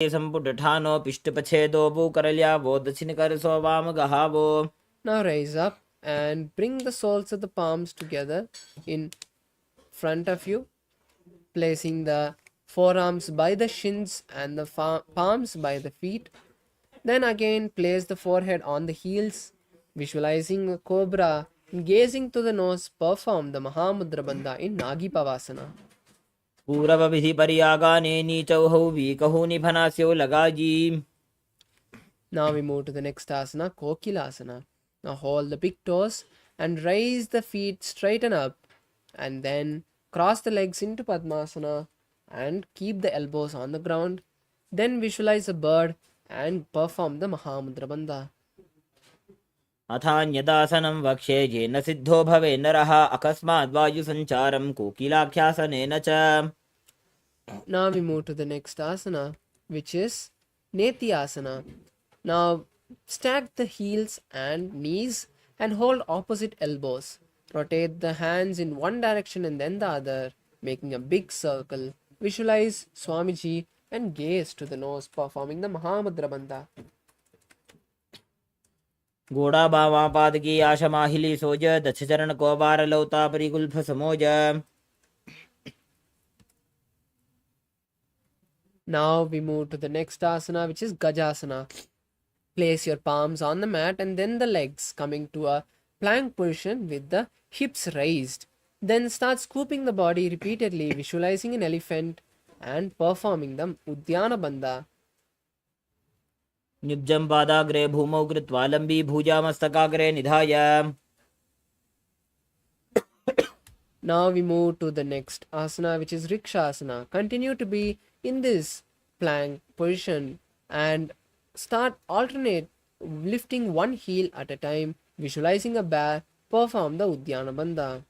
संपुटठानो पिष्टपछेदो भूकरल्यावो दक्षिणकरसो वामगहावो. Now raise up and bring the soles of the palms together in front of you, placing the forearms by the shins and the palms by the feet. Then again place the forehead on the heels, visualizing a cobra, gazing to the nose. Perform the Mahamudra Bandha in Nagi Pavasana. पूरवविधि परियागाने नीचौहौ वीकहु निभनास्यो लगाजी. Now we move to the next asana, Kokilasana. Now hold the big toes and raise the feet, straighten up, and then cross the legs into Padmasana and keep the elbows on the ground. Then visualize a bird and perform the Mahamudra Bandha. अथान्यदासनं वक्ष्ये येन सिद्धो भवे नरः अकस्माद् वायुसञ्चारं कोकिलाख्यासनेन च. Now we move to the next asana, which is Nithyananda. Now stack the heels and knees and hold opposite elbows. Rotate the hands in one direction and then the other, making a big circle. Visualize Swamiji and gaze to the nose, performing the Mahamudra Bandha. घोड़ा बावा पाद की आशमाहिली सोज दक्ष चरण को बार लौता परिगुल्फ समोज. Now we move to the next asana, which is Gajasana. Place your palms on the mat and then the legs, coming to a plank position with the hips raised. Then start scooping the body repeatedly, visualizing an elephant and performing the Udyana Bandha. निब्जं पादाग्रे भूमौ कृत्वा लम्बी भुजामस्तकाग्रे निधाय. Now we move to the next asana, which is Rikshasana. Continue to be in this plank position and start alternate lifting one heel at a time, visualizing a bear. Perform the Udyana Bandha.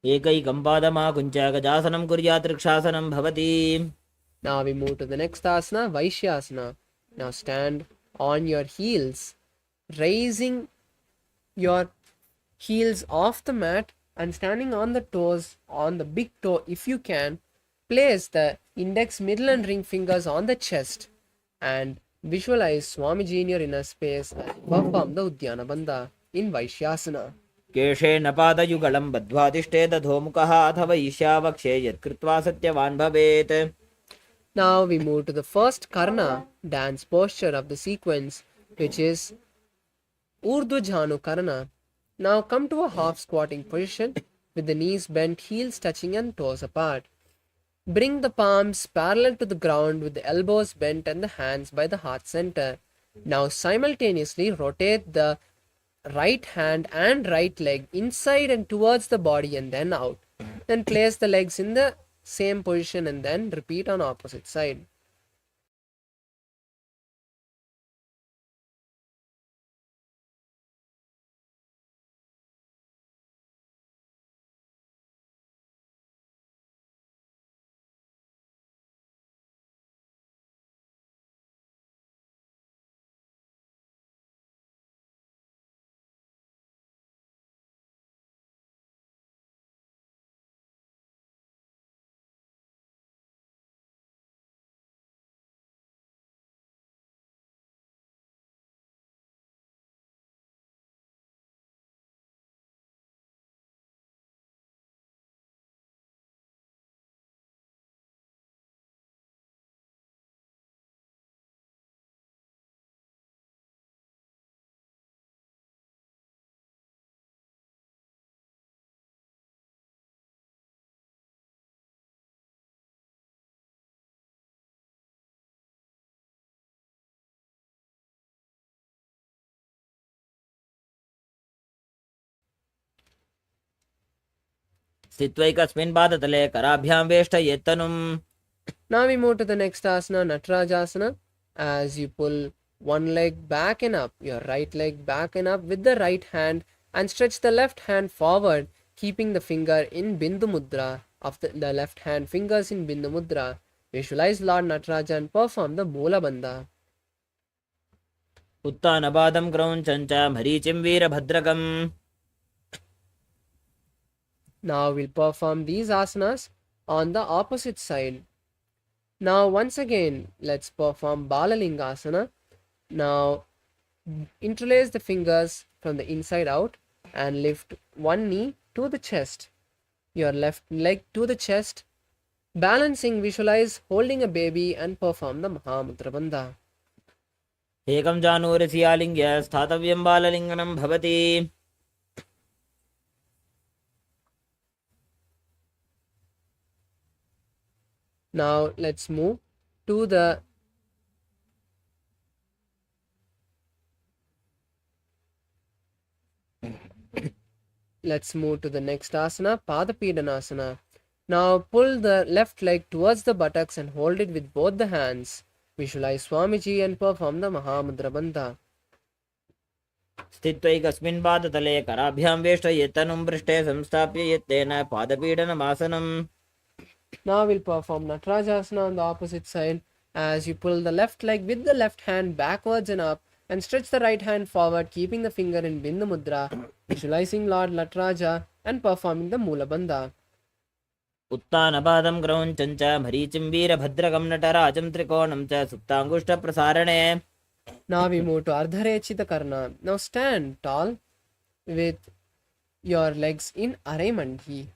एकैकं पादमाकुञ्च गजासनं कुर्यात् रक्षासनं भवति. Now we move to the next asana, Vaishyasana. Now stand on your heels, raising your heels off the mat and standing on the toes, on the big toe if you can. Place the index, middle and ring fingers on the chest and visualize Swamiji in your inner space and perform the Udyana Bandha in Vaishyasana. केशेन पादयुगलं बद्ध्वा तिष्ठेत अधोमुखः अथ वैश्यावक्षे यत्कृत्वा सत्यवान् भवेत्. Now we move to the first Karna dance posture of the sequence, which is Urdhva Jhanu Karna. Now come to a half squatting position with the knees bent, heels touching and toes apart. Bring the palms parallel to the ground with the elbows bent and the hands by the heart center. Now simultaneously rotate the right hand and right leg inside and towards the body and then out. Then place the legs in the same position and then repeat on opposite side. स्थित्वैकस्मिन् पादतले कराभ्यां वेष्टयेत्तनुम्. Now we move to the next asana, Natarajasana. As you pull one leg back and up, your right leg back and up with the right hand and stretch the left hand forward, keeping the finger in Bindu Mudra of the left hand fingers in Bindu Mudra. Visualize Lord Nataraja and perform the Moola Bandha. उत्तानपादं क्रौञ्चञ्च मरीचिं वीरभद्रकम्. Now we'll perform these asanas on the opposite side. Now, once again, let's perform Balalingasana. Now, interlace the fingers from the inside out and lift one knee to the chest, your left leg to the chest. Balancing, visualize holding a baby and perform the Mahamudra Bandha. एकं जानुरसि आलिङ्ग्य स्थातव्यं बाललिङ्गनं भवति. Now let's move to the next asana, Padapidanasana. Now pull the left leg towards the buttocks and hold it with both the hands. Visualize Swamiji and perform the Mahamudra Bandha. स्थित्वैकस्मिन् पादतले कराभ्यां वेष्टयेत्तनुं पृष्ठे संस्थाप्य यत्तेन पादपीडनमासनम्. Now we'll perform Natarajasana on the opposite side as you pull the left leg with the left hand backwards and up and stretch the right hand forward, keeping the finger in Bindu Mudra, visualizing Lord Nataraja and performing the Mula Bandha. उत्तानपादं क्रौञ्चं च मरीचिं वीरभद्रकं नटराजं त्रिकोणं च सुप्ताङ्गुष्ठप्रसारणे. Now we move to Ardharechita Karna. Now stand tall with your legs in Arai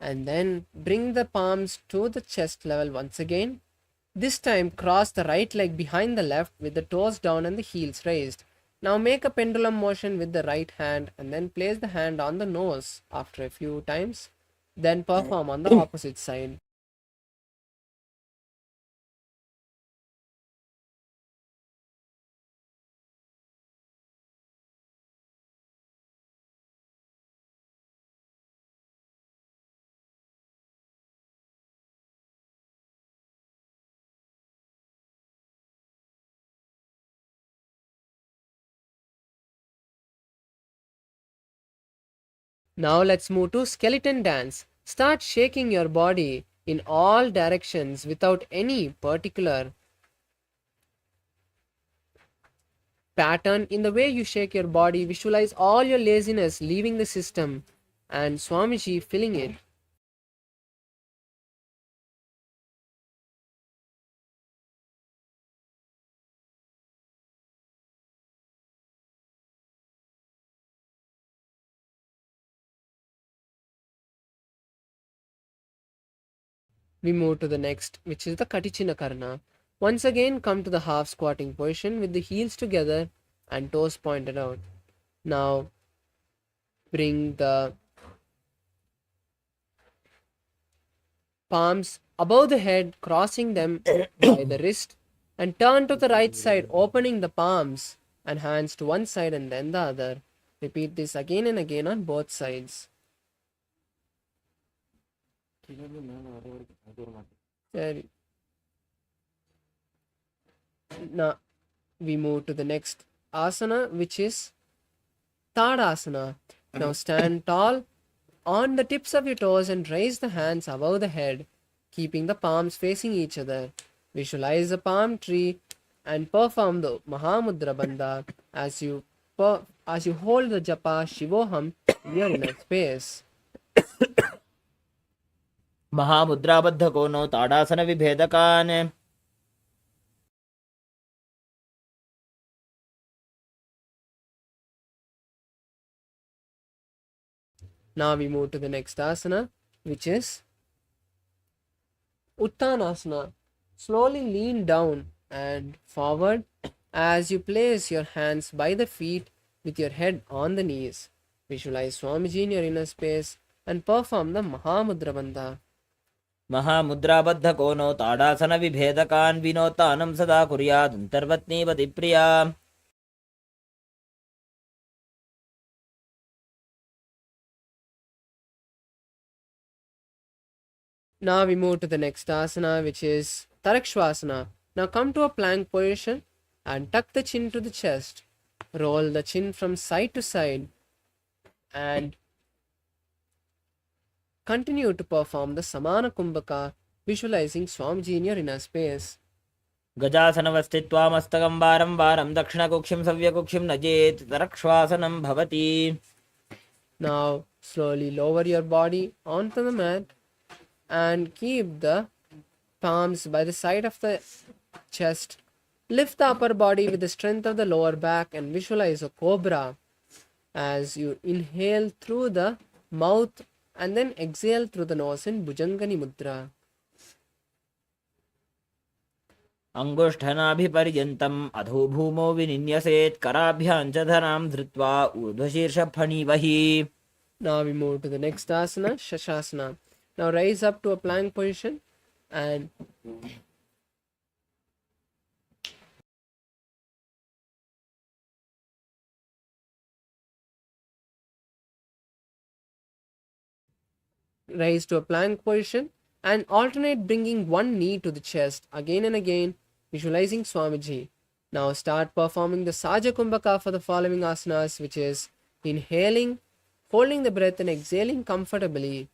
and then bring the palms to the chest level once again. This time cross the right leg behind the left with the toes down and the heels raised. Now make a pendulum motion with the right hand and then place the hand on the nose after a few times. Then perform on the opposite side. Now let's move to skeleton dance. Start shaking your body in all directions without any particular pattern. In the way you shake your body, visualize all your laziness leaving the system and Swamiji filling it. We move to the next, which is the Katichina Karna. Once again, come to the half squatting position with the heels together and toes pointed out. Now, bring the palms above the head, crossing them by the wrist, and turn to the right side, opening the palms and hands to one side and then the other. Repeat this again and again on both sides. Now we move to the next asana, which is Tadasana. Now stand tall on the tips of your toes and raise the hands above the head, keeping the palms facing each other. Visualize a palm tree and perform the Mahamudra Bandha as you hold the japa Shivoham in your inner space. महामुद्राबद्धको नो ताडासनविभेदकान्. Now we move to the next asana, which is Uttanasana. Slowly lean down and forward as you place your hands by the feet with your head on the knees. Visualize Swamiji in your inner space and perform the Mahamudra Bandha. महामुद्राबद्धको नो ताडासनविभेदकान् विनोतानं सदा कुर्यादन्तर्वत्नीपतिप्रिया. Now we move to the next asana, which is Tarakshvasana. Now come to a plank position and tuck the chin to the chest. Roll the chin from side to side and continue to perform the Samana Kumbhaka, visualizing Swamiji in your inner space. गजासनवस्थित्वा मस्तकं वारं वारं दक्षिणकुक्षिं सव्यकुक्षिं नजेत् तरक्ष्वासनं भवति. Now slowly lower your body onto the mat and keep the palms by the side of the chest. Lift the upper body with the strength of the lower back and visualize a cobra as you inhale through the mouth and then exhale through the nose in Bhujangani Mudra. अंगुष्ठनाभिपर्यन्तम् अधो भूमौ विनिन्यसेत् कराभ्यां च धरां धृत्वा ऊर्ध्वशीर्षफणिवहि. Now we move to the next asana, Shashasana. Now rise up to a plank position and alternate bringing one knee to the chest again and again, visualizing Swamiji. Now start performing the Saja Kumbhaka for the following asanas, which is inhaling, holding the breath and exhaling comfortably.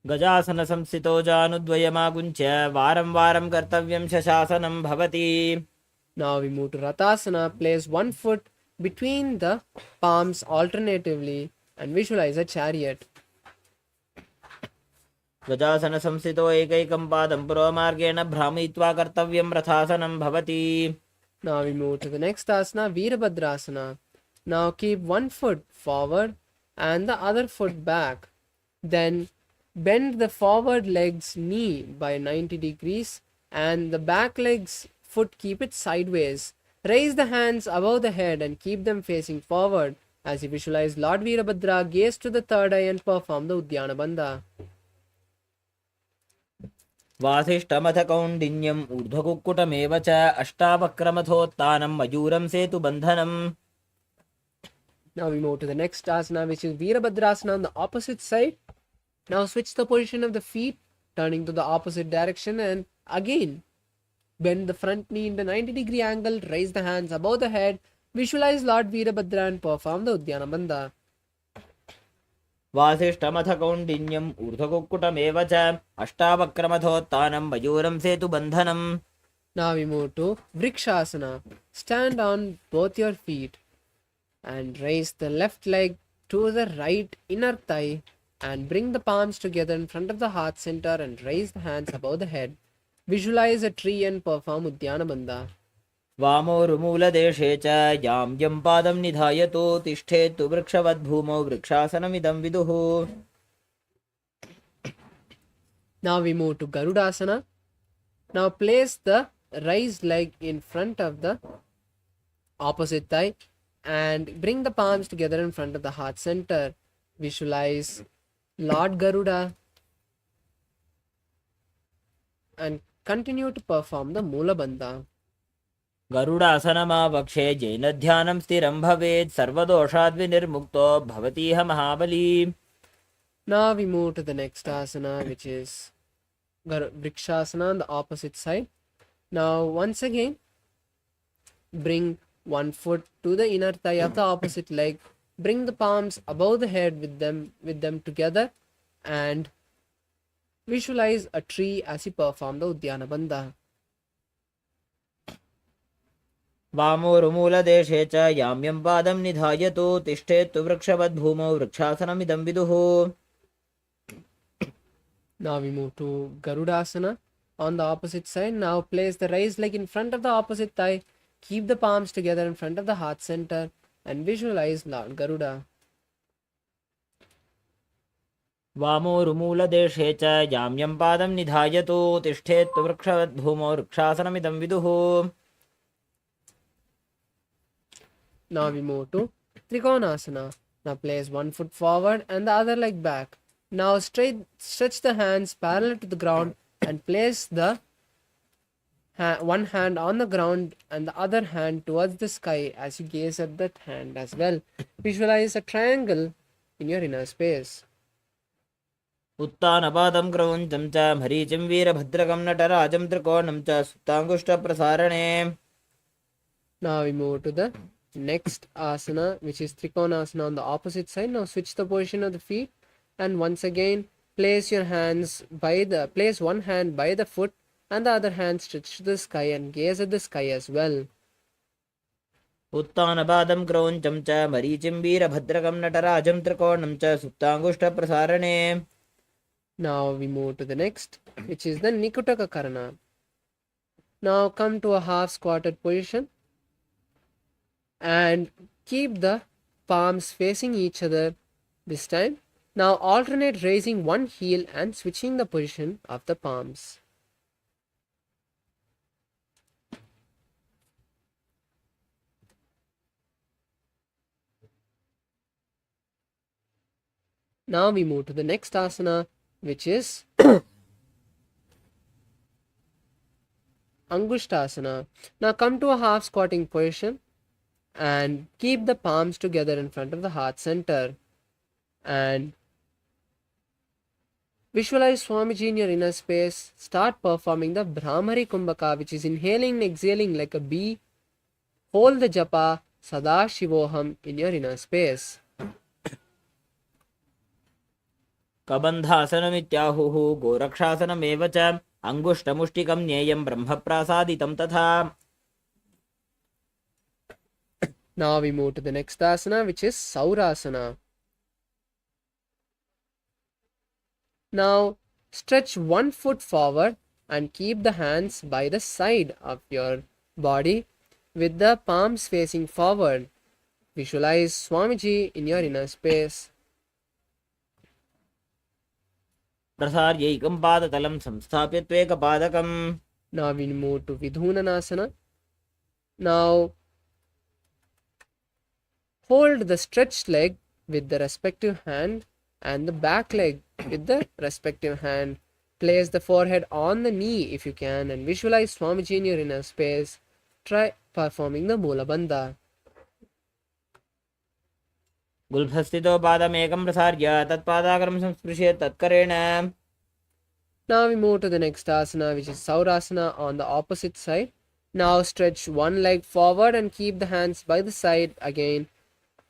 गजासन संस्थितो जानुद्वयमागुञ्च्य वारं वारं कर्तव्यं शशासनं भवति. Now we move to Ratasana. Place one foot between the palms alternatively and visualize a chariot. गजासन संस्थितो एकैकं पादं पुरोमार्गेण भ्रामयित्वा कर्तव्यं रथासनं भवति. Now we move to the next asana, Virabhadrasana. Now keep one foot forward and the other foot back. Then bend the forward leg's knee by 90 degrees and the back leg's foot keep it sideways. Raise the hands above the head and keep them facing forward. As you visualize Lord Virabhadra, gaze to the third eye and perform the Udyana Bandha. वासिष्ठमथ कौण्डिन्यम् ऊर्ध्वकुक्कुटमेव च अष्टावक्रमथोत्तानं मयूरं सेतुबन्धनम्. Now we move to the next asana, which is Virabhadrasana on the opposite side. Now switch the position of the feet, turning to the opposite direction, and again bend the front knee in the 90-degree angle, raise the hands above the head, visualize Lord Virabhadra and perform the Udyana Bandha. वासिष्ठमथ कौण्डिन्यम् ऊर्ध्वकुक्कुटमेव च अष्टावक्रमथोत्तानं मयूरं सेतुबन्धनम्. Now we move to Vrikshasana. Stand on both your feet and raise the left leg to the right inner thigh and bring the palms together in front of the heart center and raise the hands above the head. Visualize a tree and perform Udyana Bandha. वामोरुमूलदेशे च यां यं पादं निधायतो तिष्ठेत्तु वृक्षवद्भूमौ वृक्षासनमिदं विदुः. Now we move to Garudasana. Now place the raised leg in front of the opposite thigh and bring the palms together in front of the heart center. Visualize Lord Garuda and continue to perform the Mula Bandha. गरुडासनमावक्षे जैनध्यानं स्थिरं भवेत् सर्वदोषाद्विनिर्मुक्तो भवतीह महाबली. Now we move to the next asana, which is Vrikshasana on the opposite side. Now once again bring one foot to the inner thigh of the opposite leg, bring the palms above the head with them together and visualize a tree as you perform the Udyana Bandha. वामोरुमूलदेशे च यां यं पादं निधायतो तिष्ठेत्तु वृक्षवद्भूमौ वृक्षासनमिदं विदुः. Now we move to Garudasana on the opposite side. Now place the raised leg in front of the opposite thigh. Keep the palms together in front of the heart center and visualize Lord Garuda. वामोरुमूलदेशे च यां यं पादं निधायतो तिष्ठेत्तु वृक्षवद्भूमौ वृक्षासनमिदं विदुः. Now we move to Trikonasana. Now place one foot forward and the other leg back. Now stretch the hands parallel to the ground and place the one hand on the ground and the other hand towards the sky as you gaze at that hand as well. Visualize a triangle in your inner space. उत्तानपादं क्रौञ्चं च मरीचिं वीरभद्रकं नटराजं त्रिकोणं च सुप्ताङ्गुष्ठप्रसारणे. Now we move to the next asana, which is Trikonasana on the opposite side. Now switch the position of the feet and once again place one hand by the foot and the other hand stretch to the sky and gaze at the sky as well. उत्तानपादं क्रौञ्चं च मरीचिं वीरभद्रकं नटराजं त्रिकोणं च सुप्ताङ्गुष्ठप्रसारणे. Now we move to the next, which is the Nikutaka Karana. Now come to a half squatted position and keep the palms facing each other this time. Now alternate raising one heel and switching the position of the palms. Now we move to the next asana, which is Angushtasana. Now come to a half squatting position and keep the palms together in front of the heart center. And visualize Swamiji in your inner space. Start performing the Brahmari Kumbhaka, which is inhaling and exhaling like a bee. Hold the japa Sadashivoham in your inner space. कबन्धासनमित्याहुः गोरक्षासनमेव च अङ्गुष्ठमुष्टिकं ज्ञेयं ब्रह्मप्रासादितं तथा. Now we move to the next asana, which is Saurasana. Now stretch one foot forward and keep the hands by the side of your body with the palms facing forward. Visualize Swamiji in your inner space. प्रसार्यैकं पादतलं संस्थाप्य त्वेकपादकम्. Now we move to Vidhunanasana. Now hold the stretched leg with the respective hand and the back leg with the respective hand. Place the forehead on the knee if you can and visualize Swamiji in your inner space. Try performing the Mula Bandha. गुल्फस्थितो पादमेकं प्रसार्य तत्पादाग्रं संस्पृश्य तत्करेण. Now we move to the next asana, which is Saurasana on the opposite side. Now stretch one leg forward and keep the hands by the side again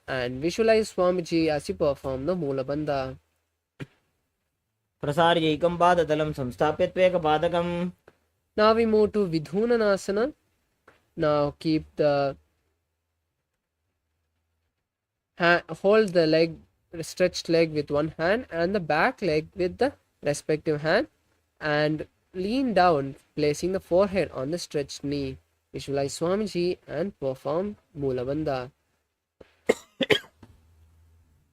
and visualize Swamiji as you perform the Mula Bandha. प्रसार्यैकं पादतलं संस्थाप्य त्वेकपादकम्. Now we move to Vidhunanasana. Now keep the hold the leg, stretched leg with one hand and the back leg with the respective hand and lean down, placing the forehead on the stretched knee. Visualize Swamiji and perform Mula Bandha.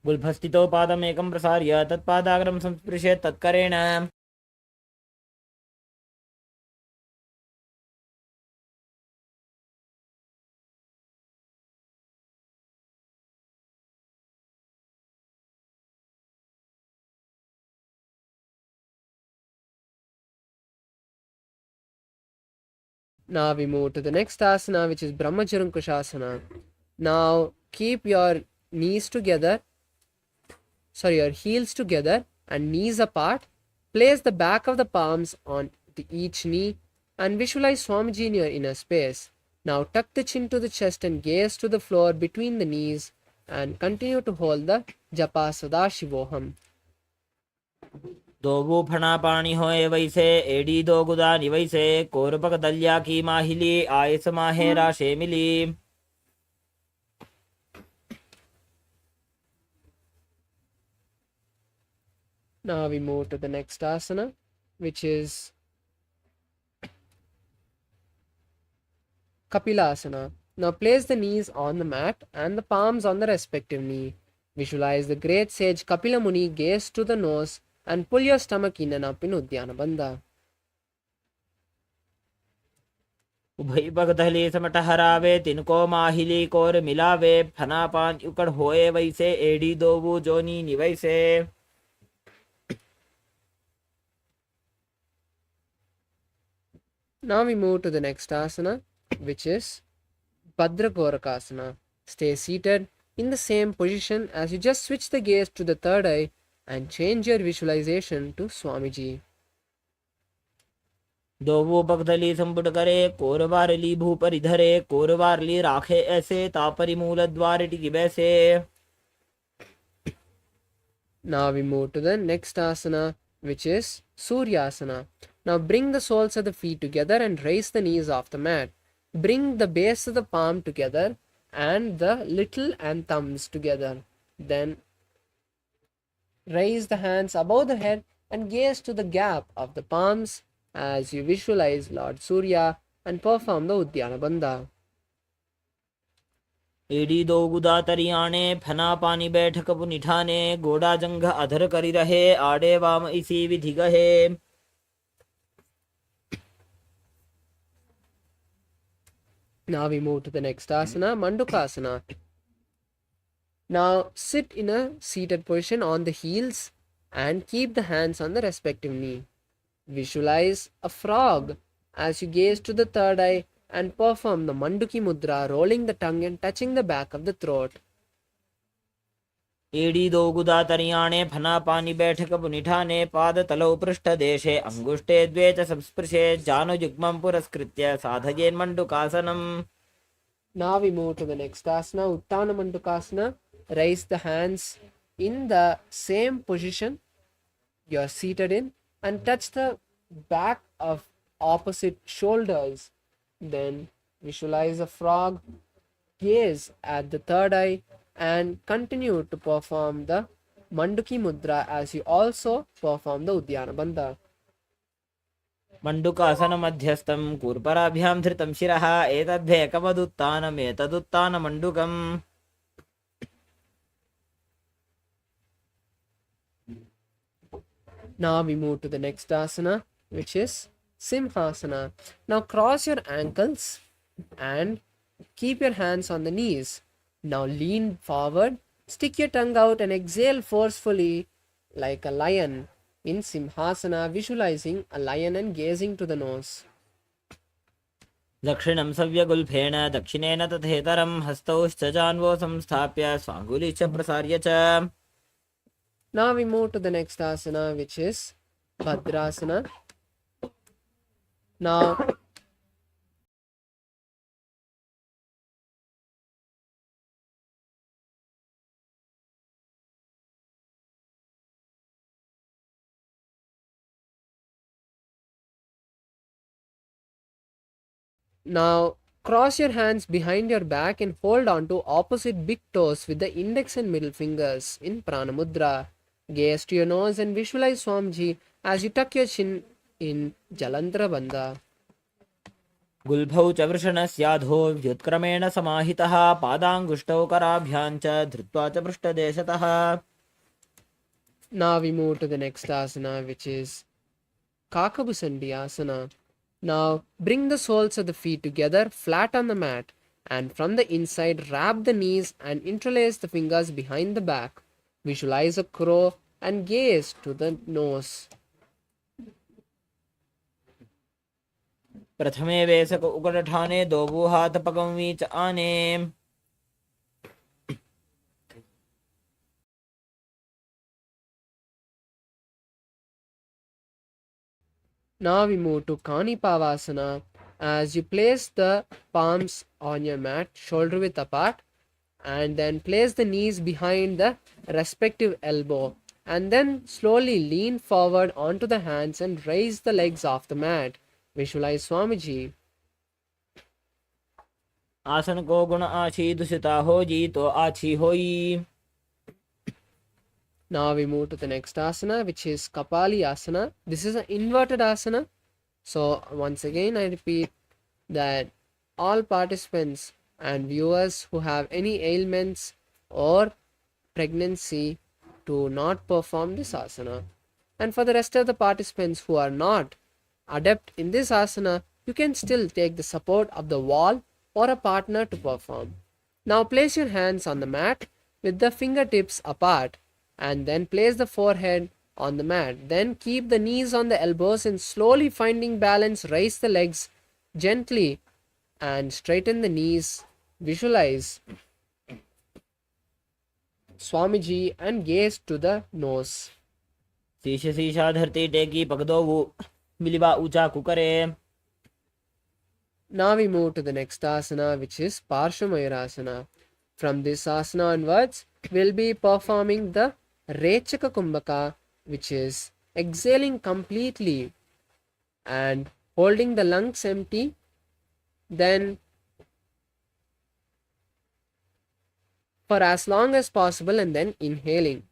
गुल्फस्थितो पादमेकं प्रसार्य तत्पादाग्रं संस्पृश्य तत्करेण. Now we move to the next asana, which is Brahmajarankushasana. Now keep your knees together, your heels together and knees apart. Place the back of the palms on each knee and visualize Swamiji in your inner space. Now tuck the chin to the chest and gaze to the floor between the knees and continue to hold the japa Sadashivoham. Dogu फणा पाणी होए वैसे AD दो गुदा निवैसे कोरपक दल्या की माहिली आयस माहे राशे मिली. Now we move to the next asana, which is Kapilasana. Now place the knees on the mat and the palms on the respective knee. Visualize the great sage Kapila Muni, gaze to the nose and pull your stomach in and up in Uddiyana Bandha. उभय पगधली समट हरावे तिनको माहिली core मिलावे फना पान उकड़ होए वैसे एडी दोवु जोनी निवैसे. Now we move to the next asana, which is Bhadra Gorakasana. Stay seated in the same position as you just switch the gaze to the third eye and change your visualization to Swamiji. दोवो पगधली संपुट करे कोरवारली भूपरि धरे कोरवारली राखे ऐसे तापरि मूल द्वार टिकी बैसे. Now we move to the next asana, which is Suryasana. Now bring the soles of the feet together and raise the knees off the mat. Bring the base of the palm together and the little and thumbs together. Then raise the hands above the head and gaze to the gap of the palms as you visualize Lord Surya and perform the Uddiyana Bandha. एड़ी दो गुदा तरियाणे फना पानी बैठक पुनिठाने गोड़ा जंघ अधर करी रहे आड़े वाम इसी विधि गहे. Now we move to the next asana, Mandukasana. Now sit in a seated position on the heels and keep the hands on the respective knee. Visualize a frog as you gaze to the third eye and perform the Manduki Mudra, rolling the tongue and touching the back of the throat. एड़ी दो गुदा तरियाणे फना पानी बैठक पुनिठाने पाद तलौ पृष्ठ देशे अंगुष्टे द्वे च संस्पृशे जानुयुग्मं पुरस्कृत्य साधयेन्मण्डुकासनम्. Now we move to the next asana, Uttana Mandukasana. Raise the hands in the same position you are seated in and touch the back of opposite shoulders. Then visualize a frog, gaze at the third eye, and continue to perform the Manduki Mudra as you also perform the Uddiyana Bandha. मण्डुकासन मध्यस्थं कूर्पराभ्यां धृतं शिरः एतद्धेकमदुत्तानमेतदुत्तानमण्डुकम्. Now we move to the next asana, which is Simhasana. Now cross your ankles and keep your hands on the knees. Now lean forward, stick your tongue out and exhale forcefully like a lion in Simhasana, visualizing a lion and gazing to the nose. दक्षिणं सव्यगुल्फेन दक्षिणेन तथेतरं हस्तौश्च जान्वो संस्थाप्य स्वाङ्गुलिश्च प्रसार्य च. Now we move to the next asana, which is Bhadrasana. Now cross your hands behind your back and hold on to opposite big toes with the index and middle fingers in Prana Mudra. Gaze to your nose and visualize Swamiji as you tuck your chin in Jalandhara Bandha. गुल्भौ च वृषणस्याधो व्युत्क्रमेण समाहितः पादाङ्गुष्टौ कराभ्यां च धृत्वा च पृष्ठदेशतः. Now we move to the next asana, which is Kakabusandi asana. Now bring the soles of the feet together flat on the mat, and from the inside wrap the knees and interlace the fingers behind the back. Visualize a crow and gaze to the nose. प्रथमे वेसक उकटठाने दोबू हाथ पकवी च आने. Now we move to Kanipavasana as you place the palms on your mat, shoulder width apart, and then place the knees behind the respective elbow, and then slowly lean forward onto the hands and raise the legs off the mat. Visualize Swamiji. आसन को गुण आछी दुषिता हो जी तो आछी होई. Now we move to the next asana, which is Kapali asana. This is an inverted asana. So once again I repeat that all participants and viewers who have any ailments or pregnancy do not perform this asana. And for the rest of the participants who are not adept in this asana, you can still take the support of the wall or a partner to perform. Now place your hands on the mat with the fingertips apart, and then place the forehead on the mat. Then keep the knees on the elbows and slowly finding balance, raise the legs gently and straighten the knees. Visualize Swamiji and gaze to the nose. शीश शीशा धरती टेकी पकदो वो मिलिबा ऊंचा कुकरे. Now we move to the next asana, which is Parshamayurasana. From this asana onwards, we'll be performing the Rechaka Kumbhaka, which is exhaling completely and holding the lungs empty, then for as long as possible, and then inhaling.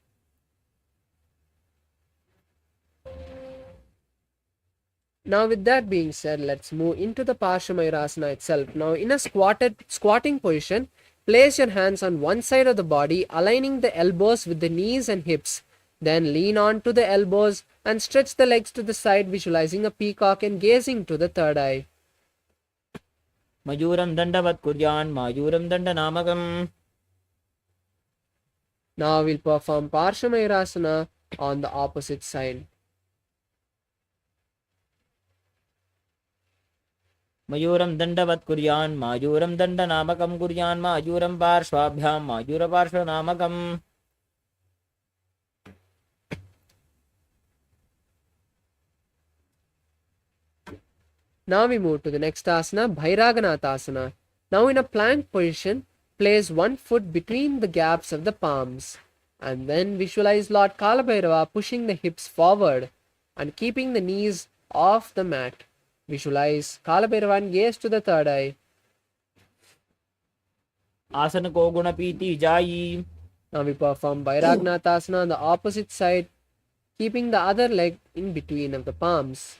Now, with that being said, let's move into the Parshamayurasana itself. Now, in a squatting position, place your hands on one side of the body, aligning the elbows with the knees and hips. Then lean on to the elbows and stretch the legs to the side, visualizing a peacock and gazing to the third eye. Mayuram dandavat kuryan mayuram dandanamakam. Now we'll perform Parshamayurasana on the opposite side. Mayuram dandavat kuryan mayuram dandanamakam kuryan mayuram parshvabhyam mayura parshvanamakam. Now we move to the next asana, Bhairaganathasana. Now in a plank position, place one foot between the gaps of the palms. And then visualize Lord Kalabhairava pushing the hips forward and keeping the knees off the mat. Visualize Kalabhairava and gaze to the third eye. Asana ko gunapiti jayi. Now we perform Bhairaganathasana on the opposite side, keeping the other leg in between of the palms.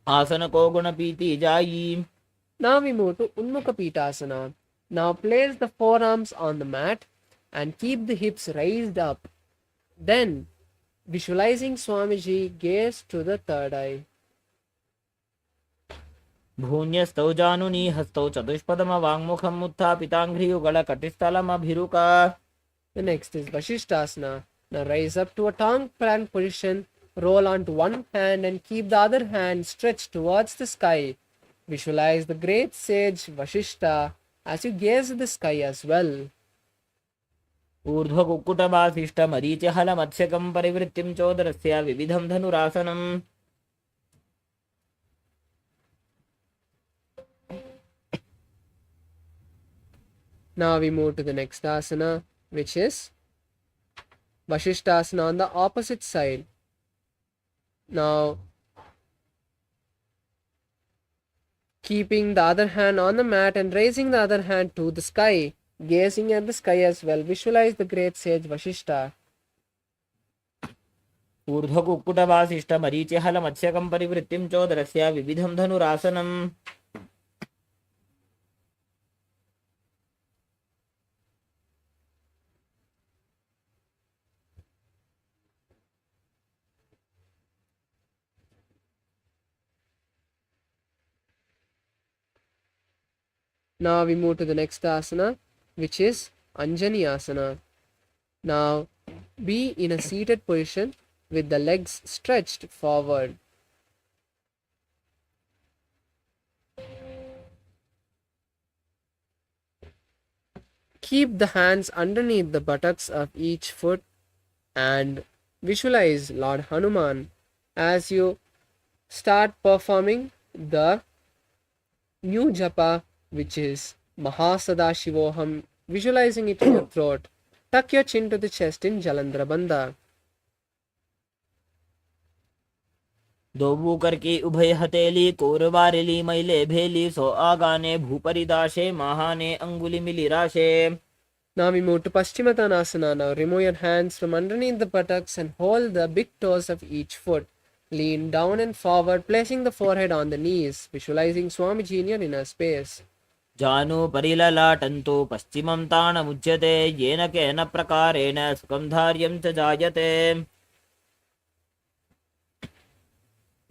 Asana ko gunapiti jayi. Now we move to Unmukapitasana. Now place the forearms on the mat and keep the hips raised up. Then, visualizing Swamiji, gaze to the third eye. Bhunyastau januni hastau chatushpadama vangmukham utthapitanghriugala katistalam abhiruka. The next is Vashishtasana. Now rise up to a tongue plank position, roll onto one hand and keep the other hand stretched towards the sky. Visualize the great sage Vashishta as you gaze at the sky as well. ऊर्ध्व कुक्कुटवासिष्ठ मरीचिहल मत्स्यकं परिवृत्तिं चोदरस्य विविधं धनुरासनम्. Now we move to the next asana, which is Vashishtasana on the opposite side. Now, keeping the other hand on the mat and raising the other hand to the sky, gazing at the sky as well, visualize the great sage Vashishta. ऊर्ध्व कुक्कुटवासिष्ठ मरीचिहल मत्स्यकं परिवृत्तिं चोदरस्य विविधं धनुरासनम्. Now we move to the next asana, which is Anjani asana. Now be in a seated position with the legs stretched forward. Keep the hands underneath the buttocks of each foot and visualize Lord Hanuman as you start performing the new japa, which is Mahasadashivoham, visualizing it in your throat. Tuck your chin to the chest in Jalandhara Bandha. दोबू करके उभय हथेली कोरबारेली मैले भेली सो आगाने भूपरिदाशे महाने अंगुली मिली राशे. Now we move to Paschimottanasana. Now remove your hands from underneath the buttocks and hold the big toes of each foot. Lean down and forward, placing the forehead on the knees, visualizing Swamiji in your inner space. जानु परिललाटन्तु पश्चिमं ताणमुच्यते येन केन प्रकारेण सुखं धार्यं च जायते.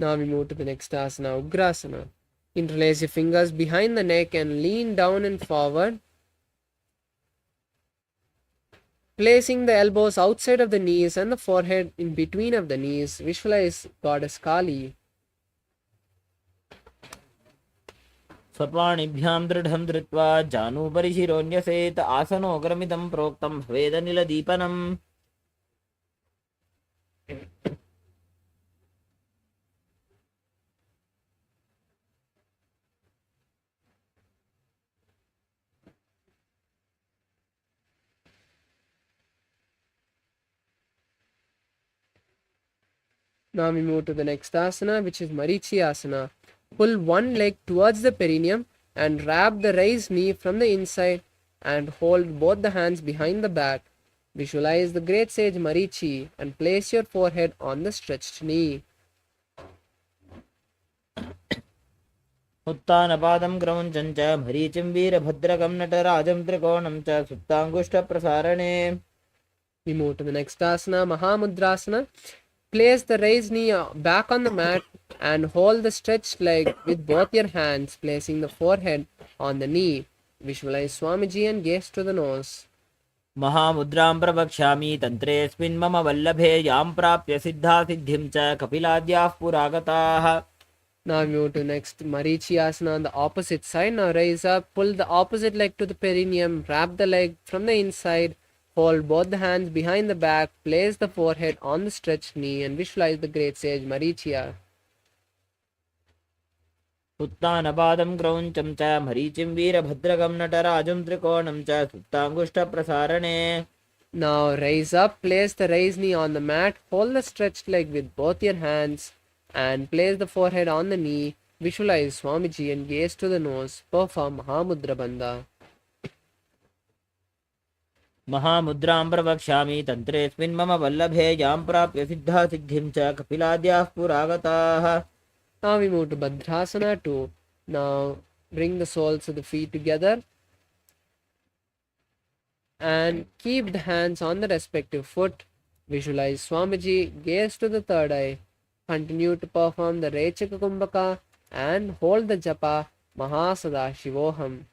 Now we move to the next asana, Ugrasana. Interlace your fingers behind the neck and lean down and forward, placing the elbows outside of the knees and the forehead in between of the knees. Visualize Goddess Kali. स्वपाणिभ्यां दृढं धृत्वा जानुभरि शिरोन्यसेत आसनोग्रमिदं प्रोक्तं भवेदनिलदीपनम्. Now we move to the next asana, which is Marichi asana. Pull one leg towards the perineum and wrap the raised knee from the inside and hold both the hands behind the back. Visualize the great sage Marichi and place your forehead on the stretched knee. उत्तानपादं क्रौञ्चं च मरीचिं वीरभद्रकं नटराजं त्रिकोणं च सुप्ताङ्गुष्ठप्रसारणे. We move to the next asana, Mahamudrasana. Place the raised knee back on the mat and hold the stretched leg with both your hands, placing the forehead on the knee. Visualize Swamiji and gaze to the nose. महामुद्रां प्रवक्ष्यामि तन्त्रेऽस्मिन् मम वल्लभे यां प्राप्य सिद्धासिद्धिं च कपिलाद्याः पुरागताः. Now we move to next Marichi asana on the opposite side. Now raise up, pull the opposite leg to the perineum, wrap the leg from the inside, hold both the hands behind the back, place the forehead on the stretched knee and visualize the great sage Marichya. उत्तानपादं क्रौञ्चं च मरीचिं वीरभद्रकं नटराजं त्रिकोणं च सुप्ताङ्गुष्ठप्रसारणे. Now raise up, place the raised knee on the mat, hold the stretched leg with both your hands and place the forehead on the knee. Visualize Swamiji and gaze to the nose. Perform Mahamudra Bandha. महामुद्रां प्रवक्ष्यामि तन्त्रेऽस्मिन् मम वल्लभे यां प्राप्य सिद्धासिद्धिं च कपिलाद्याः पुरागताः. Now we move to Bhadrasana 2. Now bring the soles of the feet together and keep the hands on the respective foot. Visualize Swamiji, gaze to the third eye. Continue to perform the Rechaka Kumbhaka and hold the japa Mahasadashivoham.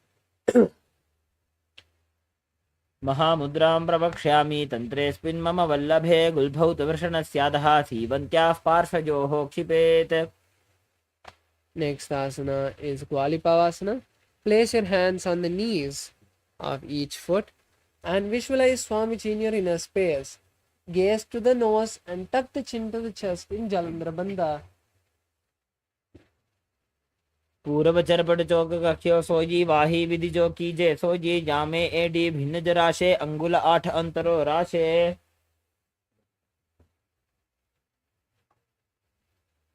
महामुद्रां प्रवक्ष्यामि तन्त्रेऽस्मिन् मम वल्लभे गुल्भौतवृषणस्याधः सीवन्त्याः पार्श्वयोः क्षिपेत्. Next asana is Gwalipavasana. Place your hands on the knees of each foot and visualize Swamiji in your inner space. Gaze to the nose and tuck the chin to the chest in Jalandhara Bandha. पूर्व चरपट चौक कख्यो सोजी वाही विधि जो कीजे सोजी जामे AD भिन्न जराशे अंगुल 8 अंतरो राशे.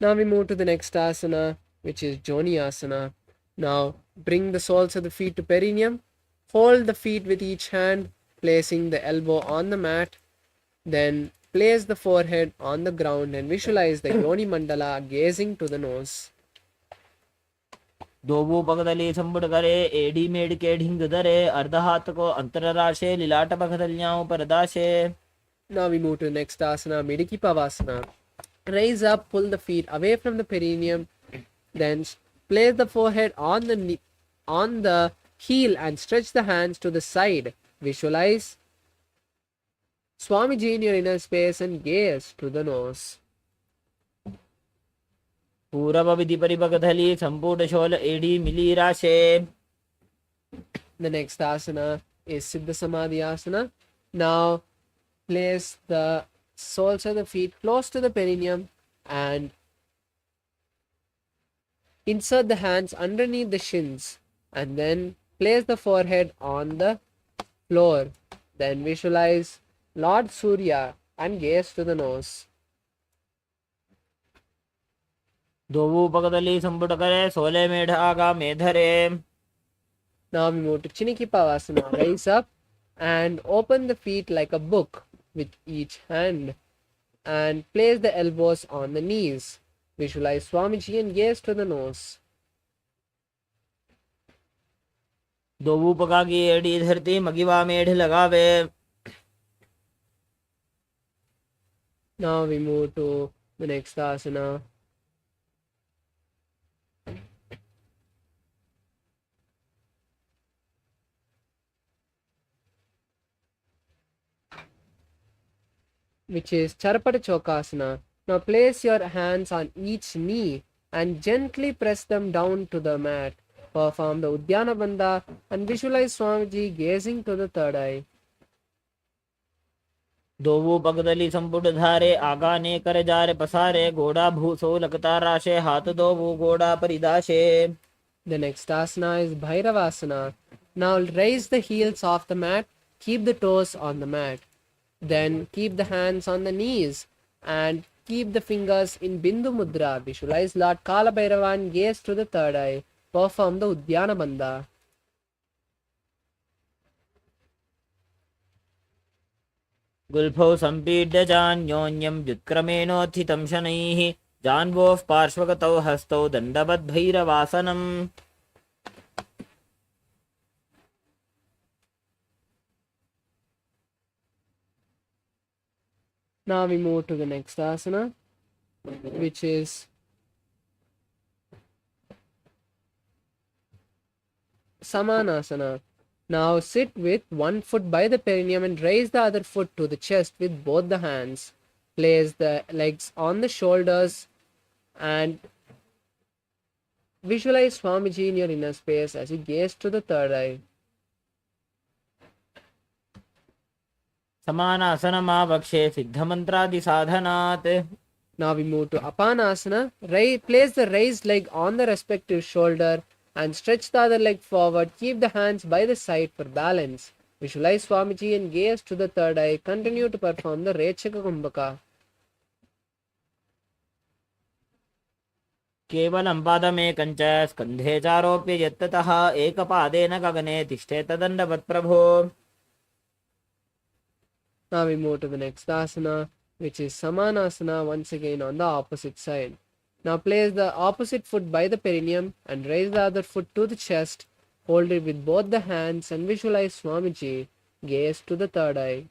Now we move to the next asana, which is Joni asana. Now bring the soles of the feet to perineum. Hold the feet with each hand, placing the elbow on the mat. Then place the forehead on the ground and visualize the Yoni Mandala gazing to the nose. दोवू पगदली संबुड करे AD made के ढिंग दरे अर्ध हाथ को अंतरराशे लिलाट पगदलियां परदाशे. Now we move to the next asana, Midiki Pavasana. Raise up, pull the feet away from the perineum, then place the forehead on the heel and stretch the hands to the side. Visualize Swamiji in your inner space and gaze to the nose. पूरव विधि परिपगधली संपूर्ण शोल एडी मिली राशे. The next asana is Siddha Samadhi asana. Now place the soles of the feet close to the perineum and insert the hands underneath the shins and then place the forehead on the floor. Then visualize Lord Surya and gaze to the nose. दोवू पगदली संबुड करे सोले मेढ आगा मेधरे. Now we move to Chiniki Pavasana. Raise up and open the feet like a book with each hand and place the elbows on the knees. Visualize Swamiji and gaze to the nose. दोवू पगा की AD धरती मगिवा मेढ लगावे. Now we move to the next asana, which is Charapata Chokasana. Now place your hands on each knee and gently press them down to the mat. Perform the Udyana Bandha and visualize Swamiji gazing to the third eye. दोवू पगदली संपुट धारे आगा ने कर जारे पसारे घोड़ा भूसो लगता राशे हाथ दोवू घोड़ा परिदाशे. The next asana is Bhairavasana. Now raise the heels off the mat, keep the toes on the mat. Then keep the hands on the knees and keep the fingers in Bindu Mudra. Visualize Lord Kala Bhairava and gaze to the third eye. Perform the Udyana Bandha. गुल्फौ सम्पीड्य चान्योन्यं व्युत्क्रमेणोत्थितं शनैः जान्वोः पार्श्वगतौ हस्तौ दण्डवद्भैरवासनम्. Now we move to the next asana, which is Samanasana. Now sit with one foot by the perineum and raise the other foot to the chest with both the hands. Place the legs on the shoulders and visualize Swamiji in your inner space as you gaze to the third eye. समानासनमावक्षे सिद्धमन्त्रादिसाधनात्. Now we move to Apanasana. Place the raised leg on the respective shoulder and stretch the other leg forward. Keep the hands by the side for balance. Visualize Swamiji and gaze to the third eye. Continue to perform the Rechaka Kumbhaka. केवलं पादमेकं च स्कन्धे चारोप्य यत्ततः एकपादेन गगने तिष्ठेत दण्डवत् प्रभो. Now we move to the next asana, which is Samanasana, once again on the opposite side. Now place the opposite foot by the perineum and raise the other foot to the chest. Hold it with both the hands and visualize Swamiji. Gaze to the third eye.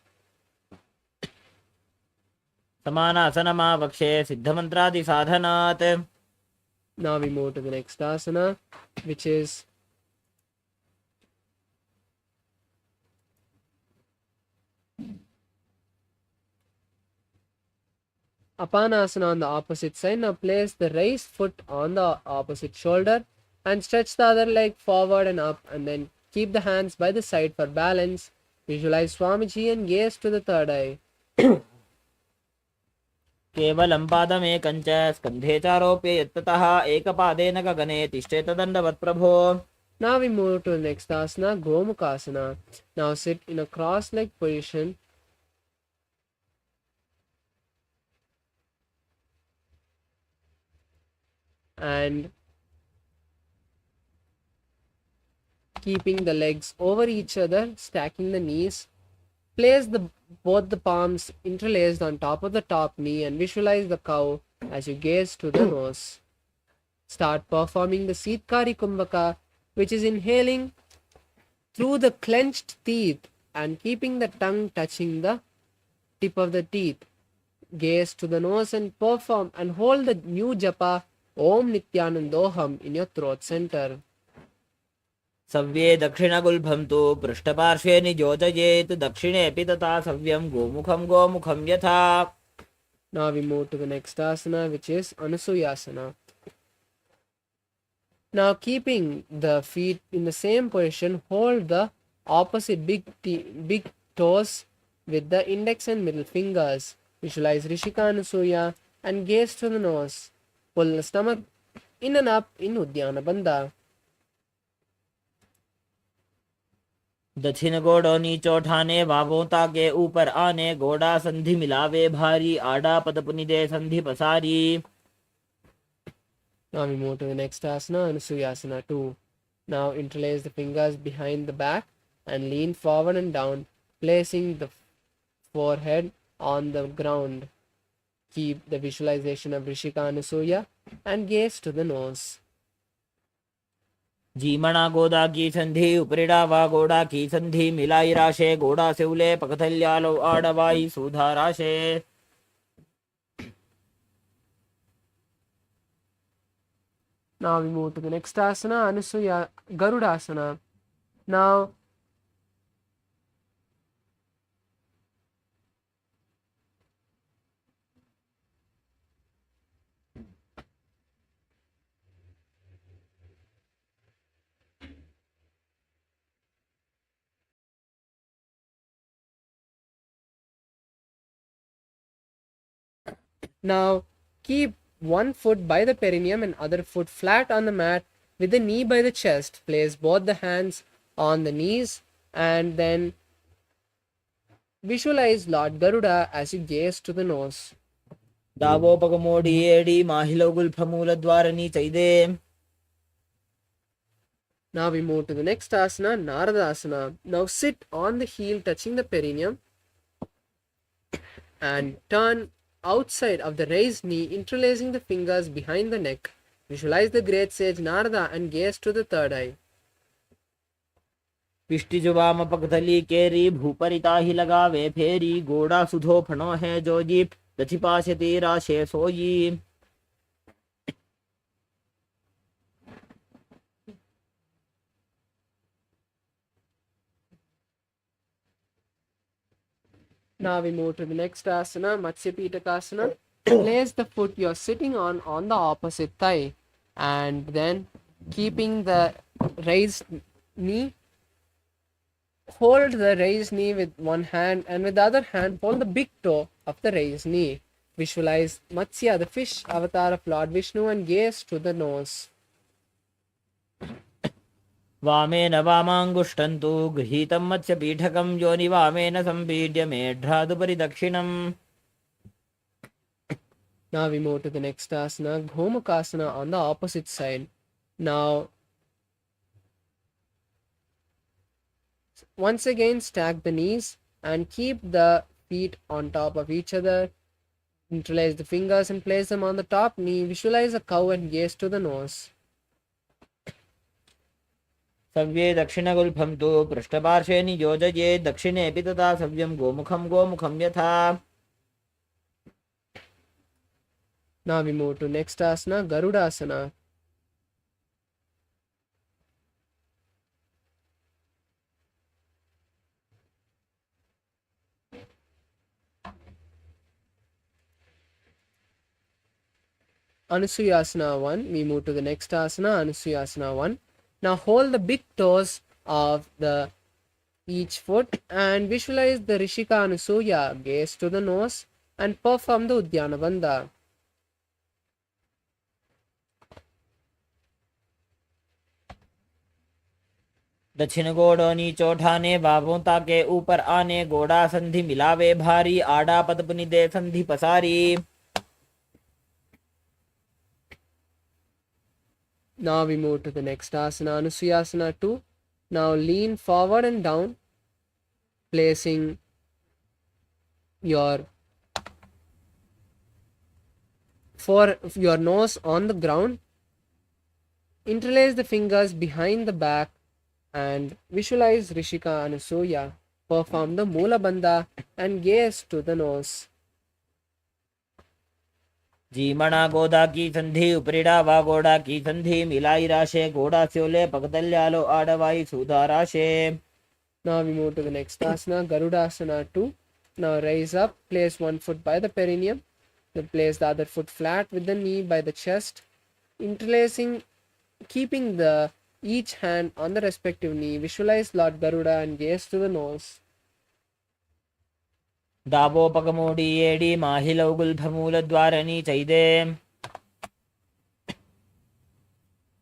समानासनमावक्षे सिद्धमन्त्रादिसाधनात्. Now we move to the next asana, which is Apanasana on the opposite side. Now place the raised foot on the opposite shoulder and stretch the other leg forward and up, and then keep the hands by the side for balance. Visualize Swamiji and gaze to the third eye. केवलं पादमेकं च स्कन्धे चारोप्य यत्ततः एकपादेन गगने तिष्ठेत दण्डवत् प्रभो. Now we move to the next asana, Gomukhasana. Now sit in a cross-legged position and keeping the legs over each other, stacking the knees. Place both the palms interlaced on top of the top knee and visualize the cow as you gaze to the nose. Start performing the Sitkari Kumbhaka, which is inhaling through the clenched teeth and keeping the tongue touching the tip of the teeth. Gaze to the nose and perform and hold the new japa Om Nithyanandoham in your throat center. सव्ये दक्षिणगुल्फं तु पृष्ठपार्श्वे नियोजयेत् दक्षिणेऽपि तथा सव्यं गोमुखं गोमुखं यथा. Now we move to the next asana, which is Anusuyasana. Now keeping the feet in the same position, hold the opposite big toes with the index and middle fingers. Visualize Rishika Anusuya and gaze to the nose. Pull the stomach in and up in Uddiyana Bandha. दक्षिण गोड़ो नीचो ठाने वावों के ऊपर आने गोड़ा संधि मिलावे भारी आड़ा पद पुनिदे संधि पसारी. Now we move to the next asana, Anusuyasana 2. Now interlace the fingers behind the back and lean forward and down, placing the forehead on the ground. Keep the visualization of Rishika Anusuya and gaze to the nose. जीमणा गोदा की संधि उपरिड़ा वा गोड़ा की संधि मिलाई राशे गोड़ा से उले पकथल्यालो आड़वाई सुधा राशे. Now we move to the next asana, Anusuya Garudasana. Now keep one foot by the perineum and other foot flat on the mat with the knee by the chest. Place both the hands on the knees and then visualize Lord Garuda as you gaze to the nose. दावोपगमोडी एडी माहिलो गुल्फमूल द्वारनी चैदे. Now we move to the next asana, Naradasana. Now sit on the heel touching the perineum and turn outside of the raised knee, interlacing the fingers behind the neck. Visualize the great sage Narada and gaze to the third eye. पिष्टिजुबाम पगथली केरी भूपरिता ही लगावे फेरी गोड़ा सुधो फणो है जोजी दधिपाशती राशे सोई. Now we move to the next asana, Matsya Pitakasana. Place the foot you're sitting on the opposite thigh, and then keeping the raised knee, hold the raised knee with one hand, and with the other hand hold the big toe of the raised knee. Visualize Matsya, the fish avatar of Lord Vishnu, and gaze to the nose. वामेन वामाङ्गुष्ठन्तु गृहीतं मत्स्यपीठकं योनि वामेन सम्पीड्य मेढ्रादुपरि दक्षिणम्. Now we move to the next asana, Gomukhasana, on the opposite side. Now, once again stack the knees and keep the feet on top of each other. Interlace the fingers and place them on the top knee. Visualize a cow and gaze to the nose. सव्ये दक्षिणगुल्फं तु पृष्ठपार्श्वे नियोजये दक्षिणेऽपि तथा सव्यं गोमुखं गोमुखं यथा. Now we move to next asana, Garudasana. Anusuyasana 1. We move to the next asana, Anusuyasana 1. Now hold the big toes of the each foot and visualize the Rishika Anusuya. Gaze to the nose and perform the Udyana Bandha. दक्षिण गोड़ो नीचो ठाने बाबों ताके ऊपर आने गोड़ा संधि मिलावे भारी आड़ा पदपुनि दे संधि पसारी. Now we move to the next asana, Anusuyasana 2. Now lean forward and down, placing your nose on the ground. Interlace the fingers behind the back and visualize Rishika Anusuya. Perform the Mula Bandha and gaze to the nose. जीमणा गोदा की संधि उपरिड़ा वा गोड़ा की संधि मिलाई राशे गोड़ा स्योले पगदल्यालो आडवाई सुधा राशे. Now we move to the next asana, Garudasana 2. Now raise up, place one foot by the perineum, then place the other foot flat with the knee by the chest, interlacing, keeping the each hand on the respective knee. Visualize Lord Garuda and gaze to the nose. दावोपकमोडी एडी माहिलौगुल्भमूलद्वारणी चैदे.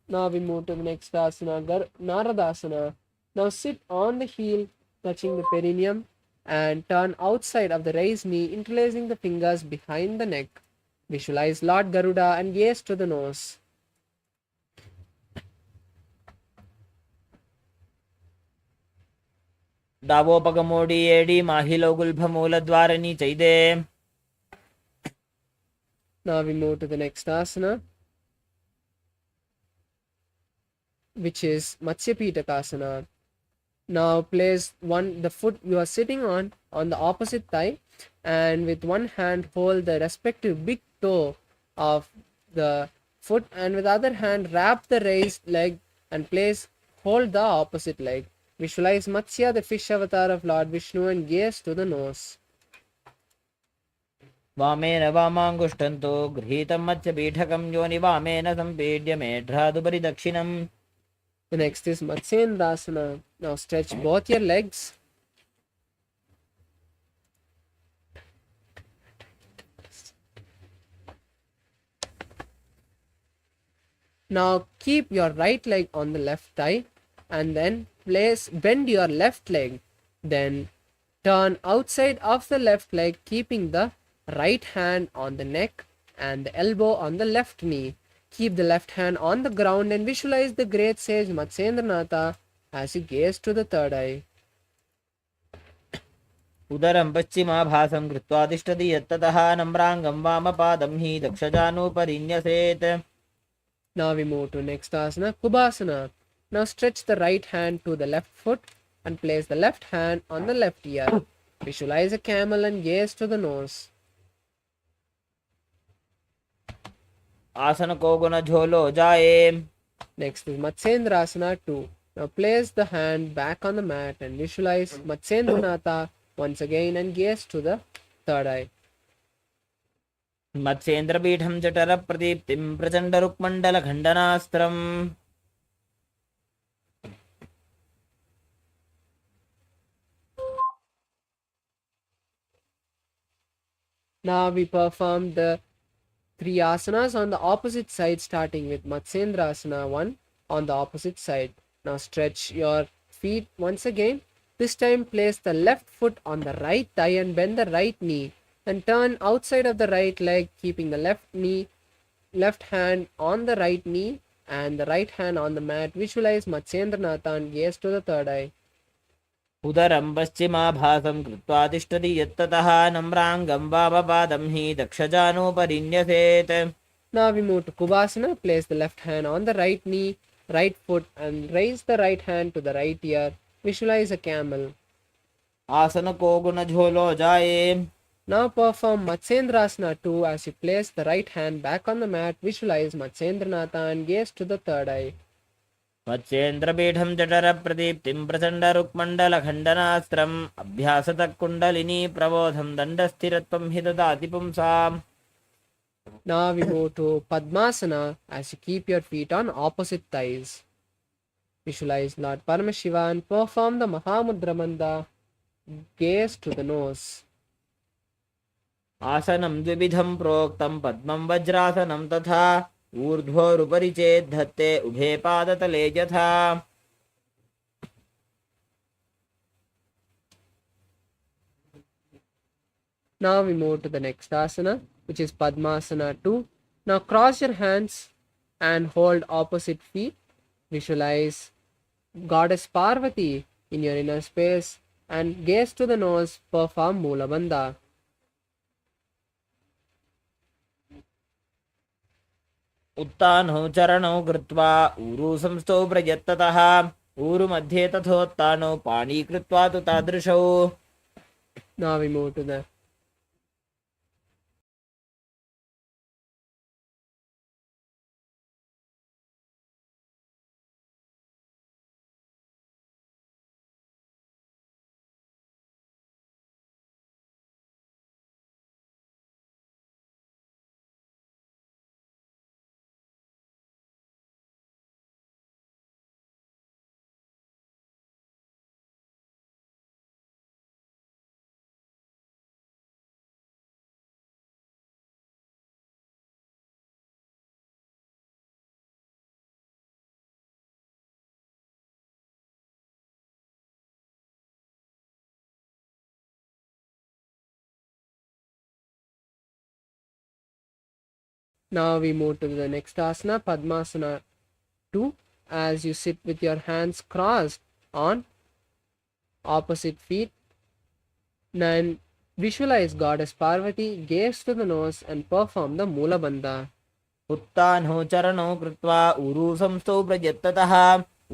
Now we move to the next asana, Naradasana. Now sit on the heel, touching the perineum, and turn outside of the raised knee, interlacing the fingers behind the neck. Visualize Lord Garuda and gaze to the nose. दावोपकमोडी एडी माहिलौगुल्भमूलद्वारणी चैदे. Now we move to the next asana, which is Matsya Pitakasana. Now place the foot you are sitting on the opposite thigh, and with one hand hold the respective big toe of the foot, and with the other hand wrap the raised leg and hold the opposite leg. Visualize Matsya, the fish avatar of Lord Vishnu, and gaze to the nose. वामेन वामाङ्गुष्ठन्तु गृहीतं मत्स्यपीठकं योनि वामेन सम्पीड्य मेढ्रादुपरि दक्षिणम्. The next is Matsyendrasana. Now stretch both your legs. Now keep your right leg on the left thigh and then bend your left leg. Then turn outside of the left leg, keeping the right hand on the neck and the elbow on the left knee. Keep the left hand on the ground and visualize the great sage Matsyendranatha as you gaze to the third eye. उदरं पश्चिमाभासं कृत्वा तिष्ठति यत्ततः नम्राङ्गं वामपादं हि दक्षजानुपरिन्यसेत्. Now we move to next asana, Kubhasana. Now stretch the right hand to the left foot and place the left hand on the left ear. Visualize a camel and gaze to the nose. आसन को गुण झोलो जाए. Next is Matsyendrasana 2. Now place the hand back on the mat and visualize Matsyendranatha once again and gaze to the third eye. मत्स्येन्द्रपीठं जठरप्रदीप्तिं प्रचण्डरुक्मण्डलखण्डनास्त्रम्. Now we perform the three asanas on the opposite side, starting with Matsyendrasana 1 on the opposite side. Now stretch your feet once again. This time place the left foot on the right thigh and bend the right knee and turn outside of the right leg, keeping the left hand on the right knee and the right hand on the mat. Visualize Matsyendranatha and gaze to the third eye. उदरं पश्चिमाभासं कृत्वा तिष्ठति यत्ततः नम्राङ्गं वामपादं हि दक्षजानुपरिन्यसेत्. Now we move to Kubhasana. Place the left hand on the right knee, right foot, and raise the right hand to the right ear. Visualize a camel. आसन को गुण झोलो जाए. Now perform Matsyendrasana 2 as you place the right hand back on the mat. Visualize Matsyendranatha and gaze to the third eye. मत्स्येन्द्रपीठं जठरप्रदीप्तिं प्रचण्डरुक्मण्डलखण्डनास्त्रम्. अभ्यासतः kundalini प्रबोधं दण्डस्थिरत्वं हि ददाति पुंसाम्. Now we move to Padmasana as you keep your feet on opposite thighs. Visualize Lord Paramashiva and perform the Mahamudra Manda. Gaze to the nose. आसनं द्विविधं प्रोक्तं पद्मं वज्रासनं तथा ऊर्ध्वोरुपरि चेद्धत्ते उभे पादतले यथा. Now we move to the next asana, which is Padmasana 2. Now cross your hands and hold opposite feet. Visualize Goddess Parvati in your inner space and gaze to the nose. Perform Mula Bandha. उत्तानौ चरणौ कृत्वा ऊरु संस्थौ प्रयत्ततः ऊरुमध्ये तथोत्तानौ पाणी कृत्वा तु तादृशौ. Now we move to the Now we move to the next asana, Padmasana 2, as you sit with your hands crossed on opposite feet. Then visualize Goddess Parvati, gaze to the nose and perform the Mula Bandha. उत्तानौ चरणौ कृत्वा ऊरु संस्थौ प्रयत्ततः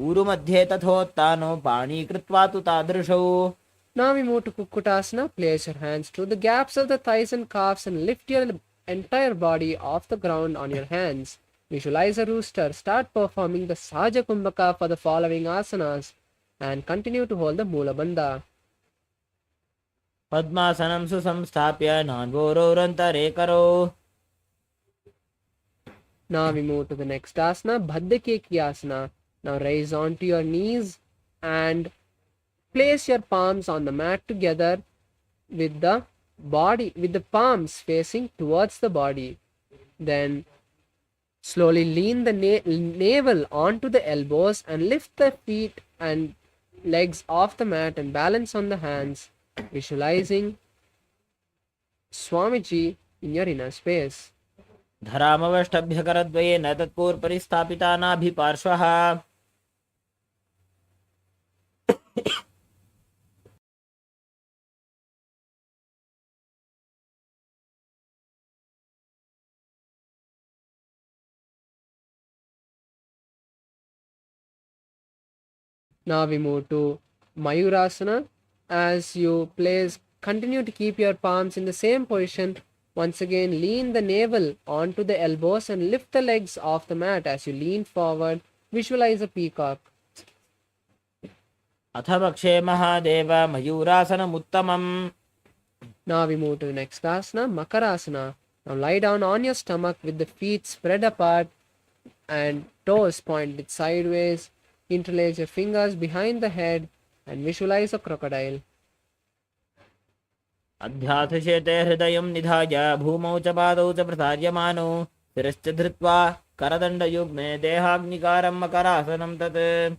ऊरुमध्ये तथोत्तानौ पाणी कृत्वा तु तादृशौ. Now we move to Kukkutasana. Place your hands to the gaps of the thighs and calves and lift your entire body off the ground on your hands. Visualize a rooster. Start performing the Saja Kumbhaka for the following asanas and continue to hold the Mula Bandha. पद्मासनं सुसंस्थाप्य नान्वोरोरन्तरे करौ. Now we move to the next asana, Bhaddakeki asana. Now raise onto your knees and place your palms on the mat together with the palms facing towards the body. Then slowly lean the navel onto the elbows and lift the feet and legs off the mat and balance on the hands, visualizing Swamiji in your inner space. धरामवष्टभ्यकरद्वयेन तत्पूर्वपरिस्थापिता नाभिपार्श्वः. Now we move to Mayurasana. As you place, continue to keep your palms in the same position. Once again, lean the navel onto the elbows and lift the legs off the mat. As you lean forward, visualize a peacock. अथ वक्षे Mahadev मयूरासनमुत्तमम्. Now we move to the next asana, Makarasana. Now lie down on your stomach with the feet spread apart and toes pointed sideways. Interlace your fingers behind the head and visualize a crocodile. अध्यासशेते हृदयं निधाय भूमौ च पादौ च प्रसार्यमानौ शिरश्च धृत्वा करदण्डयुग्मे देहाग्निकारं मकरासनं तत्.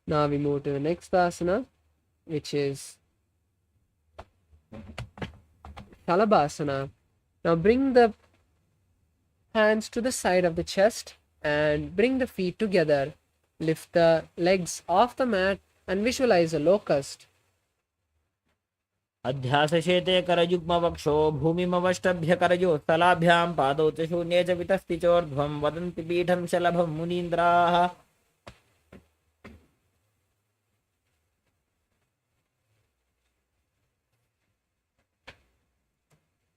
Now we move to the next asana, which is Shalabhasana. Now bring the hands to the side of the chest and bring the feet together. Lift the legs off the mat and visualize a locust. अध्यासशेते करयुग्मवक्षो भूमिमवष्टभ्य करयो स्थलाभ्यां पादौ च शून्ये च वितस्ति चोर्ध्वं वदन्ति पीठं शलभं मुनीन्द्राः.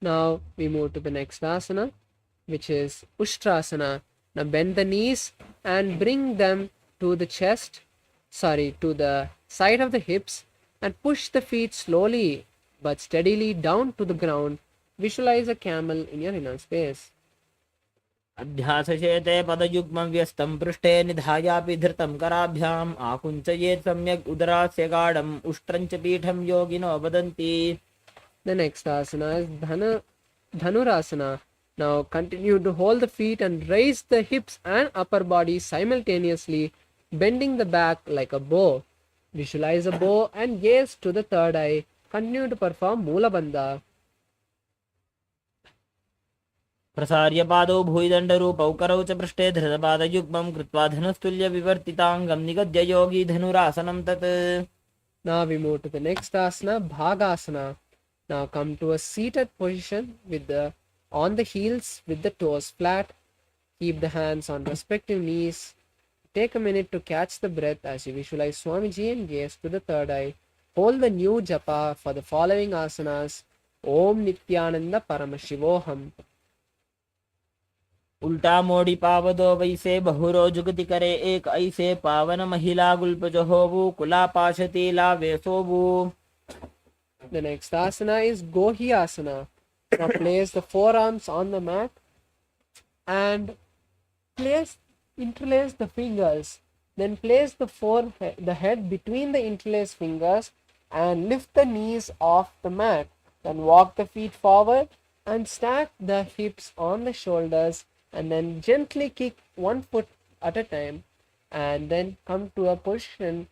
Now we move to the next asana, which is Ushtrasana. Now bend the knees and bring them to the to the side of the hips and push the feet slowly but steadily down to the ground. Visualize a camel in your inner space. अध्यासशेते पदयुग्मं व्यस्तं पृष्ठे निधायापि धृतं कराभ्याम् आकुञ्चयेत् सम्यक् उदरास्य गाढम् उष्ट्रं च पीठं योगिनो वदन्ति. The next asana is Dhanurasana. Now continue to hold the feet and raise the hips and upper body simultaneously, bending the back like a bow. Visualize a bow and gaze to the third eye. Continue to perform Mula Bandha. प्रसार्य पादौ भूयिदण्डरूपौ करौ च पृष्ठे धृतपादयुग्मं कृत्वा धनुस्तुल्यविवर्तिताङ्गं निगद्य योगी धनुरासनं तत्. Now we move to the next asana, Bhagasana. Now come to a seated position on the heels with the toes flat. Keep the hands on respective knees. Take a minute to catch the breath as you visualize Swamiji and gaze to the third eye. Hold the new japa for the following asanas. Om Nithyananda Paramashivoham. उल्टा मोड़ी पावदो वैसे बहुरो जुगति करे एक ऐसे पावन महिला गुल्प जो होवु कुला पाशती लावे सोवु. The next asana is Gohi Asana. Now place the forearms on the mat and interlace the fingers. Then place the head between the interlaced fingers and lift the knees off the mat. Then walk the feet forward and stack the hips on the shoulders and then gently kick one foot at a time and then come to a position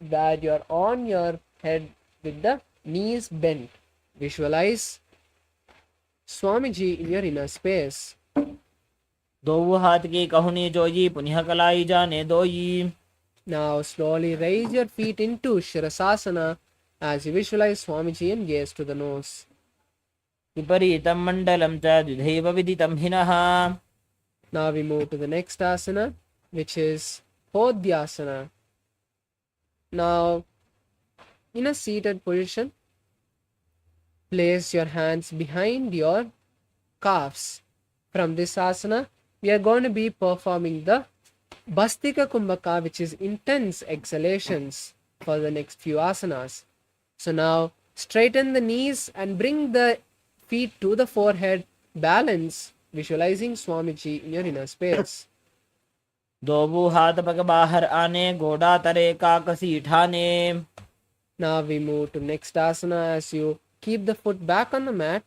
where you're on your head with the knees bent. Visualize Swamiji in your inner space. दो हाथ की कहुनी जोई पुनः कलाई जाने दोई. Now slowly raise your feet into Shirasasana as you visualize Swamiji and gaze to the nose. विपरीतं मण्डलं च द्विधैव विदितं हिनः. Now we move to the next asana, which is Podhyasana. Now, in a seated position, place your hands behind your calves. From this asana, we are going to be performing the Bastika Kumbhaka, which is intense exhalations for the next few asanas. So now, straighten the knees and bring the feet to the forehead, balance, visualizing Swamiji in your inner space. दो हाथ पग बाहर आने गोडा तरे काकसी ठाने. Now we move to next asana as you keep the foot back on the mat.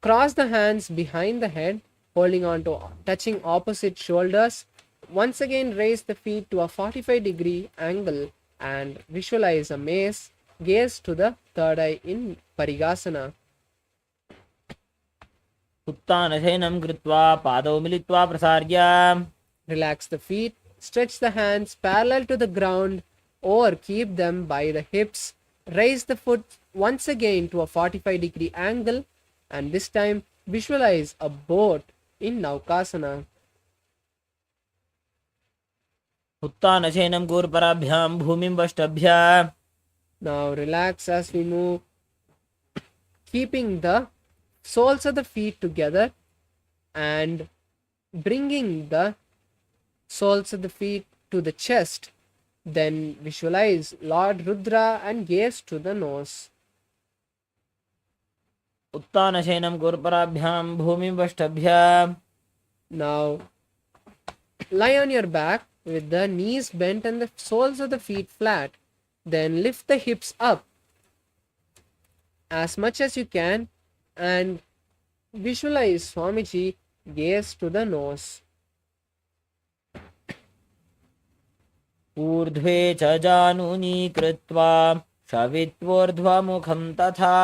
Cross the hands behind the head, holding on to touching opposite shoulders. Once again, raise the feet to a 45-degree angle and visualize a mace. Gaze to the third eye in Parigasana. उत्तानशयनं कृत्वा पादौ मिलित्वा प्रसार्य. Relax the feet, stretch the hands parallel to the ground or keep them by the hips. Raise the foot once again to a 45-degree angle and this time visualize a boat in Naukasana. उत्तानशयनं गूर्पराभ्यां भूमिं वष्टभ्य. Now relax as we move, keeping the soles of the feet together and bringing the soles of the feet to the chest. Then visualize Lord Rudra and gaze to the nose. उत्तानशयनं गूर्पराभ्यां भूमिं वष्टभ्य. Now lie on your back with the knees bent and the soles of the feet flat. Then lift the hips up as much as you can and visualize Swamiji gaze to the nose. ऊर्ध्वे च जानुनी कृत्वा शवित्वोर्ध्वमुखं तथा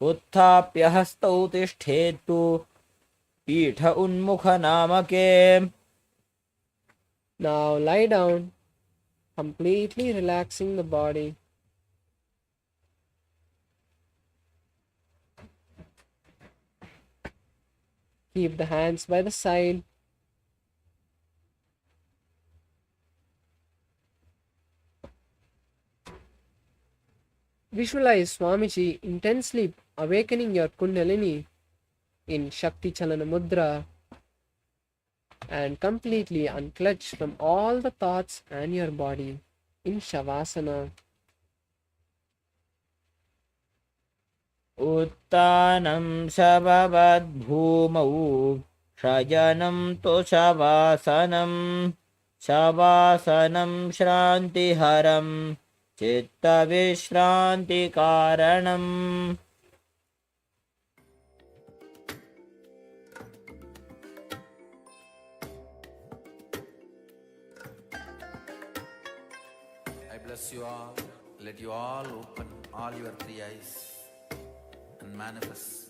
उत्थाप्य हस्तौ तिष्ठेत्तु पीठ उन्मुखनामके. Now lie down, completely relaxing the body. Keep the hands by the side. Visualize Swamiji intensely awakening your Kundalini in Shakti Chalana Mudra and completely unclutch from all the thoughts and your body in Shavasana. उत्तानं शववद्भूमौ शयनं तु शवासनं शवासनं श्रान्तिहरं चित्तविश्रान्तिकारणम्. I bless you all. Let you all open all your three eyes and manifest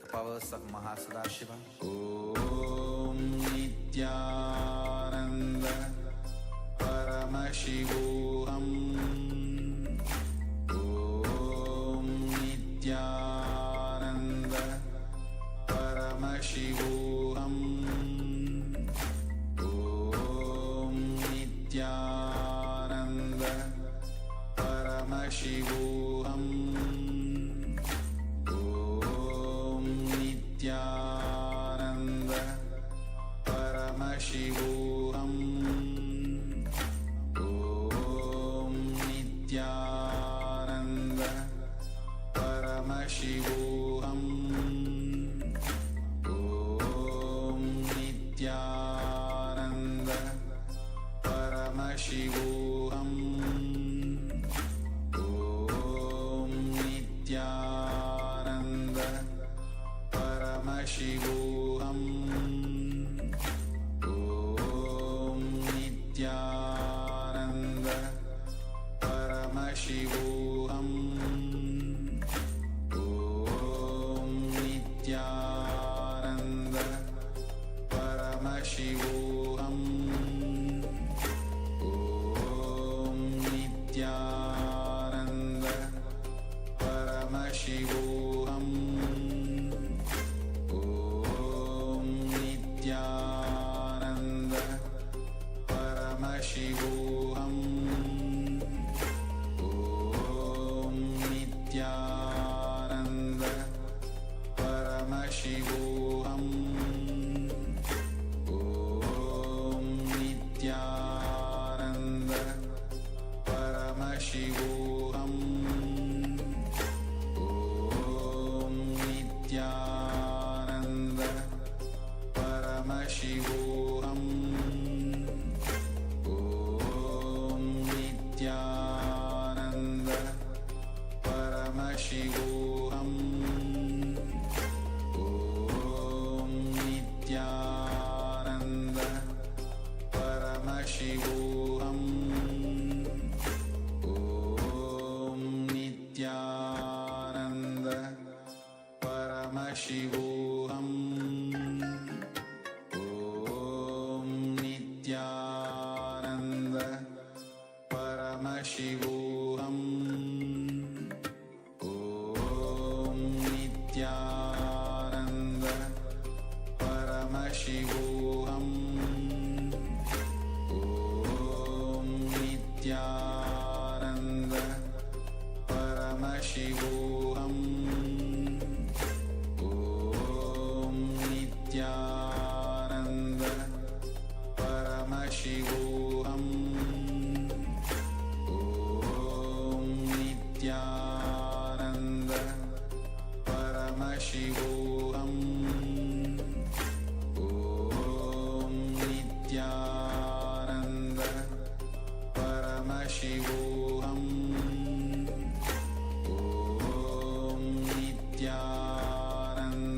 the powers of Mahasadashiva. Om Nithyananda Paramashivoham. Om Nithyananda Paramashivoham. Om Nithyananda Paramashivoham. Nithyananda Paramashivoham. Om Nithyananda Paramashivoham. Om Nithyananda Paramashivoham. Om Nithyananda Paramashivoham. Om Nithyananda Paramashivoham. Om Nithyananda Paramashivoham. Om Nithyananda Paramashivoham. Om Nithyananda Paramashivoham. Om Nithyananda Paramashivoham. Om Nithyananda Paramashivoham. Om Nithyananda Paramashivoham. Om Nithyananda Paramashivoham. Om Nithyananda Paramashivoham. Om Nithyananda Paramashivoham. Om Nithyananda Paramashivoham. Om Nithyananda Paramashivoham. Om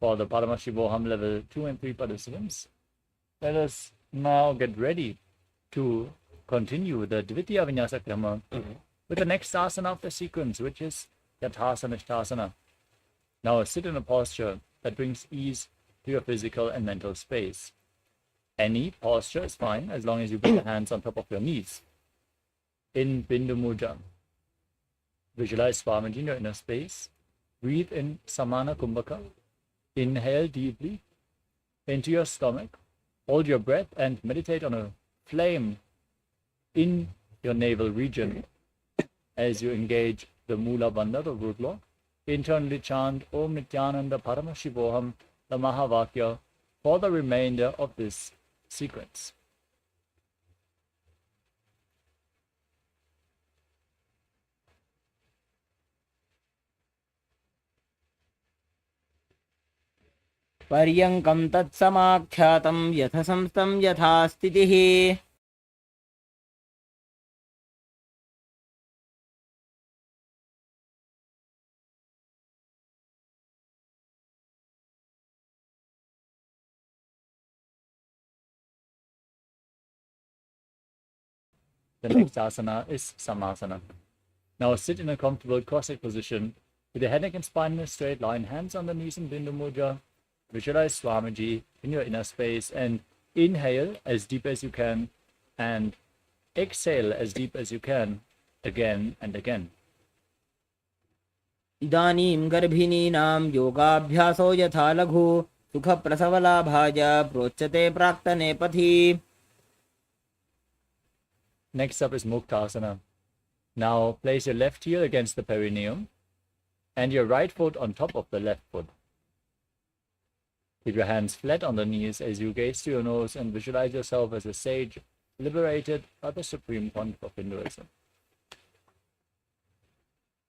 for the Paramashivoham Level 2 and 3 participants. Let us now get ready to continue the Dvitiya Vinyasa Krama with the next asana of the sequence, which is Yathasana Ishtasana. Now sit in a posture that brings ease to your physical and mental space. Any posture is fine as long as you put your hands on top of your knees. In Bindu Mudra, visualize Swamiji in your inner space. Breathe in Samana Kumbhaka. Inhale deeply into your stomach. Hold your breath and meditate on a flame in your navel region as you engage the Mula Bandha, the root lock. Internally chant Om Nithyananda Paramashivoham, the Mahavakya, for the remainder of this sequence. पर्यङ्कं तत्समाख्यातं यथसंस्थं यथा स्थितिः The next asana is Samasana. Now sit in a comfortable cross-legged position with your head, neck and spine in a straight line, hands on the knees in Bindu Mudra. Visualize Swamiji in your inner space and inhale as deep as you can and exhale as deep as you can again and again. इदानीं गर्भिणीनां योगाभ्यासो यथा लघु सुखप्रसवलाभाय प्रोच्यते प्राक्तने पथि. Next up is Muktasana. Now place your left heel against the perineum and your right foot on top of the left foot. Keep your hands flat on the knees as you gaze to your nose and visualize yourself as a sage liberated by the Supreme Pontiff of Hinduism.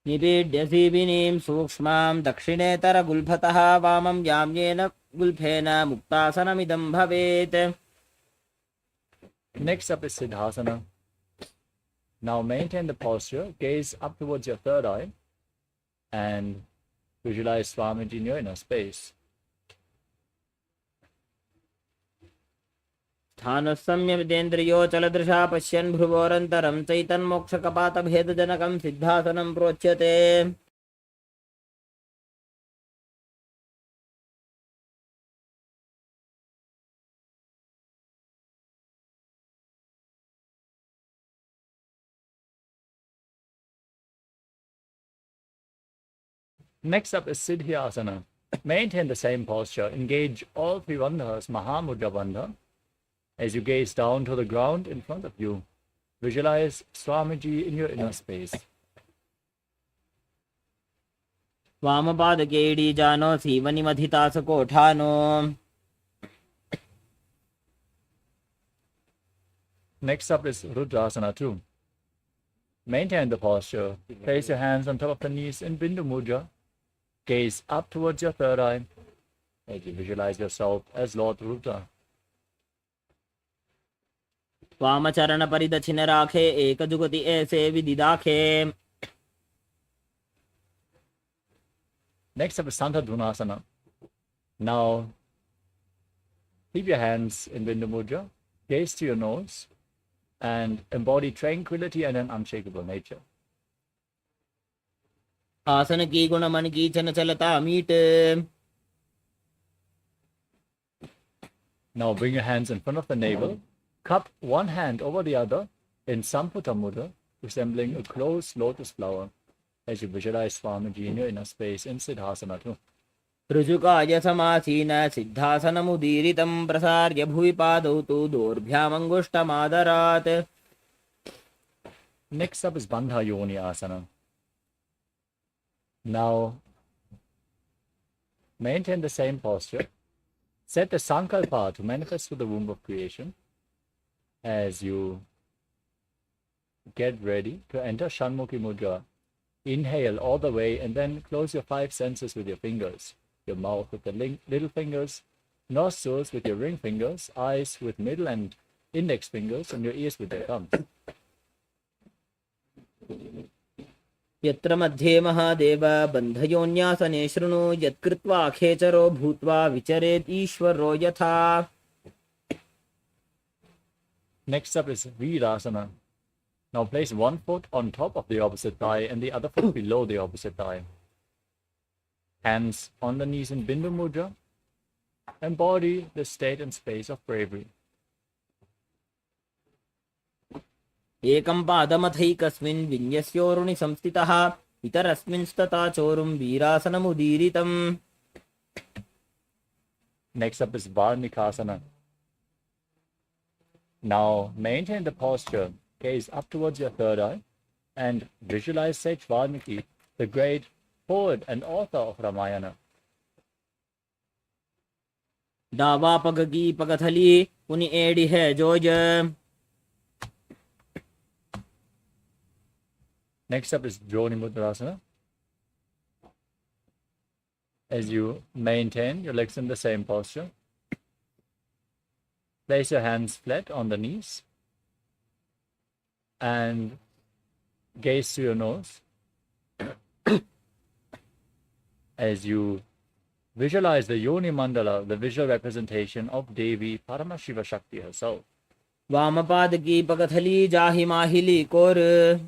निपीड्यसि विनीं सूक्ष्मां दक्षिणेतरगुल्फतः वामं याम्येन गुल्फेन मुक्तासनमिदं भवेत्. Next up is Siddhasana. Now maintain the posture, gaze up towards your third eye and visualize Swamiji in your inner space. स्थानसंयमितेन्द्रियोचलदृशा पश्यन् भ्रुवोरन्तरं चैतन्मोक्षकपातभेदजनकं सिद्धासनं प्रोच्यते. Next up is Siddhyasana. Maintain the same posture. Engage all three bandhas, Mahamudra Bandha, as you gaze down to the ground in front of you. Visualize Swamiji in your inner space. वामपादके जानो सीवनिमधितासकोठानो. Next up is Rudrasana 2. Maintain the posture. Place your hands on top of the knees in Bindu Mudra. Gaze up towards your third eye as you visualize yourself as Lord Rudra. वामचरण परिदक्षिण राखे एक जुगति ऐसे विदिदाखे. Next up is Santa Dhunasana. Now, keep your hands in Bindu Mudra, gaze to your nose, and embody tranquility and an unshakable nature. आसन की गुण मन की चन चलता meet. Now bring your hands in front of the navel, cup one hand over the other in Samputta Mudra, resembling a closed lotus flower, as you visualize Swamiji in your inner space in Siddhasana 2. ऋजुकाय समासीन सिद्धासनमुदीरितं प्रसार्य भुवि पादौ तु दोर्भ्यामङ्गुष्ठमादरात्. Next up is Bandha Yoni Asana. Now, maintain the same posture. Set the Sankalpa to manifest through the womb of creation as you get ready to enter Shanmukhi Mudra. Inhale all the way and then close your five senses with your fingers. Your mouth with the little fingers, nostrils with your ring fingers, eyes with middle and index fingers, and your ears with your thumbs. यत्र मध्ये महादेव बन्धयोन्यासने शृणु यत्कृत्वा खेचरो भूत्वा विचरेत् ईश्वरो यथा. Next up is Virasana. Now place one foot on top of the opposite thigh and the other foot below the opposite thigh. Hands on the knees in Bindu Mudra. Embody the state and space of bravery. एकं पादमथैकस्मिन् विन्यस्योरुणि संस्थितः इतरस्मिंस्तथा चोरुं वीरासनमुदीरितम्. Next up is Varnikasana. Now maintain the posture, gaze up towards your third eye, and visualize Sage Valmiki, the great poet and author of Ramayana. डावा पगगी पगथली पुनि एड़ी है जोज. Next up is Joni Mudrasana. As you maintain your legs in the same posture, place your hands flat on the knees and gaze to your nose as you visualize the Yoni Mandala, the visual representation of Devi Paramashiva Shakti herself. वामपाद की पगथली जाहि माहिली core.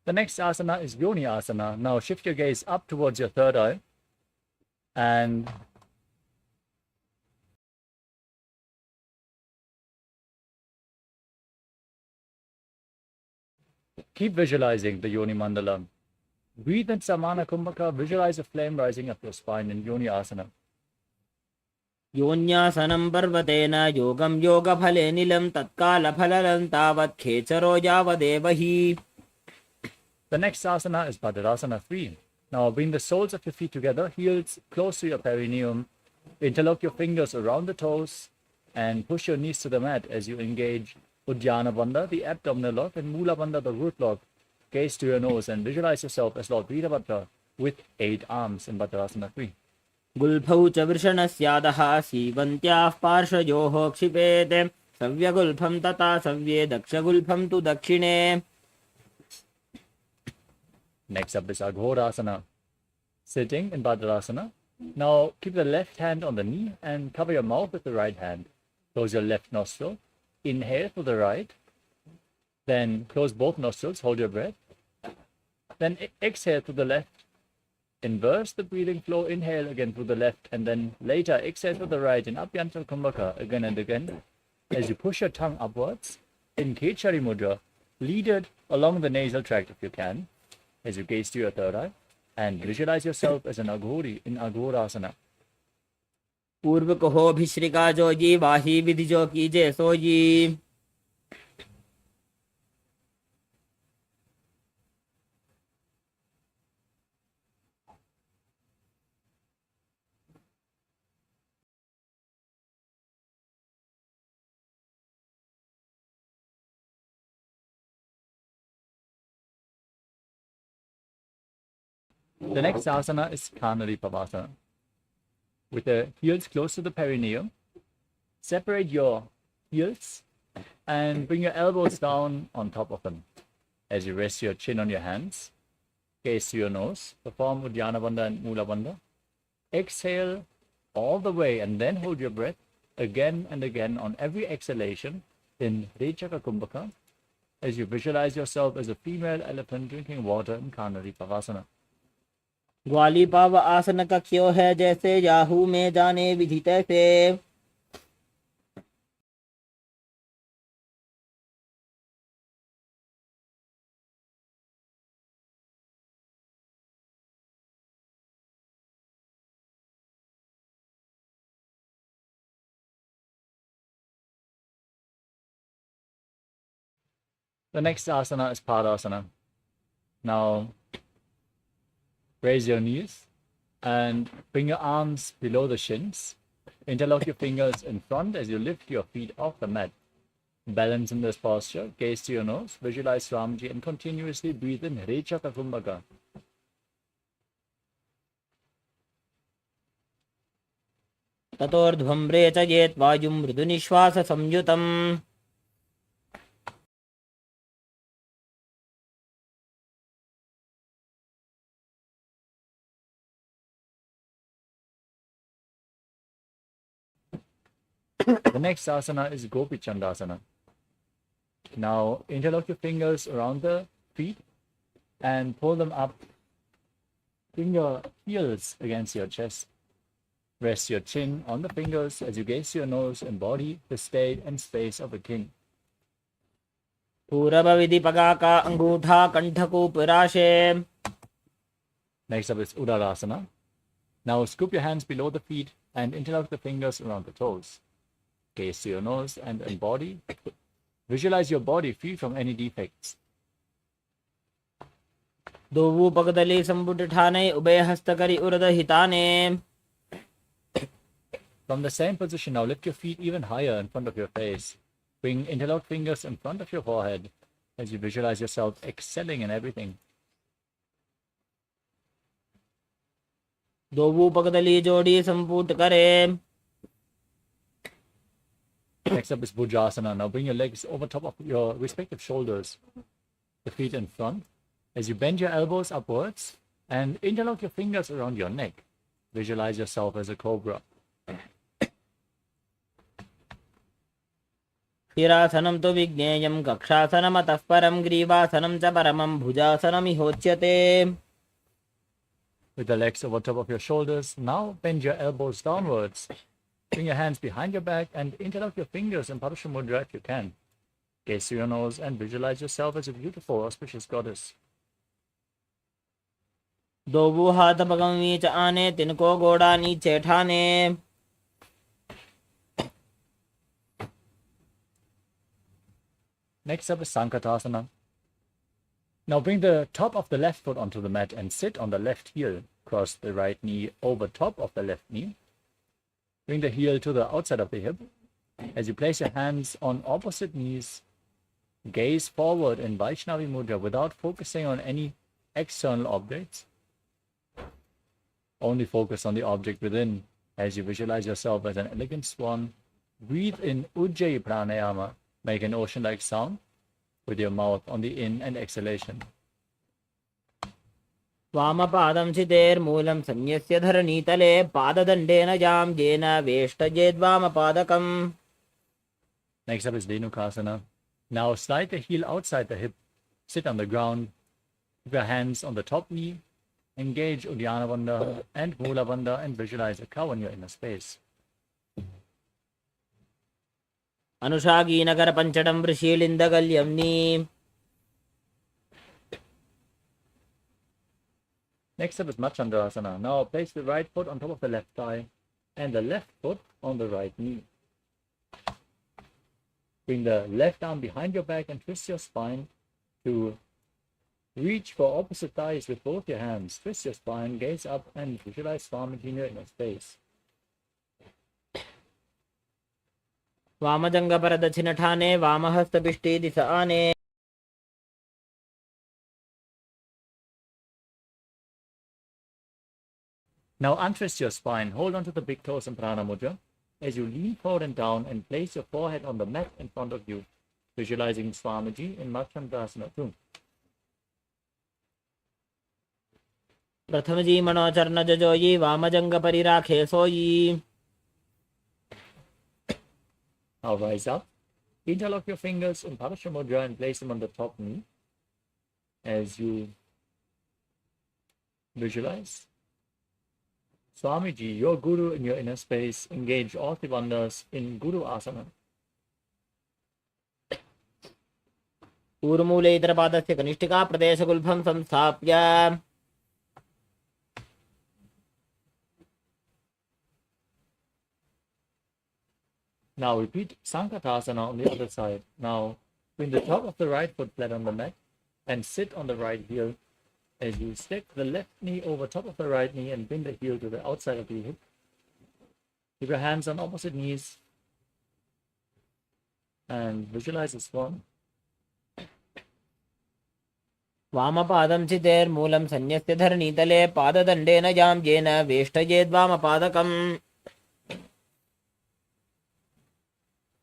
The next asana is Yoni Asana. Now shift your gaze up towards your third eye and keep visualizing the Yoni Mandala. Breathe in Samana Kumbhaka. Visualize a flame rising up your spine in Yoni Asana. योन्यासनं पर्वतेन योगं योगफले निलं तत्कालफललं तावत् खेचरो यावदेव हि. The next asana is Badarasana 3. Now bring the soles of your feet together, heels close to your perineum. Interlock your fingers around the toes and push your knees to the mat as you engage Uddiyana Bandha, the abdominal lock, and Mula Bandha, the root lock. Gaze to your nose and visualize yourself as Lord Veerabhadra with 8 arms in Badarasana 3. गुल्फौ च वृषणस्यादः सीवन्त्याः पार्श्वयोः क्षिपेत् सव्यगुल्फं तथा सव्ये दक्षगुल्फं तु दक्षिणे. Next up is Aghorasana. Sitting in Badarasana. Now keep the left hand on the knee and cover your mouth with the right hand. Close your left nostril. Inhale through the right. Then close both nostrils. Hold your breath. Then exhale through the left. Inverse the breathing flow. Inhale again through the left. And then later exhale through the right in Abhyantara Kumbhaka again and again. As you push your tongue upwards in Khechari Mudra, lead it along the nasal tract if you can. As you gaze to your third eye and visualize yourself as an Aghori in Aghorasana. पूर्व कहो भिश्रिका जोजी वाही विधि जो कीजे sooji. The next asana is Kanari Pavasana. With the heels close to the perineum, separate your heels and bring your elbows down on top of them. As you rest your chin on your hands, gaze to your nose, perform Uddiyana Bandha and Mula Bandha. Exhale all the way and then hold your breath again and again on every exhalation in Rechaka Kumbhaka as you visualize yourself as a female elephant drinking water in Kanari Pavasana. ग्वाली पाव आसन कक्ष्यो है जैसे Yahoo में जाने विधि तैसे. The next asana is Padasana. Now raise your knees and bring your arms below the shins Interlock your fingers in front as you lift your feet off the mat. Balance in this posture, gaze to your nose, visualize Swamiji and continuously breathe in Recha Kumbhaka. ततोर्ध्वं रेचयेत् वायुं मृदुनिश्वाससंयुतम् The next asana is Gopi Chandasana. Now interlock your fingers around the feet and pull them up. Bring your heels against your chest. Rest your chin on the fingers as you gaze to your nose, embody the state and space of a king. पूरबविधिपगाका अंगूठा कंठकूपराशे. Next up is Udarasana. Now scoop your hands below the feet and interlock the fingers around the toes. Gaze to your nose and embody. Visualize your body free from any defects. दोवु पगदली संपुट ठाने उभय हस्तकरी उरद हिताने. From the same position, now lift your feet even higher in front of your face. Bring interlocked fingers in front of your forehead as you visualize yourself excelling in everything. दोवु पगदली जोड़ी संपुट करे. Next up is Bhujasana. Now bring your legs over top of your respective shoulders, the feet in front, as you bend your elbows upwards and interlock your fingers around your neck. Visualize yourself as a cobra. शिरासनं तु विज्ञेयं कक्षासनमतः परं ग्रीवासनं च परमं भुजासनमिहोच्यते. With the legs over top of your shoulders, now bend your elbows downwards. Bring your hands behind your back and interlock your fingers in Parusha Mudra if you can. Gaze to your nose and visualize yourself as a beautiful, auspicious goddess. दोवु हाथ पगम नीच आने तिनको गोड़ा नीचे ठाने. Next up is Sankatasana. Now bring the top of the left foot onto the mat and sit on the left heel. Cross the right knee over top of the left knee. Bring the heel to the outside of the hip. As you place your hands on opposite knees, gaze forward in Vaishnavi Mudra without focusing on any external objects. Only focus on the object within as you visualize yourself as an elegant swan. Breathe in Ujjayi Pranayama. Make an ocean-like sound with your mouth on the in and exhalation. वामपादं चितेर्मूलं संन्यस्य धरणीतले पाददण्डेन यां येन वेष्टयेद्वामपादकम्. Next up is Dhenukasana. Now slide the heel outside the hip. Sit on the ground. Keep your hands on the top knee. Engage Uddiyana Bandha and Mula Bandha and visualize a cow in your inner space. अनुषागीनकर पंचडं वृषीलिन्दगल्यम्नि. Next up is Machandasana. Now place the right foot on top of the left thigh and the left foot on the right knee. Bring the left arm behind your back and twist your spine to reach for opposite thighs with both your hands. Twist your spine, gaze up and visualize Swamiji in your inner space. वामजंग पर दक्षिण ठाने वामहस्त पिष्टे दिश आने. Now untwist your spine, hold on to the big toes in Prana Mudra as you lean forward and down and place your forehead on the mat in front of you, visualizing Swamiji in Machandasana too. प्रथम जी मनोचरण जजोई वामजंग परिराखे सोई. Now rise up, interlock your fingers in Parasha Mudra and place them on the top knee as you visualize Swamiji, your Guru in your inner space. Engage all the bandhas in Guru Asana. पूर्वमूले इतरपादस्य कनिष्ठिका प्रदेशगुल्फं संस्थाप्य. Now repeat Sankatasana on the other side. Now bring the top of the right foot flat on the mat and sit on the right heel as you stick the left knee over top of the right knee and bring the heel to the outside of the hip. Keep your hands on opposite knees and visualize a swan. वामपादं चितेर्मूलं सन्न्यस्य धरणीतले पाददण्डेन याम्येन वेष्टयेद्वामपादकम्.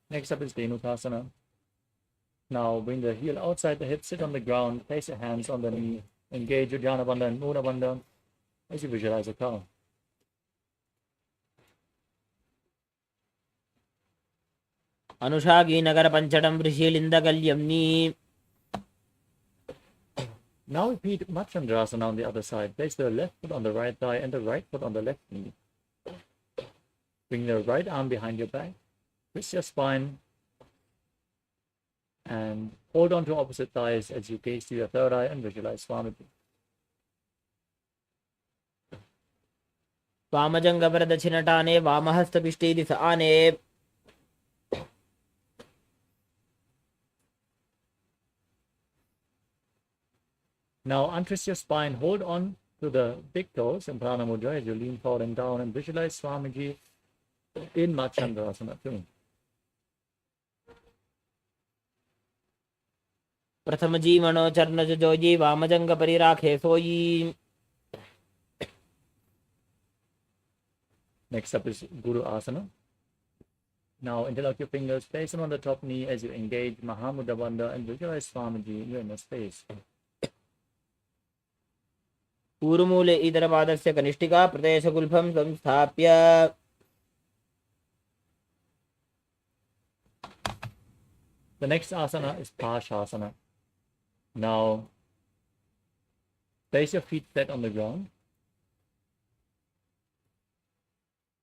Next up is Dhenukasana. Now bring the heel outside the hip, sit on the ground, place your hands on the knee, engage Uddiyana Bandha and Mula Bandha as you visualize a cow. अनुषागी Nagar पंचटं वृषीलिन्दकल्यम्नी. Now repeat Machandrasana on the other side. Place the left foot on the right thigh and the right foot on the left knee. Bring the right arm behind your back. Twist your spine. And hold on to opposite thighs as you gaze to your third eye and visualize Swamiji. वामजङ्गपरदक्षिणटाने वामहस्तपिष्टीदिश आने. Now untwist your spine, hold on to the big toes in Prana Mudra as you lean forward and down and visualize Swamiji in Machandrasana too. प्रथम जीवनो चरणज जोजी वामजंग परिराखे सोई. Next up is Guru Asana. Now interlock your fingers, place them on the top knee as you engage Mahamudra Bandha and visualize Swamiji in your inner space. पूर्वमूले इतरपादस्य कनिष्ठिका प्रदेशगुल्फं संस्थाप्य. The next asana is Pashasana. Now place your feet flat on the ground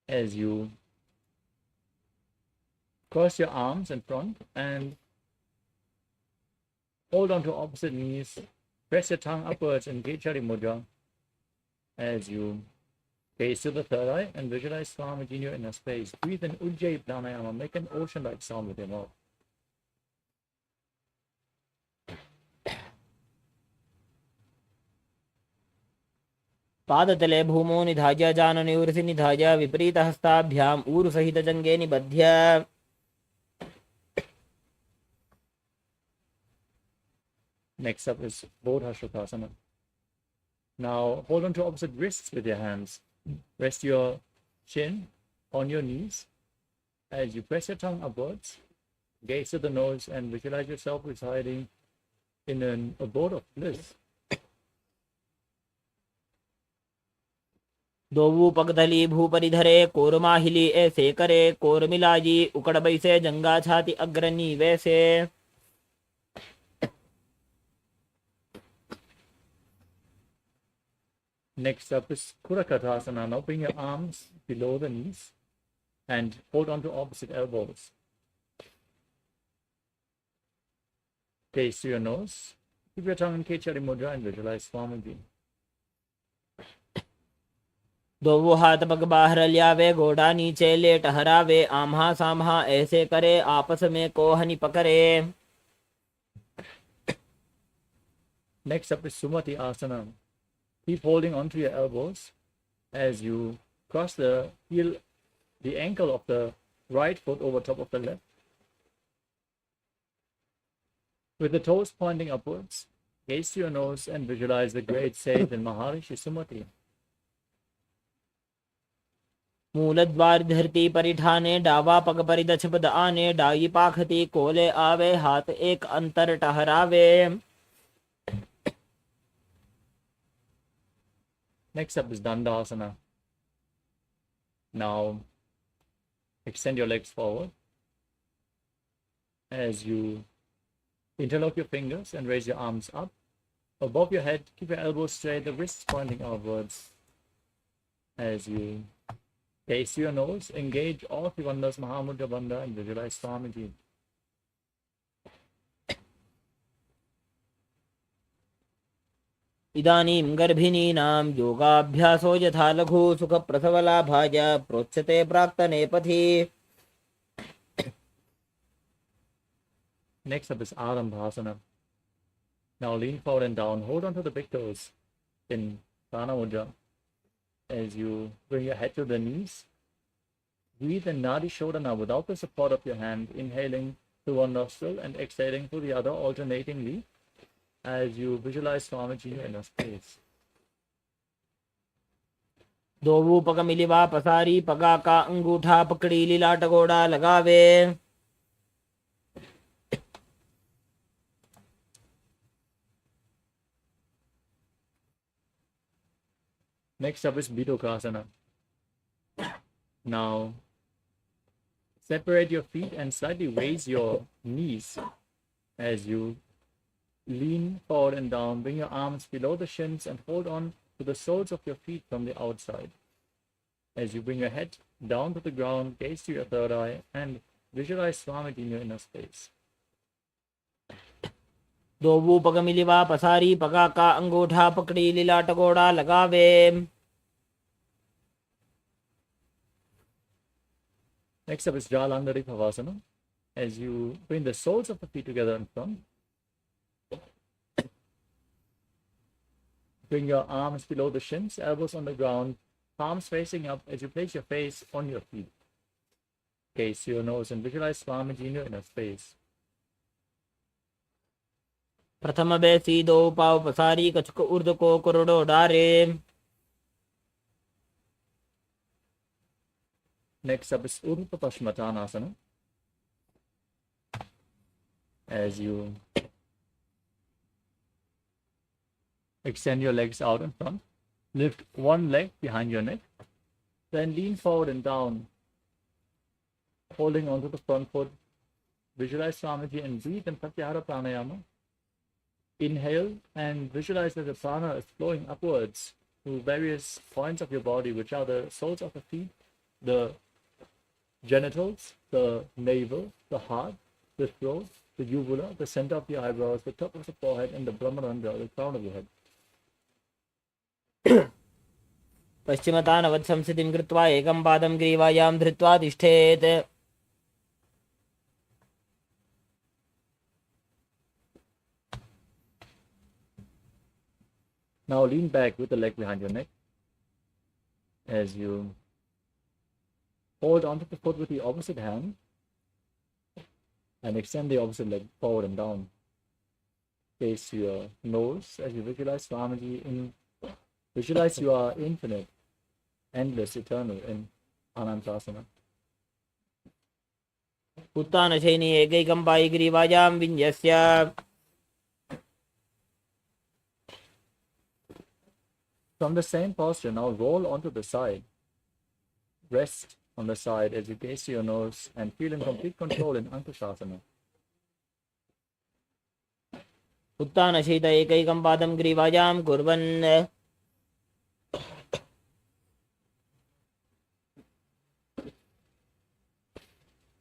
as you cross your arms in front and hold on to opposite knees. Press your tongue upwards in Gechari Mudra as you gaze to the third eye and visualize Swamiji in your inner space. Breathe in Ujjayi Pranayama. Make an ocean-like sound with your mouth. पादतले भूमो निधाय जाननिवृसि निधाय विपरीतहस्ताभ्याम् ऊरुसहितजङ्गे निबध्य. Next up is Bodhashukasana. Now hold on to opposite wrists with your hands. Rest your chin on your knees as you press your tongue upwards. Gaze to the nose and visualize yourself residing in an abode of bliss. दोवू पगदली भूपरिधरे कोरमाहिली ऐसे करे कोरमिलाजी उकड़ बैसे जंगा छाती अग्रनी वैसे. Next up is Kurakatasana. Now bring your arms below the knees and hold on to opposite elbows. Gaze to your nose. Keep your tongue in Kechari Mudra and visualize Swamiji. दोवू हाथ पग बाहर लियावे गोड़ा नीचे ले टहरावे आम्हा साम्हा ऐसे करे आपस में कोहनी पकड़े. Next up is Sumati Asana. Keep holding onto your elbows as you cross the heel, the ankle of the right foot over top of the left. With the toes pointing upwards, gaze to your nose and visualize the great sage and Maharishi Sumati. मूलद्वार धरती परिठाने डावा पग परिदछ पद आने die पाखती कोले आवे हाथ एक अंतर टहरावे. Next up is Dandasana. Now extend your legs forward as you interlock your fingers and raise your arms up above your head. Keep your elbows straight, the wrists pointing outwards as you gaze to your nose. Engage all three bandhas, Mahamudra Bandha, and visualize Swamiji. इदानीं गर्भिणीनां योगाभ्यासो यथा लघु सुखप्रसवलाभाय प्रोच्यते प्राक्तने पथि. Next up is Arambhasana. Now lean forward and down. Hold on to the big toes in Prana Mudra as you bring your head to the knees Breathe in Nadi Shodhana without the support of your hand, inhaling through one nostril and exhaling through the other alternatingly as you visualize Swamiji in your space. दोवू पग मिलिवा पसारी पगा का अंगूठा पकड़ी लीला टगोड़ा लगावे. Next up is Bidokasana. Now, separate your feet and slightly raise your knees as you lean forward and down. Bring your arms below the shins and hold on to the soles of your feet from the outside. As you bring your head down to the ground, gaze to your third eye and visualize Swamiji in your inner space. दोवू पग मिलिवा पसारी पगा का अंगूठा पकड़ी लीला टगोड़ा लगावे. Next up is Jalandhari Bhavasana. As you bring the soles of the feet together in front, bring your arms below the shins, elbows on the ground, palms facing up as you place your face on your feet. Gaze to your nose and visualize Swamiji in your inner space. प्रथम बैसी दो पाव पसारी कछुक उर्द को कुरडो डारे. Next up is Urdhva Paschimottanasana. As you extend your legs out in front, lift one leg behind your neck, then lean forward and down, holding onto the front foot. Visualize Swamiji and breathe in Pratyahara Pranayama. Inhale and visualize that the prana is flowing upwards to various points of your body, which are the soles of the feet, the genitals, the navel, the heart, the throat, the uvula, the center of the eyebrows, the top of the forehead, and the brahmarandha, the crown of your head. पश्चिमतानवत् संस्थितिं कृत्वा एकं पादं ग्रीवायां धृत्वा तिष्ठेत्. Now lean back with the leg behind your neck as you hold onto the foot with the opposite hand and extend the opposite leg forward and down. Gaze to your nose as you visualize Swamiji visualize you are infinite, endless, eternal in Anantasana. उत्तानशयनी एकैकं Pai ग्रीवायां विन्यस्य. From the same posture, now roll onto the side. Rest on the side as you gaze to your nose and feel in complete control in Ankushasana. उत्तानशयित एकैकं पादं ग्रीवायां कुर्वन्.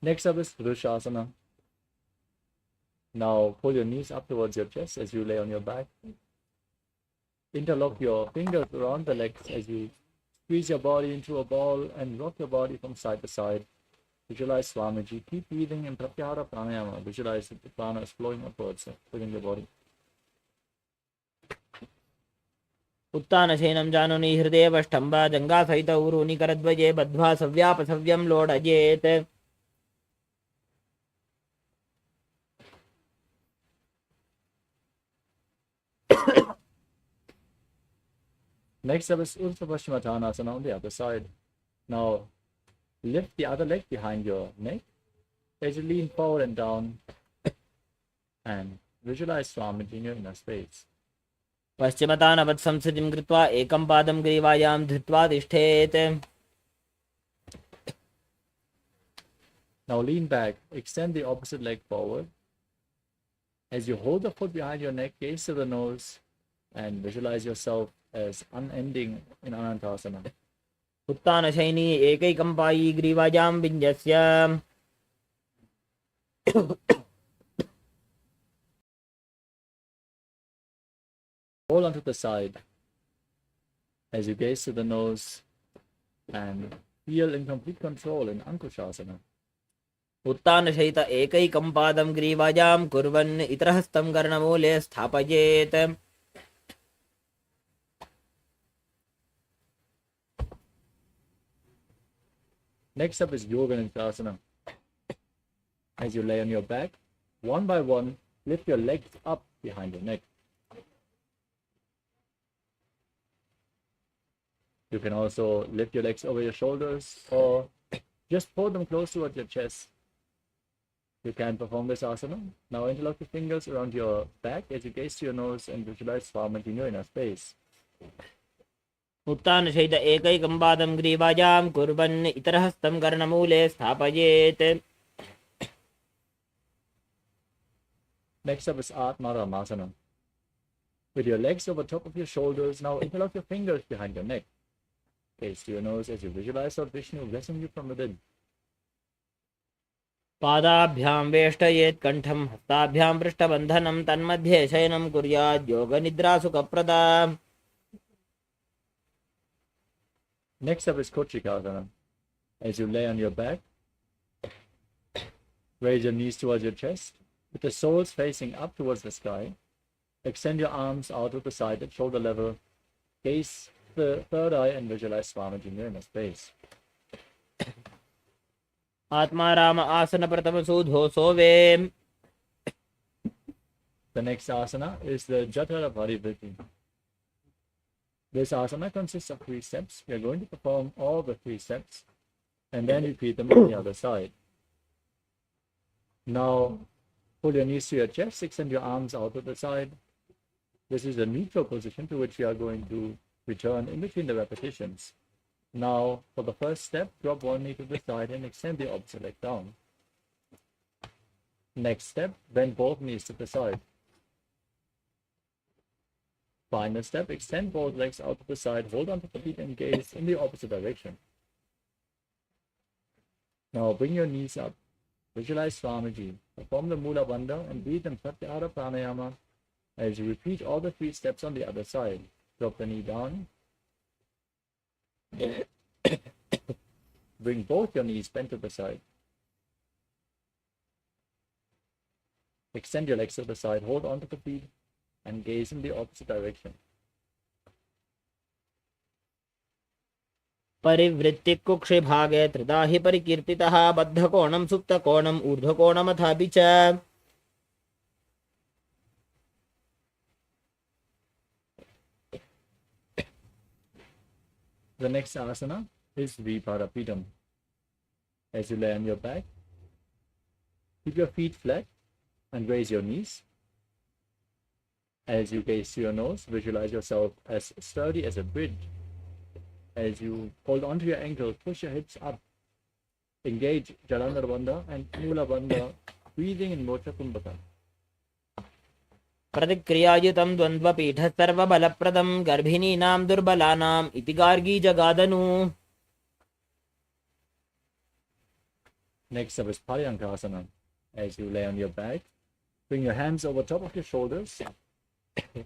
Next up is Vrishasana. Now pull your knees up towards your chest as you lay on your back. Interlock your fingers around the legs as you squeeze your body into a ball and rock your body from side to side. Visualize Swamiji. Keep breathing in Pratyahara Pranayama. Visualize that the prana is flowing upwards within your body. उत्तानशयनं जानुनि हृदयवष्टम्बा जङ्गा सहित ऊरूनि करद्वये बद्ध्वा सव्यापसव्यं लोडयेत्. Next up is Urdhva Paschimottanasana on the other side. Now lift the other leg behind your neck as you lean forward and down and visualize Swamiji in your inner space. पश्चिमतानवत् संस्थितिं कृत्वा एकं पादं ग्रीवायां धृत्वा तिष्ठेत्. Now lean back, extend the opposite leg forward. As you hold the foot behind your neck, gaze to the nose and visualize yourself as unending in Anantasana. उत्तानशयनी एकैकं Pai ग्रीवायां विन्यस्य. Hold onto the side as you gaze to the nose and feel in complete control in Ankushasana. उत्तानशयित एकैकं पादं ग्रीवायां कुर्वन् इतरहस्तं कर्णमूले स्थापयेत्. Next up is Yoga Nithyananda. As you lay on your back, one by one, lift your legs up behind your neck. You can also lift your legs over your shoulders or just pull them close towards your chest. You can perform this asana. Now interlock your fingers around your back as you gaze to your nose and visualize Swamati in your inner space. उत्तानशयित एकैकं पादं ग्रीवायां कुर्वन् इतरहस्तं कर्णमूले स्थापयेत्. Next up is Atmaramasana. With your legs over top of your shoulders, now interlock your fingers behind your neck. Gaze to your nose as you visualize Lord Vishnu blessing you from within. पादाभ्यां वेष्टयेत् कण्ठं हस्ताभ्यां पृष्ठबन्धनं तन्मध्ये शयनं कुर्यात् योगनिद्रा सुखप्रदा. Next up is Kochikasana. As you lay on your back, raise your knees towards your chest, with the soles facing up towards the sky. Extend your arms out to the side at shoulder level. Gaze the third eye and visualize Swamiji in your inner space. Atmaram आसन प्रथम सूधो सोवे. The next asana is the Jatara Parivritti. This asana consists of 3 steps. We are going to perform all the 3 steps and then repeat them on the other side. Now, pull your knees to your chest, extend your arms out to the side. This is a neutral position to which we are going to return in between the repetitions. Now, for the first step, drop one knee to the side and extend the opposite leg down. Next step, bend both knees to the side. Final step, extend both legs out to the side, hold onto the feet and gaze in the opposite direction. Now bring your knees up, visualize Swamiji, perform the Mula Bandha and breathe in Pratyahara Pranayama as you repeat all the 3 steps on the other side. Drop the knee down. Bring both your knees bent to the side. Extend your legs to the side, hold onto the feet and gaze in the opposite direction. परिवृत्ति कुक्षि भागे त्रिधा हि परिकीर्तितः बद्धकोणं सुप्तकोणं ऊर्ध्वकोणमथापि च. The next asana is Viparapidam. As you lay on your back, keep your feet flat and raise your knees. As you gaze to your nose, visualize yourself as sturdy as a bridge. As you hold onto your ankles, push your hips up. Engage Jalandhara Bandha and Mula Bandha, breathing in Mocha Kumbhaka. प्रतिक्रियायुतं द्वन्द्वपीठः सर्वबलप्रदं गर्भिणीनां दुर्बलानाम् इति Gargi जगादनु. Next up is Paryankasana. As you lay on your back, bring your hands over top of your shoulders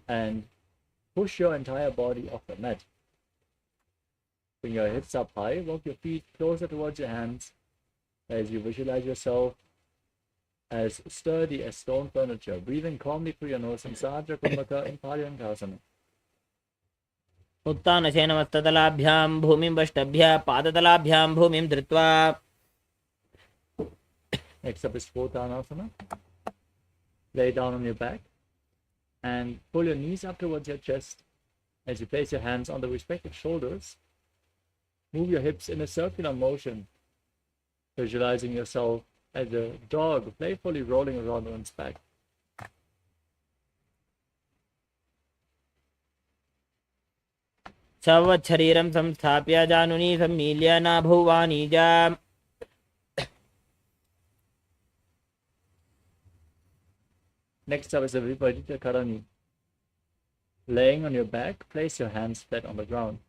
and push your entire body off the mat. Bring your hips up high, walk your feet closer towards your hands as you visualize yourself as sturdy as stone furniture, breathing calmly through your nose in Sajja Kumbhaka in Paryankasana. उत्तानशयनमस्ततलाभ्यां भूमिं वष्टभ्य पादतलाभ्यां भूमिं धृत्वा. Next up is Spotanasana. Lay down on your back and pull your knees up towards your chest as you place your hands on the respective shoulders. Move your hips in a circular motion, visualizing yourself as a dog playfully rolling around on its back. शरीरं संस्थाप्य जानुनी सम्मील्य नाभुवानीजा. Next up is a Viparita Karani. Laying on your back, place your hands flat on the ground.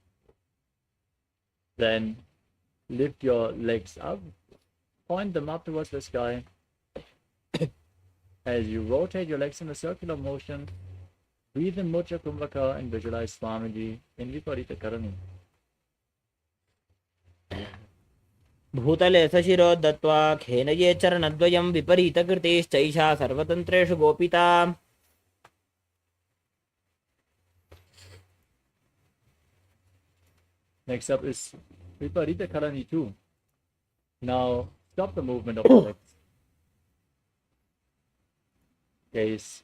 Then lift your legs up, point them up towards the sky. As you rotate your legs in a circular motion, breathe in Mocha Kumbhaka and visualize Swamiji in Viparita Karani. भूतले सशिरो दत्त्वा खेनये चरणद्वयं विपरीतकृतिश्चैषा सर्वतन्त्रेषु गोपिता. Next up is Viparita Karani 2. Now stop the movement of the legs. Gaze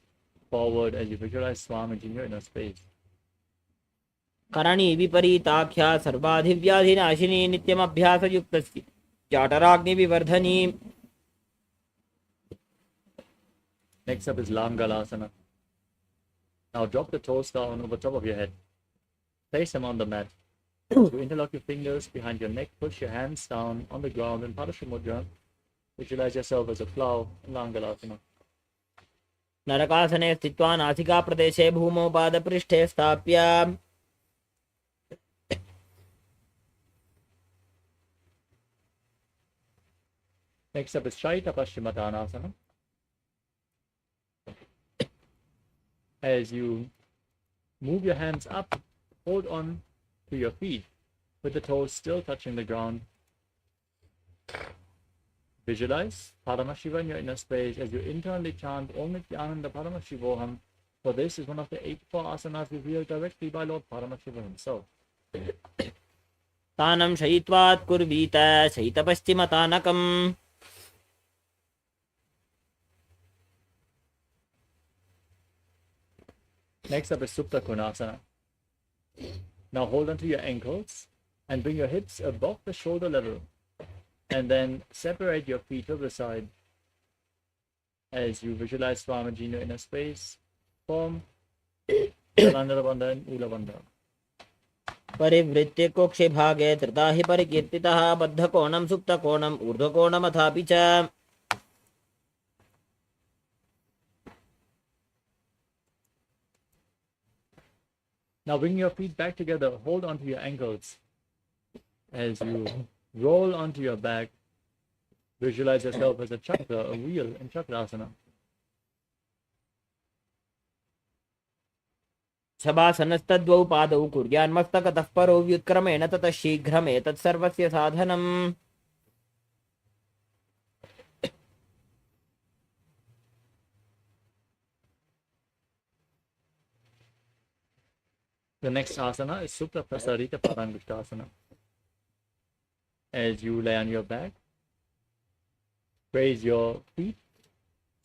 forward as you visualize Swamiji in your inner space. Karni विपरीताख्या सर्वाधिव्याधिनाशिनी नित्यमभ्यासयुक्तस्य जाटराग्निविवर्धनी. Next up is Langalasana. Now drop the toes down over top of your head. Place them on the mat. You interlock your fingers behind your neck, push your hands down on the ground in Padashamudra. Visualize yourself as a flower in Langalasana. नरकासने स्थित्वा नासिकाप्रदेशे भूमौ पादपृष्ठे स्थाप्य. Next up is Shaita Paschimottanasana. As you move your hands up, hold on to your feet with the toes still touching the ground. Visualize Paramashiva in your inner space as you internally chant Om Nithyananda Paramashivoham, for this is one of the 84 asanas revealed directly by Lord Paramashiva himself. तानं शयित्वात् कुर्वीत शयितपश्चिमतानकम्. Next up is Supta Konasana. Now hold onto your ankles and bring your hips above the shoulder level. And then separate your feet to the side as you visualize Swamiji in your inner space. Form Jalandhara Bandha and Ula Bandha. परिवृत्य कोक्षे भागे धृता हि परिकीर्तितः बद्धकोणं सुप्तकोणम् ऊर्ध्वकोणमथापि च. Now bring your feet back together, hold onto your ankles as you roll onto your back. Visualize yourself as a chakra, a wheel in Chakrasana. शवासनस्तद्वौ पादौ कुर्यान्मस्तकतः परो व्युत्क्रमेण ततः शीघ्रमेतत् सर्वस्य साधनम्. The next asana is Supta Prasarita Padangushtasana. As you lay on your back, raise your feet,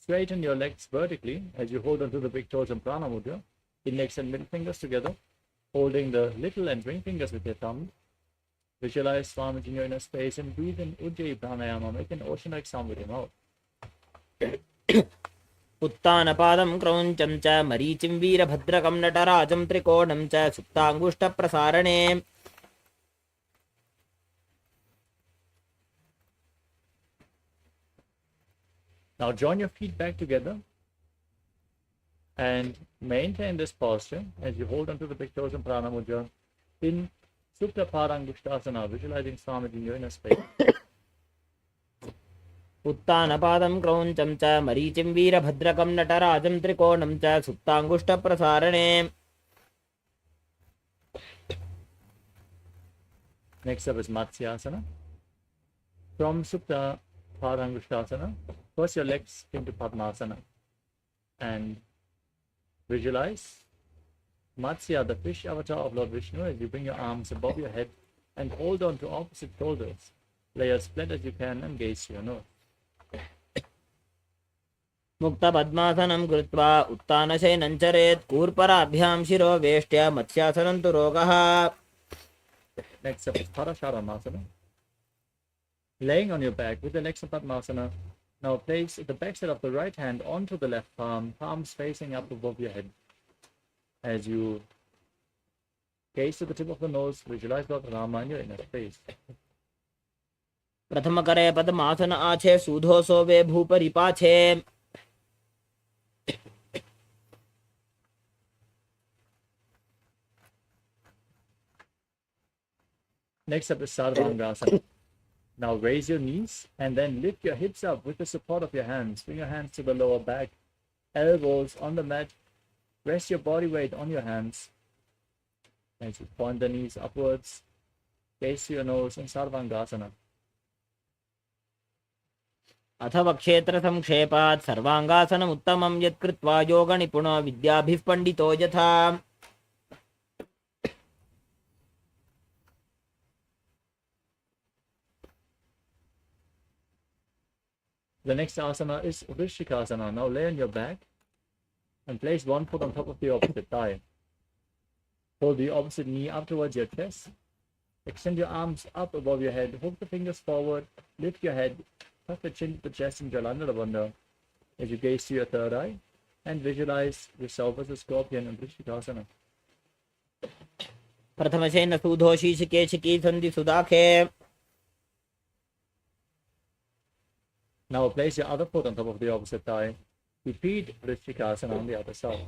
straighten your legs vertically as you hold onto the big toes in Prana Mudra, index and middle fingers together, holding the little and ring fingers with your thumb. Visualize Swamiji in your inner space and breathe in Ujjayi Pranayama, make an ocean-like sound with your mouth. उत्तानपादं क्रौञ्चं च मरीचिं वीरभद्रकं नटराजं त्रिकोणं च सुप्ताङ्गुष्ठप्रसारणे. Now join your feet back together and maintain this posture as you hold onto the big toes in Prana Mudra in Supta Padangushtasana, visualizing Swamiji in your inner space. उत्तानपादं क्रौञ्चं च मरीचिं वीरभद्रकं नटराजं त्रिकोणं च सुप्ताङ्गुष्ठप्रसारणे. Next up is Matsyasana. From Supta Padangushtasana, cross your legs into Padmasana and visualize Matsya, the fish avatar of Lord Vishnu, as you bring your arms above your head and hold on to opposite shoulders. Lay as flat as you can and gaze to your nose. मुक्तपद्मासनं कृत्वा उत्तानशयनं चरेत् कूर्पराभ्यां शिरो वेष्ट्य मत्स्यासनं तु रोगः. Next up is Parasharamasana. Laying on your back with the legs in Padmasana, now place the backside of the right hand onto the left palm, palms facing up above your head. As you gaze to the tip of the nose, visualize Lord Rama in your inner space. प्रथमकरे पद्मासन आछे सूधोसो वे भूपरि पाछे. Next up is Sarvangasana. Now raise your knees and then lift your hips up with the support of your hands. Bring your hands to the lower back, elbows on the mat. Rest your body weight on your hands. As you point the knees upwards, gaze to your nose in Sarvangasana. अथवा क्षेत्र संक्षेपात् सर्वांगासनम् उत्तमं यत् कृत्वा योगनिपुणो विद्याभिः पण्डितो यथा. The next asana is Vrishikasana. Now lay on your back and place one foot on top of the opposite thigh. Hold the opposite knee up towards your chest. Extend your arms up above your head. Hook the fingers forward. Lift your head. Tuck the chin to the chest and Jalandhara Bandha as you gaze to your third eye and visualize yourself as a scorpion in Vrishikasana. प्रथमशेन सुधोषी शिकेशिकी सन्धि सुदाखे. Now place your other foot on top of the opposite thigh. Repeat Vrishikasana on the other side.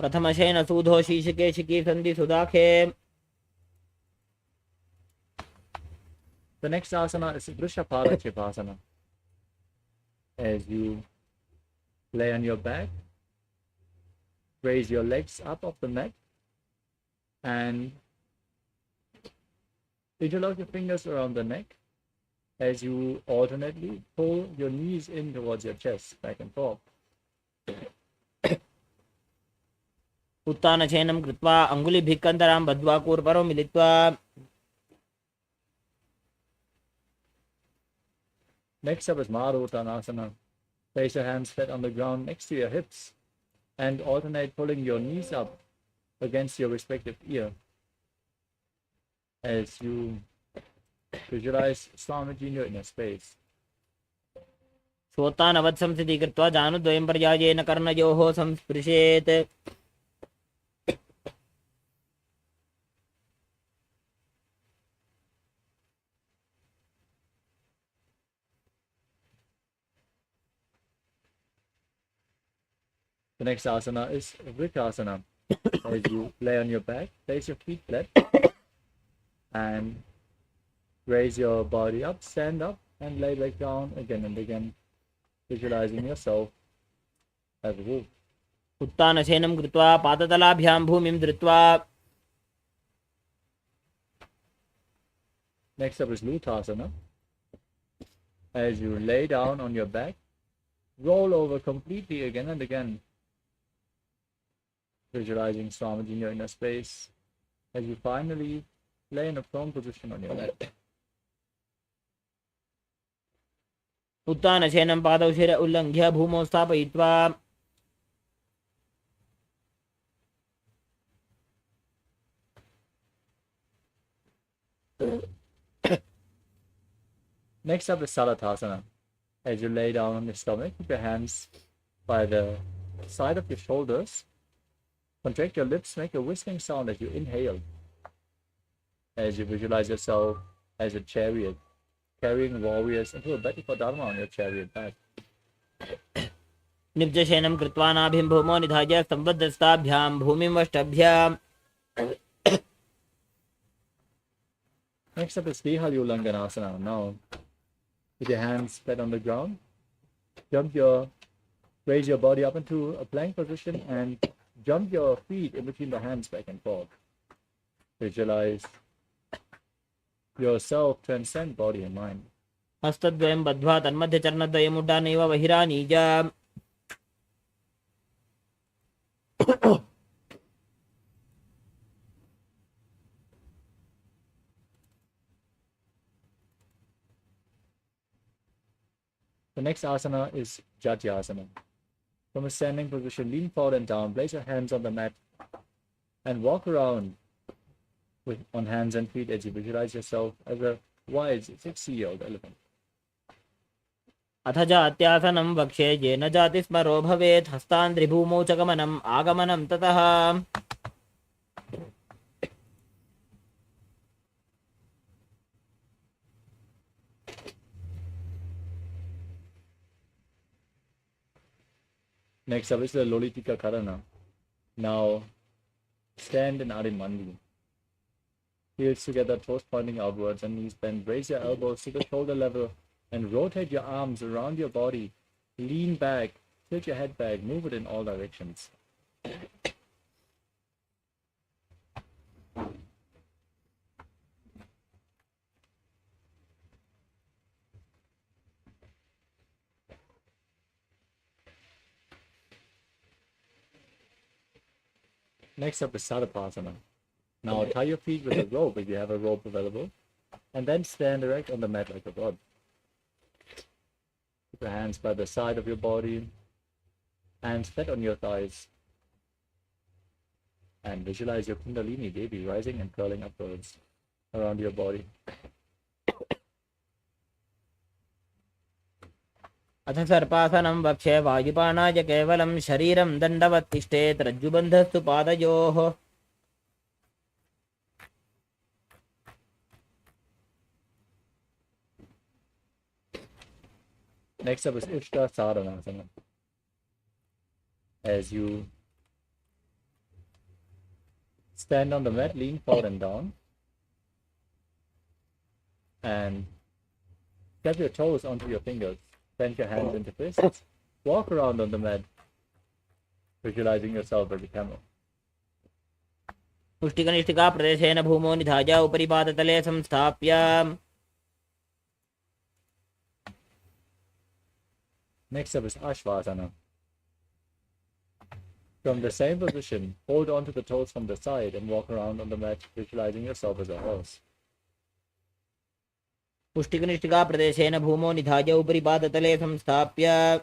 प्रथमशेन सुधोषी शिकेशिकी सन्धि सुदाखे. The next asana is Vrishaparamashivoham. As you lay on your back, raise your legs up off the mat and interlock your fingers around the neck as you alternately pull your knees in towards your chest, back and forth. उत्तानशयनं कृत्वा अङ्गुलिभिक्कन्तरां बद्ध्वा कूर्परो मिलित्वा. Next up is Maruttanasana. Place your hands flat on the ground next to your hips and alternate pulling your knees up against your respective ear as you visualize Swamiji in your inner space. स्वोत्तानवत्संस्थिति कृत्वा जानुद्वयं पर्यायेन कर्णयोः संस्पृशेत्. The next asana is Vrikasana. As you lay on your back, place your feet flat and raise your body up, stand up and lay back down again and again, visualizing yourself as a wolf. उत्तानशयनं कृत्वा पादतलाभ्यां भूमिं धृत्वा. Next up is Lutasana. As you lay down on your back, roll over completely again and again, visualizing Swamiji in your inner space as you finally lay in a prone position on your mat. उत्तानशयनं पादौ शिर उल्लङ्घ्य भूमौ स्थापयित्वा. Next up is Salatasana. As you lay down on your stomach, keep your hands by the side of your shoulders. Contract your lips, make a whistling sound as you inhale. As you visualize yourself as a chariot, carrying warriors into a battle for Dharma on your chariot back. निब्जशयनं कृत्वा नाभिं भूमौ निधाय सम्बद्धस्ताभ्यां भूमिं वष्टभ्य. Next up is Dehalyulanganasana. Now, with your hands flat on the ground, raise your body up into a plank position and jump your feet in between the hands back and forth. Visualize yourself transcend body and mind. हस्तद्वयं बद्ध्वा तन्मध्यचरणद्वयम् उड्डानैव बहिरानीज. The next asana is Jatyasana. From a standing position, lean forward and down, place your hands on the mat and walk around on hands and feet as you visualize yourself as a wise 6-year-old elephant. अथ जात्यासनं वक्षे येन जातिस्मरो भवेत्. हस्तान्द्रिभूमौ च गमनम् आगमनं ततः. Next up is the Lolitika Karana. Now stand in Adimandi. Heels together, toes pointing outwards and knees bent. Raise your elbows to the shoulder level and rotate your arms around your body. Lean back, tilt your head back, move it in all directions. Next up is Sadapasana. Now tie your feet with a rope if you have a rope available And then stand erect on the mat like a god. Keep your hands by the side of your body, hands flat on your thighs. And visualize your Kundalini Devi rising and curling upwards around your body. अथ सर्पासनं वक्ष्ये वायुपानाय केवलं शरीरं दण्डवत् तिष्ठेत् रज्जुबन्धस्तु पादयोः Next up is Ushta Sadhanasana. As you stand on the mat, lean forward and down. And step your toes onto your fingers. Bend your hands into fists. Walk around on the mat, visualizing yourself as a camel. पुष्टिकनिष्ठिका प्रदेशेन भूमौ निधाय उपरि पादतले संस्थाप्य Next up is Ashvasana. From the same position, hold on to the toes from the side and walk around on the mat, visualizing yourself as a horse. पुष्टिकनिष्ठिका प्रदेशेन भूमौ निधाय उपरि पादतले संस्थाप्य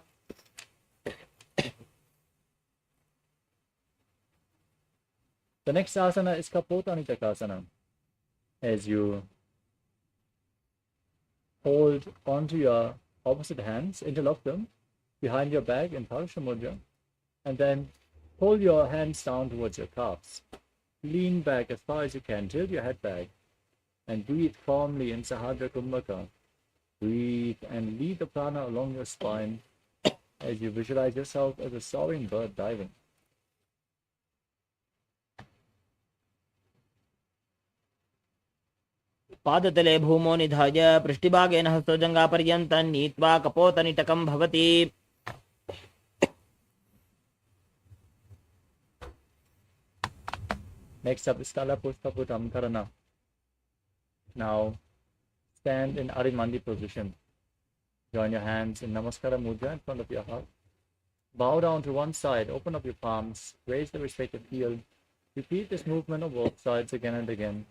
The next asana is Kapotanitakasana. As you hold onto your opposite hands, interlock them behind your back in Parasha Mudra, and then pull your hands down towards your calves. Lean back as far as you can, tilt your head back, and breathe calmly in Sahadra Kumbhaka. Breathe and lead the prana along your spine as you visualize yourself as a soaring bird diving. पादतले भूमौ निधाय पृष्ठभागेन हस्तजङ्घापर्यन्तं नीत्वा कपोतनिटकं भवति Next up is Stalapushpaputam Karana. Now stand in Arimandi position. Join your hands in Namaskara Mudra in front of your heart. Bow down to one side, open up your palms, raise the respective heel. Repeat this movement on both sides again and again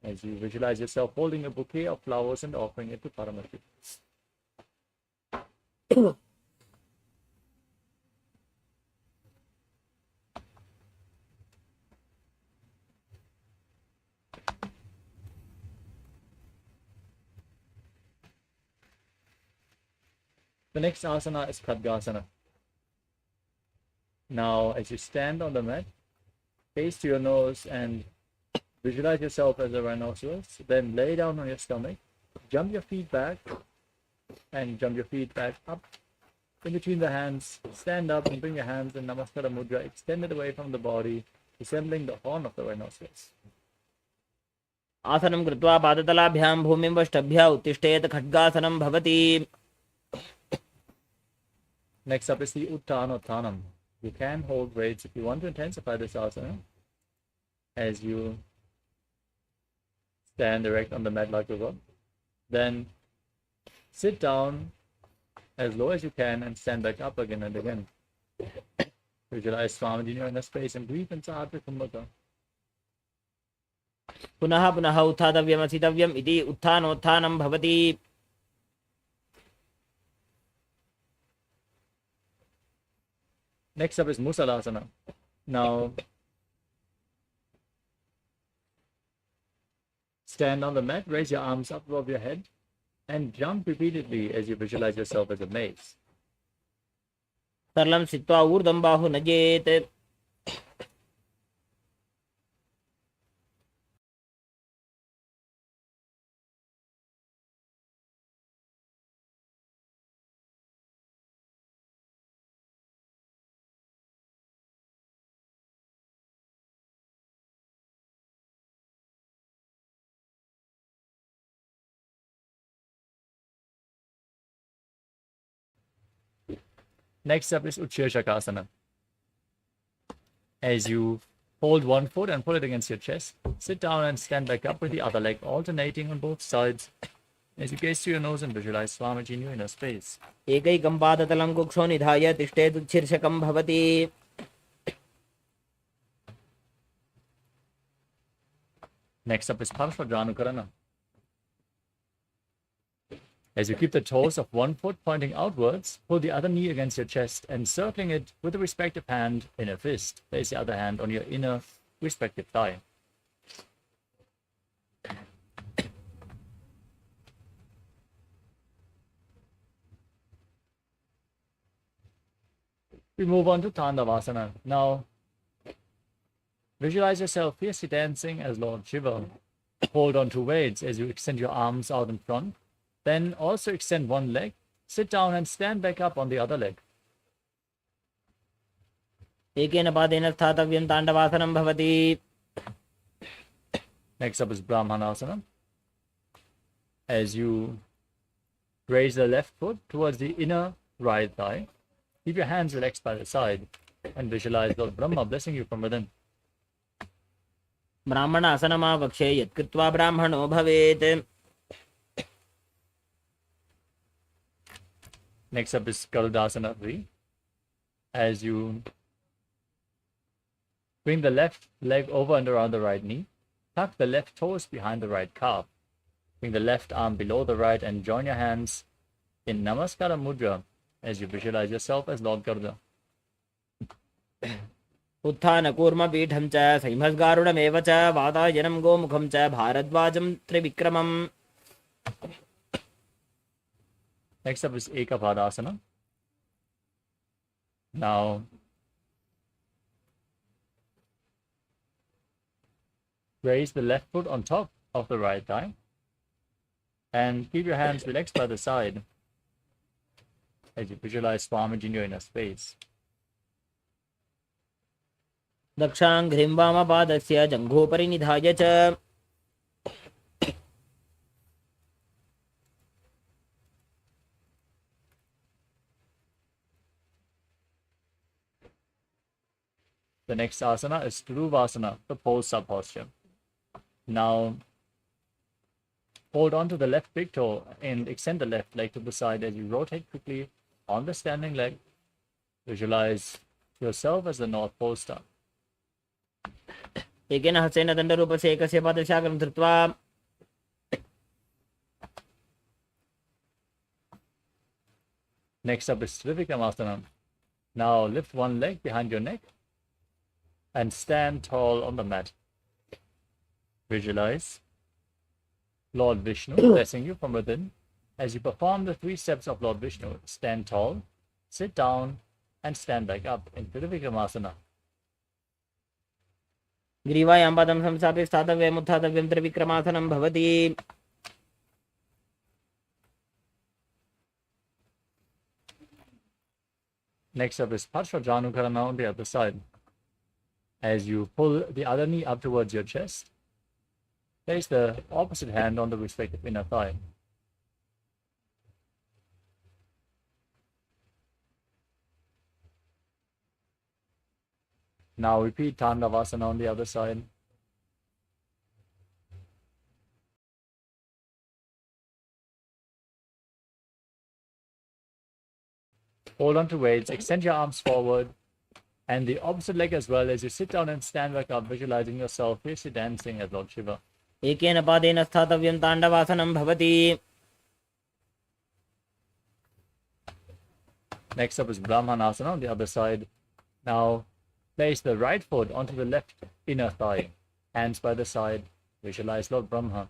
as you visualize yourself holding a bouquet of flowers and offering it to Paramashivoham. The next asana is Khadgasana. Now, as you stand on the mat, face to your nose and visualize yourself as a rhinoceros. Then lay down on your stomach, jump your feet back, and jump your feet back up in between the hands. Stand up and bring your hands in Namaskara Mudra, extended away from the body, resembling the horn of the rhinoceros. आसनं कृत्वा पादतलाभ्यां भूमिं वष्टभ्य उत्तिष्ठेत् खड्गासनं भवति Next up is the Uttanottanam. You can hold weights if you want to intensify this asana. As you stand erect on the mat like a god. Then sit down as low as you can and stand back up again and again. Visualize Swamiji in your inner space and breathe in Sahadra Kumbhaka. पुनः पुनः उत्थातव्यम् असितव्यम् इति उत्थानोत्थानं भवति Next up is Musalasana. Now stand on the mat, raise your arms up above your head, and jump repeatedly as you visualize yourself as a mace. सरलं स्थित्वा ऊर्ध्वं बाहु नजेत् Next up is Utshirshakasana. As you hold one foot and pull it against your chest, sit down and stand back up with the other leg alternating on both sides. As you gaze to your nose and visualize Swamiji in your inner space. एकैकं पादतलं कुक्षौ निधाय तिष्ठेत् उच्छीर्षकं भवति Next up is Parshvadranukarana. As you keep the toes of one foot pointing outwards, pull the other knee against your chest and circling it with the respective hand in a fist. Place the other hand on your inner respective thigh. We move on to Tandavasana. Now, visualize yourself fiercely dancing as Lord Shiva. Hold on to weights as you extend your arms out in front. Then also extend one leg, sit down and stand back up on the other leg. एकेन पादेन स्थातव्यं ताण्डवासनं भवति. Next up is Brahmanasana. As you raise the left foot towards the inner right thigh, keep your hands relaxed by the side and visualize Lord Brahma blessing you from within. ब्राह्मणासनमावक्षे यत्कृत्वा ब्राह्मणो भवेत्. Next up is Garudasana 3. As you bring the left leg over and around the right knee, tuck the left toes behind the right calf. Bring the left arm below the right and join your hands in Namaskara Mudra as you visualize yourself as Lord Garuda. उत्थानकूर्मपीठं च सैंहस्गारुडमेव च वातायनं गोमुखं च भारद्वाजं त्रिविक्रमम्. Next up is Ekapadasana. Now, raise the left foot on top of the right thigh and keep your hands relaxed by the side as you visualize Swamiji in your inner space. दक्षाङ्घ्रिं वामपादस्य जङ्घोपरि निधाय च. The next asana is Dhuruvasana, the pose-up posture. Now, hold on to the left big toe and extend the left leg to the side as you rotate quickly on the standing leg. Visualize yourself as the North Pole star. एकेन हस्तेन दण्डरूपस्य एकस्य पादशाकं धृत्वा Next up is Trivikramasana. Now lift one leg behind your neck and stand tall on the mat. Visualize Lord Vishnu blessing you from within as you perform the 3 steps of Lord Vishnu. Stand tall, sit down, and stand back up in Trivikramasana. ग्रीवायां पादं संस्थाप्य स्थातव्यम् उत्थातव्यं त्रिविक्रमासनं भवति. Next up is Parsvajanukarana on the other side. As you pull the other knee up towards your chest, place the opposite hand on the respective inner thigh. Now repeat Tandavasana on the other side. Hold on to weights, extend your arms forward, and the opposite leg as well as you sit down and stand back up, visualizing yourself fiercely dancing as Lord Shiva. एकेन पादेन स्थातव्यं ताण्डवासनं भवति. Next up is Brahmanasana on the other side. Now place the right foot onto the left inner thigh, hands by the side, visualize Lord Brahma.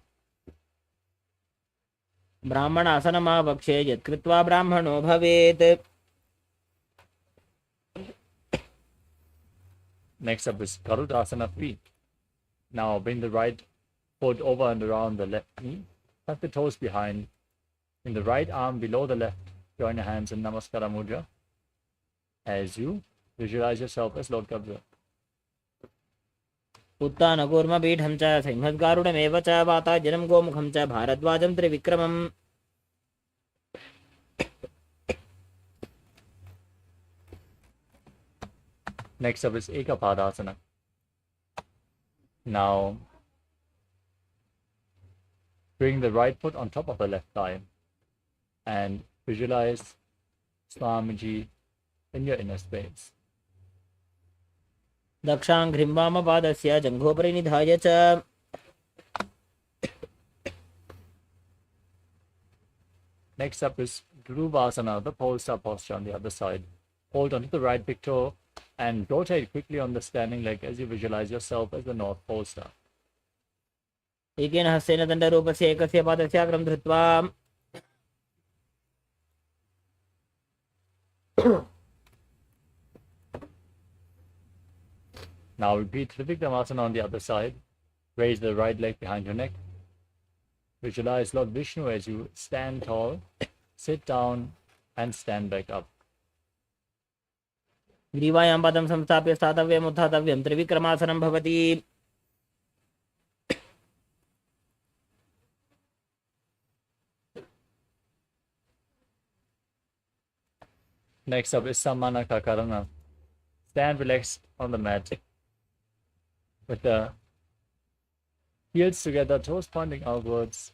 ब्राह्मणासनमावक्षे यत्कृत्वा ब्राह्मणो भवेत्. Next up is Garudasana 3. Now bring the right foot over and around the left knee, tuck the toes behind. In the right arm below the left, join your hands in Namaskara Mudra as you visualize yourself as Lord Garuda. उत्थानकूर्मपीठं च सैंहस्गारुडमेव च वातायनं गोमुखं च भारद्वाजं त्रिविक्रमम्. Next up is Ekapadasana. Now bring the right foot on top of the left thigh and visualize Swamiji in your inner space. दक्षाङ्घ्रिं वामपादस्य जङ्घोपरि निधाय च. Next up is Dhruvasana, the pole star posture on the other side. Hold onto the right big toe and rotate quickly on the standing leg as you visualize yourself as the North Pole Star. एकेन हस्तेन दण्डरूपस्य एकस्य पादस्याग्रं धृत्वा Now repeat Trivikramasana on the other side. Raise the right leg behind your neck. Visualize Lord Vishnu as you stand tall, sit down, and stand back up. ग्रीवायां पादं संस्थाप्य स्थातव्यम् उत्थातव्यं त्रिविक्रमासनं भवति. Next up is Samana Kakarana. Stand relaxed on the mat with the heels together, toes pointing outwards,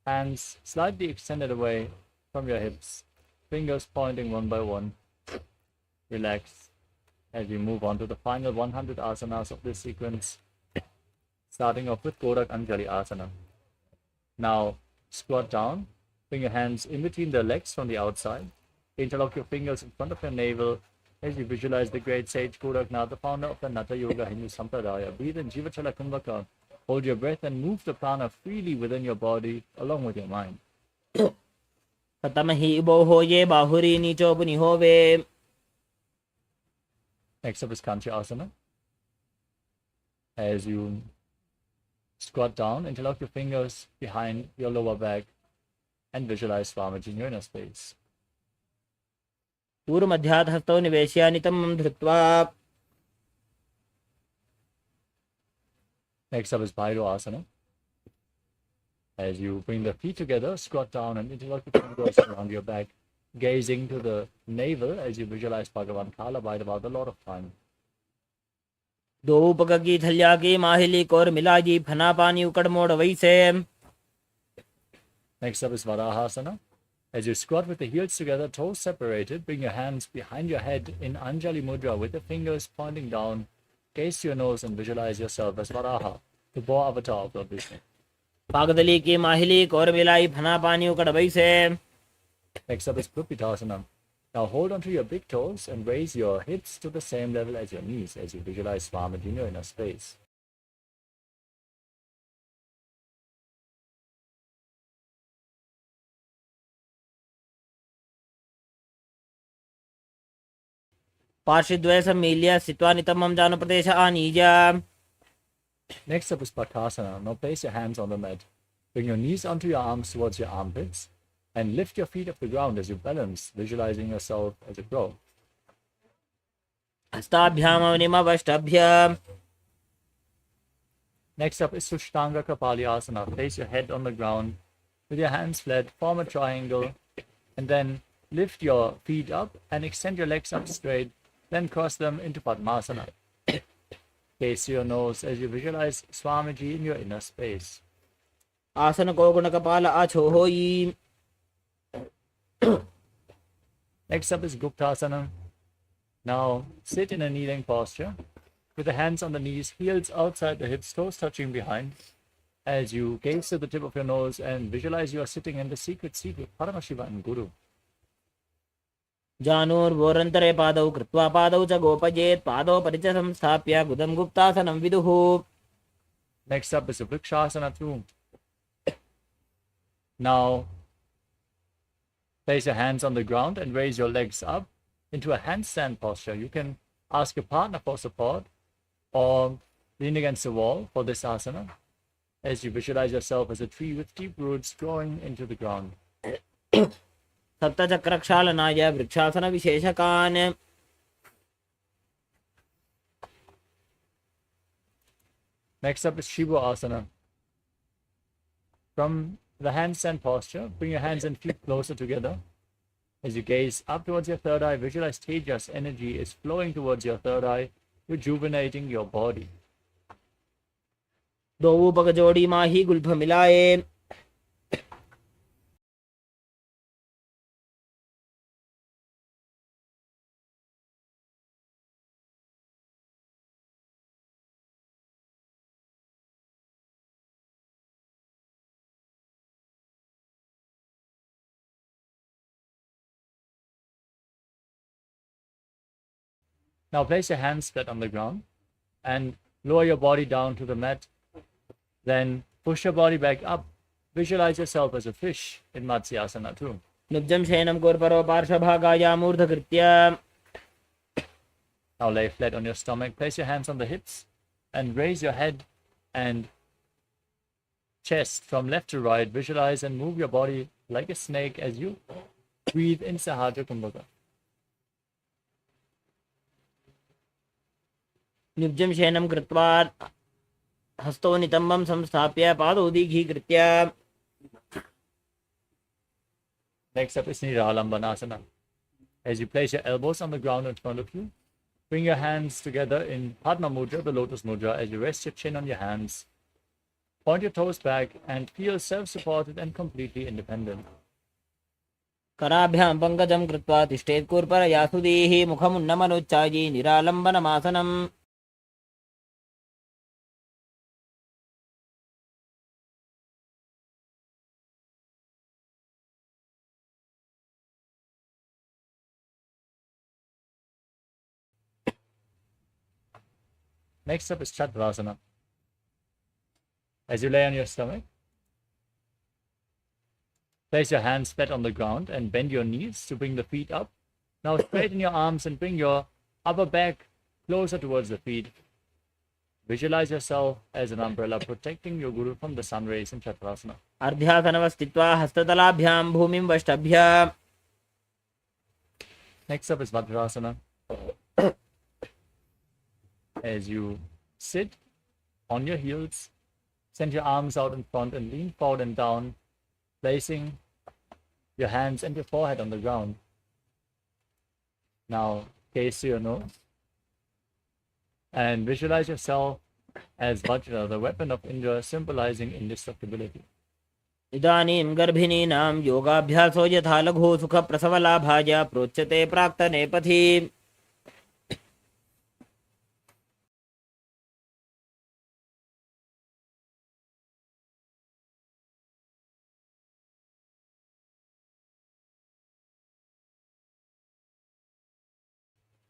hands slightly extended away from your hips, fingers pointing one by one. Relax as we move on to the final 100 asanas of this sequence, starting off with Kodak Anjali Asana. Now squat down, bring your hands in between the legs from the outside, interlock your fingers in front of your navel as you visualize the great sage Kodaknath, the founder of the Natha Yoga Hindu Sampradaya. Breathe in Jivachala Kumbhaka. Hold your breath and move the prana freely within your body along with your mind. Satamahi boho ye bahuri nicho punihove. Next up is Kanchi Asana. As you squat down, interlock your fingers behind your lower back and visualize Swamiji in your inner space. पूर्वमध्यात् हस्तौ निवेश्य नितम्बं धृत्वा. Next up is Bhairo Asana. As you bring the feet together, squat down and interlock your fingers around your back, gazing to the navel as you visualize Bhagavan Kala Bhairava, the Lord of Time. दो पकगी थल्या की माहिली core मिलाजी फना पानी उकड़ मोड़ वैसे. Next up is Varahasana. As you squat with the heels together, toes separated, bring your hands behind your head in Anjali Mudra with the fingers pointing down. Gaze to your nose and visualize yourself as Varaha, the boar avatar of Lord Vishnu. पागदली की माहिली core मिलाई फना पानी उकड़ वैसे. Next up is Krupitasana. Now hold onto your big toes and raise your hips to the same level as your knees as you visualize Swamiji in your inner space. पार्श्वद्वय सम्मील्य स्थित्वा नितम्बं जानप्रदेश आनीय. Next up is Bakasana. Now place your hands on the mat. Bring your knees onto your arms towards your armpits and lift your feet off the ground as you balance, visualizing yourself as a crow. हस्ताभ्यामवनिमवष्टभ्य. Next up is Sushtanga Kapalyasana. Place your head on the ground with your hands flat, form a triangle, and then lift your feet up and extend your legs up straight, then cross them into Padmasana. Gaze to your nose as you visualize Swamiji in your inner space. आसन को गुण कपाल आछो होई. Next up is Guptasana. Now sit in a kneeling posture with the hands on the knees, heels outside the hips, toes touching behind. As you gaze to the tip of your nose and visualize you are sitting in the secret seat with Paramashivoham Guru. जानूर्वोरन्तरे पादौ कृत्वा पादौ च गोपयेत् पादौ परिच संस्थाप्य गुदं गुप्तासनं विदुः. Next up is a Vrikshasana too. Now place your hands on the ground and raise your legs up into a handstand posture. You can ask your partner for support or lean against the wall for this asana as you visualize yourself as a tree with deep roots growing into the ground. सप्तचक्रक्षालनाय vrikshasana विशेषकान्. Next up is Shiva Asana. From the handstand posture, bring your hands and feet closer together. As you gaze up towards your third eye, visualize Tejas energy is flowing towards your third eye, rejuvenating your body. दो पग जोड़ी माही Gulf मिलाए. Now place your hands flat on the ground and lower your body down to the mat. Then push your body back up. Visualize yourself as a fish in Matsyasana too. नुब्जं शयनं कोर्परो पार्श्वभागायामूर्धकृत्य. Now lay flat on your stomach. Place your hands on the hips and raise your head and chest from left to right. Visualize and move your body like a snake as you breathe in Sahaja Kumbhaka. नुब्जं शयनं कृत्वा हस्तौ नितम्बं संस्थाप्य पादौ दीघीकृत्य. Next up is Niralambanasana. As you place your elbows on the ground in front of you, bring your hands together in Padma Mudra, the lotus mudra, as you rest your chin on your hands. Point your toes back and feel self-supported and completely independent. कराभ्यां पङ्कजं कृत्वा तिष्ठेत् कूर्परया सुधीः मुखमुन्नमनुच्चायी निरालम्बनमासनम्. Next up is Chaturasana. As you lay on your stomach, place your hands flat on the ground and bend your knees to bring the feet up. Now straighten your arms and bring your upper back closer towards the feet. Visualize yourself as an umbrella protecting your guru from the sun rays in Chaturasana. अर्ध्यासनवस्थित्वा हस्ततलाभ्यां भूमिं वष्टभ्य. Next up is Vajrasana. As you sit on your heels, send your arms out in front and lean forward and down, placing your hands and your forehead on the ground. Now gaze to your nose and visualize yourself as Vajra, the weapon of Indra, symbolizing indestructibility. इदानीं गर्भिणीनां योगाभ्यासो यथा लघु सुखप्रसवलाभाय प्रोच्यते प्राक्तने पथि.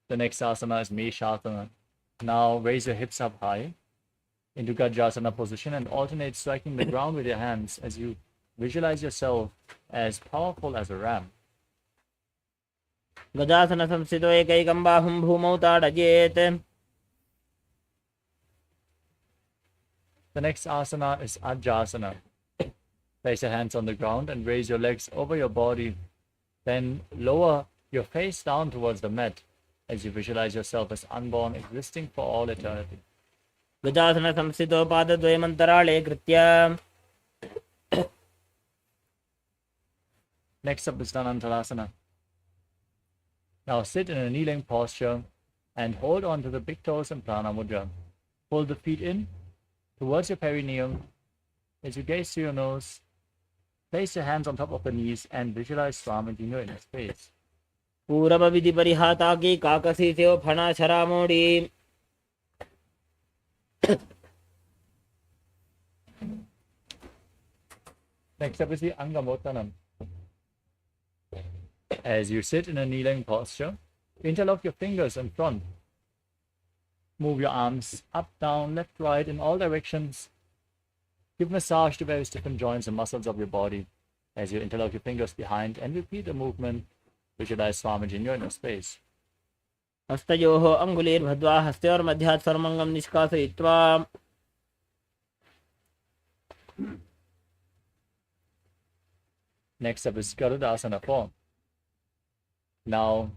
The next asana is Meshasana. Now raise your hips up high into Gajasana position and alternate striking the ground with your hands as you visualize yourself as powerful as a ram. गजासन संस्थितो एकैकं बाहुं भूमौ ताडयेत्. The next asana is Ajasana. Place your hands on the ground and raise your legs over your body. Then lower your face down towards the mat as you visualize yourself as unborn, existing for all eternity. गजासन संस्थितो पादद्वयमन्तराळे कृत्य. Next up is Dhanantalasana. Now sit in a kneeling posture and hold on to the big toes and prana mudra. Pull the feet in towards your perineum. As you gaze to your nose, place your hands on top of the knees and visualize Swamijino in his face. पूरब विधि परिहाता की काकसी से फणा शरामोड़ी. Next up is the Angamotanam. As you sit in a kneeling posture, interlock your fingers in front. Move your arms up, down, left, right in all directions. Give massage to various different joints and muscles of your body as you interlock your fingers behind and repeat the movement. Visualize Swamijino in your space. हस्तयोः अङ्गुलीर्भद्वा हस्तयोर्मध्यात् सर्वमङ्गं निष्कासयित्वा. Next up is Garudasana form. Now,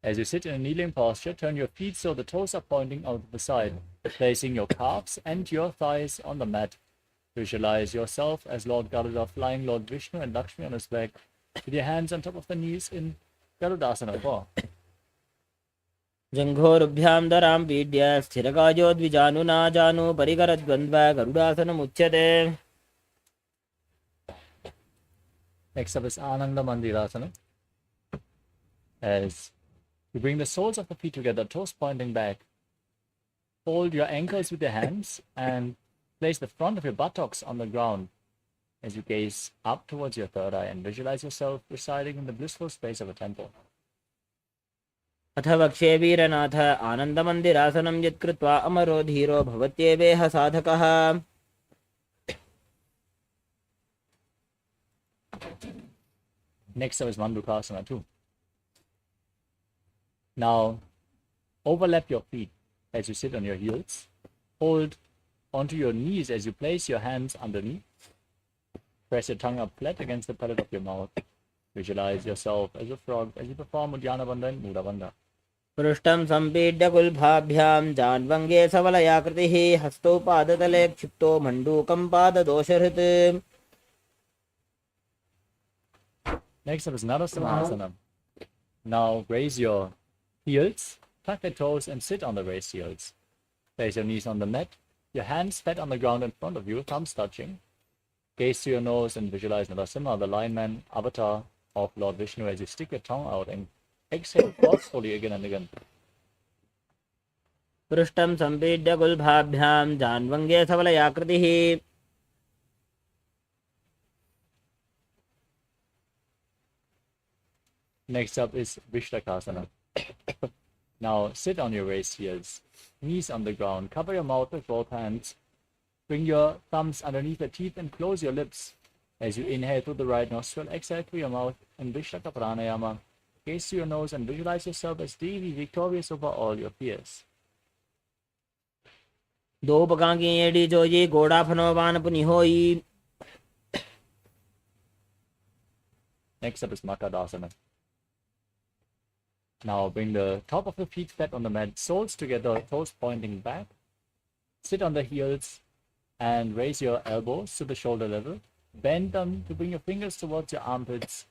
as you sit in a kneeling posture, turn your feet so the toes are pointing out to the side, placing your calves and your thighs on the mat. Visualize yourself as Lord Garuda flying Lord Vishnu and Lakshmi on his back, with your hands on top of the knees in Garudasana form. जङ्घोरुभ्यां दरां पीड्य स्थिरकायो द्विजानुना जानु परिकरद्वन्द्व गरुडासनमुच्यते. Next up is Ananda Mandirasana. As you bring the soles of the feet together, toes pointing back, hold your ankles with your hands and place the front of your buttocks on the ground as you gaze up towards your third eye and visualize yourself residing in the blissful space of a temple. अथ वक्ष्ये वीरनाथ आनन्दमन्दिरासनं यत्कृत्वा अमरो धीरो भवत्येवेह साधकः. Next up is Mandukasana too. Now, overlap your feet as you sit on your heels. Hold onto your knees as you place your hands underneath. Press your tongue up flat against the palate of your mouth. Visualize yourself as a frog as you perform Uddiyana Bandha and Mula Bandha. पृष्ठं सम्पीड्य कुल्भाभ्यां जान्वङ्गे सबलयाकृतिः हस्तौ पादतले क्षिप्तो मण्डूकं पाददोषहृत्. Next up is Narasimhasana. Now raise your heels, tuck the toes and sit on the raised heels. Place your knees on the mat, your hands flat on the ground in front of you, thumbs touching. Gaze to your nose and visualize Narasimha, the lion man, avatar of Lord Vishnu, as you stick your tongue out and exhale forcefully again and again. पृष्ठं सम्पीड्य कुल्भाभ्यां जान्वङ्गे सबलयाकृतिः. Next up is Vishlakasana. Now sit on your raised heels, knees on the ground, cover your mouth with both hands. Bring your thumbs underneath your teeth and close your lips. As you inhale through the right nostril, exhale through your mouth and Vishlaka Pranayama. Gaze to your nose and visualize yourself as Devi, victorious over all your fears. दो पकांगी AD Joji गोड़ा फनोवान पुनि होई. Next up is Makadasana. Now bring the top of the feet flat on the mat, soles together, toes pointing back. Sit on the heels and raise your elbows to the shoulder level. Bend them to bring your fingers towards your armpits.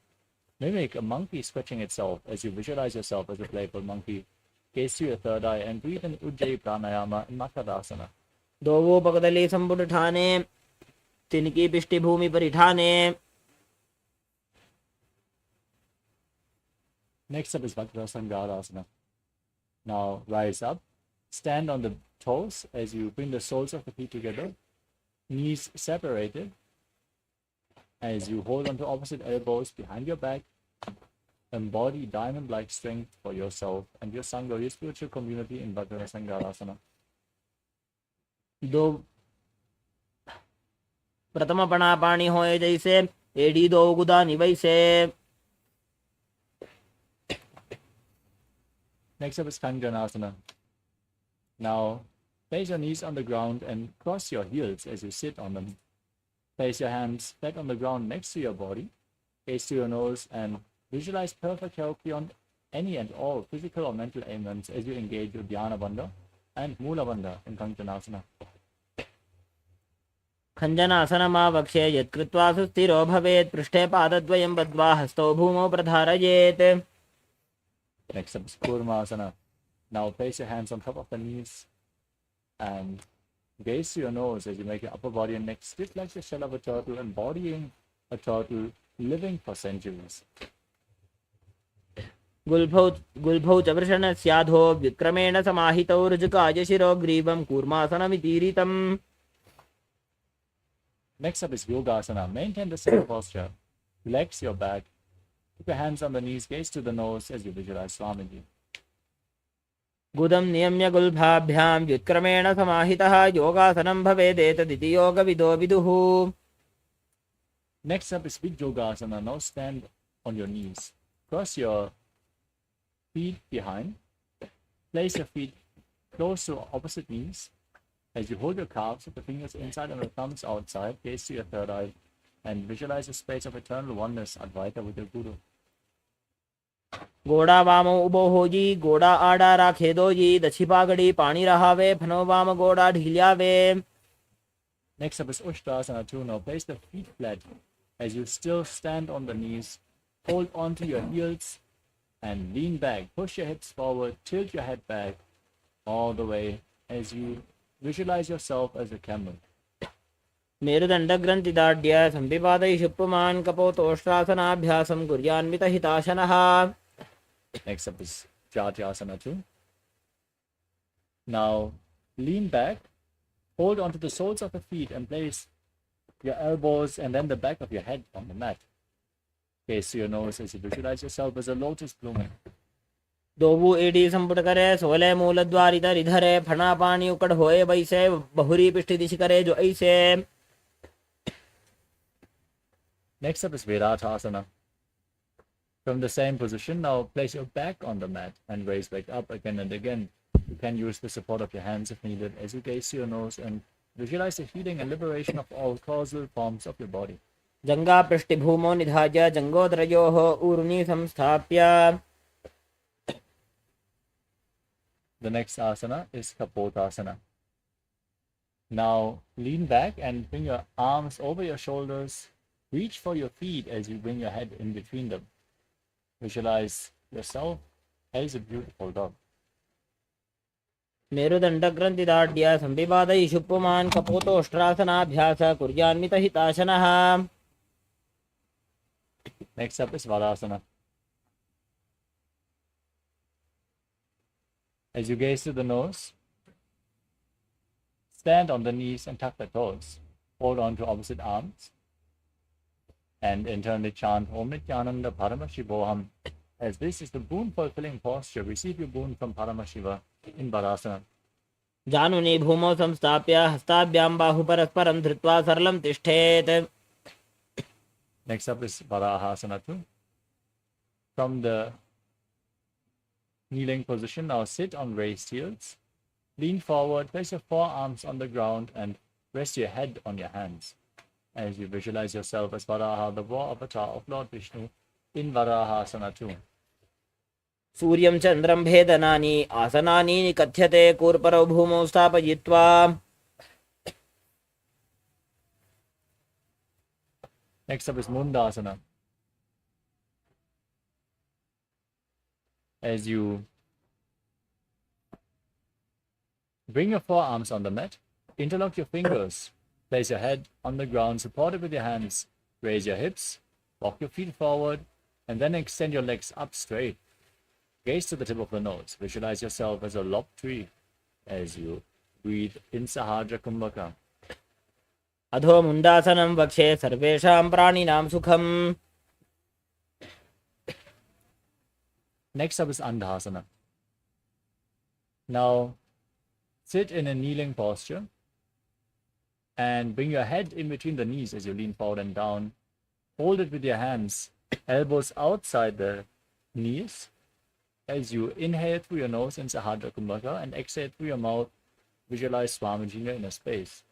Mimic a monkey stretching itself as you visualize yourself as a playful monkey. Gaze to your third eye and breathe in Ujjayi Pranayama in Makadasana. दोवो पकदली Samput Thane तिनकी पिष्टि Bhumi परिठाने. Next up is Vajrasangarasana. Now rise up, stand on the toes as you bring the soles of the feet together, knees separated, as you hold onto opposite elbows behind your back. Embody diamond-like strength for yourself and your Sangha, your spiritual community in Vajrasangarasana. दो प्रथम पणा पाणी होए जैसे AD दो गुदा निवैसे. Next up is Kanjanasana. Now place your knees on the ground and cross your heels as you sit on them. Place your hands flat on the ground next to your body. Gaze to your nose and visualize perfect health beyond any and all physical or mental ailments as you engage with Dhyana Bandha and Mula Bandha in Kanjanasana. खञ्जनासनमावक्ष्ये यत्कृत्वा सुस्थिरो भवेत्. पृष्ठे पादद्वयं बद्ध्वा हस्तौ भूमौ प्रधारयेत्. Next up is Kurmasana. Now place your hands on top of the knees and gaze to your nose as you make your upper body and neck stiff like the shell of a turtle, embodying a turtle living for centuries. गुल्भौ च वृषणस्याधो विक्रमेण समाहितौ ऋजुकाय शिरो ग्रीवं कूर्मासनमितीरितम्. Next up is Yogasana. Maintain the same posture. Relax your back. Keep your hands on the knees, gaze to the nose as you visualize Swamiji. गुदं नियम्य गुल्भाभ्यां व्युत्क्रमेण समाहितः योगासनं भवेदेतदिति योगविदो विदुः. Next up is Big Yogasana. Now stand on your knees. Cross your feet behind. Place your feet close to opposite knees. As you hold your calves with the fingers inside and the thumbs outside, gaze to your third eye and visualize a space of eternal oneness, Advaita with your Guru. गोड़ा वामो उबो होजी गोड़ा आड़ा राखे doji दक्षी पागड़ी पानी रहावे फनो वाम गोड़ा ढील्यावे. Next up is Ushtrasana 2. Now place the feet flat as you still stand on the knees. Hold on to your heels and lean back. Push your hips forward, tilt your head back all the way as you visualize yourself as a camel. मेरुदण्डग्रन्थिदाढ्य सम्पिपादयिषु पुमान् कपोतोष्ट्रासनाभ्यासं कुर्यान्वितहिताशनः. Next up is Jatyasana 2. Now lean back, hold onto the soles of the feet and place your elbows and then the back of your head on the mat. Gaze to your nose as you visualize yourself as a lotus blooming. दोवु एडी संपुट करे सोले मूल द्वार इधर इधर है फना पानी उकड़ होए वैसे बहुरी पिष्टि दिश करे जो ऐसे. Next up is Viratasana. From the same position, now place your back on the mat and raise back up again and again. You can use the support of your hands if needed as you gaze to your nose and visualize the healing and liberation of all causal forms of your body. जंगा पृष्ठभूमो निधाय जंगोदरयोः ऊर्ध्नि संस्थाप्य. The next asana is Kapotasana. Now lean back and bring your arms over your shoulders. Reach for your feet as you bring your head in between them. Visualize yourself as a beautiful dog. मेरुदण्डग्रन्थिदाढ्य संविवादयि शुप्पुमान् कपोतोष्ट्रासनाभ्यास कुर्यान्वितहिताशनः. Next up is Valasana. As you gaze to the nose, stand on the knees and tuck the toes. Hold on to opposite arms. And internally chant Om Nithyananda Paramashivoham. As this is the boon-fulfilling posture, receive your boon from Paramashiva in Valasana. जानुनि भूमौ संस्थाप्य हस्ताभ्यां बाहु परस्परं धृत्वा सरलं तिष्ठेत्. Next up is Varahasana too. From the kneeling position, now sit on raised heels. Lean forward, place your forearms on the ground and rest your head on your hands. As you visualize yourself as Varaha, the war avatar of Lord Vishnu, in Varahasana too. सूर्यं चन्द्रं भेदनानि आसनानि निकथ्यते कूर्परौ भूमौ स्थापयित्वा. Next up is Mundasana. As you bring your forearms on the mat, interlock your fingers, place your head on the ground, support it with your hands, raise your hips, walk your feet forward, and then extend your legs up straight. Gaze to the tip of the nose. Visualize yourself as a lopped tree as you breathe in Sahadra Kumbhaka. अधो मुण्डासनं वक्षे सर्वेषां प्राणिनां सुखम्. Next up is Andhasana. Now sit in a kneeling posture and bring your head in between the knees as you lean forward and down. Hold it with your hands, elbows outside the knees. As you inhale through your nose in Sahadra Kumbhaka and exhale through your mouth, visualize Swamiji in your inner space.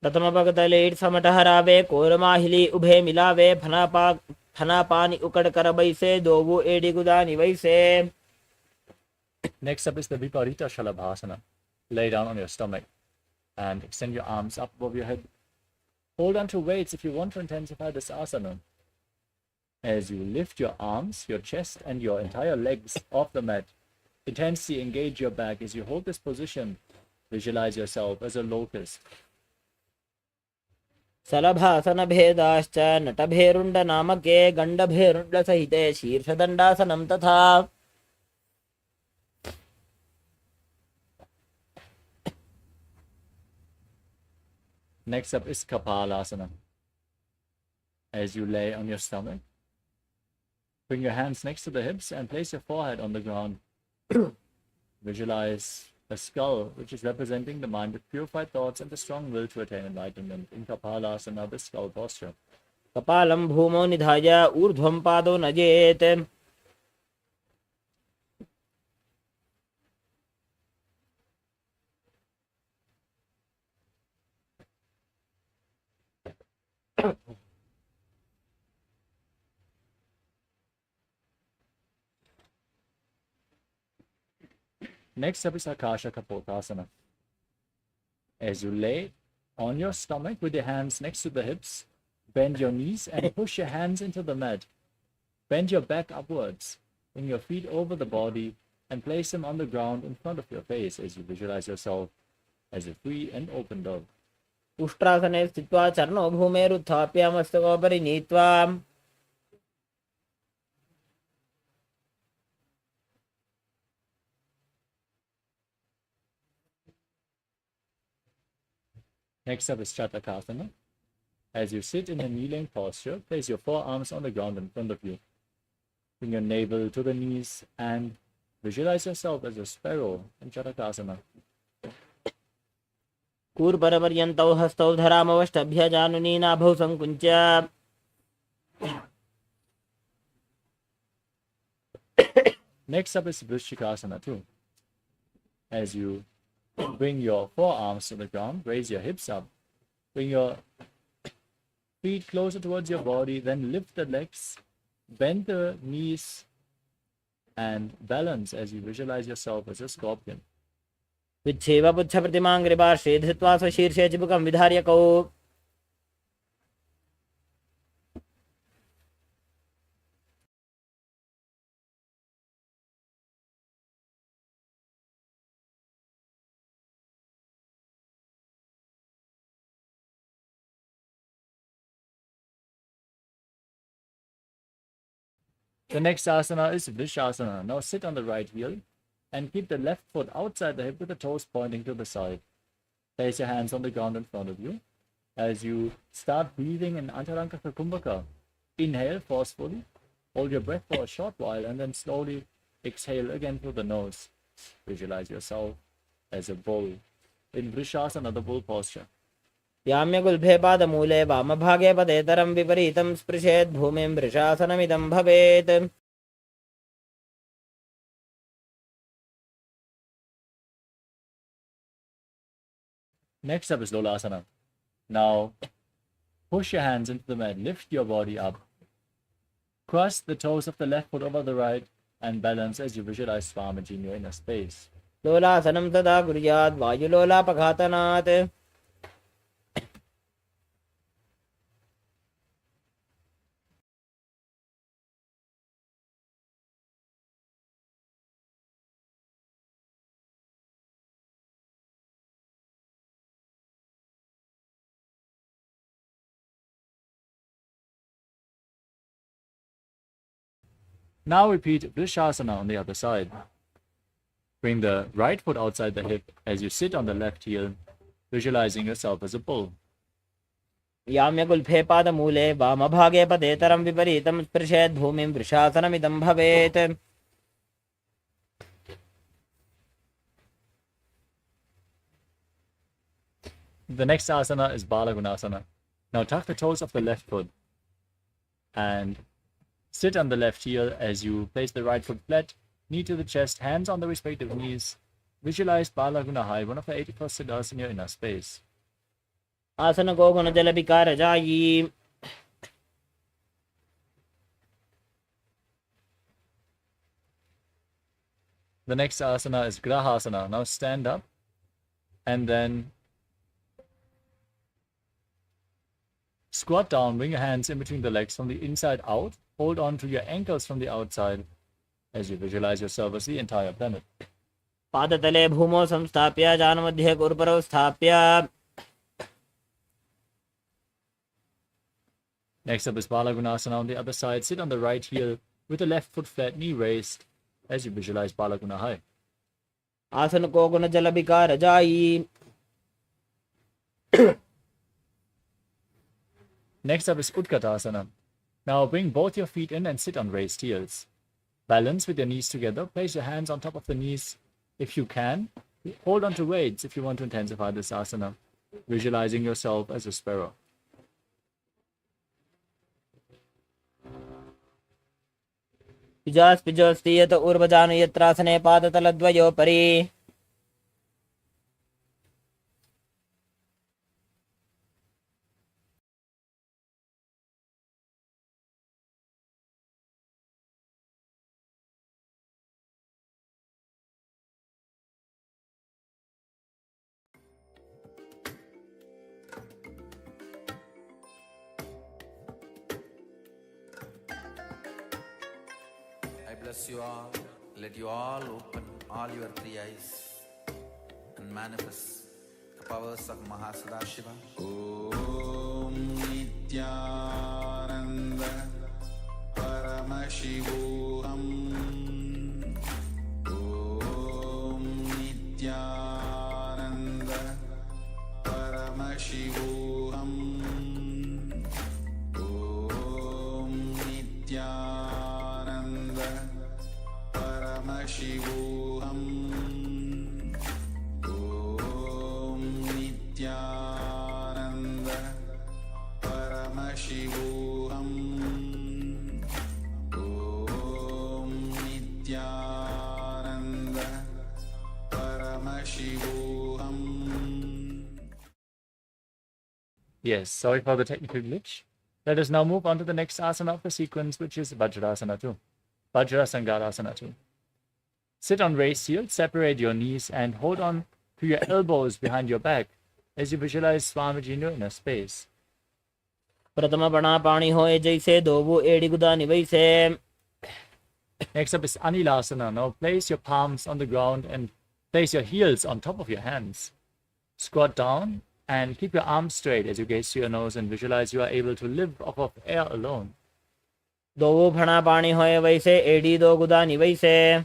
प्रथमपगतले समटहरावे कोरमाहिली उभे मिलावे फना पानी उकड़ कर बैसे दोवु AD गुदानी वैसे. Next up is the Viparita Shalabhasana. Lay down on your stomach and extend your arms up above your head. Hold on to weights if you want to intensify this asana. As you lift your arms, your chest, and your entire legs off the mat, intensely engage your back as you hold this position. Visualize yourself as a locust. सलभासन भेदाश्च नटभेरुण्ड नामके गण्डभेरुण्ड सहिते शीर्षदण्डासनं तथा. Next up is Kapalasana. As you lay on your stomach, bring your hands next to the hips and place your forehead on the ground. Visualize a skull, which is representing the mind with purified thoughts and the strong will to attain enlightenment. In Kapalasana, the skull posture. कपालं भूमौ निधाय ऊर्ध्वं पादौ नजेत्. Next up is Akasha Kapotasana. As you lay on your stomach with your hands next to the hips, bend your knees and push your hands into the mat. Bend your back upwards. Bring your feet over the body and place them on the ground in front of your face as you visualize yourself as a free and open dog. उष्ट्रासने स्थित्वा चरणौ भूमेरुत्थाप्य मस्तकोपरि नीत्वा. Next up is Chatakasana. As you sit in a kneeling posture, place your forearms on the ground in front of you. Bring your navel to the knees and Visualize yourself as a sparrow in Chatakasana. कूर्परपर्यन्तौ हस्तौ धरामवष्टभ्यजानुनी नाभौ संकुञ्च्य Next up is Vrishikasana too. As you bring your forearms to the ground, raise your hips up, bring your feet closer towards your body, then lift the legs, bend the knees, and balance as you visualize yourself as a scorpion. विच्छेव पुच्छप्रतिमाङ्घ्रिपार्श्वे धृत्वा स्वशीर्षे चिबुकं विधार्यकौ The next asana is Vrishasana. Now sit on the right heel and keep the left foot outside the hip with the toes pointing to the side. Place your hands on the ground in front of you. As you start breathing in Antaranga Kumbhaka, inhale forcefully, hold your breath for a short while, and then slowly exhale again through the nose. Visualize yourself as a bull in Vrishasana, the bull posture. याम्यगुल्भे पादमूले वामभागे पदेतरं विपरीतं स्पृशेत् भूमिं वृषासनमिदं भवेत् Next up is Lolasana. Now, push your hands into the mat, lift your body up, cross the toes of the left foot over the right, and balance as you visualize Swamiji in your inner space. लोलासनं तदा कुर्यात् वायुलोलापघातनात् Now repeat Vrishasana on the other side. Bring the right foot outside the hip as you sit on the left heel, visualizing yourself as a bull. याम्यगुल्फे पादमूले वामभागे पदेतरं विपरीतं स्पृशेत् भूमिं वृषासनमिदं भवेत् The next asana is Balagunasana. Now tuck the toes of the left foot and sit on the left heel as you place the right foot flat, knee to the chest, hands on the respective knees. Visualize Balagunahai, one of the 81st siddhas in your inner space. आसन को गुण जल विकार जायी The next asana is Grahasana. Now stand up and then squat down, bring your hands in between the legs from the inside out. Hold on to your ankles from the outside as you visualize yourself as the entire planet. पादतले भूमौ संस्थाप्य जानमध्ये कुर्परौ स्थाप्य Next up is Balagunasana on the other side. Sit on the right heel with the left foot flat, knee raised as you visualize Balagunahai. आसन को गुण जल विकार जायी Next up is Utkatasana. Now bring both your feet in and sit on raised heels. Balance with your knees together. Place your hands on top of the knees if you can. Hold on to weights if you want to intensify this asana. Visualizing yourself as a sparrow. पिजोस्ति यत ऊर्वजानु यत्रासने पादतलद्वयोपरि I bless you all. Let you all open all your three eyes and manifest the powers of Mahasadashiva. Om Nithyananda Paramashivoham. Om Nithyananda Paramashivoham. Om Nithyananda Paramashivoham. Paramashivoham Om Nithyananda Paramashivoham. Yes, sorry for the technical glitch. Let us now move on to the next asana of the sequence, which is Vajrasana 2. Vajrasangarasana 2. Sit on raised heels, separate your knees, and hold on to your elbows behind your back as you visualize Swamiji in your inner space. प्रथम बना पाणी होए जैसे दोबू एड़ी गुदा निवैसे. Next up is Anilasana. Now place your palms on the ground and place your heels on top of your hands. Squat down and keep your arms straight as you gaze to your nose and visualize you are able to live off of air alone. दोबू फणा पाणी होए वैसे एड़ी दो गुदा निवैसे.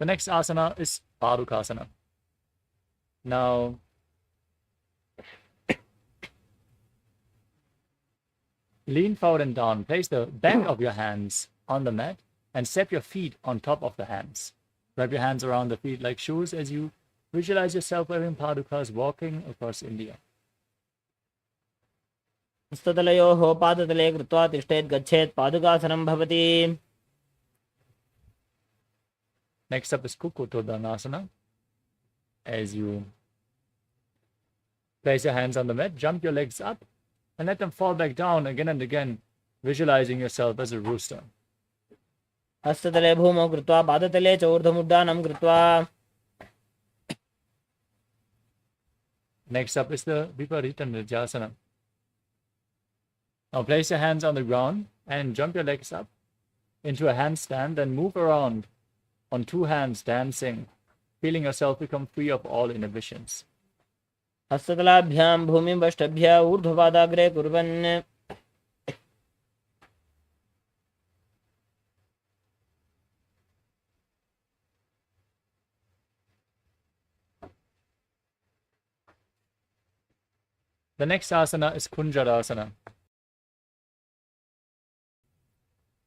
The next asana is Padukasana. Now, lean forward and down. Place the back of your hands on the mat and step your feet on top of the hands. Wrap your hands around the feet like shoes as you visualize yourself wearing padukas walking across India. हस्ततलयोः पादतले कृत्वा तिष्ठेत् गच्छेत् पादुकासनं भवति. Next up is Kukutodhanasana. As you place your hands on the mat, jump your legs up and let them fall back down again and again, visualizing yourself as a rooster. हस्ततले भूमौ कृत्वा पादतले च ऊर्ध्वमुड्डानं कृत्वा. Next up is the Viparita Nidhyasana. Now place your hands on the ground and jump your legs up into a handstand and move around on two hands dancing, feeling yourself become free of all inhibitions. हस्ततलाभ्यां भूमिं वष्टभ्य ऊर्ध्वपादाग्रे कुर्वन्. The next asana is Kunjarasana.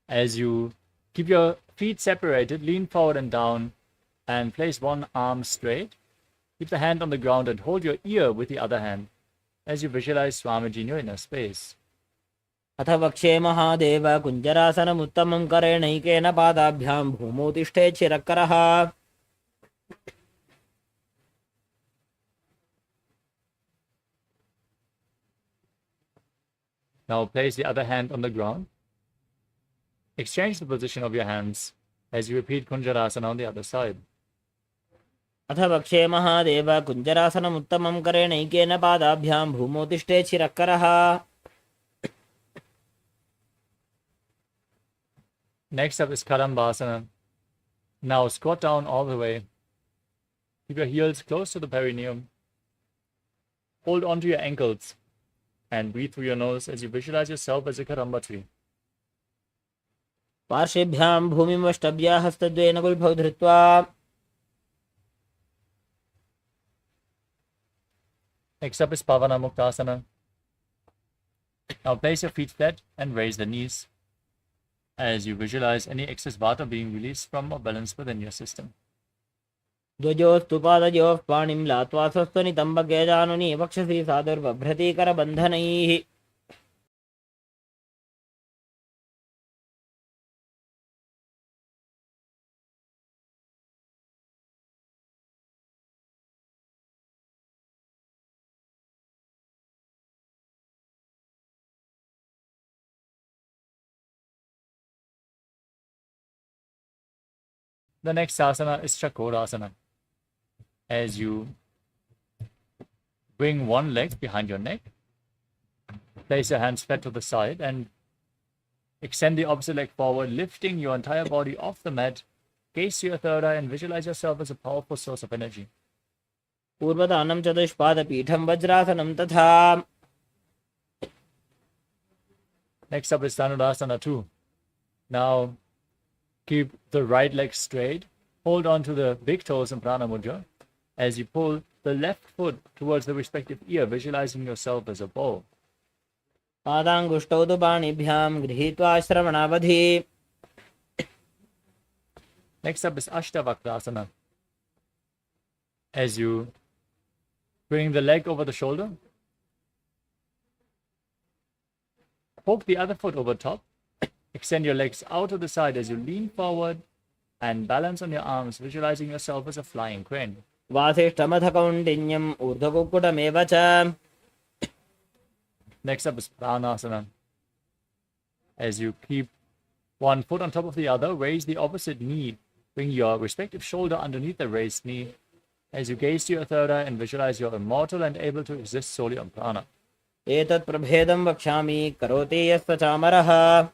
As you keep your feet separated, lean forward and down, and place one arm straight. Keep the hand on the ground and hold your ear with the other hand as you visualize Swamiji in your inner space. अथ वक्ष्ये महादेव कुञ्जरासनमुत्तमं करेणैकेन पादाभ्यां भूमौ तिष्ठेत् शिरःकरः. Now place the other hand on the ground. Exchange the position of your hands as you repeat Kunjarasana on the other side. अथ वक्ष्ये महादेव कुञ्जरासनमुत्तमं करेणैकेन पादाभ्यां भूमौ तिष्ठेत् शिरःकरः. Next up is Kadambasana. Now squat down all the way. Keep your heels close to the perineum. Hold onto your ankles and breathe through your nose as you visualize yourself as a Kadamba tree. पार्श्वेभ्यां भूमिं वष्टभ्य हस्तद्वयेन गुल्फौ धृत्वा. Next up is Pavana Muktasana. Now place your feet flat and raise the knees as you visualize any excess vata being released from or balanced within your system. ध्वजोस्तु पादयोः पाणिं लात्वा स्वस्त्वनितम्बके जानुनि वक्षसि सादुर्बभ्रतीकरबन्धनैः. The next asana is Chakorasana. As you bring one leg behind your neck, place your hands flat to the side and extend the opposite leg forward, lifting your entire body off the mat. Gaze to your third eye and visualize yourself as a powerful source of energy. पूर्वदानं चतुष्पादपीठं वज्रासनं तथा. Next up is Dhanurasana 2. Now keep the right leg straight. Hold on to the big toes in Prana Mudra as you pull the left foot towards the respective ear, visualizing yourself as a bow. पादाङ्गुष्टौ तु पाणिभ्यां गृहीत्वा श्रवणावधि. Next up is Ashtavakrasana. As you bring the leg over the shoulder, poke the other foot over top, extend your legs out to the side as you lean forward and balance on your arms, visualizing yourself as a flying crane. वासिष्ठमथ कौण्डिन्यम् ऊर्ध्वकुक्कुटमेव च. Next up is Pranasana. As you keep one foot on top of the other, raise the opposite knee. Bring your respective shoulder underneath the raised knee. As you gaze to your third eye and visualize you're immortal and able to exist solely on prana. एतत् प्रभेदं वक्ष्यामि करोति यस्य चामरः.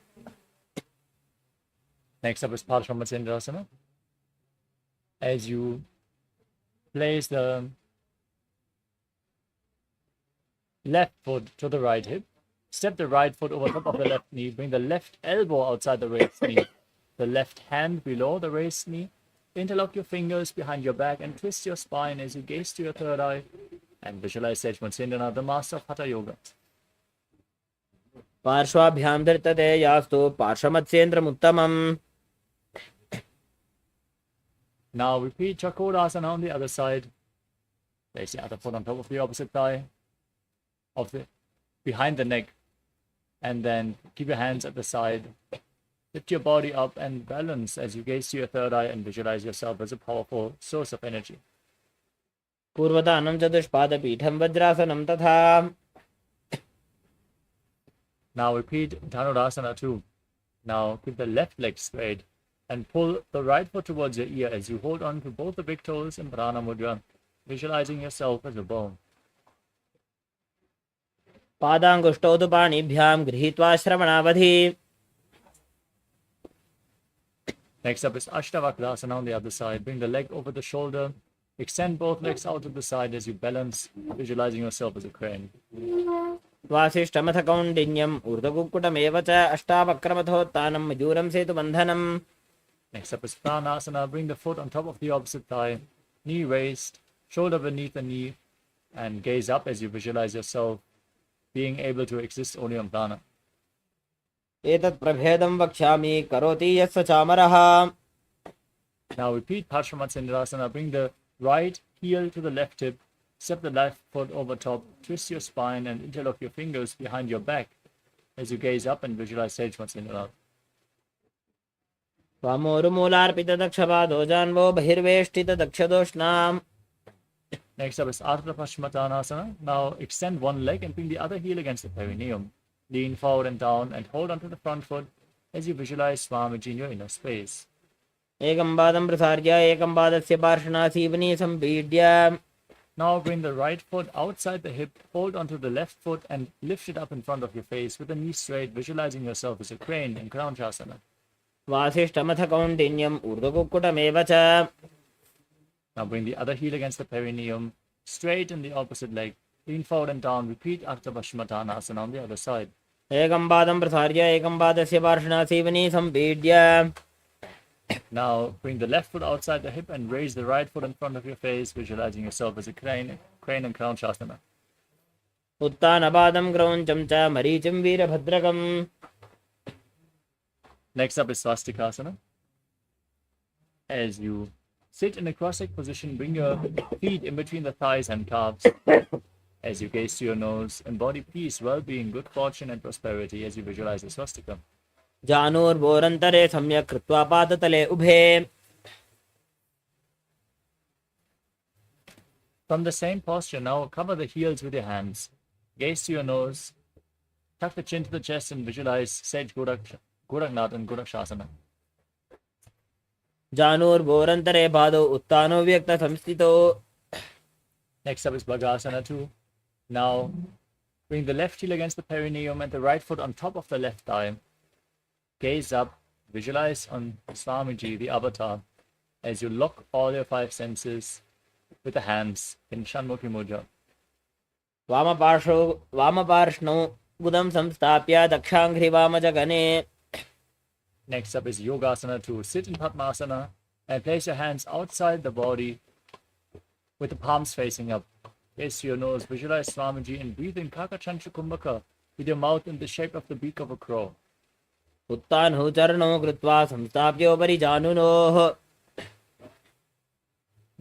Next up is Paramashivoham. As you place the left foot to the right hip, step the right foot over top of the left knee, bring the left elbow outside the raised knee, the left hand below the raised knee, interlock your fingers behind your back and twist your spine as you gaze to your third eye and visualize Sage Nithyananda, the master of Hatha Yoga. पार्श्वाभ्यां धृतते यास्तु पार्श्वमत्स्येन्द्रमुत्तमम्. Now repeat Chakrasana on the other side. Place the other foot on top of the opposite thigh, behind the neck, and then keep your hands at the side. Lift your body up and balance as you gaze to your third eye and visualize yourself as a powerful source of energy. पूर्वदानं चतुष्पादपीठं वज्रासनं तथा. Now repeat Dhanurasana too. Now keep the left leg straight and pull the right foot towards your ear as you hold on to both the big toes in Prana Mudra, visualizing yourself as a bow. पादाङ्गुष्टौ तु पाणिभ्यां गृहीत्वा श्रवणावधि. Next up is Ashtavakrasana on the other side. Bring the leg over the shoulder. Extend both legs out to the side as you balance, visualizing yourself as a crane. वासिष्ठमथ कौण्डिन्यम् ऊर्ध्वकुक्कुटमेव च. अष्टावक्रमथोत्थानं मयूरं सेतुबन्धनम्. Next up is Pranasana. Bring the foot on top of the opposite thigh, knee raised, shoulder beneath the knee, and gaze up as you visualize yourself being able to exist only on prana. एतत् प्रभेदं वक्ष्यामि करोति यस्य चामरः. Now repeat Paramashivoham. Bring the right heel to the left hip, step the left foot over top, twist your spine and interlock your fingers behind your back as you gaze up and visualize Sage Nithyananda. वामोरुमूलार्पितदक्षपादो जान्वो बहिर्वेष्टितदक्षदोष्णाम्. Next up is Ardha Paschimottanasana. Now extend one leg and bring the other heel against the perineum. Lean forward and down and hold onto the front foot as you visualize Swamiji in your inner space. एकं पादं प्रसार्य एकं पादस्य पार्श्वनासीवनी सम्पीड्य. Now bring the right foot outside the hip, hold onto the left foot and lift it up in front of your face with the knee straight, visualizing yourself as a crane in Kranchasana. वासिष्ठमथ कौण्डिन्यम् ऊर्ध्वकुक्कुटमेव च. Now bring the other heel against the perineum, straighten the opposite leg, lean forward and down, repeat Ardha Paschimottanasana on the other side. एकं पादं प्रसार्य एकं पादस्य पार्श्वनासीवनी सम्पीड्य. Now bring the left foot outside the hip and raise the right foot in front of your face, visualizing yourself as a crane and Kranchasana. उत्तानपादं क्रौञ्चं च मरीचिं वीरभद्रकम्. Next up is Swastikasana. As you sit in a cross-legged position, bring your feet in between the thighs and calves. As you gaze to your nose, embody peace, well-being, good fortune and prosperity as you visualize the swastika. जानुर्भोरन्तरे सम्यक् कृत्वा पादतले उभे. From the same posture, now cover the heels with your hands. Gaze to your nose, tuck the chin to the chest and visualize Sage Goraknath and Gorakshasana. जानुर्भोरन्तरे पादौ उत्तानो व्यक्तसंस्थितो. Next up is Bhagasana 2. Now bring the left heel against the perineum and the right foot on top of the left thigh. Gaze up, visualize on Swamiji, the avatar, as you lock all your five senses with the hands in Shanmukhi Mudra. वामपार्ष्णौ गुदं संस्थाप्य दक्षाङ्घ्रिवामजगने. Next up is Yogasana 2. Sit in Padmasana and place your hands outside the body with the palms facing up. Gaze to your nose, visualize Swamiji and breathe in Kakachantra Kumbhaka with your mouth in the shape of the beak of a crow. उत्तानौ चरणौ कृत्वा संस्थाप्योपरि जानुनोः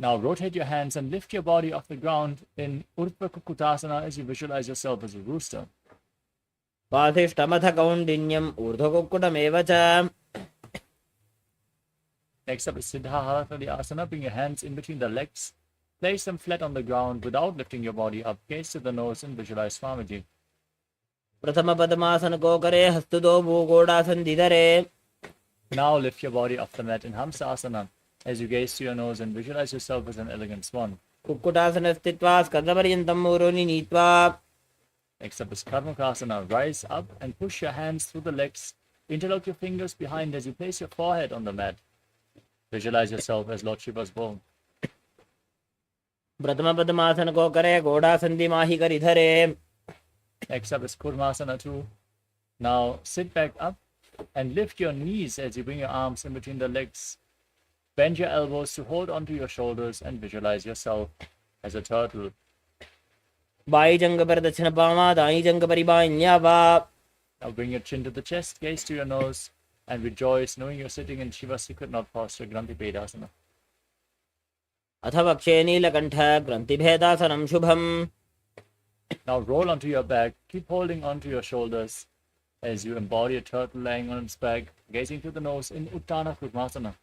Now rotate your hands and lift your body off the ground in Urdhva Kukutasana as you visualize yourself as a rooster. वासिष्ठमथ कौण्डिन्यम् ऊर्ध्वकुक्कुटमेव च Next up is Siddha Asana. Bring your hands in between the legs. Place them flat on the ground without lifting your body up. Gaze to the nose and visualize Swamiji. प्रथमपद्मासन को करे हस्तुदो भूगोडासन्धिधरे Now lift your body off the mat in Hamsasana as you gaze to your nose and visualize yourself as an elegant swan. Kukkutasana स्थित्वा स्कन्धपर्यन्तं ऊरोनि नीत्वा Next up is Karmakasana. Rise up and push your hands through the legs. Interlock your fingers behind as you place your forehead on the mat. Visualize yourself as Lord Shiva's bow. प्रथमपद्मासन को करे घोड़ासन्धि माही करि धरे Next up is Kurmasana 2. Now sit back up and lift your knees as you bring your arms in between the legs. Bend your elbows to hold onto your shoulders and visualize yourself as a turtle. By जंग पर दक्षिण पामा दाई जंग परि बाह्यवा Now bring your chin to the chest, gaze to your nose, and rejoice knowing you're sitting in Shiva's secret knot posture, Granthi Pedasana. अथ वक्षे नीलकण्ठ ग्रन्थिभेदासनं शुभम् Now roll onto your back, keep holding onto your shoulders as you embody a turtle lying on its back, gazing to the nose in Uttana Kurmasana.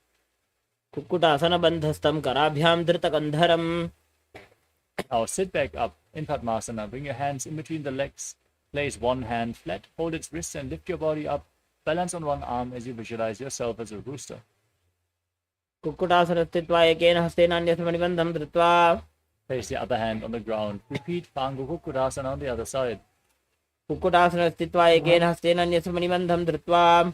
Kukkutasana बन्धस्थं कराभ्यां धृतकन्धरम् Now sit back up in Padmasana. Bring your hands in between the legs. Place one hand flat, hold its wrist and lift your body up. Balance on one arm as you visualize yourself as a rooster. Kukkutasana स्थित्वा एकेन हस्तेन अन्यस्मणिबन्धं धृत्वा Place the other hand on the ground. Repeat Pangu Kukkurasana on the other side. Kukkutasana स्थित्वा एकेन हस्तेन अन्यस्मणिबन्धं धृत्वा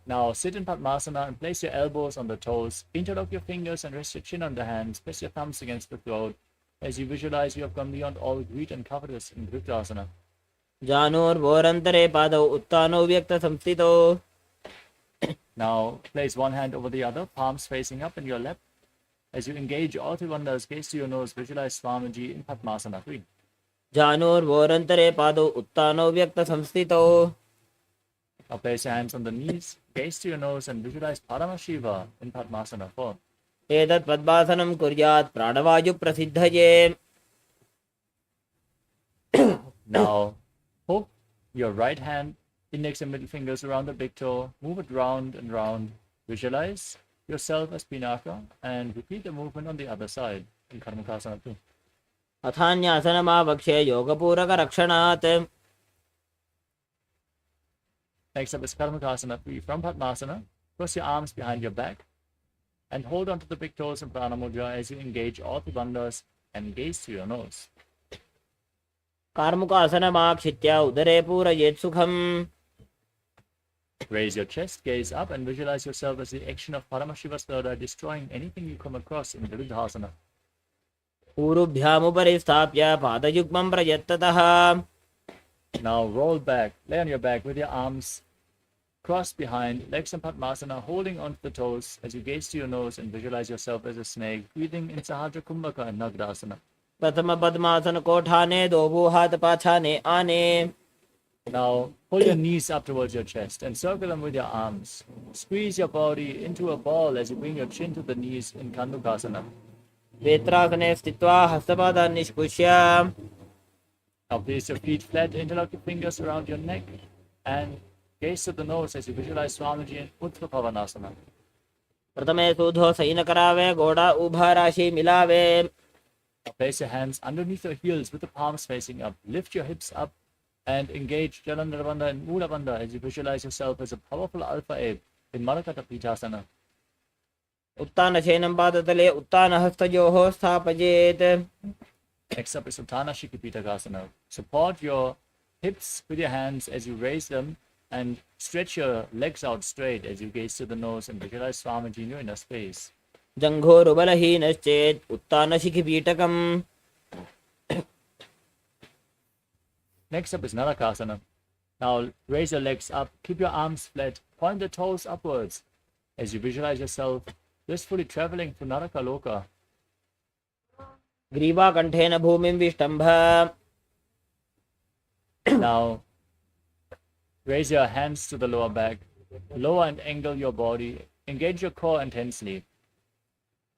Now sit in Padmasana and place your elbows on the toes. Interlock your fingers and rest your chin on the hands. Press your thumbs against the throat as you visualize you have gone beyond all greed and covetous in Dhritarasana. जानोर्वोरन्तरे पादौ उत्तानौ व्यक्तसंस्थितौ Now place one hand over the other, palms facing up in your lap. As you engage all three wonders, gaze to your nose, visualize Swamiji in Padmasana 3. जानोर्वोरन्तरे पादौ उत्तानौ व्यक्तसंस्थितौ Now place your hands on the knees, gaze to your nose and visualize Paramashiva in Padmasana 4. एतत् पद्मासनं कुर्यात् प्राणवायुप्रसिद्धये Now hook your right hand, index and middle fingers around the big toe, move it round and round. Visualize yourself as Pinaka and repeat the movement on the other side in Karmakasana 2. अथान्यासनमावक्ष्ये योगपूरकरक्षणात् Next up is Karmakasana 3. From Padmasana, cross your arms behind your back and hold onto the big toes in Prana Mudra as you engage all the bandhas and gaze to your nose. कार्मुकासनमाक्षित्य उदरे पूरयेत् सुखम् Raise your chest, gaze up and visualize yourself as the action of Paramashiva's Lada destroying anything you come across in Viruddhasana. ऊरुभ्यामुपरि स्थाप्य पादयुग्मं प्रयत्ततः Now roll back, lay on your back with your arms crossed behind, legs in Padmasana, holding onto the toes as you gaze to your nose and visualize yourself as a snake, breathing in Sahadra Kumbhaka and Nagdasana. प्रथम पद्मासन को ठाने दो हाथ पाछाने आने Now pull your knees up towards your chest and circle them with your arms. Squeeze your body into a ball as you bring your chin to the knees in Kandukasana. वेत्रासने स्थित्वा हस्तपादान् निष्कुष्य Now place your feet flat, interlock your fingers around your neck and gaze to the nose as you visualize Swamiji in Uttara Pavanasana. प्रथमे सूधो San करावे घोड़ा उभा राशि मिलावे Now place your hands underneath your heels with the palms facing up. Lift your hips up and engage Jalandhara Bandha and Mula Bandha as you visualize yourself as a powerful alpha ape in Marakata Pitasana. उत्तानशयनं पादतले उत्तानहस्तयोः स्थापयेत् Next up is Uttana Shikipitakasana. Support your hips with your hands as you raise them and stretch your legs out straight as you gaze to the nose and visualize Swamiji in your inner space. जङ्घोरुबलहीनश्चेत् उत्तानशिखिपीठकम् Next up is Narakasana. Now raise your legs up, keep your arms flat, point the toes upwards as you visualize yourself blissfully traveling to Naraka Loka. ग्रीवाकण्ठेन भूमिं विष्टम्भ Now, raise your hands to the lower back. Lower and angle your body. Engage your core intensely.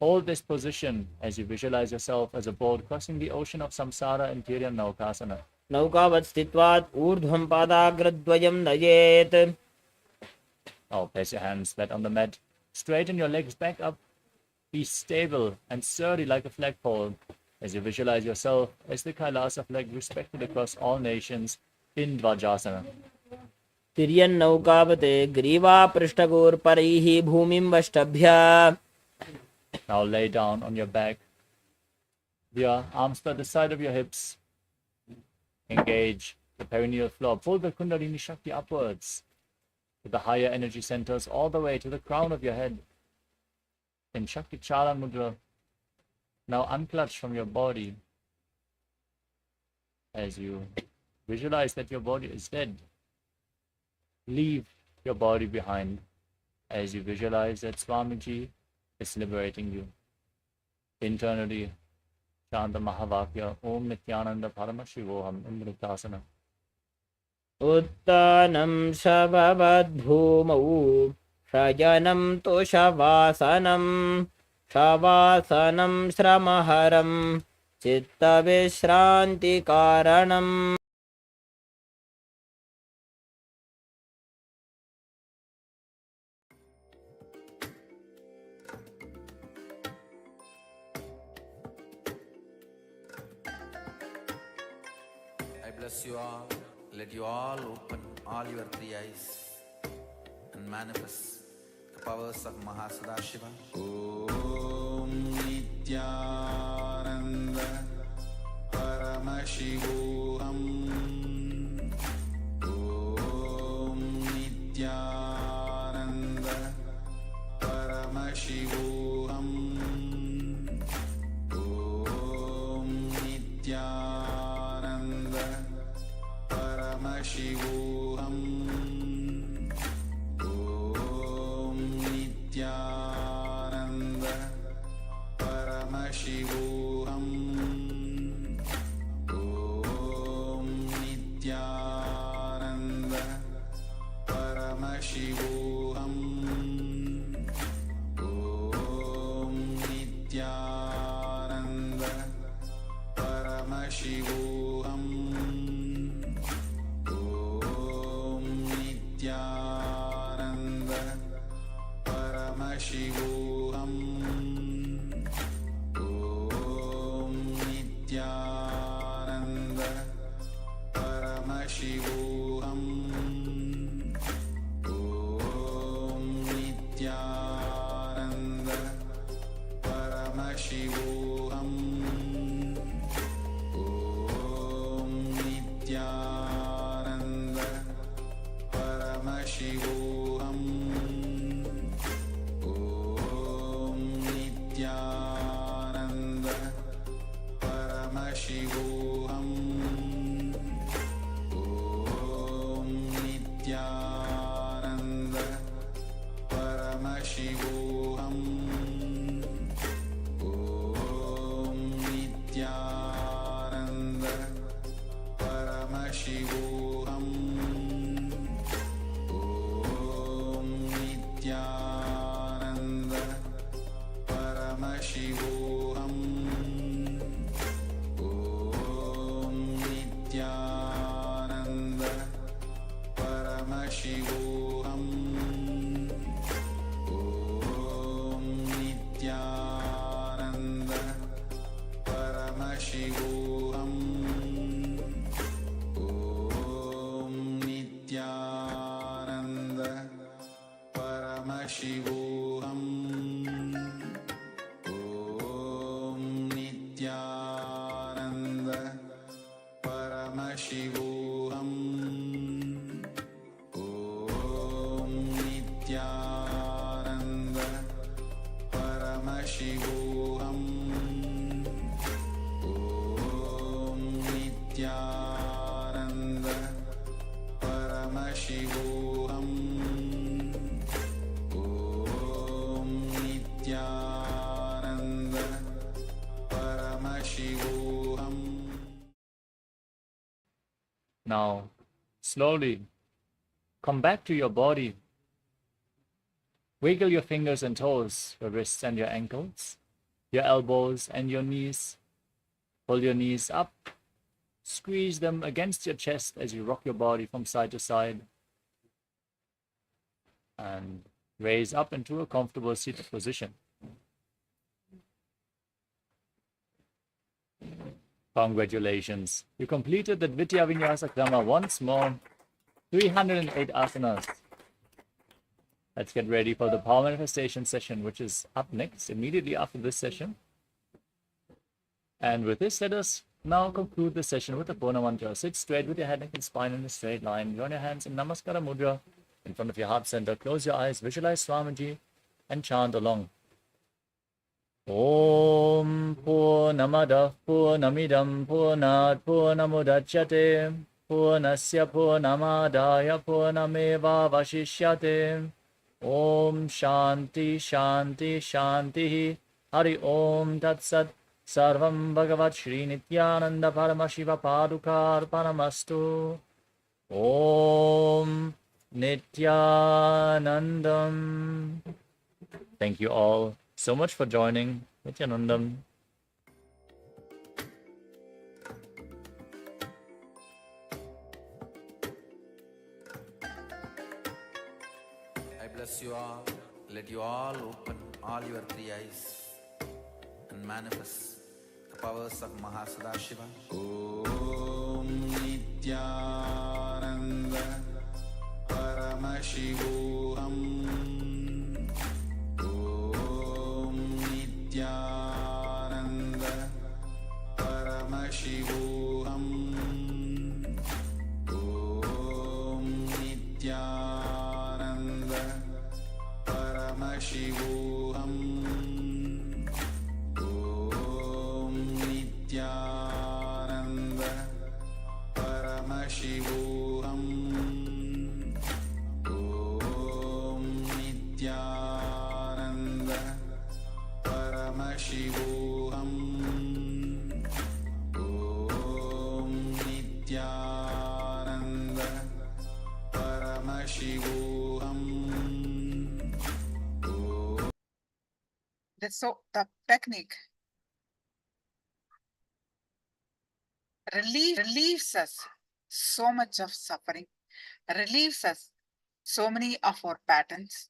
Hold this position as you visualize yourself as a boat crossing the ocean of samsara in Tiryan Naukasana. नौकावत् स्थित्वात् ऊर्ध्वं पादाग्रद्वयं नयेत्. Now place your hands flat on the mat. Straighten your legs back up. Be stable and sturdy like a flagpole as you visualize yourself as the KAILASA flag respected across all nations in Dvajasana. तिर्यन्नौकावते ग्रीवापृष्ठगोर्परैः भूमिं वष्टभ्य. Now lay down on your back. Your arms by the side of your hips. Engage the perineal floor. Pull the Kundalini Shakti upwards to the higher energy centers all the way to the crown of your head. In Shakti Chala Mudra, now unclutch from your body as you visualize that your body is dead. Leave your body behind as you visualize that Swamiji is liberating you. Internally, chant the Mahavakya, Om Nithyananda Paramashivoham Imritasana. उत्तानं शववद्भूमौ शयनं तुषवासनं शवासनं श्रमहरं चित्तविश्रान्तिकारणम्. I bless you all. Let you all open all your three eyes and manifest the powers of Mahasadashiva. Om Nithyananda Paramashivoham. Om Nithyananda Paramashivoham. Om Nithyananda Paramashivoham. Om Nithyananda Paramashivoham. Om Nithyananda Paramashivoham. Om Nithyananda Paramashivoham. Nithyananda Paramashivoham. Om Nithyananda Paramashivoham. Om Nithyananda Paramashivoham. Om Nithyananda Paramashivoham. Om Nithyananda Paramashivoham. Om Nithyananda Paramashivoham. Om Nithyananda Paramashivoham. Om Nithyananda Paramashivoham. Om Nithyananda Paramashivoham. Om Nithyananda Paramashivoham. Om Nithyananda Paramashivoham. Om Nithyananda Paramashivoham. Om Nithyananda Paramashivoham. Om Nithyananda Paramashivoham. Om Nithyananda Paramashivoham. Now, slowly come back to your body. Wiggle your fingers and toes, your wrists and your ankles, your elbows and your knees. Pull your knees up. Squeeze them against your chest as you rock your body from side to side. And raise up into a comfortable seated position. Congratulations. You completed the Dvitiya Vinyasa Krama once more. 308 asanas. Let's get ready for the power manifestation session, which is up next, immediately after this session. And with this, let us now conclude the session with the Purna Mantra. Sit straight with your head, neck, and spine in a straight line. Join your hands in Namaskara Mudra in front of your heart center. Close your eyes, visualize Swamiji, and chant along. Om Purnamadav Purnamidam Purnat Purnamudachyate Purnasya Purnamadaya Purnameva Vashishyate. Om Shanti Shanti Shanti Hari Om Tat Sat Sarvam Bhagavat Shri Nithyananda Paramashiva Padukar Paramastu. Om Nithyanandam. Thank you all so much for joining. Nithyanandam. I bless you all. Let you all open all your three eyes and manifest the powers of Mahasadashiva. Om Nithyananda Paramashivoham. Om Nithyananda Paramashivoham. Om Nithyananda Paramashivoham. Om Nithyananda Paramashivoham. Om Nithyananda Paramashivoham. Om Nithyananda Paramashivoham. The technique relieves us so much of suffering, relieves us so many of our patterns,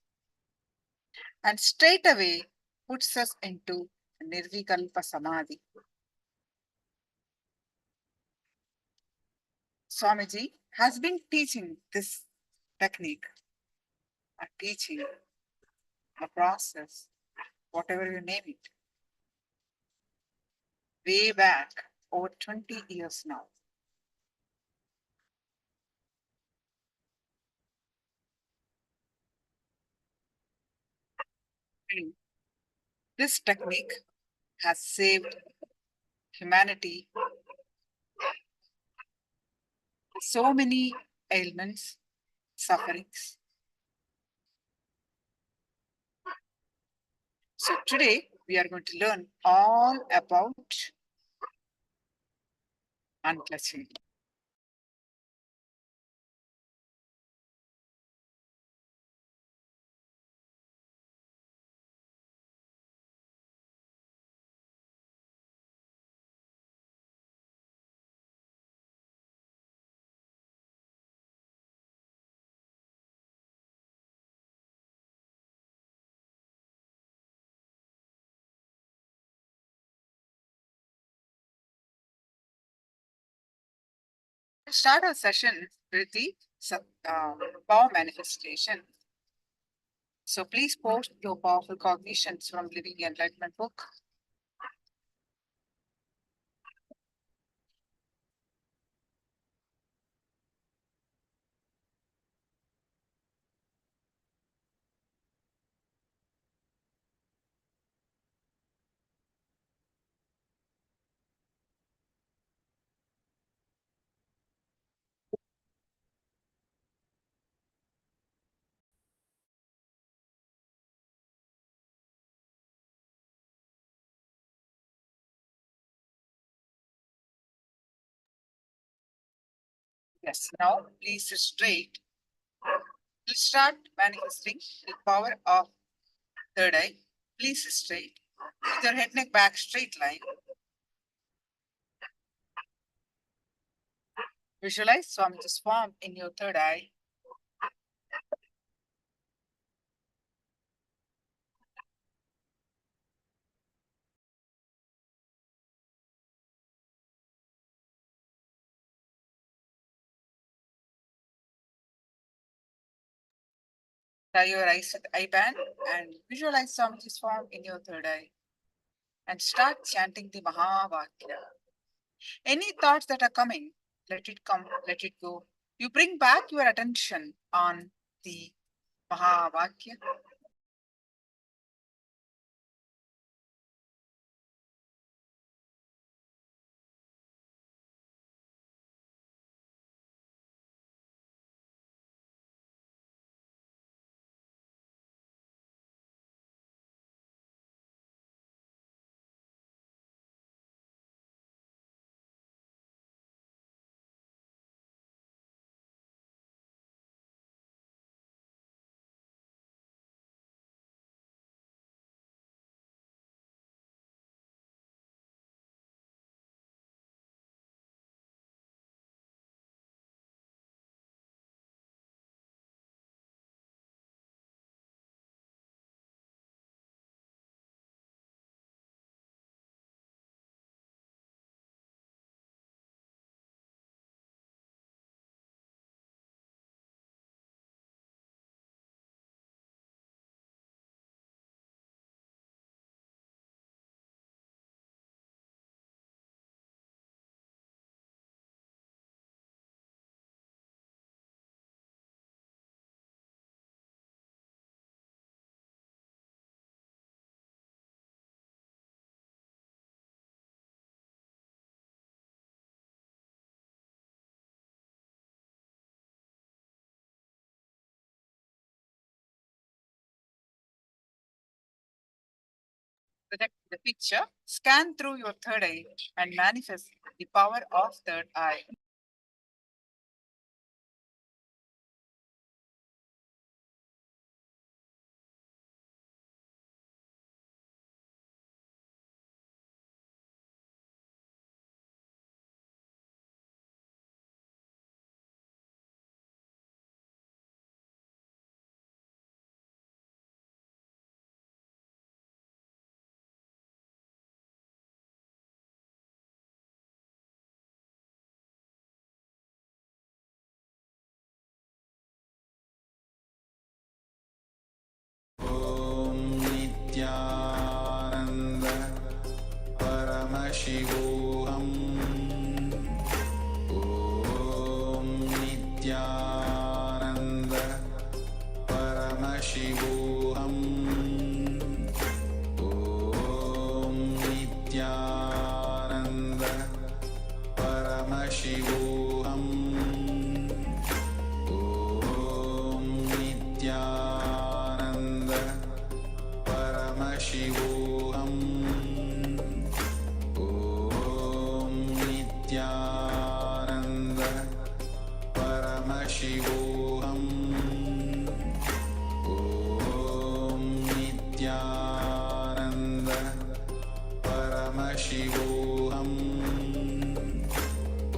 and straight away puts us into Nirvikalpa Samadhi. Swamiji has been teaching this technique, a teaching, a process, whatever you name it, way back over 20 years now. And this technique has saved humanity so many ailments, sufferings. So today we are going to learn all about unclutching. We'll start our session with the power manifestation. So please post your powerful cognitions from Living Enlightenment book. Yes, now please sit straight. Let's start manifesting the power of third eye. Please sit straight with your head neck back straight line. Visualize Swamiji's form in your third eye. Tie your eyes with eye band and visualize Swamiji's form in your third eye. And start chanting the Mahavakya. Any thoughts that are coming, let it come, let it go. You bring back your attention on the Mahavakya. Project the picture, scan through your third eye and manifest the power of third eye. Nityanand परमशिवोऽहम् ॐ नित्यानन्द परमशिवोऽहम् ॐ नित्यानन्द परमशिवोऽहम् ॐ नित्यानन्द परमशिवोऽहम् ॐ नित्यानन्द परमशिवोऽहम् ॐ नित्यानन्द परमशिवोऽहम्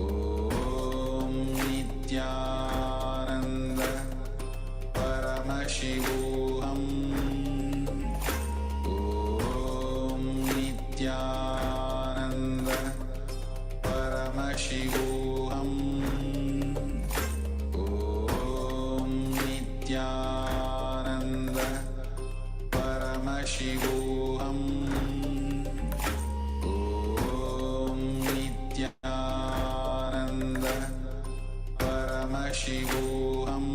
ॐ नित्यानन्द परमशिवोऽहम् ॐ नित्यानन्द परमशिवोऽहम् ॐ नित्यानन्द परमशिवोऽहम् ॐ नित्यानन्द परमशिवोऽहम्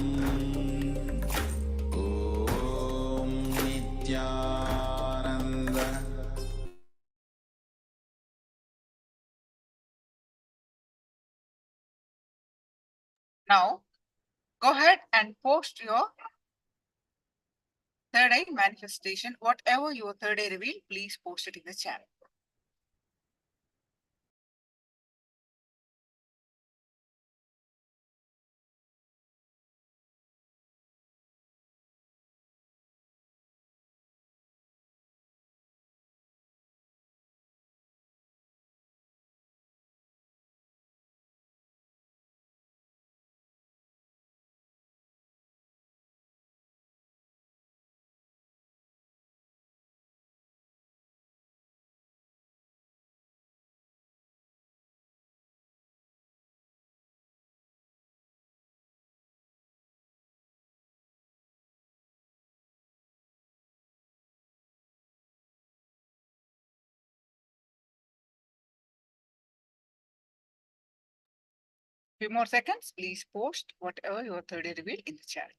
ॐ Nityanand Now, go ahead and post your third eye manifestation. Whatever your third eye reveal, please post it in the chat. Few more seconds, please post whatever you have already revealed in the chat.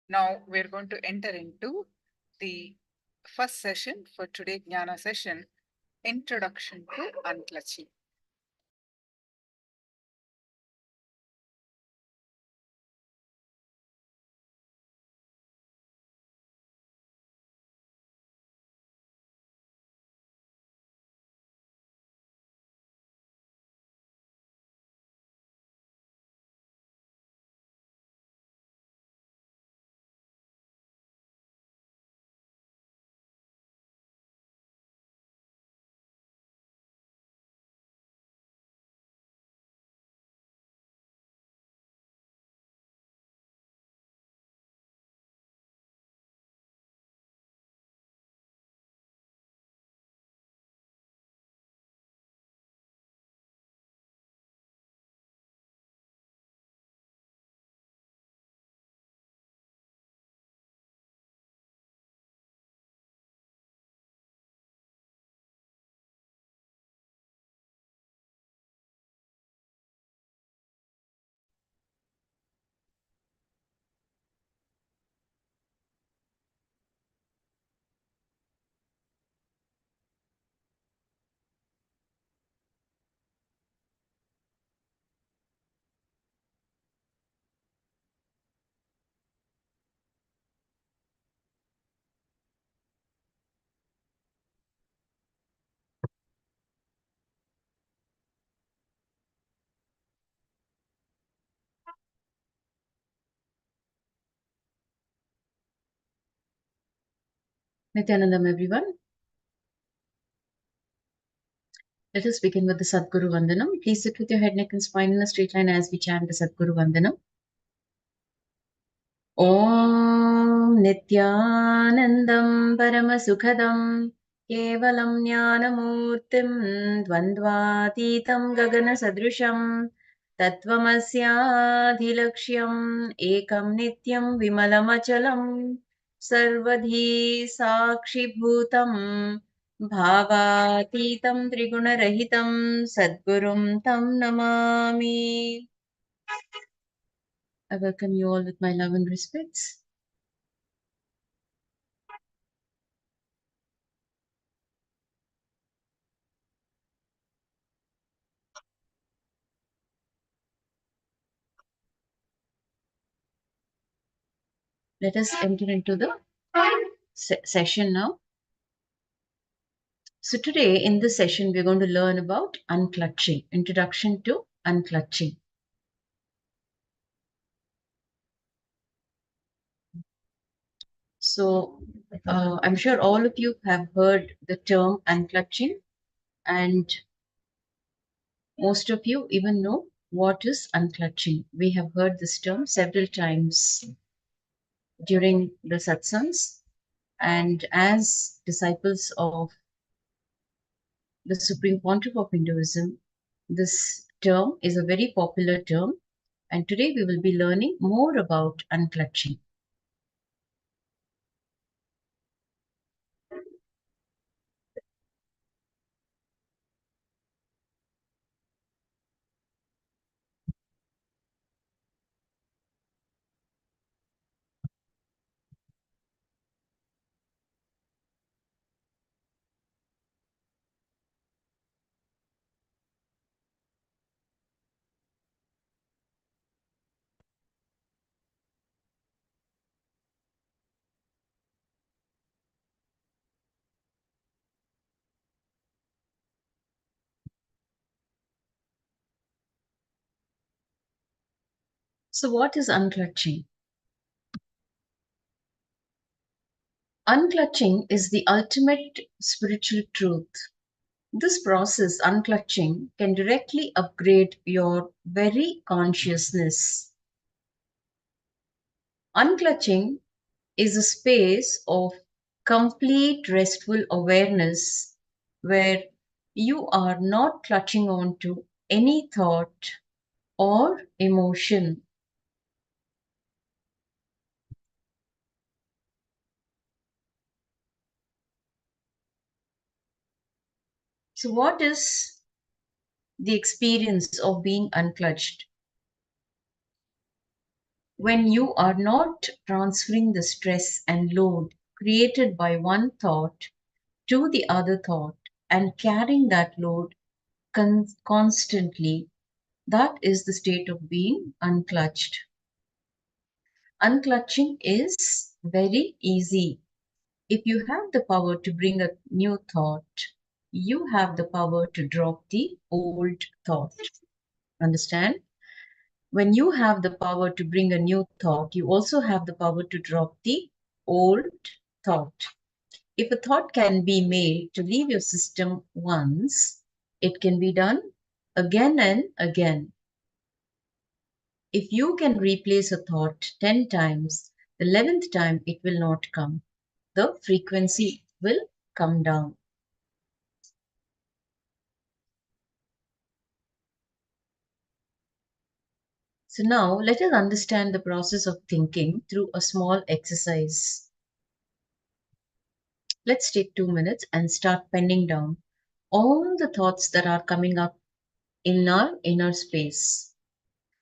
Now we're going to enter into the first session for today, Jnana session, Introduction to Unclutching. Nithyanandam, everyone. Let us begin with the Sadguru Vandanam. Please sit with your head, neck, and spine in a straight line as we chant the Sadguru Vandanam. Om Nithyanandam Paramasukhadam Kevalam Jnanamurtim Dvandvatitam Gagana Sadrusham Tattvamasyadhilakshyan Ekam Nityam Vimalamachalam Sarvadhi Sakshibhutam Bhavaतीतं Triguణरहितं Sadgurum Tam Namami. I welcome you all with my love and respects. Let us enter into the session now. So today in this session, we're going to learn about unclutching, introduction to unclutching. So I'm sure all of you have heard the term unclutching, and most of you even know what is unclutching. We have heard this term several times during the satsangs, and as disciples of the Supreme Pontiff of Hinduism, this term is a very popular term, and today we will be learning more about unclutching. So, what is unclutching? Unclutching is the ultimate spiritual truth. This process, unclutching, can directly upgrade your very consciousness. Unclutching is a space of complete restful awareness where you are not clutching on to any thought or emotion. So, what is the experience of being unclutched? When you are not transferring the stress and load created by one thought to the other thought and carrying that load constantly, that is the state of being unclutched. Unclutching is very easy. If you have the power to bring a new thought, you have the power to drop the old thought. Understand? When you have the power to bring a new thought, you also have the power to drop the old thought. If a thought can be made to leave your system once, it can be done again and again. If you can replace a thought 10 times, the 11th time it will not come. The frequency will come down. So now let us understand the process of thinking through a small exercise. Let's take 2 minutes and start penning down all the thoughts that are coming up in our inner space.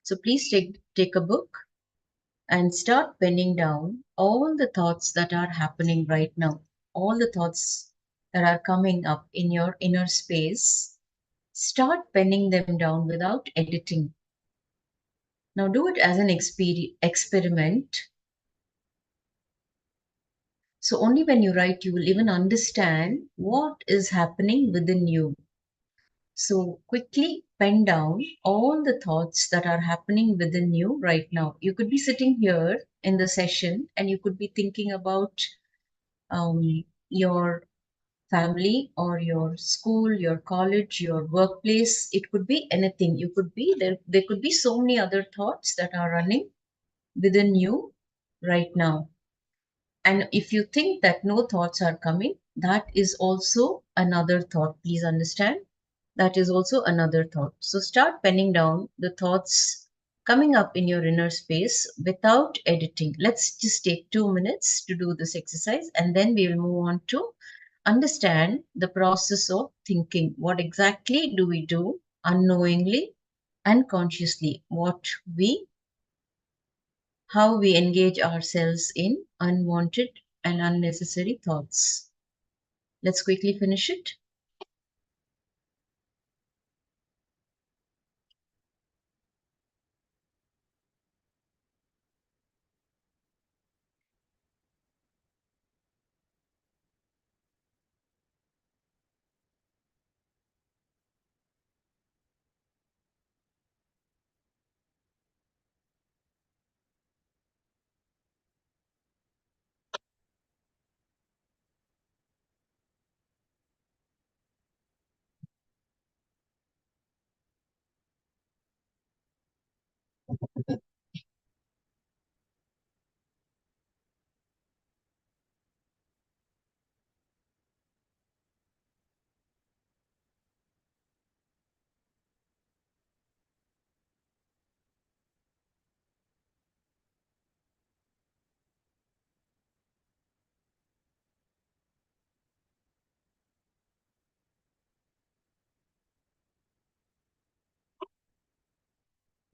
So please take a book and start penning down all the thoughts that are happening right now, all the thoughts that are coming up in your inner space. Start penning them down without editing. Now do it as an experiment. So only when you write, you will even understand what is happening within you. So quickly pen down all the thoughts that are happening within you right now. You could be sitting here in the session and you could be thinking about your family or your school, your college, your workplace. It could be anything. You could be there could be so many other thoughts that are running within you right now. And if you think that no thoughts are coming, that is also another thought. Please understand. That is also another thought. So start penning down the thoughts coming up in your inner space without editing. Let's just take 2 minutes to do this exercise and then we will move on to understand the process of thinking. What exactly do we do unknowingly, unconsciously? How we engage ourselves in unwanted and unnecessary thoughts. Let's quickly finish it.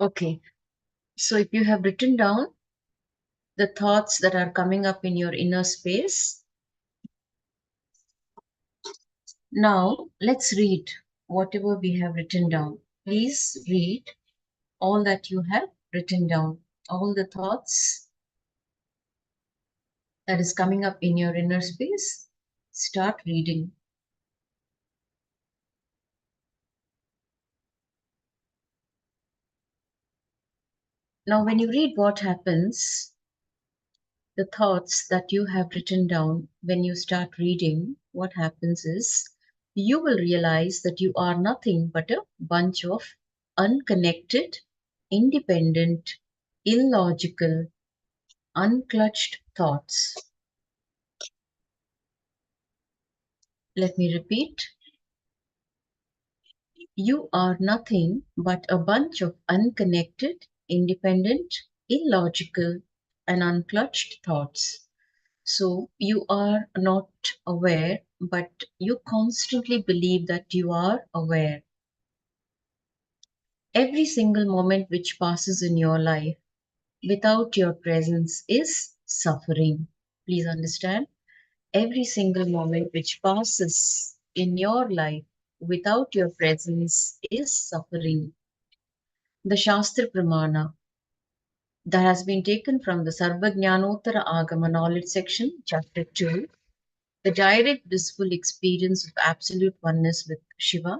Okay, so if you have written down the thoughts that are coming up in your inner space, now let's read whatever we have written down. Please read all that you have written down, all the thoughts that is coming up in your inner space. Start reading. Now, when you read what happens, the thoughts that you have written down, when you start reading, what happens is you will realize that you are nothing but a bunch of unconnected, independent, illogical, unclutched thoughts. Let me repeat. You are nothing but a bunch of unconnected, independent, illogical, and unclutched thoughts. So you are not aware, but you constantly believe that you are aware. Every single moment which passes in your life without your presence is suffering. Please understand. Every single moment which passes in your life without your presence is suffering. The Shastra Pramana that has been taken from the Sarvajnanottara Agama knowledge section, chapter 2, the direct blissful experience of absolute oneness with Shiva,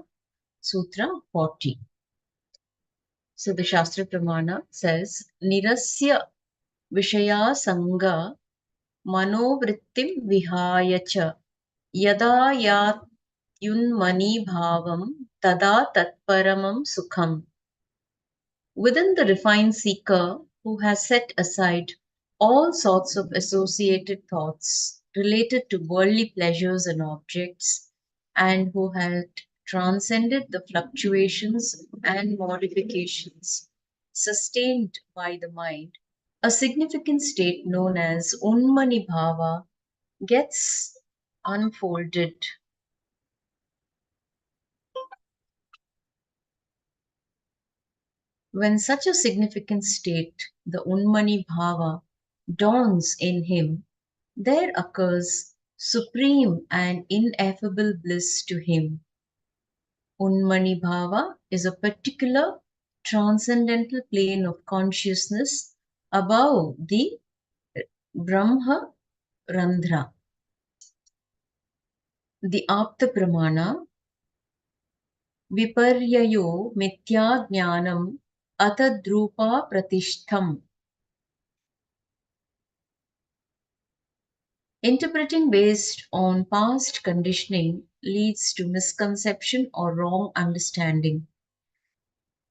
Sutra 40. So the Shastra Pramana says, Nirasya Vishaya Sangha Manovrittim Vihayacha Yada Yat Yunmani Bhavam Tada Tatparamam Sukham. Within the refined seeker who has set aside all sorts of associated thoughts related to worldly pleasures and objects, and who had transcended the fluctuations and modifications sustained by the mind, a significant state known as Unmani Bhava gets unfolded. When such a significant state, the Unmani Bhava, dawns in him, there occurs supreme and ineffable bliss to him. Unmani Bhava is a particular transcendental plane of consciousness above the Brahma Randhra. The Apta Pramana, Viparyayo Mithya Jnanam Atadrupa Pratishtham. Interpreting based on past conditioning leads to misconception or wrong understanding.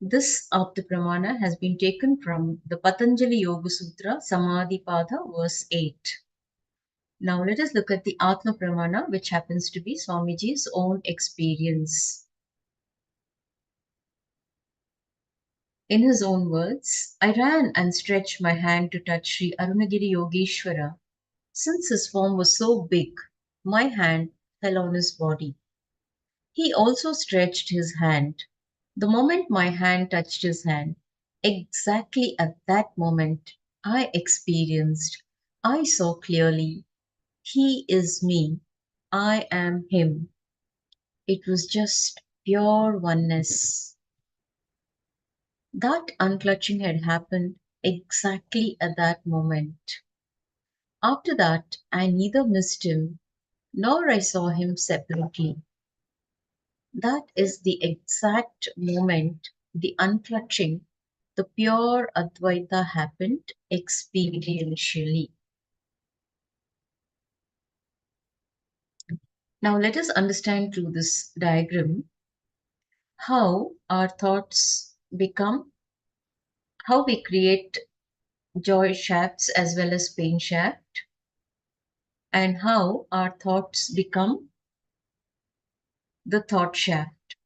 This Apta Pramana has been taken from the Patanjali Yoga Sutra, Samadhi Pada, verse 8. Now let us look at the Atma Pramana, which happens to be Swamiji's own experience. In his own words, I ran and stretched my hand to touch Sri Arunagiri Yogeshwara. Since his form was so big, my hand fell on his body. He also stretched his hand. The moment my hand touched his hand, exactly at that moment, I experienced, I saw clearly, he is me, I am him. It was just pure oneness. That unclutching had happened exactly at that moment. After that, I neither missed him nor I saw him separately. That is the exact moment the unclutching, the pure Advaita happened experientially. Now let us understand through this diagram how our thoughts become, how we create joy shafts as well as pain shaft, and how our thoughts become the thought shaft.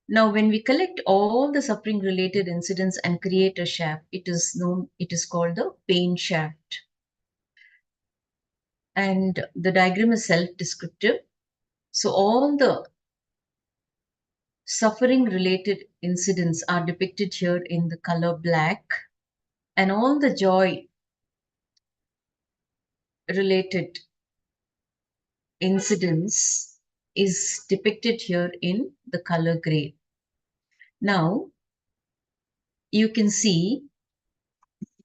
Now, when we collect all the suffering related incidents and create a shaft, it is called the pain shaft. And the diagram is self-descriptive. So all the suffering related incidents are depicted here in the color black, and all the joy related incidents is depicted here in the color gray. Now you can see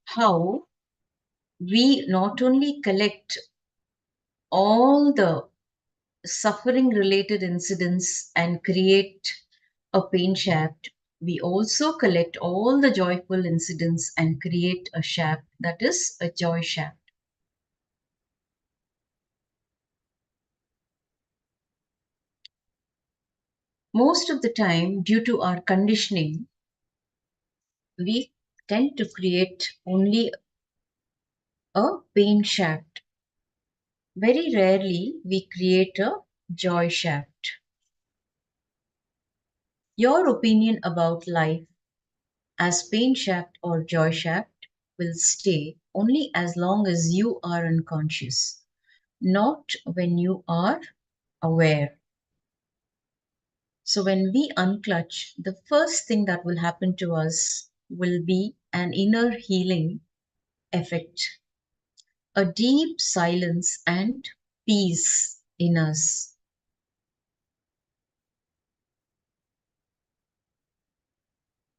how we not only collect all the suffering related incidents and create a pain shaft, we also collect all the joyful incidents and create a shaft, that is a joy shaft. Most of the time, due to our conditioning, we tend to create only a pain shaft. Very rarely we create a joy shaft. Your opinion about life as pain shaft or joy shaft will stay only as long as you are unconscious, not when you are aware. So when we unclutch, the first thing that will happen to us will be an inner healing effect, a deep silence and peace in us.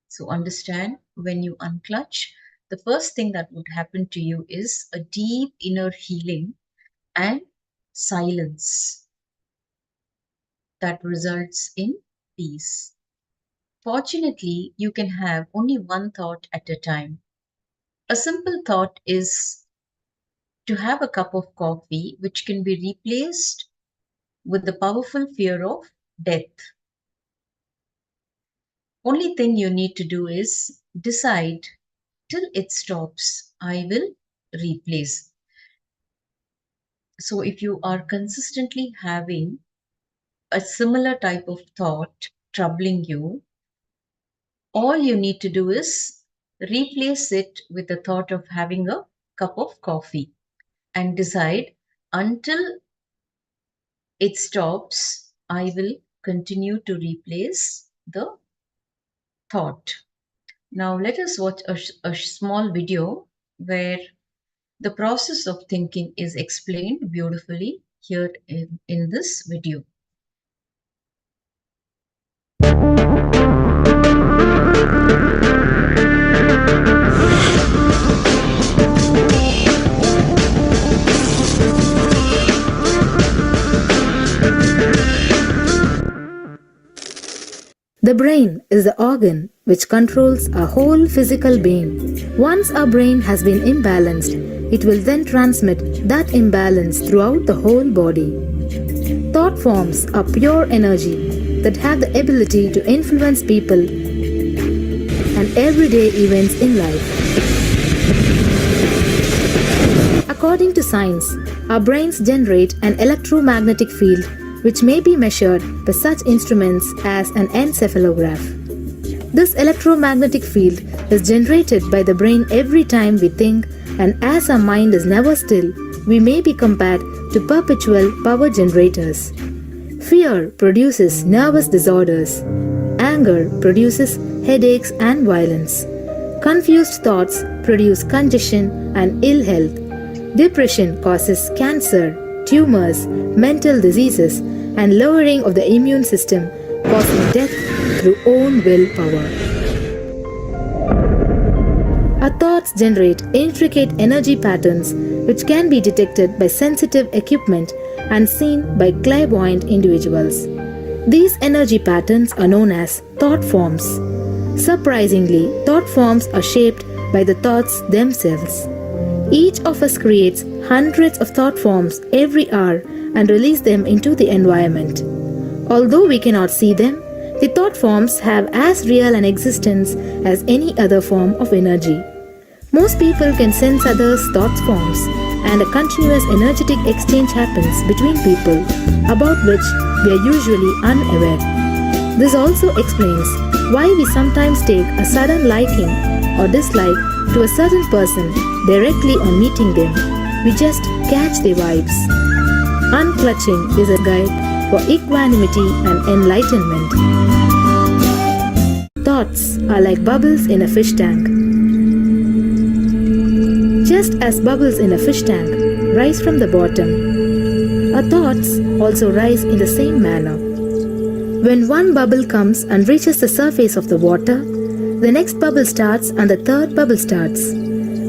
So understand, when you unclutch, the first thing that would happen to you is a deep inner healing and silence that results in peace. Fortunately, you can have only one thought at a time. A simple thought is to have a cup of coffee, which can be replaced with the powerful fear of death. Only thing you need to do is decide, till it stops, I will replace. So if you are consistently having a similar type of thought troubling you, all you need to do is replace it with the thought of having a cup of coffee and decide, until it stops, I will continue to replace the thought. Now let us watch a small video where the process of thinking is explained beautifully here in this video. The brain is the organ which controls our whole physical being. Once our brain has been imbalanced, it will then transmit that imbalance throughout the whole body. Thought forms are pure energy that have the ability to influence people and everyday events in life. According to science, our brains generate an electromagnetic field which may be measured by such instruments as an encephalograph. This electromagnetic field is generated by the brain every time we think, and as our mind is never still, we may be compared to perpetual power generators. Fear produces nervous disorders. Anger produces headaches and violence. Confused thoughts produce congestion and ill health. Depression causes cancer, tumors, mental diseases, and lowering of the immune system, causing death through own willpower. Our thoughts generate intricate energy patterns which can be detected by sensitive equipment and seen by clairvoyant individuals. These energy patterns are known as thought forms. Surprisingly, thought forms are shaped by the thoughts themselves. Each of us creates hundreds of thought forms every hour and release them into the environment. Although we cannot see them, the thought forms have as real an existence as any other form of energy. Most people can sense others' thought forms, and a continuous energetic exchange happens between people, about which we are usually unaware. This also explains why we sometimes take a sudden liking or dislike to a certain person directly on meeting them. We just catch their vibes. Unclutching is a guide for equanimity and enlightenment. Thoughts are like bubbles in a fish tank. Just as bubbles in a fish tank rise from the bottom, our thoughts also rise in the same manner. When one bubble comes and reaches the surface of the water, the next bubble starts and the third bubble starts.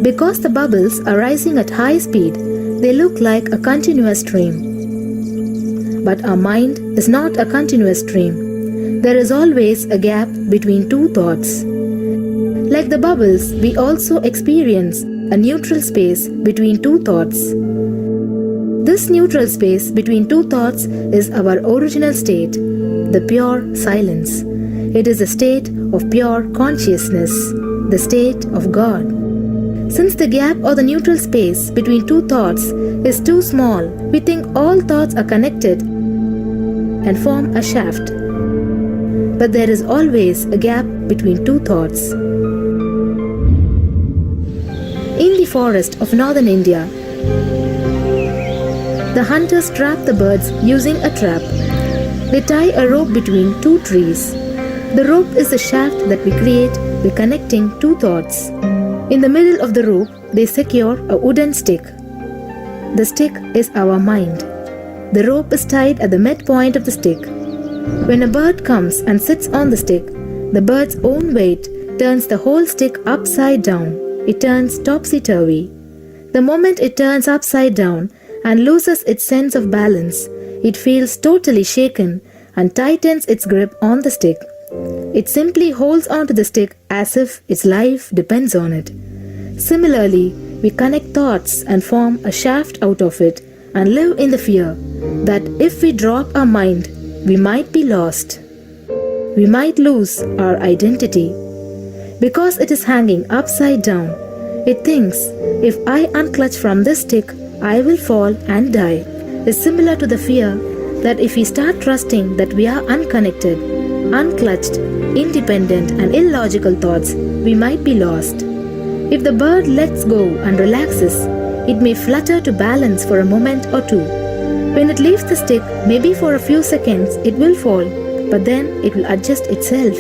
Because the bubbles are rising at high speed, they look like a continuous stream. But our mind is not a continuous stream. There is always a gap between two thoughts. Like the bubbles, we also experience a neutral space between two thoughts. This neutral space between two thoughts is our original state, the pure silence. It is a state of pure consciousness, the state of God. Since the gap or the neutral space between two thoughts is too small, we think all thoughts are connected and form a shaft. But there is always a gap between two thoughts. In the forest of northern India, the hunters trap the birds using a trap. They tie a rope between two trees. The rope is the shaft that we create by connecting two thoughts. In the middle of the rope, they secure a wooden stick. The stick is our mind. The rope is tied at the midpoint of the stick. When a bird comes and sits on the stick, the bird's own weight turns the whole stick upside down. It turns topsy-turvy. The moment it turns upside down and loses its sense of balance, it feels totally shaken and tightens its grip on the stick. It simply holds onto the stick as if its life depends on it. Similarly, we connect thoughts and form a shaft out of it and live in the fear that if we drop our mind, we might be lost. We might lose our identity. Because it is hanging upside down, it thinks, if I unclutch from this stick, I will fall and die. Is similar to the fear that if we start trusting that we are unconnected, unclutched, independent and illogical thoughts, we might be lost. If the bird lets go and relaxes, it may flutter to balance for a moment or two. When it leaves the stick, maybe for a few seconds, it will fall, but then it will adjust itself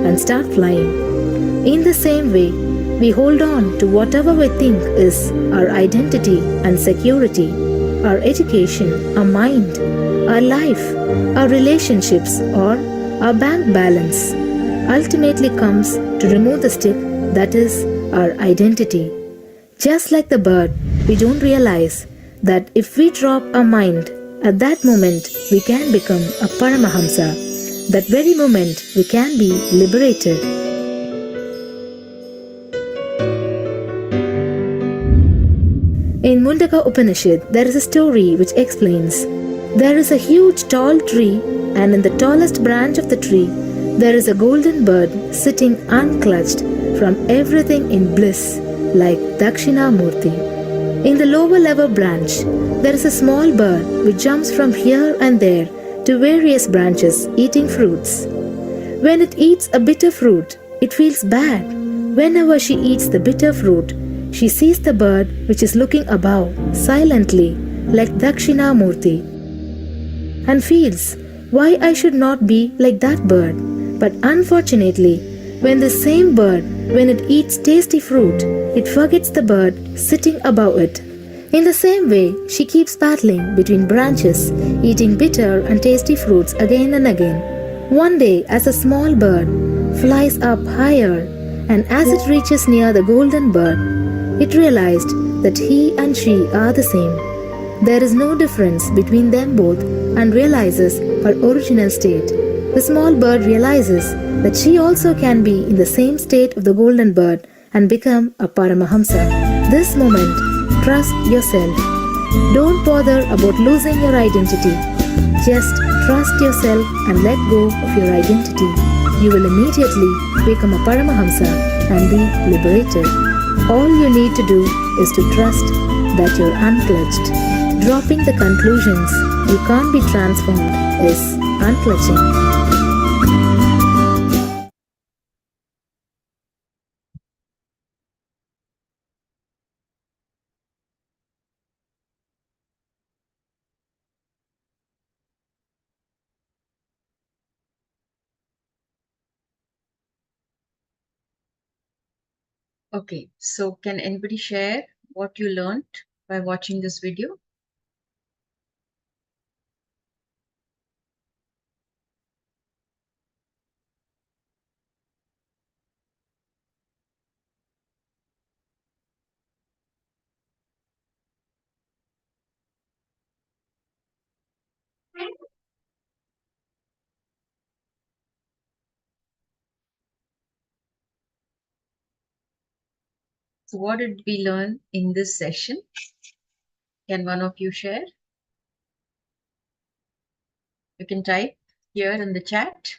and start flying. In the same way, we hold on to whatever we think is our identity and security, our education, our mind, our life, our relationships, or our bank balance. Ultimately comes to remove the stick that is our identity. Just like the bird, we don't realize that if we drop our mind, at that moment we can become a Paramahamsa. That very moment we can be liberated. In Mundaka Upanishad, there is a story which explains, there is a huge tall tree, and in the tallest branch of the tree, there is a golden bird sitting unclutched from everything in bliss, like Dakshinamurti. In the lower level branch, there is a small bird which jumps from here and there to various branches eating fruits. When it eats a bitter fruit, it feels bad. Whenever she eats the bitter fruit, she sees the bird which is looking above, silently, like Dakshinamurti, and feels, why I should not be like that bird. But unfortunately, when the same bird, when it eats tasty fruit, it forgets the bird sitting above it. In the same way, she keeps battling between branches, eating bitter and tasty fruits again and again. One day, as a small bird flies up higher, and as it reaches near the golden bird, it realized that he and she are the same. There is no difference between them both and realizes her original state. The small bird realizes that she also can be in the same state of the golden bird and become a Paramahamsa. This moment, trust yourself. Don't bother about losing your identity. Just trust yourself and let go of your identity. You will immediately become a Paramahamsa and be liberated. All you need to do is to trust that you're unclutched. Dropping the conclusions you can't be transformed is unclutching. Okay, so can anybody share what you learned by watching this video? So what did we learn in this session? Can one of you share? You can type here in the chat.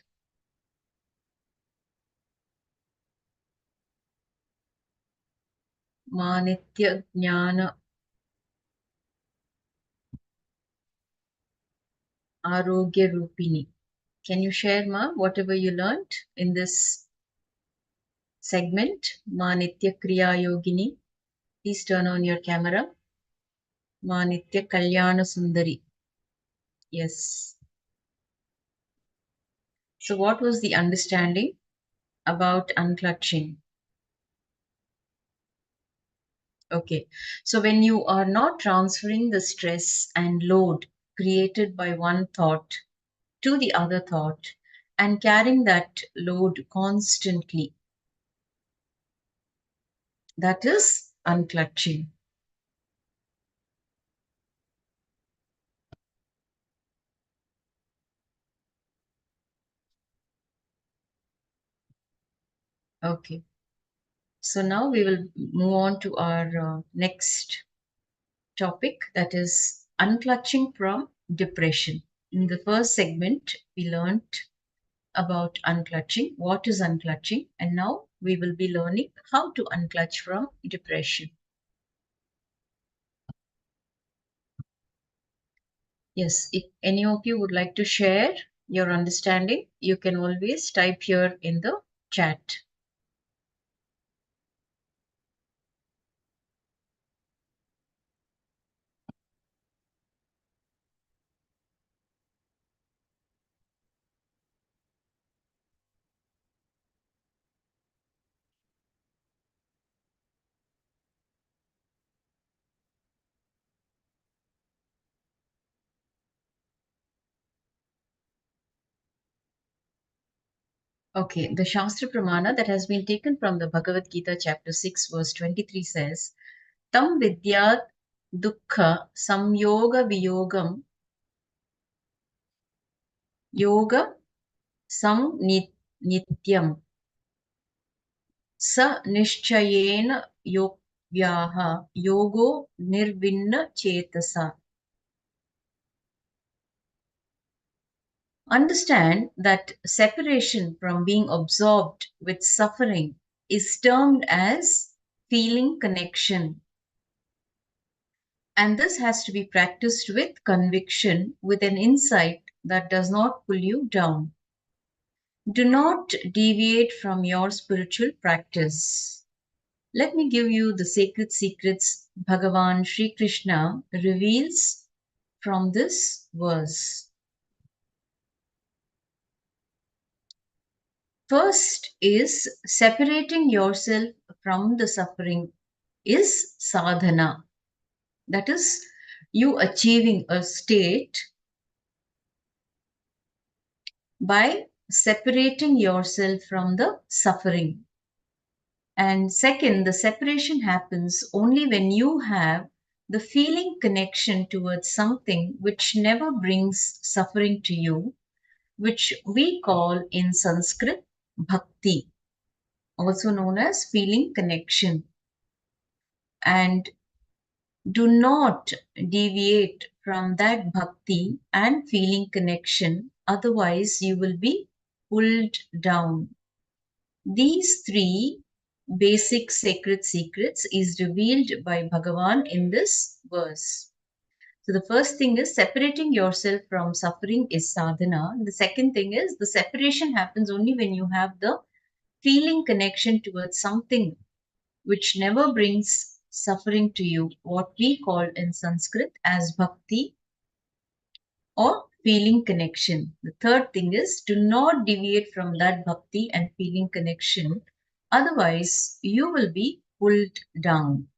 Ma Nitya Jnana Arogya Rupini. Can you share, Ma, whatever you learned in this segment? Ma Nitya Kriya Yogini. Please turn on your camera. Ma Nitya Kalyana Sundari. Yes. So what was the understanding about unclutching? Okay. So when you are not transferring the stress and load created by one thought to the other thought and carrying that load constantly, that is unclutching. Okay. So now we will move on to our next topic, that is unclutching from depression. In the first segment, we learned about unclutching, what is unclutching, and now we will be learning how to unclutch from depression. Yes, if any of you would like to share your understanding, you can always type here in the chat. Okay, the Shastra Pramana that has been taken from the Bhagavad Gita, chapter 6, verse 23 says, Tam vidyat dukkha samyoga viyogam yoga sam nityam sa nishchayena yogyaha yogo nirvinna chetasa. Understand that separation from being absorbed with suffering is termed as feeling connection. And this has to be practiced with conviction, with an insight that does not pull you down. Do not deviate from your spiritual practice. Let me give you the sacred secrets Bhagavan Sri Krishna reveals from this verse. First is separating yourself from the suffering is sadhana. That is, you achieving a state by separating yourself from the suffering. And second, the separation happens only when you have the feeling connection towards something which never brings suffering to you, which we call in Sanskrit bhakti, also known as feeling connection. And do not deviate from that bhakti and feeling connection, otherwise, you will be pulled down. These three basic sacred secrets is revealed by Bhagavan in this verse. So the first thing is separating yourself from suffering is sadhana. The second thing is the separation happens only when you have the feeling connection towards something which never brings suffering to you, what we call in Sanskrit as bhakti or feeling connection. The third thing is do not deviate from that bhakti and feeling connection. Otherwise, you will be pulled down.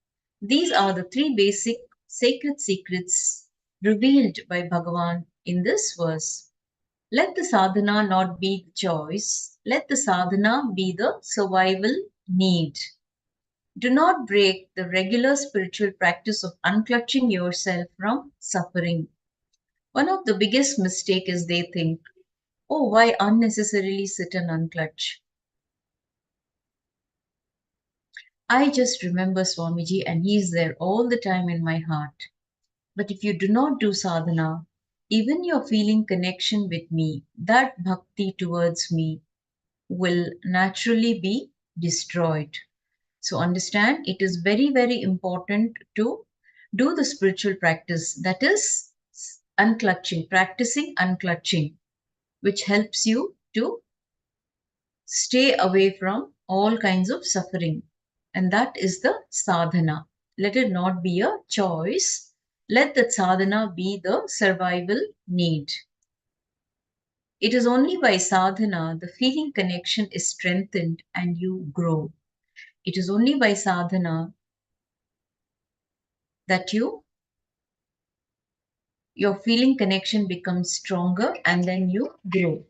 These are the three basic sacred secrets revealed by Bhagavan in this verse. Let the sadhana not be the choice, let the sadhana be the survival need. Do not break the regular spiritual practice of unclutching yourself from suffering. One of the biggest mistakes is they think, oh, why unnecessarily sit and unclutch? I just remember Swamiji and he is there all the time in my heart. But if you do not do sadhana, even your feeling connection with me, that bhakti towards me, will naturally be destroyed. So understand, it is very, very important to do the spiritual practice, that is unclutching, practicing unclutching, which helps you to stay away from all kinds of suffering. And that is the sadhana. Let it not be a choice. Let the sadhana be the survival need. It is only by sadhana the feeling connection is strengthened and you grow. It is only by sadhana that your feeling connection becomes stronger and then you grow.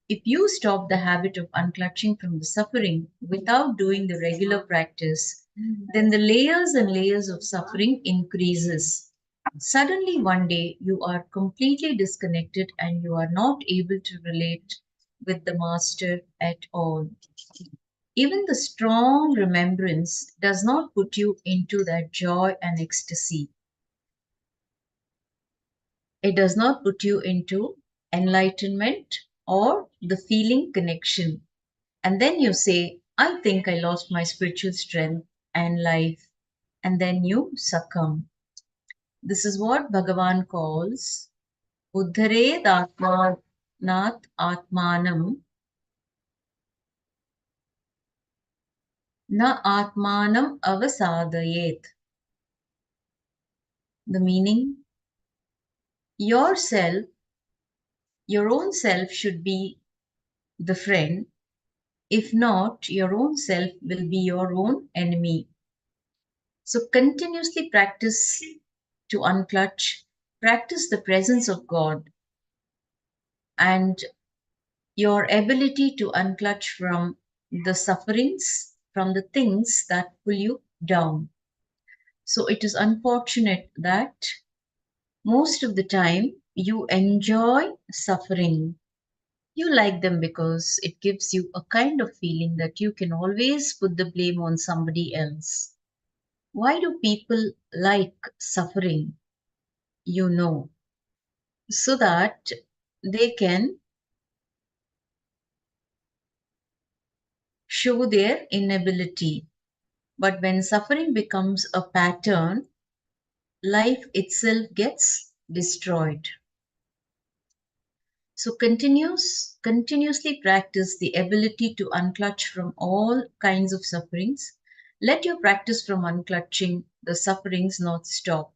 If you stop the habit of unclutching from the suffering without doing the regular practice, then the layers and layers of suffering increases. Suddenly one day you are completely disconnected and you are not able to relate with the master at all. Even the strong remembrance does not put you into that joy and ecstasy. It does not put you into enlightenment or the feeling connection. And then you say, I think I lost my spiritual strength and life. And then you succumb. This is what Bhagavan calls Uddhared Atmanat Atmanam Na Atmanam Avasadayet. The meaning, yourself, your own self should be the friend. If not, your own self will be your own enemy. So continuously practice to unclutch, practice the presence of God and your ability to unclutch from the sufferings, from the things that pull you down. So it is unfortunate that most of the time you enjoy suffering. You like them because it gives you a kind of feeling that you can always put the blame on somebody else. Why do people like suffering? You know, so that they can show their inability. But when suffering becomes a pattern, life itself gets destroyed. So continuously practice the ability to unclutch from all kinds of sufferings. Let your practice from unclutching the sufferings not stop.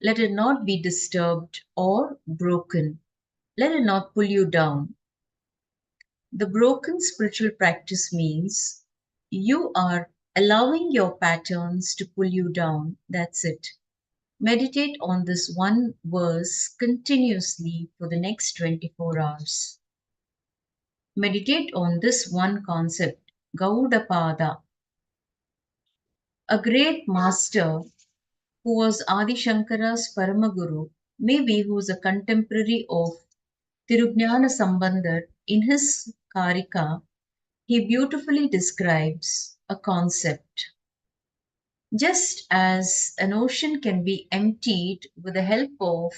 Let it not be disturbed or broken. Let it not pull you down. The broken spiritual practice means you are allowing your patterns to pull you down. That's it. Meditate on this one verse continuously for the next 24 hours. Meditate on this one concept, Gaudapada, a great master who was Adi Shankara's Paramaguru, maybe who was a contemporary of Tirujnana Sambandar. In his Karika, he beautifully describes a concept. Just as an ocean can be emptied with the help of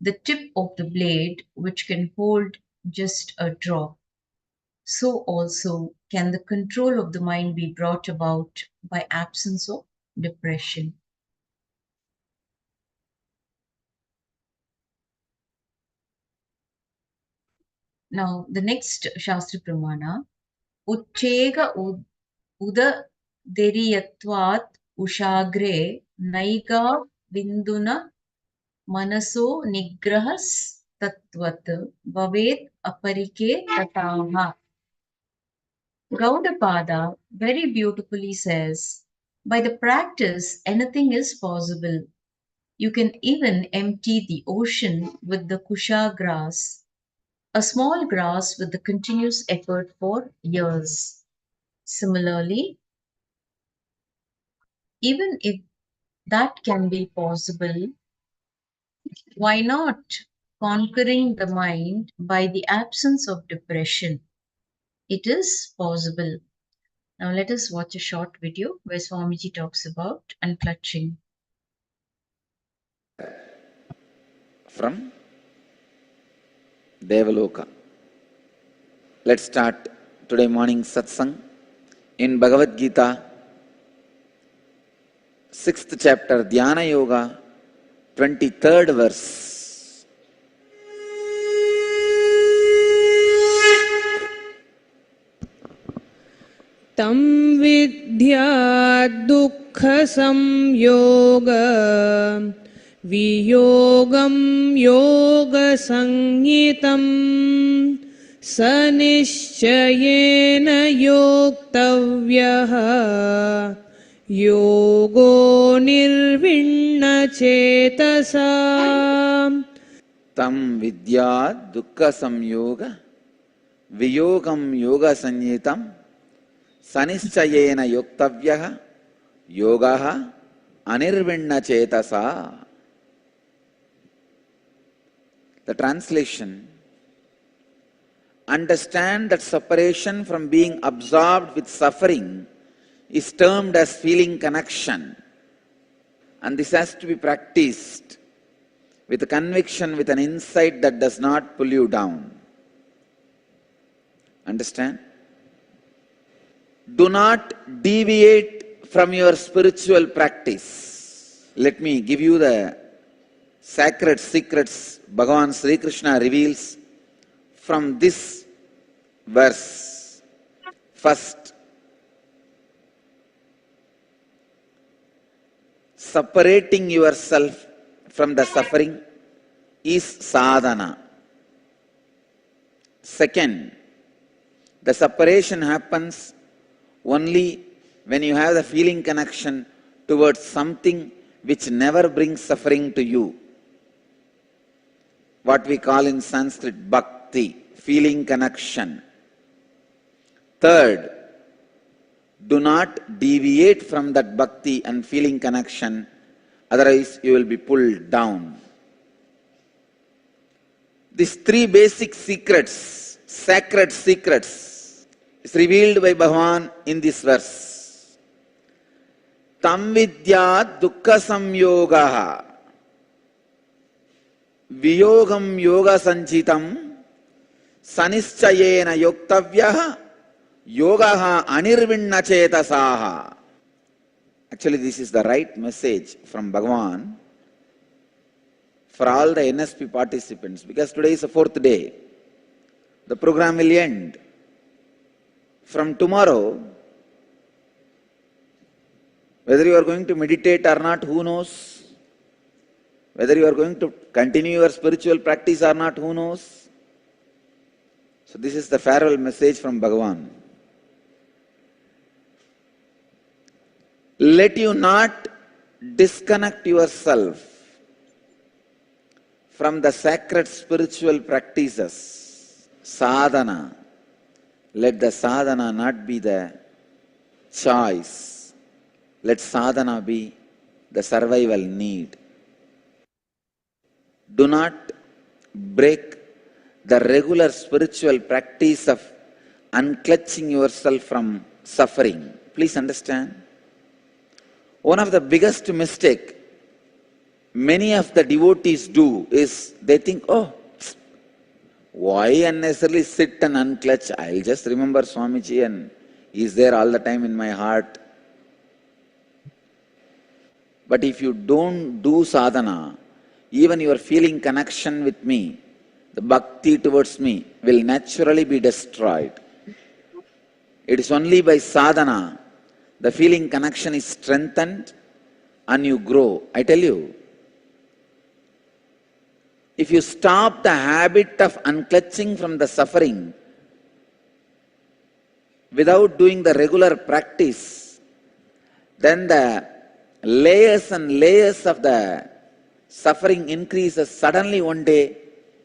the tip of the blade, which can hold just a drop, so also can the control of the mind be brought about by absence of depression. Now, the next Shastra Pramana, Uchchega Udaderiyatvat Ushagre Naiga Vinduna Manaso Nigrahas Tatvat Bhavet Aparike Tataha. Gaudapada very beautifully says, by the practice, anything is possible. You can even empty the ocean with the kusha grass, a small grass with the continuous effort for years. Similarly, even if that can be possible, why not conquering the mind by the absence of depression? It is possible. Now let us watch a short video where Swamiji talks about unclutching. From Devaloka. Let's start today morning satsang in Bhagavad Gita, 6th chapter, Dhyana Yoga, 23rd verse. तं विद्या दुःखसंयोग वियोगं योगसंज्ञितं स निश्चयेन योक्तव्यः योगो निर्विण्णचेतसा Tam vidya dukkha samyoga viyogam yoga sanyitam sanischayena yoktavyaha yogaha anirvinna chetasa. The translation: understand that separation from being absorbed with suffering is termed as feeling connection, and this has to be practiced with a conviction, with an insight that does not pull you down. Understand? Do not deviate from your spiritual practice. Let me give you the sacred secrets Bhagavan Sri Krishna reveals from this verse. First, separating yourself from the suffering is sadhana. Second, the separation happens only when you have the feeling connection towards something which never brings suffering to you. What we call in Sanskrit bhakti, feeling connection. Third, do not deviate from that bhakti and feeling connection, otherwise you will be pulled down. These three basic secrets, sacred secrets, is revealed by Bhagavan in this verse. Tam vidya dukkha samyogaha viyogam yoga sanchitam sanischayena yoktavyaha yogaha anirvinna chetasaha. Actually, this is the right message from Bhagavan for all the NSP participants, because today is the 4th day. The program will end. From tomorrow, whether you are going to meditate or not, who knows? Whether you are going to continue your spiritual practice or not, who knows? So this is the farewell message from Bhagavan. Let you not disconnect yourself from the sacred spiritual practices, sadhana. Let the sadhana not be the choice. Let sadhana be the survival need. Do not break the regular spiritual practice of unclutching yourself from suffering. Please understand. One of the biggest mistake many of the devotees do is they think, oh, why unnecessarily sit and unclutch? I'll just remember Swamiji and he's there all the time in my heart. But if you don't do sadhana, even your feeling connection with me, the bhakti towards me will naturally be destroyed. It is only by sadhana the feeling connection is strengthened and you grow. I tell you, if you stop the habit of unclutching from the suffering, without doing the regular practice, then the layers and layers of the suffering increases. Suddenly one day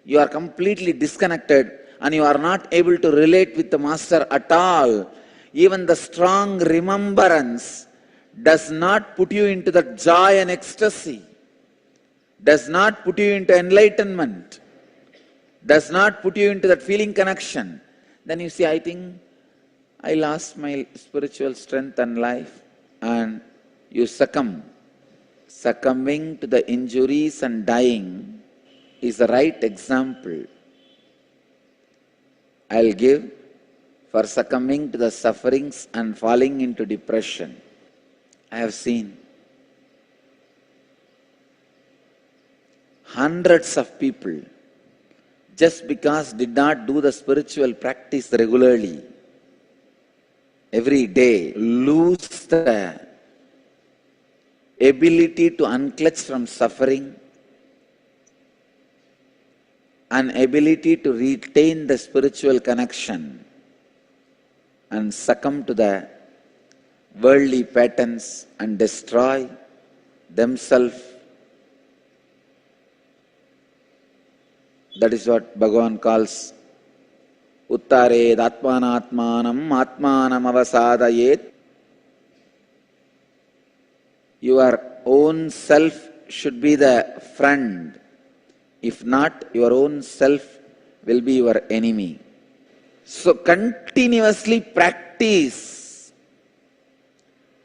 you are completely disconnected and you are not able to relate with the master at all. Even the strong remembrance does not put you into the joy and ecstasy, does not put you into enlightenment, does not put you into that feeling connection. Then you say, I think I lost my spiritual strength and life, and you succumb. Succumbing to the injuries and dying is the right example I'll give for succumbing to the sufferings and falling into depression. I have seen hundreds of people, just because did not do the spiritual practice regularly, every day, lose the ability to unclutch from suffering and ability to retain the spiritual connection and succumb to the worldly patterns and destroy themselves. That is what Bhagavan calls Uttared Atmanatmanam Atmanam Avasadayet. Your own self should be the friend. If not, your own self will be your enemy. So continuously practice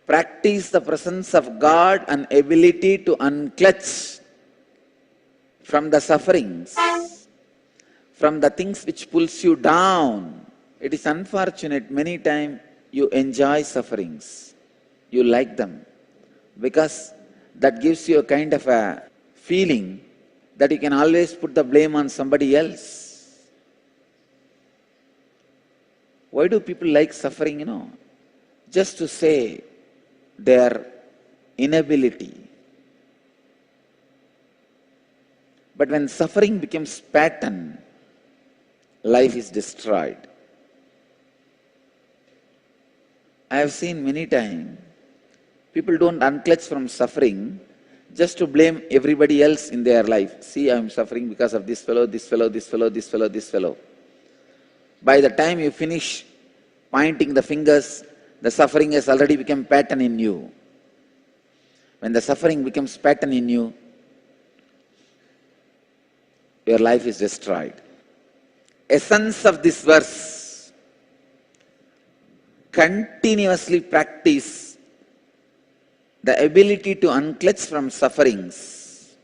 the presence of God and ability to unclutch from the sufferings, from the things which pulls you down. It is unfortunate, many times you enjoy sufferings, you like them, because that gives you a kind of a feeling that you can always put the blame on somebody else. Why do people like suffering, Just to say their inability. But when suffering becomes pattern, life is destroyed. I have seen many times, people don't unclutch from suffering just to blame everybody else in their life. See, I am suffering because of this fellow, this fellow, this fellow, this fellow, this fellow. By the time you finish pointing the fingers, the suffering has already become pattern in you. When the suffering becomes pattern in you, your life is destroyed. Essence of this verse: continuously practice the ability to unclutch from sufferings.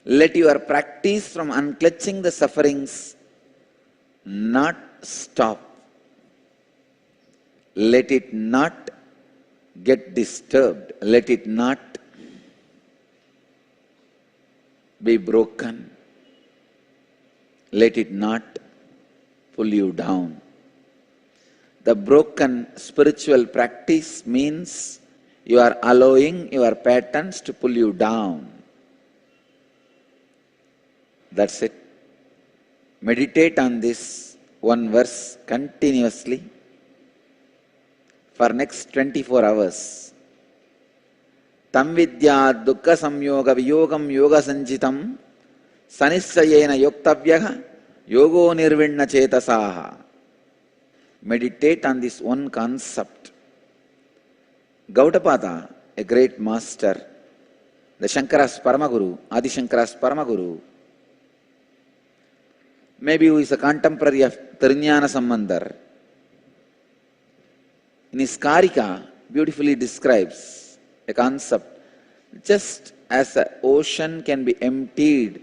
Let your practice from unclutching the sufferings not stop. Let it not get disturbed. Let it not be broken. Let it not pull you down. The broken spiritual practice means you are allowing your patterns to pull you down. That's it. Meditate on this one verse continuously for next 24 hours. Tam vidya dukkha samyoga viyogam yoga sanjitam sanisayena yoktavyaha yogo nirvinna chetasaha. Meditate on this one concept. Gaudapada, a great master, the Shankara's Paramaguru, Adi Shankara's Paramaguru, maybe who is a contemporary of Tirunjana Sambandar, in his Karika beautifully describes a concept. Just as the ocean can be emptied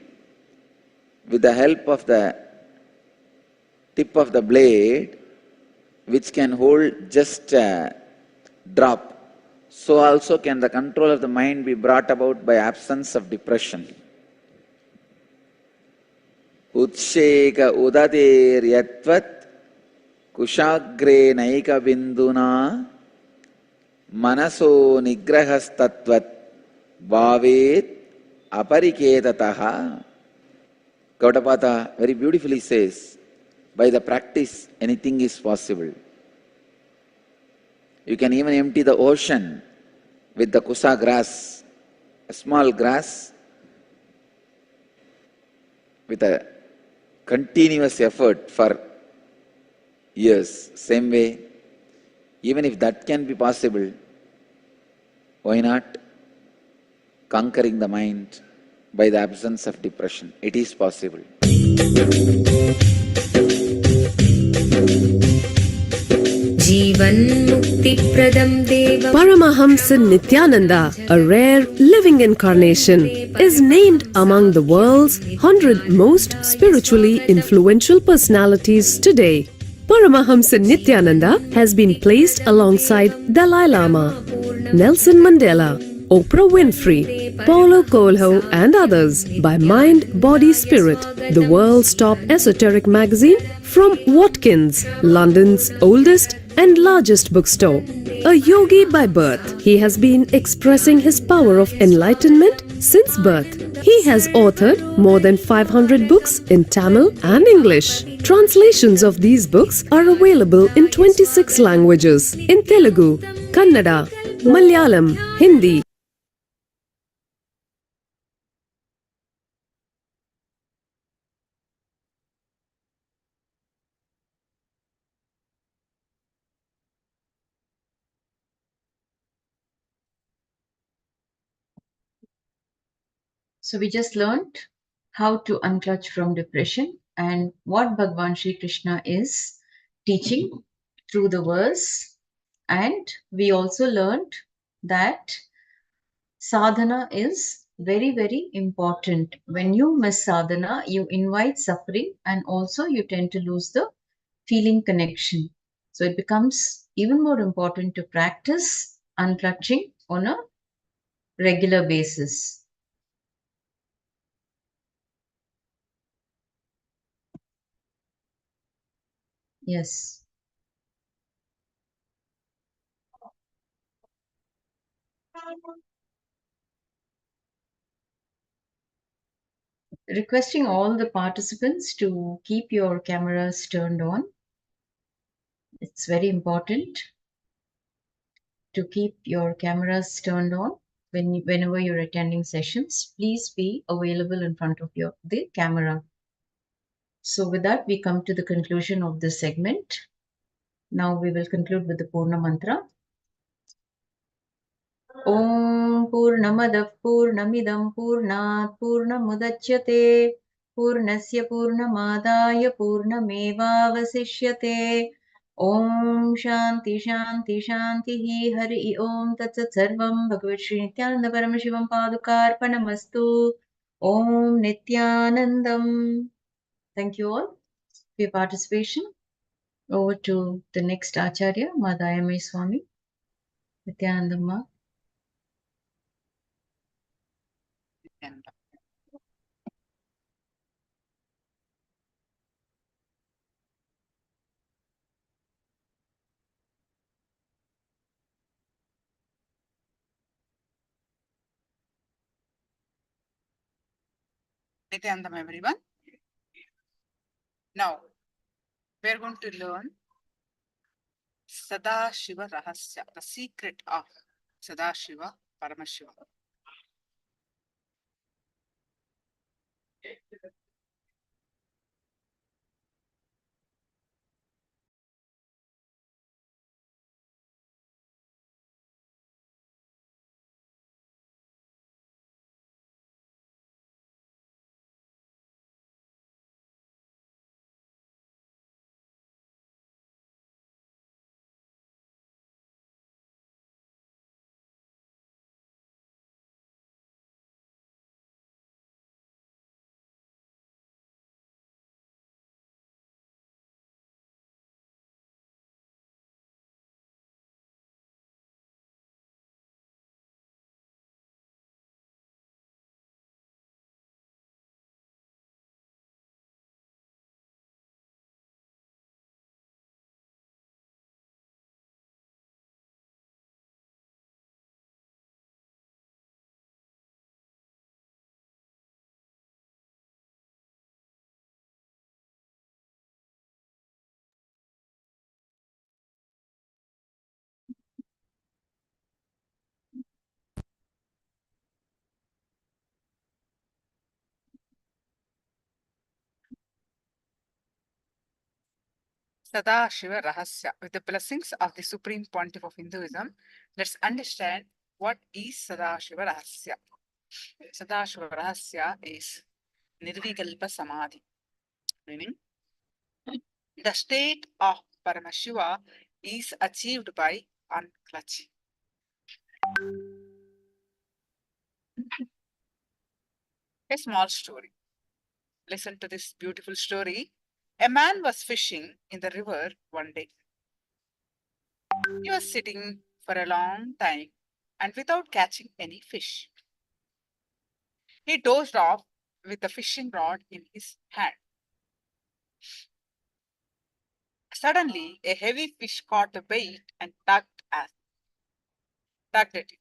with the help of the tip of the blade, which can hold just a drop, so also can the control of the mind be brought about by absence of depression. Utsheka udater yatvat kushagre naika binduna manaso nigrahastatvat bhavet apariketataha. Gaudapada very beautifully says, by the practice anything is possible. You can even empty the ocean with the kusa grass, a small grass with a continuous effort for years. Same way, even if that can be possible, why not conquering the mind by the absence of depression? It is possible. Paramahamsa Nithyananda, a rare living incarnation, is named among the world's 100 most spiritually influential personalities today. Paramahamsa Nithyananda has been placed alongside Dalai Lama, Nelson Mandela, Oprah Winfrey, Paulo Coelho and others by Mind, Body, Spirit, the world's top esoteric magazine from Watkins, London's oldest and largest bookstore. A yogi by birth, he has been expressing his power of enlightenment since birth. He has authored more than 500 books in Tamil and English. Translations of these books are available in 26 languages in Telugu, Kannada, Malayalam, Hindi. So we just learned how to unclutch from depression and what Bhagwan Sri Krishna is teaching through the verse. And we also learned that sadhana is very, very important. When you miss sadhana, you invite suffering and also you tend to lose the feeling connection. So it becomes even more important to practice unclutching on a regular basis. Yes. Requesting all the participants to keep your cameras turned on. It's very important to keep your cameras turned on whenever you're attending sessions. Please be available in front of the camera. So with that, we come to the conclusion of this segment. Now we will conclude with the Purna Mantra. Om Purnamadav Purnamidam Purnat Purnamudachyate Purnasya Purnamadaya Purnamevavasishyate Om Shanti Shanti Shanti Hari Om Tat Sat Sarvam Bhagavad Shri Nithyananda Paramashivam Padukarpanamastu Om Nithyanandam. Thank you all for your participation. Over to the next Acharya, Madayame Swami, Nithyanandamma. Nithyanandam, everyone. Now, we are going to learn Sadashiva Rahasya, the secret of Sadashiva Paramashiva. Sadashiva Rahasya. With the blessings of the Supreme Pontiff of Hinduism, let's understand what is Sadashiva Rahasya. Sadashiva Rahasya is Nirvikalpa Samadhi, meaning the state of Paramashiva is achieved by unclutching. A small story. Listen to this beautiful story. A man was fishing in the river one day. He was sitting for a long time and without catching any fish. He dozed off with the fishing rod in his hand. Suddenly, a heavy fish caught the bait and tugged at it.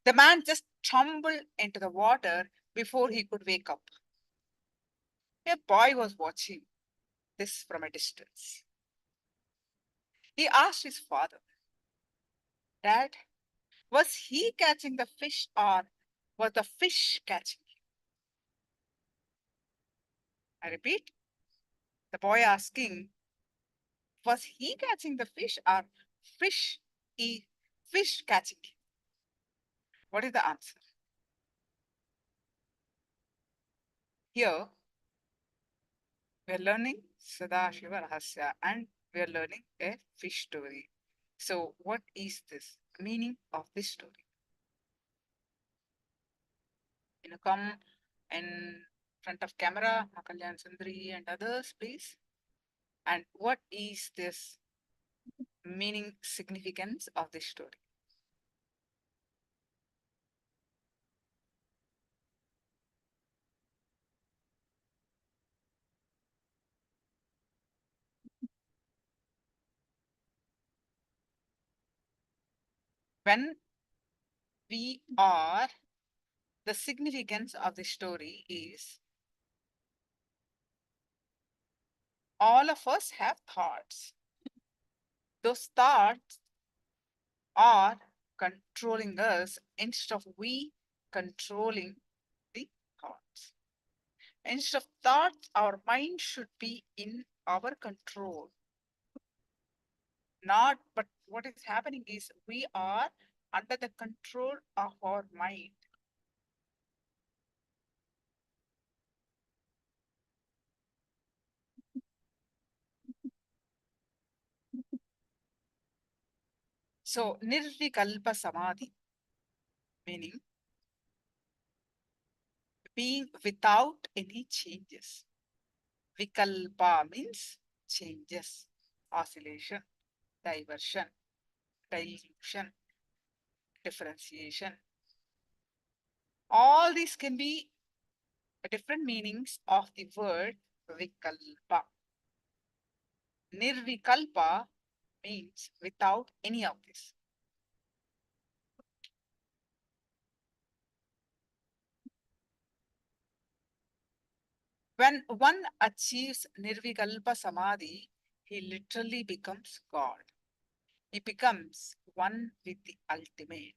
The man just tumbled into the water before he could wake up. A boy was watching this from a distance. He asked his father, "Dad, was he catching the fish or was the fish catching him?" I repeat, the boy asking, was he catching the fish or fish fish catching him? What is the answer? Here, we are learning Sadashiva Rahasya and we are learning a fish story. So, what is this meaning of this story? Come in front of camera, Makalyan Sundari and others, please. And what is this meaning, significance of this story? When we are, the significance of the story is all of us have thoughts. Those thoughts are controlling us instead of we controlling the thoughts. Instead of thoughts, our mind should be in our control. Not, but what is happening is we are under the control of our mind. So, Nirvikalpa Samadhi, meaning being without any changes. Vikalpa means changes, oscillation, diversion, dilution, differentiation. All these can be different meanings of the word vikalpa. Nirvikalpa means without any of this. When one achieves Nirvikalpa Samadhi, he literally becomes God. He becomes one with the ultimate.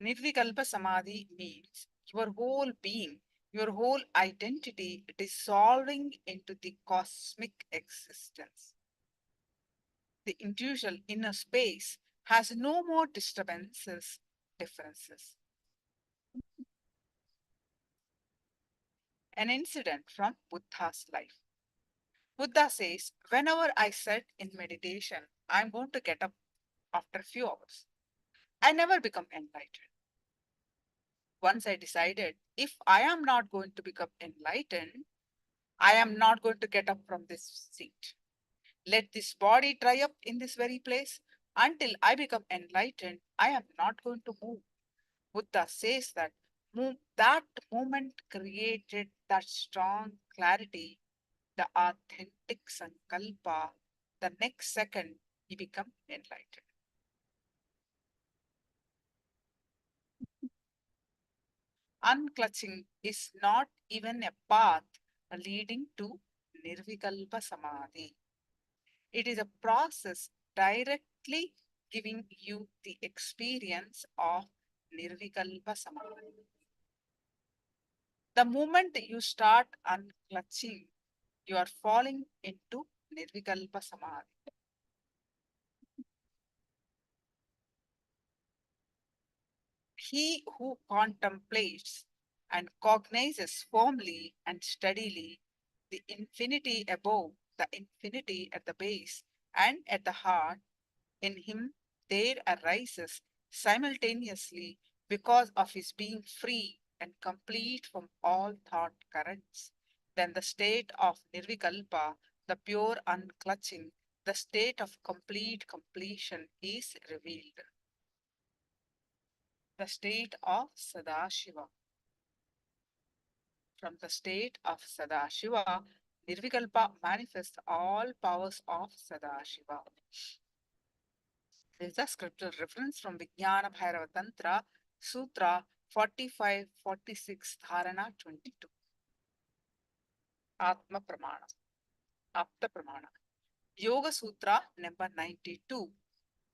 Nirvikalpa Samadhi means your whole being, your whole identity dissolving into the cosmic existence. The individual inner space has no more disturbances, differences. An incident from Buddha's life. Buddha says, whenever I sit in meditation, I'm going to get up after a few hours. I never become enlightened. Once I decided, if I am not going to become enlightened, I am not going to get up from this seat. Let this body dry up in this very place. Until I become enlightened, I am not going to move. Buddha says that that moment created that strong clarity, the authentic sankalpa. The next second, he become enlightened. Unclutching is not even a path leading to Nirvikalpa Samadhi. It is a process directly giving you the experience of Nirvikalpa Samadhi. The moment you start unclutching, you are falling into Nirvikalpa Samadhi. He who contemplates and cognizes firmly and steadily the infinity above, the infinity at the base and at the heart, in him there arises simultaneously, because of his being free and complete from all thought currents, then the state of Nirvikalpa, the pure unclutching, the state of complete completion is revealed. The state of Sadashiva. From the state of Sadashiva, Nirvikalpa manifests all powers of Sadashiva. There is a scriptural reference from Vijnana Bhairava Tantra, Sutra 45-46, Dharana 22. Atma Pramana, Apta Pramana. Yoga Sutra number 92,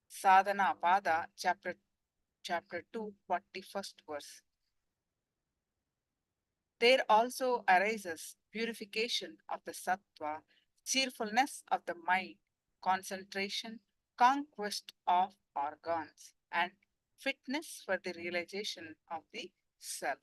Sadhana Pada, chapter 2, 41st verse. There also arises purification of the sattva, cheerfulness of the mind, concentration, conquest of organs, and fitness for the realization of the self.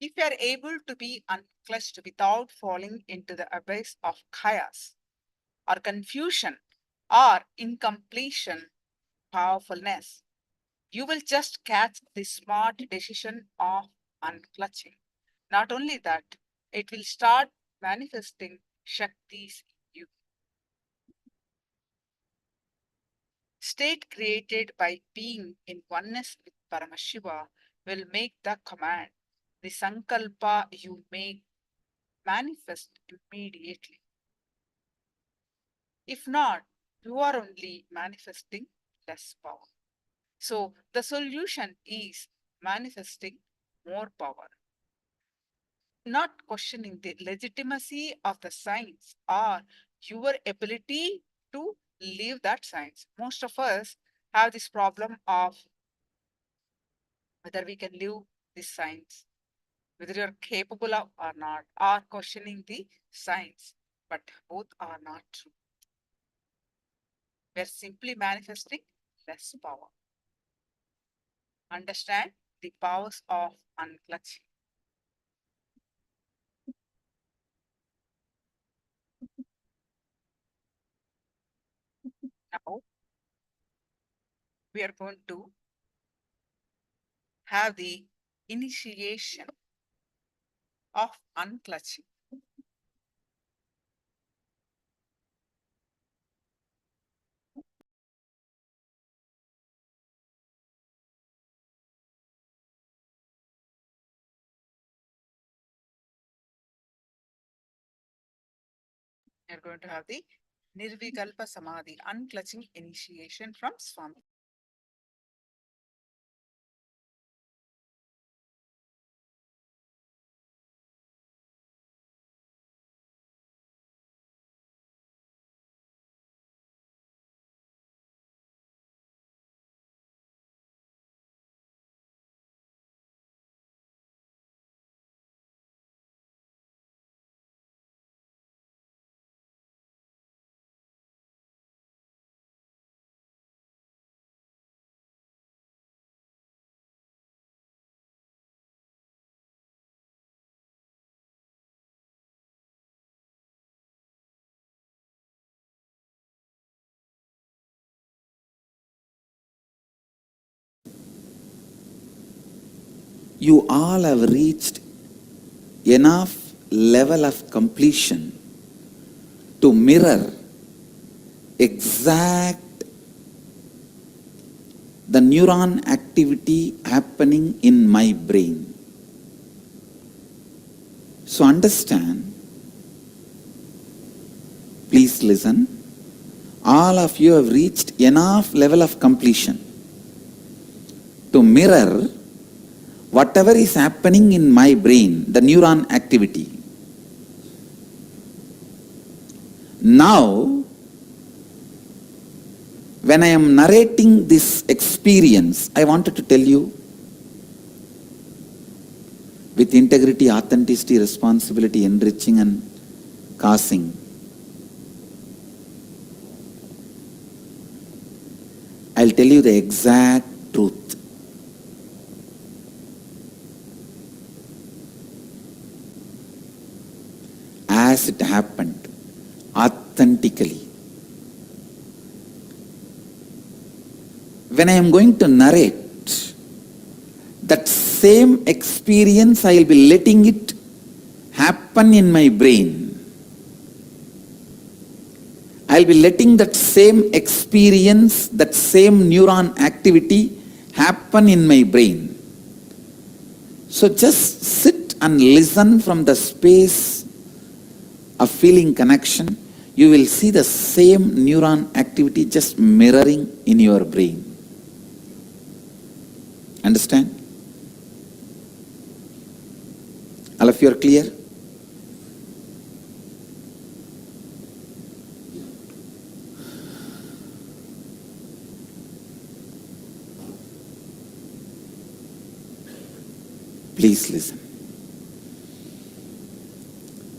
If you are able to be unclutched without falling into the abyss of chaos or confusion or incompletion, powerfulness, you will just catch the smart decision of unclutching. Not only that, it will start manifesting Shaktis in you. State created by being in oneness with Paramashiva will make the command, the Sankalpa you make, manifest immediately. If not, you are only manifesting less power. So the solution is manifesting more power. Not questioning the legitimacy of the science or your ability to live that science. Most of us have this problem of whether we can live this science, whether you're capable of or not, or questioning the science, but both are not true. We're simply manifesting less power. Understand the powers of unclutching. Now, we are going to have the initiation of unclutching. We are going to have the Nirvikalpa Samadhi, unclutching initiation from Swami. You all have reached enough level of completion to mirror exact the neuron activity happening in my brain. So understand, please listen, all of you have reached enough level of completion to mirror whatever is happening in my brain, the neuron activity. Now, when I am narrating this experience, I wanted to tell you with integrity, authenticity, responsibility, enriching and causing. I'll tell you the exact truth. As it happened, authentically. When I am going to narrate, that same experience, I will be letting it happen in my brain. I'll be letting that same experience, that same neuron activity happen in my brain. So just sit and listen from the space of feeling connection. You will see the same neuron activity just mirroring in your brain. Understand? All of you are clear? Please listen.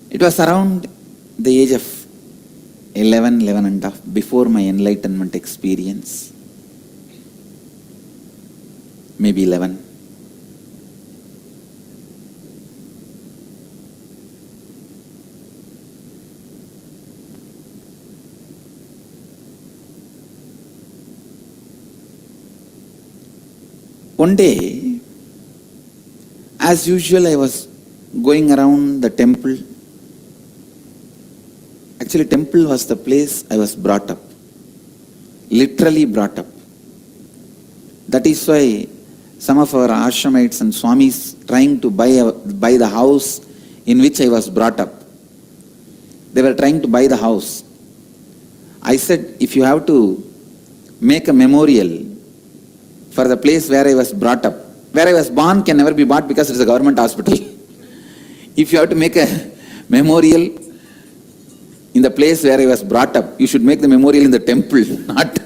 It was around the age of 11 and a half, before my enlightenment experience. Maybe 11. One day, as usual, I was going around the temple. Actually, temple was the place I was brought up. Literally brought up. That is why some of our ashramites and swamis trying to buy the house in which I was brought up. They were trying to buy the house. I said, if you have to make a memorial for the place where I was brought up, where I was born can never be bought because it is a government hospital. If you have to make a memorial in the place where I was brought up, you should make the memorial in the temple, not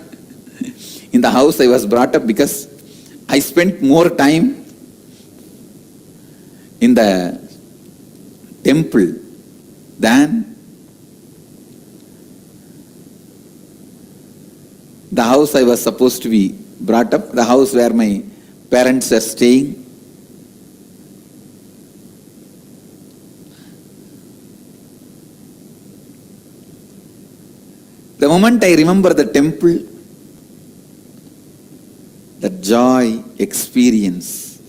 in the house I was brought up, because I spent more time in the temple than the house I was supposed to be brought up, the house where my parents are staying. The moment I remember the temple, the joy experience,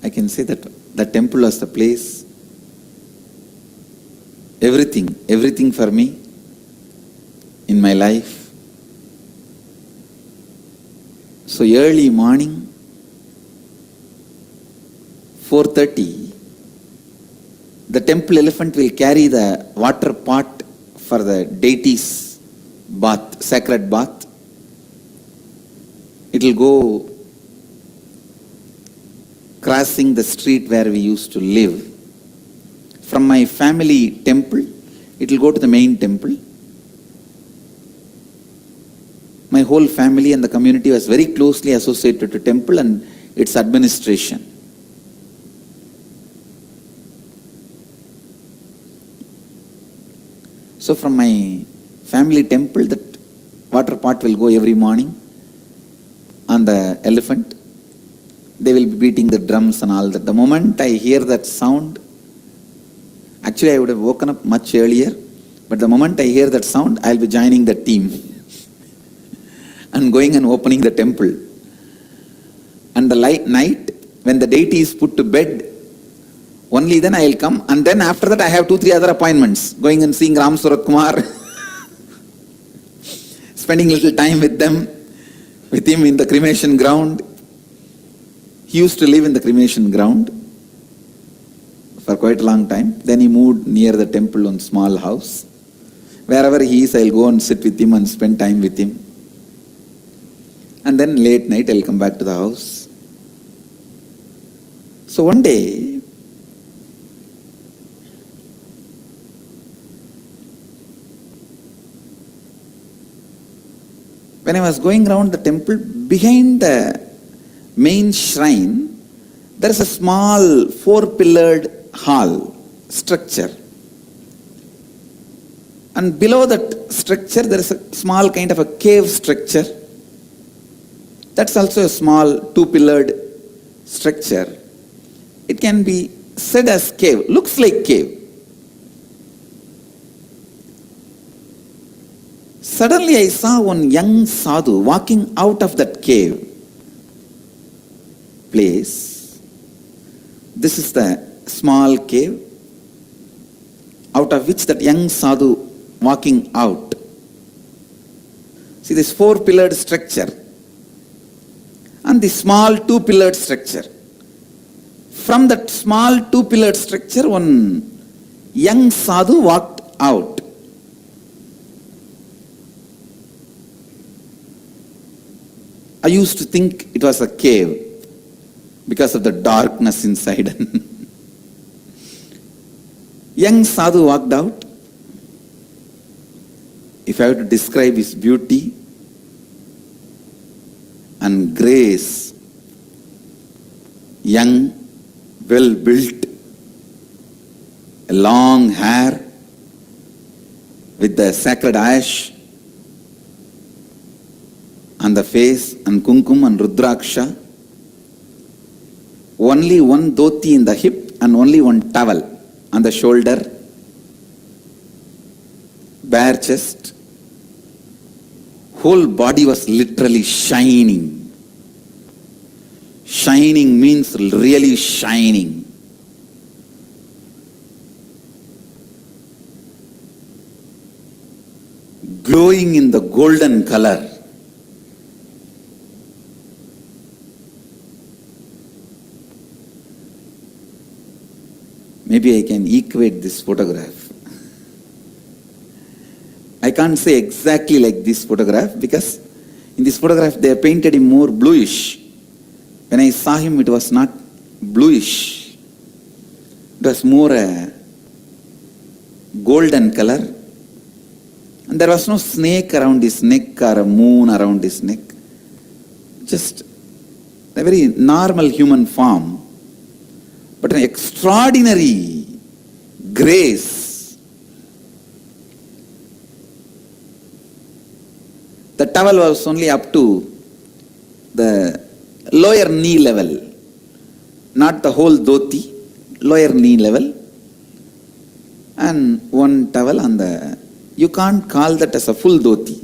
I can say that the temple was the place, everything for me in my life. So early morning, 4:30, the temple elephant will carry the water pot for the deity's bath, sacred bath. It will go crossing the street where we used to live. From my family temple, it will go to the main temple. My whole family and the community was very closely associated to temple and its administration. So from my family temple, that water pot will go every morning on the elephant. They will be beating the drums and all that. The moment I hear that sound, actually I would have woken up much earlier, but the moment I hear that sound, I'll be joining the team and going and opening the temple. And the night, when the deity is put to bed, only then I will come. And then after that I have 2-3 other appointments, going and seeing Ram Surat Kumar, spending little time with him in the cremation ground. He used to live in the cremation ground for quite a long time. Then he moved near the temple on small house. Wherever he is, I'll go and sit with him and spend time with him. And then late night, I'll come back to the house. So one day, when I was going around the temple, behind the main shrine, there is a small 4-pillared hall structure. And below that structure, there is a small kind of a cave structure. That's also a small 2-pillared structure. It can be said as cave, looks like cave. Suddenly I saw one young sadhu walking out of that cave place. This is the small cave out of which that young sadhu walking out. See this 4-pillared structure and the small 2-pillared structure. From that small 2-pillared structure, one young sadhu walked out. I used to think it was a cave because of the darkness inside. Young sadhu walked out. If I were to describe his beauty and grace, young, well built, long hair with the sacred ash on the face and kumkum and rudraksha, only one dhoti in the hip and only one towel on the shoulder, bare chest, whole body was literally shining. Shining means really shining. Glowing in the golden color. Maybe I can equate this photograph. I can't say exactly like this photograph because in this photograph they painted him more bluish. When I saw him, it was not bluish. It was more a golden color. And there was no snake around his neck or a moon around his neck. Just a very normal human form. But an extraordinary grace. The towel was only up to the lower knee level, not the whole dhoti, lower knee level, and one towel on the, you can't call that as a full dhoti.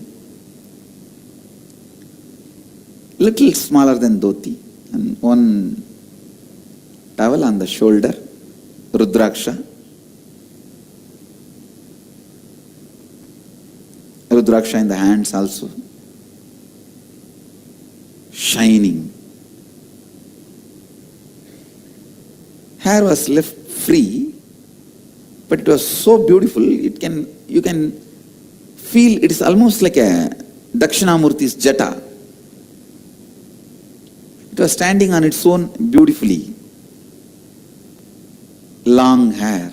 Little smaller than dhoti, and one towel on the shoulder, rudraksha. Rudraksha in the hands also. Shining. Hair was left free, but it was so beautiful, you can feel it is almost like a Dakshinamurti's jata. It was standing on its own beautifully. Long hair.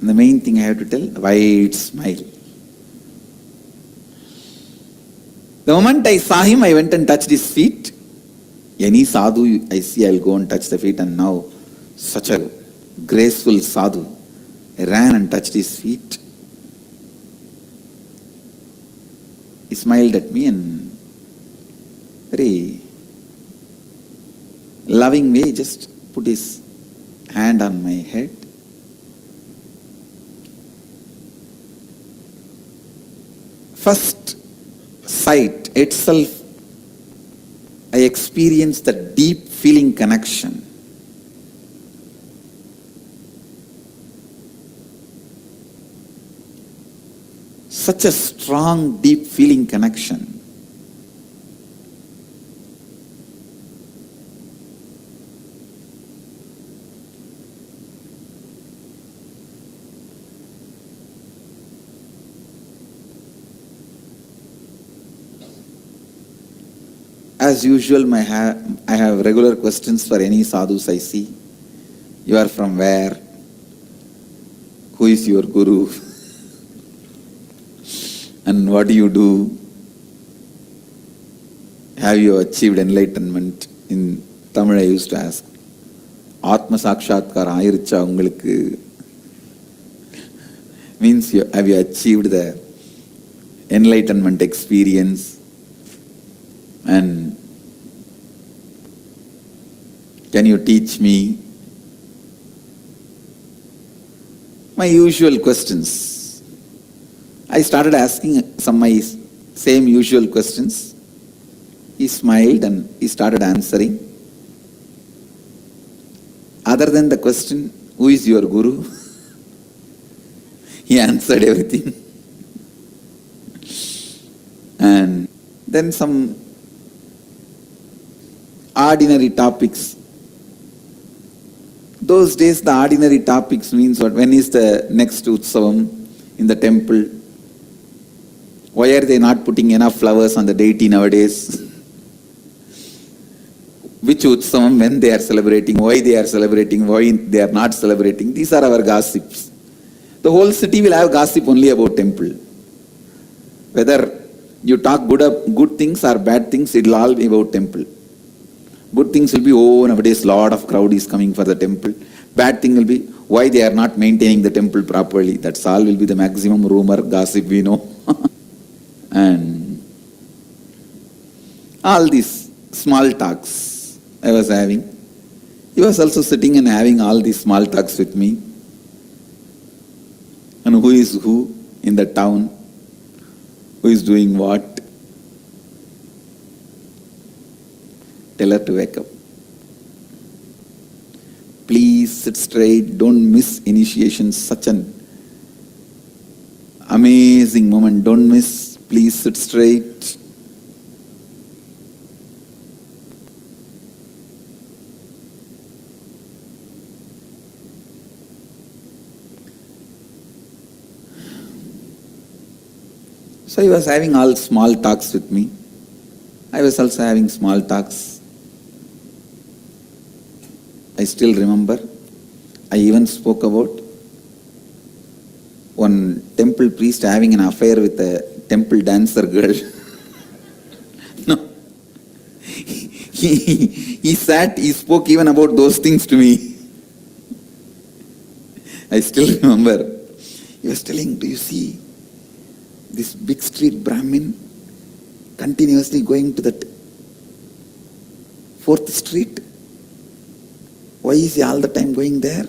And the main thing I have to tell, wide smile. The moment I saw him, I went and touched his feet. Any sadhu I see, I'll go and touch the feet, and now such a graceful sadhu. I ran and touched his feet. He smiled at me and very loving way just put his hand on my head. First sight itself, I experienced the deep feeling connection. Such a strong, deep feeling connection. As usual, I have regular questions for any sadhus I see. You are from where? Who is your guru? And what do you do? Have you achieved enlightenment? In Tamil I used to ask, Atma Sakshatkar Ayiricha Ungalukku? Means have you achieved the enlightenment experience? And can you teach me? My usual questions. I started asking some of my same usual questions. He smiled and he started answering. Other than the question, who is your guru? He answered everything. And then some ordinary topics. Those days the ordinary topics means what? When is the next Utsavam in the temple? Why are they not putting enough flowers on the deity nowadays? Which Utsavam, when they are celebrating, why they are celebrating, why they are not celebrating. These are our gossips. The whole city will have gossip only about temple. Whether you talk good things or bad things, it will all be about temple. Good things will be, oh, nowadays lot of crowd is coming for the temple. Bad thing will be, why they are not maintaining the temple properly. That's all will be the maximum rumor, gossip we know. And all these small talks I was having. He was also sitting and having all these small talks with me. And who is who in the town? Who is doing what? Tell her to wake up. Please sit straight. Don't miss initiation. Such an amazing moment. Don't miss. Please sit straight. So he was having all small talks with me. I was also having small talks. I still remember. I even spoke about one temple priest having an affair with a temple dancer girl. No. He sat, he spoke even about those things to me. I still remember. He was telling, do you see this big street Brahmin continuously going to that 4th street? Why is he all the time going there?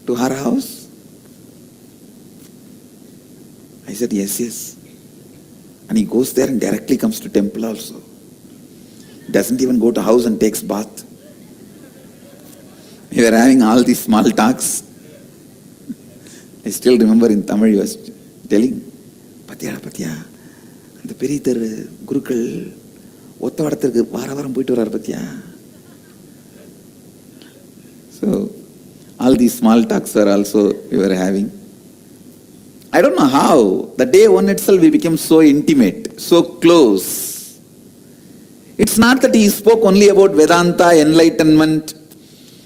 To her house? I said, yes. And he goes there and directly comes to temple also. Doesn't even go to house and takes bath. We were having all these small talks. I still remember in Tamil he was telling, Patiya, the Perither Gurukal, Ottavadathirku Varavaram poittu varar Patiya. So, all these small talks were also we were having. I don't know how, the day one itself we became so intimate, so close. It's not that he spoke only about Vedanta, enlightenment,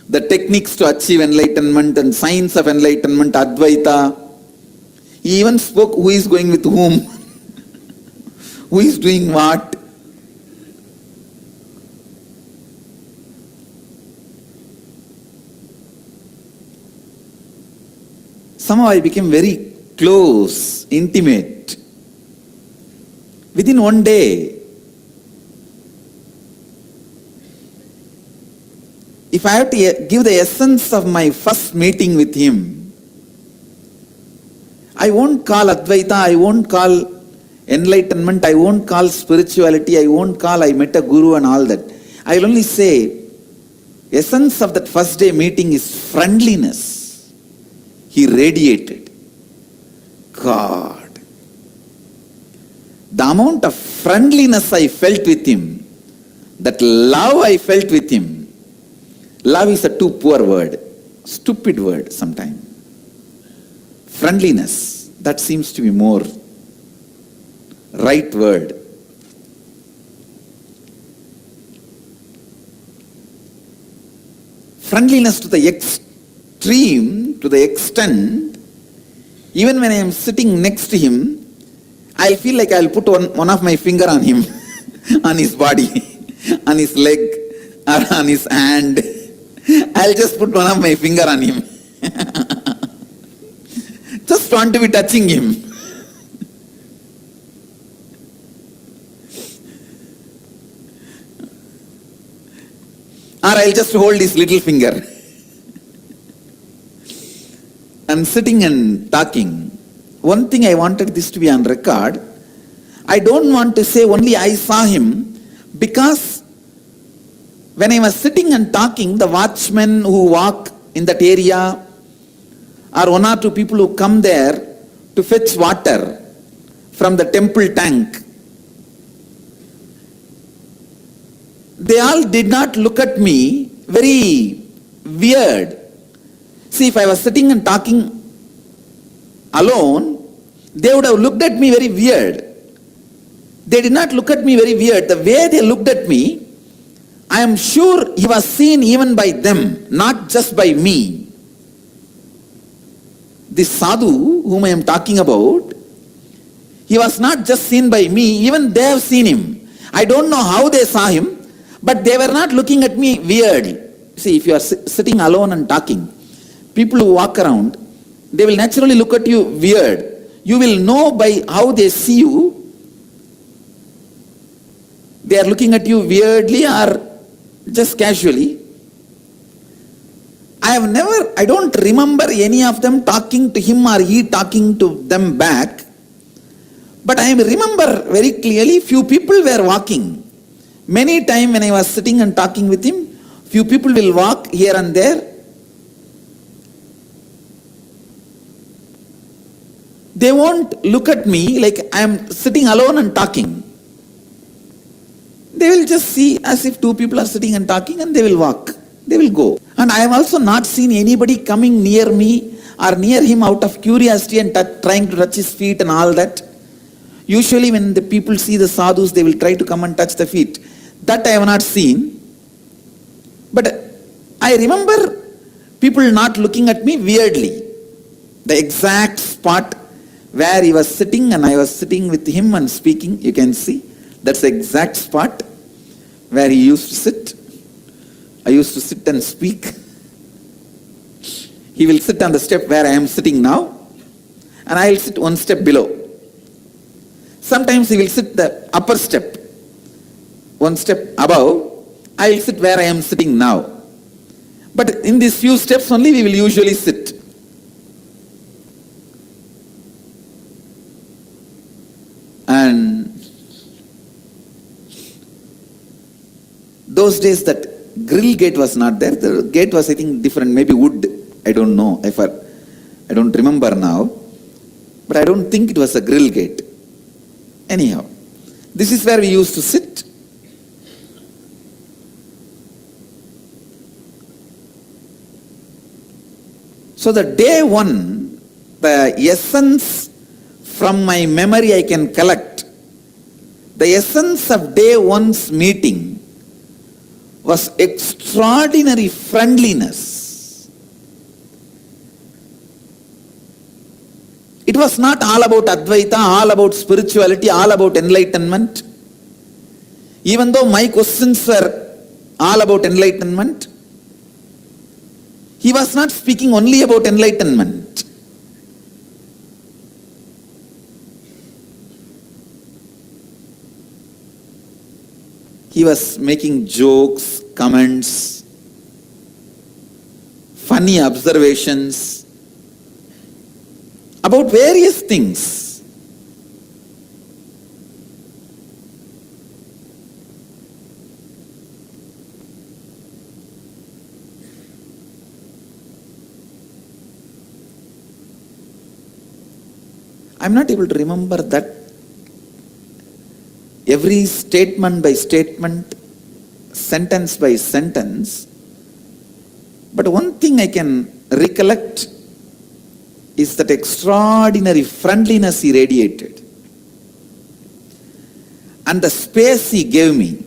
the techniques to achieve enlightenment and science of enlightenment, Advaita. He even spoke who is going with whom, who is doing what. Somehow I became very close, intimate. Within one day, if I have to give the essence of my first meeting with him, I won't call Advaita, I won't call enlightenment, I won't call spirituality, I won't call I met a guru and all that. I will only say, essence of that first day meeting is friendliness. He radiated. God. The amount of friendliness I felt with him, that love I felt with him. Love is a too poor word, stupid word sometimes. Friendliness, that seems to be more right word. friendliness to the extreme, to the extent, even when I am sitting next to him, I'll feel like I'll put one of my finger on him, on his body, on his leg, or on his hand. I'll just put one of my finger on him. Just want to be touching him. Or I'll just hold his little finger. And sitting and talking. One thing I wanted this to be on record. I don't want to say only I saw him, because when I was sitting and talking, the watchmen who walk in that area, or one or two people who come there to fetch water from the temple tank, they all did not look at me very weird. See, if I was sitting and talking alone, they would have looked at me very weird. They did not look at me very weird. The way they looked at me, I am sure he was seen even by them, not just by me. This sadhu whom I am talking about, he was not just seen by me, even they have seen him. I don't know how they saw him, but they were not looking at me weird. See, if you are sitting alone and talking, people who walk around, they will naturally look at you weird. You will know by how they see you, they are looking at you weirdly or just casually. I don't remember any of them talking to him or he talking to them back. But I remember very clearly few people were walking. Many times when I was sitting and talking with him, few people will walk here and there. They won't look at me like I am sitting alone and talking. They will just see as if two people are sitting and talking, and they will walk. They will go. And I have also not seen anybody coming near me or near him out of curiosity and trying to touch his feet and all that. Usually when the people see the sadhus, they will try to come and touch the feet. That I have not seen. But I remember people not looking at me weirdly. The exact spot where he was sitting and I was sitting with him and speaking, you can see. That's the exact spot where he used to sit. I used to sit and speak. He will sit on the step where I am sitting now, and I will sit one step below. Sometimes he will sit the upper step, one step above. I will sit where I am sitting now. But in these few steps only we will usually sit. And those days that grill gate was not there. The gate was, I think, different, maybe wood. I don't know. I don't remember now. But I don't think it was a grill gate. Anyhow, this is where we used to sit. So the day one, the essence from my memory I can collect. The essence of day one's meeting was extraordinary friendliness. It was not all about Advaita, all about spirituality, all about enlightenment. Even though my questions were all about enlightenment, he was not speaking only about enlightenment. He was making jokes, comments, funny observations about various things. I'm not able to remember that every statement by statement, sentence by sentence. But one thing I can recollect is that extraordinary friendliness he radiated. And the space he gave me.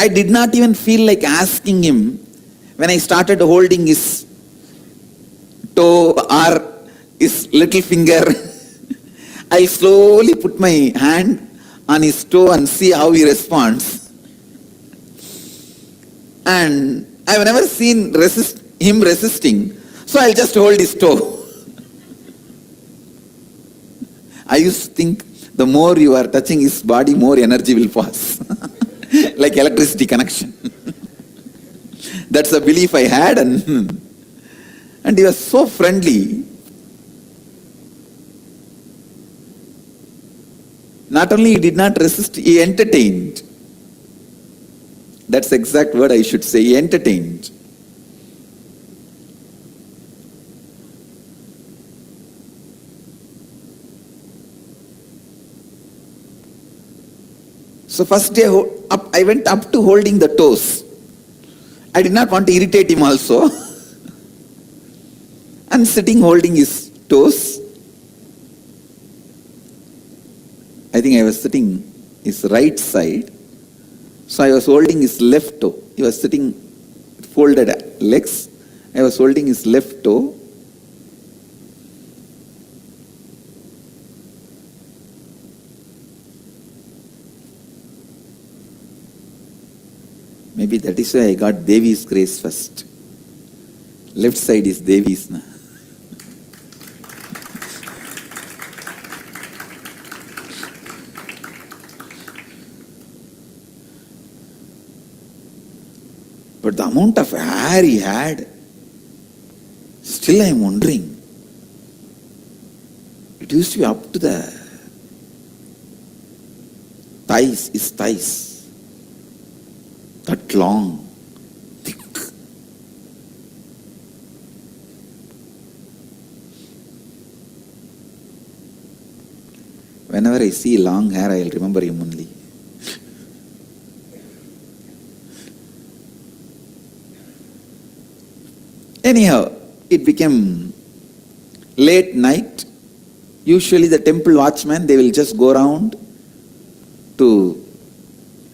I did not even feel like asking him when I started holding his toe or his little finger. I slowly put my hand on his toe and see how he responds. And I've never seen him resisting, so I'll just hold his toe. I used to think the more you are touching his body, more energy will pass. Like electricity connection. That's a belief I had, and he was so friendly. Not only he did not resist, he entertained. That's the exact word I should say, he entertained. So first day I went up to holding the toes. I did not want to irritate him also. And sitting holding his toes. I think I was sitting his right side. So I was holding his left toe. He was sitting folded legs. I was holding his left toe. Maybe that is why I got Devi's grace first. Left side is Devi's. But the amount of hair he had, still I am wondering. It used to be up to the thighs, his thighs. That long, thick. Whenever I see long hair, I will remember him only. Anyhow, it became late night. Usually the temple watchmen, they will just go around to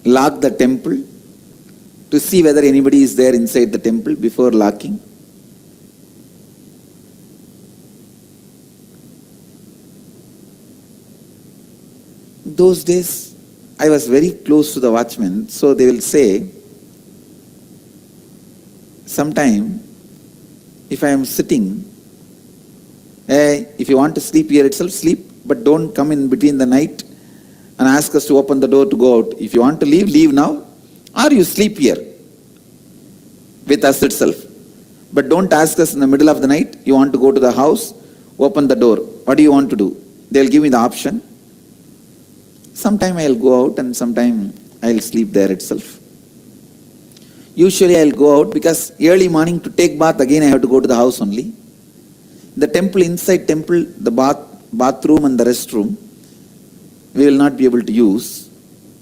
lock the temple, to see whether anybody is there inside the temple before locking. Those days, I was very close to the watchmen, so they will say, sometime, if I am sitting, hey, if you want to sleep here itself, sleep, but don't come in between the night and ask us to open the door to go out. If you want to leave, leave now. Or you sleep here with us itself. But don't ask us in the middle of the night, you want to go to the house, open the door. What do you want to do? They'll give me the option. Sometime I'll go out and sometime I'll sleep there itself. Usually I'll go out because early morning to take bath, again I have to go to the house only. The temple, inside temple, the bathroom and the restroom, we will not be able to use.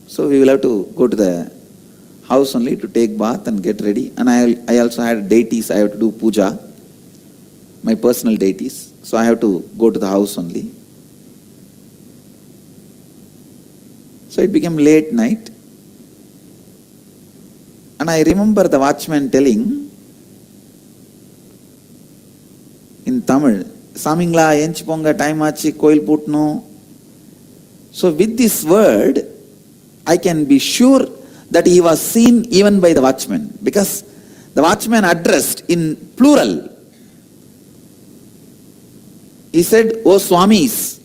So we will have to go to the house only to take bath and get ready. And I also had deities, I have to do puja, my personal deities. So I have to go to the house only. So it became late night. And I remember the watchman telling in Tamil, Samingla, Enchiponga, time achi, koil putnu. So with this word, I can be sure that he was seen even by the watchman, because the watchman addressed in plural. He said, "O Swamis,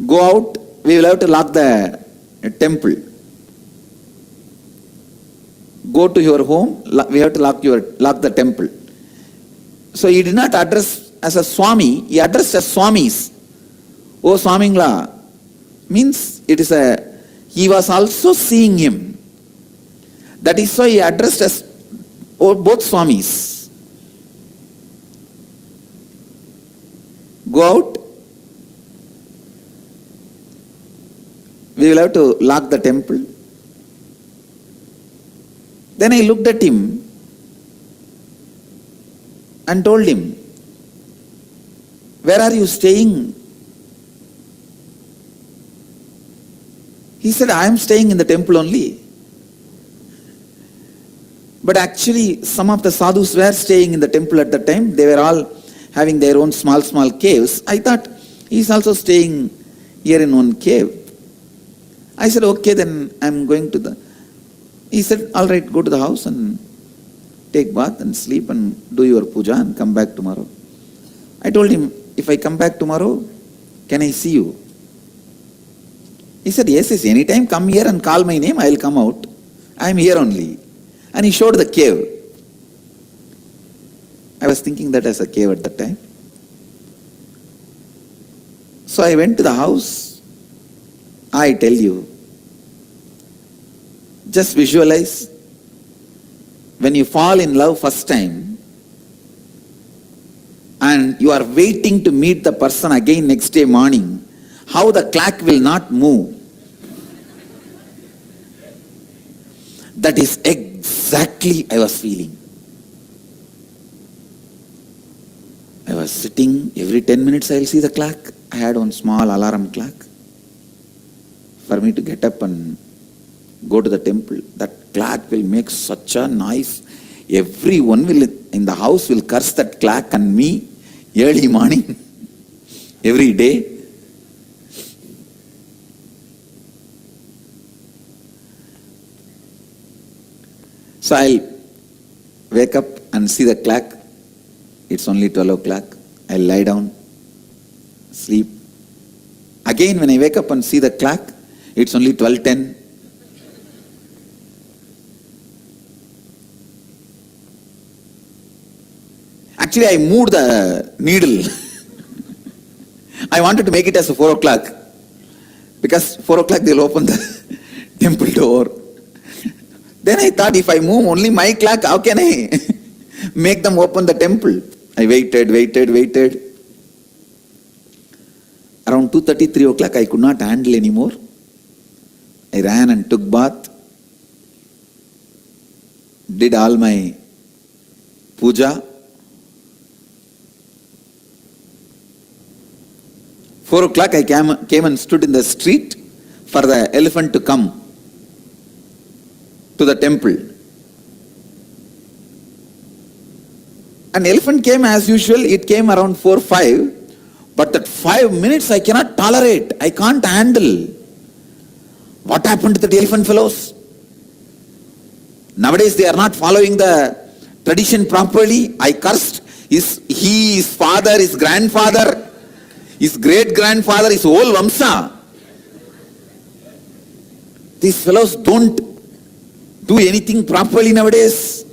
go out, we will have to lock the temple. Go to your home, we have to lock the temple." So he did not address as a Swami, he addressed as Swamis. "O Swamingla," means he was also seeing him. That is why he addressed as both Swamis. Go out. We will have to lock the temple. Then I looked at him and told him, "Where are you staying?" He said, "I am staying in the temple only." But actually, some of the sadhus were staying in the temple at that time. They were all having their own small caves. I thought, he's also staying here in one cave. I said, okay, then I'm going to the... He said, all right, go to the house and take bath and sleep and do your puja and come back tomorrow. I told him, if I come back tomorrow, can I see you? He said, yes, anytime come here and call my name, I'll come out. I'm here only. And he showed the cave. I was thinking that as a cave at that time. So I went to the house. I tell you, just visualize when you fall in love first time and you are waiting to meet the person again next day morning, how the clock will not move. That is exactly I was feeling. I was sitting, every 10 minutes I'll see the clock. I had one small alarm clock for me to get up and go to the temple. That clock will make such a noise. Everyone will in the house will curse that clock and me early morning, every day. So I'll wake up and see the clock. It's only 12 o'clock. I'll lie down, sleep. Again, when I wake up and see the clock, it's only 12:10. Actually, I moved the needle. I wanted to make it as a 4 o'clock. Because 4 o'clock they'll open the temple door. Then I thought, if I move only my clock, how can I make them open the temple? I waited. Around 2:30, 3 o'clock, I could not handle anymore. I ran and took bath, did all my puja. 4 o'clock, I came and stood in the street for the elephant to come to the temple. An elephant came as usual. It came around 4-5. But that 5 minutes I cannot tolerate. I can't handle. What happened to the elephant fellows? Nowadays they are not following the tradition properly. I cursed his father, his grandfather, his great-grandfather, his whole Vamsa. These fellows don't do anything properly nowadays.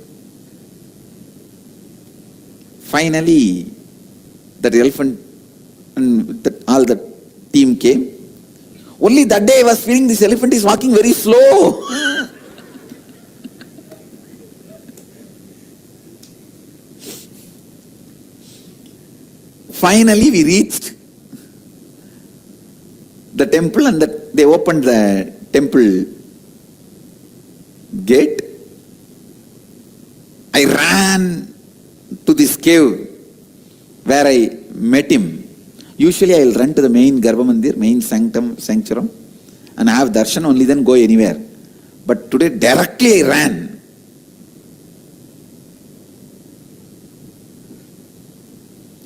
Finally, that elephant and all the team came. Only that day I was feeling this elephant is walking very slow. Finally, we reached the temple and they opened the temple gate. I ran to this cave where I met him. Usually I will run to the main Garbha Mandir, main sanctuary, and have darshan, only then go anywhere. But today directly I ran.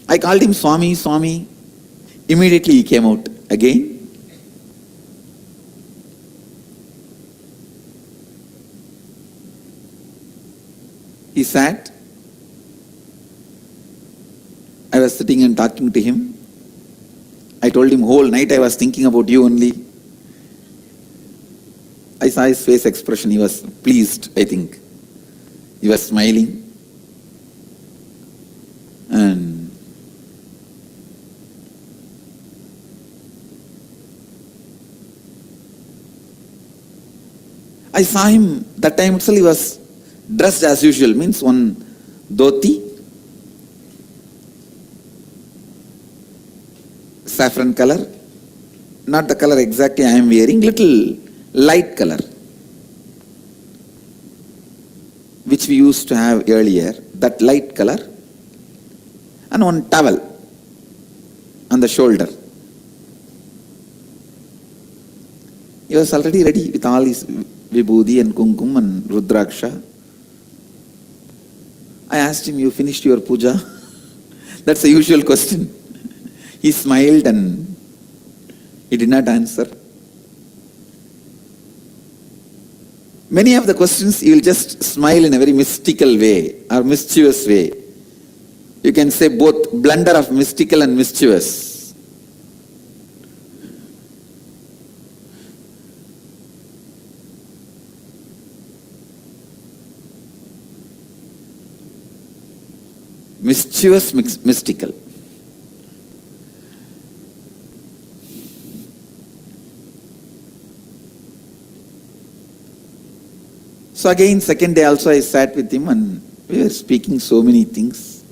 I called him Swami, Swami. Immediately he came out again. He sat. I was sitting and talking to him. I told him whole night I was thinking about you only. I saw his face expression. He was pleased, I think. He was smiling. And I saw him, that time itself he was dressed as usual, means one dhoti, saffron color, not the color exactly I am wearing, little light color, which we used to have earlier, that light color, and one towel on the shoulder. He was already ready with all his vibhuti and kumkum and rudraksha. I asked him, you finished your puja? That's the usual question. He smiled and he did not answer. Many of the questions he will just smile in a very mystical way or mischievous way. You can say both blunder of mystical and mischievous. Mischievous, mystical. So again, second day also I sat with him and we were speaking so many things.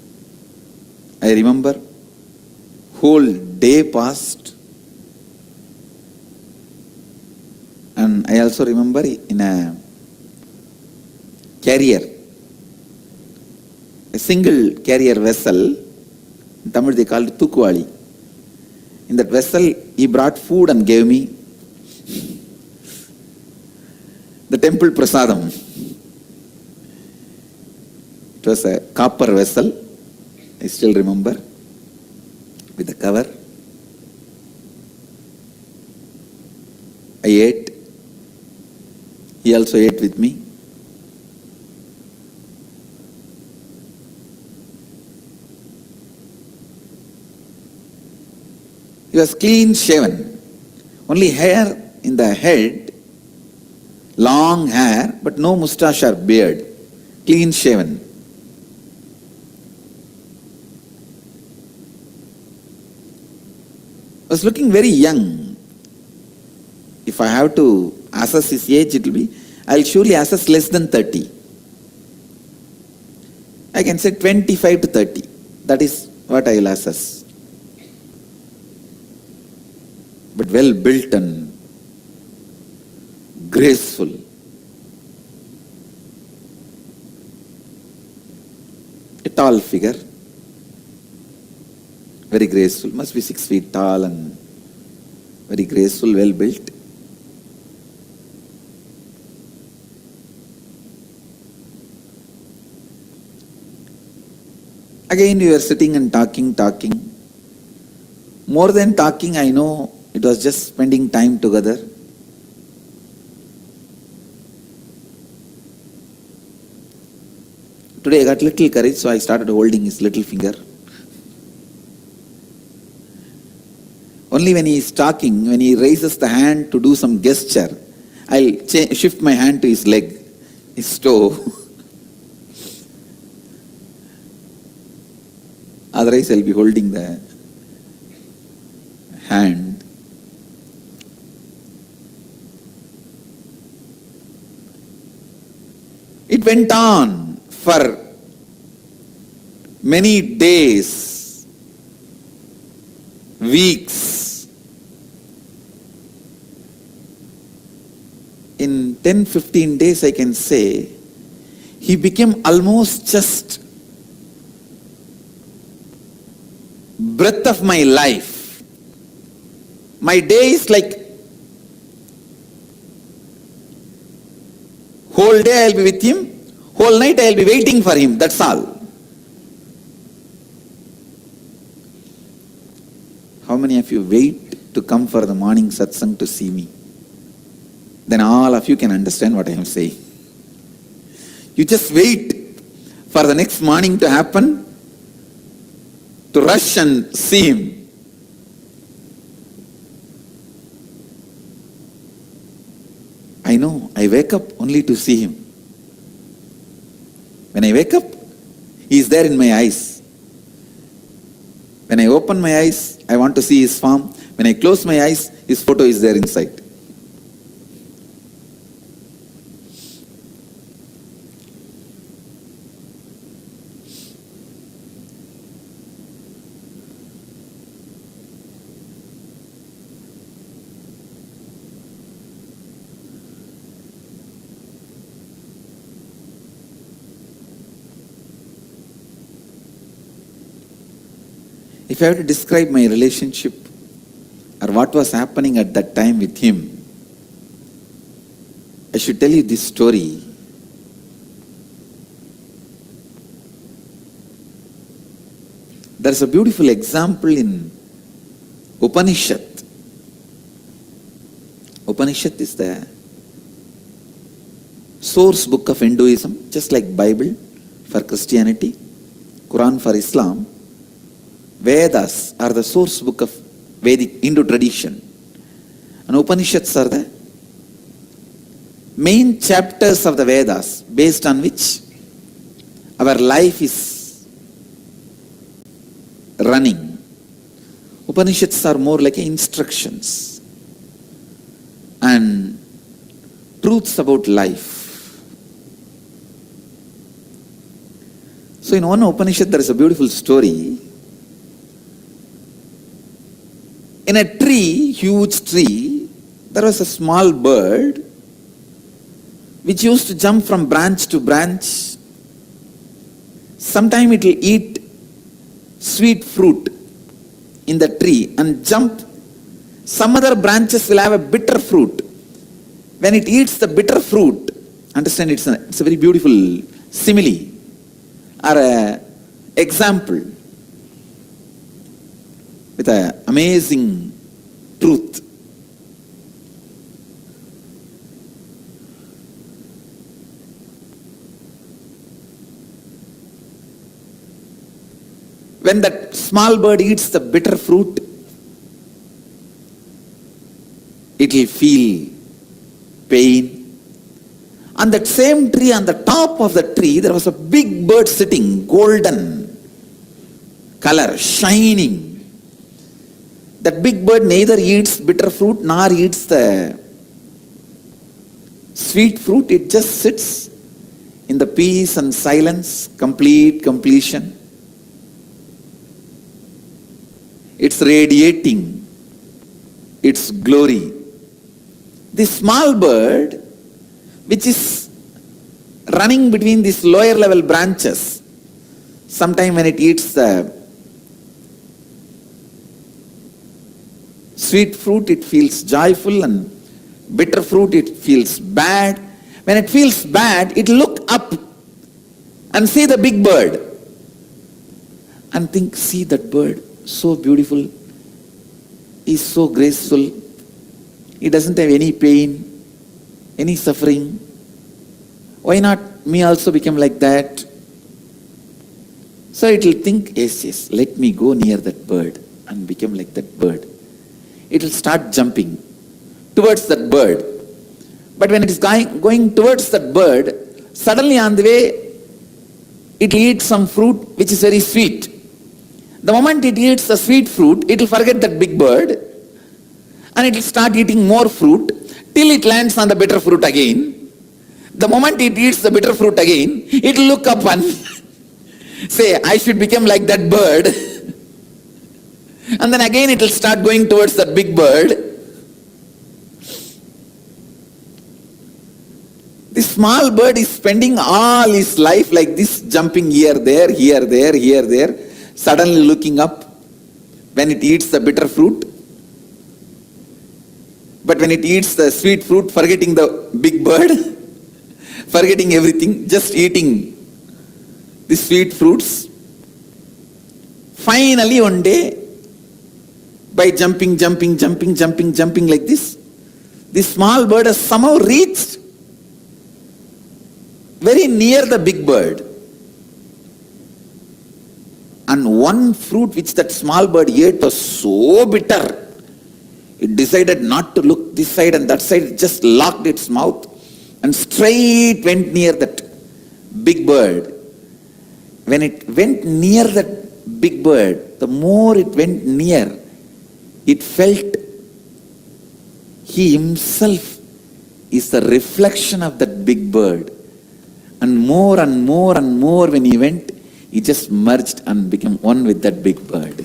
I remember whole day passed, and I also remember in a carrier, a single carrier vessel, in Tamil they called Tukuvali. In that vessel he brought food and gave me the temple prasadam. It was a copper vessel, I still remember, with a cover. I ate. He also ate with me. He was clean shaven. Only hair in the head, long hair, but no moustache or beard. Clean shaven. Was looking very young. If I have to assess his age, it will be, I'll surely assess less than 30. I can say 25 to 30. That is what I will assess. But well built and graceful. A tall figure. Very graceful, must be 6 feet tall and very graceful, well built. Again we were sitting and talking. More than talking, I know it was just spending time together. Today I got little courage, so I started holding his little finger. Only when he is talking, when he raises the hand to do some gesture, I'll shift my hand to his leg, his toe. Otherwise I'll be holding the hand. It went on for many days, weeks. In 10-15 days, I can say, he became almost just breath of my life. My day is like, whole day I'll be with him, whole night I'll be waiting for him, that's all. How many of you wait to come for the morning satsang to see me? Then all of you can understand what I am saying. You just wait for the next morning to happen, to rush and see him. I know, I wake up only to see him. When I wake up, he is there in my eyes. When I open my eyes, I want to see his form. When I close my eyes, his photo is there inside. If I have to describe my relationship or what was happening at that time with him, I should tell you this story. There's a beautiful example in Upanishad. Upanishad is the source book of Hinduism, just like Bible for Christianity, Quran for Islam. Vedas are the source book of Vedic Hindu tradition. And Upanishads are the main chapters of the Vedas based on which our life is running. Upanishads are more like instructions and truths about life. So in one Upanishad there is a beautiful story. In a tree, huge tree, there was a small bird which used to jump from branch to branch. Sometime it will eat sweet fruit in the tree and jump. Some other branches will have a bitter fruit. When it eats the bitter fruit, understand it's a very beautiful simile or a example with an amazing truth. When that small bird eats the bitter fruit, it will feel pain. On that same tree, on the top of the tree, there was a big bird sitting, golden color, shining. That big bird neither eats bitter fruit nor eats the sweet fruit. It just sits in the peace and silence, complete completion. It's radiating its glory. This small bird, which is running between these lower level branches, sometime when it eats the sweet fruit, it feels joyful, and bitter fruit, it feels bad. When it feels bad, it look up and see the big bird and think, see that bird, so beautiful, he's so graceful, he doesn't have any pain, any suffering. Why not me also become like that? So it will think, yes, let me go near that bird and become like that bird. It will start jumping towards that bird. But when it is going towards that bird, suddenly on the way, it will eat some fruit which is very sweet. The moment it eats the sweet fruit, it will forget that big bird and it will start eating more fruit till it lands on the bitter fruit again. The moment it eats the bitter fruit again, it will look up and say, I should become like that bird. And then again it will start going towards that big bird. This small bird is spending all his life like this, jumping here, there, here, there, here, there, suddenly looking up when it eats the bitter fruit. But when it eats the sweet fruit, forgetting the big bird, forgetting everything, just eating the sweet fruits. Finally one day, by jumping like this small bird has somehow reached very near the big bird. And one fruit which that small bird ate was so bitter, it decided not to look this side and that side, it just locked its mouth and straight went near that big bird. When it went near that big bird, the more it went near, it felt he himself is the reflection of that big bird. And more when he went, he just merged and became one with that big bird.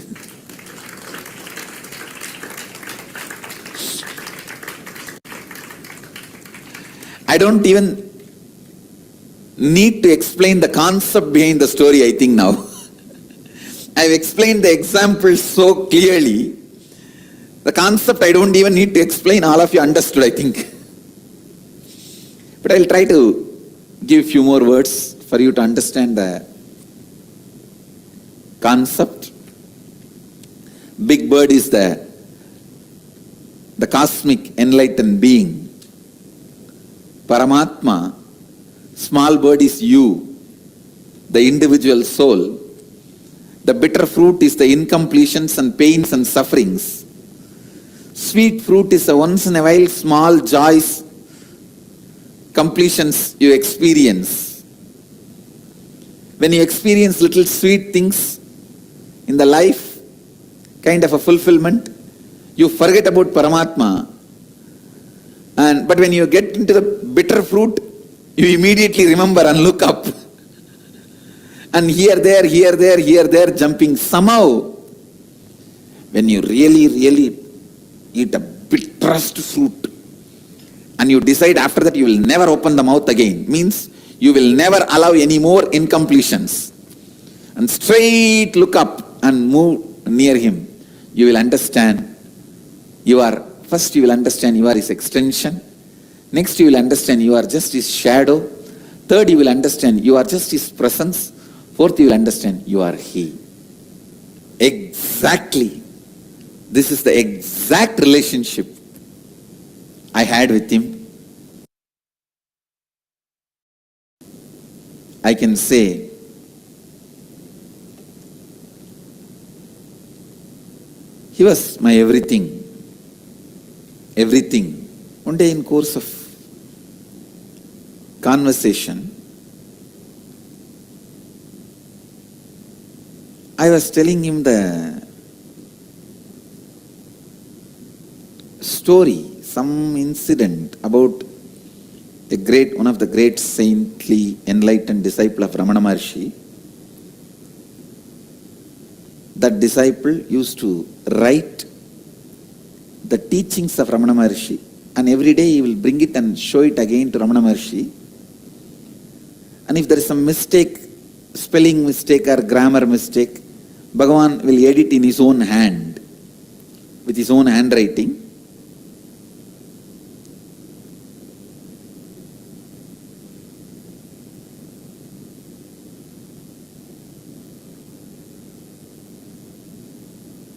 I don't even need to explain the concept behind the story, I think now. I've explained the example so clearly. The concept I don't even need to explain, all of you understood, I think. But I'll try to give a few more words for you to understand the concept. Big bird is the cosmic enlightened being. Paramatma, small bird is you, the individual soul. The bitter fruit is the incompletions and pains and sufferings. Sweet fruit is the once in a while small joys, completions you experience. When you experience little sweet things in the life, kind of a fulfillment, you forget about Paramatma. But when you get into the bitter fruit, you immediately remember and look up. And here, there, jumping. Somehow, when you really eat a bitterest fruit, and you decide after that you will never open the mouth again, means you will never allow any more incompletions, and straight look up and move near him, you will understand first you will understand you are his extension. Next you will understand you are just his shadow. Third you will understand you are just his presence. Fourth you will understand you are he. Exactly. This is the exact relationship I had with him. I can say he was my everything. Everything. One day in course of conversation, I was telling him the story, some incident about one of the great saintly enlightened disciple of Ramana Maharshi. That disciple used to write the teachings of Ramana Maharshi, and every day he will bring it and show it again to Ramana Maharshi. And if there is some mistake, spelling mistake or grammar mistake, Bhagavan will edit in his own hand, with his own handwriting.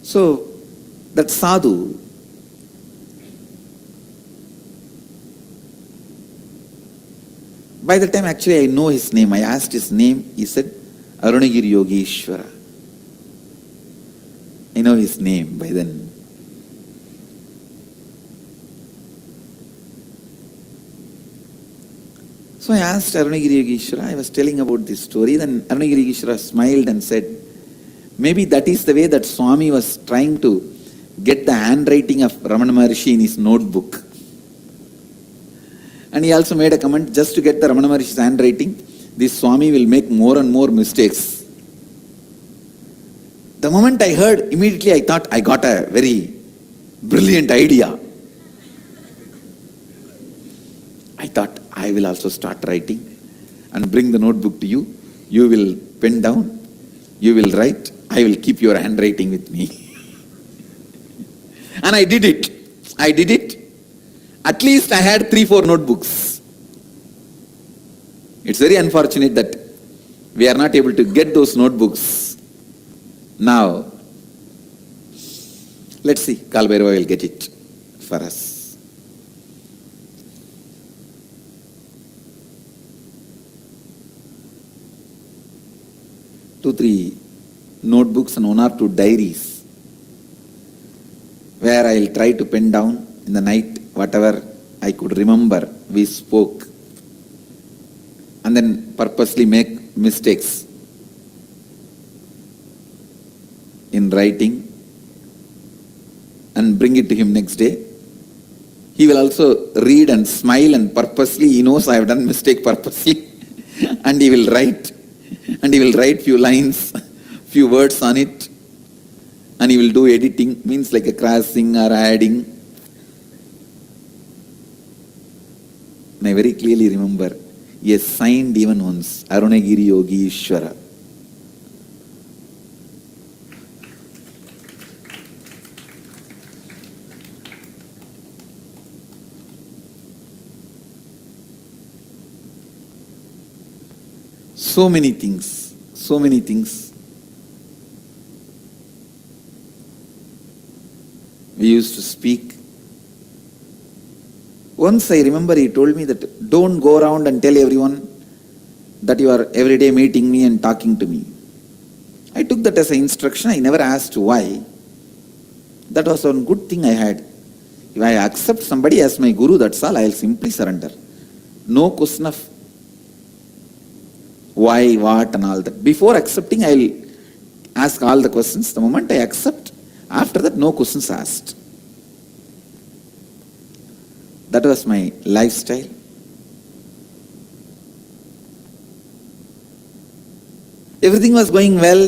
So, that sadhu, by the time actually I know his name, I asked his name, he said, Arunagiri Yogeshwara. I know his name by then. So I asked Arunagiri Yogeshwara, I was telling about this story, then Arunagiri Yogeshwara smiled and said, maybe that is the way that Swami was trying to get the handwriting of Ramana Maharshi in his notebook. And he also made a comment, just to get the Ramana Maharshi's handwriting, this Swami will make more and more mistakes. The moment I heard, immediately I thought I got a very brilliant idea. I thought I will also start writing and bring the notebook to you. You will pen down, you will write, I will keep your handwriting with me. And I did it. At least I had 3-4 notebooks. It's very unfortunate that we are not able to get those notebooks now. Let's see, Kalbhairava will get it for us. Two, 3 notebooks and 1 or 2 diaries where I'll try to pen down in the night whatever I could remember we spoke, and then purposely make mistakes in writing and bring it to him next day. He will also read and smile, and purposely he knows I have done mistake purposely and he will write few lines, few words on it, and he will do editing, means like a crossing or adding. And I very clearly remember, he has signed even once, Arunagiri Yogeshwara. So many things. We used to speak. Once I remember he told me that don't go around and tell everyone that you are every day meeting me and talking to me. I took that as an instruction. I never asked why. That was one good thing I had. If I accept somebody as my guru, that's all. I will simply surrender. No question of why, what and all that. Before accepting, I will ask all the questions. The moment I accept, after that, no questions asked. That was my lifestyle. Everything was going well.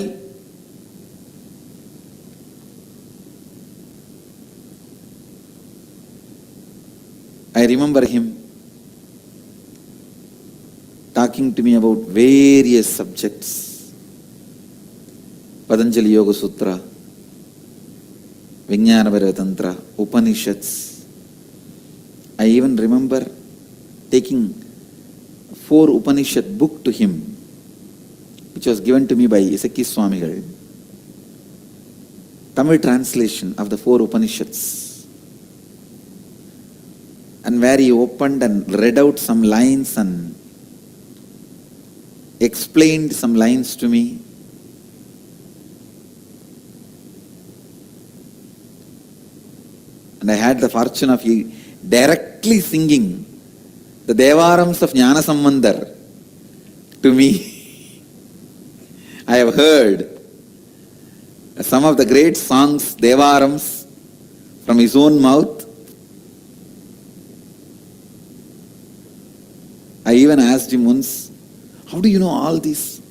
I remember him talking to me about various subjects. Patanjali Yoga Sutra, Vijnana Tantra, Upanishads. I even remember taking 4 Upanishad book to him, which was given to me by Isaki Swamigal. Tamil translation of the 4 Upanishads. And where he opened and read out some lines and explained some lines to me. And I had the fortune of directly singing the Devarams of Jnana Sambandar to me. I have heard some of the great songs, Devarams, from his own mouth. I even asked him once, how do you know all this?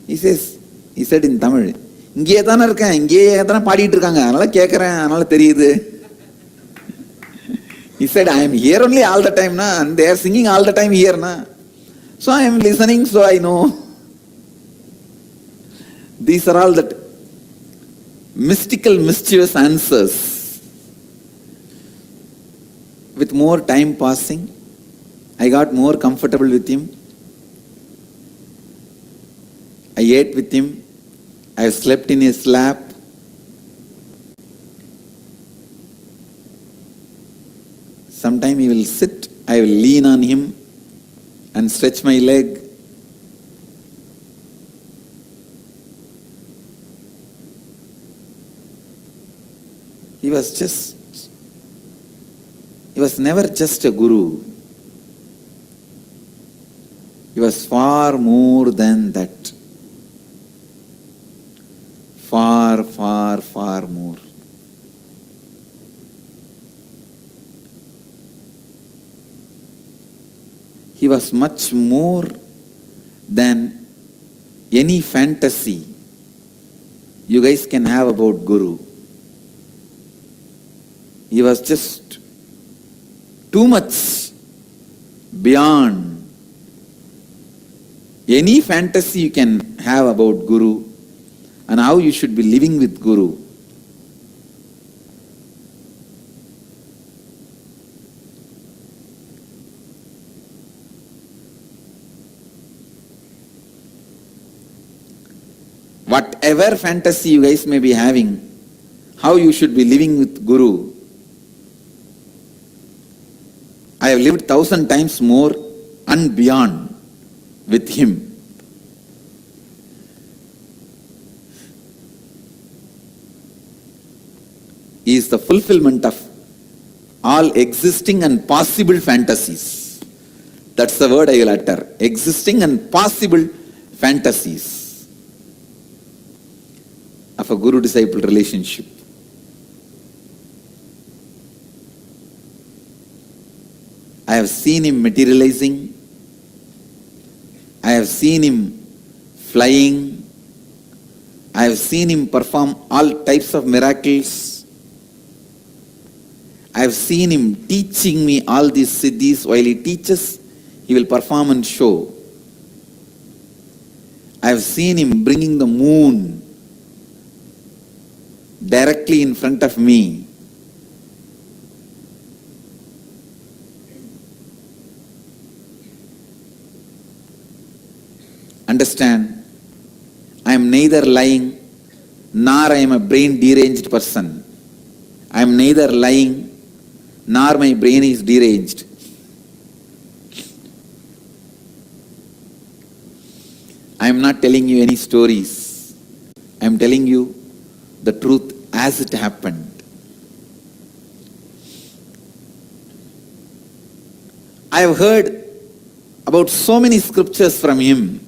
He said in Tamil, இங்கே தானே இருக்கேன், இங்கே தானே பாடிட்டு இருக்காங்க, அதனால கேட்குறேன், அதனால தெரியுது. He said, I am here only all the time, na, and they are singing all the time here. Na. So I am listening, so I know. These are all that mystical, mischievous answers. With more time passing, I got more comfortable with him. I ate with him. I slept in his lap. Sometime he will sit, I will lean on him and stretch my leg. He was never just a guru. He was far more than that. Far, far, far more. He was much more than any fantasy you guys can have about Guru. He was just too much beyond any fantasy you can have about Guru and how you should be living with Guru. Whatever fantasy you guys may be having, how you should be living with Guru, I have lived 1,000 times more and beyond with him. He is the fulfillment of all existing and possible fantasies. That's the word I will utter. Existing and possible fantasies of a guru-disciple relationship. I have seen him materializing. I have seen him flying. I have seen him perform all types of miracles. I have seen him teaching me all these siddhis. While he teaches, he will perform and show. I have seen him bringing the moon directly in front of me. Understand, I am neither lying nor I am a brain deranged person. I am neither lying nor my brain is deranged. I am not telling you any stories. I am telling you the truth as it happened. I have heard about so many scriptures from him.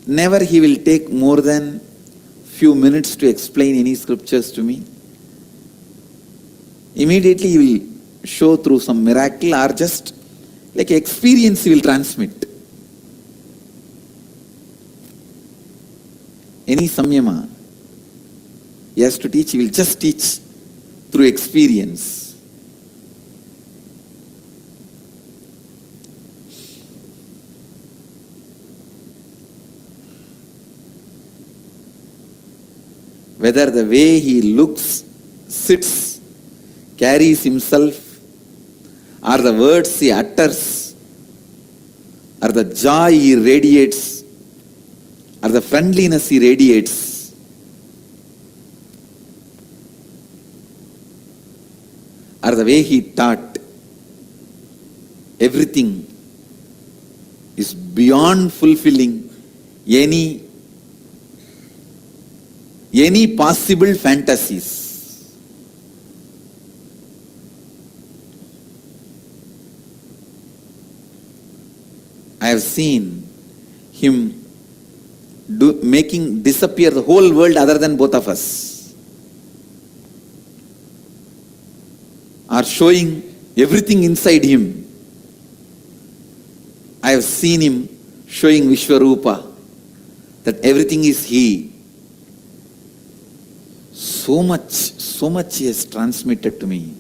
Never he will take more than few minutes to explain any scriptures to me. Immediately he will show through some miracle or just like experience he will transmit. Any samyama he has to teach, he will just teach through experience. Whether the way he looks, sits, carries himself, or the words he utters, or the joy he radiates, or the friendliness he radiates, or the way he taught, everything is beyond fulfilling any possible fantasies. I have seen him making disappear the whole world other than both of us, or showing everything inside him. I have seen him showing Vishwarupa, that everything is he. So much he has transmitted to me.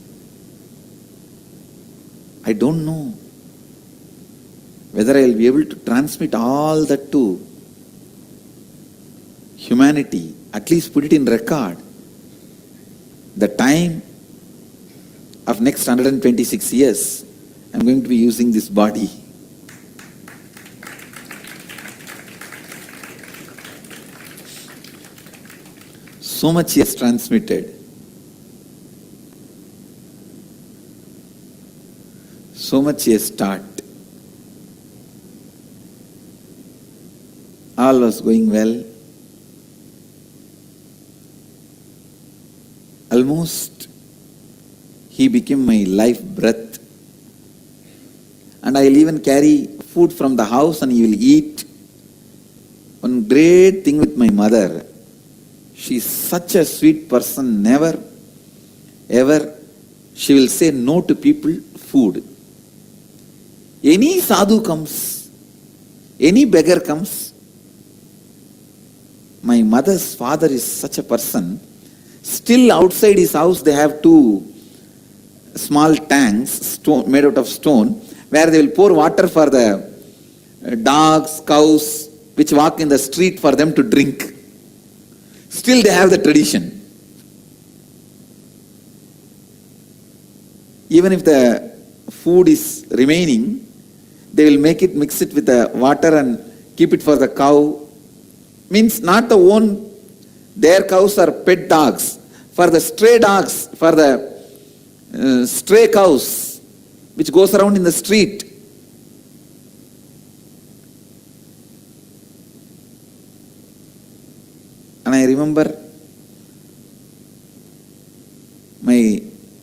I don't know whether I will be able to transmit all that to humanity, at least put it in record. The time of next 126 years, I am going to be using this body. So much he has transmitted. So much he has taught. All was going well. Almost he became my life breath. And I will even carry food from the house and he will eat. One great thing with my mother, she is such a sweet person, never, ever, she will say no to people, food. Any sadhu comes, any beggar comes, my mother's father is such a person, still outside his house they have two small tanks made out of stone, where they will pour water for the dogs, cows, which walk in the street for them to drink. Still they have the tradition. Even if the food is remaining, they will mix it with the water and keep it for the cow. Means not the own, their cows are pet dogs. For the stray dogs, for the stray cows, which goes around in the street. And I remember my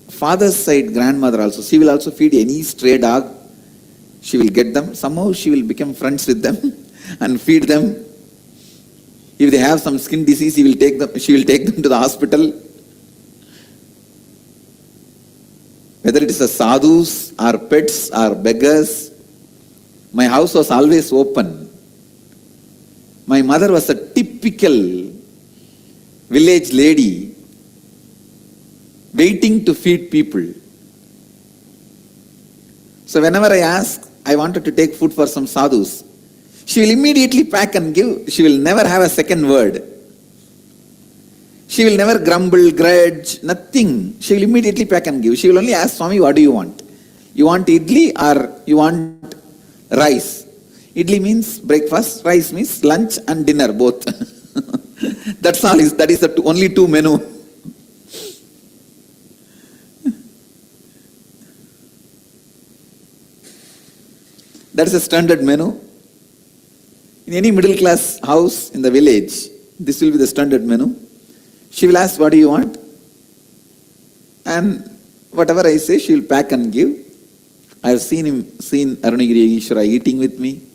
father's side grandmother also, she will also feed any stray dog. She will get them. Somehow she will become friends with them and feed them. If they have some skin disease, she will take them to the hospital. Whether it is a sadhus or pets or beggars, my house was always open. My mother was a typical village lady waiting to feed people. So whenever I wanted to take food for some sadhus, she will immediately pack and give. She will never have a second word. She will never grumble, grudge, nothing. She will immediately pack and give. She will only ask, Swami, what do you want? You want idli or you want rice? Idli means breakfast, rice means lunch and dinner both. That's all. That is the only two menu. That is a standard menu. In any middle class house in the village, this will be the standard menu. She will ask, what do you want? And whatever I say, she will pack and give. I have seen Arunagiri Ishvara eating with me.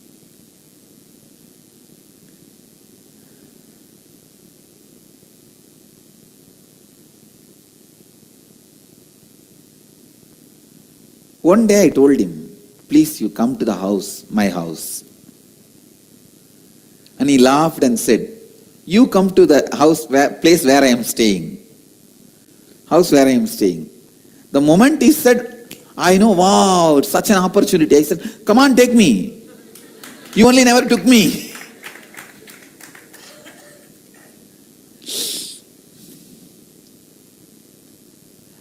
One day I told him, please you come to the house, my house. And he laughed and said, you come to the place where I am staying. House where I am staying. The moment he said, I know, wow, it's such an opportunity. I said, come on, take me. You only never took me.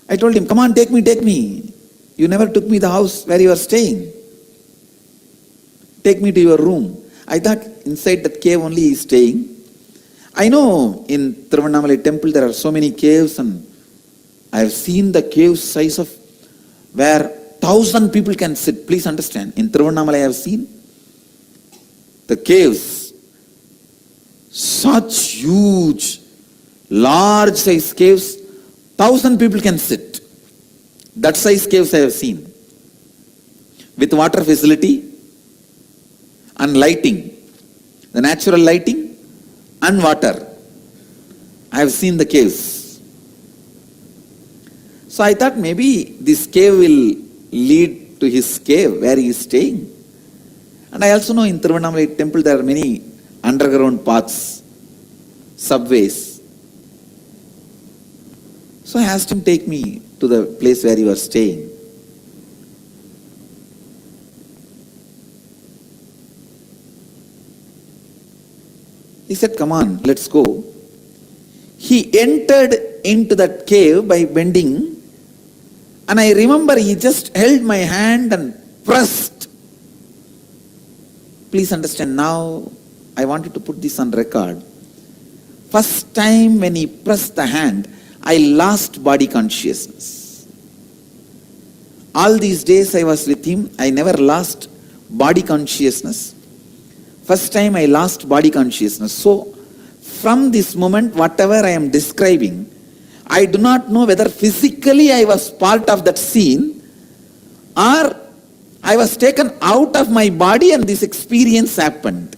I told him, come on, take me. You never took me the house where you are staying. Take me to your room. I thought inside that cave only he is staying. I know in Tiruvannamalai temple there are so many caves, and I have seen the cave size of where 1,000 people can sit. Please understand, in Tiruvannamalai I have seen the caves, such huge, large size caves, 1,000 people can sit. That size caves I have seen. With water facility and lighting, the natural lighting and water. I have seen the caves. So I thought maybe this cave will lead to his cave where he is staying. And I also know in Tiruvannamalai temple there are many underground paths, subways. So I asked him, take me to the place where you are staying. He said, come on, let's go. He entered into that cave by bending, and I remember he just held my hand and pressed. Please understand, now I wanted to put this on record. First time when he pressed the hand, I lost body consciousness. All these days I was with him, I never lost body consciousness. First time I lost body consciousness. So, from this moment, whatever I am describing, I do not know whether physically I was part of that scene or I was taken out of my body and this experience happened.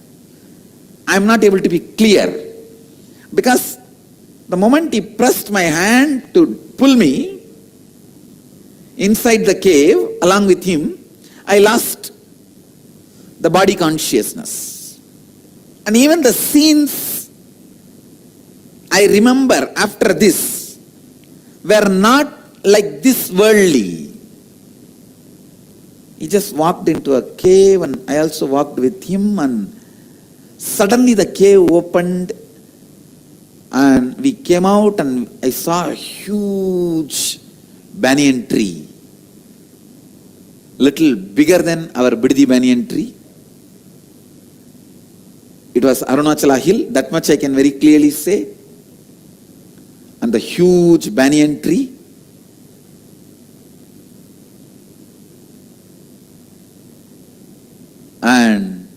I am not able to be clear. Because the moment he pressed my hand to pull me inside the cave along with him, I lost the body consciousness. And even the scenes I remember after this were not like this worldly. He just walked into a cave and I also walked with him, and suddenly the cave opened and we came out and I saw a huge banyan tree. Little bigger than our Biddi banyan tree. It was Arunachala hill, that much I can very clearly say. And the huge banyan tree. And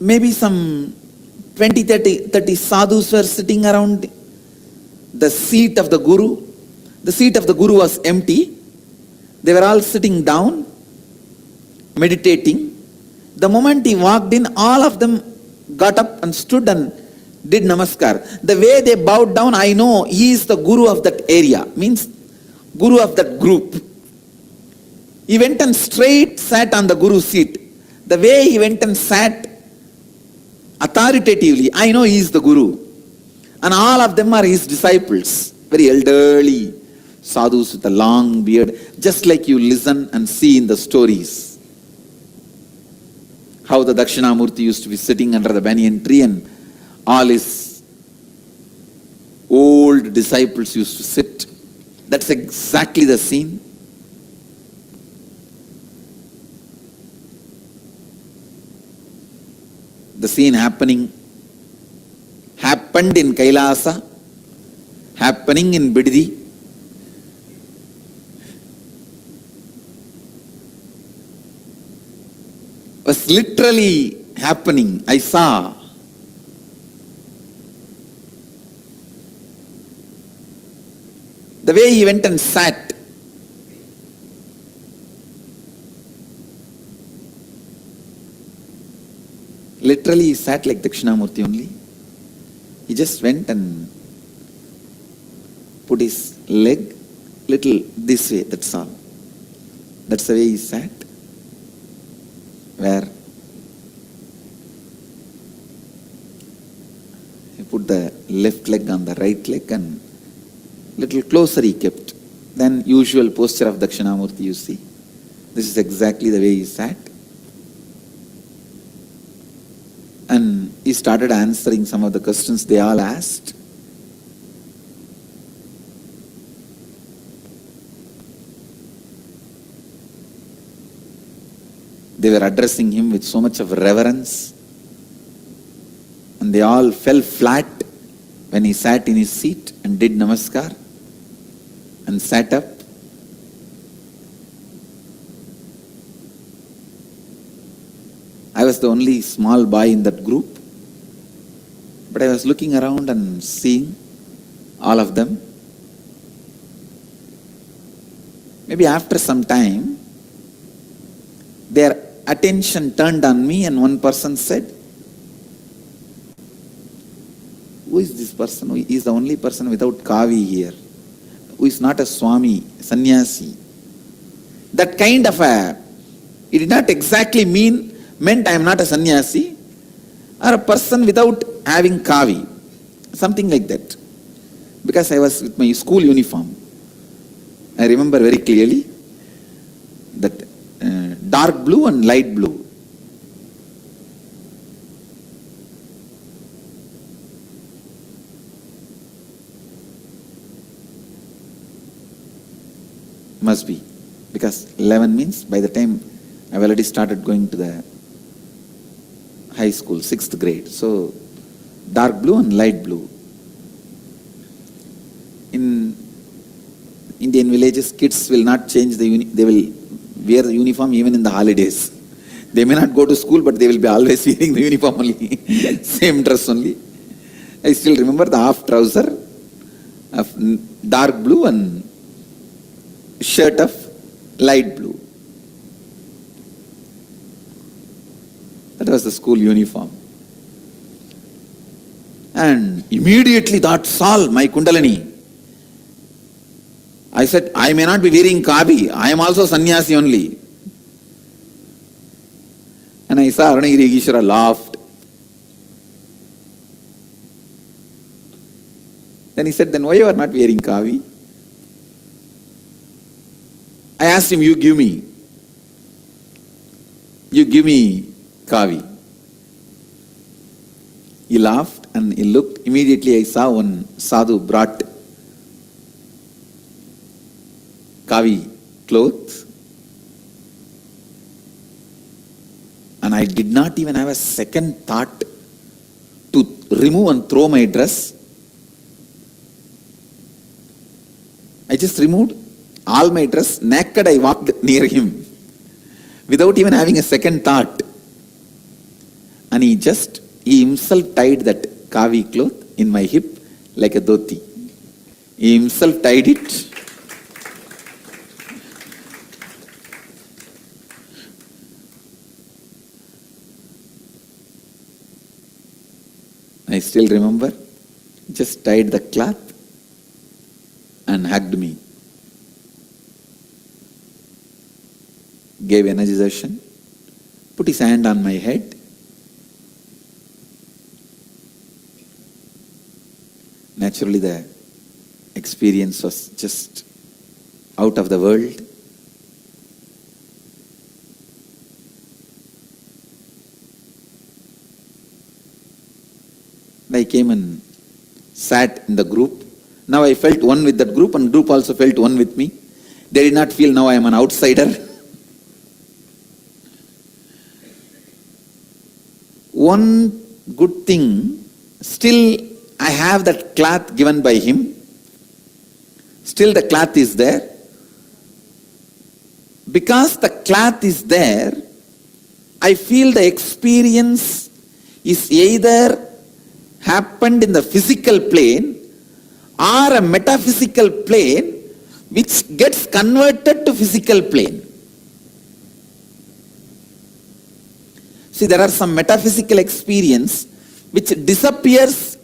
maybe some 20-30 sadhus were sitting around the seat of the Guru. The seat of the Guru was empty. They were all sitting down, meditating. The moment he walked in, all of them got up and stood and did namaskar. The way they bowed down, I know he is the Guru of that area, means Guru of that group. He went and straight sat on the Guru's seat. The way he went and sat authoritatively, I know he is the Guru. And all of them are his disciples, very elderly sadhus with a long beard, just like you listen and see in the stories. How the Dakshinamurti used to be sitting under the banyan tree and all his old disciples used to sit. That's exactly the scene. The scene happened in KAILASA, happening in Biddi. Was literally happening. I saw. The way he went and sat. Literally he sat like Dakshinamurti only. He just went and put his leg little this way, that's all. That's the way he sat. Where he put the left leg on the right leg and little closer he kept. Then usual posture of Dakshinamurti, you see. This is exactly the way he sat. And he started answering some of the questions they all asked. They were addressing him with so much of reverence. And they all fell flat when he sat in his seat and did namaskar and sat up. I was the only small boy in that group, but I was looking around and seeing all of them. Maybe after some time, their attention turned on me and one person said, "Who is this person? He is the only person without kavi here, who is not a swami, sannyasi." That kind of it did not exactly meant I am not a sannyasi or a person without having kavi, something like that. Because I was with my school uniform. I remember very clearly that dark blue and light blue. Must be, because 11 means by the time I've already started going to the high school, 6th grade. So dark blue and light blue. In Indian villages, kids will not change they will wear the uniform even in the holidays. They may not go to school, but they will be always wearing the uniform only, same dress only. I still remember the half trouser of dark blue and shirt of light blue. That was the school uniform. And immediately that solved my Kundalini. I said, I may not be wearing kavi, I am also sannyasi only. And I saw Arunagiri Yogeshwara laughed. Then he said, then why you are not wearing kavi? I asked him, you give me kavi. He laughed and he looked. Immediately I saw one sadhu brought kavi clothes. And I did not even have a second thought to remove and throw my dress. I just removed all my dress. Naked I walked near him without even having a second thought. And he himself tied that kavi cloth in my hip like a dhoti. He himself tied it. I still remember, just tied the cloth and hugged me. Gave energization, put his hand on my head. Naturally, the experience was just out of the world. I came and sat in the group. Now I felt one with that group, and group also felt one with me. They did not feel now I am an outsider. One good thing, still I have that cloth given by him. Still the cloth is there. Because the cloth is there, I feel the experience is either happened in the physical plane or a metaphysical plane which gets converted to physical plane. See, there are some metaphysical experience which disappears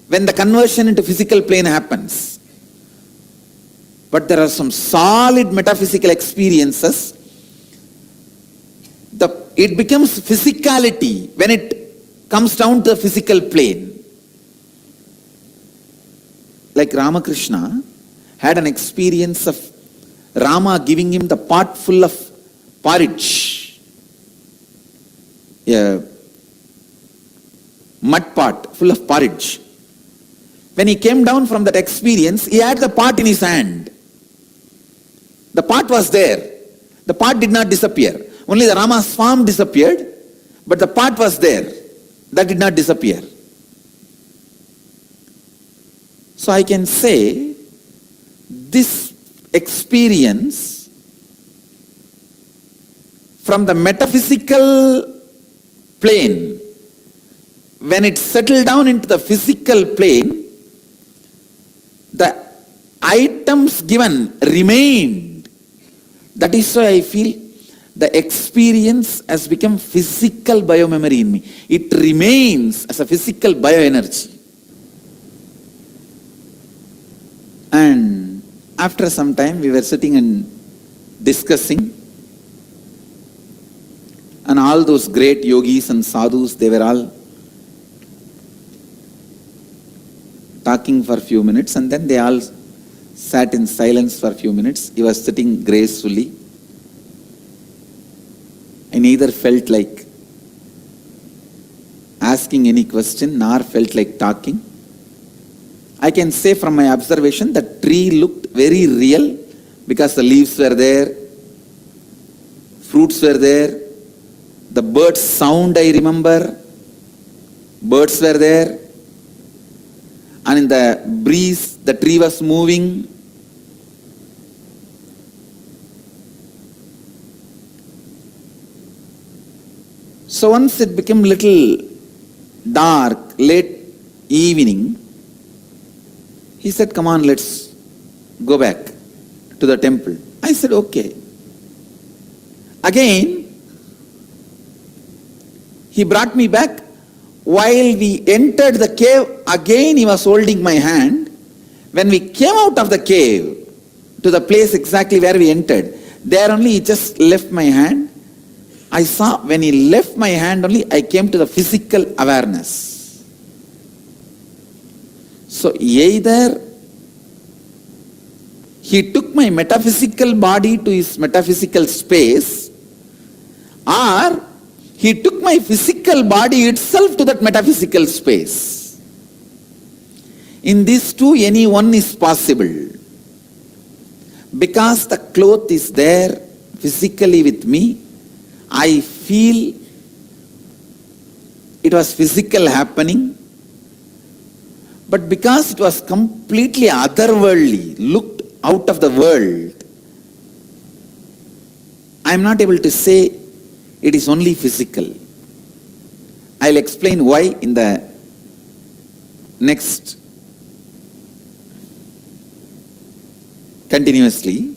when the conversion into physical plane happens. But there are some solid metaphysical experiences. It becomes physicality when it comes down to the physical plane. Like Ramakrishna had an experience of Rama giving him the pot full of porridge. A mud pot full of porridge. When he came down from that experience, he had the pot in his hand. The pot was there. The pot did not disappear. Only the Rama's form disappeared, but the pot was there. That did not disappear. So I can say, this experience from the metaphysical plane, when it settled down into the physical plane, the items given remained. That is why I feel the experience has become physical biomemory in me. It remains as a physical bioenergy. And after some time we were sitting and discussing, and all those great yogis and sadhus, they were all talking for a few minutes, and then they all sat in silence for a few minutes. He was sitting gracefully. I neither felt like asking any question nor felt like talking. I can say from my observation that tree looked very real because the leaves were there, fruits were there, the bird's sound I remember, birds were there, and in the breeze the tree was moving. So once it became little dark, late evening, he said, "Come on, let's go back to the temple." I said, "Okay." Again, he brought me back. While we entered the cave, again he was holding my hand. When we came out of the cave to the place exactly where we entered, there only he just left my hand. I saw when he left my hand only, I came to the physical awareness. So either he took my metaphysical body to his metaphysical space, or he took my physical body itself to that metaphysical space. In these two, any one is possible. Because the cloth is there physically with me, I feel it was physical happening. But because it was completely otherworldly, looked out of the world, I am not able to say it is only physical. I'll explain why in the next continuously.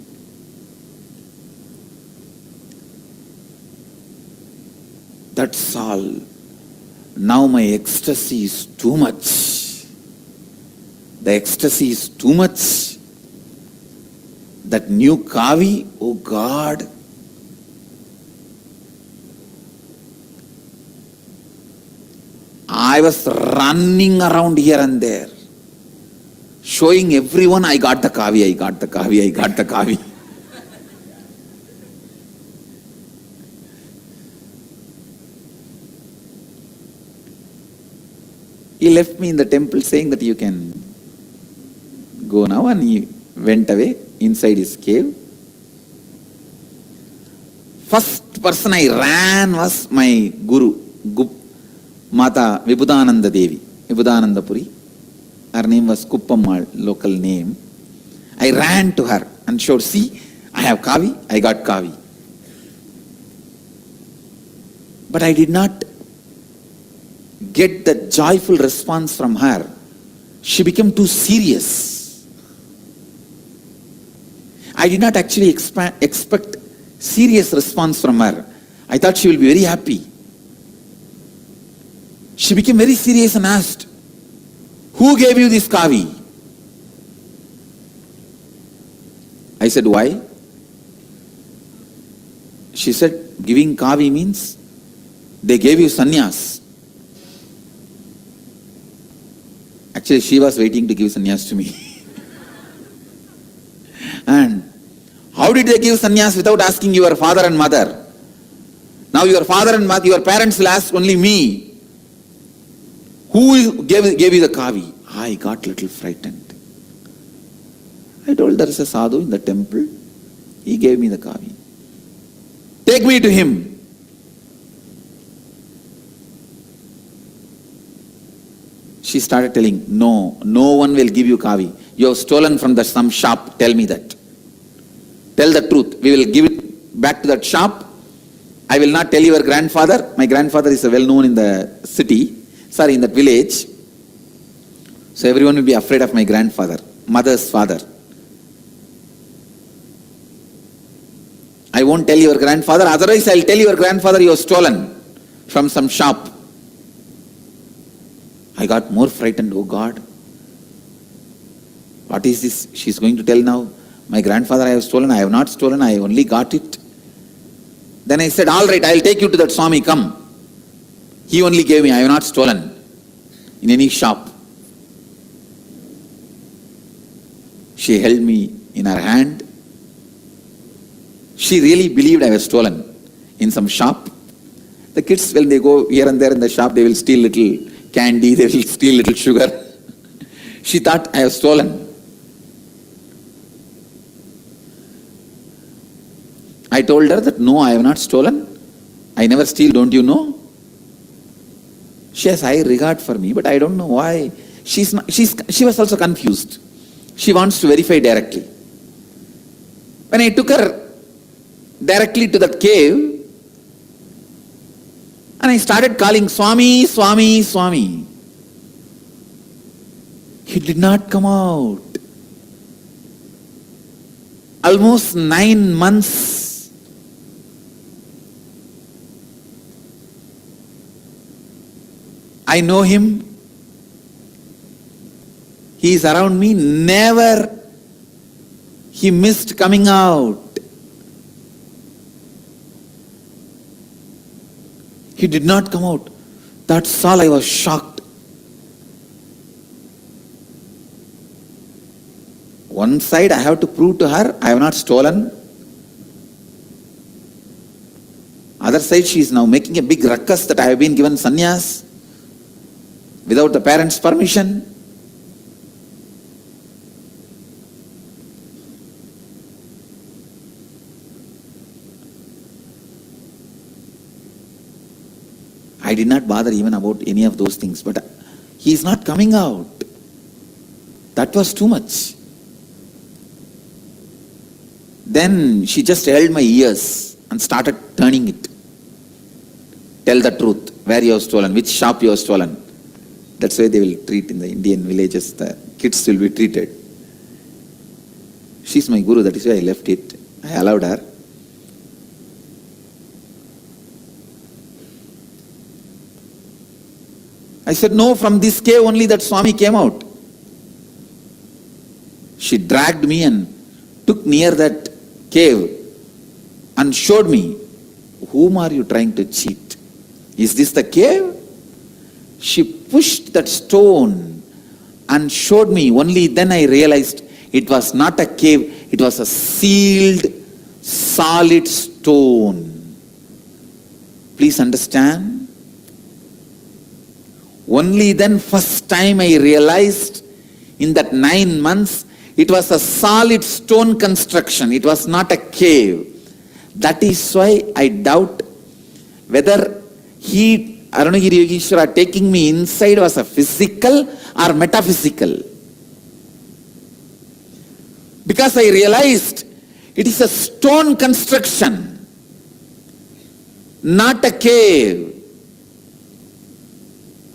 That's all. Now my ecstasy is too much. The ecstasy is too much. That new kavi, oh God. I was running around here and there, showing everyone I got the kavi, I got the kavi, I got the kavi. He left me in the temple saying that you can go now, and he went away inside his cave. First person I ran was my Guru, Mata Vibhudananda Devi, Vibhudananda Puri. Her name was Kuppammal, local name. I ran to her and showed, see, I have Kavi, I got Kavi. But I did not get the joyful response from her. She became too serious. I did not actually expect serious response from her. I thought she will be very happy. She became very serious and asked, who gave you this Kavi? I said, why? She said, giving Kavi means they gave you sannyas. Actually, she was waiting to give sannyas to me. And how did they give sannyas without asking your father and mother? Now your father and mother, your parents will ask only me. Who gave you the Kavi? I got a little frightened. I told there is a sadhu in the temple. He gave me the Kavi. Take me to him. She started telling, no one will give you Kavi. You have stolen from some shop. Tell me that. Tell the truth. We will give it back to that shop. I will not tell your grandfather. My grandfather is well known in the city. In that village. So everyone will be afraid of my grandfather, mother's father. I won't tell your grandfather, otherwise I'll tell your grandfather you have stolen from some shop. I got more frightened. Oh God, what is this? She's going to tell now, my grandfather I have stolen. I have not stolen, I only got it. Then I said, all right, I'll take you to that Swami, come. He only gave me, I have not stolen in any shop. She held me in her hand. She really believed I was stolen in some shop. The kids, when they go here and there in the shop, they will steal little candy, they will steal little sugar. She thought I have stolen. I told her that no, I have not stolen. I never steal, don't you know? She has high regard for me, but I don't know why. She was also confused. She wants to verify directly. When I took her directly to that cave, and I started calling Swami, Swami, Swami, he did not come out. Almost 9 months. I know him. He is around me. Never he missed coming out. He did not come out. That's all. I was shocked. One side I have to prove to her I have not stolen. Other side she is now making a big ruckus that I have been given sannyas without the parents' permission. I did not bother even about any of those things, but he is not coming out. That was too much. Then she just held my ears and started turning it. Tell the truth, where you have stolen, which shop you have stolen. That's why they will treat in the Indian villages, the kids will be treated. She's my guru, that is why I left it. I allowed her. I said, no, from this cave only that Swami came out. She dragged me and took near that cave and showed me, whom are you trying to cheat? Is this the cave? She pushed that stone and showed me. Only then I realized it was not a cave, it was a sealed, solid stone. Please understand. Only then first time I realized in that 9 months It was a solid stone construction. It was not a cave. That is why I doubt whether Arunagiri Yogeshwara taking me inside was a physical or metaphysical. Because I realized it is a stone construction, not a cave.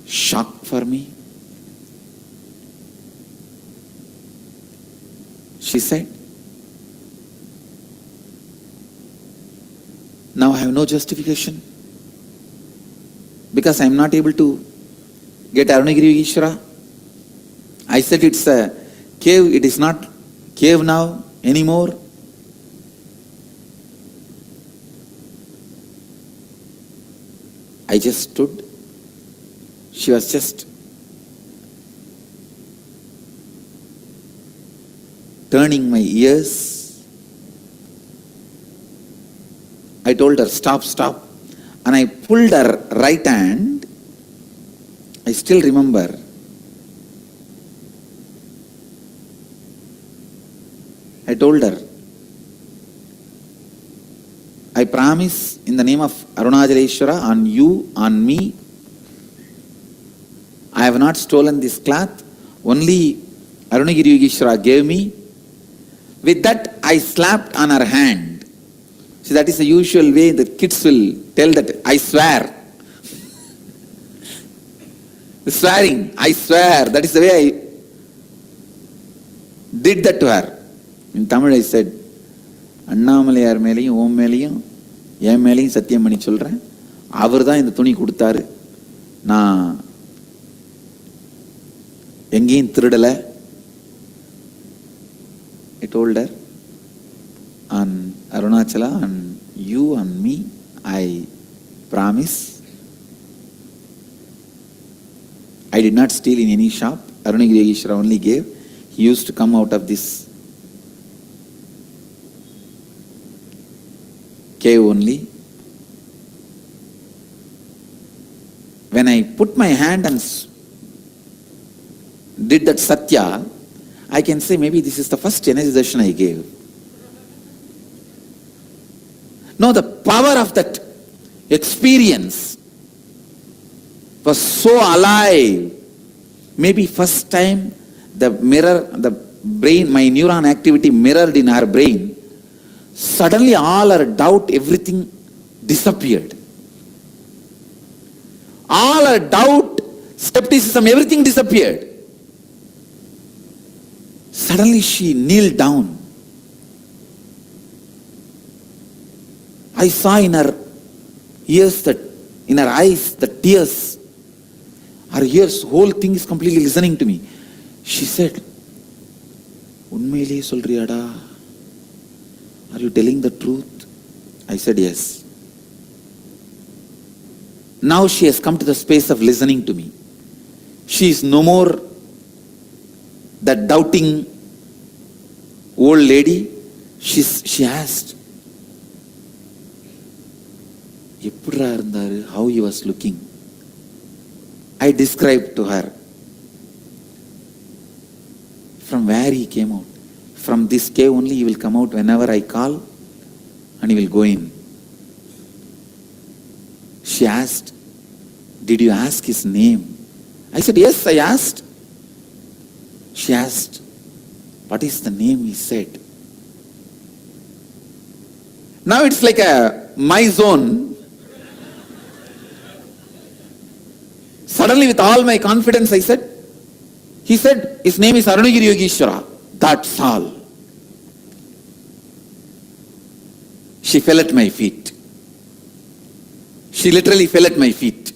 Shock for me. She said, now I have no justification because I am not able to get Arunagiri Yogeshwara. I said it's a cave, it is not cave now anymore. I just stood. She was just turning my ears. I told her, stop, stop. And I pulled her right hand. I still remember. I told her, I promise in the name of Arunachalaleshwara, on you, on me, I have not stolen this cloth. Only Arunagiri Yogeshwara gave me. With that, I slapped on her hand. See, that is the usual way that kids will tell that, I swear. Swearing, I swear. That is the way I did that to her. In Tamil I said, Annamalaiyar மேலையும் ஓம் மேலையும் என் மேலையும் சத்தியம் பண்ணி சொல்றேன், அவர் தான் இந்த துணி கொடுத்தாரு, நான் எங்கேயும் திருடலை. I told her, on Arunachala, on you, on me, I promise. I did not steal in any shop. Arunagiri Yogeshwara only gave. He used to come out of this cave only. When I put my hand and did that satya, I can say maybe this is the first energy darshan I gave. No, the power of that experience was so alive. Maybe first time the brain, my neuron activity mirrored in her brain. Suddenly all her doubt, everything disappeared. All her doubt, skepticism, everything disappeared. Suddenly she kneeled down. I saw in her ears, in her eyes, the tears. Her ears, whole thing is completely listening to me. She said, "Unmele solriyada? Are you telling the truth?" I said, "Yes." Now she has come to the space of listening to me. She is no more that doubting old lady. She asked, how he was looking. I described to her from where he came out. From this cave only he will come out whenever I call, and he will go in. She asked, "Did you ask his name?" I said, "Yes, I asked." She asked, "What is the name?" He said. Now it's like my zone. Suddenly with all my confidence I said, he said, his name is Arunagiri Yogeshwara. That's all. She fell at my feet. She literally fell at my feet.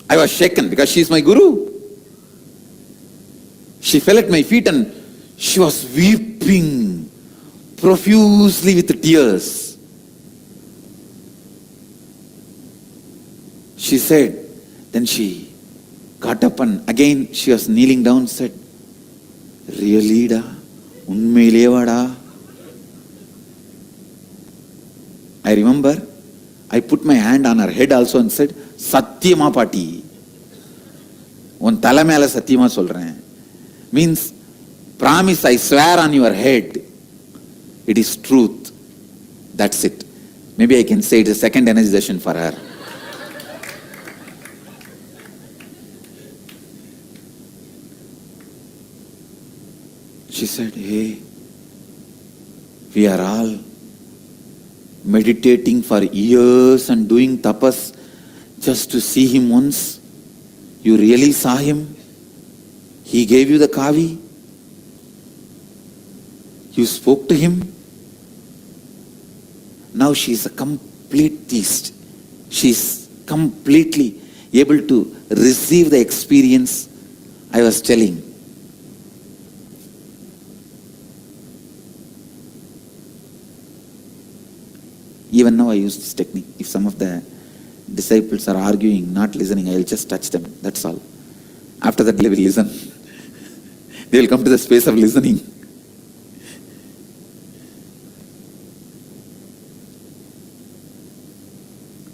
I was shaken because she is my guru. She fell at my feet and she was weeping profusely with tears. She said, then she got up and again she was kneeling down and said, "Really da? Unmele da?" I remember I put my hand on her head also and said, "Satyama Pati. Un thala mela satyama solren." Means Promise, I swear on your head. It is truth. That's it. Maybe I can say it's a second energy session for her. She said, hey, we are all meditating for years and doing tapas just to see him once. You really saw him? He gave you the kavi? You spoke to him? Now she is a complete theist. She is completely able to receive the experience I was telling. Even now I use this technique. If some of the disciples are arguing, not listening, I will just touch them. That's all. After that they will listen. They will come to the space of listening.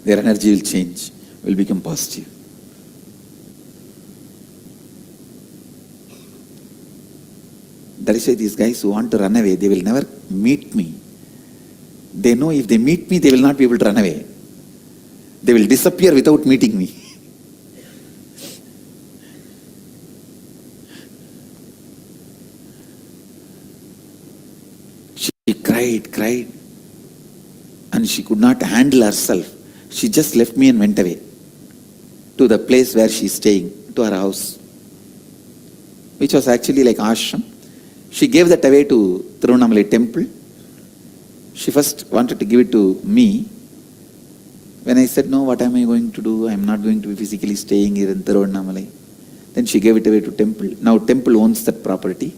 Their energy will change, will become positive. That is why these guys who want to run away, they will never meet me. They know if they meet me, they will not be able to run away. They will disappear without meeting me. She cried, and she could not handle herself. She just left me and went away to the place where she is staying, to her house, which was actually like ashram. She gave that away to Tiruvannamalai temple. She first wanted to give it to me. When I said, no, what am I going to do? I am not going to be physically staying here in Tiruvannamalai. Then she gave it away to temple. Now temple owns that property.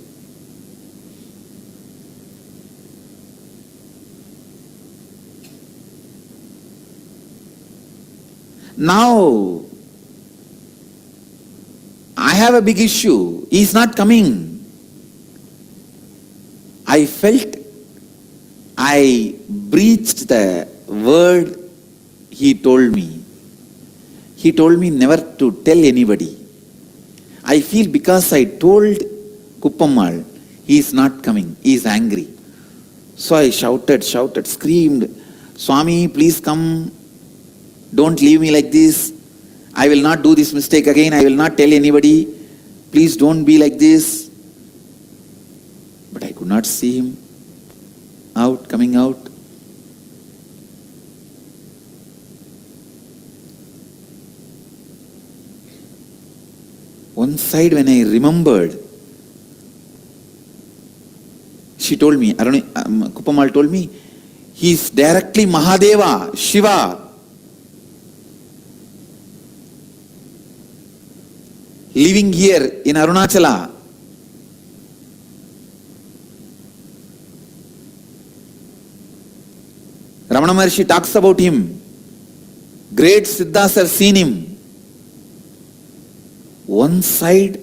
Now, I have a big issue. He is not coming. I felt I breached the word he told me. He told me never to tell anybody. I feel because I told Kuppamal, he is not coming, he is angry. So I shouted, screamed, Swami, please come. Don't leave me like this. I will not do this mistake again. I will not tell anybody. Please don't be like this. But I could not see him coming out. One side when I remembered, she told me, Kuppamal told me, he is directly Mahadeva, Shiva. Living here in Arunachala. Ramana Maharshi talks about him. Great Siddhas have seen him. One side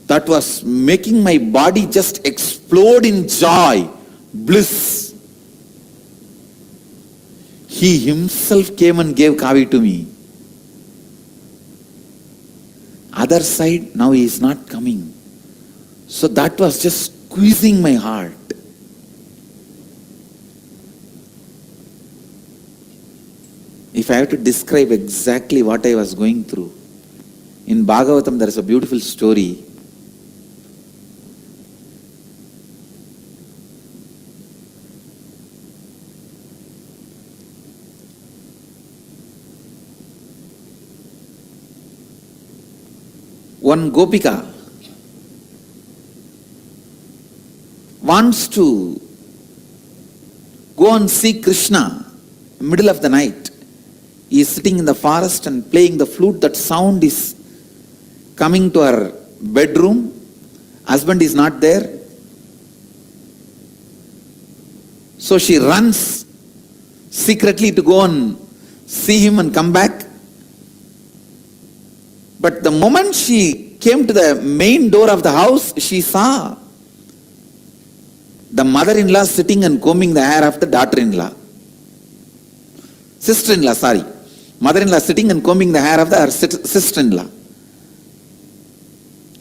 that was making my body just explode in joy, bliss. He himself came and gave Kavi to me. Other side, now he is not coming. So that was just squeezing my heart. If I have to describe exactly what I was going through, in Bhagavatam there is a beautiful story. One Gopika wants to go and see Krishna in the middle of the night. He is sitting in the forest and playing the flute. That sound is coming to her bedroom. Husband is not there. So she runs secretly to go and see him and come back. But the moment she came to the main door of the house, she saw the mother-in-law sitting and combing the hair of the daughter-in-law. Sister-in-law, sorry. Mother-in-law sitting and combing the hair of her sister-in-law.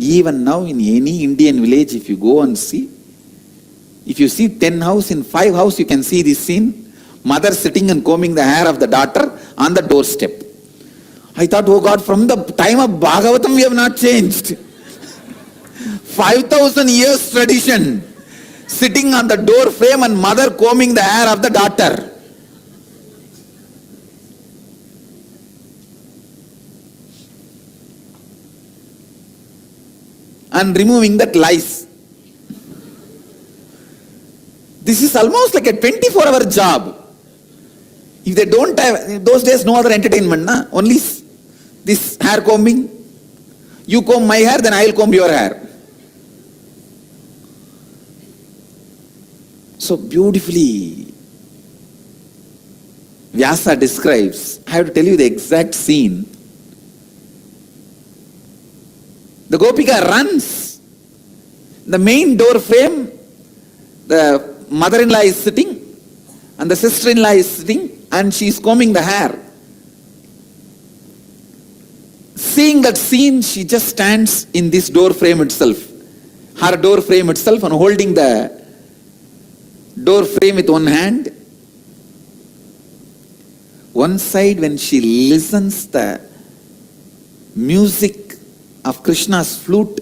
Even now in any Indian village, if you go and see, if you see 10 houses, in 5 houses you can see this scene. Mother sitting and combing the hair of the daughter on the doorstep. I thought, oh God, from the time of Bhagavatam we have not changed. 5,000 years tradition. Sitting on the door frame and mother combing the hair of the daughter. And removing that lice. This is almost like a 24-hour job. If they don't have, in those days no other entertainment, na? Only this hair combing. You comb my hair, then I will comb your hair. So beautifully, Vyasa describes, I have to tell you the exact scene. The Gopika runs. The main door frame, the mother-in-law is sitting and the sister-in-law is sitting and she is combing the hair. Seeing that scene, she just stands in this door frame itself, her door frame itself, and holding the door frame with one hand. One side, when she listens the music of Krishna's flute,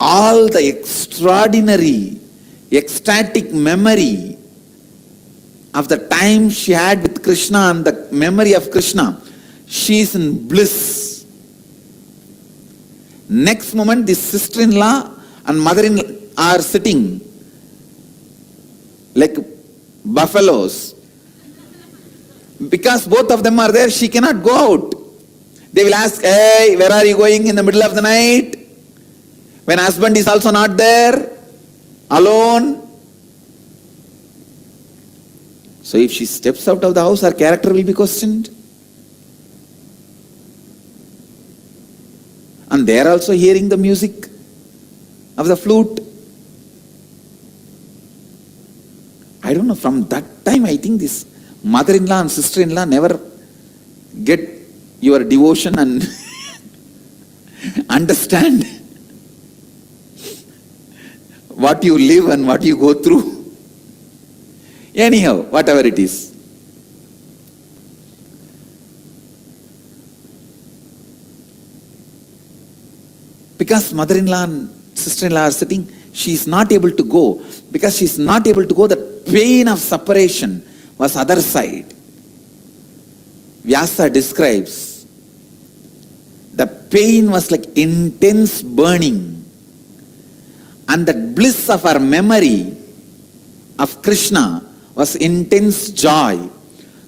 all the extraordinary, ecstatic memory of the time she had with Krishna and the memory of Krishna, she is in bliss. Next moment, this sister-in-law and mother-in-law are sitting like buffaloes. Because both of them are there, she cannot go out. They will ask, hey, where are you going in the middle of the night? When husband is also not there, alone. So if she steps out of the house, her character will be questioned. And they are also hearing the music of the flute. I don't know, from that time I think this mother-in-law and sister-in-law never get your devotion and understand what you live and what you go through. Anyhow, whatever it is. Because mother-in-law and sister-in-law are sitting, she is not able to go. Because she is not able to go, the pain of separation was other side. Vyasa describes the pain was like intense burning, and the bliss of our memory of Krishna was intense joy.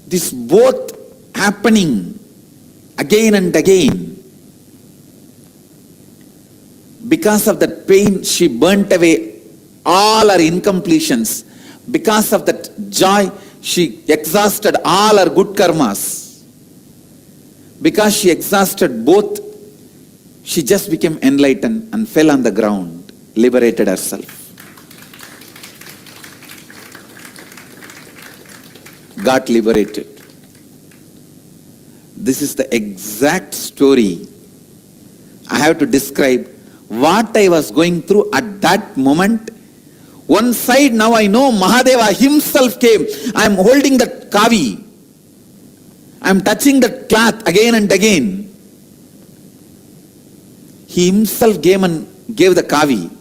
This both happening again and again. Because of that pain, she burnt away all her incompletions. Because of that joy, she exhausted all her good karmas. Because she exhausted both, she just became enlightened and fell on the ground, liberated herself. Got liberated. This is the exact story. I have to describe what I was going through at that moment. One side, now I know Mahadeva himself came. I am holding that kavi. I am touching that cloth again and again. He himself came and gave the kavi.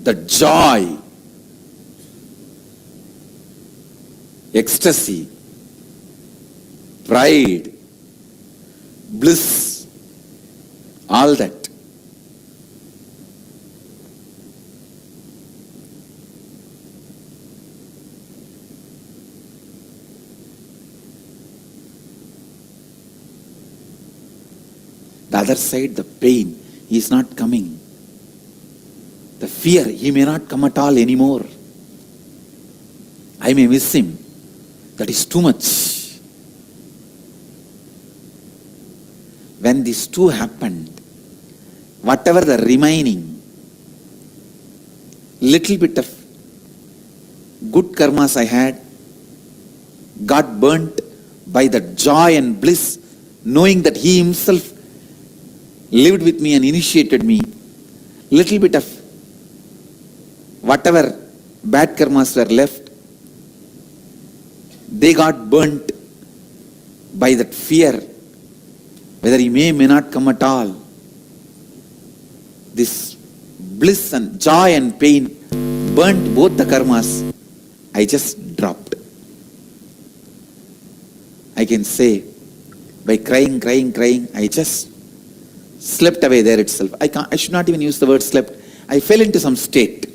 The joy, ecstasy, pride, bliss, all that. The other side, the pain, he is not coming. The fear, he may not come at all anymore. I may miss him. That is too much. When these two happened, whatever the remaining little bit of good karmas I had got burnt by the joy and bliss, knowing that he himself lived with me and initiated me. Little bit of whatever bad karmas were left, they got burnt by that fear, whether he may not come at all. This bliss and joy and pain burnt both the karmas. I just dropped. I can say, by crying, I just slept away there itself. I should not even use the word slept. I fell into some state.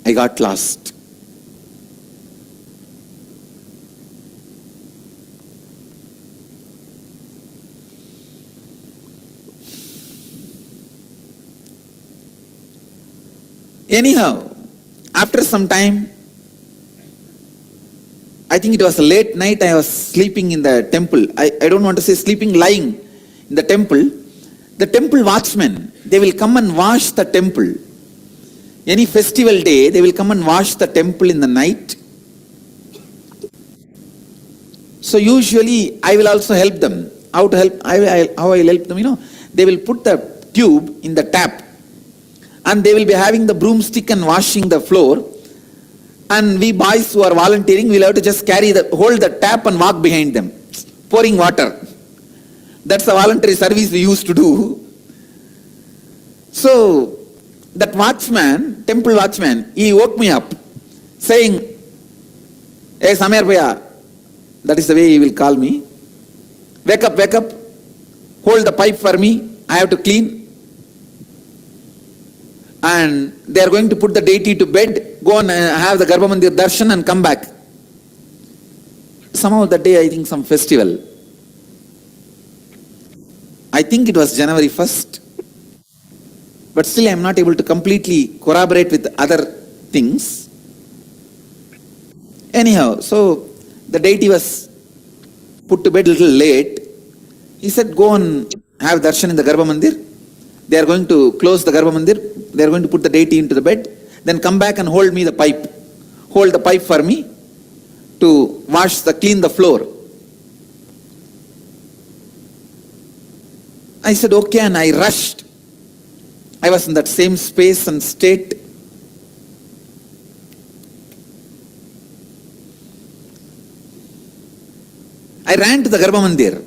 I got lost. Anyhow, after some time, I think it was a late night, I was sleeping in the temple. I don't want to say sleeping, lying in the temple. The temple watchmen, they will come and wash the temple. Any festival day, they will come and wash the temple in the night. So usually, I will also help them. How I will help them, they will put the tube in the tap and they will be having the broomstick and washing the floor. And we boys who are volunteering, we'll have to just hold the tap and walk behind them, pouring water. That's the voluntary service we used to do. So, that watchman, temple watchman, he woke me up, saying, "Hey, Samir Bhaiya," that is the way he will call me. Wake up, hold the pipe for me, I have to clean. And they are going to put the deity to bed, go and have the Garbha Mandir darshan and come back. Somehow that day, I think some festival. I think it was January 1st. But still I am not able to completely corroborate with other things. Anyhow, so the deity was put to bed a little late. He said, go and have darshan in the Garbha Mandir. They are going to close the Garbha Mandir. They are going to put the deity into the bed. Then come back and hold me the pipe. Hold the pipe for me to clean the floor. I said, okay, and I rushed. I was in that same space and state. I ran to the Garbha Mandir.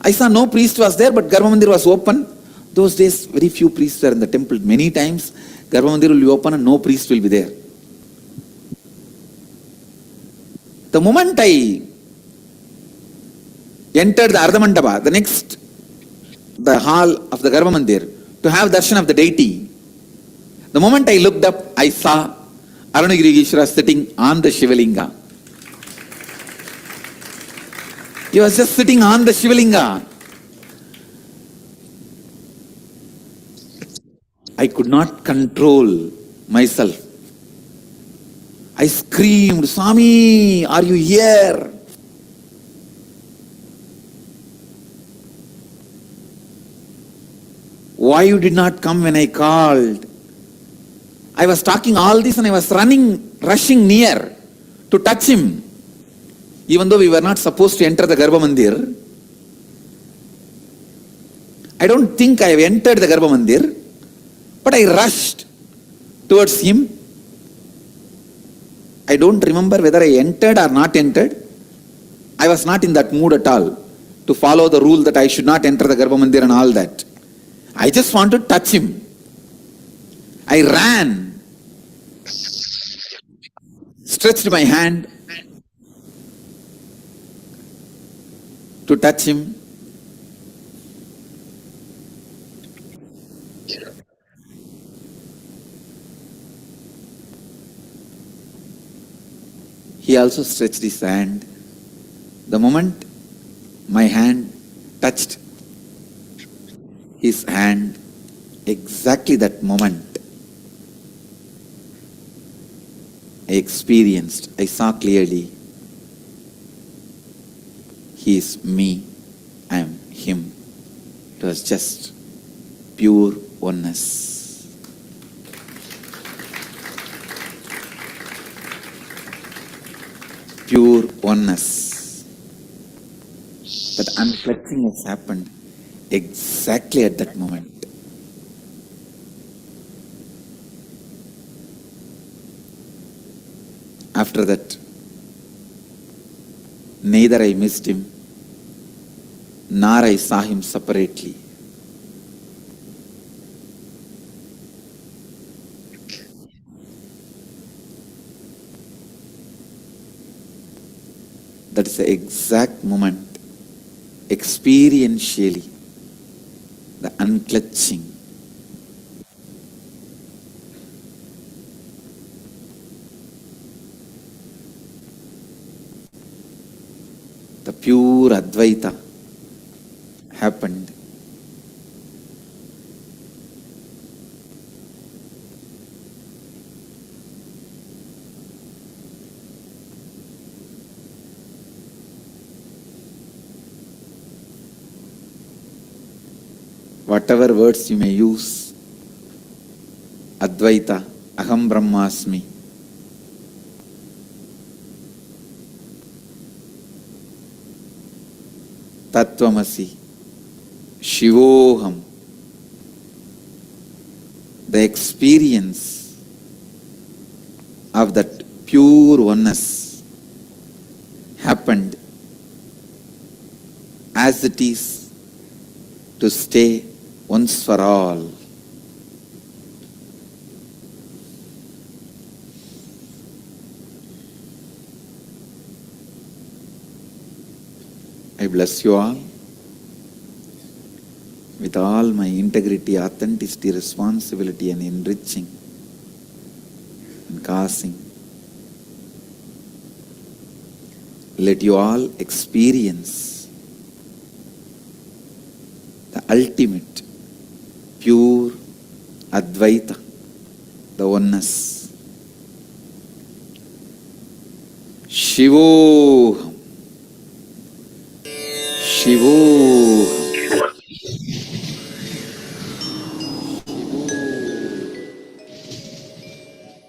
I saw no priest was there, but Garbha Mandir was open. Those days, very few priests were in the temple. Many times, Garbha Mandir will be open and no priest will be there. The moment I entered the Ardhamandapa, the hall of the Garbha Mandir, to have darshan of the deity, the moment I looked up, I saw Arunagiri sitting on the Shivalinga. He was just sitting on the Shivalinga. I could not control myself. I screamed, "Swami, are you here?" Why you did not come when I called? I was talking all this and I was rushing near to touch him. Even though we were not supposed to enter the Garbha Mandir, I don't think I have entered the Garbha Mandir, but I rushed towards him. I don't remember whether I entered or not entered. I was not in that mood at all to follow the rule that I should not enter the Garbha Mandir and all that. I just want to touch him. I ran, stretched my hand to touch him. He also stretched his hand. The moment my hand touched his hand, exactly that moment, I saw clearly, he is me, I am him. It was just pure oneness. Pure oneness. That unclutching has happened exactly at that moment. After that, neither I missed him, nor I saw him separately. That is the exact moment, experientially, the unclutching. The pure Advaita happened. Whatever words you may use, Advaita, Aham Brahmasmi, Tattvamasi, Shivoham, the experience of that pure oneness happened as it is to stay once for all. I bless you all with all my integrity, authenticity, responsibility and enriching and causing. Let you all experience the ultimate, pure Advaita, the oneness. Shivoham, Shivoham.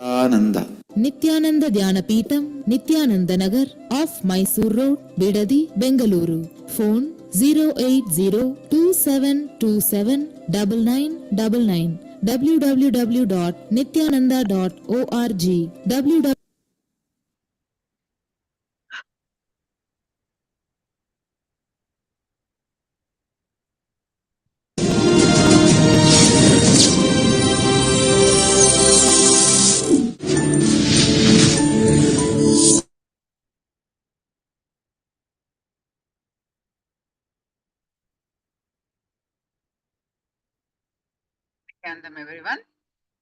Ananda. Nithyananda Dhyanapitham, Nithyananda Nagar, off Mysore Road, Bidadi, Bengaluru. Phone 08027279999. www.nithyananda.org. www And them everyone.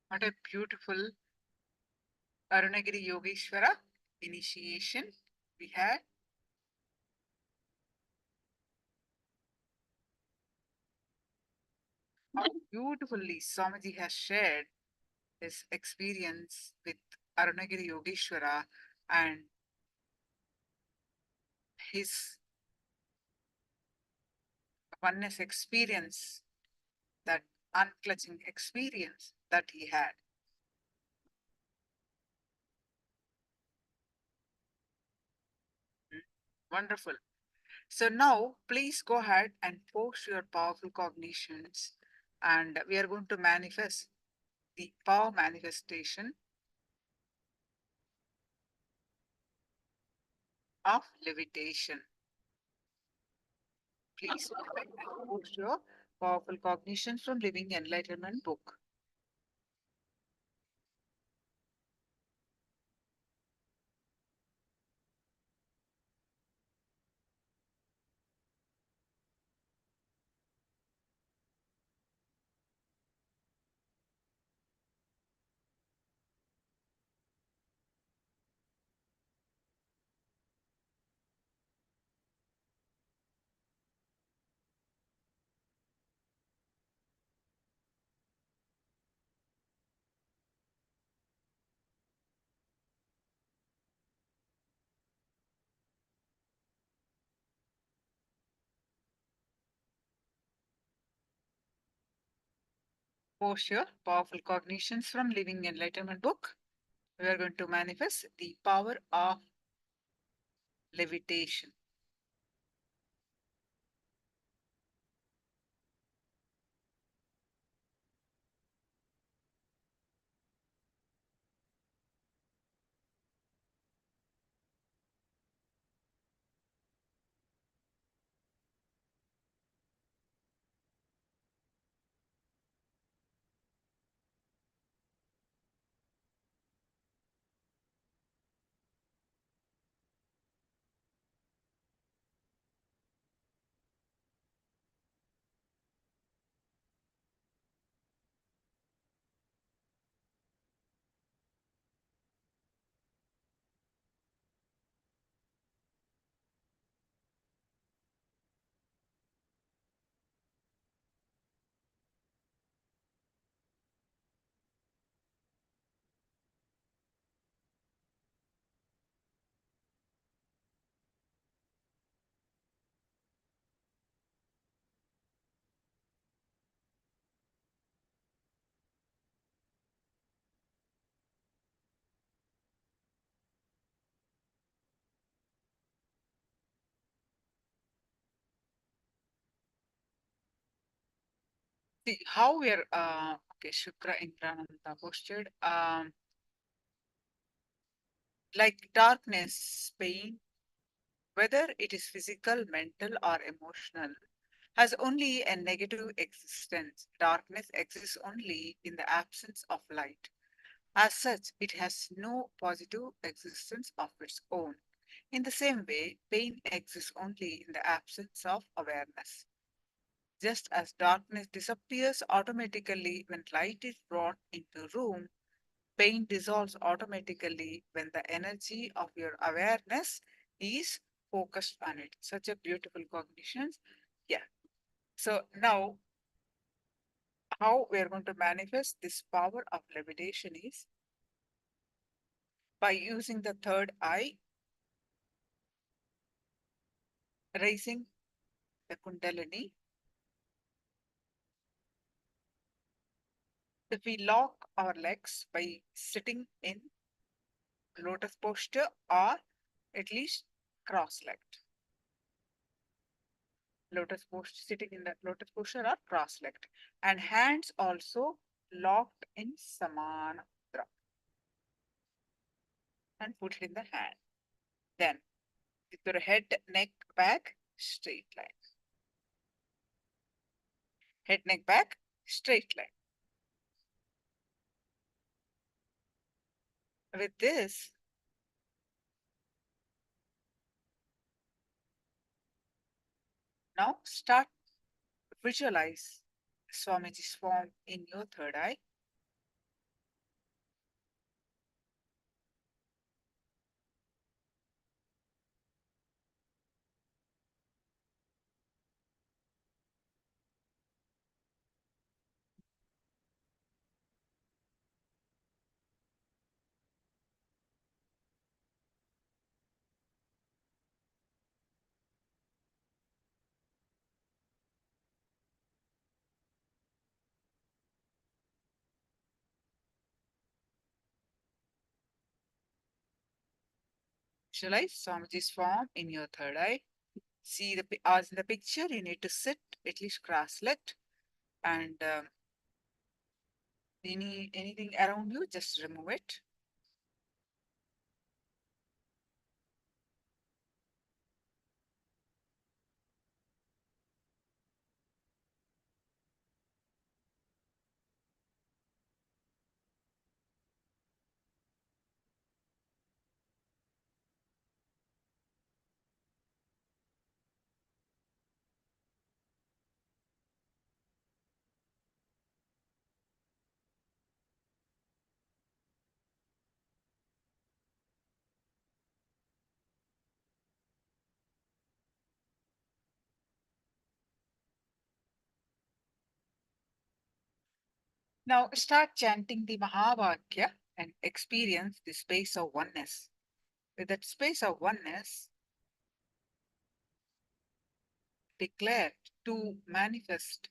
What a beautiful Arunagiri Yogeshwara initiation we had. How beautifully Swamiji has shared his experience with Arunagiri Yogeshwara and his oneness experience, that unclutching experience that he had. Wonderful. So now please go ahead and post your powerful cognitions, and we are going to manifest the power manifestation of levitation. Please go ahead and post your powerful cognitions from Living Enlightenment book. posture, powerful cognitions from Living Enlightenment book. We are going to manifest the power of levitation. See how we are, okay, Shukra Indrananda postured. Like darkness, pain, whether it is physical, mental, or emotional, has only a negative existence. Darkness exists only in the absence of light. As such, it has no positive existence of its own. In the same way, pain exists only in the absence of awareness. Just as darkness disappears automatically when light is brought into room, pain dissolves automatically when the energy of your awareness is focused on it. Such a beautiful cognition. Yeah. So now how we are going to manifest this power of levitation is by using the third eye, raising the kundalini. If we lock our legs by sitting in lotus posture or at least cross-legged. Lotus posture, sitting in the lotus posture or cross-legged. And hands also locked in samana mudra. And put it in the hand. Then with your head, neck, back, straight line. Head, neck, back, straight line. With this, now start visualize Swamiji's form in your third eye. Visualize Swamiji's form in your third eye. See as in the picture, you need to sit at least cross-legged, and anything around you, just remove it. Now start chanting the Mahavakya and experience the space of oneness. With that space of oneness, declare to manifest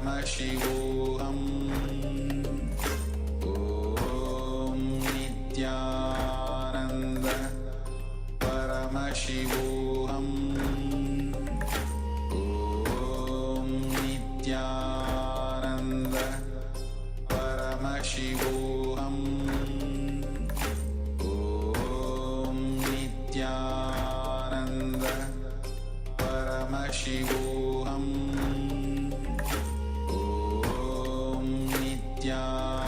Om Nithyananda Paramashivoham. Om Nithyananda Paramashivoham. Om Nithyananda Paramashivoham. Om Nithyananda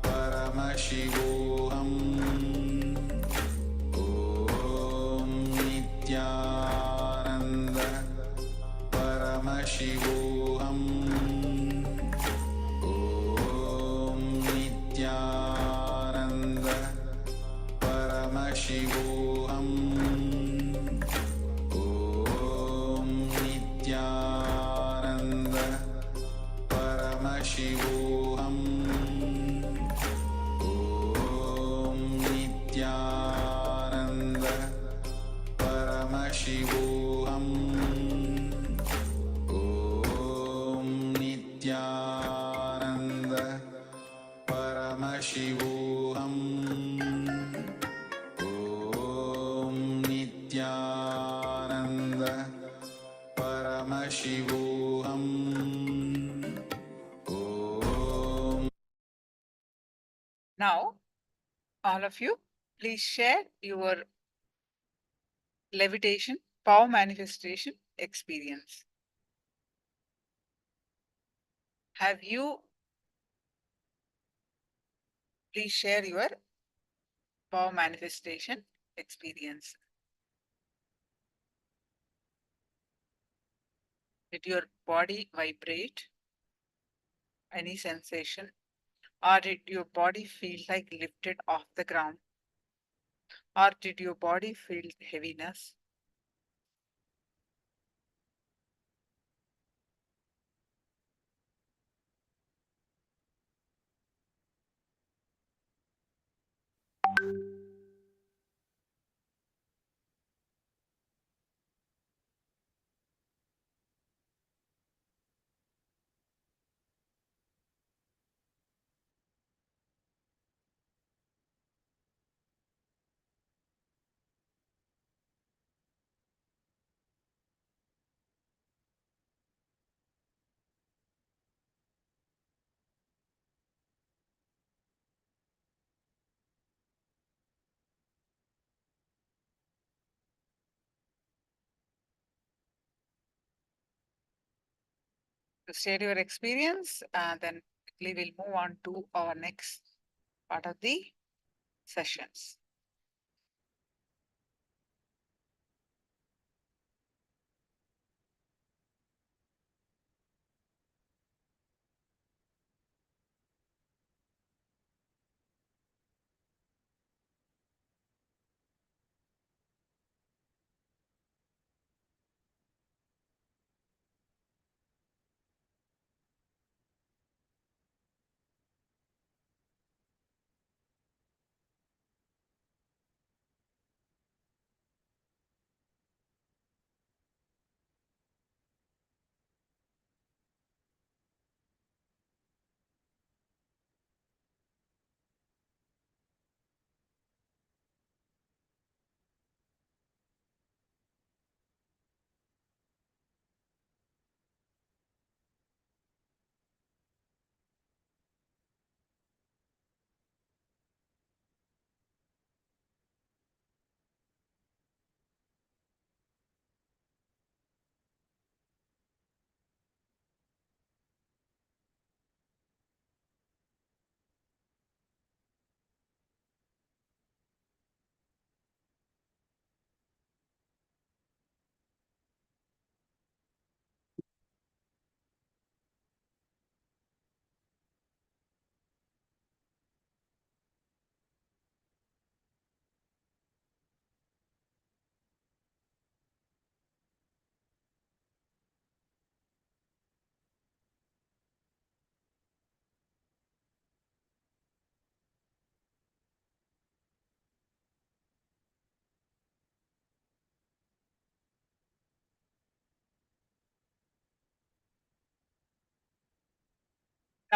Paramashivoham. Om Nithyananda Paramashivoham. Om Nithyananda Paramashivoham. Om Nithyananda Paramashivoham. Om Nithyananda Paramashivoham. Om Nithyananda Paramashivoham. Om Nithyananda Paramashivoham. Om. Now, all of you, please share your levitation, power manifestation experience. Have you, please share your power manifestation experience. Did your body vibrate? Any sensation? Or did your body feel like lifted off the ground? Or did your body feel heaviness? To share your experience, then quickly we'll move on to our next part of the sessions.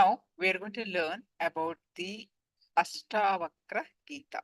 Now we are going to learn about the Ashtavakra Gita.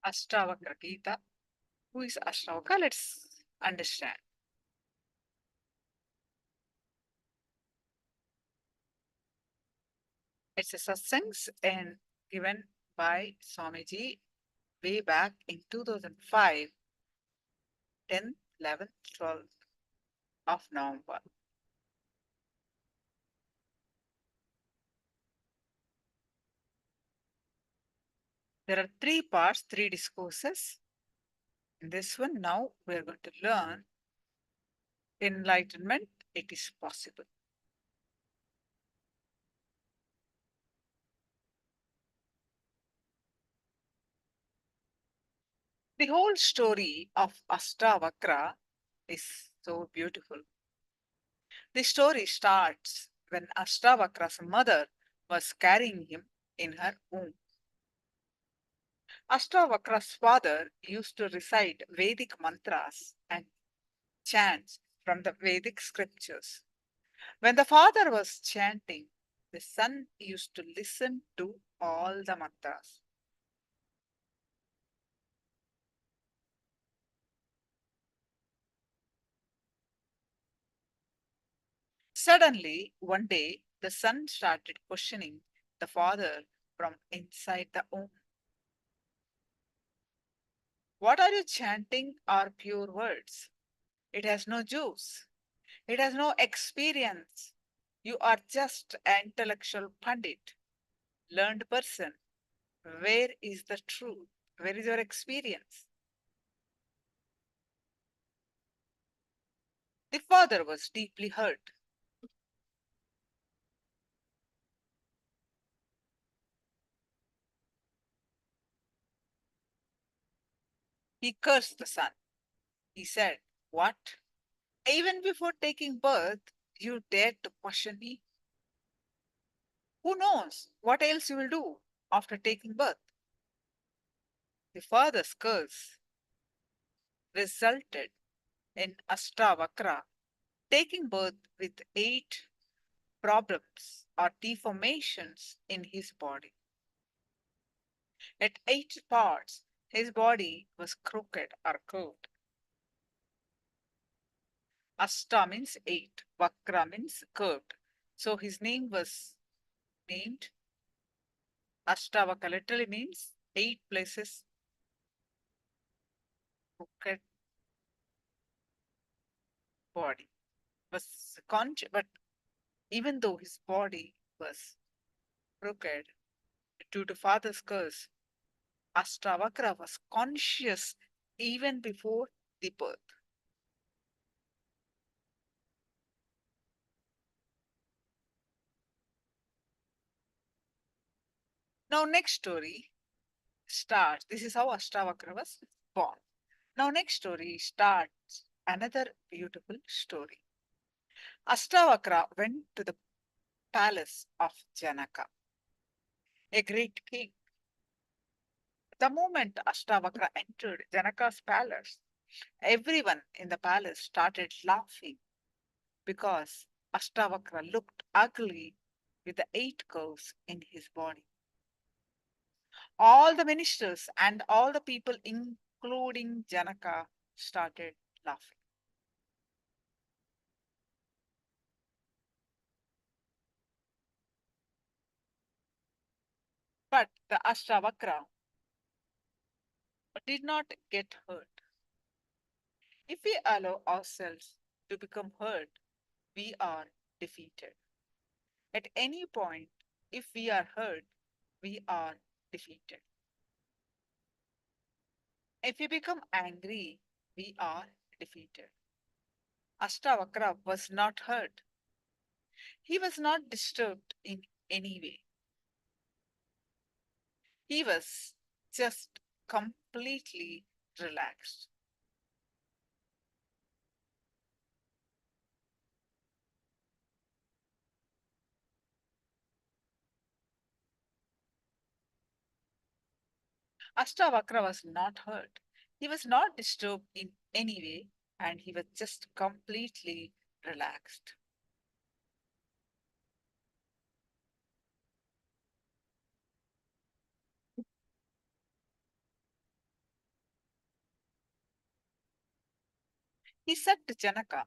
Ashtavakra Gita. Who is Ashtavakra? Let's understand. It's a satsangs and given by Swamiji way back in 2005, 10th, 11th, 12th of November. There are three parts, three discourses. In this one, now we are going to learn enlightenment. It is possible. The whole story of Ashtavakra is so beautiful. The story starts when Ashtavakra's mother was carrying him in her womb. Ashtavakra's father used to recite Vedic mantras and chants from the Vedic scriptures. When the father was chanting, the son used to listen to all the mantras. Suddenly, one day, the son started questioning the father from inside the womb. What are you chanting are pure words. It has no juice. It has no experience. You are just an intellectual pandit, learned person. Where is the truth? Where is your experience? The father was deeply hurt. He cursed the son. He said, "What? Even before taking birth, you dared to question me? Who knows what else you will do after taking birth?" The father's curse resulted in Ashtavakra taking birth with 8 problems or deformations in his body. At 8 parts, his body was crooked or curved. Ashta means 8, Vakra means curved. So his name was named Ashtavakra, literally means 8 places crooked body. Was conscious, but even though his body was crooked due to father's curse, Ashtavakra was conscious even before the birth. Now, next story starts. This is how Ashtavakra was born. Now, next story starts another beautiful story. Ashtavakra went to the palace of Janaka, a great king. The moment Ashtavakra entered Janaka's palace, everyone in the palace started laughing because Ashtavakra looked ugly with the 8 curves in his body. All the ministers and all the people, including Janaka, started laughing. But the Ashtavakra did not get hurt. If we allow ourselves to become hurt, we are defeated. At any point if we are hurt, we are defeated. If we become angry, we are defeated. Ashtavakra was not hurt. He was not disturbed in any way. He was just completely relaxed. Ashtavakra was not hurt. He was not disturbed in any way, and he was just completely relaxed. He said to Janaka,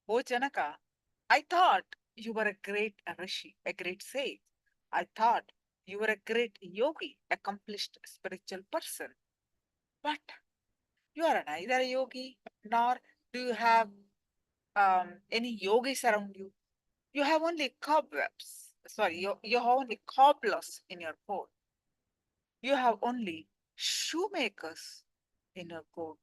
"O Janaka, I thought you were a great rishi, a great sage. I thought you were a great yogi, accomplished spiritual person. But you are neither a yogi nor do you have any yogis around you. You have only cobwebs. Sorry, you have only cobblers in your court. You have only shoemakers in your court."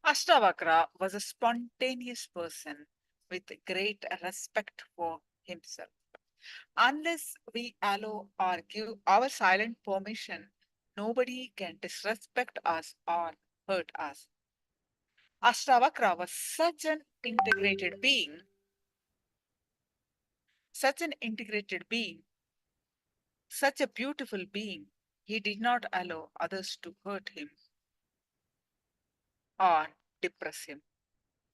Ashtavakra was a spontaneous person with great respect for himself. Unless we allow or give our silent permission, nobody can disrespect us or hurt us. Ashtavakra was such an integrated being, such an integrated being, such a beautiful being. He did not allow others to hurt him or depress him.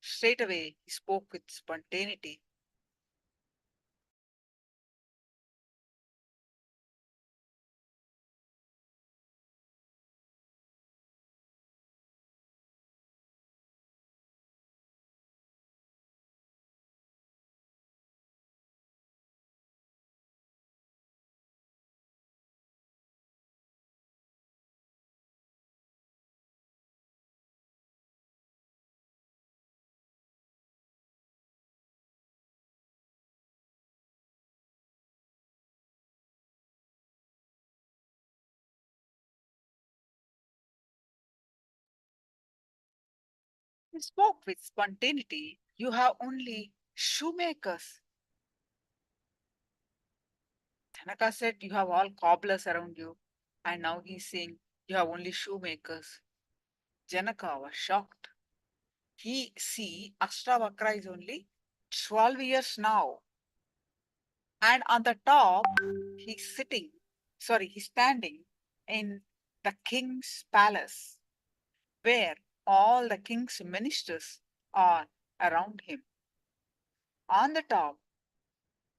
Straight away, he spoke with spontaneity. He spoke with spontaneity. You have only shoemakers. Tanaka said, "You have all cobblers around you." And now he's saying, "You have only shoemakers." Janaka was shocked. Ashtavakra is only 12 years now. And on the top, he's standing in the king's palace, where all the king's ministers are around him. On the top,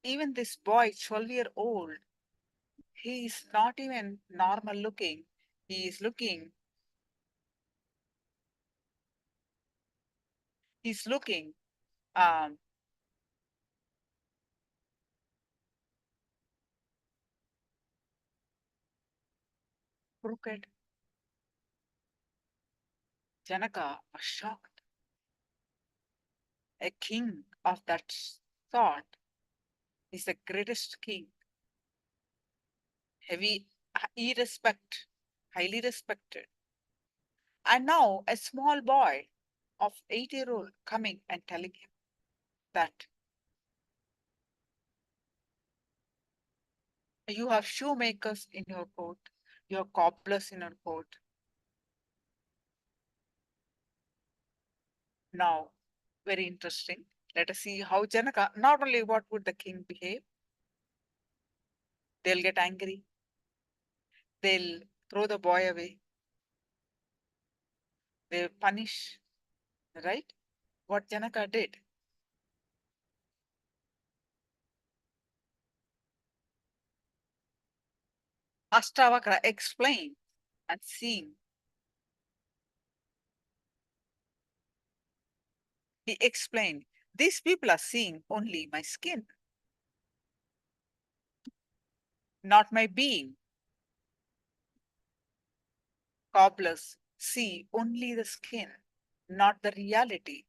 even this boy, 12-year-old, he is not even normal looking. He is looking um, crooked. Janaka was shocked. A king of that sort is the greatest king. Heavy, highly respected. And now a small boy of 8-year-old coming and telling him that you have shoemakers in your court, you have cobblers in your court. Now, very interesting. Let us see how Janaka, not only what would the king behave, they'll get angry, they'll throw the boy away, they'll punish, right? What Janaka did. Ashtavakra explained and seeing. He explained, "These people are seeing only my skin. not my being. Cobblers see only the skin, not the reality.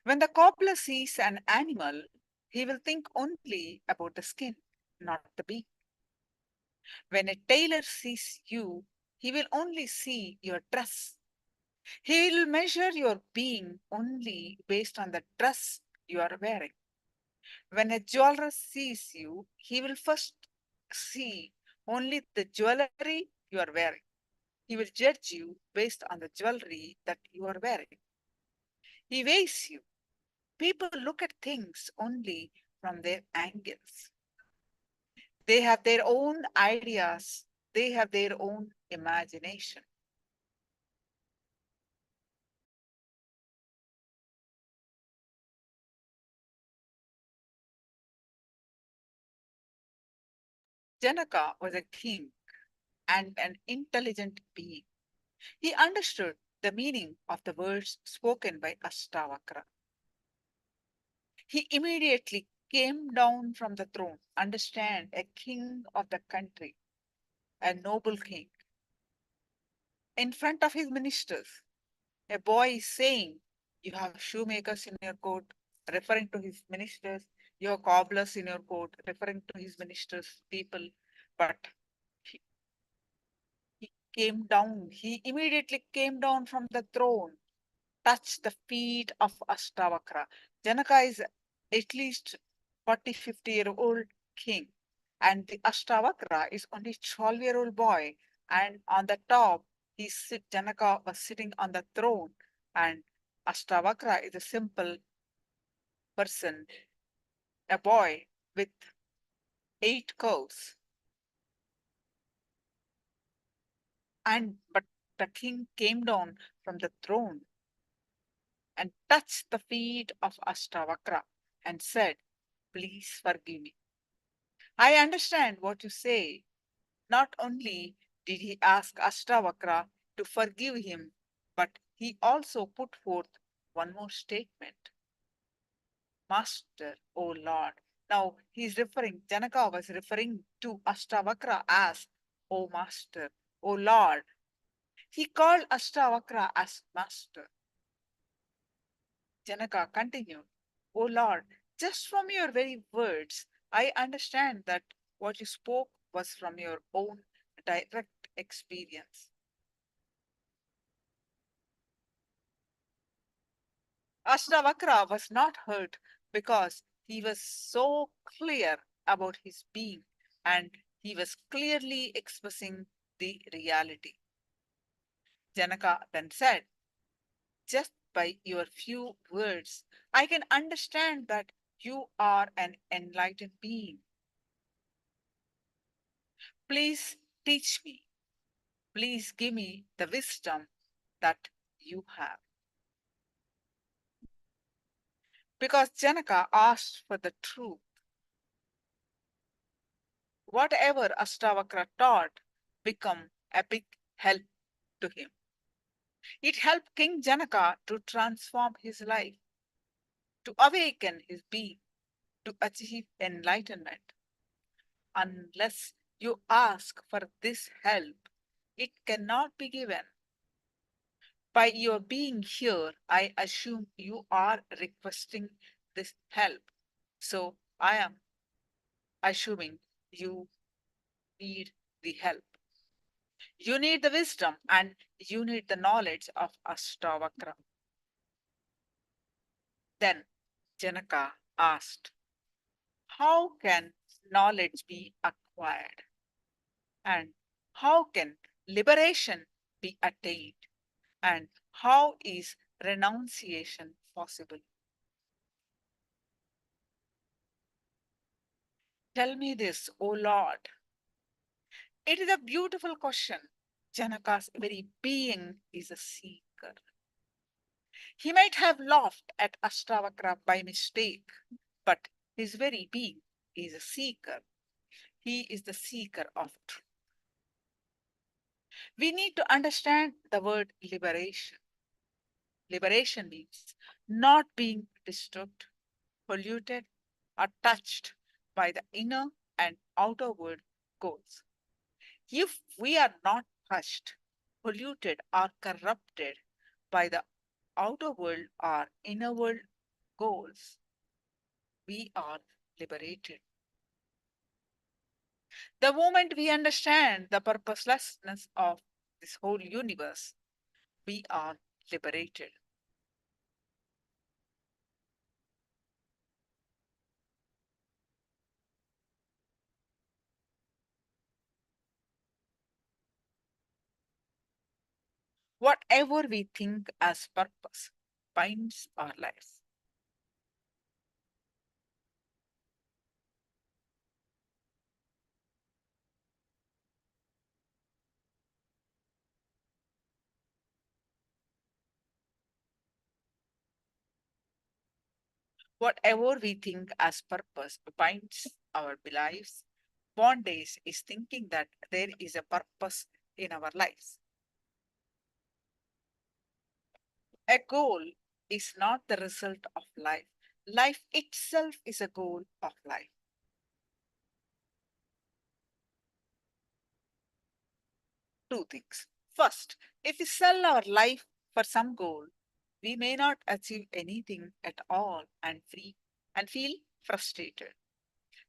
When the cobbler sees an animal, he will think only about the skin, not the being. When a tailor sees you, he will only see your dress. He will measure your being only based on the dress you are wearing. When a jeweler sees you, he will first see only the jewelry you are wearing. He will judge you based on the jewelry that you are wearing. He weighs you. People look at things only from their angles. They have their own ideas. They have their own imagination. Janaka was a king and an intelligent being. He understood the meaning of the words spoken by Ashtavakra. He immediately came down from the throne, understand a king of the country, a noble king. In front of his ministers, a boy is saying, you have shoemakers in your court, referring to his ministers, you have cobblers in your court, referring to his ministers, people. But he immediately came down from the throne, touched the feet of Ashtavakra. Janaka is at least 40, 50-year-old king, and the Ashtavakra is only 12-year-old boy. And on the top, Janaka was sitting on the throne, and Ashtavakra is a simple person, a boy with 8 cows. But the king came down from the throne and touched the feet of Ashtavakra and said, please forgive me. I understand what you say. Not only did he ask Ashtavakra to forgive him, but he also put forth one more statement. Master, O Lord. Now Janaka was referring to Ashtavakra as, O Master, O Lord. He called Ashtavakra as Master. Janaka continued, O Lord, just from your very words, I understand that what you spoke was from your own direct experience. Ashtavakra was not hurt because he was so clear about his being and he was clearly expressing the reality. Janaka then said, just by your few words, I can understand that you are an enlightened being. Please teach me. Please give me the wisdom that you have. Because Janaka asked for the truth. Whatever Ashtavakra taught became a big help to him. It helped King Janaka to transform his life, to awaken his being, to achieve enlightenment. Unless you ask for this help, it cannot be given. By your being here, I assume you are requesting this help. So I am assuming you need the help. You need the wisdom and you need the knowledge of Ashtavakra. Then Janaka asked, how can knowledge be acquired? And how can liberation be attained? And how is renunciation possible? Tell me this, O Lord. It is a beautiful question. Janaka's very being is a seeker. He might have laughed at Ashtavakra by mistake, but his very being is a seeker. He is the seeker of truth. We need to understand the word liberation. Liberation means not being disturbed, polluted, or touched by the inner and outer world goals. If we are not touched, polluted, or corrupted by the outer world or inner world goals, we are liberated. The moment we understand the purposelessness of this whole universe, we are liberated. Whatever we think as purpose binds our lives. Whatever we think as purpose binds our lives. Bondage is thinking that there is a purpose in our lives. A goal is not the result of life. Life itself is a goal of life. Two things. First, if we sell our life for some goal, we may not achieve anything at all and feel frustrated.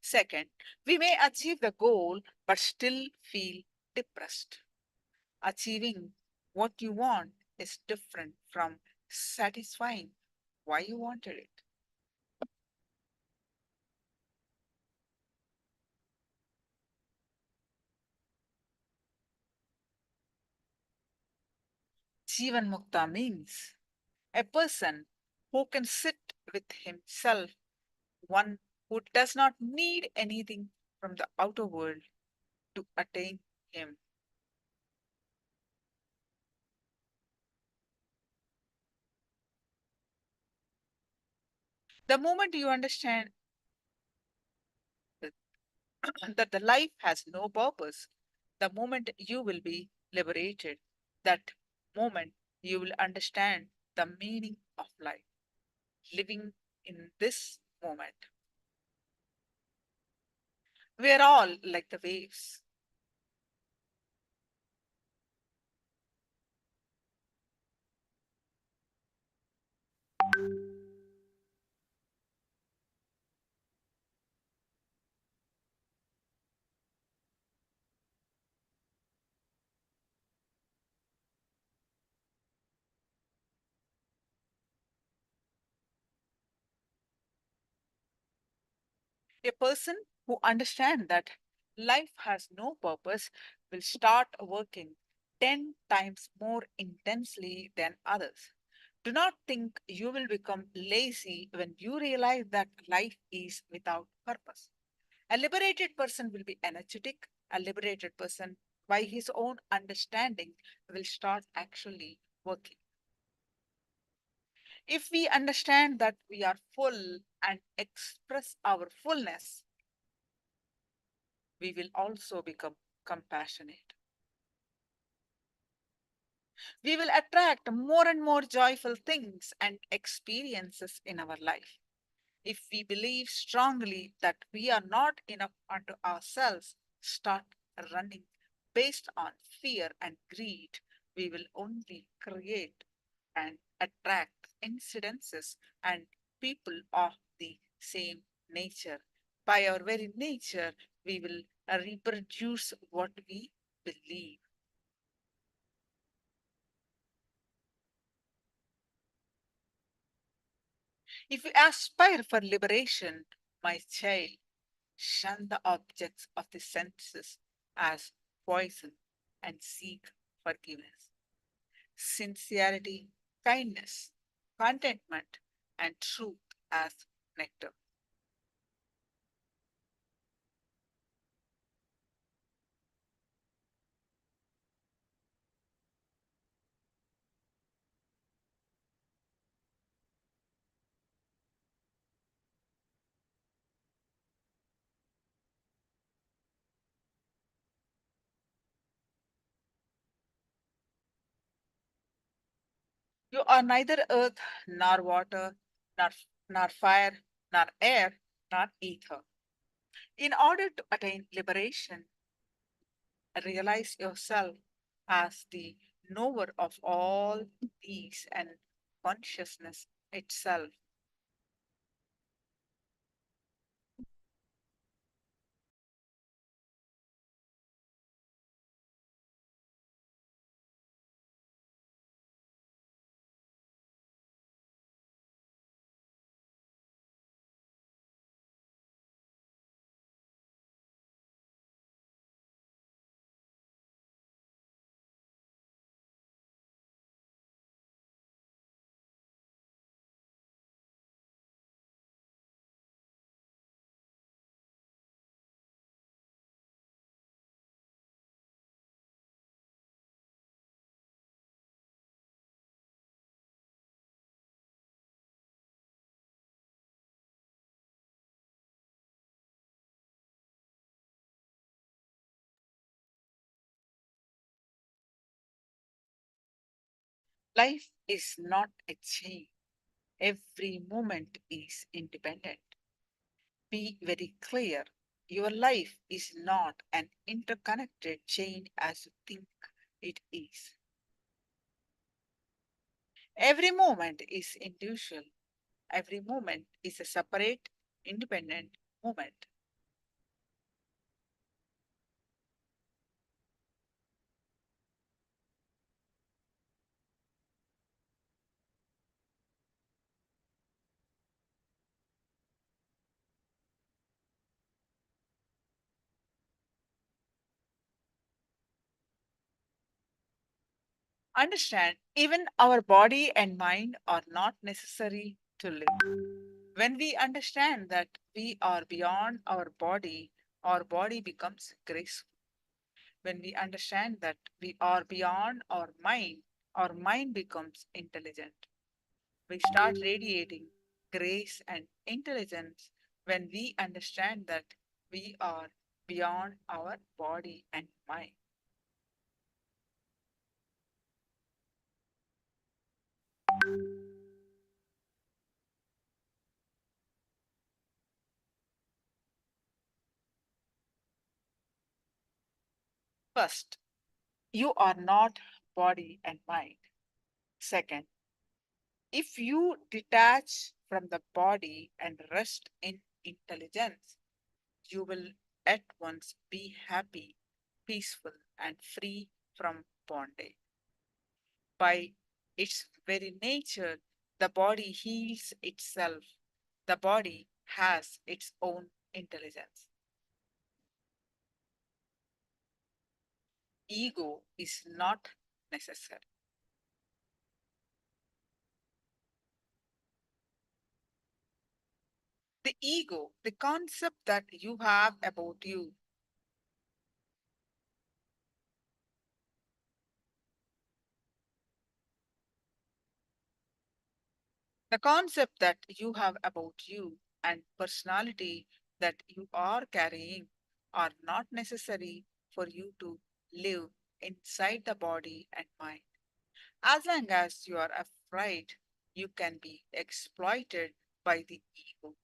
Second, we may achieve the goal but still feel depressed. Achieving what you want is different from satisfying why you wanted it. Jivan Mukta means a person who can sit with himself, one who does not need anything from the outer world to attain him. The moment you understand that, that the life has no purpose, the moment you will be liberated. That moment you will understand the meaning of life, living in this moment. We are all like the waves. A person who understands that life has no purpose will start working 10 times more intensely than others. Do not think you will become lazy when you realize that life is without purpose. A liberated person will be energetic. A liberated person, by his own understanding, will start actually working. If we understand that we are full and express our fullness, we will also become compassionate. We will attract more and more joyful things and experiences in our life. If we believe strongly that we are not enough unto ourselves, start running based on fear and greed, we will only create and attract incidences and people of the same nature. By our very nature, we will reproduce what we believe. If you aspire for liberation, my child, shun the objects of the senses as poison and seek forgiveness. Sincerity, kindness, contentment, and truth as nectar. You are neither earth, nor water, nor fire, nor air, nor ether. In order to attain liberation, realize yourself as the knower of all these and consciousness itself. Life is not a chain. Every moment is independent. Be very clear. Your life is not an interconnected chain as you think it is. Every moment is individual. Every moment is a separate, independent moment. Understand, even our body and mind are not necessary to live. When we understand that we are beyond our body becomes graceful. When we understand that we are beyond our mind becomes intelligent. We start radiating grace and intelligence when we understand that we are beyond our body and mind. First, you are not body and mind. Second, if you detach from the body and rest in intelligence, you will at once be happy, peaceful, and free from bondage. By its very nature, the body heals itself. The body has its own intelligence. Ego is not necessary. The ego, the concept that you have about you, the concept that you have about you and personality that you are carrying are not necessary for you to live inside the body and mind. As long as you are afraid, you can be exploited by the ego.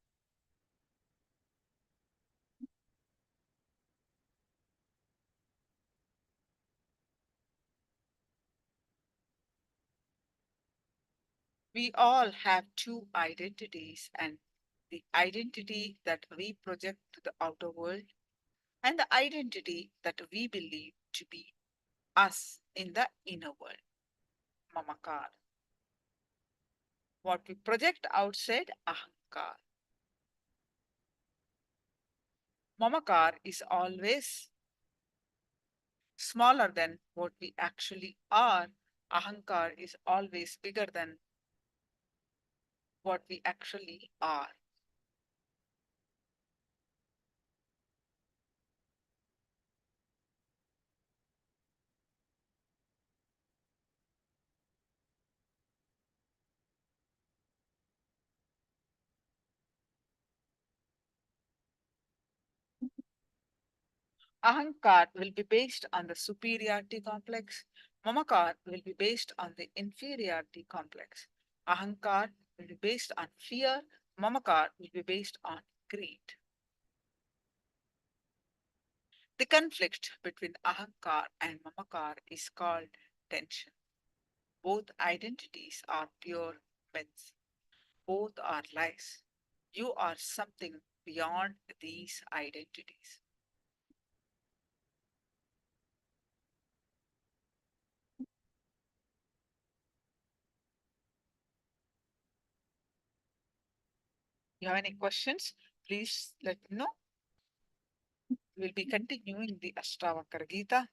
We all have two identities, and the identity that we project to the outer world and the identity that we believe to be us in the inner world. Mamakar. What we project outside, ahankar. Mamakar is always smaller than what we actually are. Ahankar is always bigger than what we actually are. Ahankar will be based on the superiority complex. Mamakar will be based on the inferiority complex. Ahankar will be based on fear. Mamakar will be based on greed. The conflict between ahankar and mamakar is called tension. Both identities are pure myths. Both are lies. You are something beyond these identities. You have any questions? Please let me know. We'll be continuing the Ashtavakra Gita.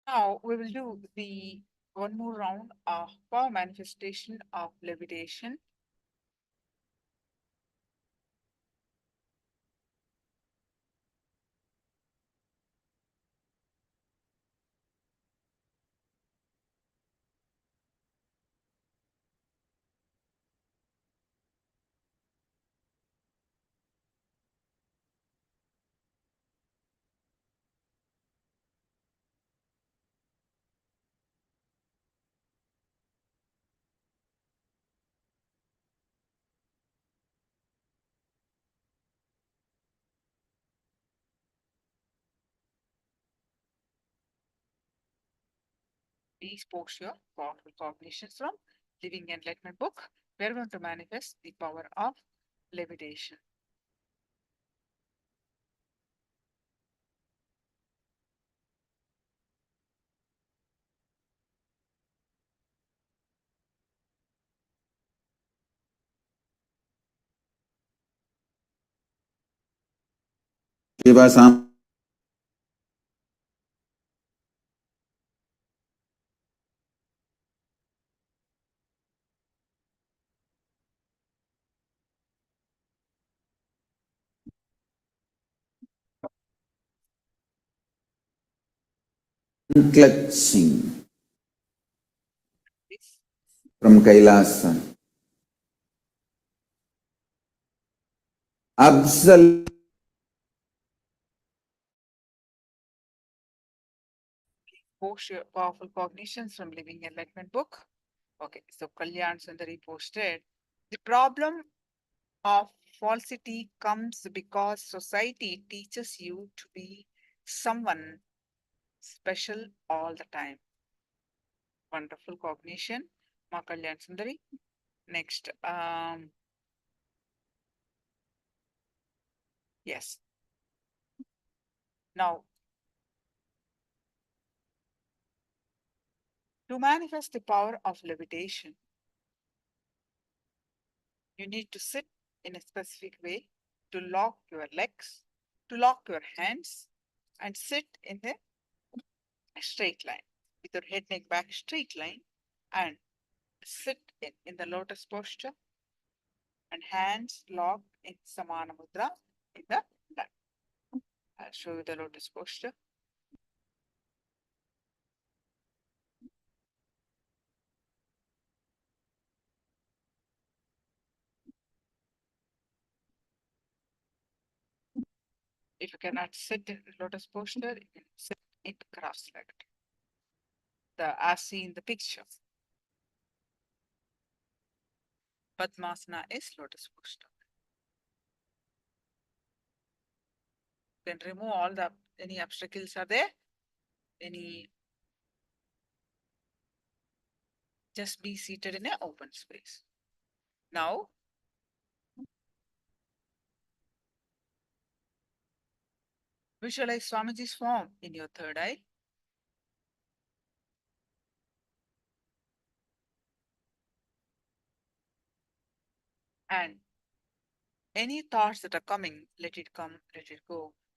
Now we will do the one more round of power manifestation of levitation. Please post your powerful cognitions from Living Enlightenment book. We're going to manifest the power of levitation. Shiva Sam Unclutching Please. from KAILASA. Absolute Post your powerful cognitions from Living Enlightenment book. Okay, so Kalyan Sundari posted the problem of falsity comes because society teaches you to be someone special all the time. Wonderful cognition, Ma Kalyan Sundari. Next, yes. Now, to manifest the power of levitation, you need to sit in a specific way, to lock your legs, to lock your hands, and sit in a straight line with your head, neck, back straight line, and sit in the lotus posture and hands locked in Samana Mudra in the back. I'll show you the lotus posture. If you cannot sit in lotus posture, you can sit in cross-legged. As seen in the picture. Padmasana is lotus posture. You can remove all the any obstacles are there, just be seated in an open space. Now, visualize Swamiji's form in your third eye. And any thoughts that are coming, let it come, let it go.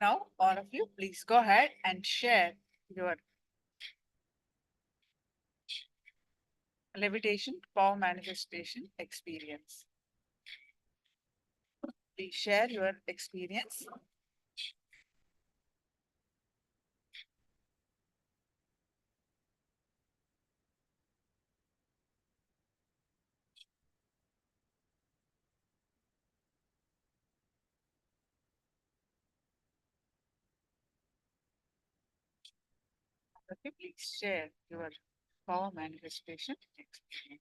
Now, all of you, please go ahead and share your levitation, power manifestation experience. Please share your experience. Okay, please share your power manifestation experience.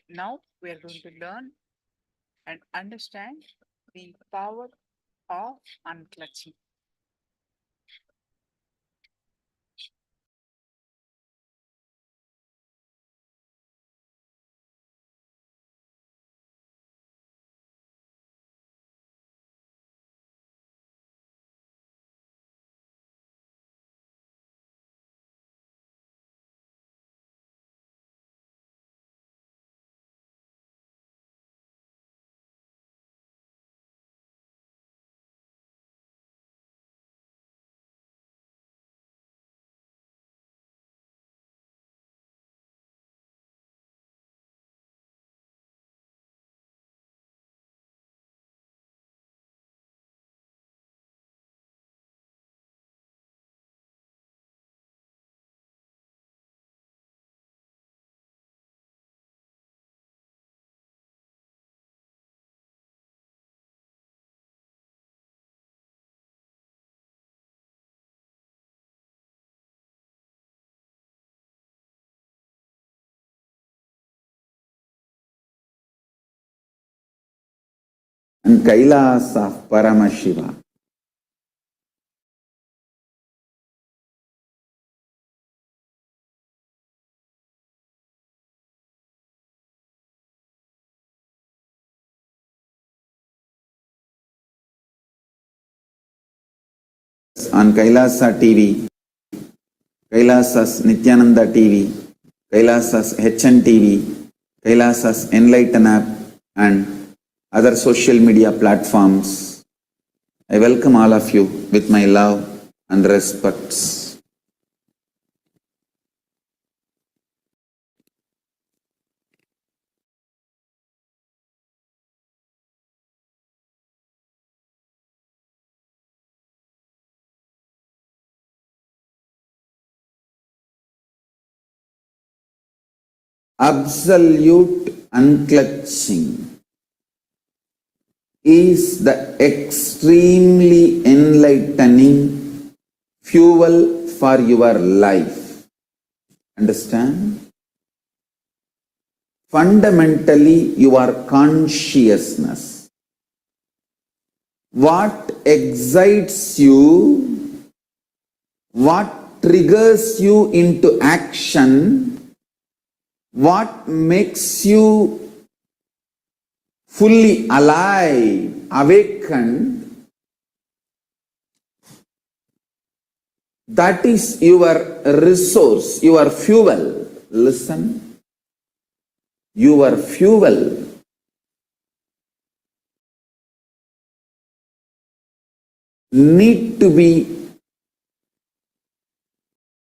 Now we are going to learn and understand the power of unclutching. And KAILASA of Paramashiva. On KAILASA TV, KAILASA's Nithyananda TV, KAILASA's HN TV, KAILASA's Enlightenment app, and other social media platforms. I welcome all of you with my love and respects. Absolute unclutching is the extremely enlightening fuel for your life. Understand? Fundamentally, your consciousness. What excites you, what triggers you into action, what makes you fully alive, awakened, that is your resource, your fuel. Listen, your fuel. Need to be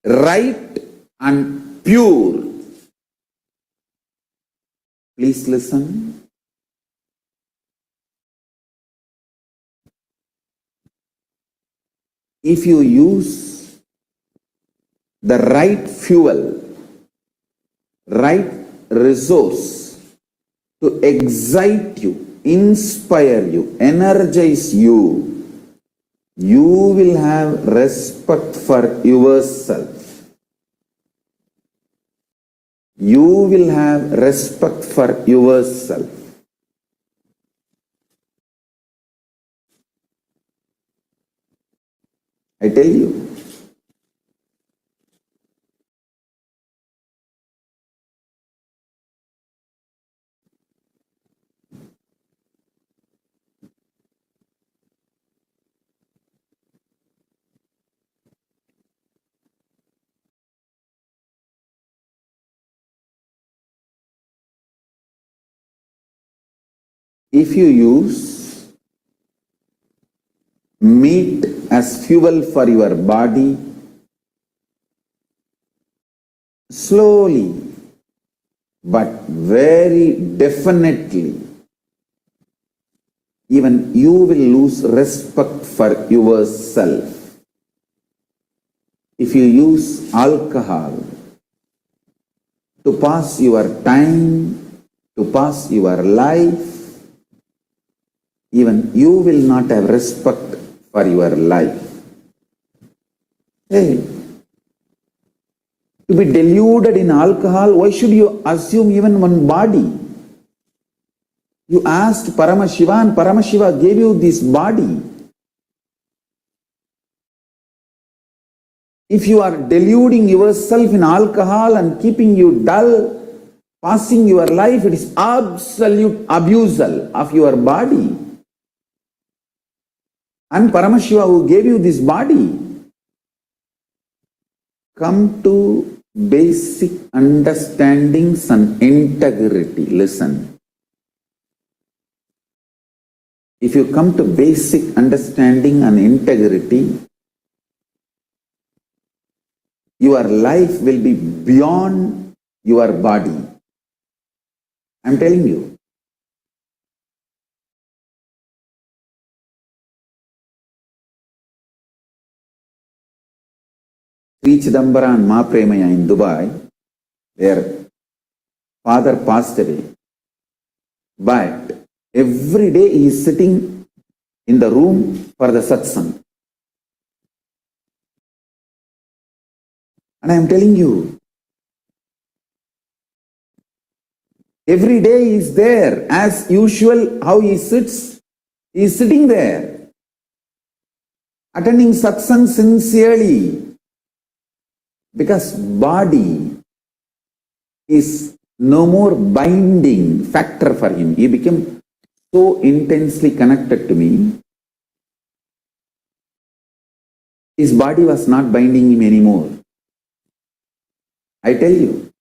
right and pure. Please listen. If you use the right fuel, right resource to excite you, inspire you, energize you, you will have respect for yourself. You will have respect for yourself. I tell you. If you use meat as fuel for your body, slowly but very definitely, even you will lose respect for yourself. If you use alcohol to pass your time, to pass your life, even you will not have respect for your life. Hey, to be deluded in alcohol, why should you assume even one body? You asked Paramashiva and Paramashiva gave you this body. If you are deluding yourself in alcohol and keeping you dull, passing your life, it is absolute abusal of your body. And Paramashiva who gave you this body. Come to basic understandings and integrity. Listen. If you come to basic understanding and integrity, your life will be beyond your body. I'm telling you. Sri Chidambara and Ma Premaya in Dubai, their father passed away. But every day he is sitting in the room for the satsang. And I am telling you, every day he is there. As usual, how he sits, he is sitting there, attending satsang sincerely. Because body is no more binding factor for him. He became so intensely connected to me. His body was not binding him anymore. I tell you.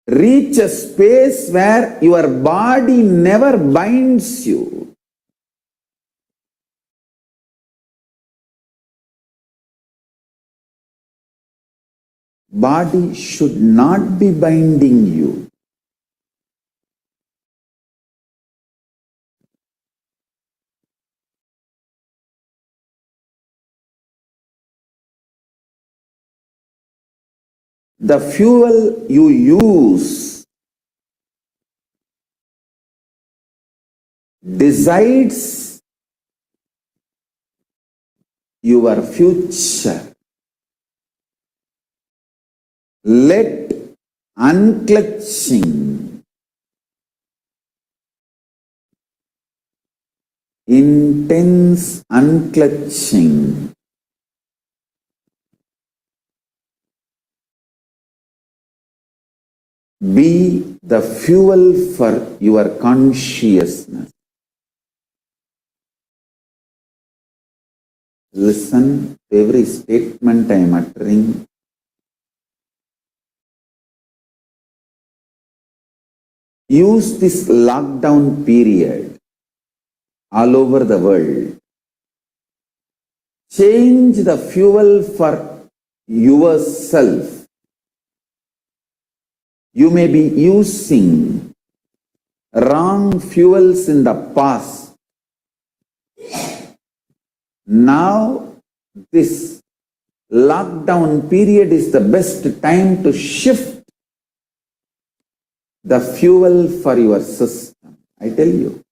Reach a space where your body never binds you. Body should not be binding you. The fuel you use decides your future. Let unclutching, intense unclutching, be the fuel for your consciousness. Listen to every statement I am uttering. Use this lockdown period all over the world. Change the fuel for yourself. You may be using wrong fuels in the past. Now, this lockdown period is the best time to shift the fuel for your system. I tell you.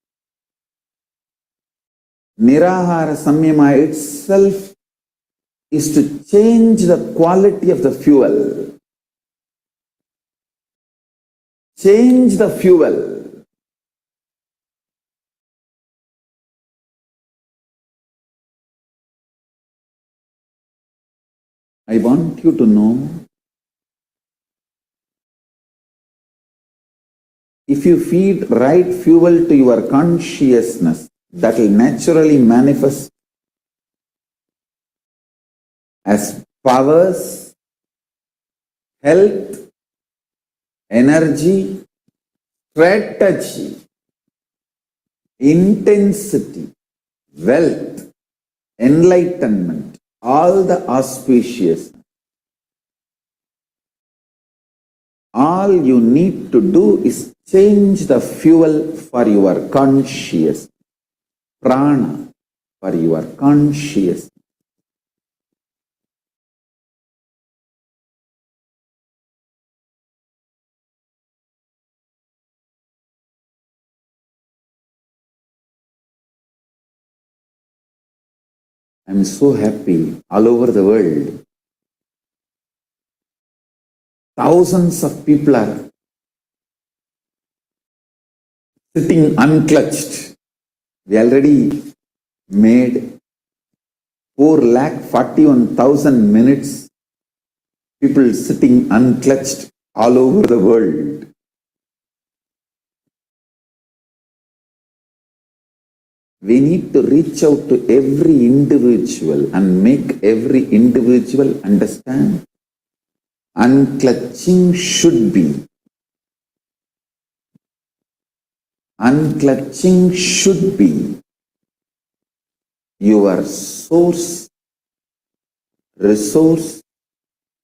Nirahara Samyama itself is to change the quality of the fuel. Change the fuel. I want you to know, if you feed right fuel to your consciousness, that will naturally manifest as powers, health, energy, strategy, intensity, wealth, enlightenment, all the auspicious. All you need to do is change the fuel for your conscious, prana, for your conscious. I am so happy all over the world. Thousands of people are sitting unclutched. We already made 4,41,000 minutes. People sitting unclutched all over the world. We need to reach out to every individual and make every individual understand. Unclutching should be. Unclutching should be your source, resource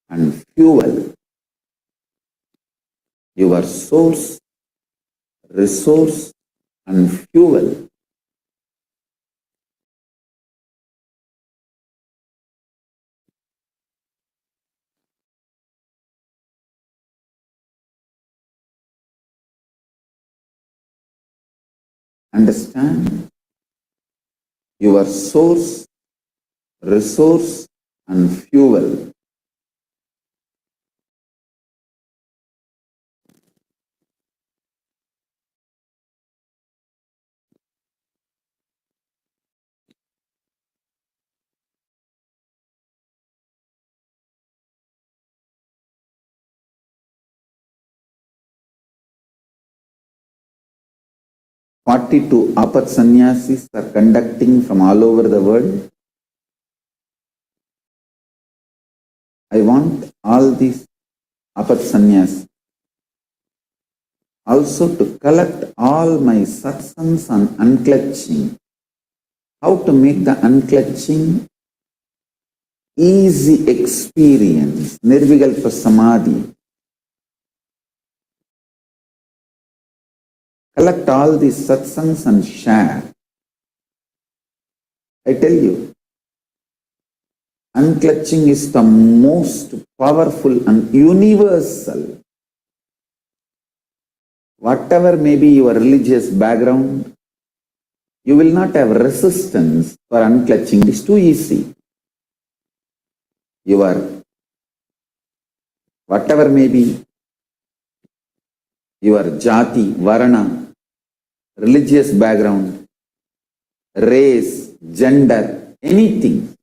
and fuel. Your source, resource and fuel. Understand? Your source, resource and fuel. "42 Apat Sannyasis are conducting from all over the world. I want all these Apat Sannyasis also to collect all my satsangs on unclutching. How to make the unclutching easy experience, Nirvikalpa Samadhi. Collect all these satsangs and share. I tell you, unclutching is the most powerful and universal. Whatever may be your religious background, you will not have resistance for unclutching. It's too easy. Whatever may be your jati, varana, religious background, race, gender, anything,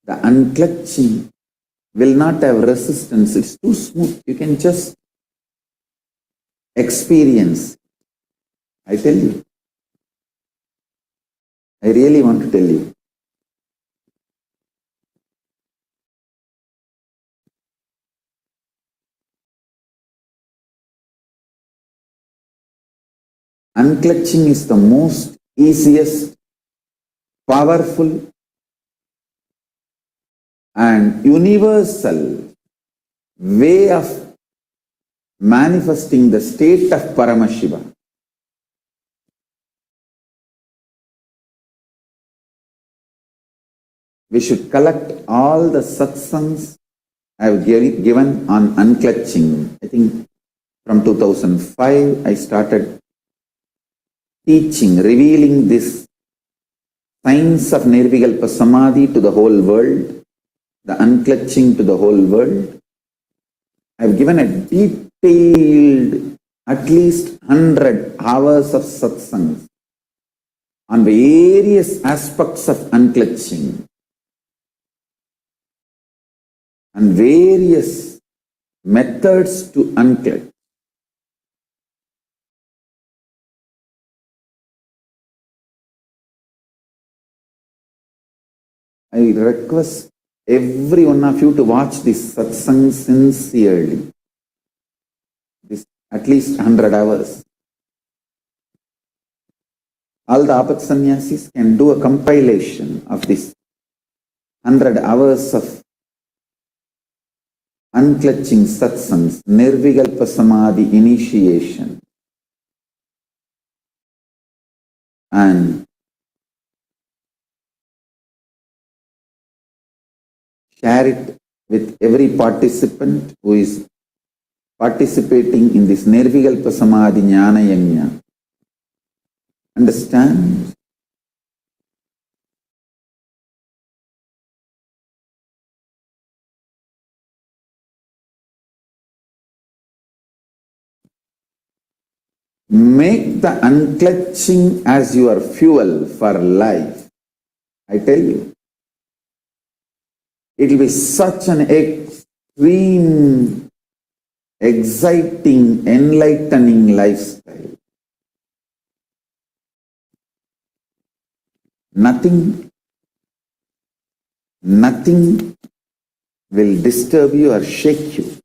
the unclutching will not have resistance. It's too smooth. You can just experience. I tell you. I really want to tell you. Unclutching is the most easiest, powerful, and universal way of manifesting the state of Paramashiva. We should collect all the satsangs I have given on unclutching. I think from 2005 I started teaching, revealing this science of Nirvikalpa Samadhi to the whole world, the unclutching to the whole world. I have given a detailed, at least 100 hours of satsangs on various aspects of unclutching and various methods to unclutch. I request every one of you to watch this satsang sincerely. This at least 100 hours. All the apat sannyasis can do a compilation of this 100 hours of unclutching satsangs, Nirvikalpa Samadhi initiation, and share it with every participant who is participating in this Nirvikalpa Samadhi Jnana Yajna. Understand? Make the unclutching as your fuel for life. I tell you. It will be such an extreme, exciting, enlightening lifestyle. Nothing will disturb you or shake you.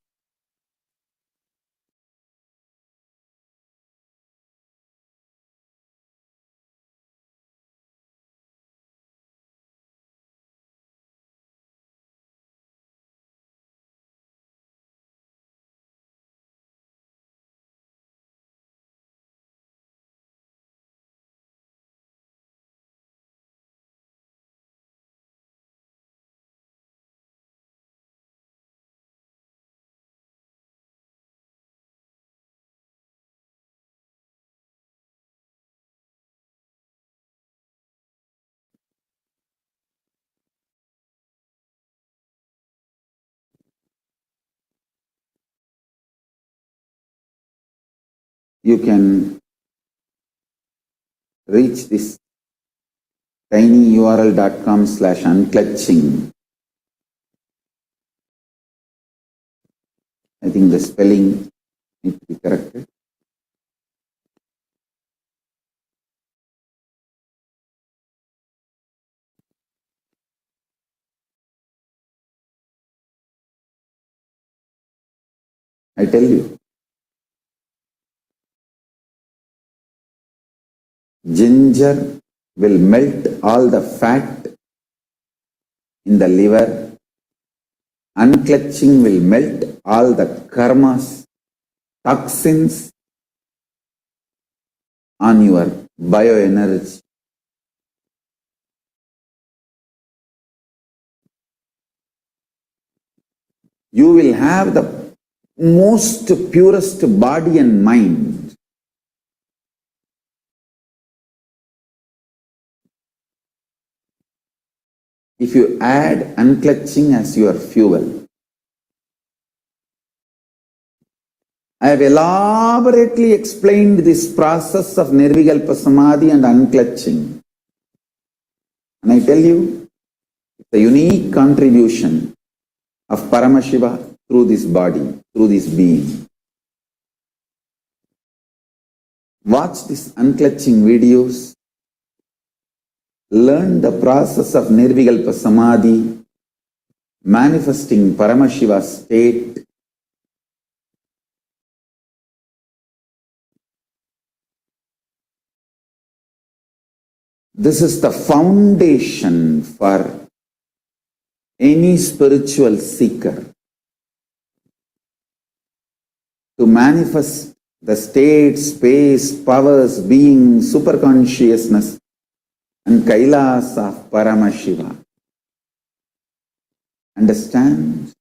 You can reach this tinyurl.com/unclutching. I think the spelling needs to be corrected. I tell you, ginger will melt all the fat in the liver. Unclutching will melt all the karmas, toxins on your bioenergy. You will have the most purest body and mind. If you add unclutching as your fuel. I have elaborately explained this process of Nirvikalpa Samadhi and unclutching. And I tell you, it's a unique contribution of Paramashiva through this body, through this being. Watch these unclutching videos. Learn the process of Nirvikalpa Samadhi, manifesting Paramashiva's state. This is the foundation for any spiritual seeker to manifest the state, space, powers, being, superconsciousness, and KAILASA of Paramashiva. Understand?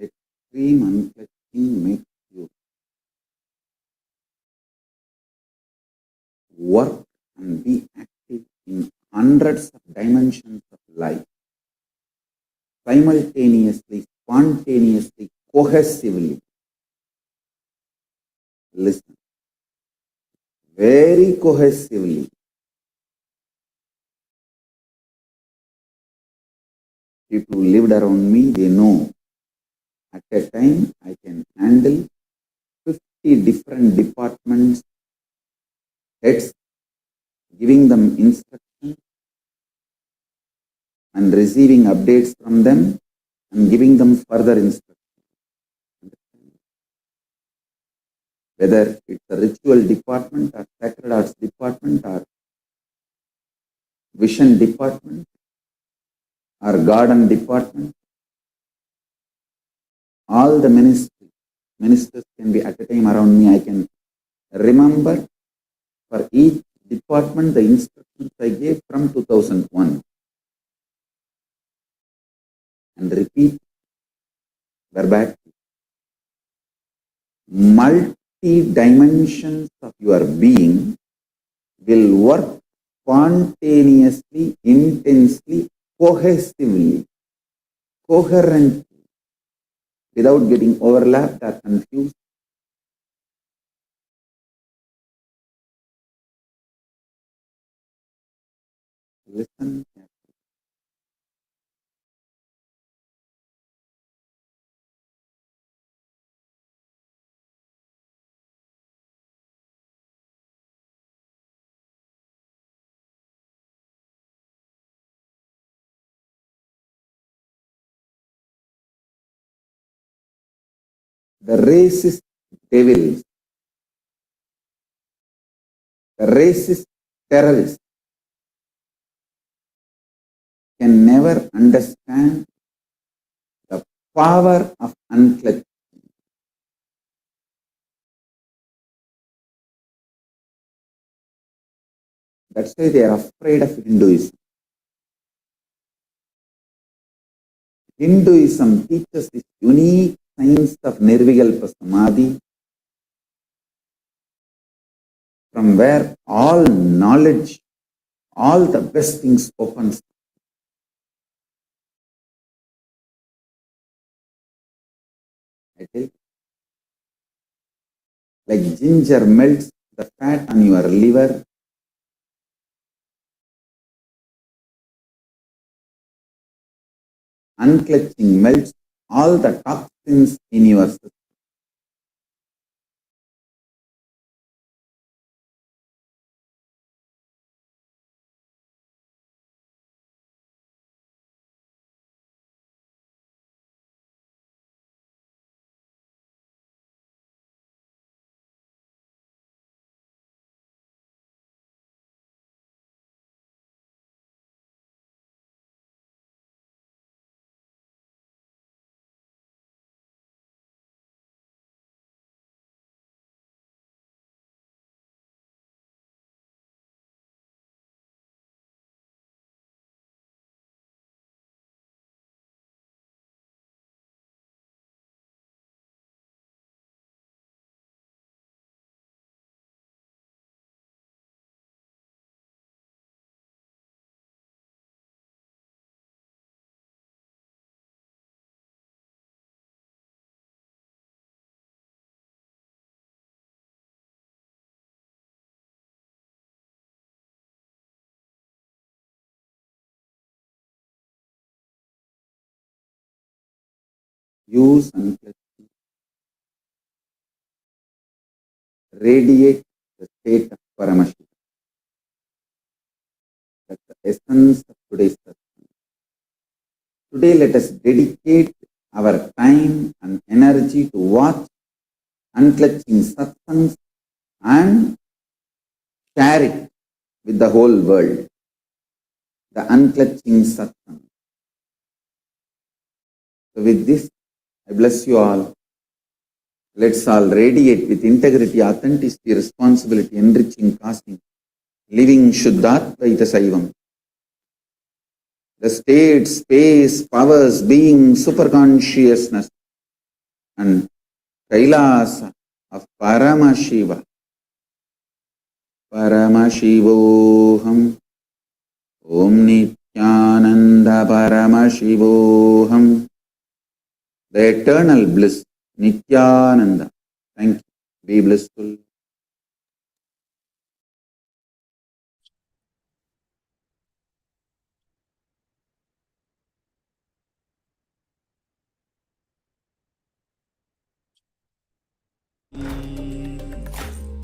Extreme unclutching makes you work and be active in hundreds of dimensions of life, simultaneously, spontaneously, cohesively. Listen, very cohesively. People who lived around me, they know at a time I can handle 50 different departments, heads, giving them instructions and receiving updates from them and giving them further instructions. Whether it's a ritual department or sacred arts department or vision department or garden department, all the ministers can be at a time around me. I can remember for each department the instructions I gave from 2001 and repeat verbatim. Multi dimensions of your being will work spontaneously, intensely, cohesively, coherently, without getting overlapped or confused. Listen. The racist devils, the racist terrorists can never understand the power of unclutching. That's why they are afraid of Hinduism. Hinduism teaches this unique science of Nirvikalpa Samadhi, from where all knowledge, all the best things opens. I tell you, like ginger melts the fat on your liver, unclutching melts all the toxins in your system. Use unclutching, radiate the state of Paramashivoham. That's the essence of today's session. Today, let us dedicate our time and energy to watch unclutching satsangs and share it with the whole world. The unclutching satsang. So with this, I bless you all. Let's all radiate with integrity, authenticity, responsibility, enriching, casting, living Shuddhatvaita Saivam. The state, space, powers, being, superconsciousness, and KAILASA of Paramashiva. Paramashivoham. Om Nithyananda Paramashivoham. The eternal bliss, Nithyananda. Thank you. Be blissful.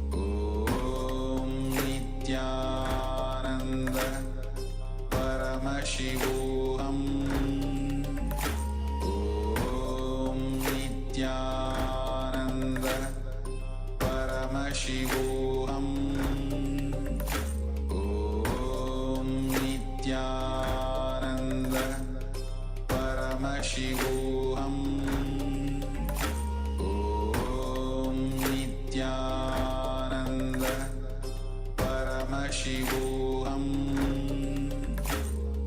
Om Nithyananda Paramashivoham. Om Nithyananda Paramashivoham. Om Nithyananda Paramashivoham. Om Nithyananda Paramashivoham.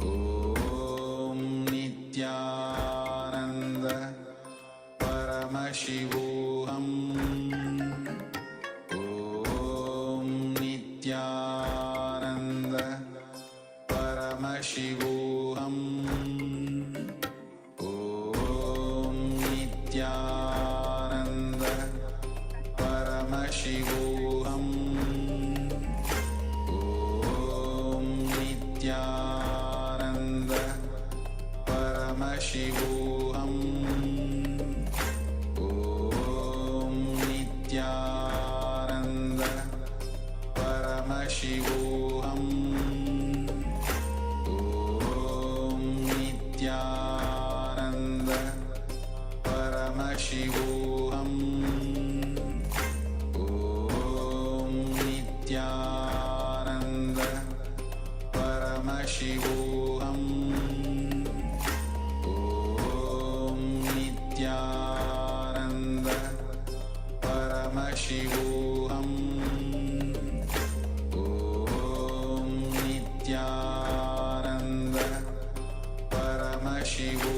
Om Nithyananda Paramashivoham. Om Nithyananda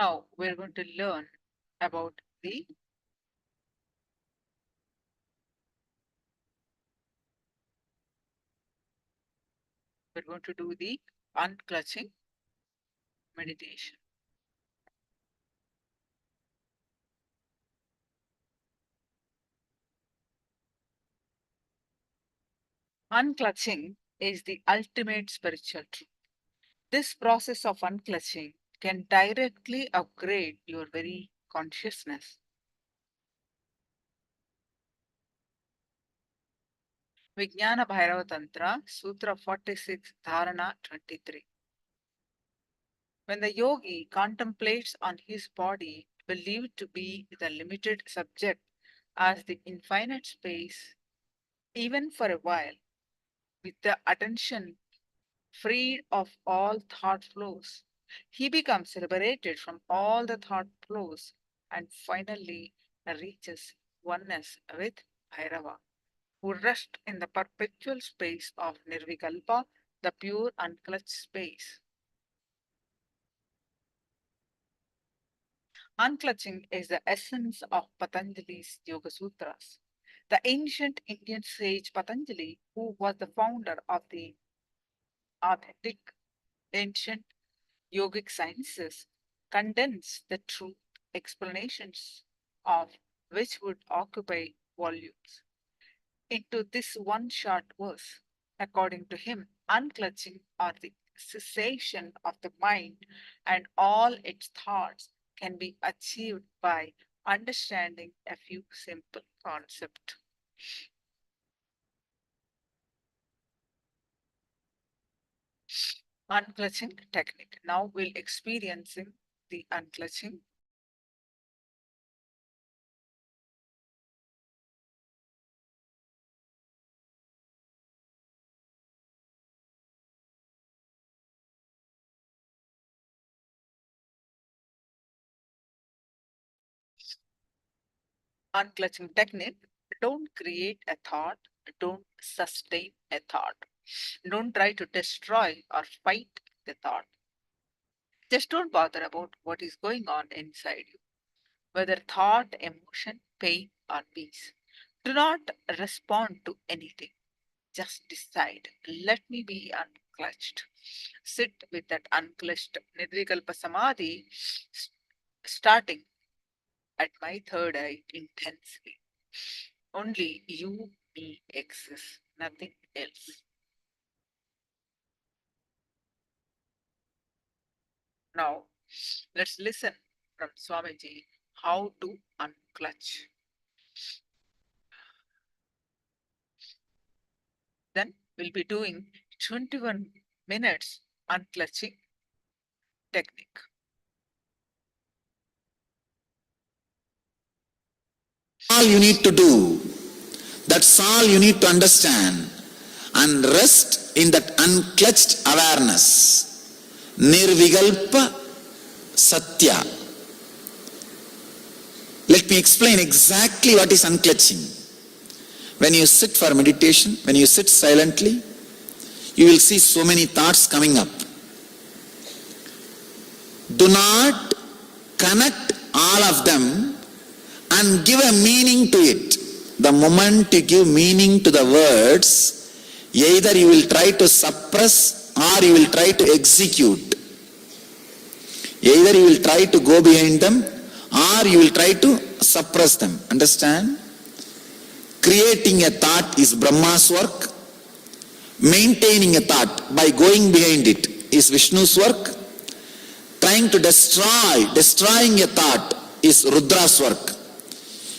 Now we're going to learn about we're going to do the unclutching meditation. Unclutching is the ultimate spiritual truth. This process of unclutching can directly upgrade your very consciousness. Vijnana Bhairava Tantra, Sutra 46, Dharana 23. When the yogi contemplates on his body, believed to be the limited subject as the infinite space, even for a while, with the attention freed of all thought flows, he becomes liberated from all the thought flows and finally reaches oneness with Bhairava, who rests in the perpetual space of Nirvikalpa, the pure unclutched space. Unclutching is the essence of Patanjali's Yoga Sutras. The ancient Indian sage Patanjali, who was the founder of the authentic ancient yogic sciences, condense the truth explanations of which would occupy volumes into this one short verse. According to him, unclutching or the cessation of the mind and all its thoughts can be achieved by understanding a few simple concepts. Unclutching technique. Now we'll experiencing the unclutching. Unclutching technique. Don't create a thought, don't sustain a thought. Don't try to destroy or fight the thought. Just don't bother about what is going on inside you, whether thought, emotion, pain, or peace. Do not respond to anything. Just decide, let me be unclutched. Sit with that unclutched Nidrikalpa Samadhi, starting at my third eye intensely. Only you, me exist, nothing else. Now, let's listen from Swamiji how to unclutch. Then we'll be doing 21 minutes unclutching technique. All you need to do, that's all you need to understand, and rest in that unclutched awareness. Nirvikalpa Satya. Let me explain exactly what is unclutching. When you sit for meditation, when you sit silently, you will see so many thoughts coming up. Do not connect all of them and give a meaning to it. The moment you give meaning to the words, either you will try to suppress or you will try to execute. Either you will try to go behind them or you will try to suppress them. Understand? Creating a thought is Brahma's work. Maintaining a thought by going behind it is Vishnu's work. Trying to destroying a thought is Rudra's work.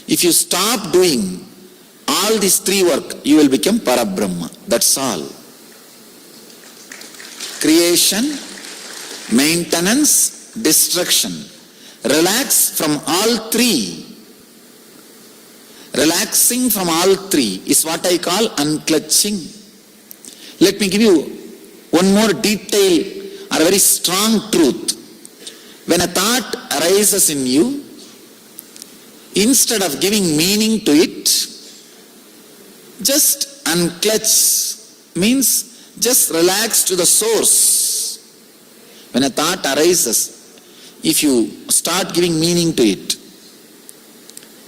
If you stop doing all these three work, you will become Parabrahma. That's all. Creation, maintenance, destruction. Relax from all three. Relaxing from all three is what I call unclutching. Let me give you one more detail or a very strong truth. When a thought arises in you, instead of giving meaning to it, just unclutch means just relax to the source. When a thought arises, if you start giving meaning to it.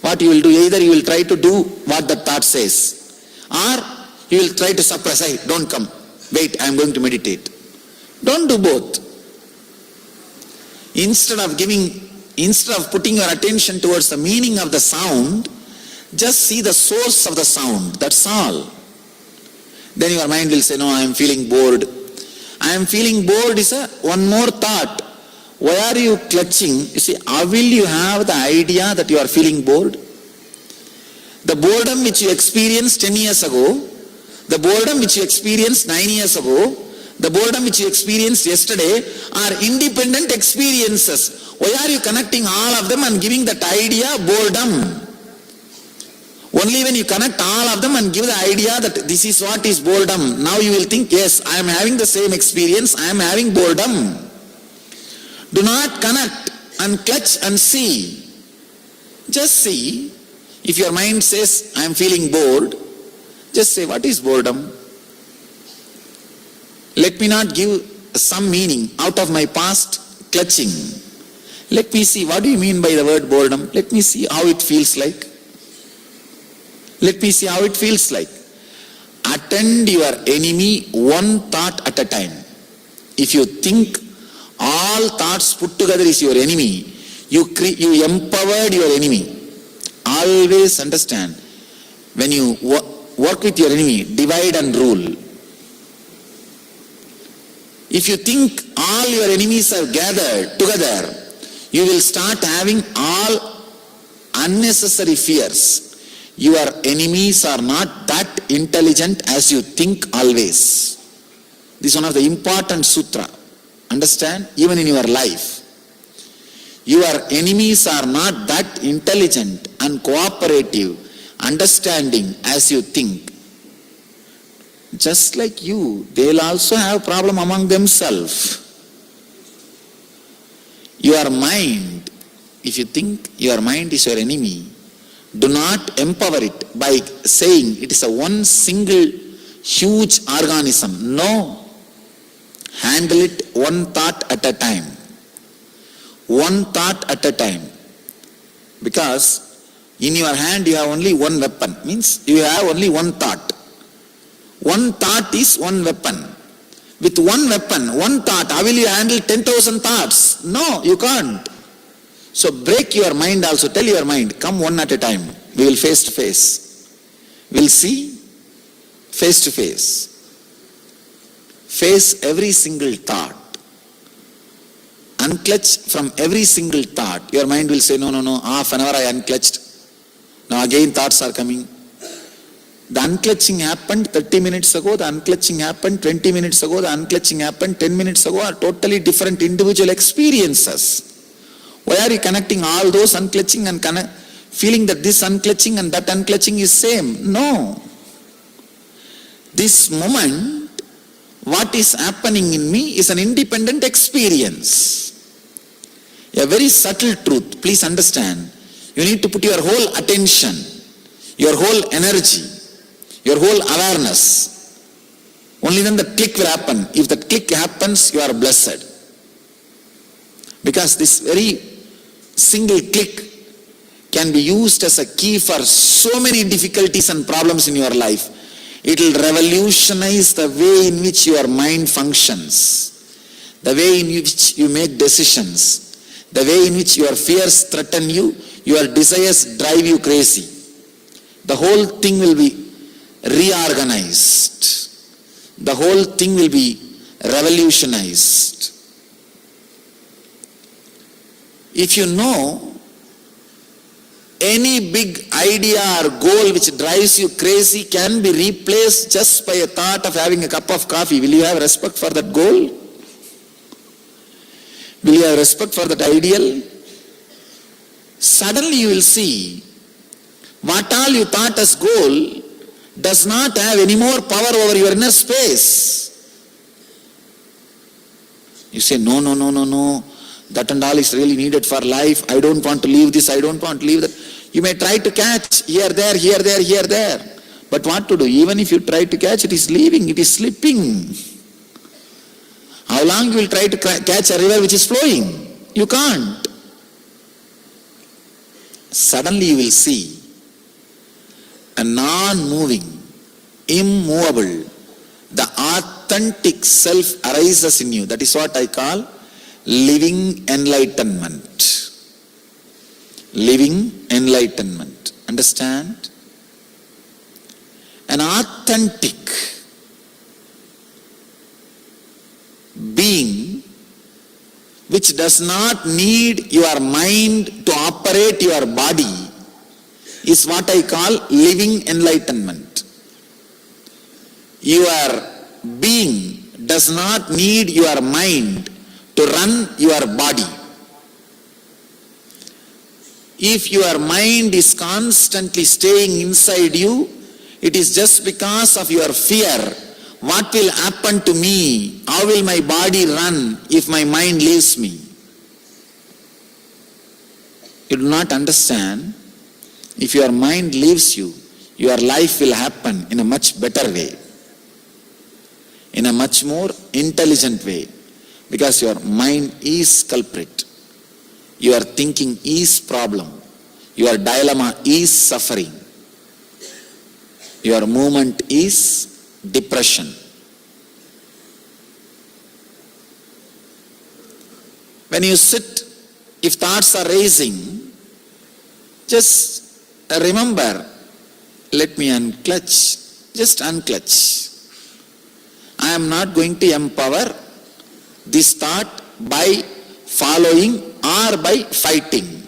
What you will do, either you will try to do what the thought says, or you will try to suppress, hey, don't come, wait, I am going to meditate. Don't do both. Instead of putting your attention towards the meaning of the sound, just see the source of the sound, that's all. Then your mind will say, no, I am feeling bored. I am feeling bored is one more thought. Why are you clutching? You see, how will you have the idea that you are feeling bored? The boredom which you experienced 10 years ago, the boredom which you experienced 9 years ago, the boredom which you experienced yesterday are independent experiences. Why are you connecting all of them and giving that idea boredom? Only when you connect all of them and give the idea that this is what is boredom, now you will think, yes, I am having the same experience, I am having boredom. Do not connect and clutch and see. Just see. If your mind says, I am feeling bored, just say, what is boredom? Let me not give some meaning out of my past clutching. Let me see, what do you mean by the word boredom? Let me see how it feels like. Let me see how it feels like. Attend your enemy one thought at a time. If you think all thoughts put together is your enemy, you empowered your enemy. Always understand, when you work with your enemy, divide and rule. If you think all your enemies are gathered together, you will start having all unnecessary fears. Your enemies are not that intelligent as you think always. This is one of the important sutra. Understand? Even in your life. Your enemies are not that intelligent and cooperative, understanding as you think. Just like you, they will also have problem among themselves. Your mind, if you think your mind is your enemy, do not empower it by saying it is a one single huge organism. No. Handle it one thought at a time. One thought at a time. Because in your hand you have only one weapon. Means you have only one thought. One thought is one weapon. With one weapon, one thought, how will you handle 10,000 thoughts? No, you can't. So break your mind also. Tell your mind, come one at a time. We will face to face. We'll see face to face. Face every single thought. Unclutch from every single thought. Your mind will say, no, half an hour I unclutched. Now again thoughts are coming. The unclutching happened 30 minutes ago, the unclutching happened 20 minutes ago, the unclutching happened 10 minutes ago, are totally different individual experiences. Why are you connecting all those unclutching and feeling that this unclutching and that unclutching is same? No. This moment, what is happening in me is an independent experience. A very subtle truth, please understand. You need to put your whole attention, your whole energy, your whole awareness. Only then the click will happen. If the click happens, you are blessed. Because this very single click can be used as a key for so many difficulties and problems in your life. It will revolutionize the way in which your mind functions, the way in which you make decisions, the way in which your fears threaten you, your desires drive you crazy. The whole thing will be reorganized. The whole thing will be revolutionized. If you know any big idea or goal which drives you crazy can be replaced just by a thought of having a cup of coffee, will you have respect for that goal? Will you have respect for that ideal? Suddenly you will see what all you thought as goal does not have any more power over your inner space. You say, no, that and all is really needed for life. I don't want to leave this, I don't want to leave that. You may try to catch here, there, here, there, here, there. But what to do? Even if you try to catch, it is leaving, it is slipping. How long you will try to catch a river which is flowing? You can't. suddenly you will see a non-moving, immovable, the authentic self arises in you. That is what I call living enlightenment. Living enlightenment. Understand? An authentic being which does not need your mind to operate your body is what I call living enlightenment. Your being does not need your mind to run your body. If your mind is constantly staying inside you, it is just because of your fear. What will happen to me? How will my body run if my mind leaves me? You do not understand. If your mind leaves you, your life will happen in a much better way, in a much more intelligent way, because your mind is culprit. Your thinking is problem. Your dilemma is suffering. Your movement is depression. When you sit, if thoughts are raising, just remember, let me unclutch. Just unclutch. I am not going to empower this thought by following or by fighting.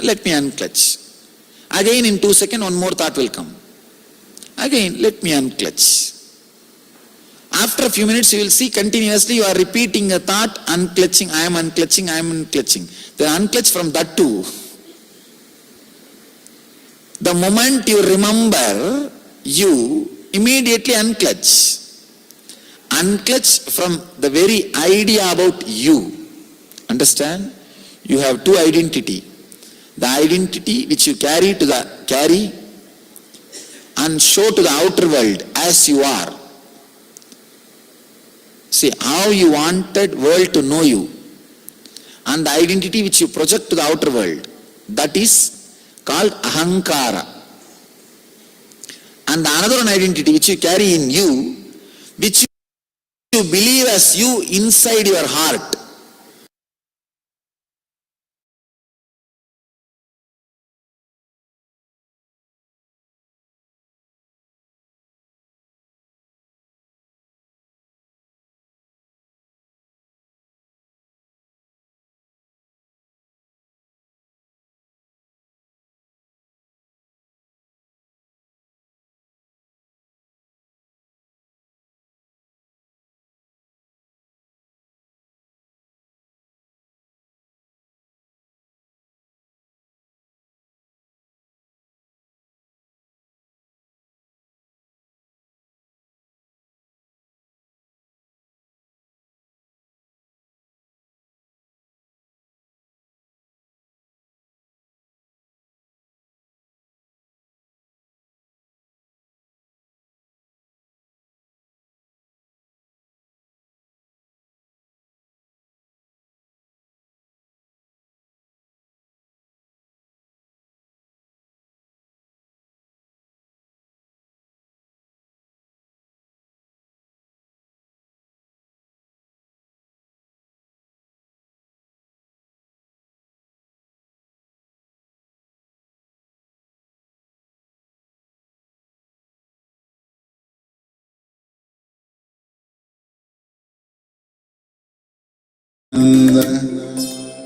Let me unclutch. Again in 2 seconds, one more thought will come. Again, let me unclutch. After a few minutes, you will see continuously you are repeating a thought, unclutching, I am unclutching, I am unclutching. Then unclutch from that too. The moment you remember, you immediately unclutch. Unclutch from the very idea about you. Understand? You have two identity. The identity which you carry and show to the outer world as you are. See how you wanted world to know you, and the identity which you project to the outer world, that is called ahankara. And the another one identity which you carry in you, which you believe as you inside your heart.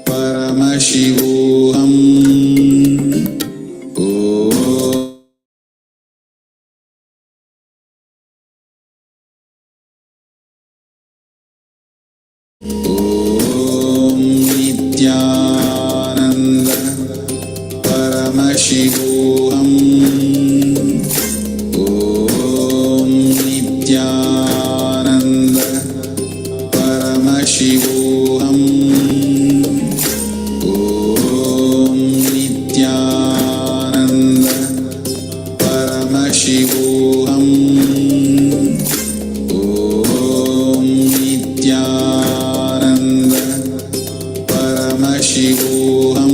Paramashivoham. Om Nithyananda Paramashivoham. Om Nithyananda Paramashivoham. Om Nithyananda Paramashivoham. Om Nithyananda Paramashivoham.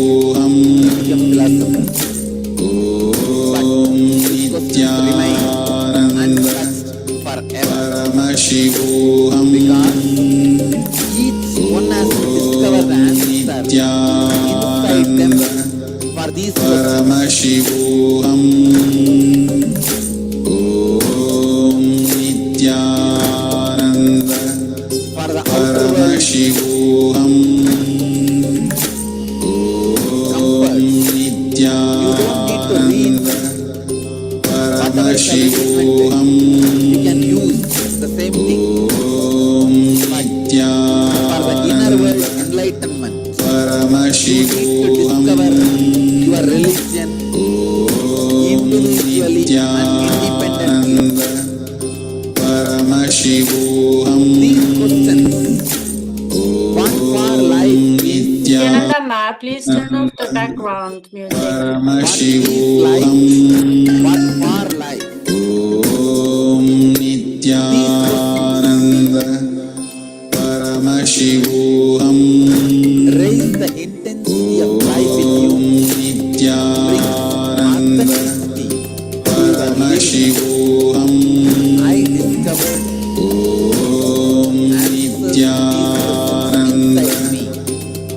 Paramashivoham become philosophers. But these questions remain untouched forever. Paramashivoham Because each one has to discover the answer inside them for these questions. Paramashivoham Om Nithyananda For the outer world, Paramashivoham comfort. You don't need to read whatever is Paramashivoham you can use the same thing. Om For the inner world enlightenment, you need to Paramashivoham discover your religion individually and independently. Paramashivoham These questions, what for life is, Nithyananda, ma'am, please turn off the background music. what is Paramashivoham life, what for life. Om Nithyananda Paramashivoham Raise the intensity of life in you. Nithyananda Authenticity. Paramashivoham I discovered Om Nithyananda inside me.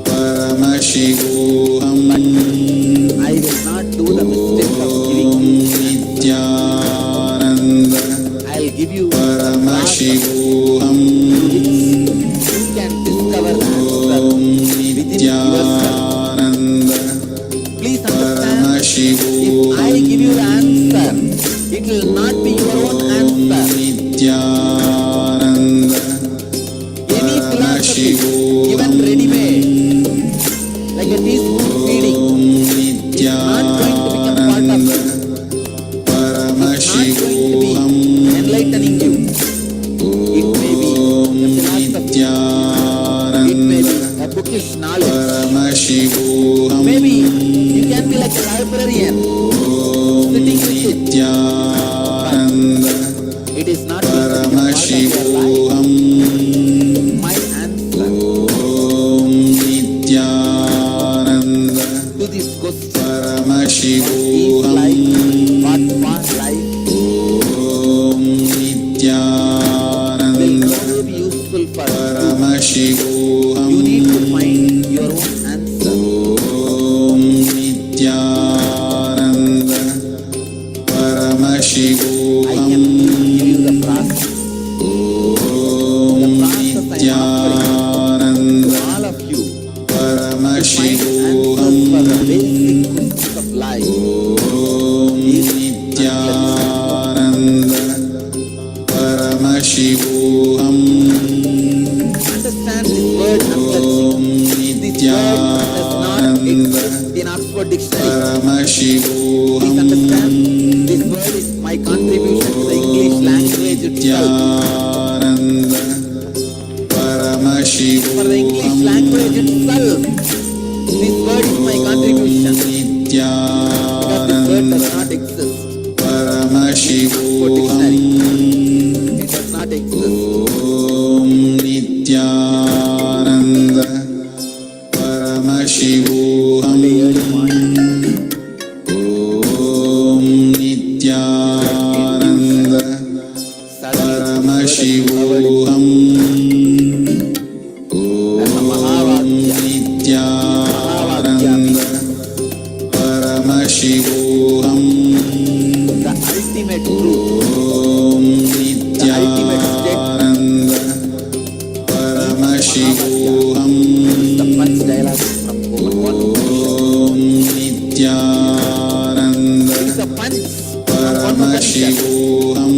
Paramashivoham I will not do the mistake of giving. Nithyananda I'll give you Paramashivoham you can discover the answer within yourself. Nithyananda Please understand, Paramashivoham if I give you the answer, it will not be your own answer. Nithyananda Any philosophy given ready-made, like a teaspoon feeding, is not going to become part of you. It's not going to be enlightening you. It may be a philosophy. It may be a bookish knowledge. Paramashivoham Maybe you can be like a librarian, sitting with it. Nithyananda It is not going to become part of your Paramashivoham life. My answer Om Nithyananda to this question is Paramashivoham life, what was life, Om Nithyananda will only be useful for you. Paramashivoham You need to find your own answer. Om Nithyananda I Paramashivoham can give you the process. Om The process I am offering Nithyananda to all of you to find Paramashivoham answers for the basic questions of life. Om Nithyananda Paramashivoham Understand this word unclutching. This word does not exist in Oxford Dictionary. Please Paramashivoham understand, this word is my contribution to the English language itself. Nithyananda For the English Paramashivoham language itself, this word is my contribution. Because this word Nithyananda does not exist in Oxford Paramashivoham Dictionary. It does not exist. Om Nithyananda Paramashivoham Early morning, Om Nithyananda suddenly this word Paramashivoham as a Om Mahavakya. Nithyananda Paramashivoham The ultimate truth, Om the ultimate state Nithyananda Paramashivoham is the punch dialogue from Open Water. Om Nithyananda It is a punch from one Upanishad. Paramashivoham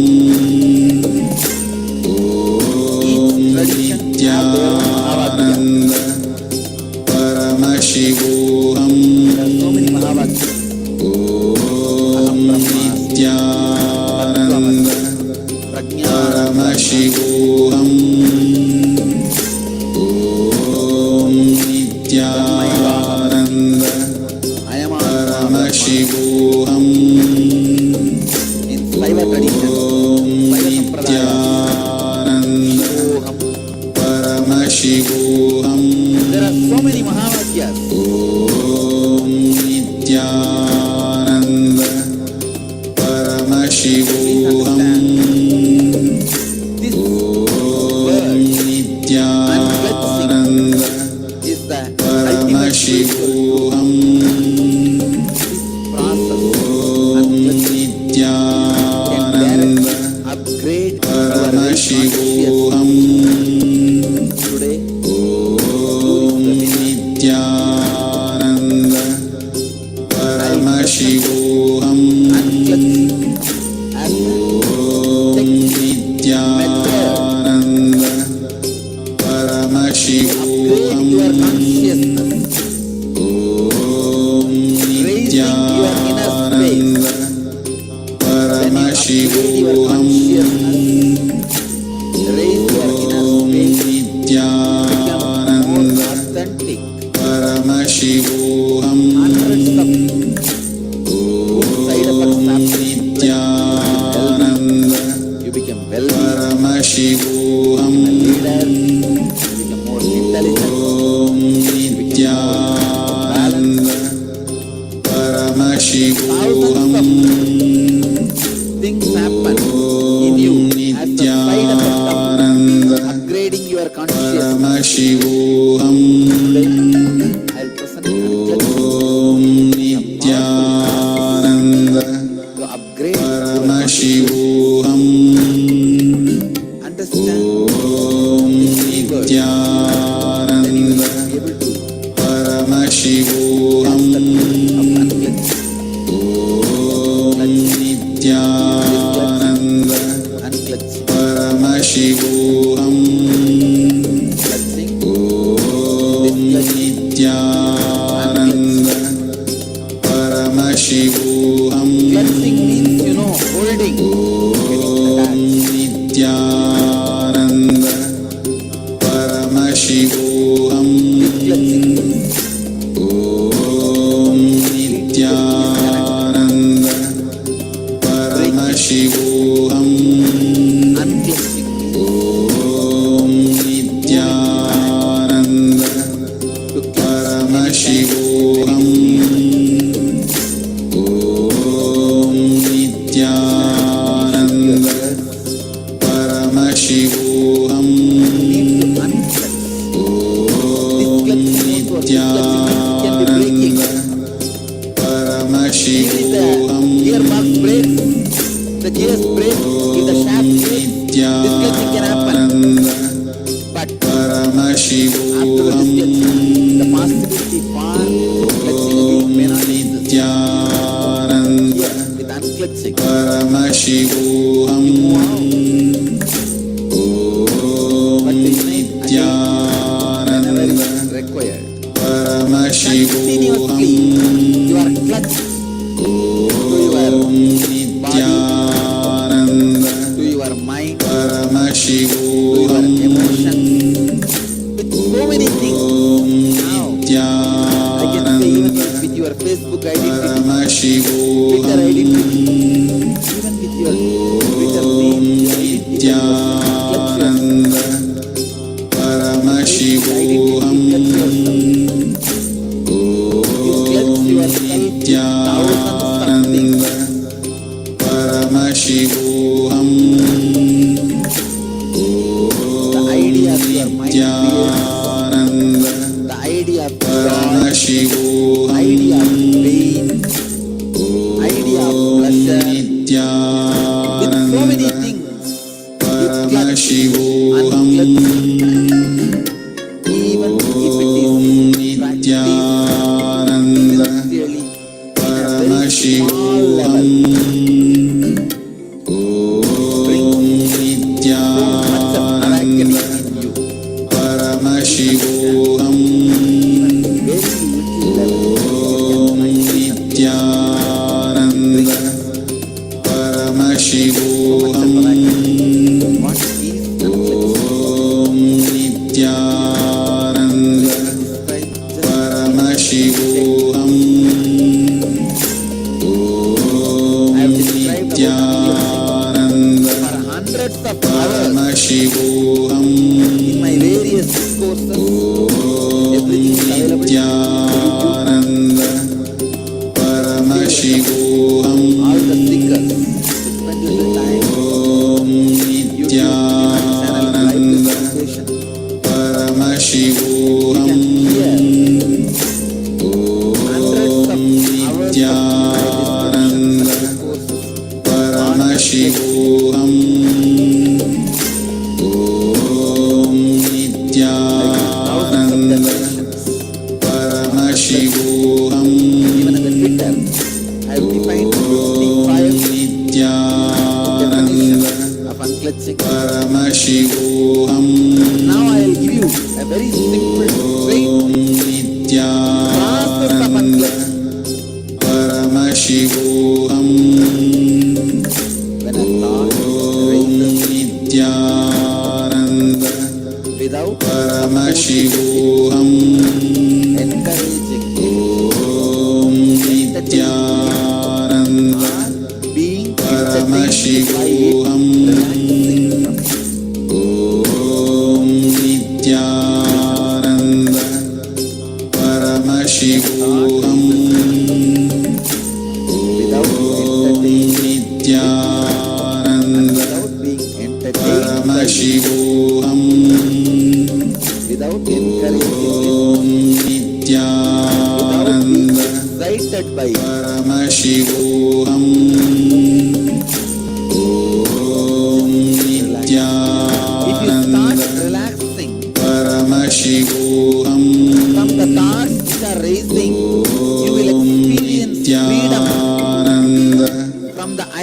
Each tradition has their own Mahavakya. Nithyananda Paramashivoham There are so many Mahavakyas. Om That's the truth of unclutching. Nithyananda Unclutching. Paramashivoham Clutching. Nithyananda Paramashivoham Clutching means, holding. Nithyananda Paramashivoham Clutching. Nithyananda Paramashivoham Unclutching. Nithyananda Paramashivoham Nithyananda Paramashivoham Nithyananda Paramashivoham Gearbox breaks, the gears break, if the shaft breaks, this clutching can happen. But after the Paramashivoham disclutching, the possibility for clutching again may not exist. Nithyananda Here, with unclutching, Paramashivoham you move out. But to unite again, whenever Nithyananda it is required. Paramashivoham Continuously, you are clutched to your body, Nithyananda to your mind, to your Paramashivoham emotions, with so many things. Now, I can say even with your Facebook identity, Twitter Paramashivoham identity, even with your Twitter name, your identity, Nithyananda Paramashivoham Nithyananda Paramashivoham the idea of your mind, Nithyananda the idea of joy, Paramashivoham idea of pain, idea of pleasure, with so many Nithyananda things. Paramashivoham Even if it is Nithyananda really in a very small level, Nithyananda awakening in you, Paramashivoham very little level, Nithyananda Paramashivoham what is unclutching? Nithyananda Paramashivoham I have described Nithyananda for hundreds of hours Paramashivoham in my various discourses. Everything is available. Nithyananda Paramashivoham All the thinkers spend little time. Nithyananda Paramashivoham Here, hundreds of hours Nithyananda Paramashivoham Nithyananda Paramashivoham even on the Twitter, I have defined 55 Nithyananda definitions of unclutching. Paramashivoham Now I will give you a very simple, straight process of Nithyananda unclutching. Paramashivoham When a thought rises Nithyananda without Paramashivoham encouraging Nithyananda being Paramashivoham Nithyananda Paramashivoham without entertaining, Nithyananda without being entertained, Paramashivoham without encouraging, Nithyananda excited by Paramashivoham if you start Nithyananda relaxing Paramashivoham from the thoughts which are raising,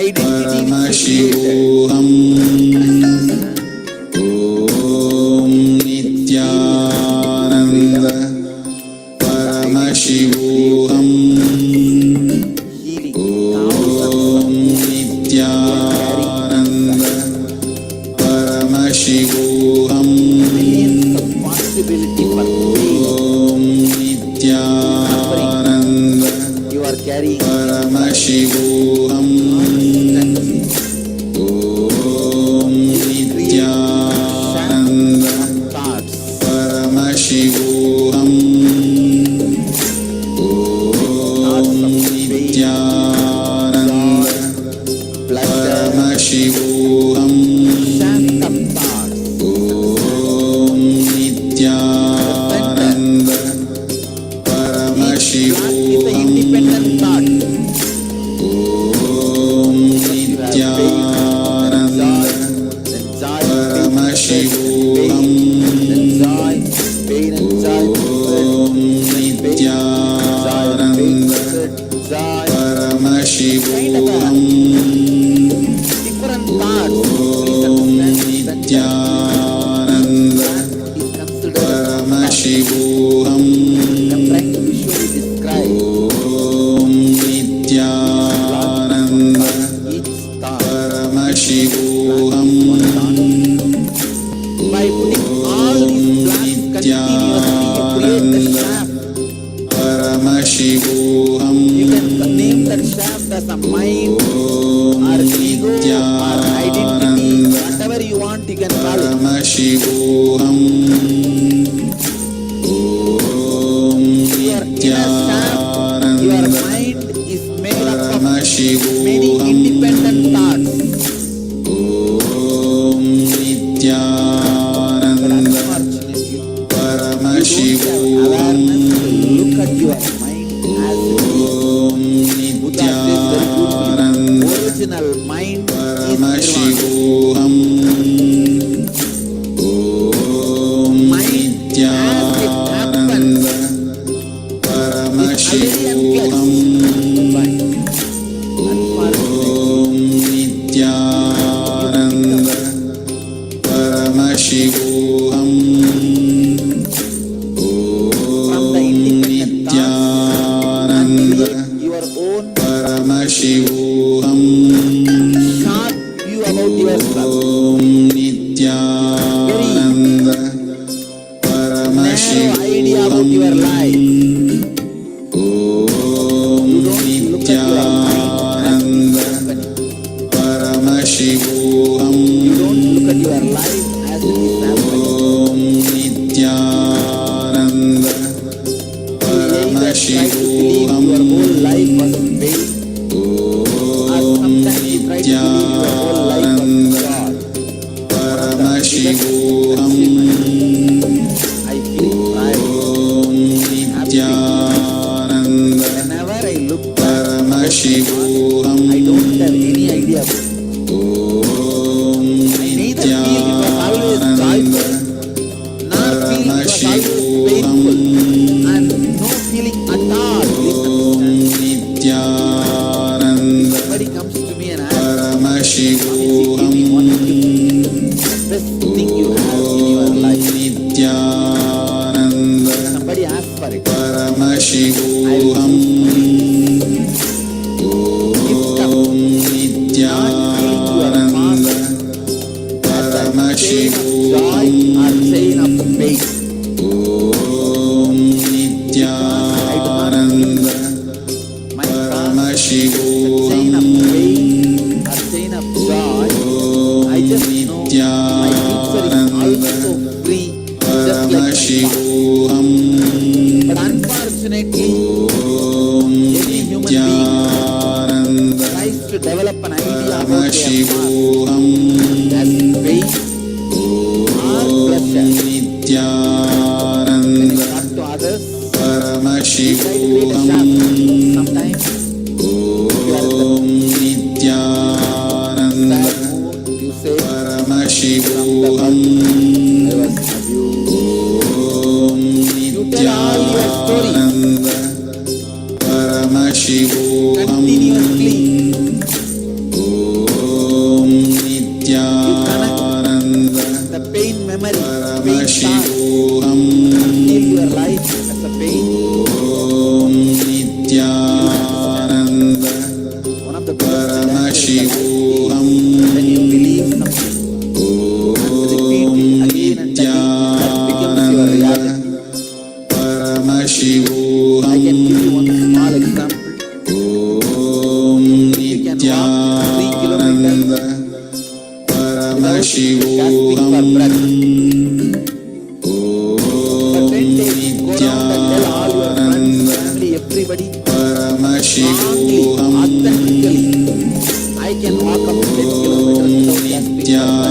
Paramashivoham Om Nithyananda Paramashivoham Om Nithyananda Paramashivoham Om Nithyananda Paramashivoham Om Nithyananda Paramashivoham Om Nithyananda Paramashivoham Om Nithyananda Paramashivoham Om Nithyananda Paramashivoham Om Nithyananda Paramashivoham Om Nithyananda Paramashivoham Om Nithyananda Paramashivoham Nithyananda Paramashivoham name that shaft as a mind or ego or identity, whatever you want, you can call it. Paramashivoham Om Nithyananda Your mind is made up of Paramashivoham many independent thoughts. Om Nithyananda Paramashivoham Look at your mind as Om Nithyananda original mind is Paramashivoham Om Nithyananda Paramashivoham Om Nithyananda Paramashivoham Om Nithyananda your own Paramashivoham sharp view about yourself. Om Nithyananda Narrow idea about your life. Om Nithyananda Paramashivoham You don't look at your life as it is happening. Om Nithyananda Paramashivoham Your whole life was vain, or sometimes you try to believe your whole life was God. Paramashivoham I feel pride. Om Nithyananda Whenever I look back, Paramashivoham I don't have any idea about it. Om I neither feel it was always joyful, nor feel it was always painful, and no feeling at all. Please understand. Nithyananda Somebody comes to me and asks, Paramashivoham give me one gift, the best thing you have in your life. Nithyananda Somebody asks for it. Paramashivoham Om Nithyananda Paramashivoham Joy or chain of pain. Om Nithyananda My chain Paramashivoham of pain or chain of joy. I just know my future is also free, just like my past. Paramashivoham But unfortunately, Om every human being Nithyananda tries to develop an idea about their past Paramashivoham as pain or pleasure. When Nithyananda you talk to others, Paramashivoham sometimes you are in Om Nithyananda the sad mood, you say, Paramashivoham I was abused. Om tell all your stories. Nithyananda Paramashivoham Continuously. Om Nithyananda One of the biggest Paramashivoham when you believe something and repeat it again and again, that becomes your reality. I Paramashivoham can give you one small example. Om You can walk 3 kilometers Nithyananda without gasping for Paramashivoham breath. For 10 days, go around and tell all your friends, family, everybody, strongly, authentically, I can walk up 10 kilometers without gasping for breath.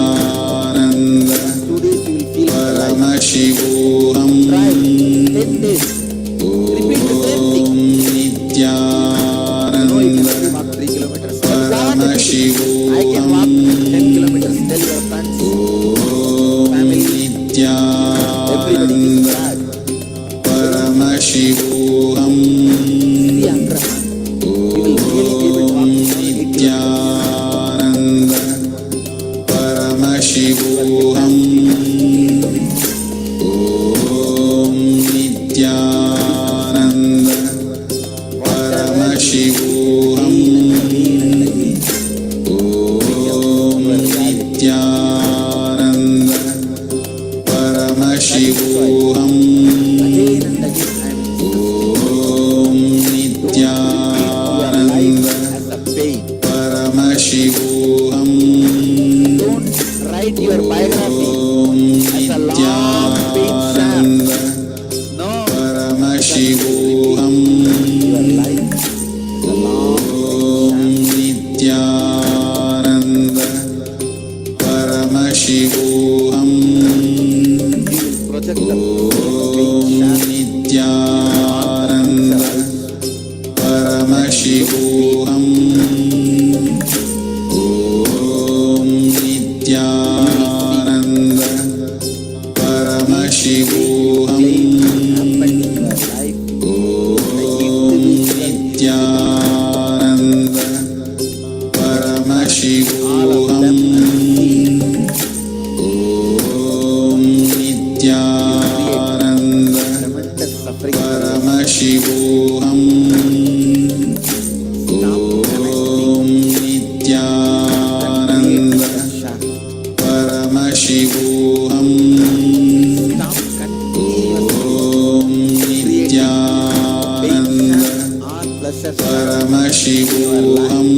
2 days you will feel alive. Paramashivoham Try 10 days. Repeat the same thing. You know you can only walk 3 kilometers. But go on repeating. I can walk 10 kilometers. Tell your friends, family, everybody is glad. Paramashivoham See after a month, you will really be able to walk 8 kilometers. Nithyananda Paramashivoham Om Nithyananda Paramashivoham Om Nithyananda Paramashivoham Again and again, I am Om Nithyananda as a pain. Paramashivoham Don't write your biography as a long pain shaft. Nithyananda No, Paramashivoham your life is a long Om Nithyananda Paramashivoham you will project the pain shaft. Nithyananda Paramashivoham Om Nithyananda Paramashivoham Happened in your life. Nithyananda Paramashivoham Om Nithyananda Tremendous suffering. Paramashivoham Om Nithyananda Paramashivoham Stop continuously Om Nithyananda all pleasure Paramashivoham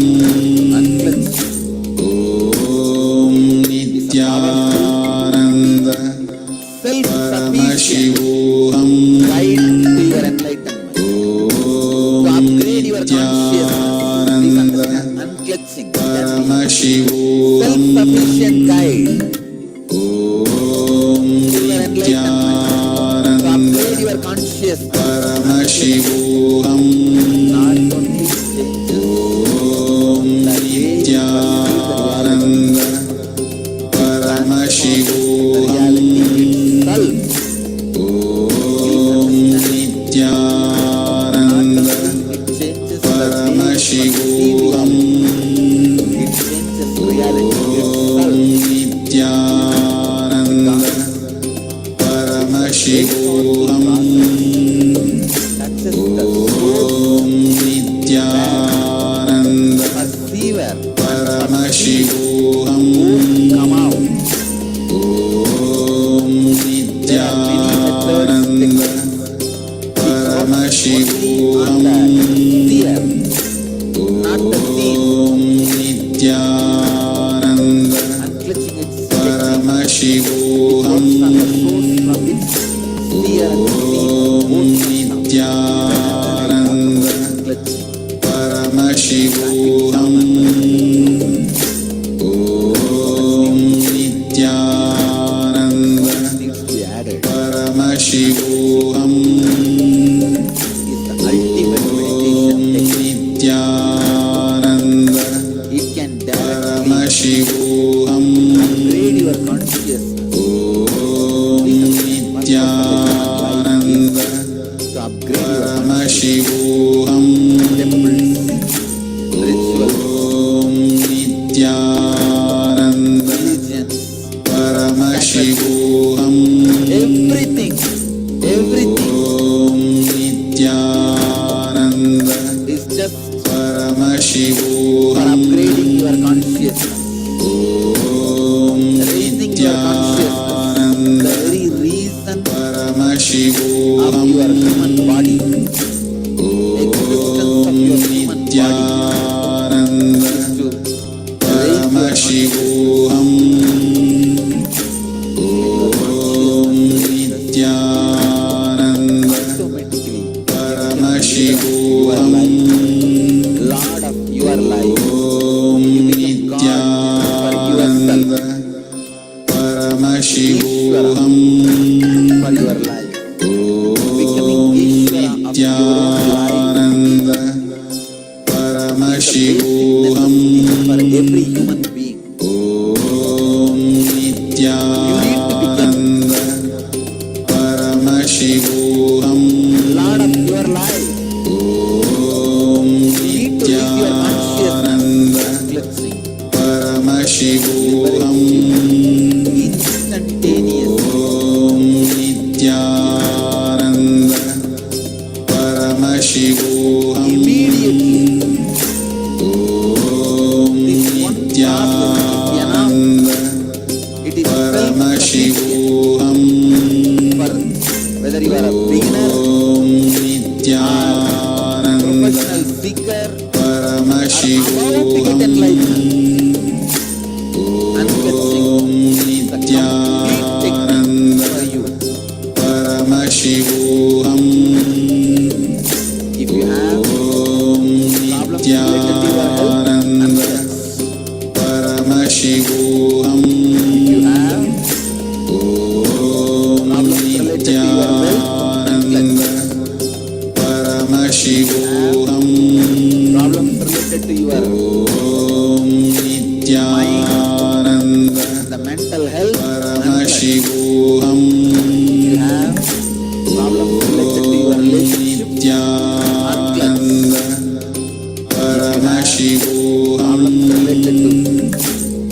unclutching. Om Nithyananda Self-sufficient Paramashivoham guide to your enlightenment. To upgrade your consciousness. Please understand, unclutching can be Paramashivoham self-sufficient guide Om to your enlightenment. To upgrade your consciousness. Paramashivoham Not only changes Om the way you perceive the Nithyananda Paramashivoham reality itself. Om Nithyananda It changes the way you Paramashivoham it changes reality itself. Nithyananda Paramashivoham That is the Om Nithyananda perceiver Paramashivoham come out. Om There are many Nithyananda Paramashivoham not the theme. Om Nithyananda Unclutching its Paramashivoham on the source from which fear and Om Nithyananda unclutching. Paramashivoham Om Nithyananda Needs to be added. Paramashivoham Is the ultimate meditation technique. Nithyananda It can directly Paramashivoham upgrade your consciousness Om Nithyananda to upgrade your Paramashivoham temples, rituals, Om Nithyananda religions, Paramashivoham everything Om Nithyananda just for Paramashivoham. upgrading your consciousness, raising your consciousness, the very reason of Paramashivoham. your human body, existence of your human body Nithyananda. is to raise your Paramashivoham. Nithyananda. automatically Paramashivoham. Lord of your life. Om Nithyananda. Paramashivoham. For your life. Om Nithyananda. Paramashivoham. For every human being. Om Nithyananda. Paramashivoham. Lord of your life. Om Nithyananda. Unclutching. Paramashivoham. Instantaneous. Om Nithyananda. Paramashivoham. Immediately. Om Nithyananda. It is Paramashivoham. for whether you are a beginner, Om Nithyananda. professional seeker, about to get Paramashivoham. enlightenment. Unclutching Om is a complete technique Nithyananda. for you. Paramashivoham. If you have Om problems related to your health, Nithyananda. Paramashivoham. if you have Om problems related to your wealth, Nithyananda. Paramashivoham. problems related to your Om Nithyananda. the mental health, Paramashivoham. you have problems related to your relationship, Nithyananda. Paramashivoham. problems related to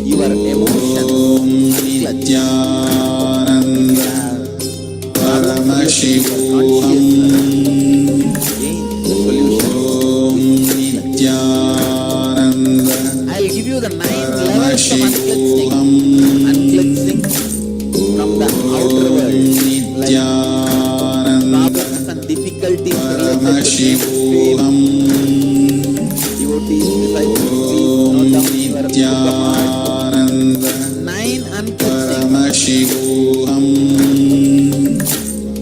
your emotions, Om Nithyananda. Paramashivoham. gain the solution. Om Nithyananda. I'll give you the 9 levels of unclutching. Unclutching from the outer world, like Nithyananda. problems and difficulties related to Paramashivoham. devotees, disciples, please note down your book of heart. Nithyananda. 9 unclutching. Paramashivoham.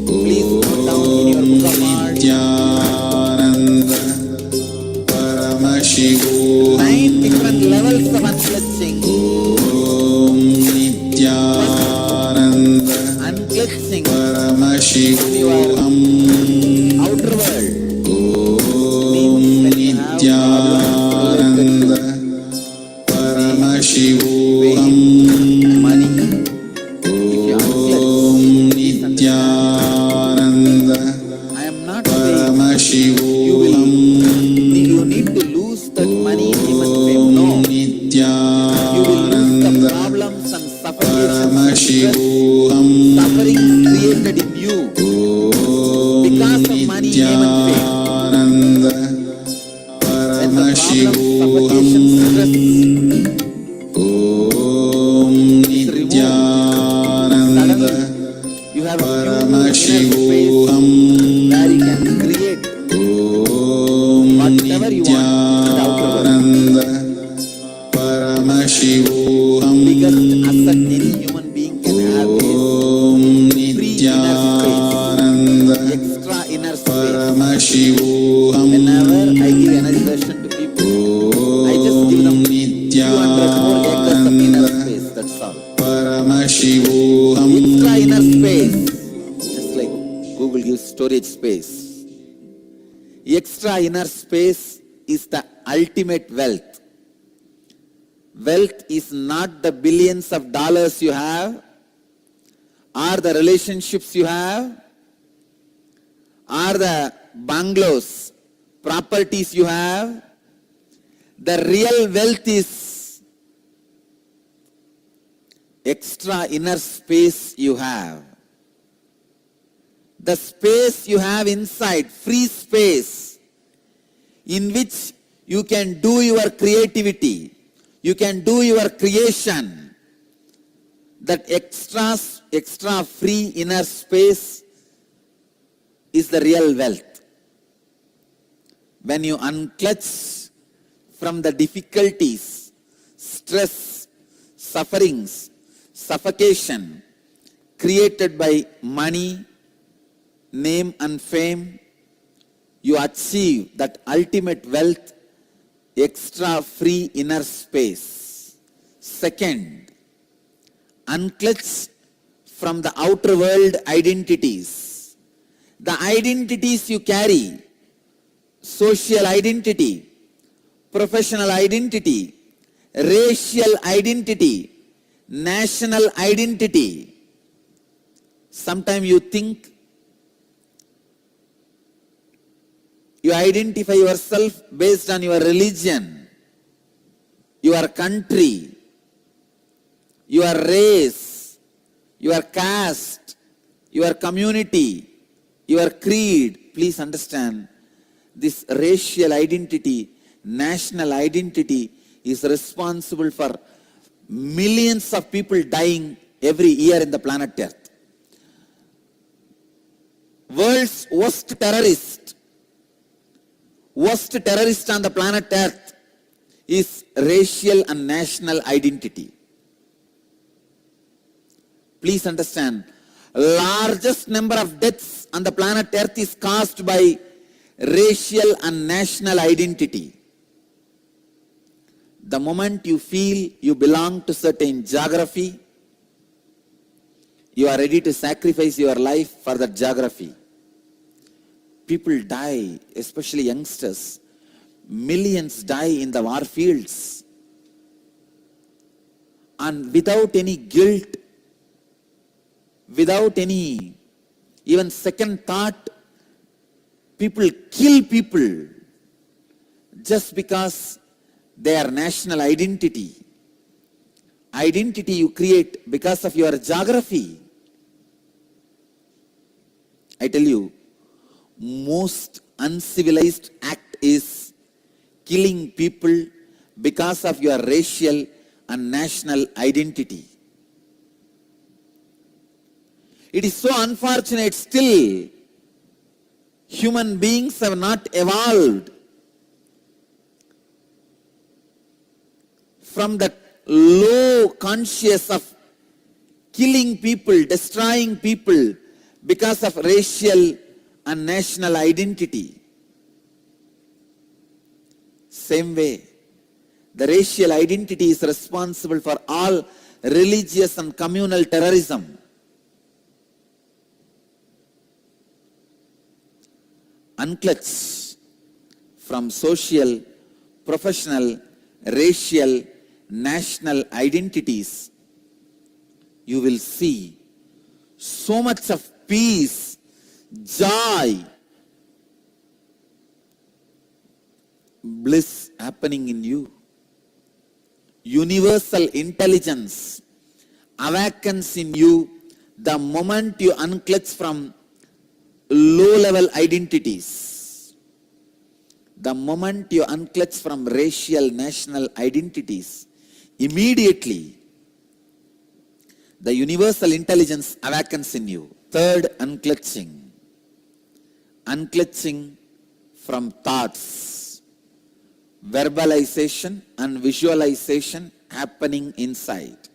Please note down in your book of heart. Nithyananda. Paramashivoham. 9 different levels of unclutching. Om Nithyananda. Unclutching from Paramashivoham. your outer world. Om Nithyananda. Paramashivoham. Money. If you unclutch, Om Nithyananda. I am not saying you Paramashivoham. need to lose that money in human fame. No. You will lose the Nithyananda. problems and suffocations, Paramashivoham. suffering created in you because of money, name and fame. Nithyananda. When the problems, Paramashivoham. suffocations, stress Om Nithyananda. you have a Paramashivoham. where you can create Om whatever you want in the outer world. Nithyananda. Paramashivoham. Biggest asset any human being can have is Om Nithyananda. extra inner space. Paramashivoham. Whenever I give energy session to people, I just give them 200 more acres of inner space. That's all. Paramashivoham. Extra inner space, just like Google gives storage space. Extra inner space is the ultimate wealth. Wealth is not the billions of dollars you have, or the relationships you have, or the bungalows, properties you have. The real wealth is extra inner space you have. The space you have inside, free space, in which you can do your creativity, you can do your creation. That extra free inner space is the real wealth. When you unclutch from the difficulties, stress, sufferings, suffocation created by money, name and fame, you achieve that ultimate wealth, extra free inner space. Second, unclutch from the outer world identities. The identities you carry, social identity, professional identity, racial identity, national identity. Sometimes you think you identify yourself based on your religion, your country, your race, your caste, your community, your creed. Please understand, this racial identity, national identity is responsible for millions of people dying every year in the planet Earth. World's worst terrorist on the planet Earth is racial and national identity. Please understand, largest number of deaths on the planet Earth is caused by racial and national identity. The moment you feel you belong to certain geography, you are ready to sacrifice your life for that geography. People die, especially youngsters. Millions die in the war fields. And without any guilt, without any even second thought, people kill people just because their national identity. Identity you create because of your geography. I tell you, most uncivilized act is killing people because of your racial and national identity. It is so unfortunate still human beings have not evolved from that low conscious of killing people, destroying people because of racial and national identity. Same way, the racial identity is responsible for all religious and communal terrorism. Unclutch from social, professional, racial, national identities, you will see so much of peace, joy, bliss happening in you. Universal intelligence awakens in you the moment you unclutch from low-level identities. The moment you unclutch from racial, national identities, immediately the universal intelligence awakens in you. Third, unclutching. Unclutching from thoughts, verbalization and visualization happening inside.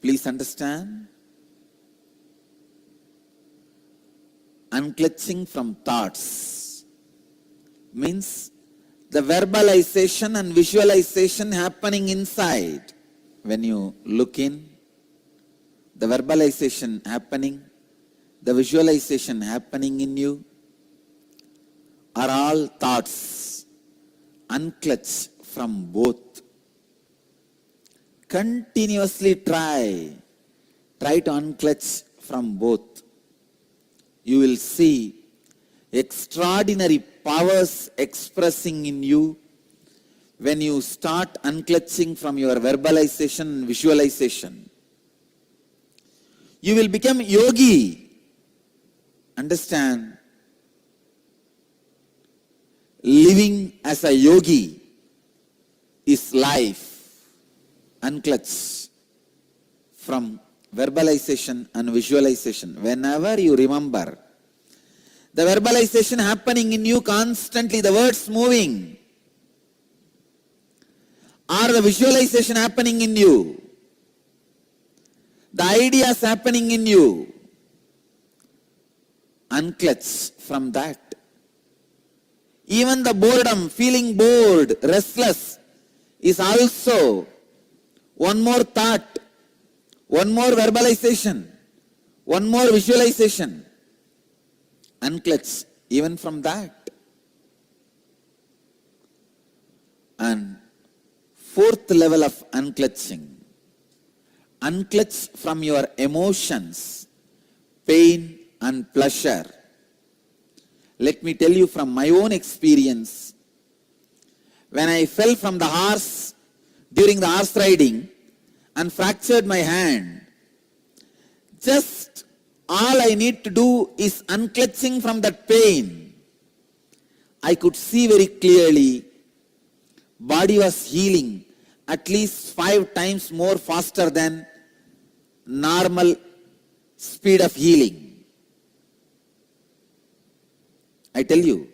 Please understand. Unclutching from thoughts means the verbalization and visualization happening inside. When you look in, the verbalization happening, the visualization happening in you are all thoughts. Unclutch from both. Continuously try to unclutch from both. You will see extraordinary powers expressing in you when you start unclutching from your verbalization and visualization. You will become yogi. understand, living as a yogi is life. Unclutch from verbalization and visualization. Whenever you remember, the verbalization happening in you constantly, the words moving, or the visualization happening in you, the ideas happening in you, unclutch from that. Even the boredom, feeling bored, restless, is also one more thought, one more verbalization, one more visualization. Unclutch even from that. And fourth level of unclutching. Unclutch from your emotions, pain and pleasure. Let me tell you from my own experience. When I fell from the horse during the horse riding and fractured my hand, just all I need to do is unclutching from that pain. I could see very clearly, body was healing at least 5 times more faster than normal speed of healing. I tell you,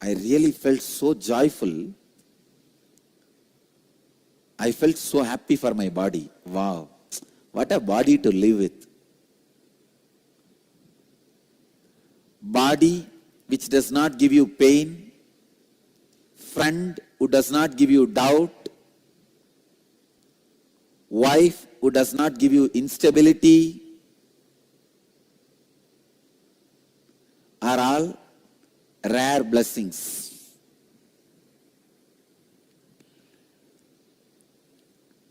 I really felt so joyful. I felt so happy for my body. Wow, what a body to live with. Body which does not give you pain, friend who does not give you doubt, wife who does not give you instability, are all rare blessings.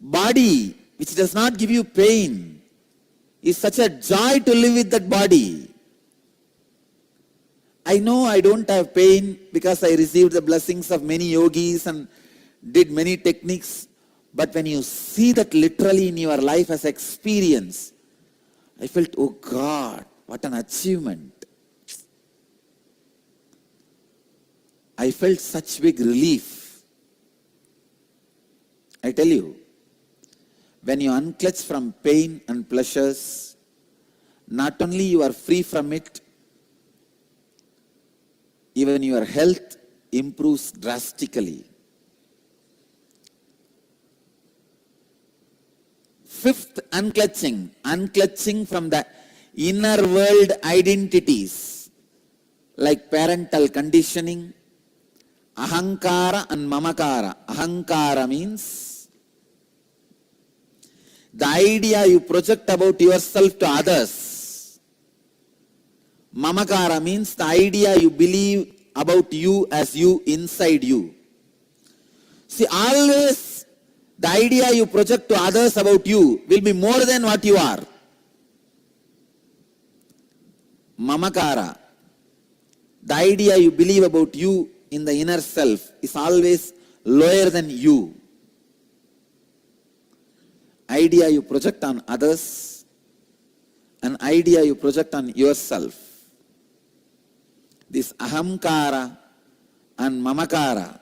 Body which does not give you pain is such a joy to live with that body. I know I don't have pain because I received the blessings of many yogis and did many techniques. But when you see that literally in your life as experience, I felt, oh God, what an achievement. I felt such big relief. I tell you, when you unclutch from pain and pleasures, not only you are free from it, even your health improves drastically. Fifth, unclutching. Unclutching from the inner world identities like parental conditioning, ahankara and mamakara. Ahankara means the idea you project about yourself to others. Mamakara means the idea you believe about you as you inside you. See, always the idea you project to others about you will be more than what you are. Mamakara, the idea you believe about you in the inner self is always lower than you. Idea you project on others, an idea you project on yourself. This ahamkara and mamakara,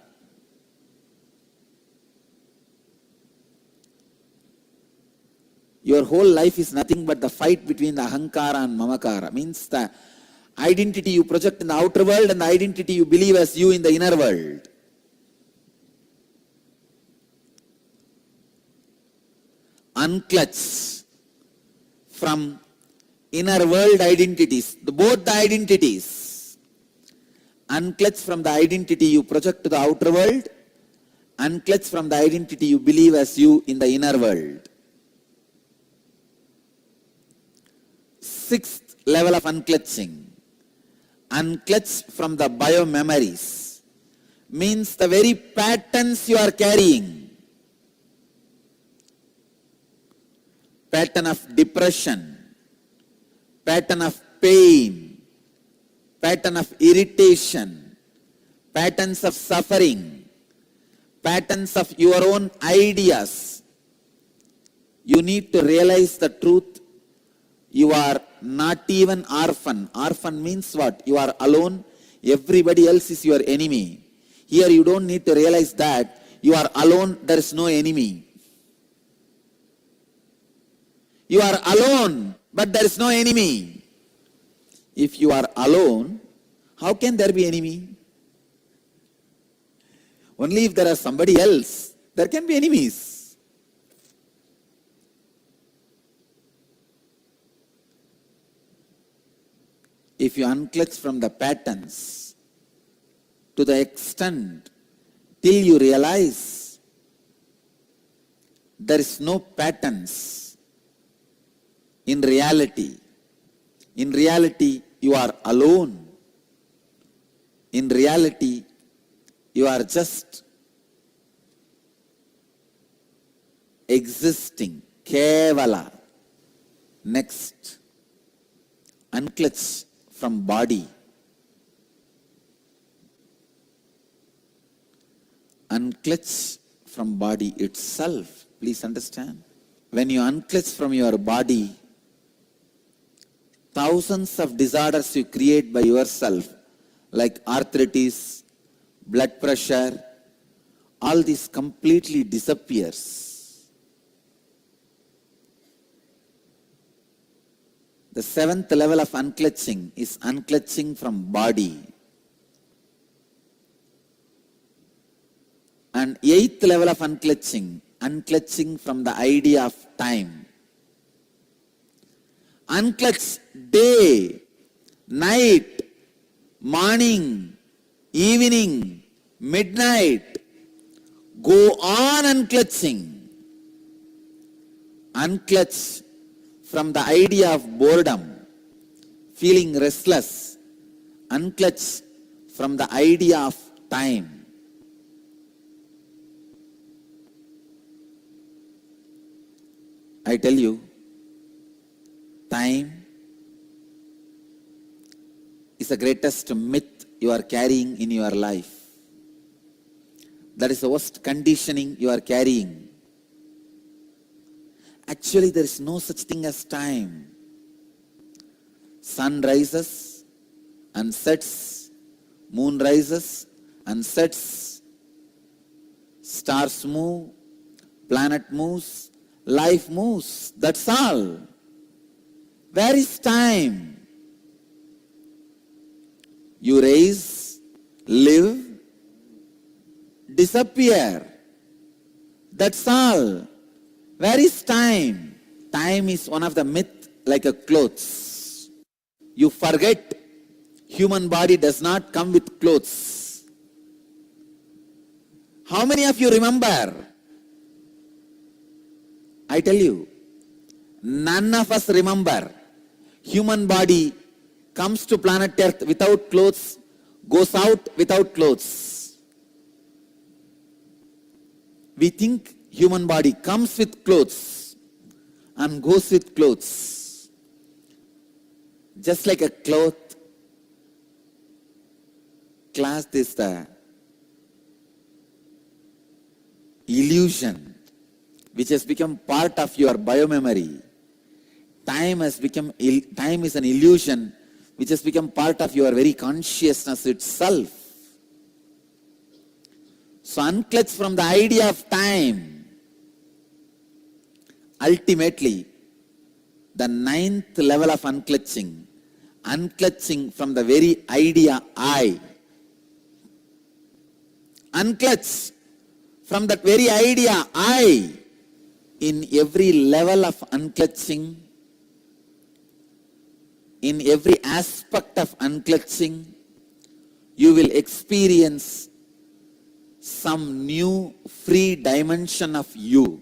your whole life is nothing but the fight between the ahankara and mamakara. Means the identity you project in the outer world and the identity you believe as you in the inner world. Unclutch from inner world identities, both the identities. Unclutch from the identity you project to the outer world, unclutch from the identity you believe as you in the inner world. Sixth level of unclutching. Unclutch from the biomemories. Means the very patterns you are carrying. Pattern of depression, pattern of pain, pattern of irritation, patterns of suffering, patterns of your own ideas. You need to realize the truth You are not even orphan. Orphan means what? You are alone. Everybody else is your enemy. Here you don't need to realize that you are alone. There is no enemy. You are alone, but there is no enemy. If you are alone, how can there be enemy? Only if there is somebody else, there can be enemies. If you unclutch from the patterns to the extent till you realize there is no patterns in reality. In reality, you are alone. In reality, you are just existing. Kevala. Next, unclutch from body. Unclutch from body itself. Please understand. When you unclutch from your body, thousands of disorders you create by yourself, like arthritis, blood pressure, all this completely disappears. The seventh level of unclutching is unclutching from body. And eighth level of unclutching, unclutching from the idea of time. Unclutch day, night, morning, evening, midnight. Go on unclutching. Unclutch from the idea of boredom, feeling restless. Unclutch from the idea of time. I tell you, time is the greatest myth you are carrying in your life. That is the worst conditioning you are carrying. Actually, there is no such thing as time. Sun rises and sets, moon rises and sets, stars move, planet moves, life moves. That's all. Where is time? You rise, live, disappear. That's all. Where is time? Time is one of the myths like a clothes. You forget human body does not come with clothes. How many of you remember? I tell you, none of us remember. Human body comes to planet Earth without clothes, goes out without clothes. We think human body comes with clothes and goes with clothes. Just like a cloth is the illusion which has become part of your biomemory. Time is an illusion which has become part of your very consciousness itself. So unclutch from the idea of time. Ultimately, the ninth level of unclutching, unclutching from the very idea I. Unclutch from that very idea I. In every level of unclutching, in every aspect of unclutching, you will experience some new free dimension of you.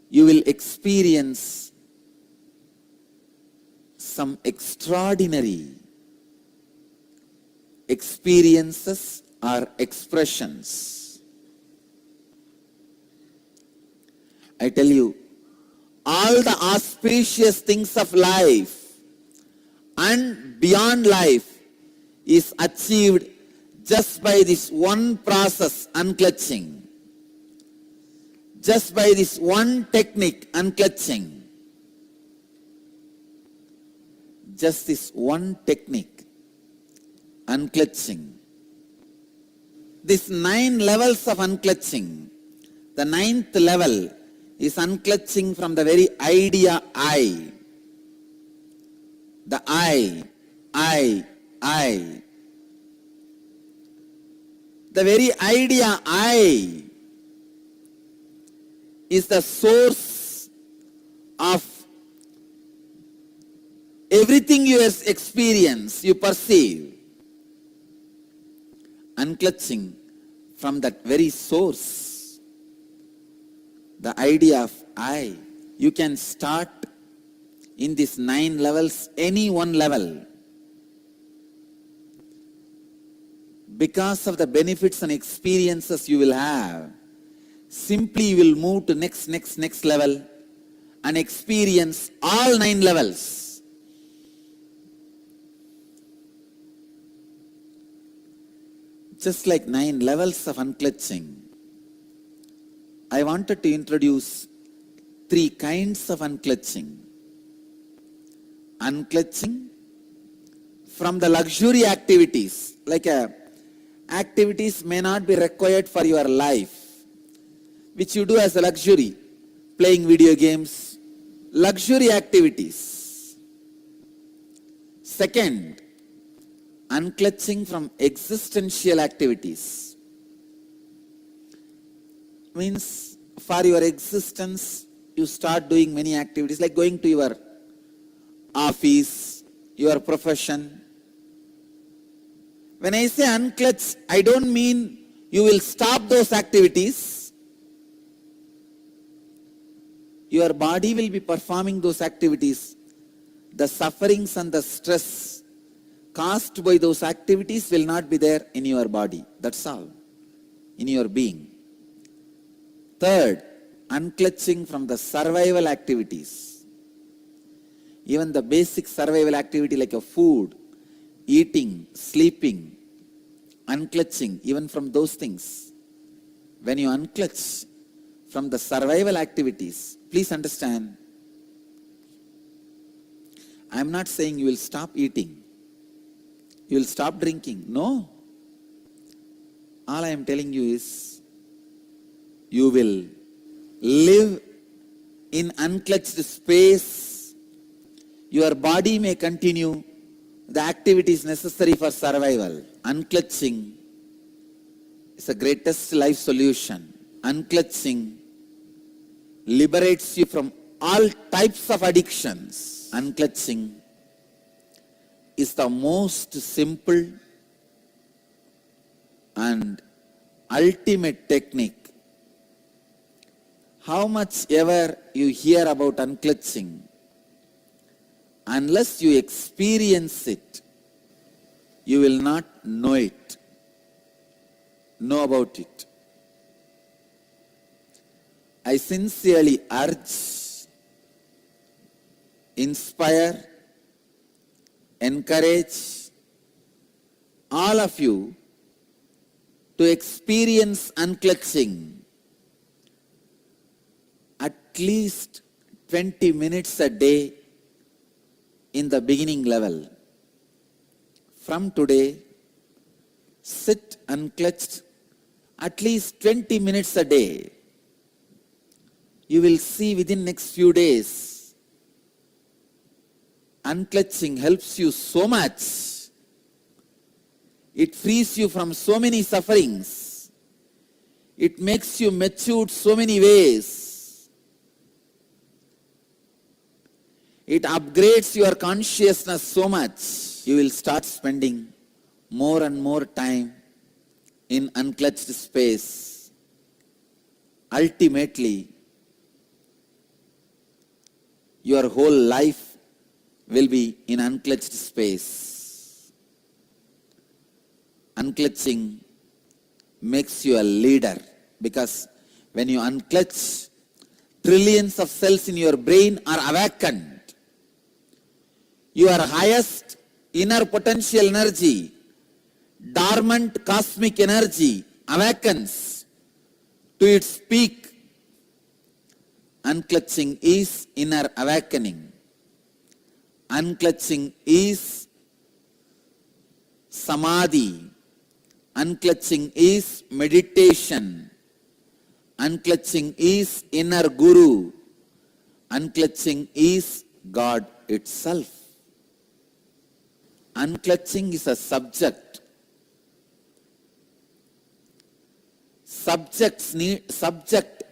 You will experience some extraordinary experiences or expressions. I tell you, all the auspicious things of life and beyond life is achieved just by this one process, unclutching. Just by this one technique, unclutching. just this one technique, unclutching. These 9 levels of unclutching, the 9th level is unclutching from the very idea I. The I. The very idea I is the source of everything you experience, you perceive. Unclutching from that very source, the idea of I. You can start in these 9 levels, any one level. Because of the benefits and experiences you will have, simply you will move to next level and experience all 9 levels. Just like 9 levels of unclutching, I wanted to introduce 3 kinds of unclutching. Unclutching from the luxury activities, like activities may not be required for your life, which you do as a luxury, playing video games, luxury activities. Second, unclutching from existential activities. Means for your existence, you start doing many activities like going to your office, your profession. When I say unclutch, I don't mean you will stop those activities. Your body will be performing those activities. The sufferings and the stress caused by those activities will not be there in your body. That's all. In your being. Third, unclutching from the survival activities. Even the basic survival activity like a food, eating, sleeping, unclutching, even from those things. When you unclutch from the survival activities, please understand, I am not saying you will stop eating, you will stop drinking. No. All I am telling you is, you will live in unclutched space. Your body may continue the activities necessary for survival. Unclutching is the greatest life solution. Unclutching liberates you from all types of addictions. Unclutching is the most simple and ultimate technique. How much ever you hear about unclutching, unless you experience it, you will not know about it. I sincerely urge, inspire, encourage all of you to experience unclutching at least 20 minutes a day in the beginning level. From today, sit unclutched at least 20 minutes a day. You will see within next few days, unclutching helps you so much. It frees you from so many sufferings. It makes you mature so many ways. It upgrades your consciousness so much. You will start spending more and more time in unclutched space. Ultimately, your whole life will be in unclutched space. Unclutching makes you a leader, because when you unclutch, trillions of cells in your brain are awakened. Your highest inner potential energy, dormant cosmic energy, awakens to its peak. Unclutching is inner awakening. Unclutching is samadhi. Unclutching is meditation. Unclutching is inner guru. Unclutching is God itself. Unclutching is a subject. Subject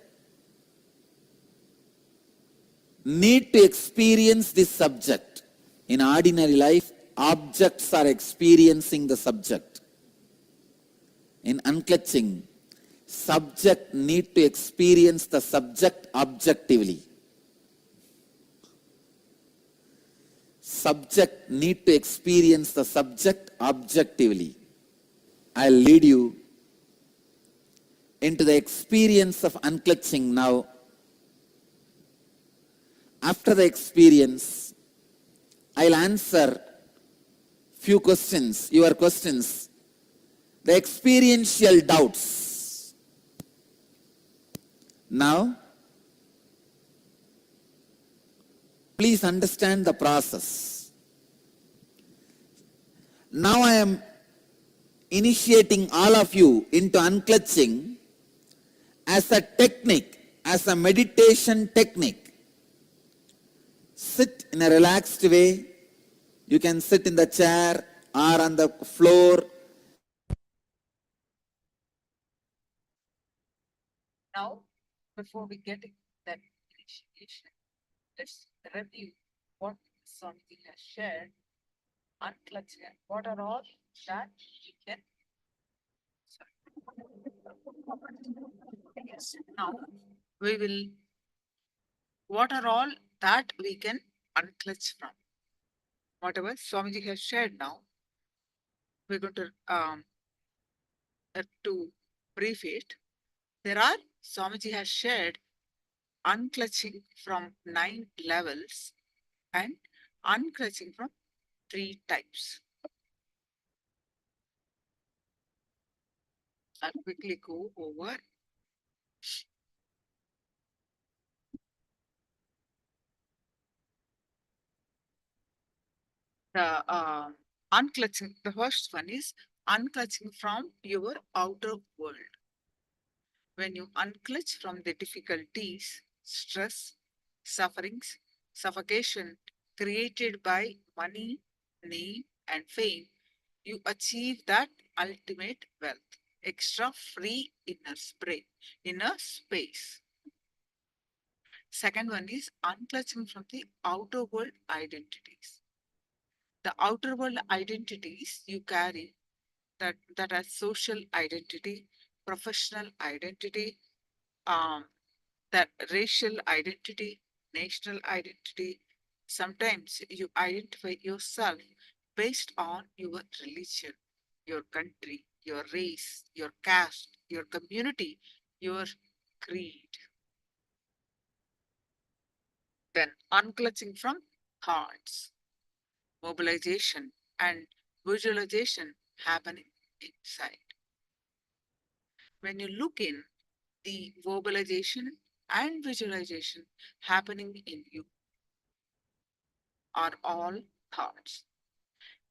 need to experience this subject. In ordinary life, objects are experiencing the subject. In unclutching, subject need to experience the subject objectively. Subject need to experience the subject objectively. I'll lead you into the experience of unclutching now. After the experience, I'll answer few questions, your questions, the experiential doubts. Now, please understand the process. Now I am initiating all of you into unclutching as a technique, as a meditation technique. Sit in a relaxed way. You can sit in the chair or on the floor. Now, before we get into that initiation, let's review what Swamiji has shared, unclutching, and what are all that you can. Yes. Now, we will. What are all that we can unclutch from? Whatever Swamiji has shared now, we're going to brief it. There are, Swamiji has shared unclutching from 9 levels and unclutching from 3 types. I'll quickly go over. The unclutching, the first one is unclutching from your outer world. When you unclutch from the difficulties, stress, sufferings, suffocation created by money, name, and fame, you achieve that ultimate wealth, extra free inner space. Second one is unclutching from the outer world identities. The outer world identities you carry, that are social identity, professional identity, that racial identity, national identity. Sometimes you identify yourself based on your religion, your country, your race, your caste, your community, your creed. Then unclutching from thoughts, mobilization and visualization happening inside. When you look in, the verbalization and visualization happening in you are all thoughts.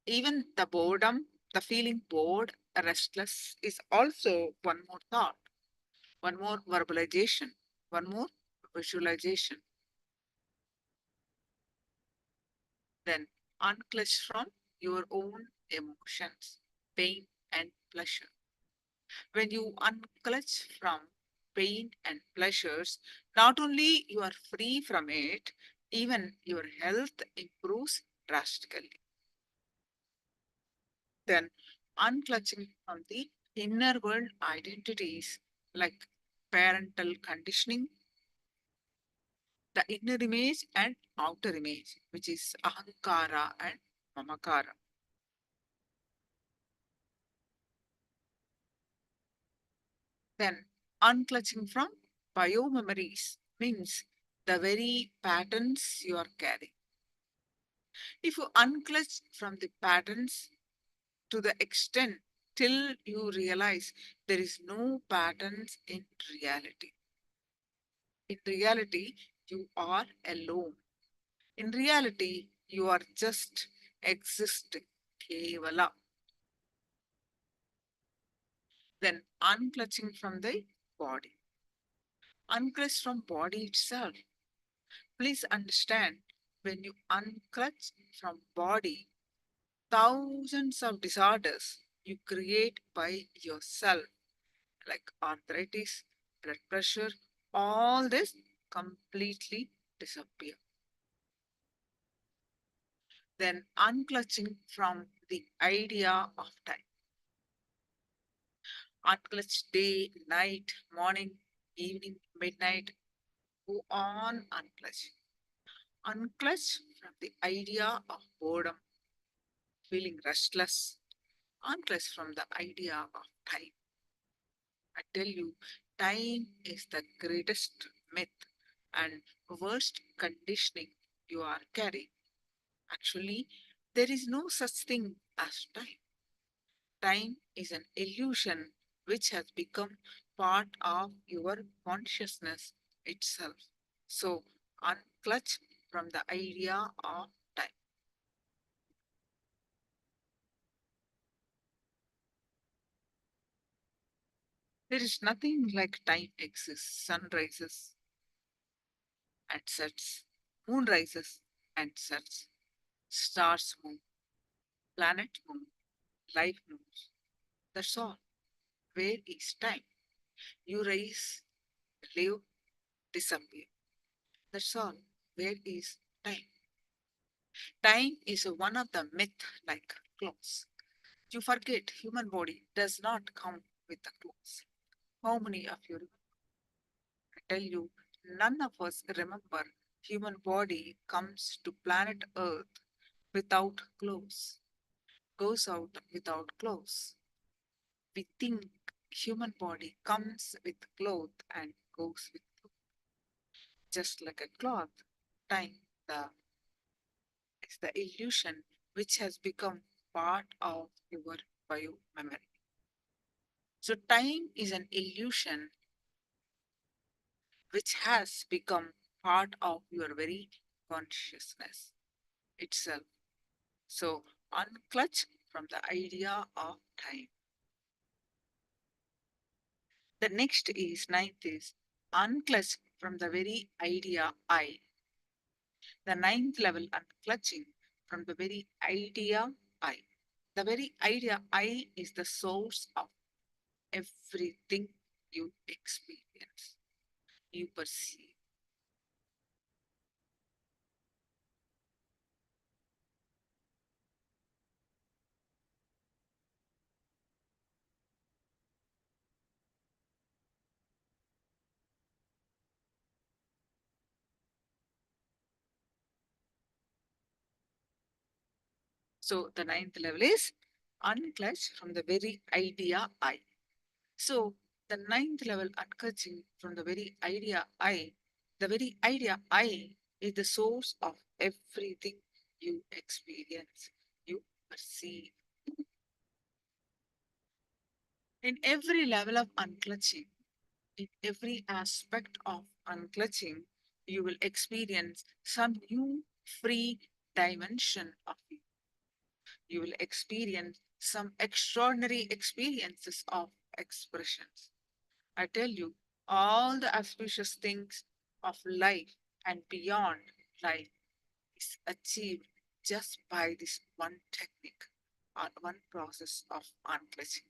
Even the boredom, the feeling bored, restless is also one more thought, one more verbalization, one more visualization. Then unclutch from your own emotions, pain and pleasure. When you unclutch from pain and pleasures, not only you are free from it, even your health improves drastically. Then unclutching from the inner world identities like parental conditioning, the inner image and outer image, which is ahankara and mamakara. Then unclutching from biomemories means the very patterns you are carrying. If you unclutch from the patterns to the extent till you realize there is no patterns in reality. In reality, you are alone. In reality, You are just existing. Kevala. Then unclutching from the body. Unclutch from body itself. Please understand, when you unclutch from body, thousands of disorders you create by yourself, like arthritis, blood pressure, all this completely disappear. Then unclutching from the idea of time. Unclutch day, night, morning, evening, midnight, go on unclutch. Unclutch from the idea of boredom, feeling restless. Unclutch from the idea of time. I tell you, time is the greatest myth and worst conditioning you are carrying. Actually, there is no such thing as time. Time is an illusion which has become part of your consciousness itself. So, unclutch from the idea of time. There is nothing like time exists. Sun rises and sets, moon rises and sets, stars move, planet move, life moves. That's all. Where is time? You rise, live, disappear. That's all. Where is time? Time is one of the myth like clothes. You forget human body does not come with the clothes. How many of you remember? I tell you, none of us remember human body comes to planet Earth without clothes, goes out without clothes. We think human body comes with cloth and goes with cloth. Just like a cloth, time the is the illusion which has become part of your bio memory. So time is an illusion which has become part of your very consciousness itself. So unclutch from the idea of time. The next is ninth is unclutch from the very idea I. The ninth level unclutching from the very idea I. The very idea I is the source of everything you experience, you perceive. So the ninth level is unclutch from the very idea I. So the ninth level unclutching from the very idea I, the very idea I is the source of everything you experience, you perceive. In every level of unclutching, in every aspect of unclutching, you will experience some new free dimension of you. You will experience some extraordinary experiences of expressions. I tell you, all the auspicious things of life and beyond life is achieved just by this one technique or one process of unclutching.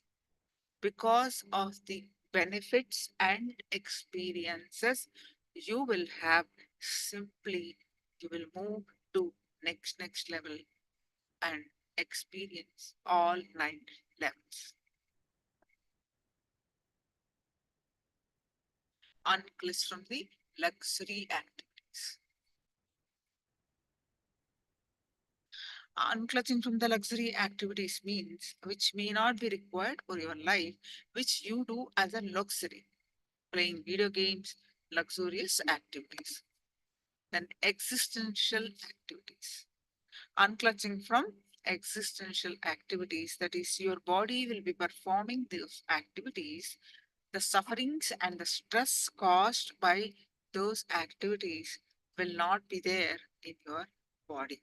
Because of the benefits and experiences you will have, simply you will move to next level and experience all 9 levels. Unclutch from the luxury activities. Unclutching from the luxury activities means which may not be required for your life, which you do as a luxury. Playing video games, luxurious activities. Then existential activities. Unclutching from existential activities, that is, your body will be performing those activities. The sufferings and the stress caused by those activities will not be there in your body.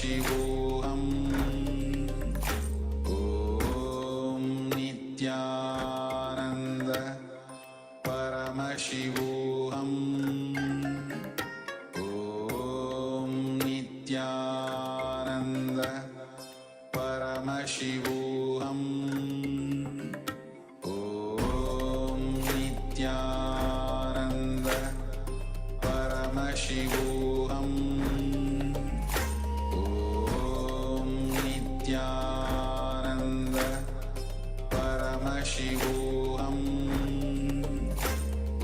Paramashivoham Om Nithyananda Paramashivoham Om Nithyananda Paramashivoham Om Nithyananda Paramashivoham Om Nithyananda Paramashivoham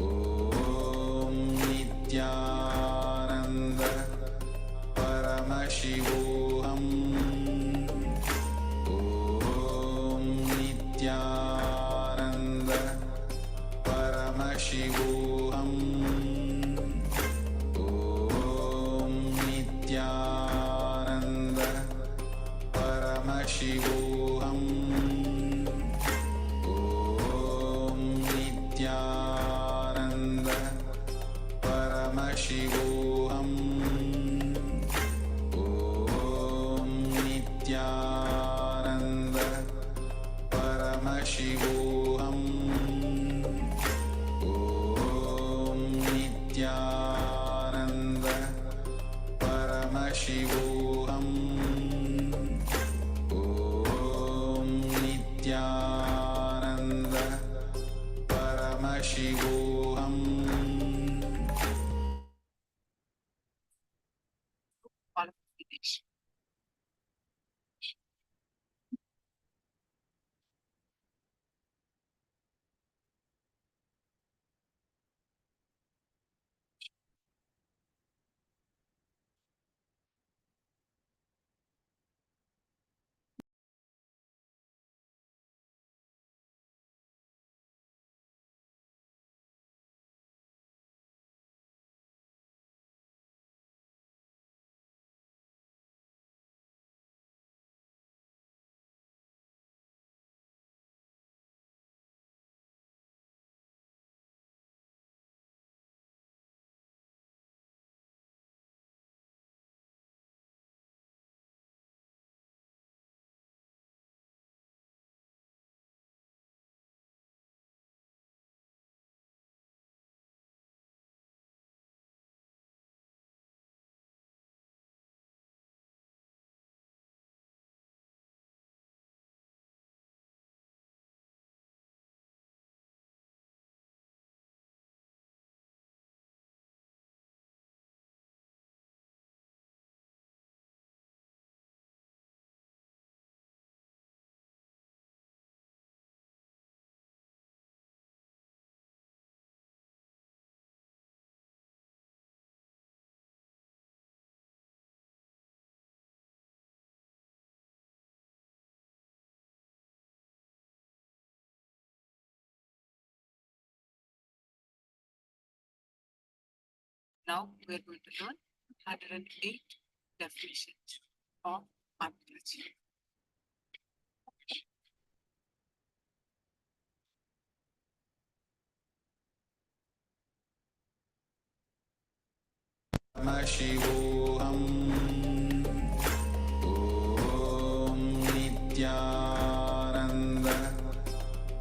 Om Nithyananda Paramashivoham Om Nithyananda Paramashivoham Om Nithyananda Paramashivoham Om Nithyananda Paramashivoham Om Nithyananda Paramashivoham Om Nithyananda Paramashivoham Om Nithyananda Paramashivoham qualification. Now we are going to learn 108 definitions of unclutching. Paramashivoham Om Nithyananda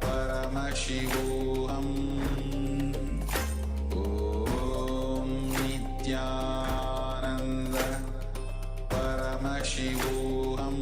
Paramashivoham Om Nithyananda Paramashivoham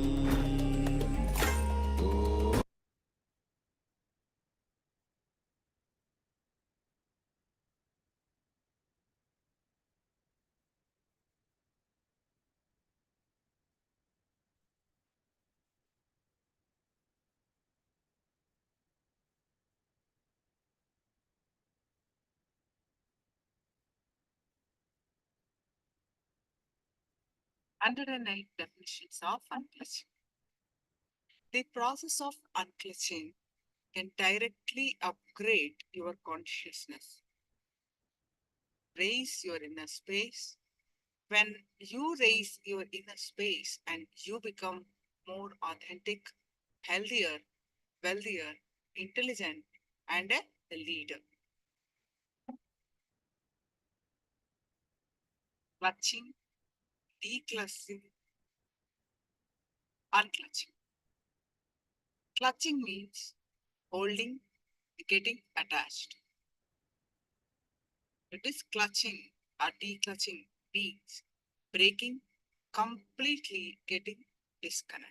Under and eight definitions of unclutching. The process of unclutching can directly upgrade your consciousness, raise your inner space. When you raise your inner space and you become more authentic, healthier, wealthier, intelligent, and a leader. Clutching, decluttering, Unclutching. Clutching means holding, getting attached. It is clutching or declutching means breaking, completely getting disconnected.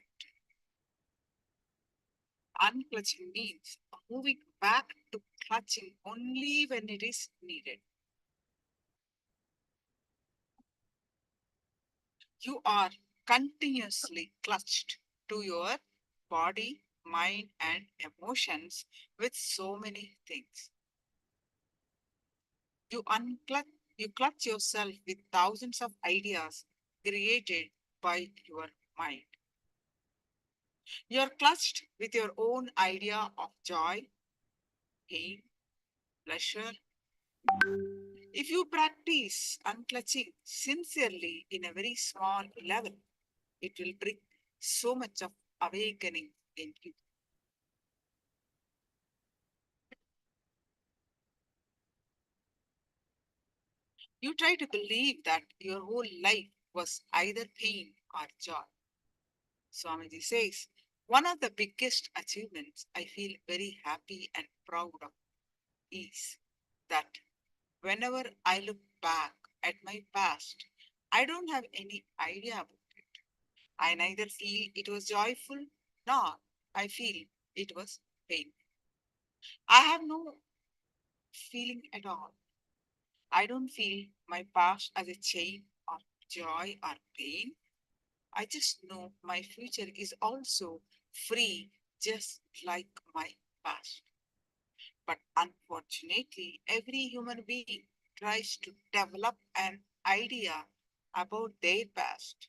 Unclutching means moving back to clutching only when it is needed. You are continuously clutched to your body, mind, and emotions with so many things. You clutch yourself with thousands of ideas created by your mind. You're clutched with your own idea of joy, pain, pleasure. If you practice unclutching sincerely in a very small level, it will bring so much of awakening in you. You try to believe that your whole life was either pain or joy. Swamiji says, one of the biggest achievements I feel very happy and proud of is that whenever I look back at my past, I don't have any idea about it. I neither feel it was joyful nor I feel it was painful. I have no feeling at all. I don't feel my past as a chain of joy or pain. I just know my future is also free, just like my past. But unfortunately, every human being tries to develop an idea about their past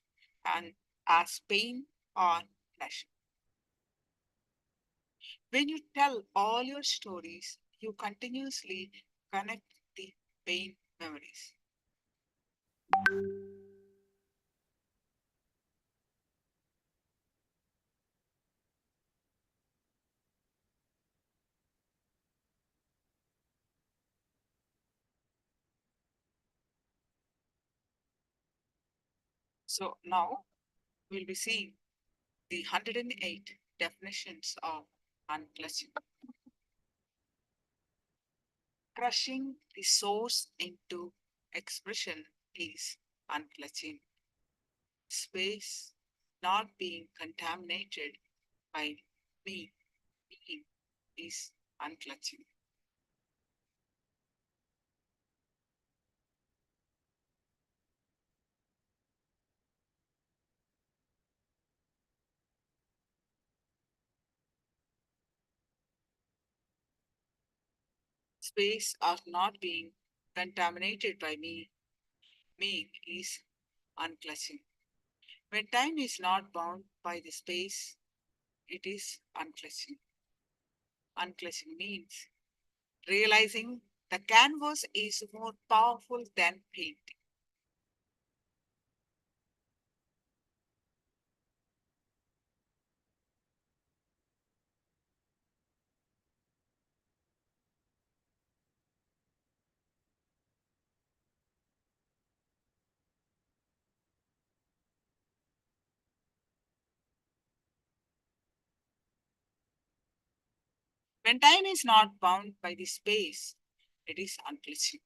and as pain or pleasure. When you tell all your stories, you continuously connect the pain memories. So now we'll be seeing the 108 definitions of unclutching. Crushing the source into expression is unclutching. Space not being contaminated by me being is unclutching. Space are not being contaminated by me being is unclutching. When time is not bound by the space, it is unclutching. Unclutching means realizing the canvas is more powerful than painting. When time is not bound by the space, it is unclutching.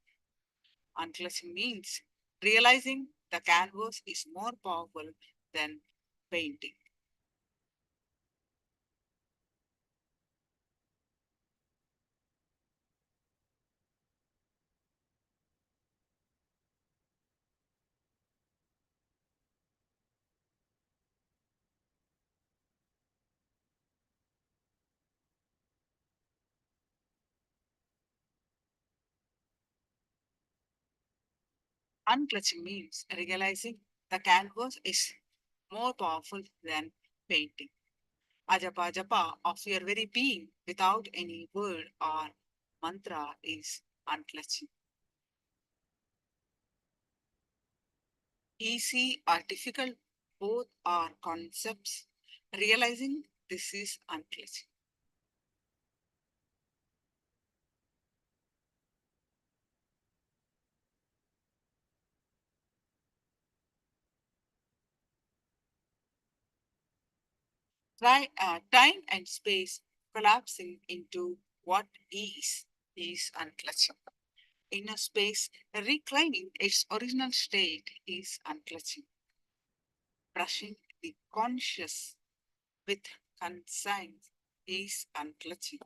Unclutching means realizing the canvas is more powerful than painting. Unclutching means realizing the canvas is more powerful than painting. Ajapa japa of your very being without any word or mantra is unclutching. Easy or difficult, both are concepts. Realizing this is unclutching. Time and space collapsing into what is unclutching. Inner space reclaiming its original state is unclutching. Brushing the conscious with conscience is unclutching.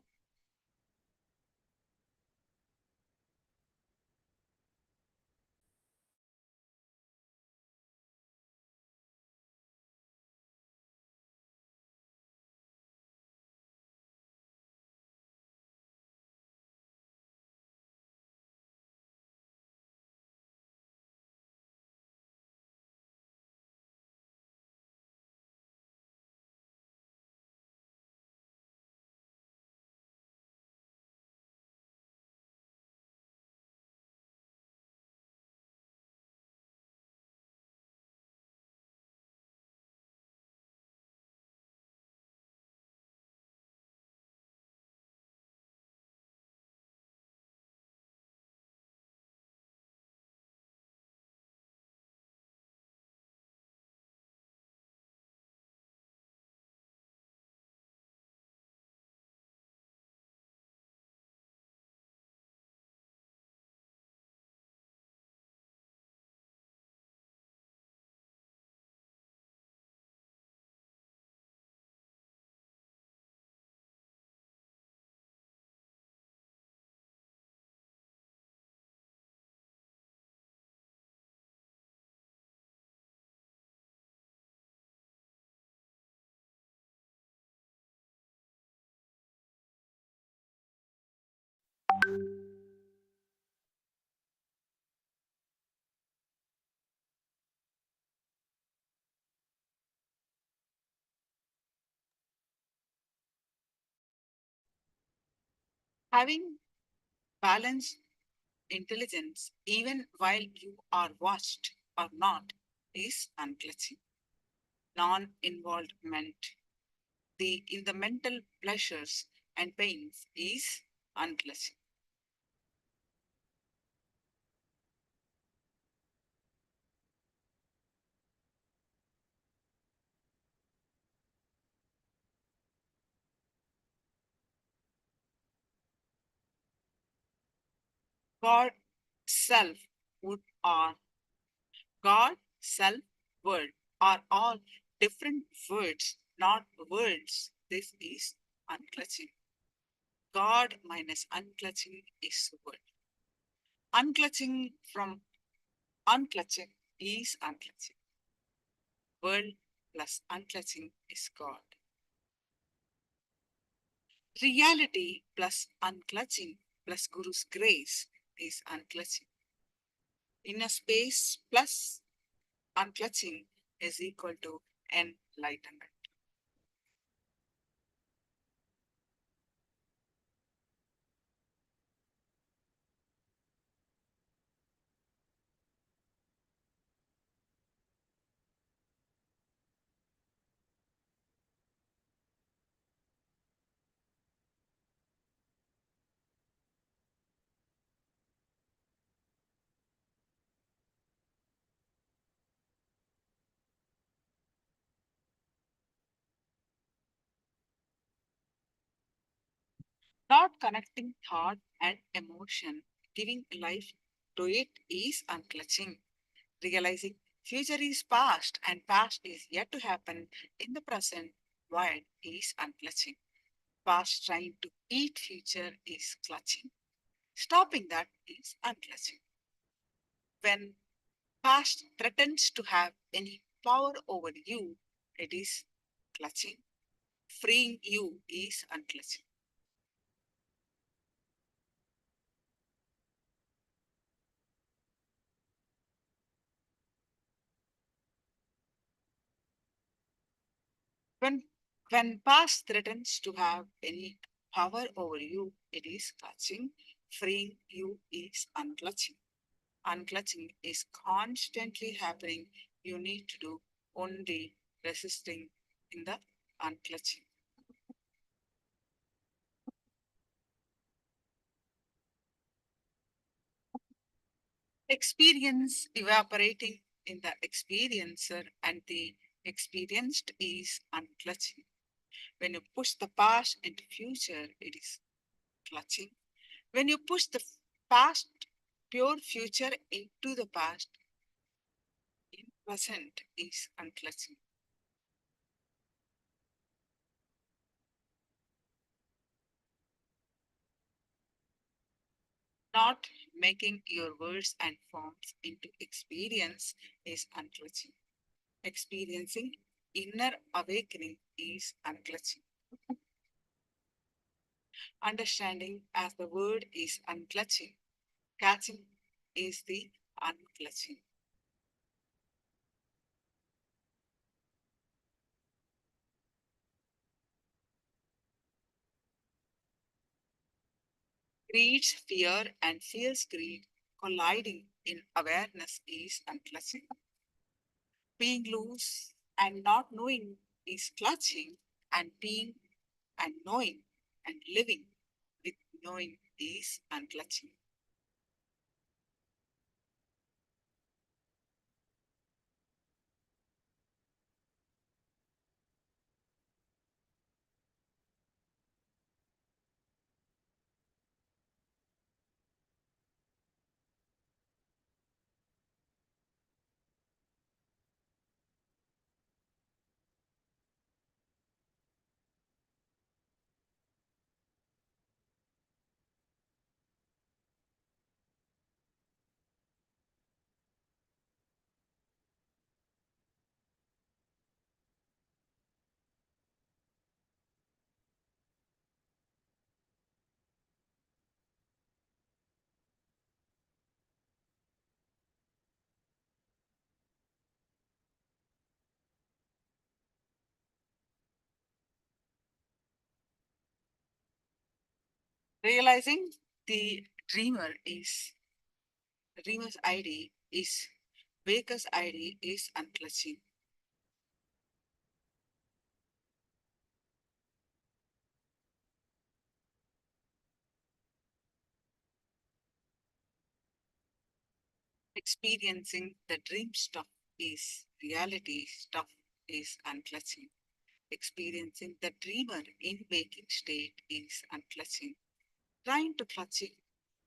Having balanced intelligence, even while you are watched or not, is unclutching. Non-involvement in the mental pleasures and pains is unclutching. God, self, would are God, self, word are all different words, not words. This is unclutching. God minus unclutching is word. Unclutching from unclutching is unclutching. Word plus unclutching is God. Reality plus unclutching plus Guru's grace is unclutching. Inner space plus unclutching is equal to enlightenment. Not connecting thought and emotion, giving life to it is unclutching. Realizing future is past and past is yet to happen in the present void is unclutching. Past trying to eat future is clutching. Stopping that is unclutching. When past threatens to have any power over you, it is clutching. Freeing you is unclutching. When when past threatens to have any power over you, it is clutching. Freeing you is unclutching. Unclutching is constantly happening. You need to do only resisting in the unclutching. Experience evaporating in the experiencer and the experienced is unclutching. When you push the past into future, it is clutching. When you push the past, pure future into the past, in present is unclutching. Not making your words and forms into experience is unclutching. Experiencing inner awakening is unclutching. Understanding as the word is unclutching. Catching is the unclutching. Greed's fear and fear's greed colliding in awareness is unclutching. Being loose and not knowing is clutching, and being and knowing and living with knowing is unclutching. Realizing the dreamer's ID is waker's ID is unclutching. Experiencing the dream stuff is reality stuff is unclutching. Experiencing the dreamer in waking state is unclutching. Trying to clutching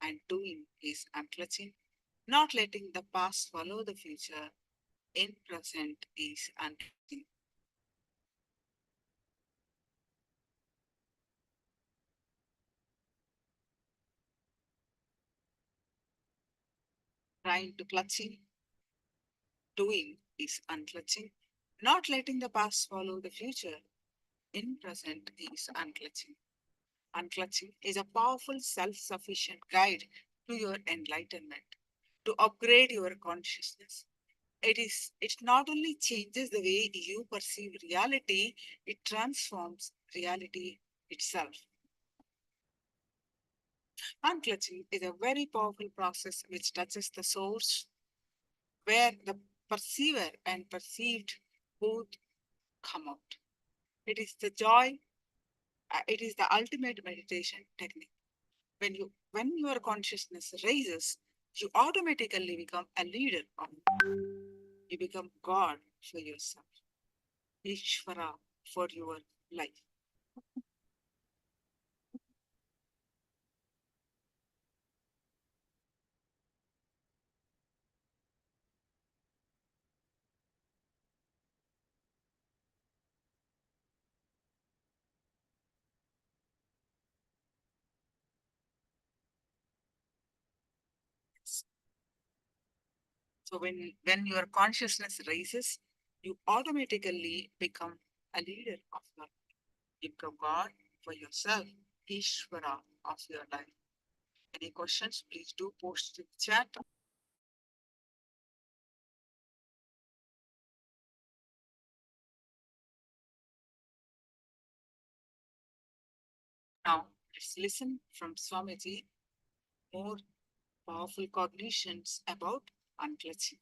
and doing is unclutching. Not letting the past follow the future in present is unclutching. Trying to clutching, doing is unclutching. Not letting the past follow the future in present is unclutching. Unclutching is a powerful self-sufficient guide to your enlightenment, to upgrade your consciousness. It not only changes the way you perceive reality, it transforms reality itself. Unclutching is a very powerful process which touches the source where the perceiver and perceived both come out. It is the joy, it is the ultimate meditation technique. When your consciousness raises, you automatically become a leader of, you become God for yourself, Ishvara for your life. So when your consciousness raises, you automatically become a leader of your life. You become God for yourself, Ishvara of your life. Any questions, please do post in the chat. Now, let's listen from Swamiji more powerful cognitions about unclutching.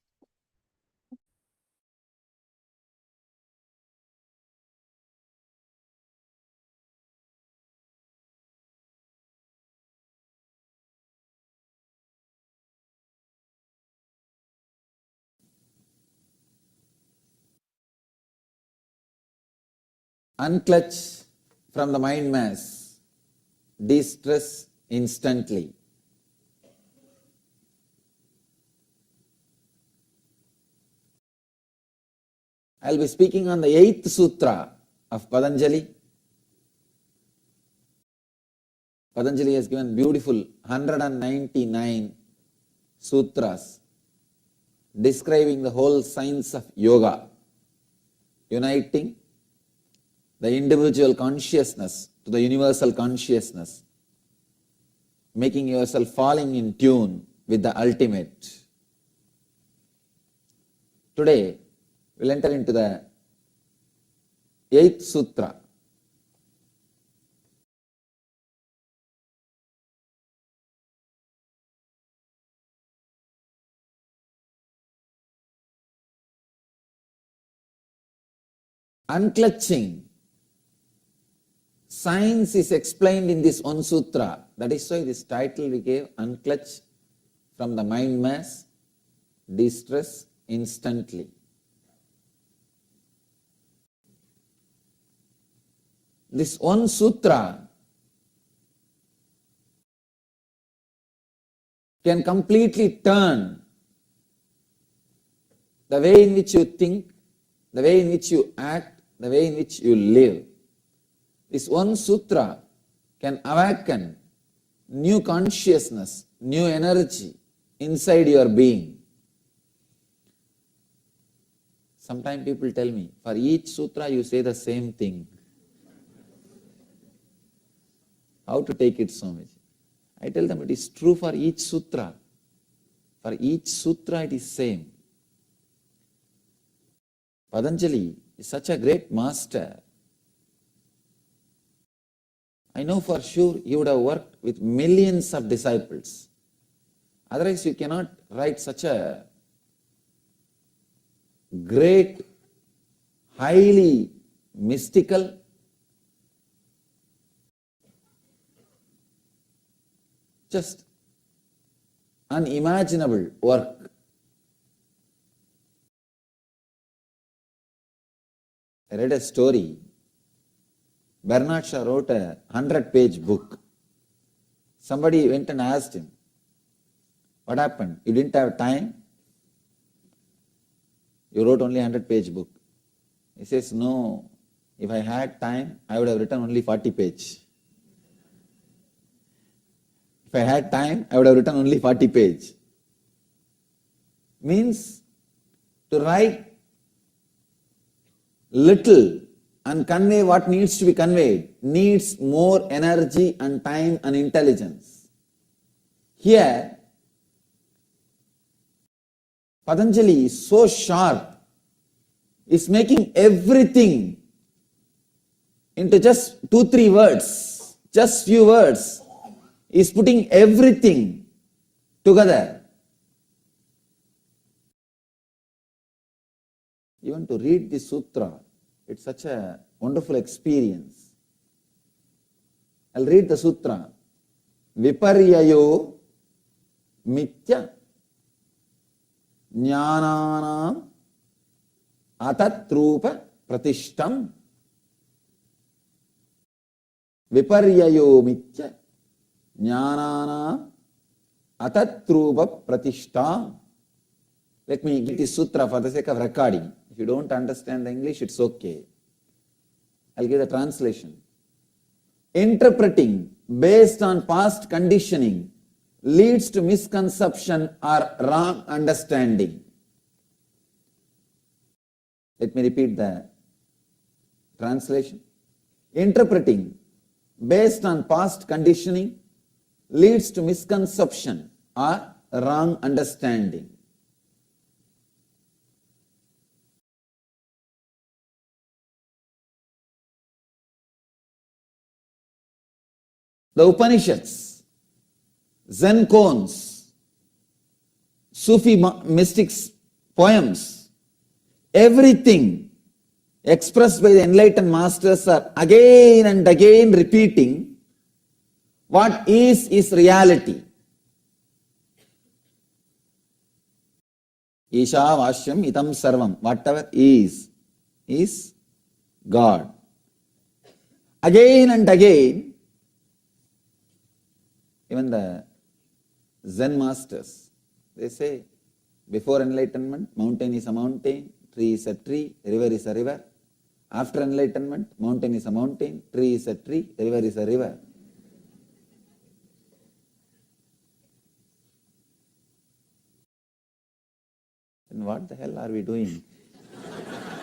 Unclutch from the mind mass, de-stress instantly. I'll be speaking on the 8th sutra of Patanjali. Patanjali has given beautiful 199 sutras describing the whole science of yoga, uniting the individual consciousness to the universal consciousness, making yourself falling in tune with the ultimate. Today, we'll enter into the 8th sutra. Unclutching. Science is explained in this one sutra. That is why this title we gave, Unclutch from the mind mass, de-stress instantly. This one sutra can completely turn the way in which you think, the way in which you act, the way in which you live. This one sutra can awaken new consciousness, new energy inside your being. Sometimes people tell me, for each sutra you say the same thing. How to take it, Swamiji? I tell them it is true for each sutra. For each sutra it is same. Patanjali is such a great master. I know for sure he would have worked with millions of disciples. Otherwise you cannot write such a great, highly mystical, just unimaginable work. I read a story. Bernard Shaw wrote a 100-page book. Somebody went and asked him, what happened? You didn't have time? You wrote only a 100-page book. He says, no, if I had time, I would have written only 40 pages. If I had time, I would have written only 40 pages. Means to write little and convey what needs to be conveyed needs more energy and time and intelligence. Here, Patanjali is so sharp, is making everything into just 2-3 words, just few words, is putting everything together. Even to read the sutra, it's such a wonderful experience. I'll read the sutra. Viparyayo mitya jnananam atatrupa pratishtam. Viparyayo mitya jnananam atatrupa pratishtam. Let me give this sutra for the sake of recording. If you don't understand the English, it's okay. I'll give the translation. Interpreting based on past conditioning leads to misconception or wrong understanding. Let me repeat the translation. Interpreting based on past conditioning leads to misconception or wrong understanding. The Upanishads, Zen koans, Sufi mystics' poems, everything expressed by the enlightened masters are again and again repeating what is reality. Isha Vashyam Itam Sarvam, whatever is God. Again and again, even the Zen masters, they say, before enlightenment, mountain is a mountain, tree is a tree, river is a river. After enlightenment, mountain is a mountain, tree is a tree, river is a river. Then what the hell are we doing?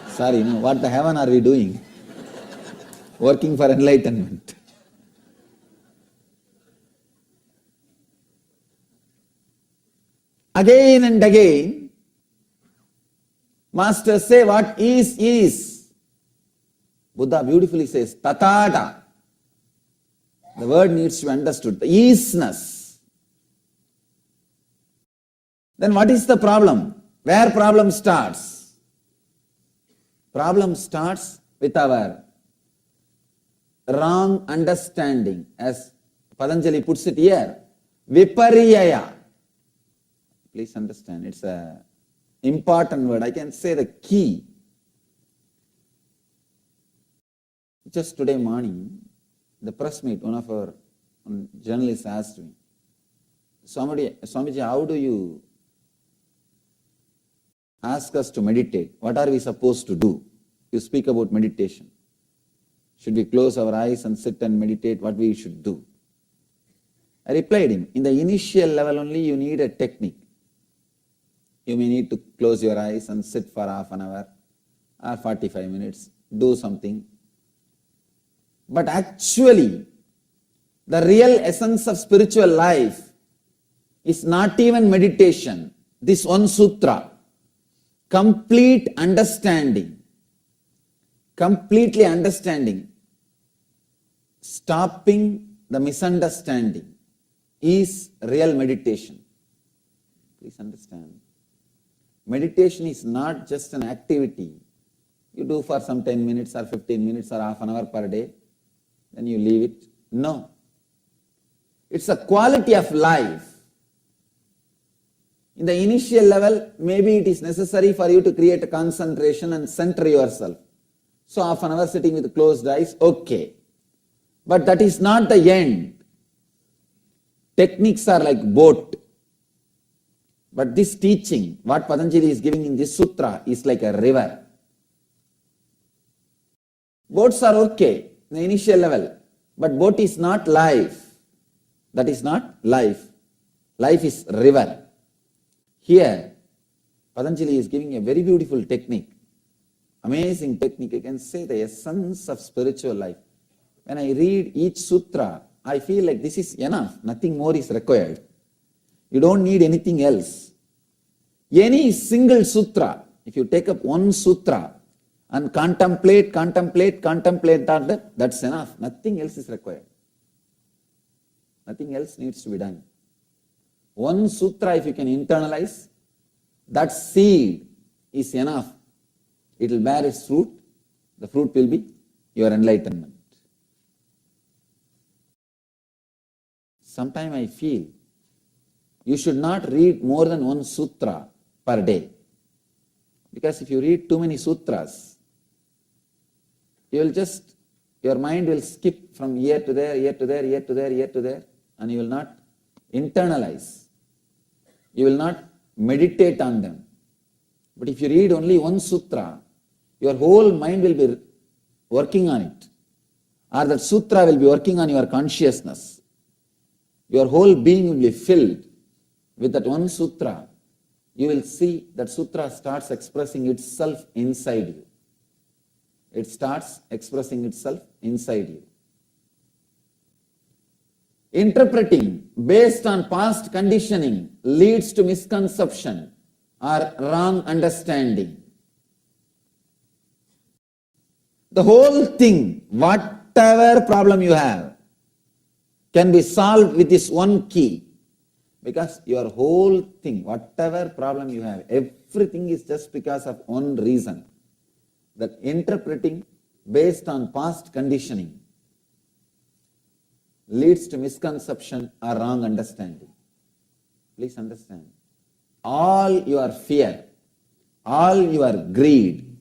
Sorry, no, what the heaven are we doing? Working for enlightenment. Again and again, masters say what is. Buddha beautifully says, tathata. The word needs to be understood. The isness. Then what is the problem? Where problem starts? Problem starts with our wrong understanding. As Patanjali puts it here, vipariyaya. Please understand, it's an important word. I can say the key. Just today morning, the press meet, one of our journalists asked me, Swamiji, how do you ask us to meditate? What are we supposed to do? You speak about meditation. Should we close our eyes and sit and meditate? What we should do? I replied him, in the initial level only you need a technique. You may need to close your eyes and sit for half an hour or 45 minutes, do something. But actually, the real essence of spiritual life is not even meditation. This one sutra, complete understanding, completely understanding, stopping the misunderstanding is real meditation. Please understand. Meditation is not just an activity you do for some 10 minutes or 15 minutes or half an hour per day, then you leave it. No. It's a quality of life. In the initial level, maybe it is necessary for you to create a concentration and center yourself. So half an hour sitting with closed eyes, okay. But that is not the end. Techniques are like boat. But this teaching, what Patanjali is giving in this sutra, is like a river. Boats are okay in the initial level, but boat is not life. That is not life. Life is river. Here, Patanjali is giving a very beautiful technique, amazing technique. I can say the essence of spiritual life. When I read each sutra, I feel like this is enough, nothing more is required. You don't need anything else. Any single sutra, if you take up one sutra and contemplate that, that's enough. Nothing else is required. Nothing else needs to be done. One sutra, if you can internalize, that seed is enough. It will bear its fruit. The fruit will be your enlightenment. Sometimes I feel you should not read more than one sutra per day. Because if you read too many sutras, your mind will skip from here to there, and you will not internalize. You will not meditate on them. But if you read only one sutra, your whole mind will be working on it. Or that sutra will be working on your consciousness. Your whole being will be filled with that one sutra. You will see that sutra starts expressing itself inside you. It starts expressing itself inside you. Interpreting based on past conditioning leads to misconception or wrong understanding. The whole thing, whatever problem you have, can be solved with this one key. Because your whole thing, whatever problem you have, everything is just because of one reason. That interpreting based on past conditioning leads to misconception or wrong understanding. Please understand. All your fear, all your greed,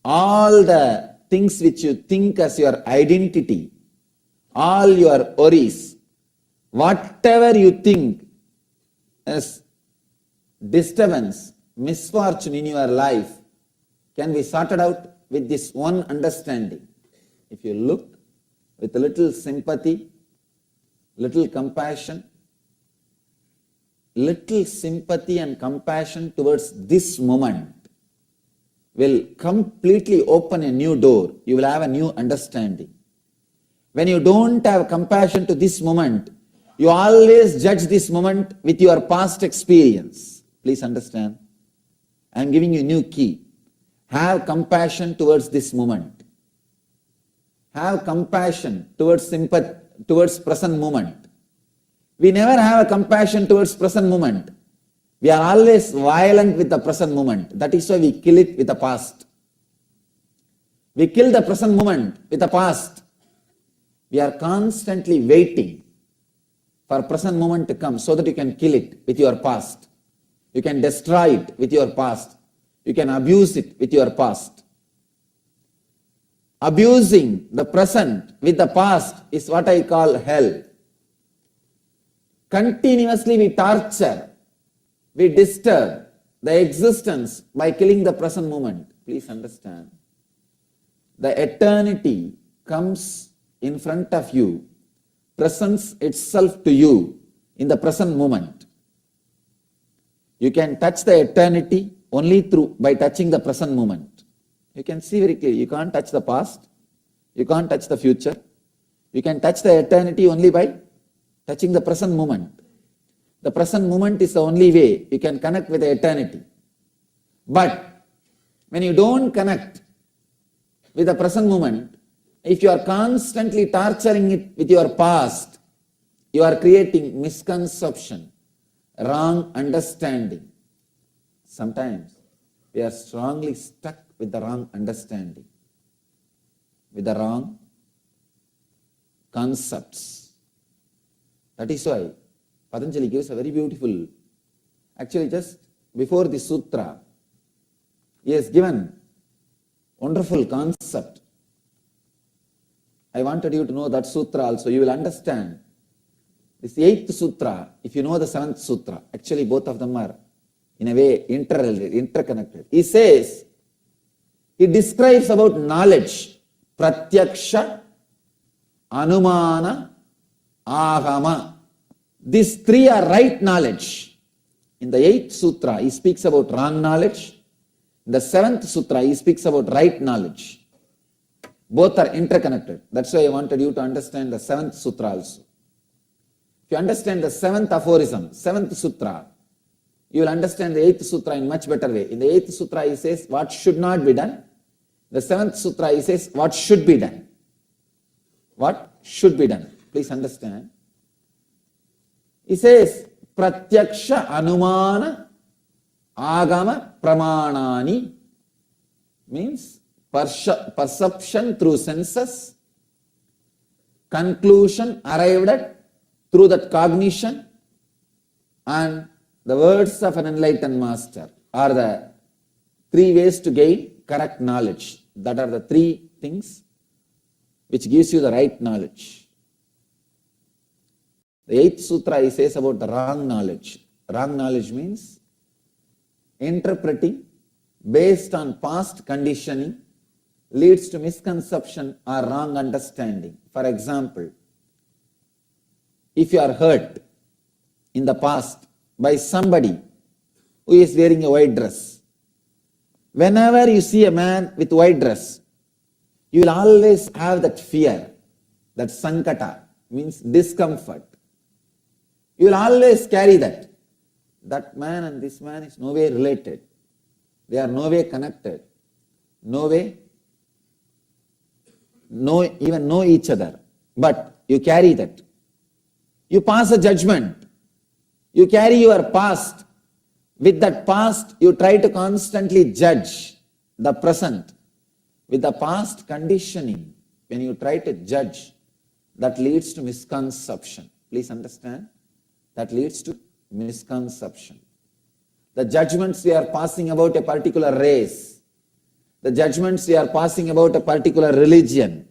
all the things which you think as your identity all your worries, whatever you think as disturbance, misfortune in your life, can be sorted out with this one understanding. If you look with a little sympathy, little compassion and compassion towards this moment will completely open a new door. You will have a new understanding. When you don't have compassion to this moment, you always judge this moment with your past experience. Please understand. I am giving you a new key. Have compassion towards this moment. Have compassion towards sympathy, towards present moment. We never have a compassion towards present moment. We are always violent with the present moment. That is why we kill it with the past. We kill the present moment with the past. We are constantly waiting for present moment to come so that you can kill it with your past. You can destroy it with your past. You can abuse it with your past. Abusing the present with the past is what I call hell. Continuously we torture, we disturb the existence by killing the present moment. Please understand. The eternity comes in front of you, presents itself to you in the present moment. You can touch the eternity only by touching the present moment. You can see very clearly, you can't touch the past, you can't touch the future. You can touch the eternity only by touching the present moment. The present moment is the only way you can connect with the eternity. But when you don't connect with the present moment, if you are constantly torturing it with your past, you are creating misconception, wrong understanding. Sometimes we are strongly stuck with the wrong understanding, with the wrong concepts. That is why Patanjali gives a very beautiful, actually just before the sutra, he has given wonderful concept. I wanted you to know that sutra also. You will understand. This 8th sutra, if you know the 7th sutra, actually both of them are in a way interconnected. He says, he describes about knowledge, pratyaksha, anumana, agama. These three are right knowledge. In the 8th sutra, he speaks about wrong knowledge. In the 7th sutra, he speaks about right knowledge. Both are interconnected. That's why I wanted you to understand the 7th sutra also. If you understand the 7th aphorism, 7th sutra, you will understand the 8th sutra in much better way. In the 8th sutra, he says what should not be done. The 7th sutra, he says what should be done. What should be done? Please understand. He says, pratyaksha anumana agama pramanani means perception through senses, conclusion arrived at through that cognition, and the words of an enlightened master are the three ways to gain correct knowledge. That are the three things which gives you the right knowledge. The 8th sutra, he says about the wrong knowledge. Wrong knowledge means interpreting based on past conditioning leads to misconception or wrong understanding. For example, if you are hurt in the past by somebody who is wearing a white dress, whenever you see a man with white dress, you will always have that fear, that sankata, means discomfort. You will always carry that. That man and this man is no way related. They are no way connected. No way, even know each other. But you carry that. You pass a judgment. You carry your past. With that past, you try to constantly judge the present. With the past conditioning, when you try to judge, that leads to misconception. Please understand. That leads to misconception. The judgments we are passing about a particular race, the judgments we are passing about a particular religion,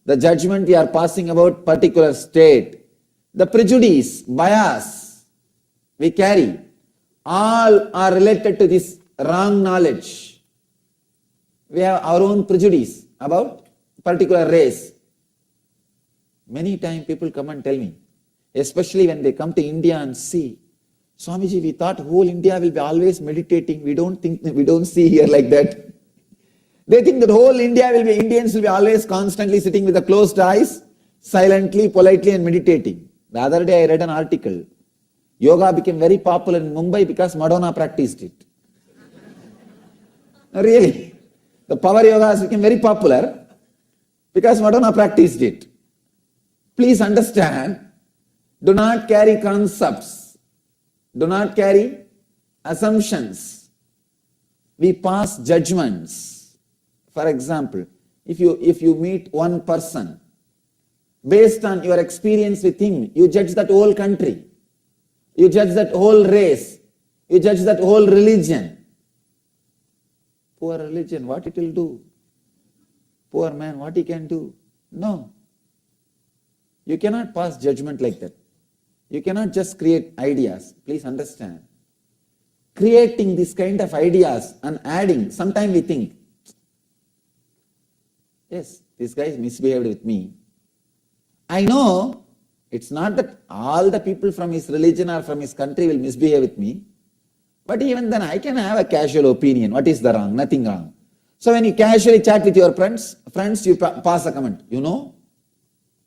the judgment we are passing about particular state, the prejudice, bias we carry, all are related to this wrong knowledge. We have our own prejudice about particular race. Many times people come and tell me, especially when they come to India and see, Swamiji, we thought whole India will be always meditating. We don't see here like that. They think that whole India will be, Indians will be always constantly sitting with the closed eyes, silently, politely and meditating. The other day I read an article. Yoga became very popular in Mumbai because Madonna practiced it. Really. The power yoga has become very popular because Madonna practiced it. Please understand, do not carry concepts. Do not carry assumptions. We pass judgments. For example, if you meet one person, based on your experience with him, you judge that whole country. You judge that whole race. You judge that whole religion. Poor religion, what it will do? Poor man, what he can do? No. You cannot pass judgment like that. You cannot just create ideas. Please understand. Creating this kind of ideas and adding, sometimes we think, yes, this guy is misbehaved with me. I know it's not that all the people from his religion or from his country will misbehave with me, but even then I can have a casual opinion. What is the wrong? Nothing wrong. So when you casually chat with your friends, you pass a comment. You know,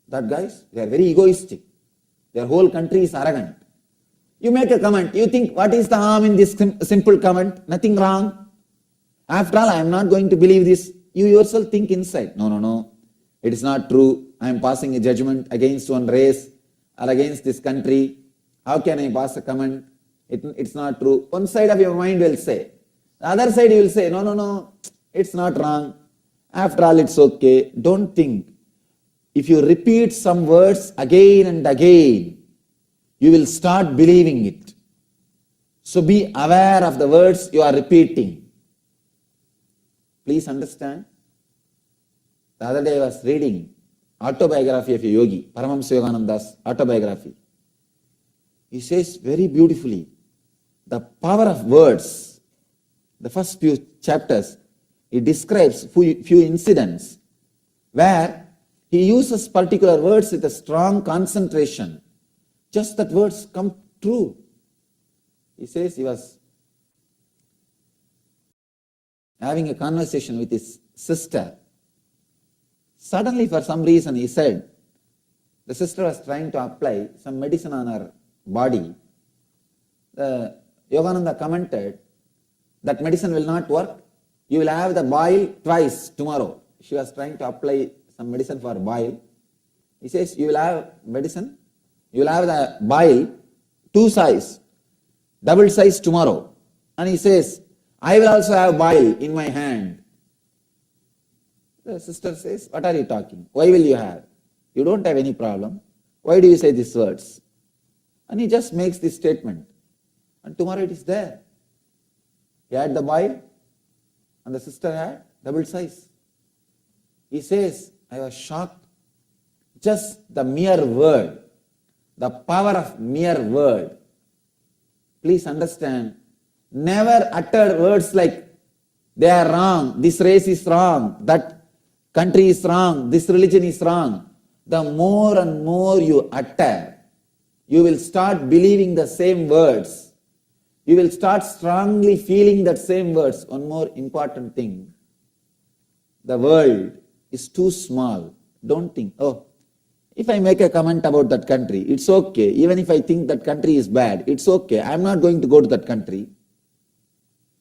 that guys, they are very egoistic. Their whole country is arrogant. You make a comment. You think, what is the harm in this simple comment? Nothing wrong. After all, I am not going to believe this. You yourself think inside. No. It is not true. I am passing a judgment against one race or against this country. How can I pass a comment? It's not true. One side of your mind will say. The other side you will say, no, it's not wrong. After all, it's okay. Don't think. If you repeat some words again and again, you will start believing it. So be aware of the words you are repeating. Please understand. The other day I was reading autobiography of a yogi, Paramashivoham autobiography. He says very beautifully, the power of words. The first few chapters, he describes few incidents where he uses particular words with a strong concentration. Just that words come true. He says he was having a conversation with his sister. Suddenly, for some reason, he said, the sister was trying to apply some medicine on her body. The Yogananda commented, that medicine will not work. You will have the boil twice tomorrow. She was trying to apply some medicine for boil. He says, you will have medicine, you will have the boil, 2 size, double size tomorrow. And he says, I will also have boil in my hand. The sister says, what are you talking? Why will you have? You don't have any problem. Why do you say these words? And he just makes this statement. And tomorrow it is there. He had the boil and the sister had double size. He says, I was shocked. Just the mere word, the power of mere word. Please understand, never utter words like, they are wrong, this race is wrong, that country is wrong, this religion is wrong. The more and more you utter, you will start believing the same words. You will start strongly feeling that same words. One more important thing, the world is too small. Don't think, oh, if I make a comment about that country, it's okay. Even if I think that country is bad, it's okay. I'm not going to go to that country.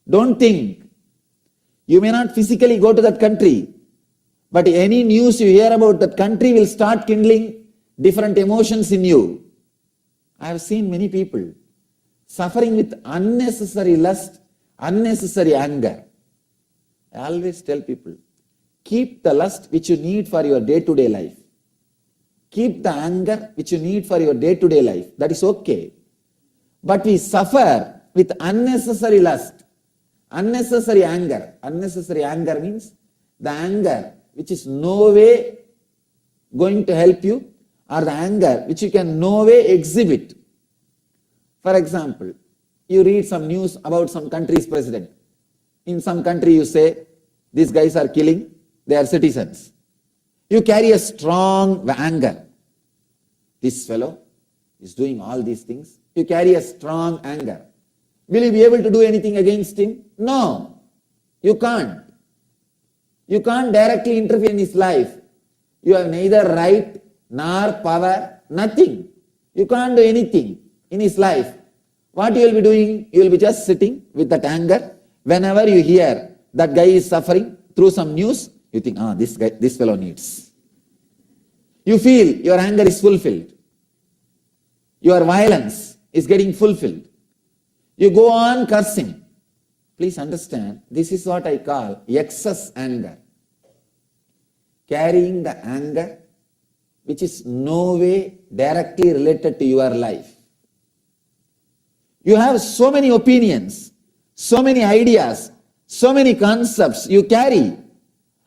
Don't think. You may not physically go to that country, but any news you hear about that country will start kindling different emotions in you. I have seen many people suffering with unnecessary lust, unnecessary anger. I always tell people, keep the lust which you need for your day-to-day life. Keep the anger which you need for your day-to-day life. That is okay. But we suffer with unnecessary lust, unnecessary anger. Unnecessary anger means the anger which is no way going to help you or the anger which you can no way exhibit. For example, you read some news about some country's president. In some country you say, these guys are killing their citizens. You carry a strong anger. This fellow is doing all these things. You carry a strong anger. Will you be able to do anything against him? No, you can't. You can't directly interfere in his life. You have neither right nor power, nothing. You can't do anything in his life. What you will be doing? You will be just sitting with that anger. Whenever you hear that guy is suffering through some news, you think, this fellow needs. You feel your anger is fulfilled. Your violence is getting fulfilled. You go on cursing. Please understand, this is what I call excess anger. Carrying the anger which is no way directly related to your life. You have so many opinions, so many ideas, so many concepts you carry,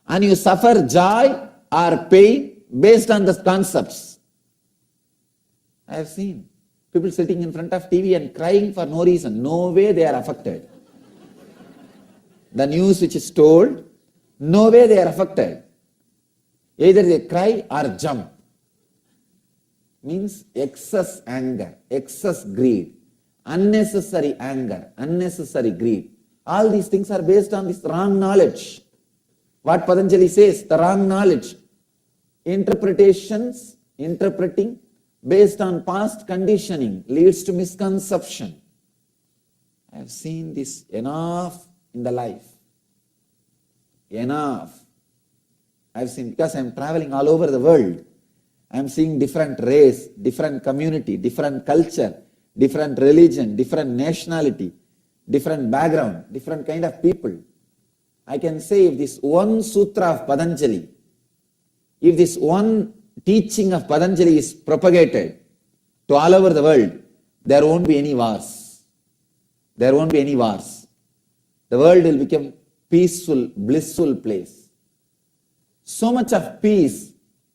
and you suffer joy or pain based on the concepts. I have seen people sitting in front of TV and crying for no reason. No way they are affected. The news which is told, no way they are affected. Either they cry or jump. Means excess anger, excess greed, unnecessary anger, unnecessary greed. All these things are based on this wrong knowledge. What Patanjali says, the wrong knowledge. Interpreting based on past conditioning leads to misconception. I have seen this enough in the life. Enough. I have seen, because I am traveling all over the world. I am seeing different race, different community, different culture, different religion, different nationality, different background, different kind of people. I can say if this one sutra of Patanjali, if this one teaching of Patanjali is propagated to all over the world, there won't be any wars. There won't be any wars. The world will become peaceful, blissful place. So much of peace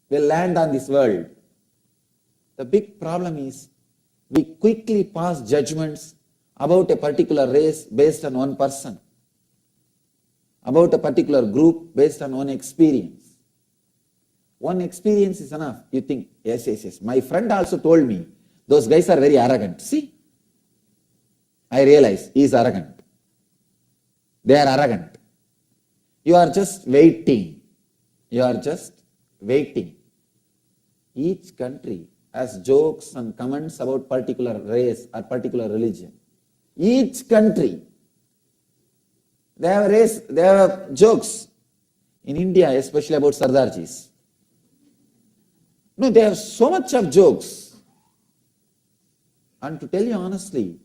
will land on this world. The big problem is we quickly pass judgments about a particular race based on one person, about a particular group based on one experience. One experience is enough. You think, yes. My friend also told me, those guys are very arrogant. See, I realize he is arrogant. They are arrogant. You are just waiting. You are just waiting. Each country has jokes and comments about particular race or particular religion. Each country, they have jokes. In India, especially about Sardarjis. No, they have so much of jokes. And to tell you honestly,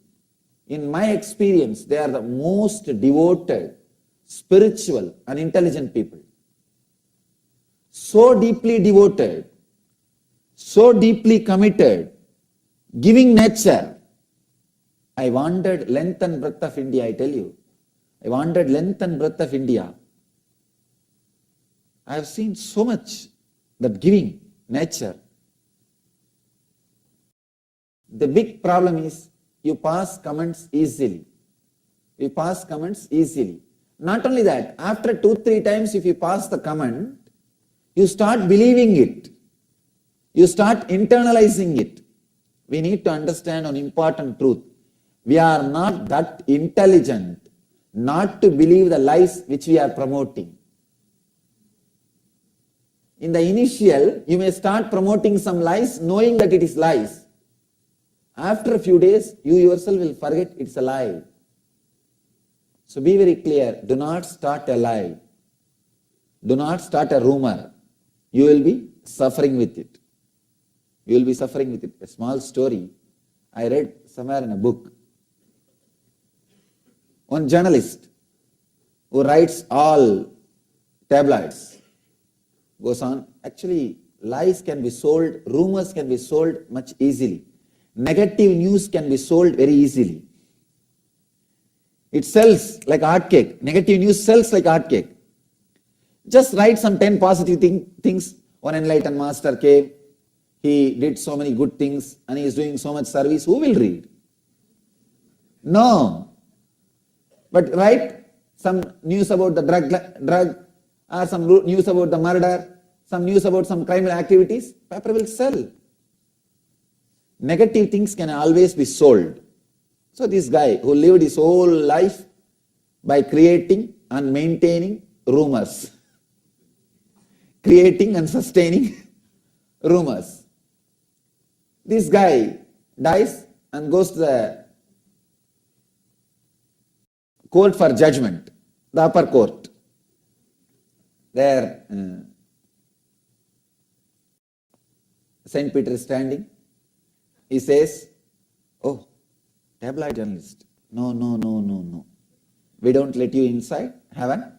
in my experience, they are the most devoted, spiritual and intelligent people. So deeply devoted, so deeply committed, giving nature. I wandered length and breadth of India, I tell you. I wandered length and breadth of India. I have seen so much that giving nature. The big problem is you pass comments easily. You pass comments easily. Not only that, after 2-3 times if you pass the comment, you start believing it. You start internalizing it. We need to understand an important truth. We are not that intelligent not to believe the lies which we are promoting. In the initial, you may start promoting some lies knowing that it is lies. After a few days, you yourself will forget it's a lie. So be very clear, do not start a lie. Do not start a rumor. You will be suffering with it. You will be suffering with it. A small story I read somewhere in a book. One journalist who writes all tabloids goes on, actually lies can be sold, rumors can be sold much easily. Negative news can be sold very easily. It sells like hotcake. Negative news sells like hotcake. Just write some 10 positive things. one enlightened master came, he did so many good things and he is doing so much service. Who will read? No. But write some news about the drug or some news about the murder, some news about some criminal activities, paper will sell. Negative things can always be sold. So this guy who lived his whole life by creating and maintaining rumors, creating and sustaining rumors. This guy dies and goes to the court for judgment, the upper court. There, Saint Peter is standing. He says, "Oh, tabloid journalist, no. We don't let you inside heaven.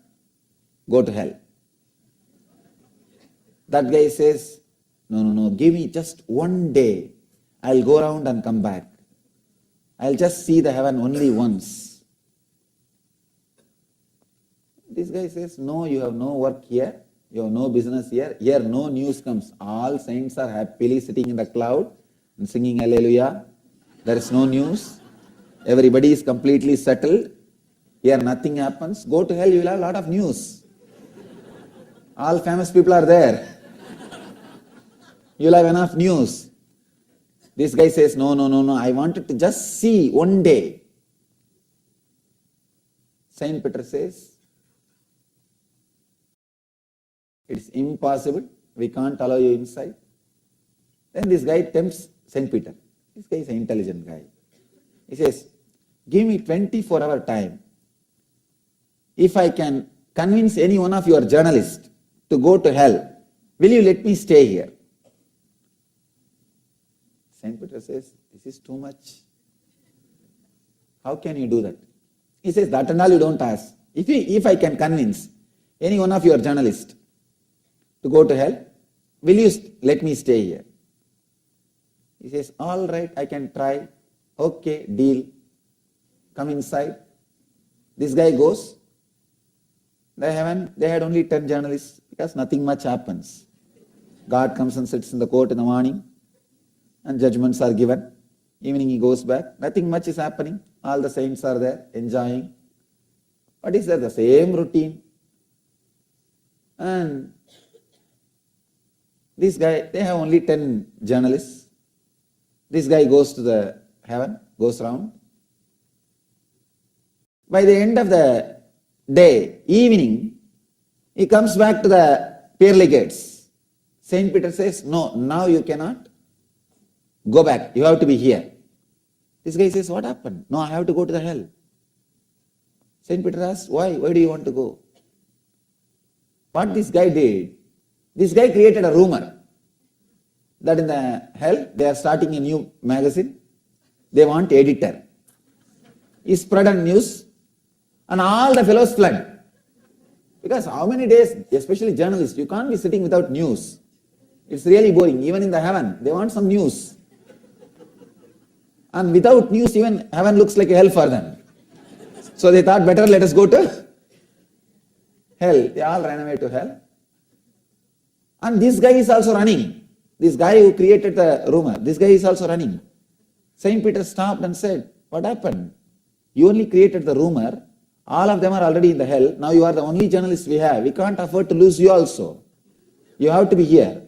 Go to hell." That guy says, No, give me just one day. I'll go around and come back. I'll just see the heaven only once. This guy says, no, you have no work here. You have no business here. Here no news comes. All saints are happily sitting in the cloud and singing hallelujah. There is no news. Everybody is completely settled. Here nothing happens. Go to hell, you will have a lot of news. All famous people are there. You will have enough news. This guy says, no, I wanted to just see one day. Saint Peter says, it's impossible. We can't allow you inside. Then this guy tempts Saint Peter. This guy is an intelligent guy. He says, give me 24-hour time. If I can convince any one of your journalists to go to hell, will you let me stay here? Saint Peter says, this is too much. How can you do that? He says, that and all you don't ask. If I can convince any one of your journalists to go to hell, will you let me stay here? He says, all right, I can try. Okay, deal. Come inside. This guy goes. They had only 10 journalists because nothing much happens. God comes and sits in the court in the morning and judgments are given. Evening he goes back. Nothing much is happening. All the saints are there enjoying. What is there? The same routine. And this guy, they have only 10 journalists. This guy goes to the heaven, goes round. By the end of the day, evening, he comes back to the pearly gates. Saint Peter says, no, now you cannot go back. You have to be here. This guy says, what happened? No, I have to go to the hell. Saint Peter asks, why? Why do you want to go? What this guy did, this guy created a rumor that in the hell, they are starting a new magazine. They want editor. He spread a news and all the fellows fled. Because how many days, especially journalists, you can't be sitting without news. It's really boring. Even in the heaven, they want some news. And without news, even heaven looks like a hell for them. So they thought, better let us go to hell. They all ran away to hell. And this guy is also running. This guy who created the rumor, this guy is also running. Saint Peter stopped and said, what happened? You only created the rumor. All of them are already in the hell. Now you are the only journalist we have. We can't afford to lose you also. You have to be here.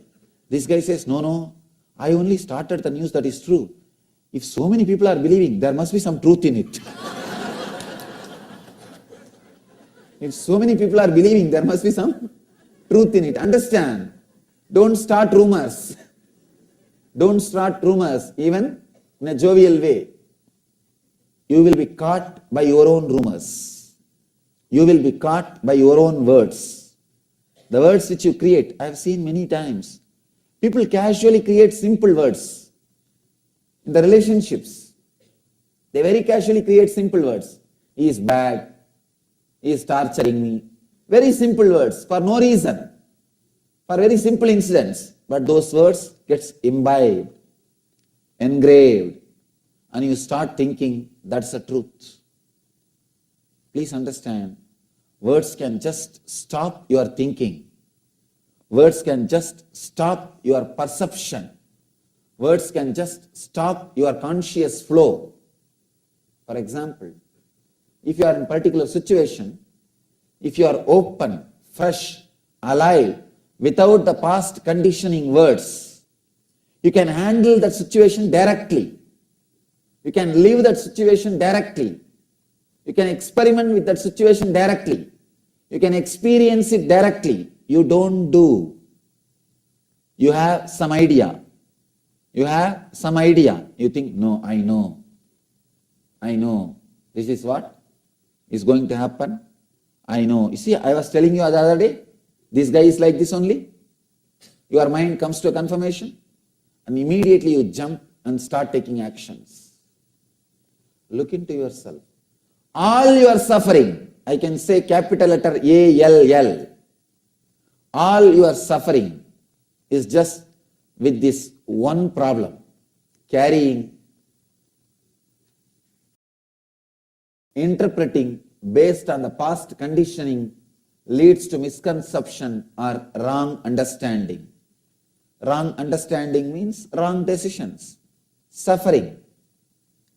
This guy says, no, I only started the news that is true. If so many people are believing, there must be some truth in it. If so many people are believing, there must be some truth in it. Understand? Don't start rumors. Don't start rumors, even in a jovial way. You will be caught by your own rumors. You will be caught by your own words. The words which you create, I have seen many times. People casually create simple words. In the relationships, they very casually create simple words. He is bad. He is torturing me. Very simple words for no reason. For very simple incidents. But those words gets imbibed, engraved, and you start thinking that's the truth. Please understand, words can just stop your thinking. Words can just stop your perception. Words can just stop your conscious flow. For example, if you are in a particular situation, if you are open, fresh, alive, without the past conditioning words, you can handle that situation directly. You can live that situation directly. You can experiment with that situation directly. You can experience it directly. You don't do. You have some idea. You have some idea. You think, no, I know. I know. This is what is going to happen. I know. You see, I was telling you the other day, this guy is like this only. Your mind comes to a confirmation and immediately you jump and start taking actions. Look into yourself. All your suffering, I can say capital letter A-L-L, all your suffering is just with this one problem, carrying, interpreting based on the past conditioning leads to misconception or wrong understanding. Wrong understanding means wrong decisions, suffering.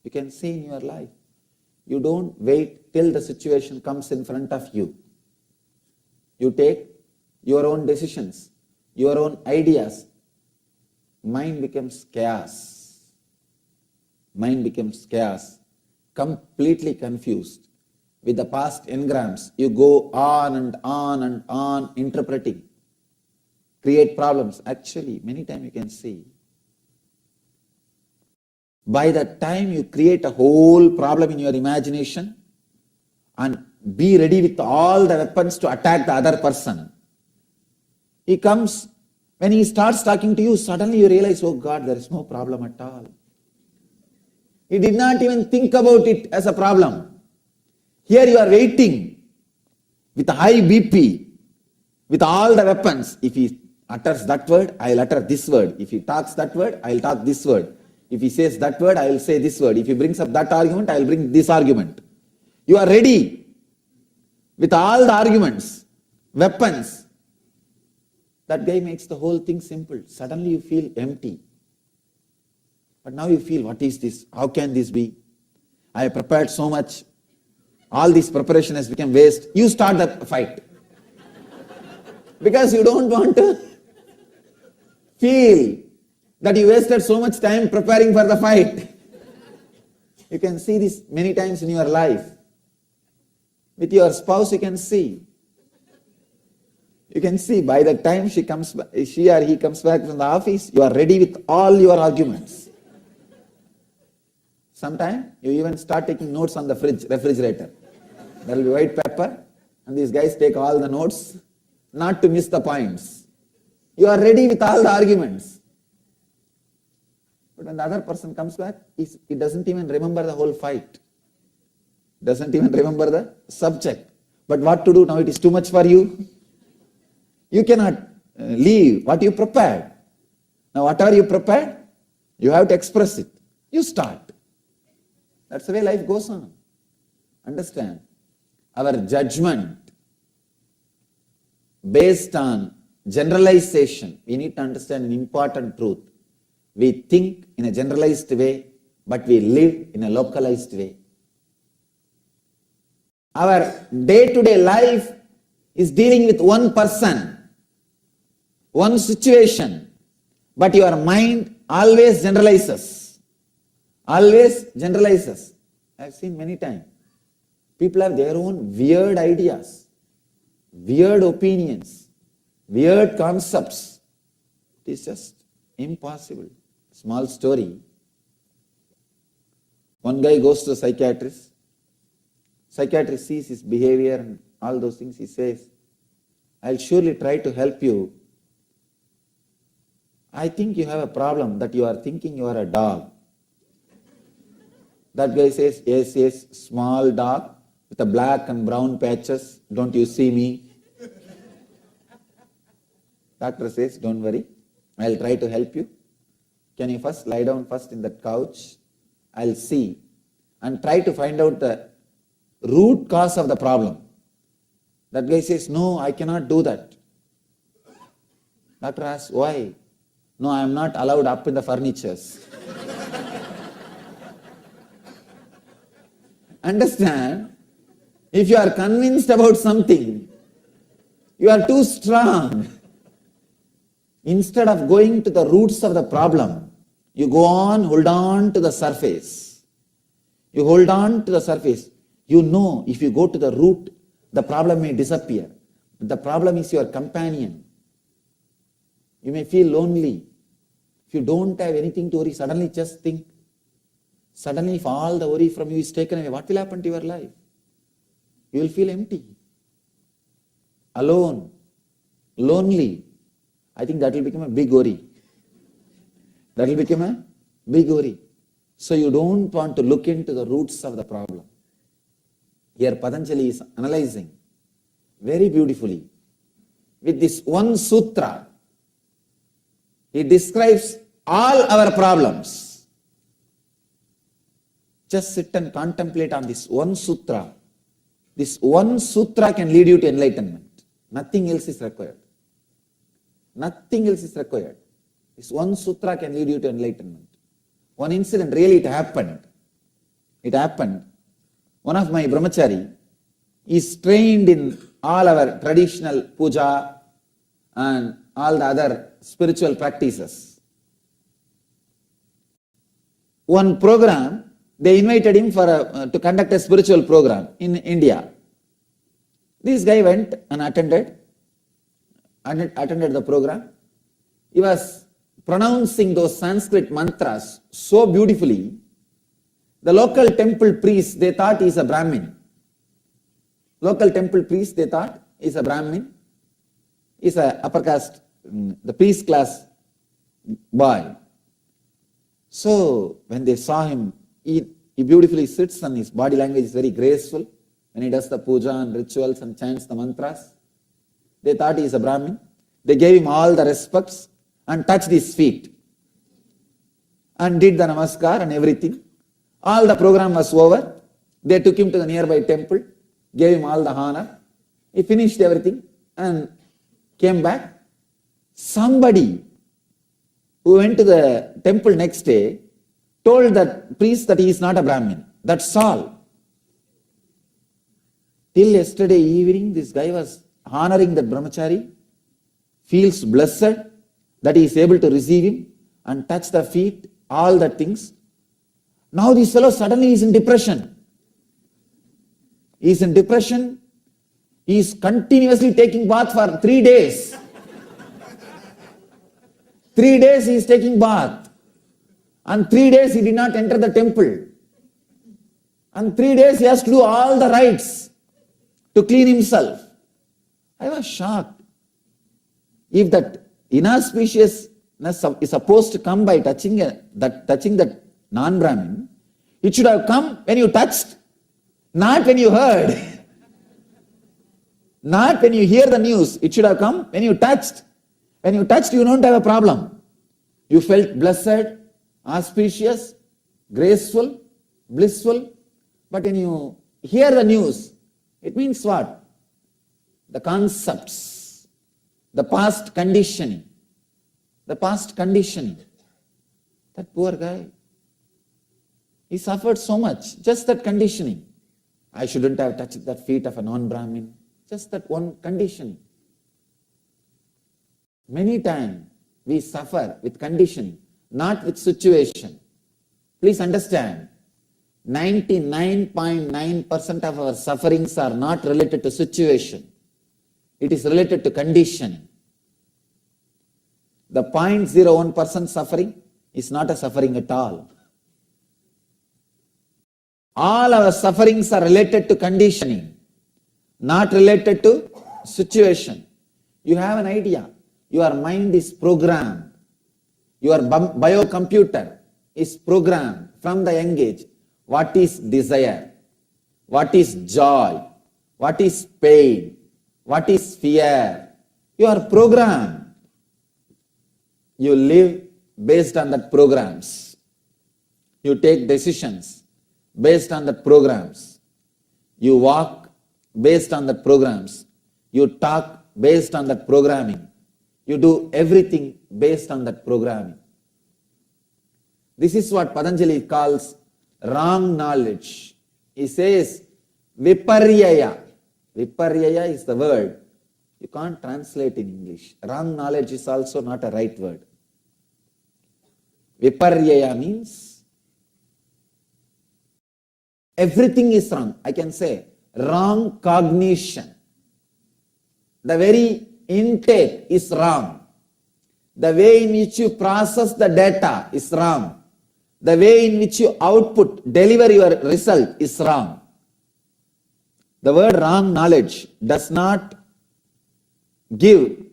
You can see in your life. You don't wait till the situation comes in front of you. You take your own decisions, your own ideas. Mind becomes chaos. Mind becomes chaos, completely confused. With the past engrams, you go on and on and on interpreting, create problems. Actually, many times you can see, by the time you create a whole problem in your imagination and be ready with all the weapons to attack the other person, he comes, when he starts talking to you, suddenly you realize, oh God, there is no problem at all. He did not even think about it as a problem. Here you are waiting with a high BP, with all the weapons. If he utters that word, I will utter this word. If he talks that word, I will talk this word. If he says that word, I will say this word. If he brings up that argument, I will bring this argument. You are ready with all the arguments, weapons. That guy makes the whole thing simple. Suddenly you feel empty. But now you feel, what is this? How can this be? I have prepared so much. All this preparation has become waste. You start the fight. Because you don't want to feel that you wasted so much time preparing for the fight. You can see this many times in your life. With your spouse, you can see. You can see by the time she or he comes back from the office, you are ready with all your arguments. Sometimes you even start taking notes on the refrigerator. There will be white pepper, and these guys take all the notes, not to miss the points. You are ready with all the arguments. But when the other person comes back, he doesn't even remember the whole fight. Doesn't even remember the subject. But what to do now? It is too much for you. You cannot leave what you prepared. Now whatever you prepared, you have to express it. You start. That's the way life goes on. Understand? Our judgment based on generalization, we need to understand an important truth. We think in a generalized way, but we live in a localized way. Our day-to-day life is dealing with one person, one situation, but your mind always generalizes. Always generalizes. I have seen many times. People have their own weird ideas, weird opinions, weird concepts. It is just impossible. Small story. One guy goes to a psychiatrist. Psychiatrist sees his behavior and all those things. He says, I'll surely try to help you. I think you have a problem that you are thinking you are a dog. That guy says, yes, small dog with a black and brown patches. Don't you see me? Doctor says, don't worry. I'll try to help you. Can you first lie down first in that couch? I'll see and try to find out the root cause of the problem. That guy says, no, I cannot do that. Doctor asks, why? No, I am not allowed up in the furnitures. Understand? If you are convinced about something, you are too strong. Instead of going to the roots of the problem, you go on, hold on to the surface. You hold on to the surface. You know, if you go to the root, the problem may disappear. But the problem is your companion. You may feel lonely. If you don't have anything to worry, suddenly just think. Suddenly, if all the worry from you is taken away, what will happen to your life? You will feel empty, alone, lonely. I think that will become a big worry. That will become a big worry. So you don't want to look into the roots of the problem. Here Patanjali is analyzing very beautifully. With this one sutra, he describes all our problems. Just sit and contemplate on this one sutra. This one sutra can lead you to enlightenment. Nothing else is required. Nothing else is required. This one sutra can lead you to enlightenment. One incident, really it happened. It happened. One of my brahmachari is trained in all our traditional puja and all the other spiritual practices. One program, they invited him for to conduct a spiritual program in India. This guy went and attended the program. He was pronouncing those Sanskrit mantras so beautifully. The local temple priest, they thought he's a Brahmin. Local temple priest, they thought he's a Brahmin. He's a upper caste, the priest class boy. So when they saw him, he beautifully sits and his body language is very graceful. When he does the puja and rituals and chants the mantras, they thought he is a Brahmin. They gave him all the respects and touched his feet and did the namaskar and everything. All the program was over. They took him to the nearby temple, gave him all the honor. He finished everything and came back. Somebody who went to the temple next day told that priest that he is not a Brahmin. That's all. Till yesterday evening, this guy was honoring that brahmachari, feels blessed that he is able to receive him and touch the feet, all the things. Now this fellow suddenly is in depression. He is in depression. He is continuously taking bath for 3 days. 3 days he is taking bath. And 3 days he did not enter the temple. And 3 days he has to do all the rites to clean himself. I was shocked. If that inauspiciousness is supposed to come by touching that non-Brahmin, it should have come when you touched, not when you heard. Not when you hear the news. It should have come when you touched. When you touched, you don't have a problem. You felt blessed, auspicious, graceful, blissful. But when you hear the news, it means what? The concepts, the past conditioning. The past conditioning. That poor guy. He suffered so much. Just that conditioning. I shouldn't have touched the feet of a non-Brahmin. Just that one conditioning. Many times we suffer with conditioning, not with situation. Please understand, 99.9% of our sufferings are not related to situation. It is related to conditioning. The 0.01% suffering is not a suffering at all. All our sufferings are related to conditioning, not related to situation. You have an idea. Your mind is programmed. Your biocomputer is programmed from the young age. What is desire? What is joy? What is pain? What is fear? You are programmed. You live based on that programs. You take decisions based on that programs. You walk based on that programs. You talk based on that programming. You do everything based on that programming. This is what Patanjali calls wrong knowledge. He says viparyaya. Viparyaya is the word. You can't translate in English. Wrong knowledge is also not a right word. Viparyaya means everything is wrong. I can say wrong cognition. The very intake is wrong. The way in which you process the data is wrong. The way in which you deliver your result is wrong. The word wrong knowledge does not give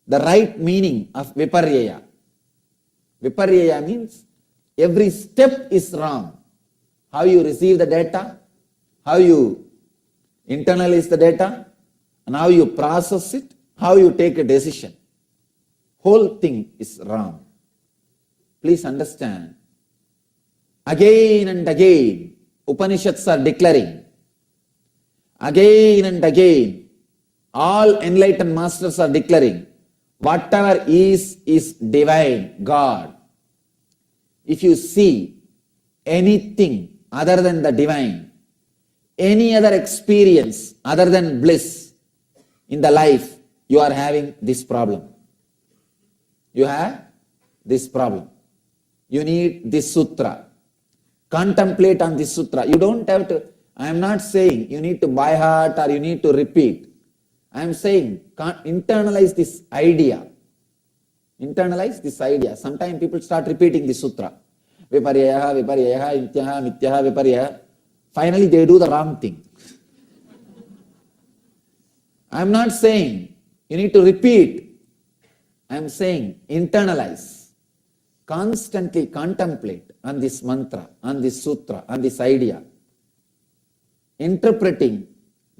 the right meaning of viparyaya. Viparyaya means every step is wrong. How you receive the data, how you internalize the data, and how you process it, how you take a decision. Whole thing is wrong. Please understand. Again and again, Upanishads are declaring. Again and again, all enlightened masters are declaring, whatever is divine, God. If you see anything other than the divine, any other experience other than bliss in the life, you are having this problem. You have this problem. You need this sutra. Contemplate on this sutra. You don't have to, I am not saying you need to by heart or you need to repeat. I am saying internalize this idea. Internalize this idea. Sometimes people start repeating this sutra. Viparyaha, viparyaha, mityaha, mityaha, viparyaha. Finally they do the wrong thing. I am not saying you need to repeat. I am saying internalize. Constantly contemplate on this mantra, on this sutra, on this idea. Interpreting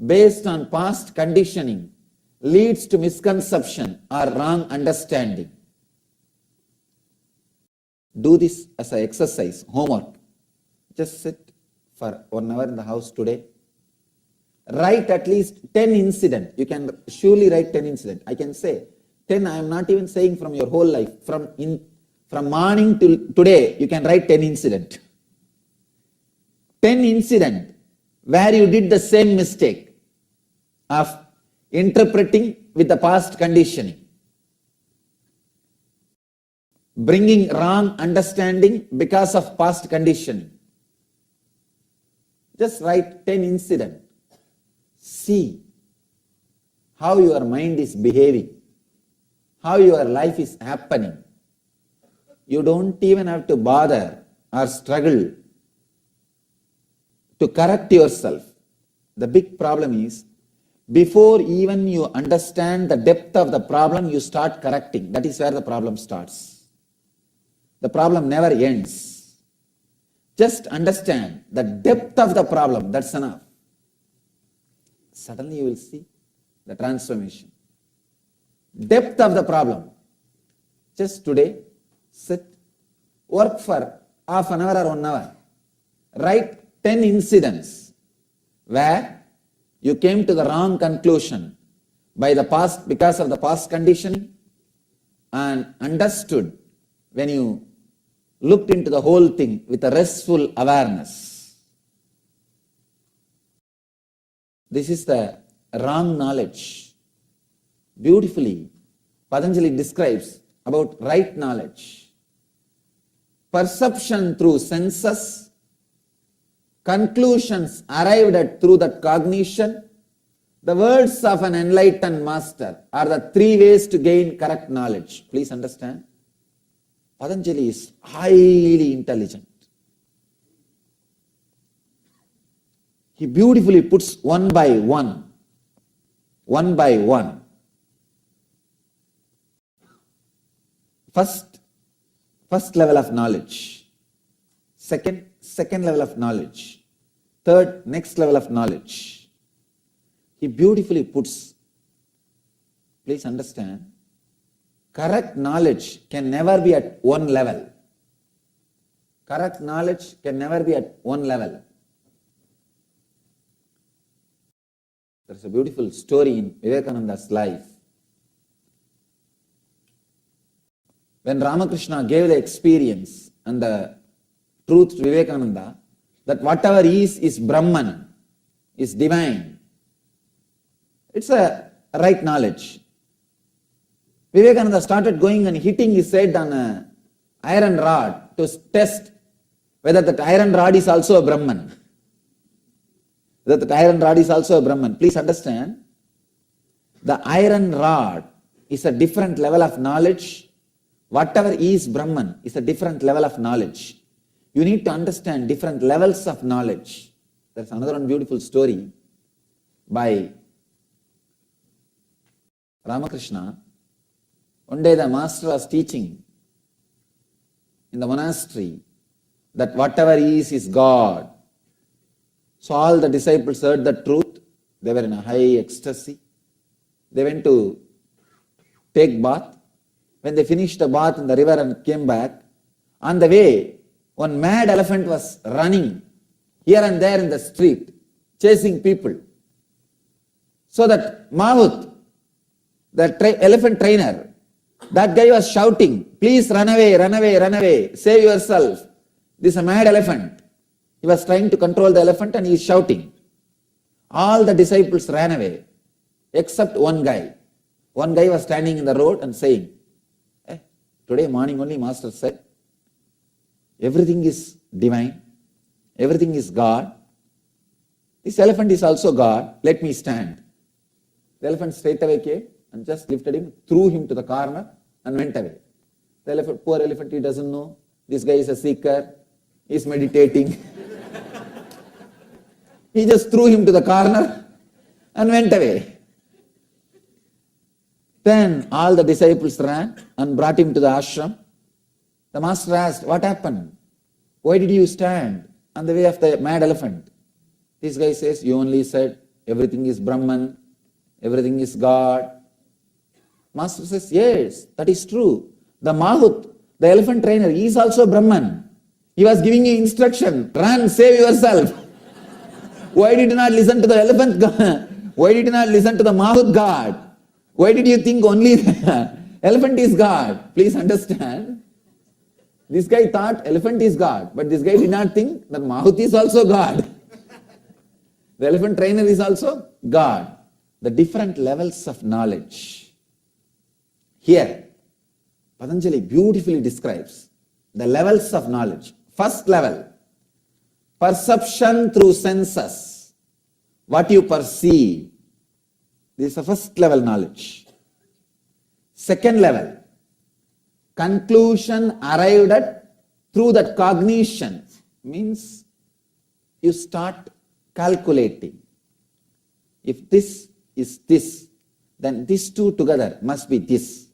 based on past conditioning leads to misconception or wrong understanding. Do this as an exercise, homework. Just sit for 1 hour in the house today. Write at least 10 incidents. You can surely write 10 incidents. I can say 10, I am not even saying from your whole life. From morning till today, you can write 10 incidents. 10 incidents where you did the same mistake of interpreting with the past conditioning, bringing wrong understanding because of past conditioning. Just write 10 incidents. See how your mind is behaving, how your life is happening. You don't even have to bother or struggle to correct yourself. The big problem is, before even you understand the depth of the problem, you start correcting. That is where the problem starts. The problem never ends. Just understand the depth of the problem, that's enough. Suddenly you will see the transformation. Depth of the problem. Just today, sit, work for half an hour or 1 hour. Write 10 incidents where you came to the wrong conclusion because of the past conditioning, and understood when you looked into the whole thing with a restful awareness. This is the wrong knowledge. Beautifully, Patanjali describes about right knowledge. Perception through senses, conclusions arrived at through that cognition. The words of an enlightened master are the 3 ways to gain correct knowledge. Please understand. Patanjali is highly intelligent. He beautifully puts one by one. First level of knowledge. Second level of knowledge. Third, next level of knowledge. He beautifully puts, please understand, correct knowledge can never be at one level. Correct knowledge can never be at one level. There's a beautiful story in Vivekananda's life. when Ramakrishna gave the experience and the truth to Vivekananda, that whatever is Brahman, is divine. It's a right knowledge. Vivekananda started going and hitting his head on an iron rod to test whether that iron rod is also a Brahman. Whether that iron rod is also a Brahman. Please understand, the iron rod is a different level of knowledge. Whatever is Brahman is a different level of knowledge. You need to understand different levels of knowledge. There's another one beautiful story by Ramakrishna. One day the master was teaching in the monastery that whatever is God. So all the disciples heard the truth. They were in a high ecstasy. They went to take bath. When they finished the bath in the river and came back, on the way, one mad elephant was running here and there in the street, chasing people. So that Mahut, the elephant trainer, that guy was shouting, please run away, run away, run away, save yourself. This is a mad elephant. He was trying to control the elephant and he is shouting. All the disciples ran away, except one guy. One guy was standing in the road and saying, today morning only Master said, everything is divine, everything is God. This elephant is also God, let me stand. The elephant straight away came and just lifted him, threw him to the corner and went away. The elephant, poor elephant, he doesn't know. This guy is a seeker, he is meditating. He just threw him to the corner and went away. Then all the disciples ran and brought him to the ashram. The master asked, what happened? Why did you stand on the way of the mad elephant? This guy says, you only said everything is Brahman, everything is God. Master says, yes, that is true. The Mahut, the elephant trainer, he is also Brahman. He was giving you instruction, run, save yourself. Why did you not listen to the elephant God? Why did you not listen to the Mahut God? Why did you think only the elephant is God? Please understand. This guy thought elephant is God, but this guy did not think that Mahut is also God. The elephant trainer is also God. The different levels of knowledge. Here, Patanjali beautifully describes the levels of knowledge. First level, perception through senses. What you perceive. This is the first level knowledge. Second level, conclusion arrived at through that cognition. Means you start calculating. If this is this, then these two together must be this.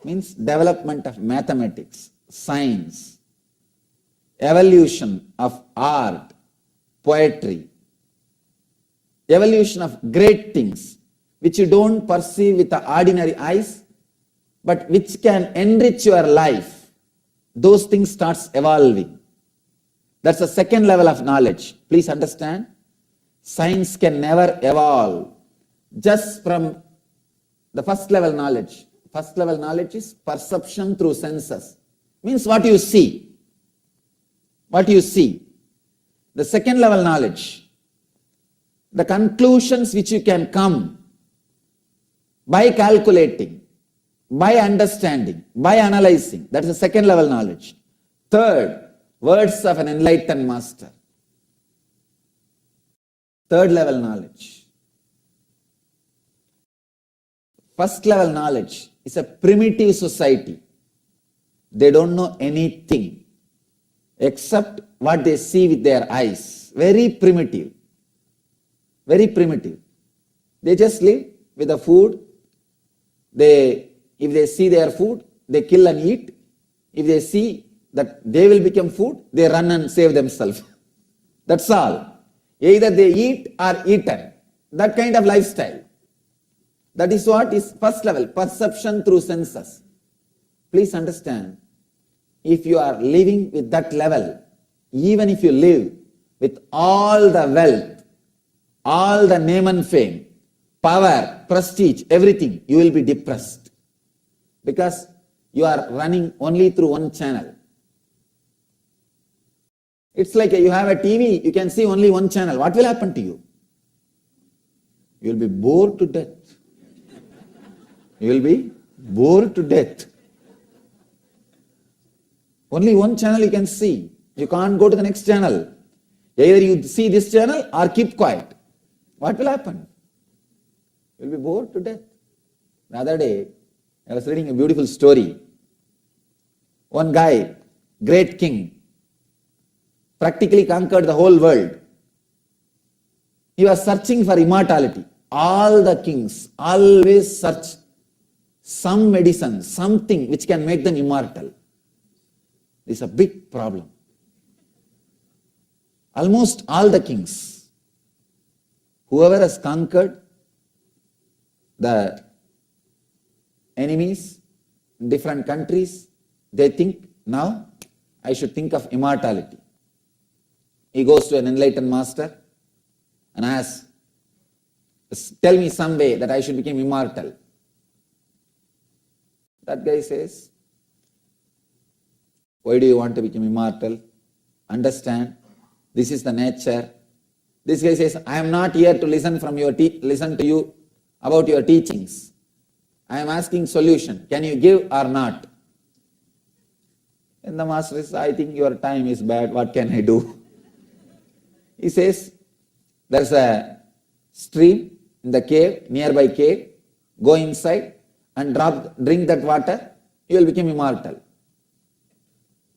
Means development of mathematics, science, evolution of art, poetry, evolution of great things which you don't perceive with the ordinary eyes, but which can enrich your life. Those things starts evolving. That's the second level of knowledge. Please understand, science can never evolve just from the first level knowledge. First level knowledge is perception through senses. Means what you see. What you see. The second level knowledge, the conclusions which you can come by calculating, by understanding, by analyzing. That is the second level knowledge. Third, words of an enlightened master. Third level knowledge. First level knowledge is a primitive society. They don't know anything except what they see with their eyes. Very primitive. Very primitive. They just live with the food. If they see their food, they kill and eat. If they see that they will become food, they run and save themselves. That's all. Either they eat or eaten. That kind of lifestyle. That is what is first level, perception through senses. Please understand, if you are living with that level, even if you live with all the wealth, all the name and fame, power, prestige, everything, you will be depressed. Because you are running only through one channel. It's like you have a TV, you can see only one channel. What will happen to you? You will be bored to death. You will be bored to death. Only one channel you can see. You can't go to the next channel. Either you see this channel or keep quiet. What will happen? You will be bored to death. The other day, I was reading a beautiful story. One guy, great king, practically conquered the whole world. He was searching for immortality. All the kings always search some medicine, something which can make them immortal. This is a big problem. Almost all the kings, whoever has conquered the enemies in different countries, they think, now I should think of immortality. He goes to an enlightened master and asks, tell me some way that I should become immortal. That guy says, why do you want to become immortal? Understand, this is the nature. This guy says, I am not here to listen to you about your teachings. I am asking solution. Can you give or not? And the master says, I think your time is bad. What can I do? He says, there's a stream in the cave, nearby cave. Go inside and drink that water. You will become immortal.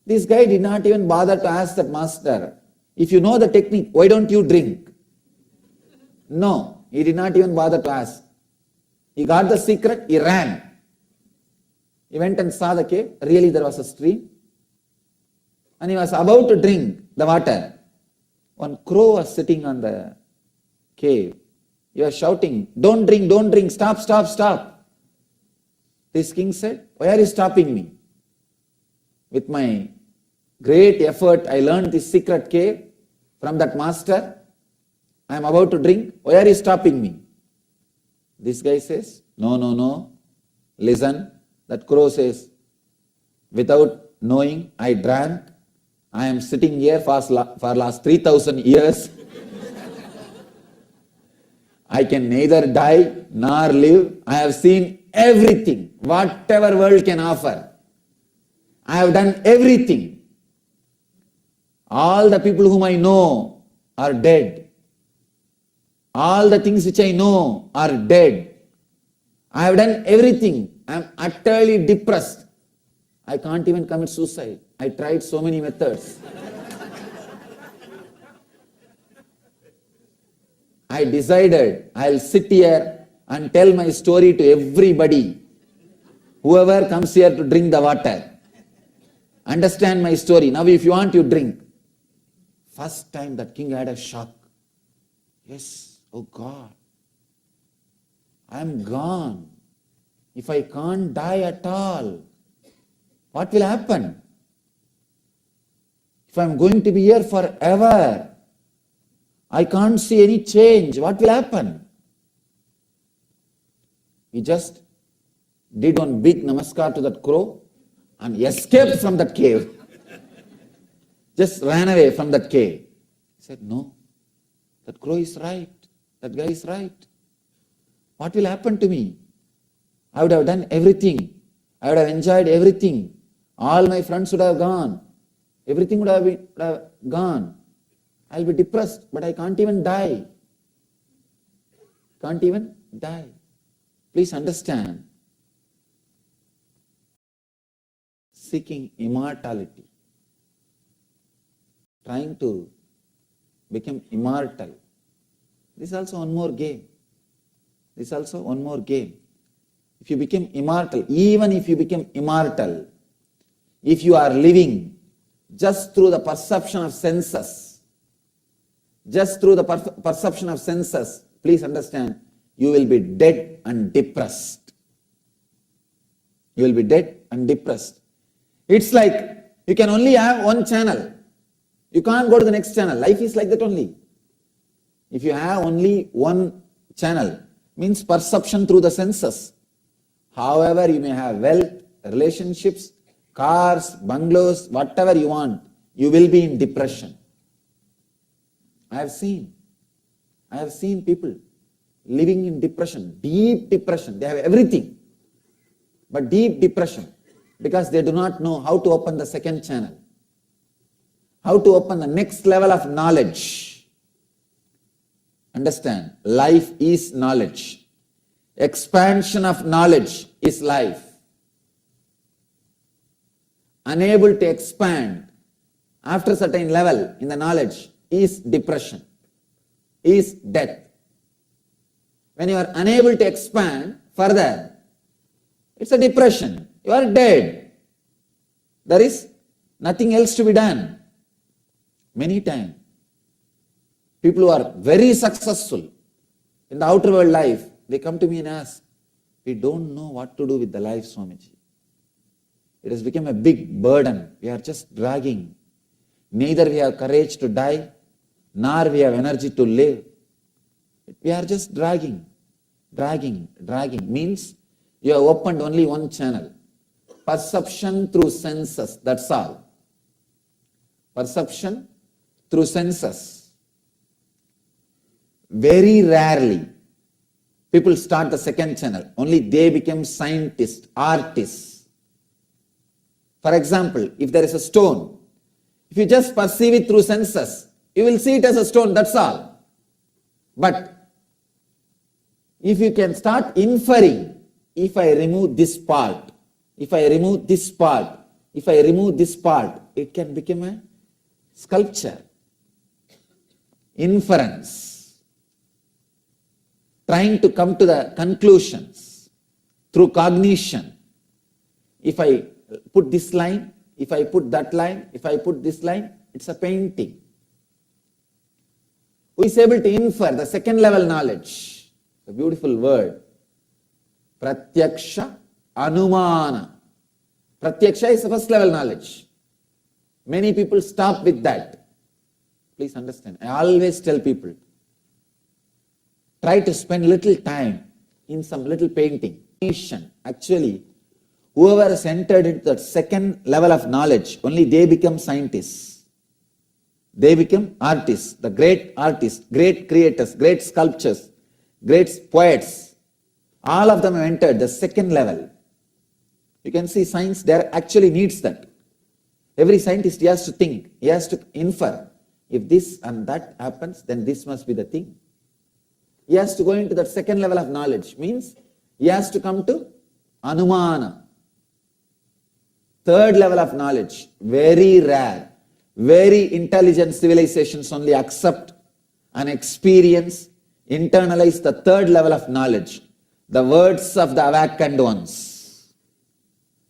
This guy did not even bother to ask that master, if you know the technique, why don't you drink? No, he did not even bother to ask. He got the secret, he ran. He went and saw the cave. Really, there was a stream. And he was about to drink the water. One crow was sitting on the cave. He was shouting, don't drink, stop, stop, stop. This king said, why are you stopping me? With my great effort, I learned this secret cave from that master. I am about to drink. Why are you stopping me? This guy says, no. Listen. That crow says, without knowing, I drank. I am sitting here for last 3,000 years. I can neither die nor live. I have seen everything, whatever world can offer. I have done everything. All the people whom I know are dead. All the things which I know are dead. I have done everything. I am utterly depressed. I can't even commit suicide. I tried so many methods. I decided I'll sit here and tell my story to everybody. Whoever comes here to drink the water. Understand my story. Now if you want, you drink. First time that king had a shock. Yes, oh God. I am gone. If I can't die at all, what will happen? If I am going to be here forever, I can't see any change. What will happen? He just did one big namaskar to that crow and escaped from that cave. Just ran away from that cave. He said, no, that crow is right. That guy is right. What will happen to me? I would have done everything. I would have enjoyed everything. All my friends would have gone. Everything would have gone. I'll be depressed, but I can't even die. Can't even die. Please understand. Seeking immortality. Trying to become immortal. This is also one more game. This is also one more game. If you become immortal, even if you become immortal, if you are living just through the perception of senses, please understand, you will be dead and depressed. You will be dead and depressed. It's like you can only have one channel. You can't go to the next channel. Life is like that only. If you have only one channel, means perception through the senses. However, you may have wealth, relationships, cars, bungalows, whatever you want, you will be in depression. I have seen people living in depression, deep depression. They have everything, but deep depression, because they do not know how to open the second channel, how to open the next level of knowledge. Understand, life is knowledge. Expansion of knowledge is life. Unable to expand after a certain level in the knowledge is depression, is death. When you are unable to expand further, it's a depression. You are dead. There is nothing else to be done. Many times, people who are very successful in the outer world life, they come to me and ask, we don't know what to do with the life, Swamiji. It has become a big burden. We are just dragging. Neither we have courage to die, nor we have energy to live. We are just dragging. Means you have opened only one channel. Perception through senses, that's all. Perception through senses. Very rarely people start the second channel. Only they become scientists, artists. For example, if there is a stone, if you just perceive it through senses, you will see it as a stone, that's all. But if you can start inferring, if I remove this part, if I remove this part, if I remove this part, it can become a sculpture. Inference. Trying to come to the conclusions through cognition. If I put this line, if I put that line, if I put this line, it's a painting. Who is able to infer the second level knowledge? A beautiful word. Pratyaksha Anumana. Pratyaksha is the first level knowledge. Many people stop with that. Please understand. I always tell people, try to spend little time in some little painting. Actually, whoever has entered into that second level of knowledge, only they become scientists. They become artists, the great artists, great creators, great sculptors, great poets. All of them have entered the second level. You can see science there actually needs that. Every scientist, he has to think, he has to infer. If this and that happens, then this must be the thing. He has to go into that second level of knowledge. Means he has to come to Anumana. Third level of knowledge, very rare. Very intelligent civilizations only accept and experience, internalize the third level of knowledge. The words of the awakened ones.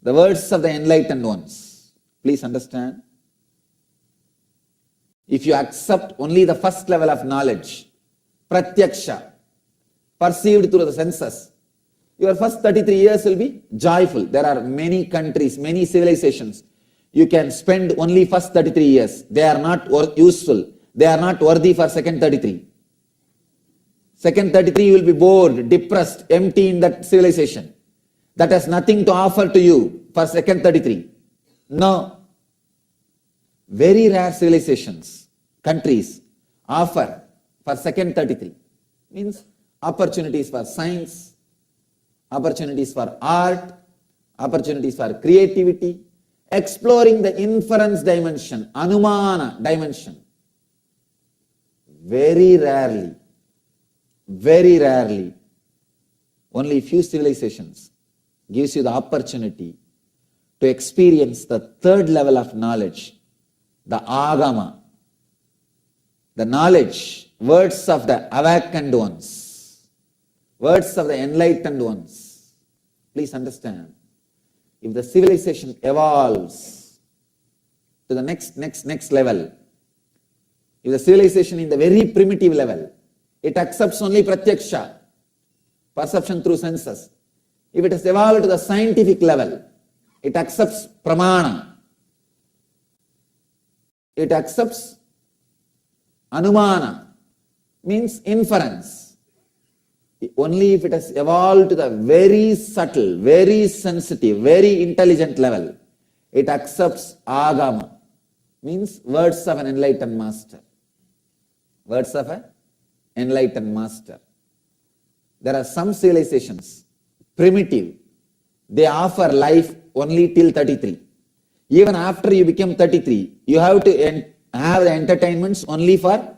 The words of the enlightened ones. Please understand. If you accept only the first level of knowledge, pratyaksha, perceived through the senses, your first 33 years will be joyful. There are many countries, many civilizations. You can spend only first 33 years. They are not useful. They are not worthy for second 33. Second 33 you will be bored, depressed, empty in that civilization. That has nothing to offer to you for second 33. No. Very rare civilizations, countries offer for second 33. Means opportunities for science, opportunities for art, opportunities for creativity, exploring the inference dimension, Anumana dimension. Very rarely, only few civilizations gives you the opportunity to experience the third level of knowledge, the Agama, the knowledge, words of the awakened ones, words of the enlightened ones. Please understand. If the civilization evolves to the next level, if the civilization in the very primitive level, it accepts only pratyaksha, perception through senses. If it has evolved to the scientific level, it accepts pramana. It accepts anumana, means inference. only if it has evolved to the very subtle, very sensitive, very intelligent level, it accepts agama, means words of an enlightened master. Words of an enlightened master. There are some civilizations, primitive, they offer life only till 33. Even after you become 33, you have to have the entertainments only for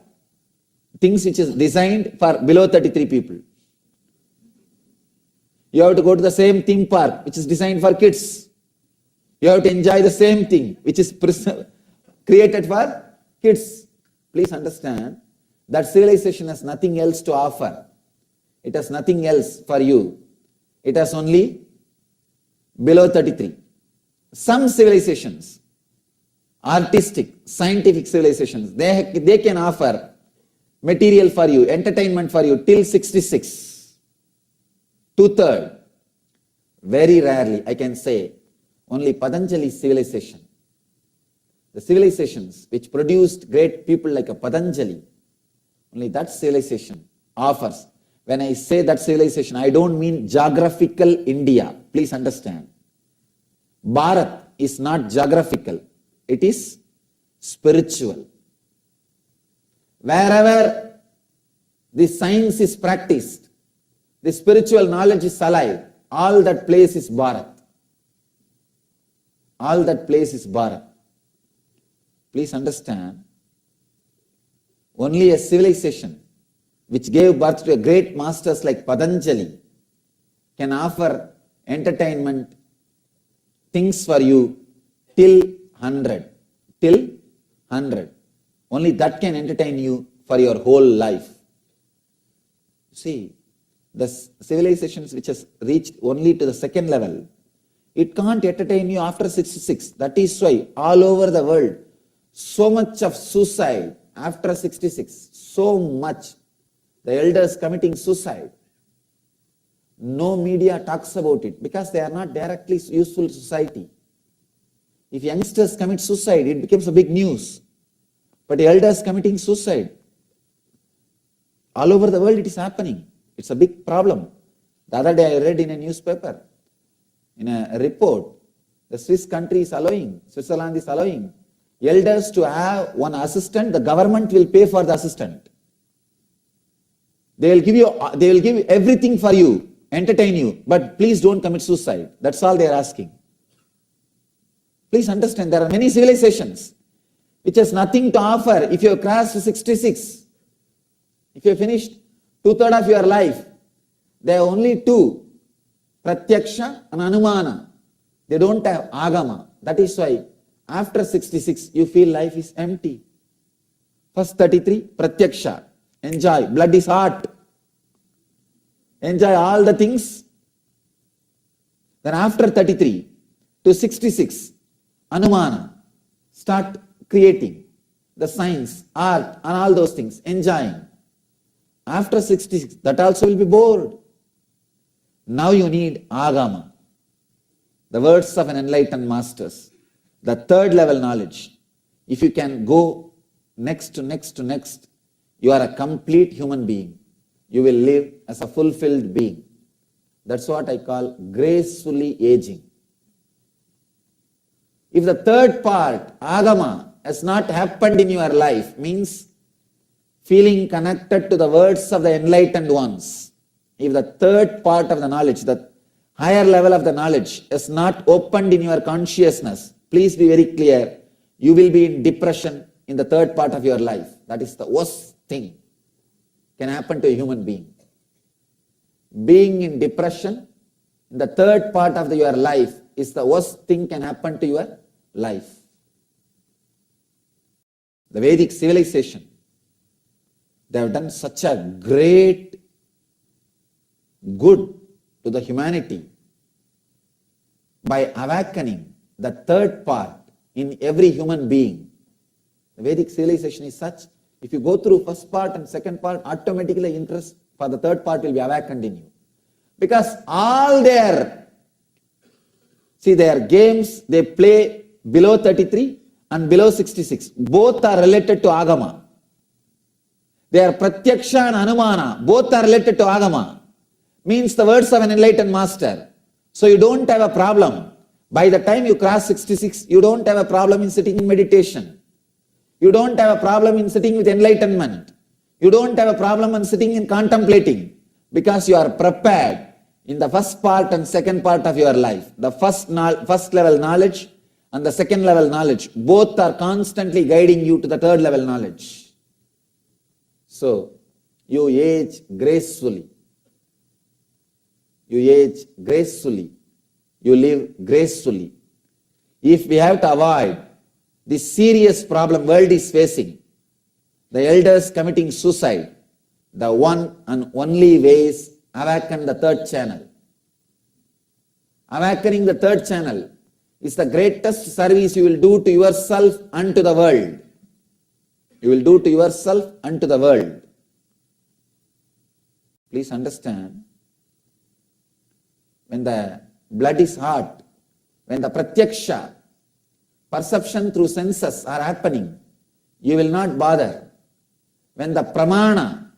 things which is designed for below 33 people. You have to go to the same theme park which is designed for kids. You have to enjoy the same thing which is created for kids. Please understand that civilization has nothing else to offer. It has nothing else for you. It has only below 33. Some civilizations, artistic, scientific civilizations, they can offer material for you, entertainment for you till 66. 2/3. Very rarely, I can say, only Patanjali civilization. The civilizations which produced great people like a Patanjali, only that civilization offers. When I say that civilization, I don't mean geographical India. Please understand. Bharat is not geographical. It is spiritual. Wherever the science is practiced, the spiritual knowledge is alive, all that place is Bharat. All that place is Bharat. Please understand, only a civilization which gave birth to a great masters like Patanjali can offer entertainment, things for you till 100. Till 100. Only that can entertain you for your whole life. See, the civilizations which has reached only to the second level, it can't entertain you after 66. That is why all over the world, so much of suicide after 66. So much. The elders committing suicide. No media talks about it because they are not directly useful to society. If youngsters commit suicide, it becomes a big news. But elders committing suicide, all over the world it is happening. It's a big problem. The other day I read in a newspaper, in a report, the Swiss country is allowing, Switzerland is allowing elders to have one assistant. The government will pay for the assistant. They will give everything for you, entertain you, but please don't commit suicide. That's all they are asking. Please understand, there are many civilizations which has nothing to offer. If you have crossed 66, if you have finished 2/3 of your life, there are only two, Pratyaksha and Anumana. They don't have Agama. That is why after 66, you feel life is empty. First 33, Pratyaksha. Enjoy. Blood is hot. Enjoy all the things. Then after 33 to 66, Anumana. Start creating the science, art, and all those things. Enjoying. After 66, that also will be bored. Now you need Agama. The words of an enlightened masters. The third level knowledge. If you can go next to next, you are a complete human being. You will live as a fulfilled being. That's what I call gracefully aging. If the third part, Agama, has not happened in your life, means feeling connected to the words of the enlightened ones. If the third part of the knowledge, the higher level of the knowledge, is not opened in your consciousness, please be very clear, you will be in depression in the third part of your life. That is the worst thing can happen to a human being. Being in depression in the third part of your life is the worst thing can happen to your life. The Vedic civilization, they have done such a great good to the humanity by awakening the third part in every human being. The Vedic civilization is such, if you go through first part and second part, automatically interest for the third part will be awakened in you. Because all their games, they play below 33 and below 66. Both are related to Agama. They are Pratyaksha and Anumana. Both are related to Agama. means the words of an enlightened master. So you don't have a problem. By the time you cross 66, you don't have a problem in sitting in meditation. You don't have a problem in sitting with enlightenment. You don't have a problem in sitting in contemplating, because you are prepared in the first part and second part of your life. The first level knowledge and the second level knowledge, both are constantly guiding you to the third level knowledge. So, you age gracefully. You age gracefully. You live gracefully. If we have to avoid this serious problem world is facing, the elders committing suicide, the one and only way is awaken the third channel. Awakening the third channel is the greatest service you will do to yourself and to the world. You will do to yourself and to the world. Please understand, when the blood is hot, when the pratyaksha, perception through senses are happening, you will not bother. When the pramana,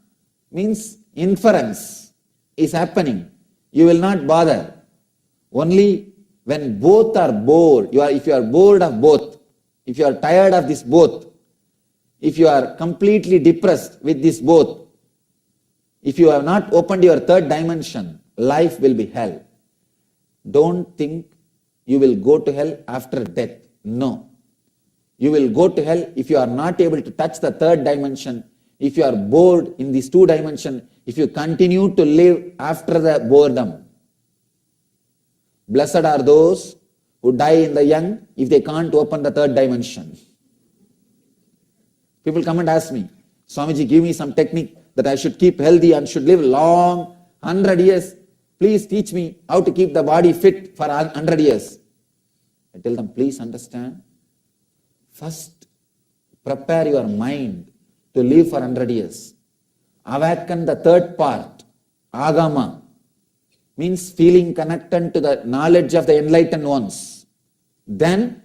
means inference, is happening, you will not bother. Only when both are bored, if you are bored of both, if you are tired of this both, if you are completely depressed with this both, if you have not opened your third dimension, life will be hell. Don't think you will go to hell after death. No. You will go to hell if you are not able to touch the third dimension, if you are bored in these two dimensions, if you continue to live after the boredom. Blessed are those who die in the young if they can't open the third dimension. People come and ask me, Swamiji, give me some technique that I should keep healthy and should live long, 100 years. Please teach me how to keep the body fit for 100 years. I tell them, please understand. First, prepare your mind to live for 100 years. Awaken the third part, agama, means feeling connected to the knowledge of the enlightened ones. Then,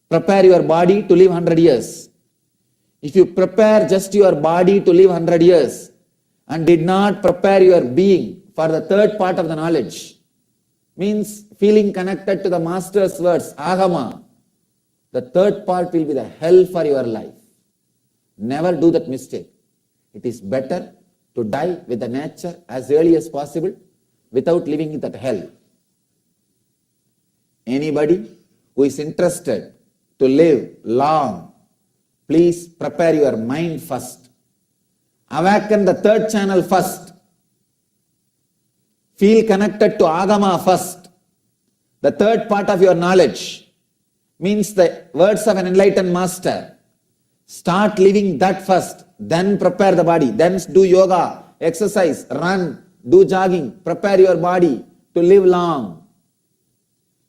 prepare your body to live 100 years. If you prepare just your body to live 100 years and did not prepare your being for the third part of the knowledge, means feeling connected to the master's words, agama, the third part will be the hell for your life. Never do that mistake. It is better to die with the nature as early as possible without living in that hell. Anybody who is interested to live long, please prepare your mind first. Awaken the third channel first. Feel connected to agama first. The third part of your knowledge means the words of an enlightened master. Start living that first. Then prepare the body. Then do yoga, exercise, run, do jogging. Prepare your body to live long.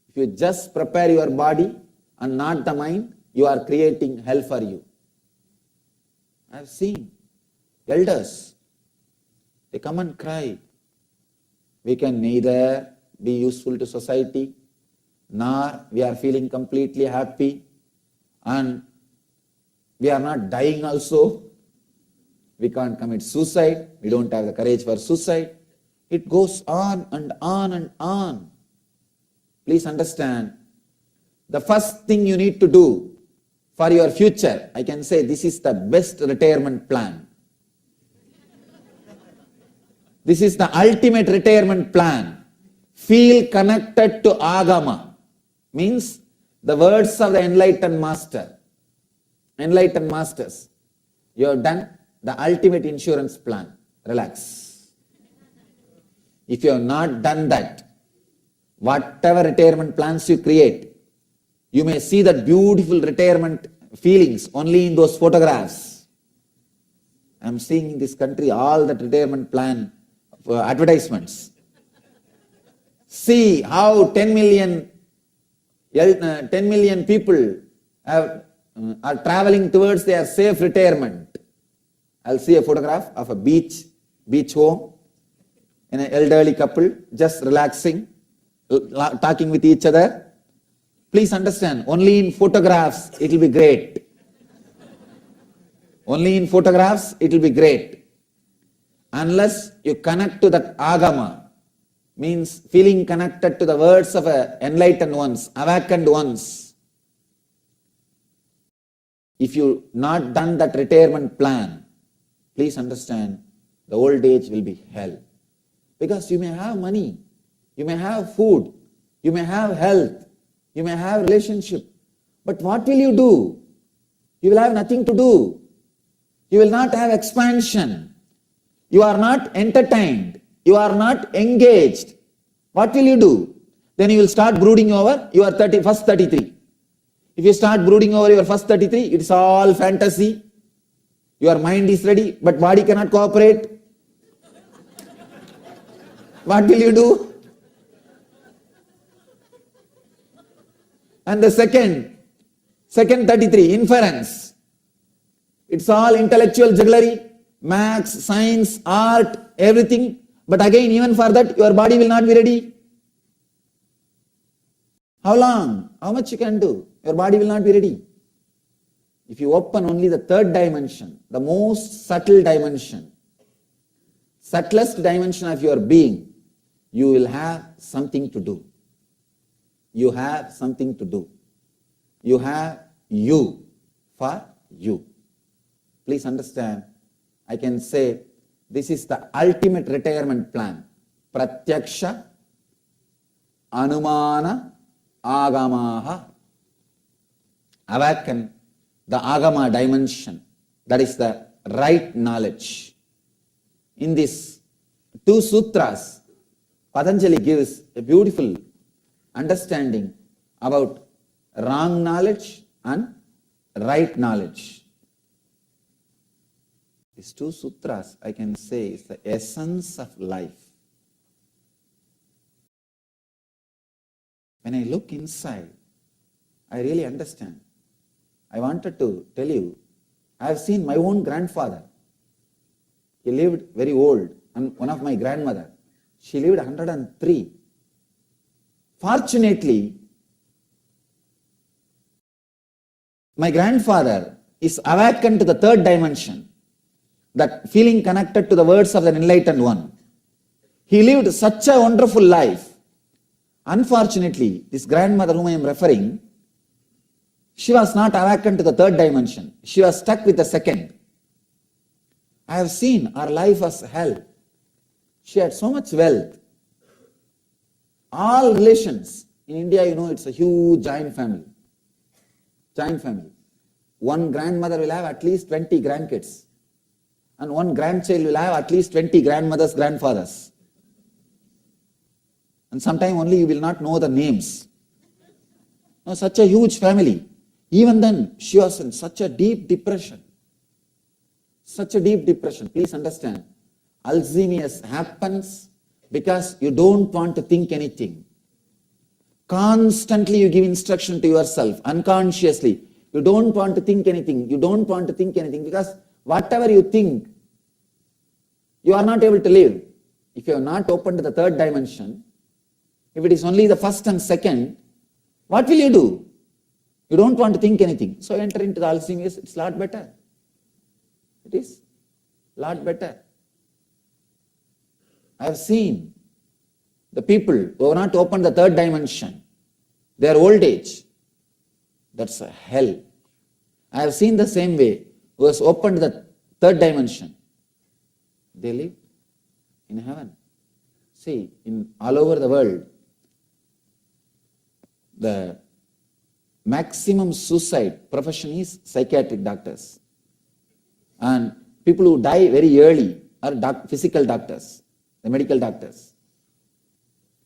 If you just prepare your body and not the mind, you are creating hell for you. I have seen elders, they come and cry. We can neither be useful to society, nor we are feeling completely happy, and we are not dying also. We can't commit suicide. We don't have the courage for suicide. It goes on and on and on. Please understand, the first thing you need to do for your future, I can say this is the best retirement plan. This is the ultimate retirement plan. Feel connected to agama, means the words of the enlightened master. Enlightened masters, you have done the ultimate insurance plan. Relax. If you have not done that, whatever retirement plans you create, you may see that beautiful retirement feelings only in those photographs. I am seeing in this country all that retirement plan advertisements. See how 10 million people are traveling towards their safe retirement. I'll see a photograph of a beach home, in an elderly couple just relaxing, talking with each other. Please understand, only in photographs it will be great. Only in photographs it will be great. Unless you connect to that agama, means feeling connected to the words of enlightened ones, awakened ones. If you not done that retirement plan, please understand, the old age will be hell. Because you may have money, you may have food, you may have health, you may have relationship, but what will you do? You will have nothing to do. You will not have expansion. You are not entertained. You are not engaged. What will you do? Then you will start brooding over your first 33. If you start brooding over your first 33, it's all fantasy. Your mind is ready, but body cannot cooperate. What will you do? And the second 33, inference. It's all intellectual jugglery, maths, science, art, everything. But again, even for that, your body will not be ready. How long? How much you can do? Your body will not be ready. If you open only the third dimension, the most subtle dimension, subtlest dimension of your being, you will have something to do. You have something to do. You have you for you. Please understand, I can say this is the ultimate retirement plan. Pratyaksha, Anumana, Agamaha. Awaken the Agama dimension. That is the right knowledge. In these two sutras, Patanjali gives a beautiful understanding about wrong knowledge and right knowledge. These two sutras, I can say, is the essence of life. When I look inside, I really understand. I wanted to tell you, I have seen my own grandfather. He lived very old, and one of my grandmother, she lived 103. Fortunately, my grandfather is awakened to the third dimension, that feeling connected to the words of the enlightened one. He lived such a wonderful life. Unfortunately, this grandmother whom I am referring, she was not awakened to the third dimension. She was stuck with the second. I have seen her life as hell. She had so much wealth. All relations. In India, you know, it's a huge joint family. Joint family. One grandmother will have at least 20 grandkids. And one grandchild will have at least 20 grandmothers, grandfathers. And sometime only you will not know the names. No, such a huge family. Even then, she was in such a deep depression. Such a deep depression. Please understand, Alzheimer's happens because you don't want to think anything. Constantly you give instruction to yourself, unconsciously. You don't want to think anything. You don't want to think anything because whatever you think, you are not able to live. If you have not opened the third dimension, if it is only the first and second, what will you do? You don't want to think anything. So enter into the Alzheimer's, it's a lot better. It is a lot better. I have seen the people who have not opened the third dimension, their old age, that's a hell. I have seen the same way, who has opened the third dimension, they live in heaven. See, in all over the world, the maximum suicide profession is psychiatric doctors. And people who die very early are physical doctors, the medical doctors.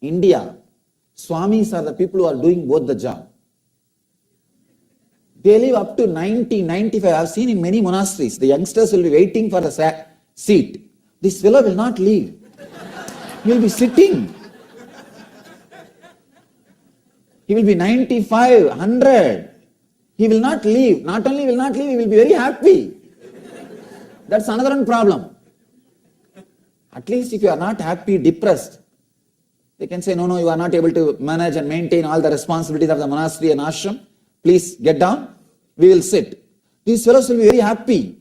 India, Swamis are the people who are doing both the job. They live up to 90, 95. I have seen in many monasteries, the youngsters will be waiting for the seat. This fellow will not leave. He will be sitting. He will be 95, 100. He will not leave. Not only will not leave, he will be very happy. That's another one problem. At least if you are not happy, depressed, they can say, no, you are not able to manage and maintain all the responsibilities of the monastery and ashram. Please get down. We will sit. These fellows will be very happy.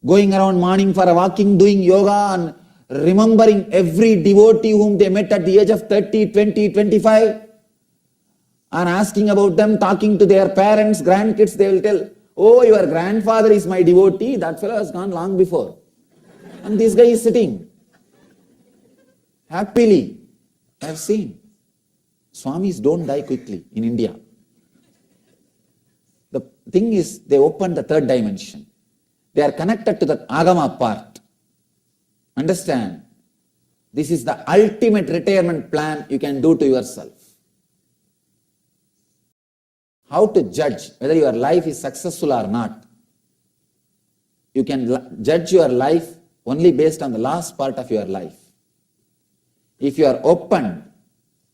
Going around morning for a walking, doing yoga and remembering every devotee whom they met at the age of 30, 20, 25, and asking about them, talking to their parents, grandkids, they will tell, oh, your grandfather is my devotee, that fellow has gone long before. And this guy is sitting happily. I have seen. Swamis don't die quickly in India. The thing is, they open the third dimension. They are connected to the Agama part. Understand? This is the ultimate retirement plan you can do to yourself. How to judge whether your life is successful or not? You can judge your life only based on the last part of your life. If you are open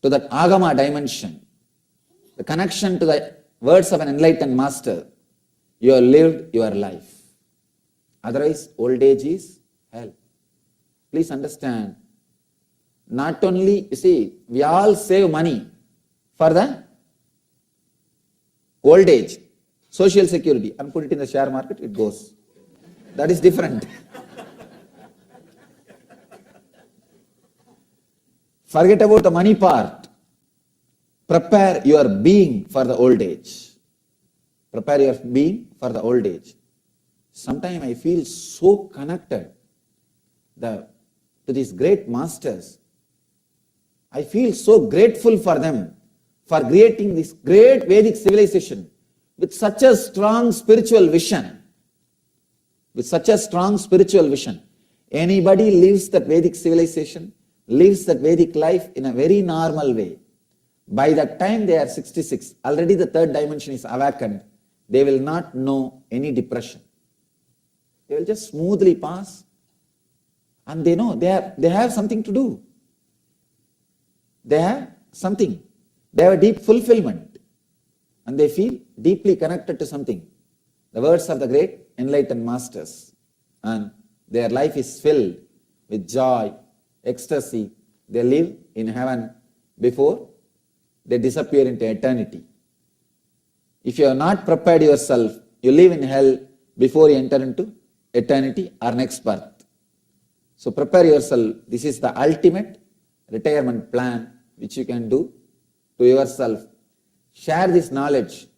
to that Agama dimension, the connection to the words of an enlightened master, you have lived your life. Otherwise, old age is hell. Please understand, not only, you see, we all save money for the old age, social security, and put it in the share market, it goes. That is different. Forget about the money part. Prepare your being for the old age. Prepare your being for the old age. Sometimes I feel so connected to these great masters. I feel so grateful for them for creating this great Vedic civilization with such a strong spiritual vision. With such a strong spiritual vision. Anybody lives that Vedic civilization, lives that Vedic life in a very normal way. By the time they are 66, already the third dimension is awakened, they will not know any depression. They will just smoothly pass, and they know they have something to do. They have something. They have a deep fulfillment, and they feel deeply connected to something. The words of the great enlightened masters, and their life is filled with joy, ecstasy. They live in heaven before they disappear into eternity. If you have not prepared yourself, you live in hell before you enter into eternity or next birth. So prepare yourself. This is the ultimate retirement plan which you can do to yourself. Share this knowledge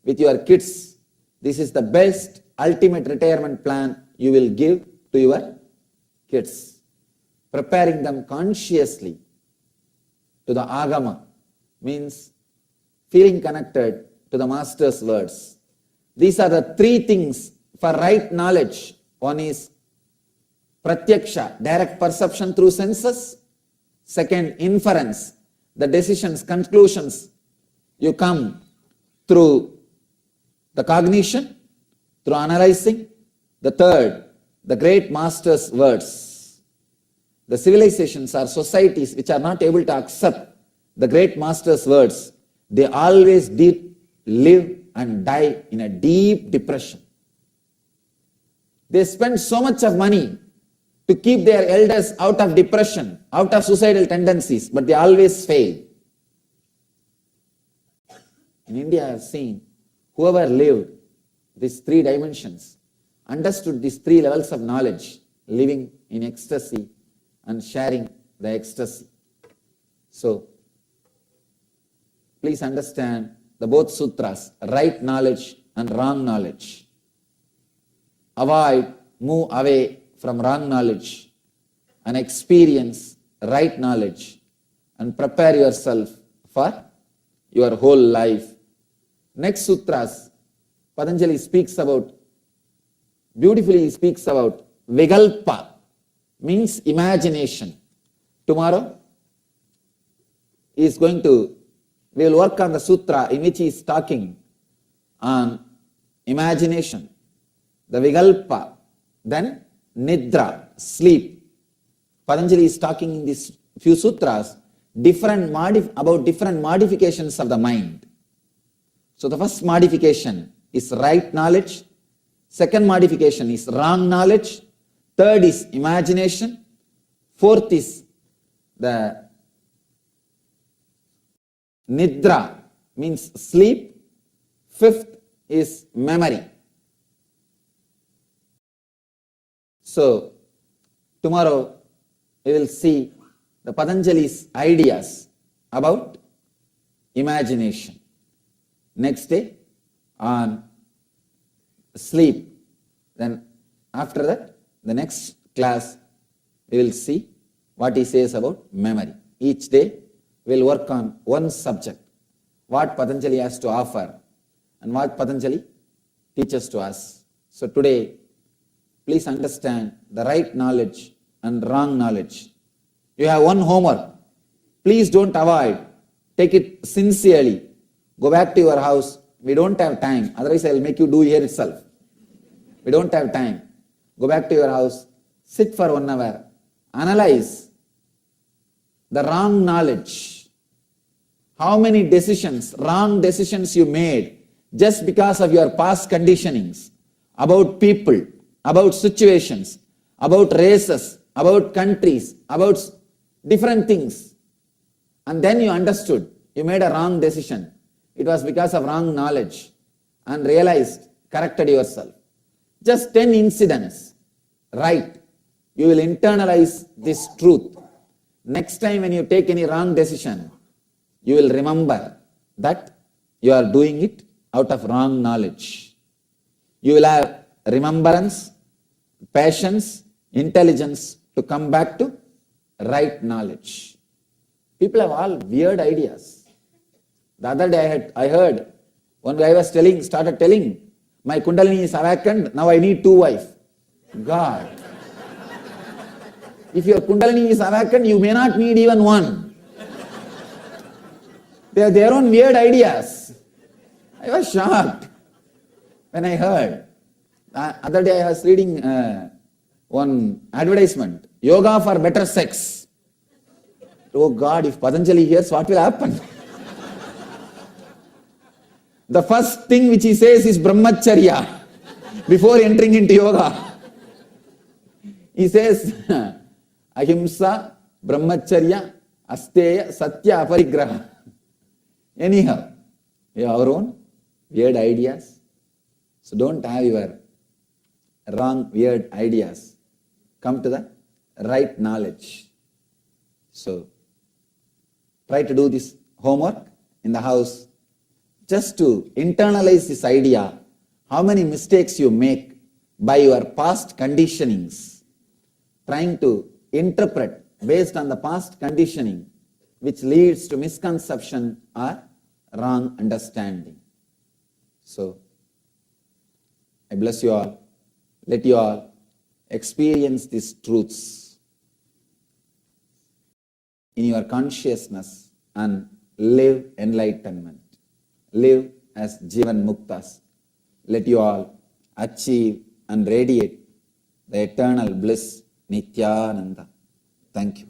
with your kids. This is the best ultimate retirement plan you will give to your kids. Preparing them consciously to the Agama means feeling connected to the master's words. These are the three things for right knowledge. One is pratyaksha, direct perception through senses. Second, inference, the decisions, conclusions you come through the cognition, through analyzing. The third, the great master's words. The civilizations or societies which are not able to accept the great master's words, they always did live and die in a deep depression. They spend so much of money to keep their elders out of depression, out of suicidal tendencies, but they always fail. In India, I have seen whoever lived these three dimensions, understood these three levels of knowledge, living in ecstasy and sharing the ecstasy. So, please understand the both sutras, right knowledge and wrong knowledge. Avoid, move away from wrong knowledge and experience right knowledge and prepare yourself for your whole life. Next sutras, Patanjali speaks about, beautifully he speaks about Vigalpa, means imagination. Tomorrow, he is going to, we will work on the sutra in which he is talking on imagination, the Vigalpa, then Nidra, sleep. Patanjali is talking in these few sutras about different modifications of the mind. So the first modification is right knowledge, second modification is wrong knowledge, third is imagination, fourth is the Nidra, means sleep, fifth is memory. So tomorrow we will see the Patanjali's ideas about imagination. Next day on sleep. Then after that, the next class, we will see what he says about memory. Each day, we will work on one subject, what Patanjali has to offer and what Patanjali teaches to us. So today, please understand the right knowledge and wrong knowledge. You have one homework. Please don't avoid. Take it sincerely. Go back to your house. We don't have time. Otherwise, I will make you do here itself. We don't have time. Go back to your house. Sit for 1 hour. Analyze the wrong knowledge. How many decisions, wrong decisions you made just because of your past conditionings about people, about situations, about races, about countries, about different things. And then you understood, you made a wrong decision. It was because of wrong knowledge and realized, corrected yourself. Just 10 incidents, right? You will internalize this truth. Next time when you take any wrong decision, you will remember that you are doing it out of wrong knowledge. You will have remembrance, patience, intelligence to come back to right knowledge. People have all weird ideas. The other day I heard one guy was started telling, my Kundalini is awakened, now I need 2 wives. God. If your Kundalini is awakened, you may not need even one. They have their own weird ideas. I was shocked when I heard. The other day I was reading one advertisement, yoga for better sex. Oh God, if Patanjali hears, what will happen? The first thing which he says is brahmacharya before entering into yoga. He says, ahimsa, brahmacharya, asteya, satya, aparigraha. Anyhow, we have our own weird ideas. So don't have your wrong, weird ideas. Come to the right knowledge. So try to do this homework in the house just to internalize this idea, how many mistakes you make by your past conditionings, trying to interpret based on the past conditioning, which leads to misconception or wrong understanding. So, I bless you all. Let you all experience these truths in your consciousness and live enlightenment. Live as Jivan Muktas. Let you all achieve and radiate the eternal bliss, Nithyananda. Thank you.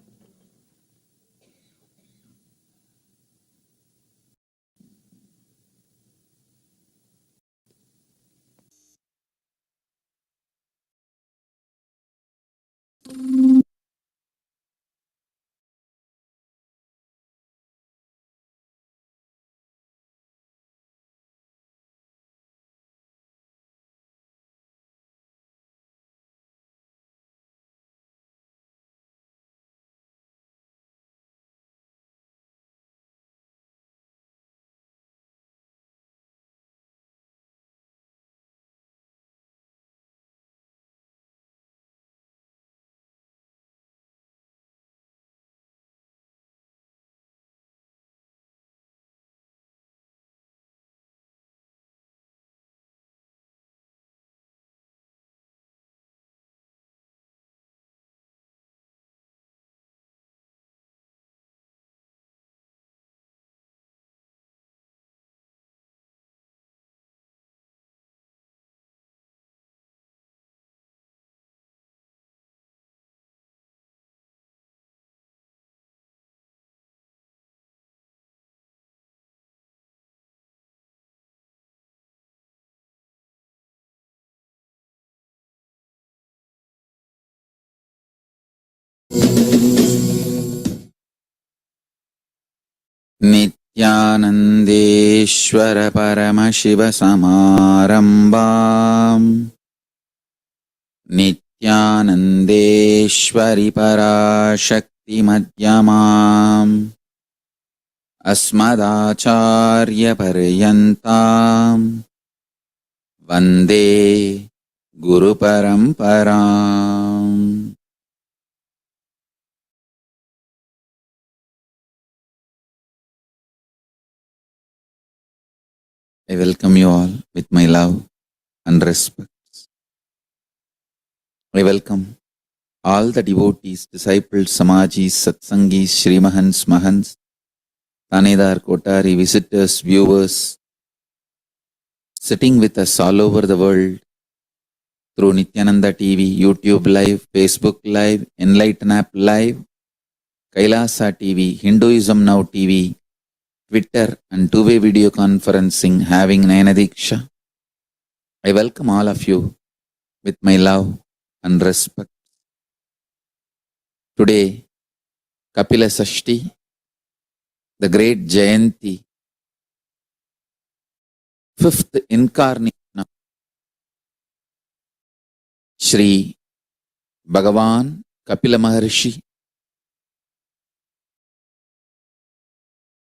नित्यानन्देश्वर Paramshiva समारम्भाम् नित्यानन्देश्वरि पराशक्ति मध्यमाम् अस्मदाचार्यपर्यन्ताम् वन्दे गुरुपरम्पराम्. I welcome you all with my love and respect. I welcome all the devotees, disciples, samajis, satsangis, Srimahans, Mahans, Tanedar, Kotari, visitors, viewers, sitting with us all over the world through Nithyananda TV, YouTube Live, Facebook Live, Enlightenment Live, KAILASA TV, Hinduism Now TV, Twitter and two-way video conferencing having Nayanadiksha. I welcome all of you with my love and respect. Today, Kapila Sashti, the great Jayanti, fifth incarnation of Shri Bhagavan Kapila Maharshi,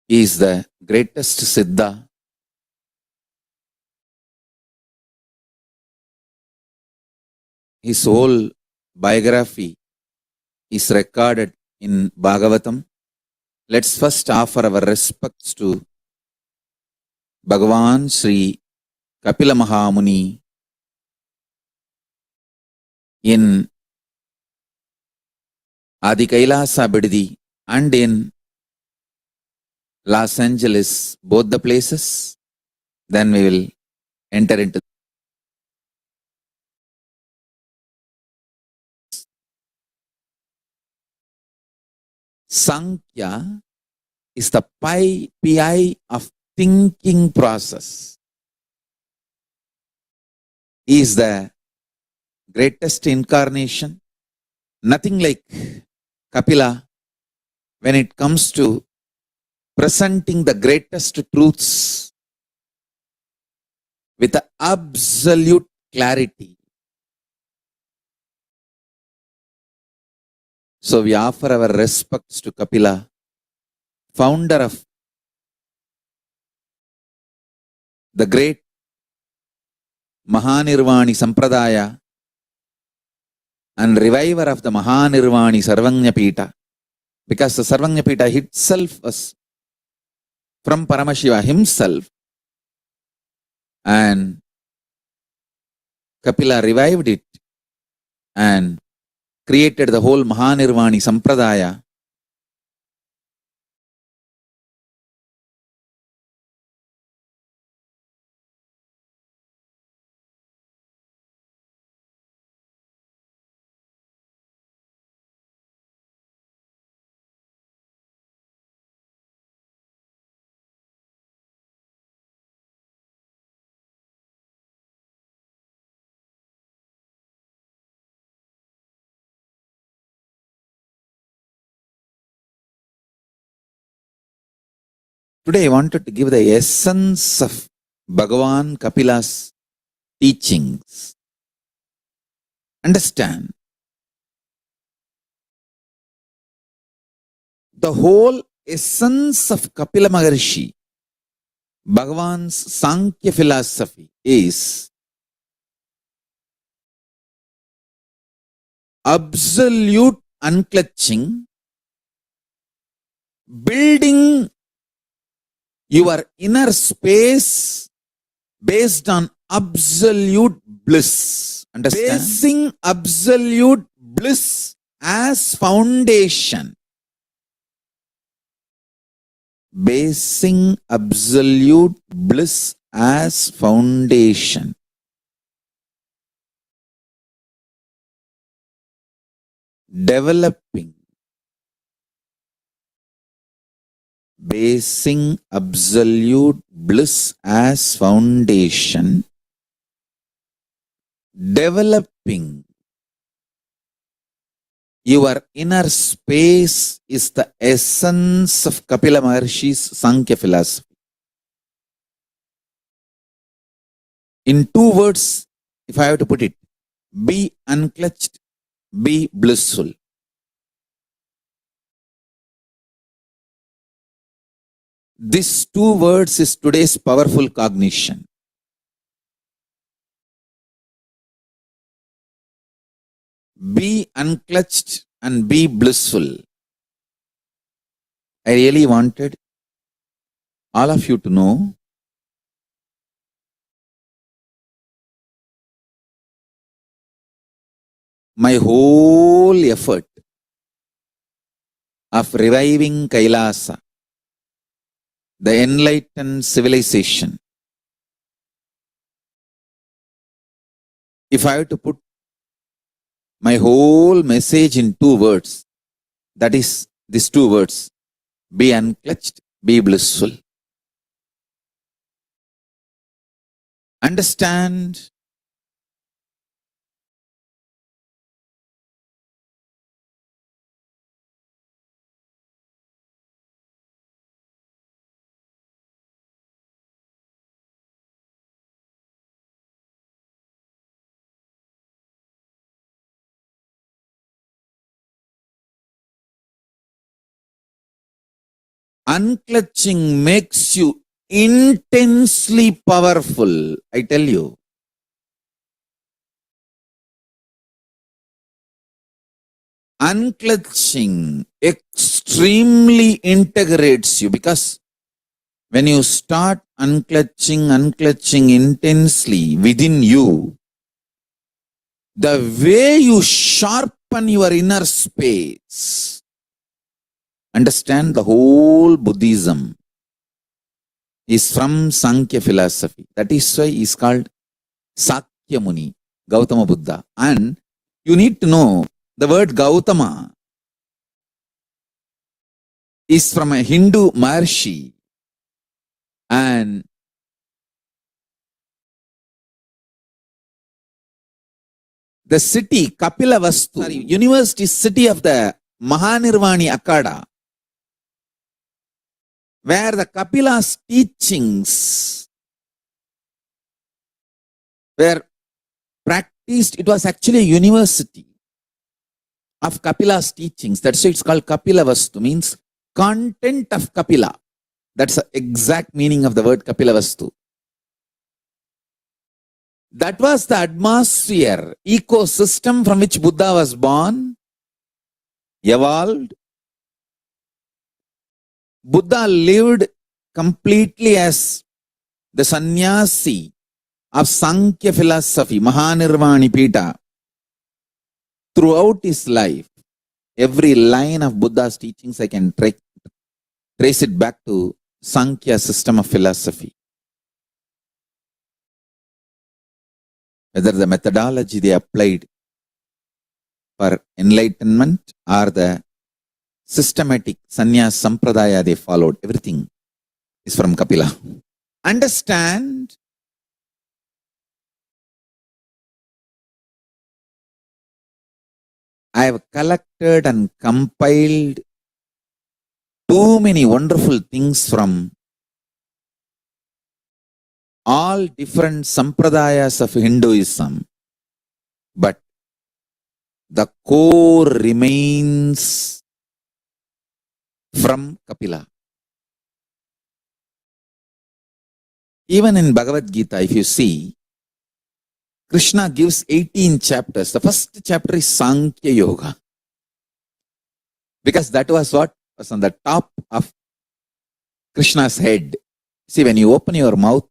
is the greatest Siddha. His whole biography is recorded in Bhagavatam. Let's first offer our respects to Bhagavan Sri Kapila Mahamuni in Adi KAILASA Bidadi and in Los Angeles, both the places. Then we will enter into Sankhya is the PI of thinking process. He is the greatest incarnation. Nothing like Kapila when it comes to presenting the greatest truths with absolute clarity. So we offer our respects to Kapila, founder of the great Mahanirvani Sampradaya and reviver of the Mahanirvani Sarvanyapita, because the Sarvanyapita itself was from Paramashiva himself, and Kapila revived it and created the whole Mahanirvani Sampradaya. Today I wanted to give the essence of Bhagavan Kapila's teachings. Understand, the whole essence of Kapila Maharshi, Bhagavan's Sankhya philosophy, is absolute unclutching, building your inner space based on absolute bliss. Understand? Basing absolute bliss as foundation. Basing absolute bliss as foundation. Developing. Basing absolute bliss as foundation. Developing your inner space is the essence of Kapila Maharshi's Sankhya philosophy. In two words, if I have to put it, be unclutched, be blissful. These two words is today's powerful cognition. Be unclutched and be blissful. I really wanted all of you to know my whole effort of reviving KAILASA, the enlightened civilization. If I have to put my whole message in two words, that is these two words: be unclutched, be blissful. Understand unclutching makes you intensely powerful. I tell you. Unclutching extremely integrates you, because when you start unclutching intensely within you, the way you sharpen your inner space, understand the whole Buddhism is from Sankhya philosophy. That is why he is called Sakya Muni, Gautama Buddha. And you need to know the word Gautama is from a Hindu Maharshi, and the city Kapilavastu, university city of the Mahanirvani Akada, where the Kapila's teachings were practiced. It was actually a university of Kapila's teachings. That's why it's called Kapilavastu, means content of Kapila. That's the exact meaning of the word Kapilavastu. That was the atmosphere, ecosystem from which Buddha was born, evolved. Buddha lived completely as the sannyasi of Sankhya philosophy, Mahanirvani Pita. Throughout his life, every line of Buddha's teachings I can trace it back to Sankhya system of philosophy. Whether the methodology they applied for enlightenment or the systematic sannyas sampradaya they followed, everything is from Kapila. Understand I have collected and compiled too many wonderful things from all different sampradayas of Hinduism, but the core remains from Kapila. Even in Bhagavad Gita, if you see, Krishna gives 18 chapters. The first chapter is Sankhya Yoga, because that was what was on the top of Krishna's head. See, when you open your mouth,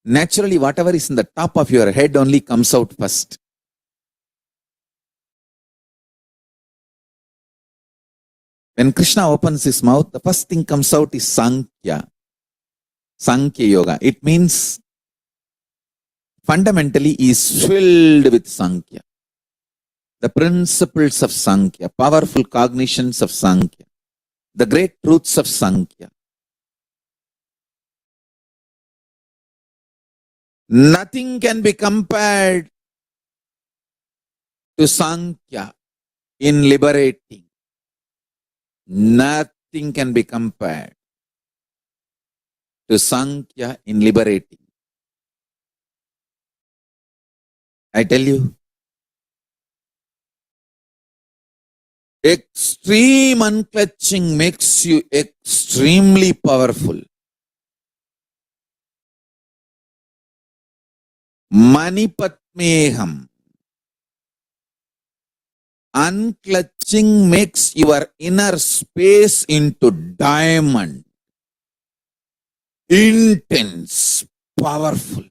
naturally whatever is in the top of your head only comes out first. When Krishna opens his mouth, the first thing comes out is Sankhya. Sankhya Yoga. It means fundamentally he is filled with Sankhya. The principles of Sankhya, powerful cognitions of Sankhya, the great truths of Sankhya. Nothing can be compared to Sankhya in liberating. Nothing can be compared to Sankhya in liberating. I tell you, extreme unclutching makes you extremely powerful. Manipatmeham. Unclutching makes your inner space into diamond. Intense, powerful.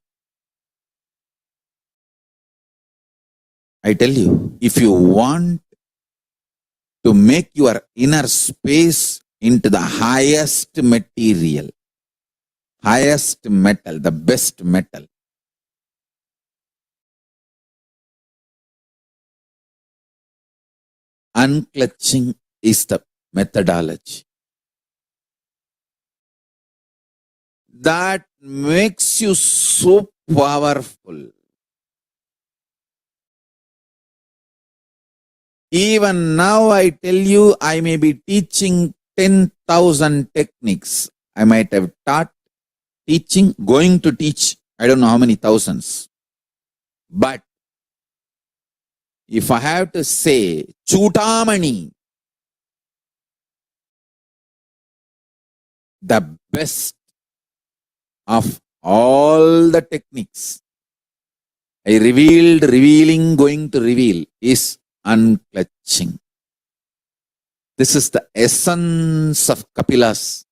I tell you, if you want to make your inner space into the highest material, highest metal, the best metal, unclutching is the methodology. That makes you so powerful. Even now I tell you, I may be teaching 10,000 techniques. I might have taught, teaching, going to teach, I don't know how many thousands. But if I have to say, Chutamani, the best of all the techniques I revealed, revealing, going to reveal is unclutching. This is the essence of Kapila's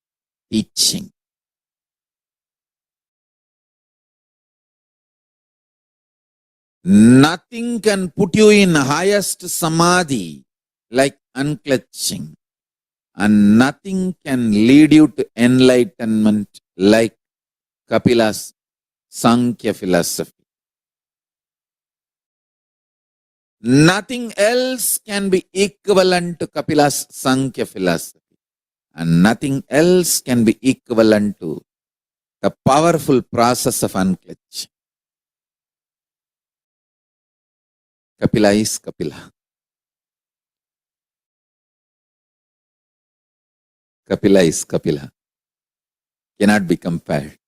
teaching. Nothing can put you in highest samadhi like unclutching, and nothing can lead you to enlightenment like Kapila's Sankhya philosophy. Nothing else can be equivalent to Kapila's Sankhya philosophy, and nothing else can be equivalent to the powerful process of unclutching. Kapila is Kapila. Kapila is Kapila. Cannot be compared.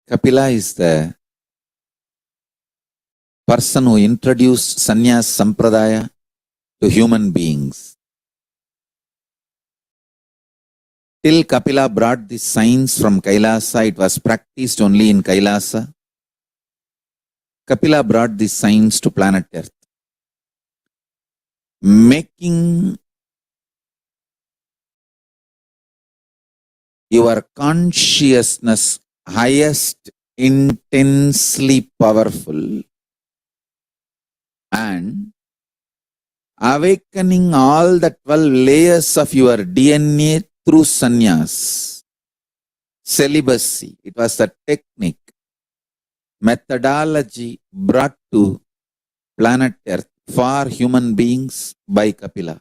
Kapila is the person who introduced Sannyas Sampradaya to human beings. Till Kapila brought this science from KAILASA, it was practiced only in KAILASA. Kapila brought this science to planet Earth, making your consciousness highest, intensely powerful, and awakening all the 12 layers of your DNA through sannyas, celibacy. It was the technique, methodology brought to planet Earth for human beings by Kapila.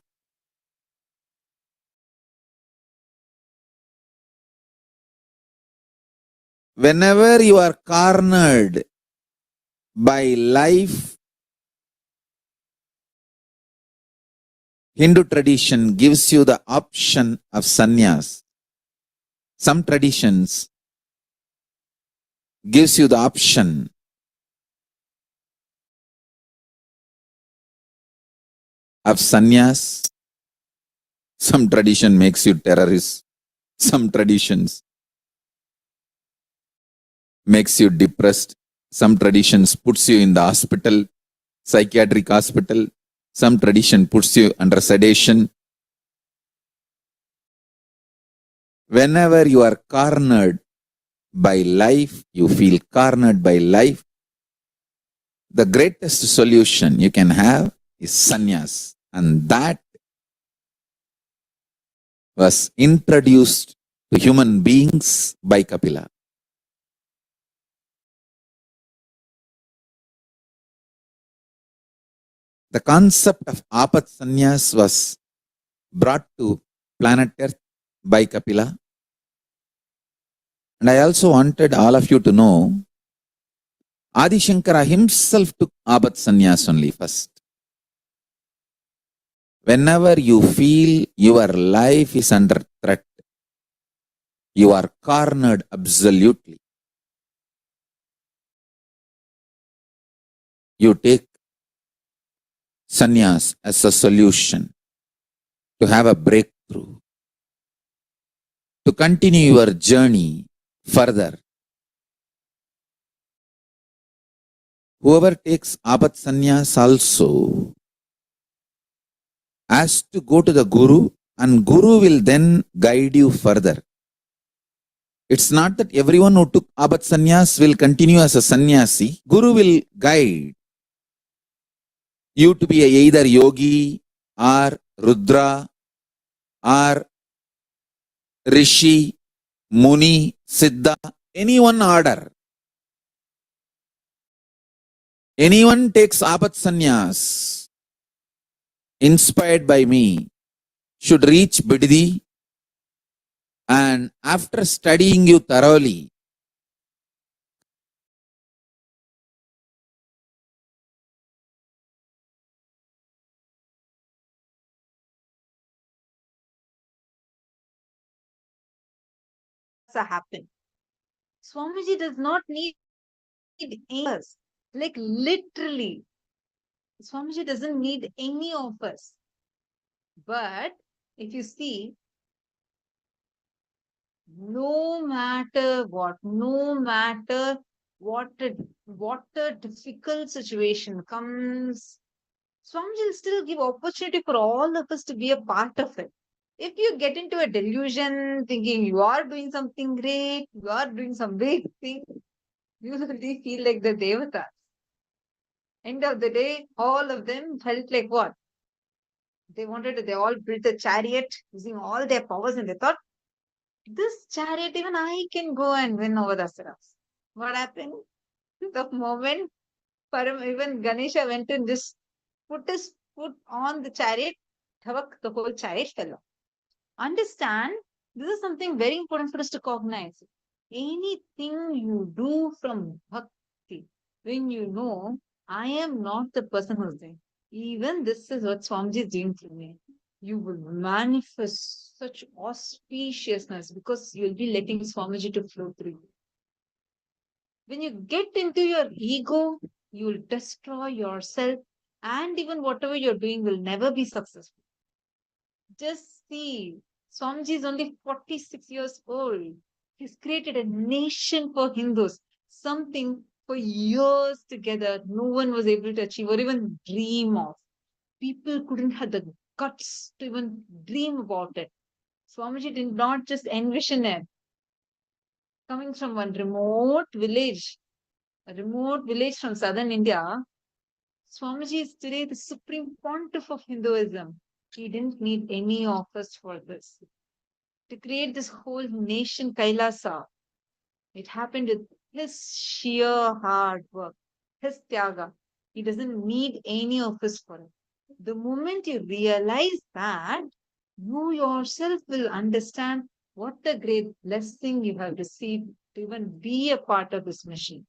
Whenever you are cornered by life, Hindu tradition gives you the option of sannyas. Some traditions gives you the option of sannyas. Some tradition makes you terrorist. Some traditions makes you depressed. Some traditions puts you in the hospital, psychiatric hospital. Some tradition puts you under sedation. Whenever you are cornered by life, you feel cornered by life, the greatest solution you can have is sannyas. And that was introduced to human beings by Kapila. The concept of apat sannyas was brought to planet Earth by Kapila. And I also wanted all of you to know Adi Shankara himself took Abhat Sannyas only first. Whenever you feel your life is under threat, you are cornered absolutely, you take sannyas as a solution to have a breakthrough, to continue your journey further. Whoever takes Abhat Sannyas also has to go to the Guru, and Guru will then guide you further. It's not that everyone who took Abhat Sannyas will continue as a sannyasi. Guru will guide you to be either yogi or Rudra or Rishi, Muni, Siddha, any one order. Anyone takes Abhat Sannyas inspired by me should reach Bididi, and after studying you thoroughly, happen. Swamiji does not need any of us. Like literally, Swamiji doesn't need any of us. But if you see, no matter what a difficult situation comes, Swamiji will still give opportunity for all of us to be a part of it. If you get into a delusion thinking you are doing something great, you are doing some big thing, you will really feel like the Devatas. End of the day, all of them felt like what? They all built a chariot using all their powers, and they thought, this chariot, even I can go and win over the Asuras. What happened? The moment even Ganesha went and just put his foot on the chariot, the whole chariot fell off. Understand, this is something very important for us to cognize. Anything you do from bhakti, when you know, I am not the person who's doing. Even this is what Swamiji is doing to me. You will manifest such auspiciousness because you'll be letting Swamiji to flow through you. When you get into your ego, you'll destroy yourself, and even whatever you're doing will never be successful. Just see, Swamiji is only 46 years old. He's created a nation for Hindus, something for years together no one was able to achieve or even dream of. People couldn't have the guts to even dream about it. Swamiji did not just envision it. Coming from one remote village from southern India, Swamiji is today the Supreme Pontiff of Hinduism. He didn't need any of us for this. To create this whole nation, KAILASA, it happened with his sheer hard work, his tyaga. He doesn't need any of us for it. The moment you realize that, you yourself will understand what a great blessing you have received to even be a part of this mission.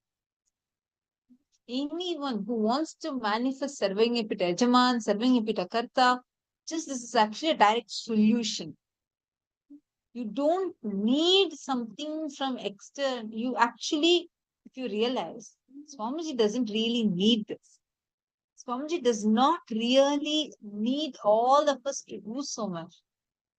Anyone who wants to manifest Sarvengapita Yajaman, Sarvengapita Karta, this is actually a direct solution. You don't need something from external. You actually, if you realize, Swamiji doesn't really need this. Swamiji does not really need all of us to do so much.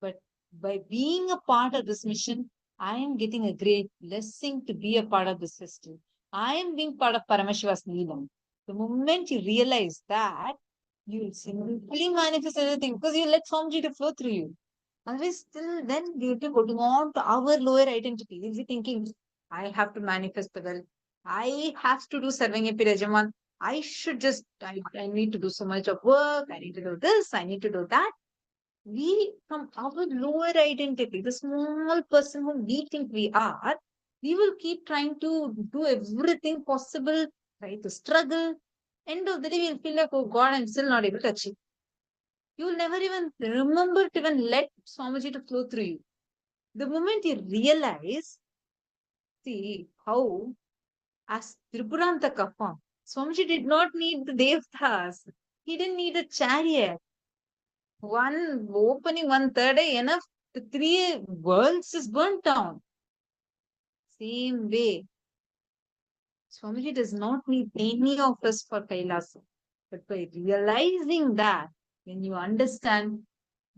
But by being a part of this mission, I am getting a great blessing to be a part of this system. I am being part of Paramashiva's Leela. The moment you realize that, you will simply manifest everything because you let Swamiji to flow through you. Otherwise, still then we will be holding on to our lower identity. We'll be thinking, I have to manifest the wealth. I have to do serving a Pirajaman. I need to do so much of work. I need to do this. I need to do that. We, from our lower identity, the small person whom we think we are, we will keep trying to do everything possible, try to struggle. End of the day, we'll feel like, oh God, I'm still not able to achieve. You will never even remember to even let Swamiji to flow through you. The moment you realize, see how as Tripurantaka form. Swamiji did not need the Devtas. He didn't need a chariot. One opening, one third eye, enough. The three worlds is burnt down. Same way, Swamiji does not need any of us for Kailasa. But by realizing that, when you understand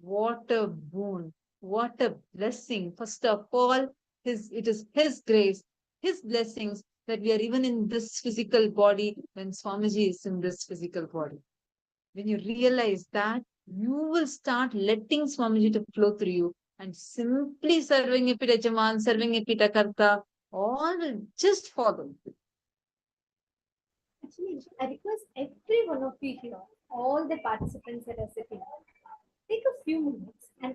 what a boon, what a blessing, first of all, it is His grace, His blessings that we are even in this physical body when Swamiji is in this physical body. When you realize that, you will start letting Swamiji to flow through you and simply serving Epita Jaman, serving Epita Karta, all will just follow. Actually, I request every one of you here, all the participants that are sitting, take a few minutes and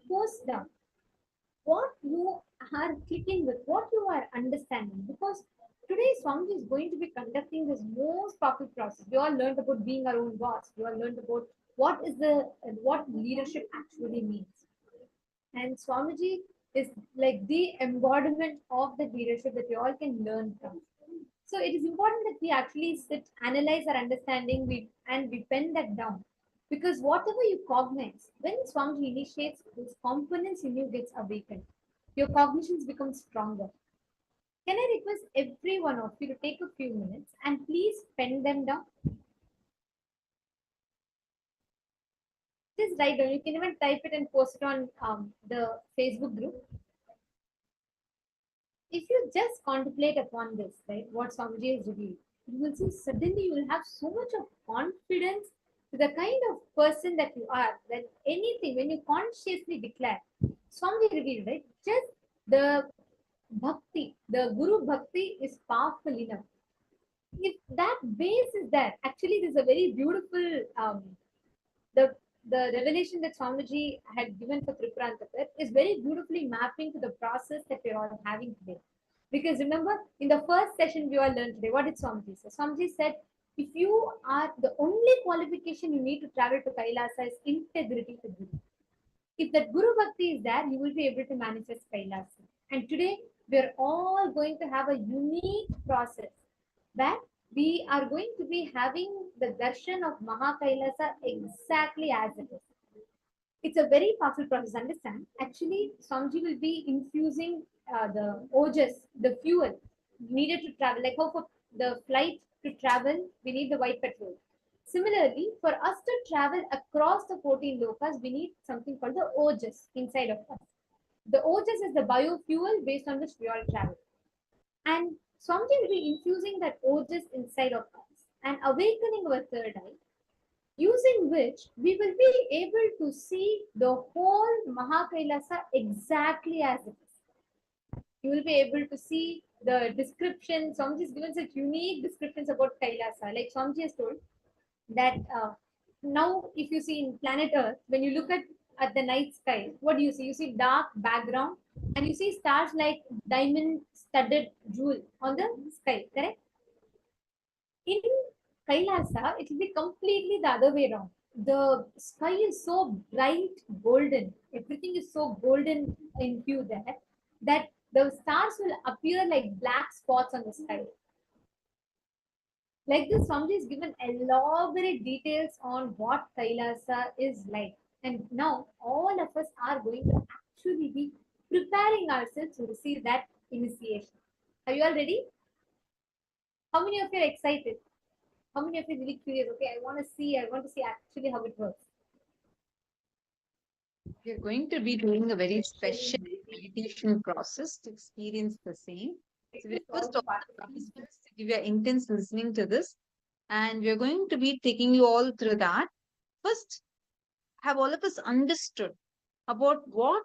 post down what you are clicking with, what you are understanding. Because today Swamiji is going to be conducting this most powerful process. We all learned about being our own boss. We all learned about what leadership actually means. And Swamiji is like the embodiment of the leadership that we all can learn from. So it is important that we actually sit, analyze our understanding, and we pen that down. Because whatever you cognize, when Swamiji initiates, those components in you gets awakened. Your cognitions become stronger. Can I request every one of you to take a few minutes and please pen them down? Just write down. You can even type it and post it on the Facebook group. If you just contemplate upon this, right, what Swamiji has revealed, you will see suddenly you will have so much of confidence to the kind of person that you are, that anything, when you consciously declare, Swamiji revealed, right, just the bhakti, the Guru bhakti is powerful enough. If that base is there, actually, this is a very beautiful, the the revelation that Swamiji had given for Tripurantakar is very beautifully mapping to the process that we're all having today. Because remember, in the first session we all learned today, what did Swamiji say? Swamiji said, if you are the only qualification you need to travel to Kailasa is integrity to Guru. If that Guru Bhakti is there, you will be able to manifest Kailasa. And today, we're all going to have a unique process where we are going to be having the darshan of Maha Kailasa exactly as it is. It's a very powerful process, understand. Actually, Swamiji will be infusing the ojas, the fuel needed to travel, like how for the flight to travel, we need the white petrol. Similarly, for us to travel across the 14 lokas, we need something called the ojas inside of us. The ojas is the biofuel based on which we all travel. And Swamiji will be infusing that ojas inside of us and awakening our third eye, using which we will be able to see the whole Mahakailasa exactly as it is. You will be able to see the description. Swamiji has given such unique descriptions about Kailasa. Like Swamiji has told that now, if you see in planet Earth, when you look at the night sky, what do you see? You see dark background and you see stars like diamond studded jewel on the sky, correct? In Kailasa, it will be completely the other way around. The sky is so bright golden, everything is so golden in hue there that the stars will appear like black spots on the sky. Like this, Swamiji has given elaborate details on what Kailasa is like. And now all of us are going to actually be preparing ourselves to receive that initiation. Are you all ready? How many of you are excited? How many of you are really curious? Okay, I want to see actually how it works. We are going to be doing a very special meditation process to experience the same. So we request all the participants to give your intense listening to this. And we are going to be taking you all through that. First, have all of us understood about what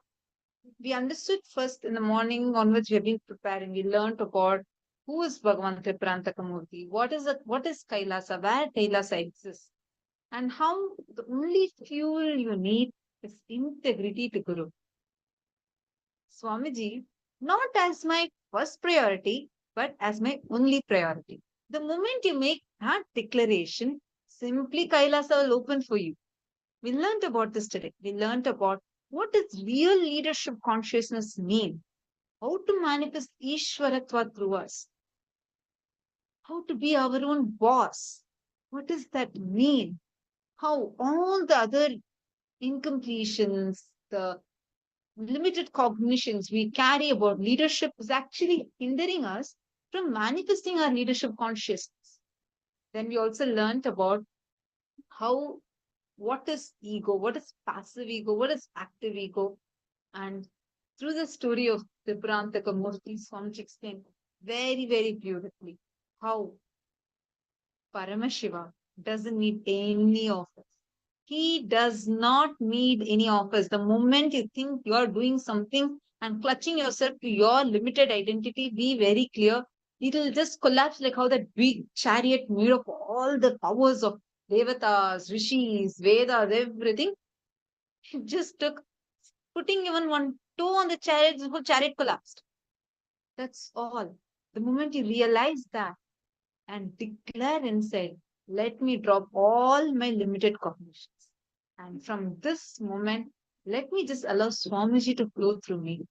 we understood first in the morning on which we have been preparing. We learned about who is Bhagavan Tripurantakamurti, what is Kailasa, where Kailasa exists, and how the only fuel you need is integrity to Guru. Swamiji, not as my first priority, but as my only priority. The moment you make that declaration, simply Kailasa will open for you. We learned about this today. We learned about what does real leadership consciousness mean? How to manifest Ishwaratva through us. how to be our own boss. What does that mean? How all the other incompletions, the limited cognitions we carry about leadership is actually hindering us from manifesting our leadership consciousness. Then we also learned about how what is ego, what is passive ego, what is active ego. And through the story of Tripurantika Murthy, Swamiji explained very, very beautifully how Paramashiva doesn't need any of us. He does not need any of us. The moment you think you are doing something and clutching yourself to your limited identity, be very clear. It will just collapse like how that big chariot made of all the powers of Devatas, Rishis, Vedas, everything. It just took putting even one toe on the chariot, the whole chariot collapsed. That's all. The moment you realize that and declare inside, let me drop all my limited cognitions. And from this moment, let me just allow Swamiji to flow through me.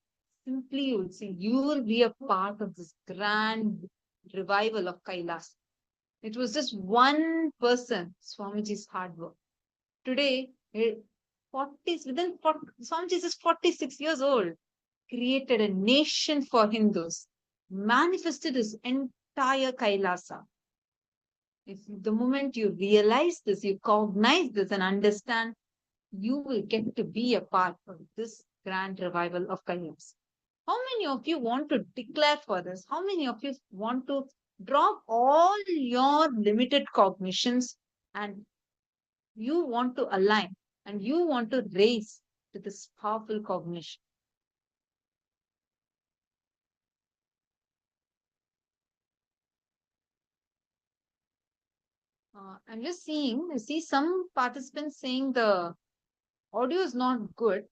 Simply, you will see, you will be a part of this grand revival of Kailas. It was just one person, Swamiji's hard work. Today, 40, within 40, Swamiji is just 46 years old, created a nation for Hindus, manifested his entire Kailasa. If the moment you realize this, you cognize this and understand, you will get to be a part of this grand revival of Kailasa. How many of you want to declare for this? How many of you want to drop all your limited cognitions and you want to align and you want to raise to this powerful cognition? I'm just seeing, I see some participants saying the audio is not good.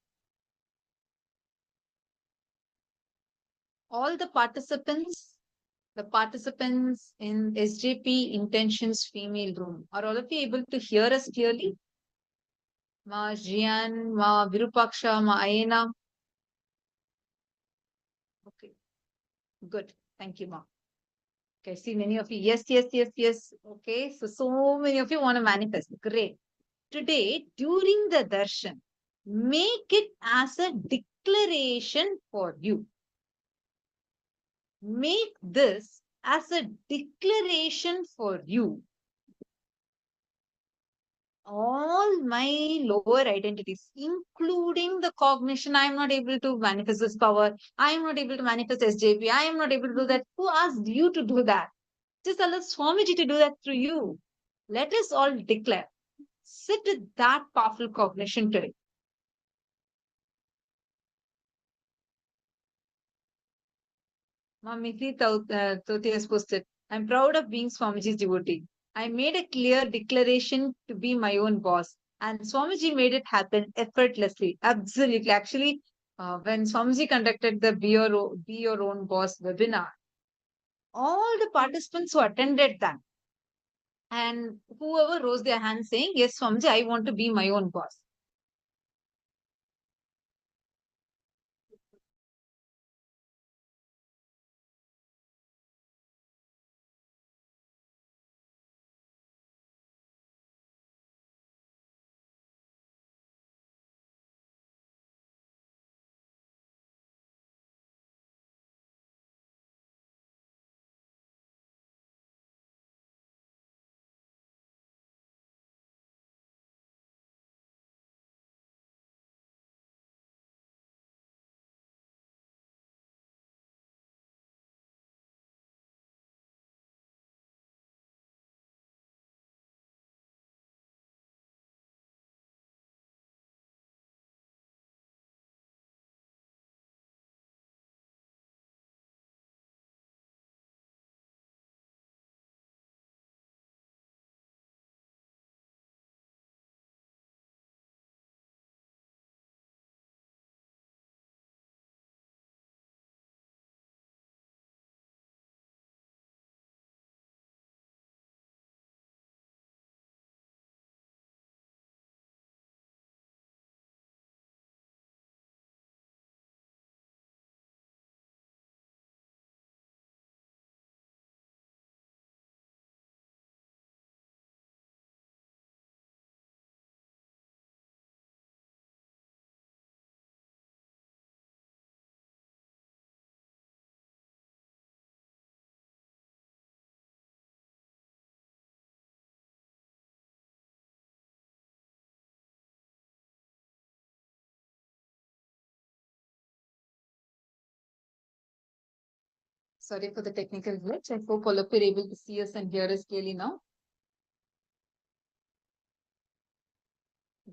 All the participants in SJP Intentions Female Room, are all of you able to hear us clearly? Ma Jian, Ma Virupaksha, Ma Aena. Okay, good. Thank you, Ma. Okay, see many of you. Yes, yes, yes, yes. Okay, so many of you want to manifest. Great. Today, during the darshan, make it as a declaration for you. Make this as a declaration for you. All my lower identities, including the cognition, I am not able to manifest this power. I am not able to manifest SJP. I am not able to do that. Who asked you to do that? Just allow Swamiji to do that through you. Let us all declare. Sit with that powerful cognition today. Mamiti Toti has posted, I'm proud of being Swamiji's devotee. I made a clear declaration to be my own boss, and Swamiji made it happen effortlessly. Absolutely. Actually, when Swamiji conducted the Be Your Own Boss webinar, all the participants who attended that and whoever rose their hand saying, yes, Swamiji, I want to be my own boss. Sorry for the technical glitch. I hope all of you are able to see us and hear us clearly now.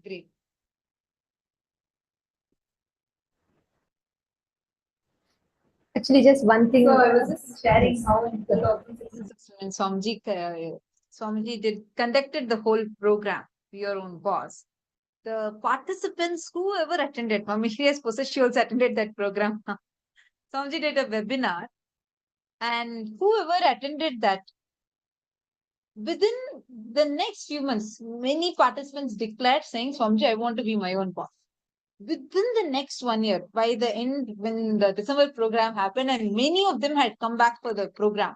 Great. Actually, just one thing. So I was just sharing how When Swamiji did conducted the whole program, Your Own Boss. The participants, whoever attended, Mami Shri has posted, she also attended that program. Swamiji did a webinar, and whoever attended that, within the next few months, many participants declared saying, Swamiji, I want to be my own boss. Within the next 1 year, by the end, when the December program happened, and many of them had come back for the program.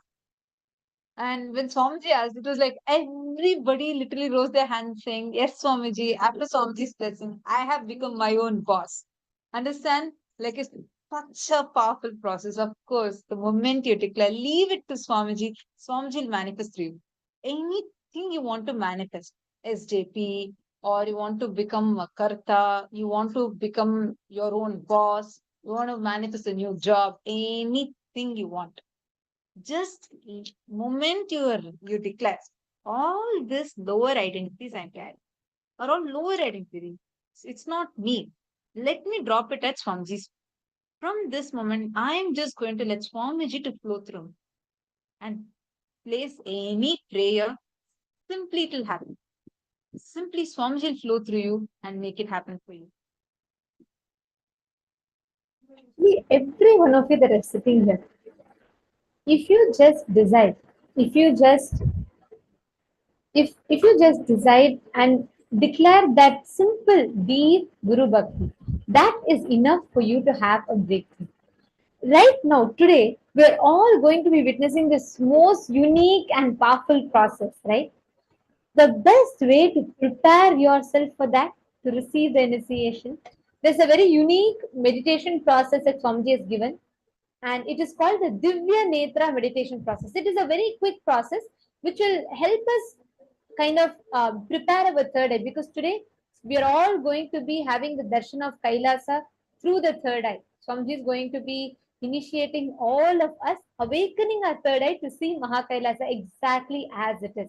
And when Swamiji asked, it was like everybody literally rose their hands saying, yes, Swamiji, after Swamiji's blessing, I have become my own boss. Understand? Like it's such a powerful process. Of course, the moment you declare, leave it to Swamiji, Swamiji will manifest through you. Anything you want to manifest, SJP, or you want to become a Karta, you want to become your own boss, you want to manifest a new job, anything you want. Just moment you declare all this lower identities I'm carrying are all lower identities. It's not me. Let me drop it at Swamiji's. From this moment, I'm just going to let Swamiji to flow through and place any prayer. Simply it will happen. Simply Swamiji will flow through you and make it happen for you. every one of you that are sitting here, if you just decide, if you just if you just decide and declare that simple deep Guru Bhakti, that is enough for you to have a breakthrough. Right now, today, we're all going to be witnessing this most unique and powerful process, right? The best way to prepare yourself for that, to receive the initiation, there's a very unique meditation process that Swamiji has given, and it is called the Divya Netra meditation process. It is a very quick process which will help us kind of prepare our third eye, because today we are all going to be having the darshan of Kailasa through the third eye. Swamiji is going to be initiating all of us, awakening our third eye to see Mahakailasa exactly as it is.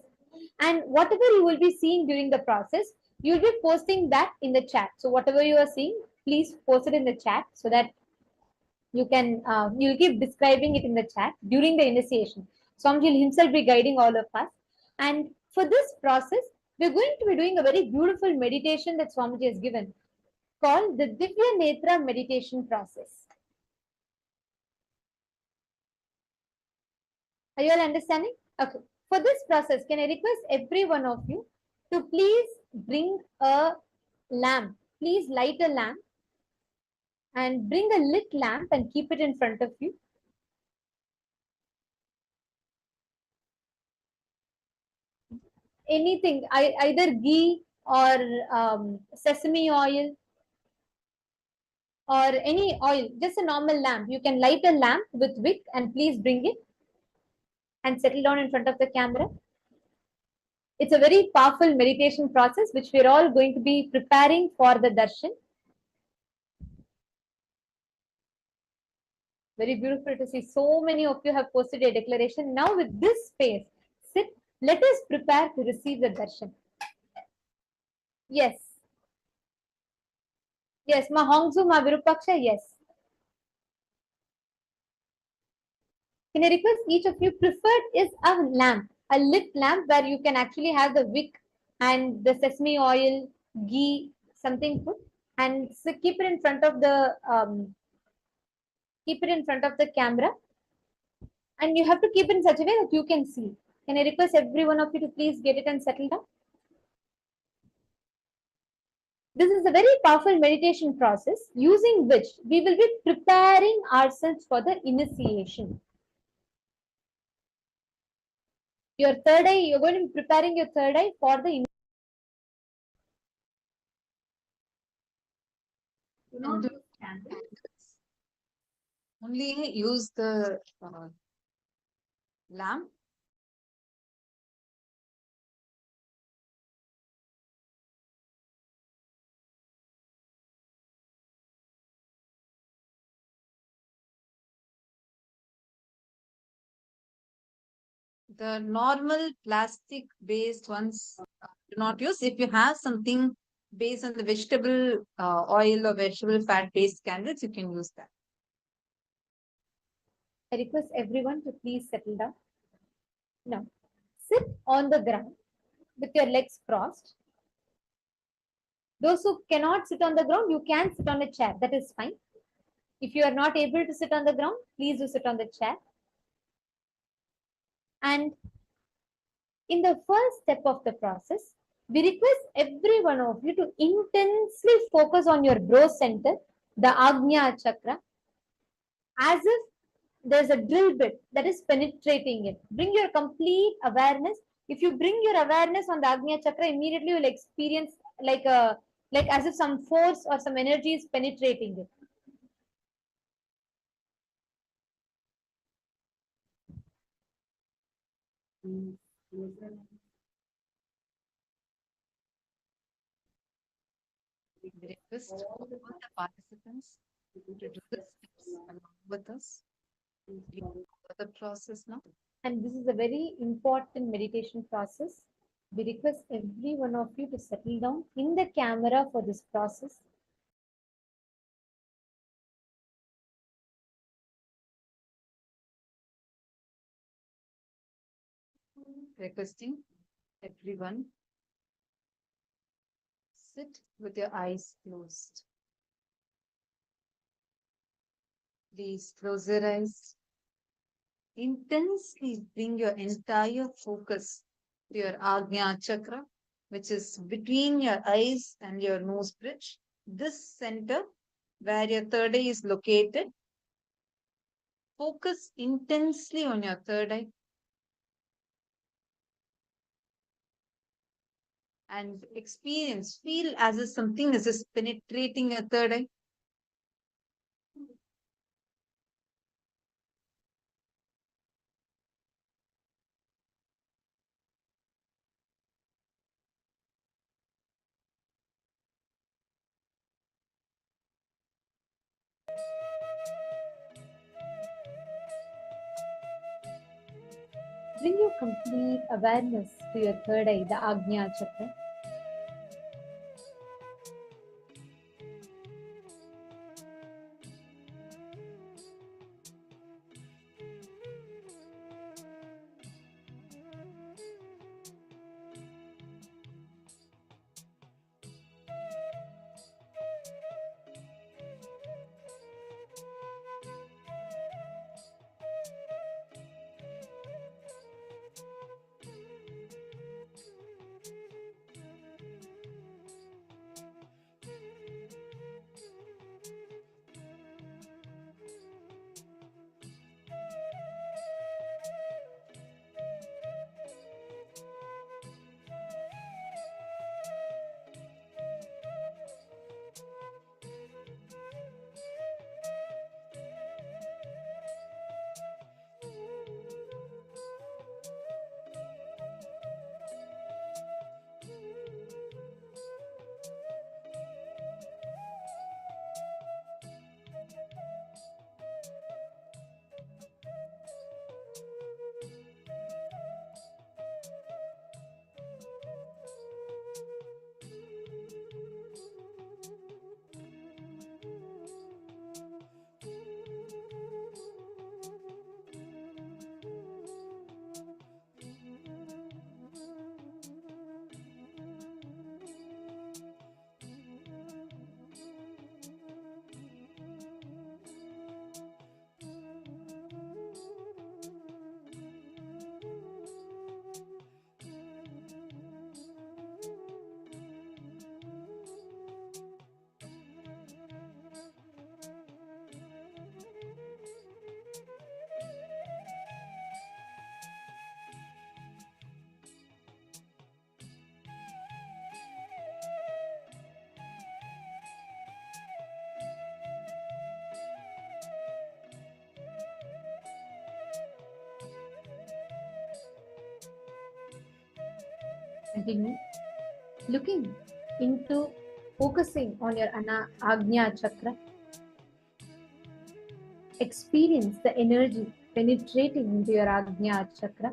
And whatever you will be seeing during the process, you will be posting that in the chat. So whatever you are seeing, please post it in the chat so that you'll keep describing it in the chat during the initiation. Swamiji will himself be guiding all of us. And for this process, we're going to be doing a very beautiful meditation that Swamiji has given called the Divya Netra meditation process. Are you all understanding? Okay. For this process, can I request every one of you to please bring a lamp? Please light a lamp and bring a lit lamp and keep it in front of you. Anything, either ghee or sesame oil or any oil, just a normal lamp. You can light a lamp with wick and please bring it and settle down in front of the camera. It's a very powerful meditation process which we're all going to be preparing for the darshan. Very beautiful to see so many of you have posted a declaration. Now with this space, sit, let us prepare to receive the darshan. Yes. Yes, ma Hongzu, ma Virupaksha, yes. Can I request each of you, preferred is a lamp, a lit lamp where you can actually have the wick and the sesame oil, ghee, something put, and so keep it in front of the camera, and you have to keep it in such a way that you can see. Can I request every one of you to please get it and settle down? This is a very powerful meditation process using which we will be preparing ourselves for the initiation. Your third eye, you're going to be preparing your third eye for the initiation. Do not use candles. Only use the lamp The normal plastic based ones do not use. If you have something based on the vegetable oil or vegetable fat based candles, you can use that. I request everyone to please settle down. Now, sit on the ground with your legs crossed. Those who cannot sit on the ground, you can sit on a chair. That is fine. If you are not able to sit on the ground, please do sit on the chair. And in the first step of the process, we request every one of you to intensely focus on your brow center, the Agnya chakra, as if there's a drill bit that is penetrating it. Bring your complete awareness. If you bring your awareness on the Agnya chakra, immediately you'll experience like as if some force or some energy is penetrating it. We request all the participants to do the steps along with us. We follow the process now. And this is a very important meditation process. We request every one of you to settle down in the camera for this process. Requesting everyone sit with your eyes closed. Please close your eyes. Intensely bring your entire focus to your Agnya chakra, which is between your eyes and your nose bridge. This center where your third eye is located. Focus intensely on your third eye. And experience, feel as if something is just penetrating your third eye. Bring your complete awareness to your third eye, the Agnya chakra. Continue looking into focusing on your Agnya chakra. Experience the energy penetrating into your Agnya chakra.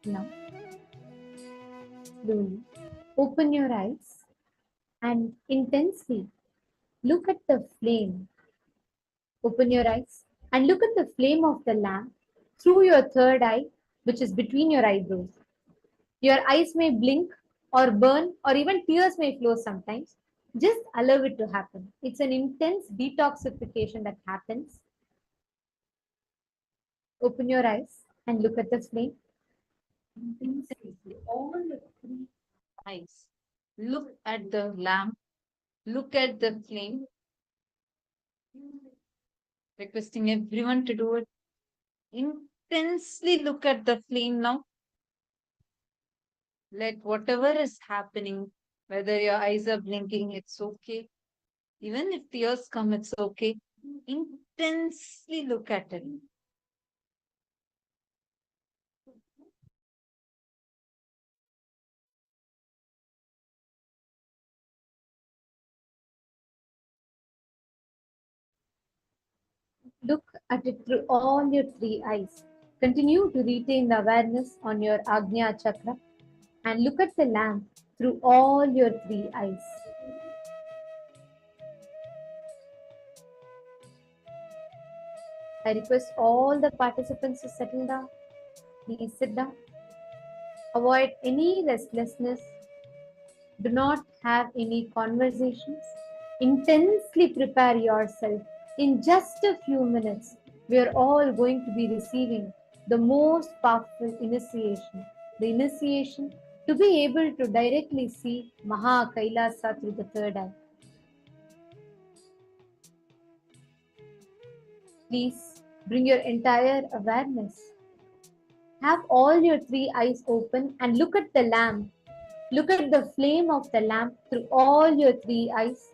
Now, slowly open your eyes and intensely look at the flame. Open your eyes and look at the flame of the lamp through your third eye, which is between your eyebrows. Your eyes may blink or burn, or even tears may flow sometimes. Just allow it to happen. It's an intense detoxification that happens. Open your eyes and look at the flame. Intensely, all the three eyes. Look at the lamp. Look at the flame. Requesting everyone to do it. Intensely look at the flame now. Let whatever is happening, whether your eyes are blinking, it's okay. Even if tears come, it's okay. Intensely look at it. Look at it through all your three eyes. Continue to retain the awareness on your Agnya chakra and look at the lamp through all your three eyes. I request all the participants to settle down. Please sit down. Avoid any restlessness. Do not have any conversations. Intensely prepare yourself. In just a few minutes, we are all going to be receiving the most powerful initiation. The initiation to be able to directly see Maha KAILASA through the third eye. Please bring your entire awareness. Have all your three eyes open and look at the lamp. Look at the flame of the lamp through all your three eyes.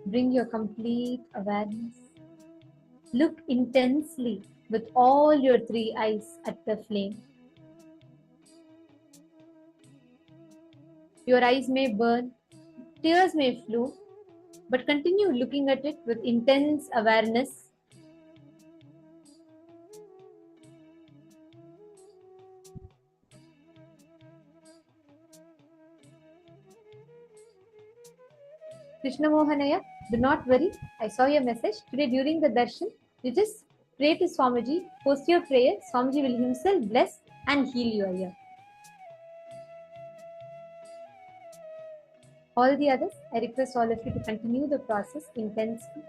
Bring your complete awareness. Look intensely with all your three eyes at the flame. Your eyes may burn, tears may flow, but continue looking at it with intense awareness. Krishna Mohanaya, do not worry. I saw your message. Today during the darshan, you just pray to Swamiji, post your prayer. Swamiji will himself bless and heal your ear. All the others, I request all of you to continue the process intensely.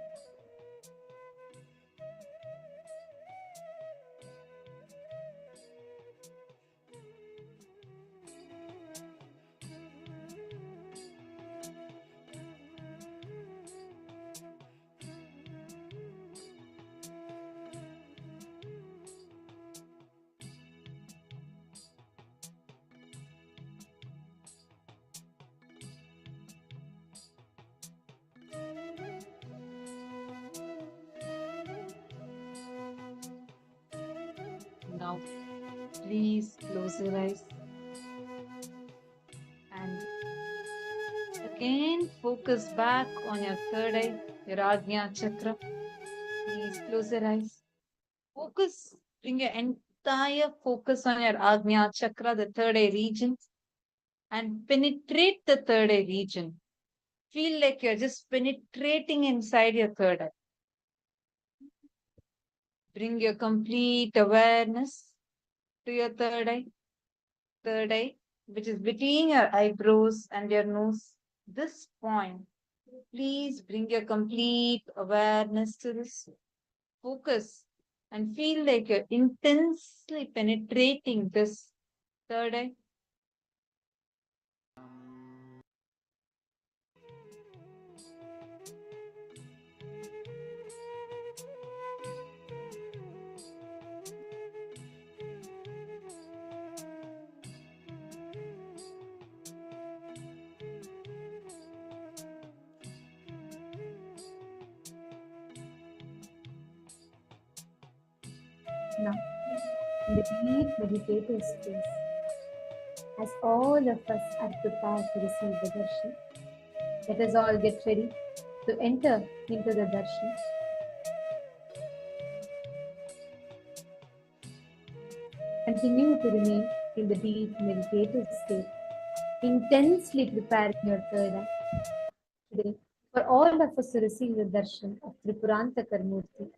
Now, please close your eyes and again focus back on your third eye, your Ajna chakra. Please close your eyes. Focus, bring your entire focus on your Ajna chakra, the third eye region, and penetrate the third eye region. Feel like you're just penetrating inside your third eye. bring your complete awareness to your third eye, which is between your eyebrows and your nose. This point, please bring your complete awareness to this. Focus and feel like you're intensely penetrating this third eye. Now, in the deep meditative space, as all of us are prepared to receive the darshan, let us all get ready to enter into the darshan. Continue to remain in the deep meditative state, intensely preparing your third eye. Today, for all of us to receive the darshan of Tripuranta Karmurti.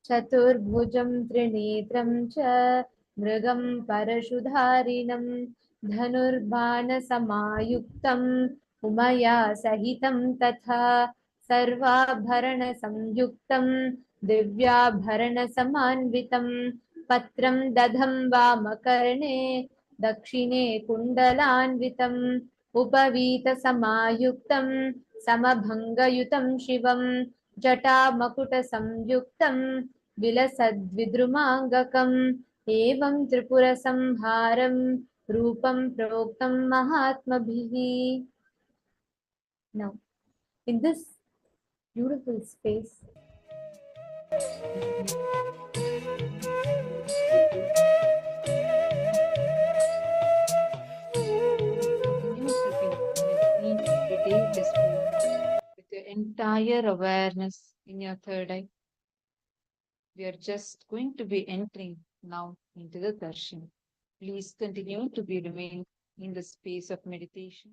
चतुर्भुजं त्रिनेत्रं च मृगं परशुधारिणं धनुर्बाणसमायुक्तं उमया सहितं तथा सर्वाभरणसंयुक्तं दिव्याभरणसमान्वितं पत्रं दधं वामकर्णे दक्षिणे कुण्डलान्वितम् उपवीतसमायुक्तं समभङ्गयुतं शिवं जटामकुटसंयुक्तं विलसद्विद्रुमाङ्गकम् एवं त्रिपुरसंहारं रूपं प्रोक्तं महात्मभिः. Now, in this beautiful space, with your entire awareness in your third eye. We are just going to be entering now into the darshan. Please continue to be remain in the space of meditation.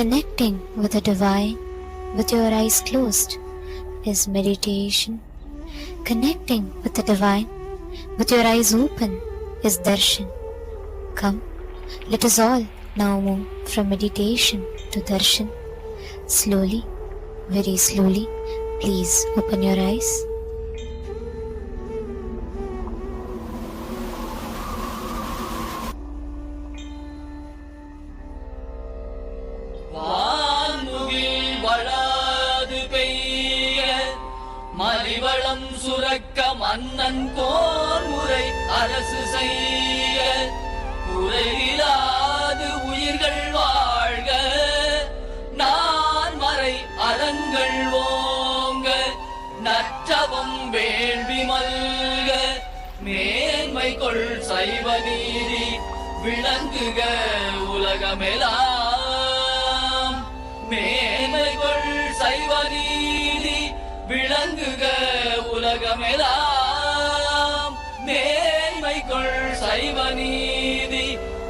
Connecting with the divine with your eyes closed is meditation. Connecting with the divine with your eyes open is darshan. Come, let us all now move from meditation to darshan. Slowly, very slowly, please open your eyes. வான்முகில் வளாது பெய்ய மலிவளம் சுரக்க மன்னன் கோன்முறை அரசு செய்ய குறையிலாது உயிர்கள் வாழ்க நான் மறை அறங்கள் ஓங்க நற்றவம் வேள்வி மல்க மேன்மை கொள் சைவ நீதி விளங்குக உலகமெல்லாம் மேன்மை கொள் சைவ நீதி விளங்குக உலகமெல்லாம் மேன்மை கொள் சைவ நீதி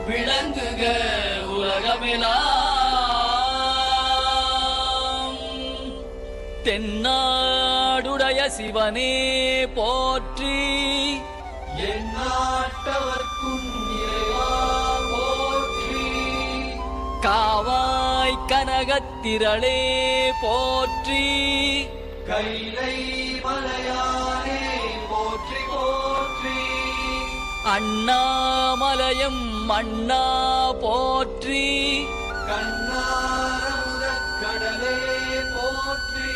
விளங்குக உலகமெல்லாம். தென்னாடுடைய சிவனே போற்றி, எந்நாட்டவர்க்கும் இறைவா போற்றி, காவாய் கனகத்திரளே போற்றி, கைலை மலையானே போற்றி போற்றி, அண்ணாமலையம் மண்ணா போற்றி, கண்ணாரமுதக் கடலே போற்றி,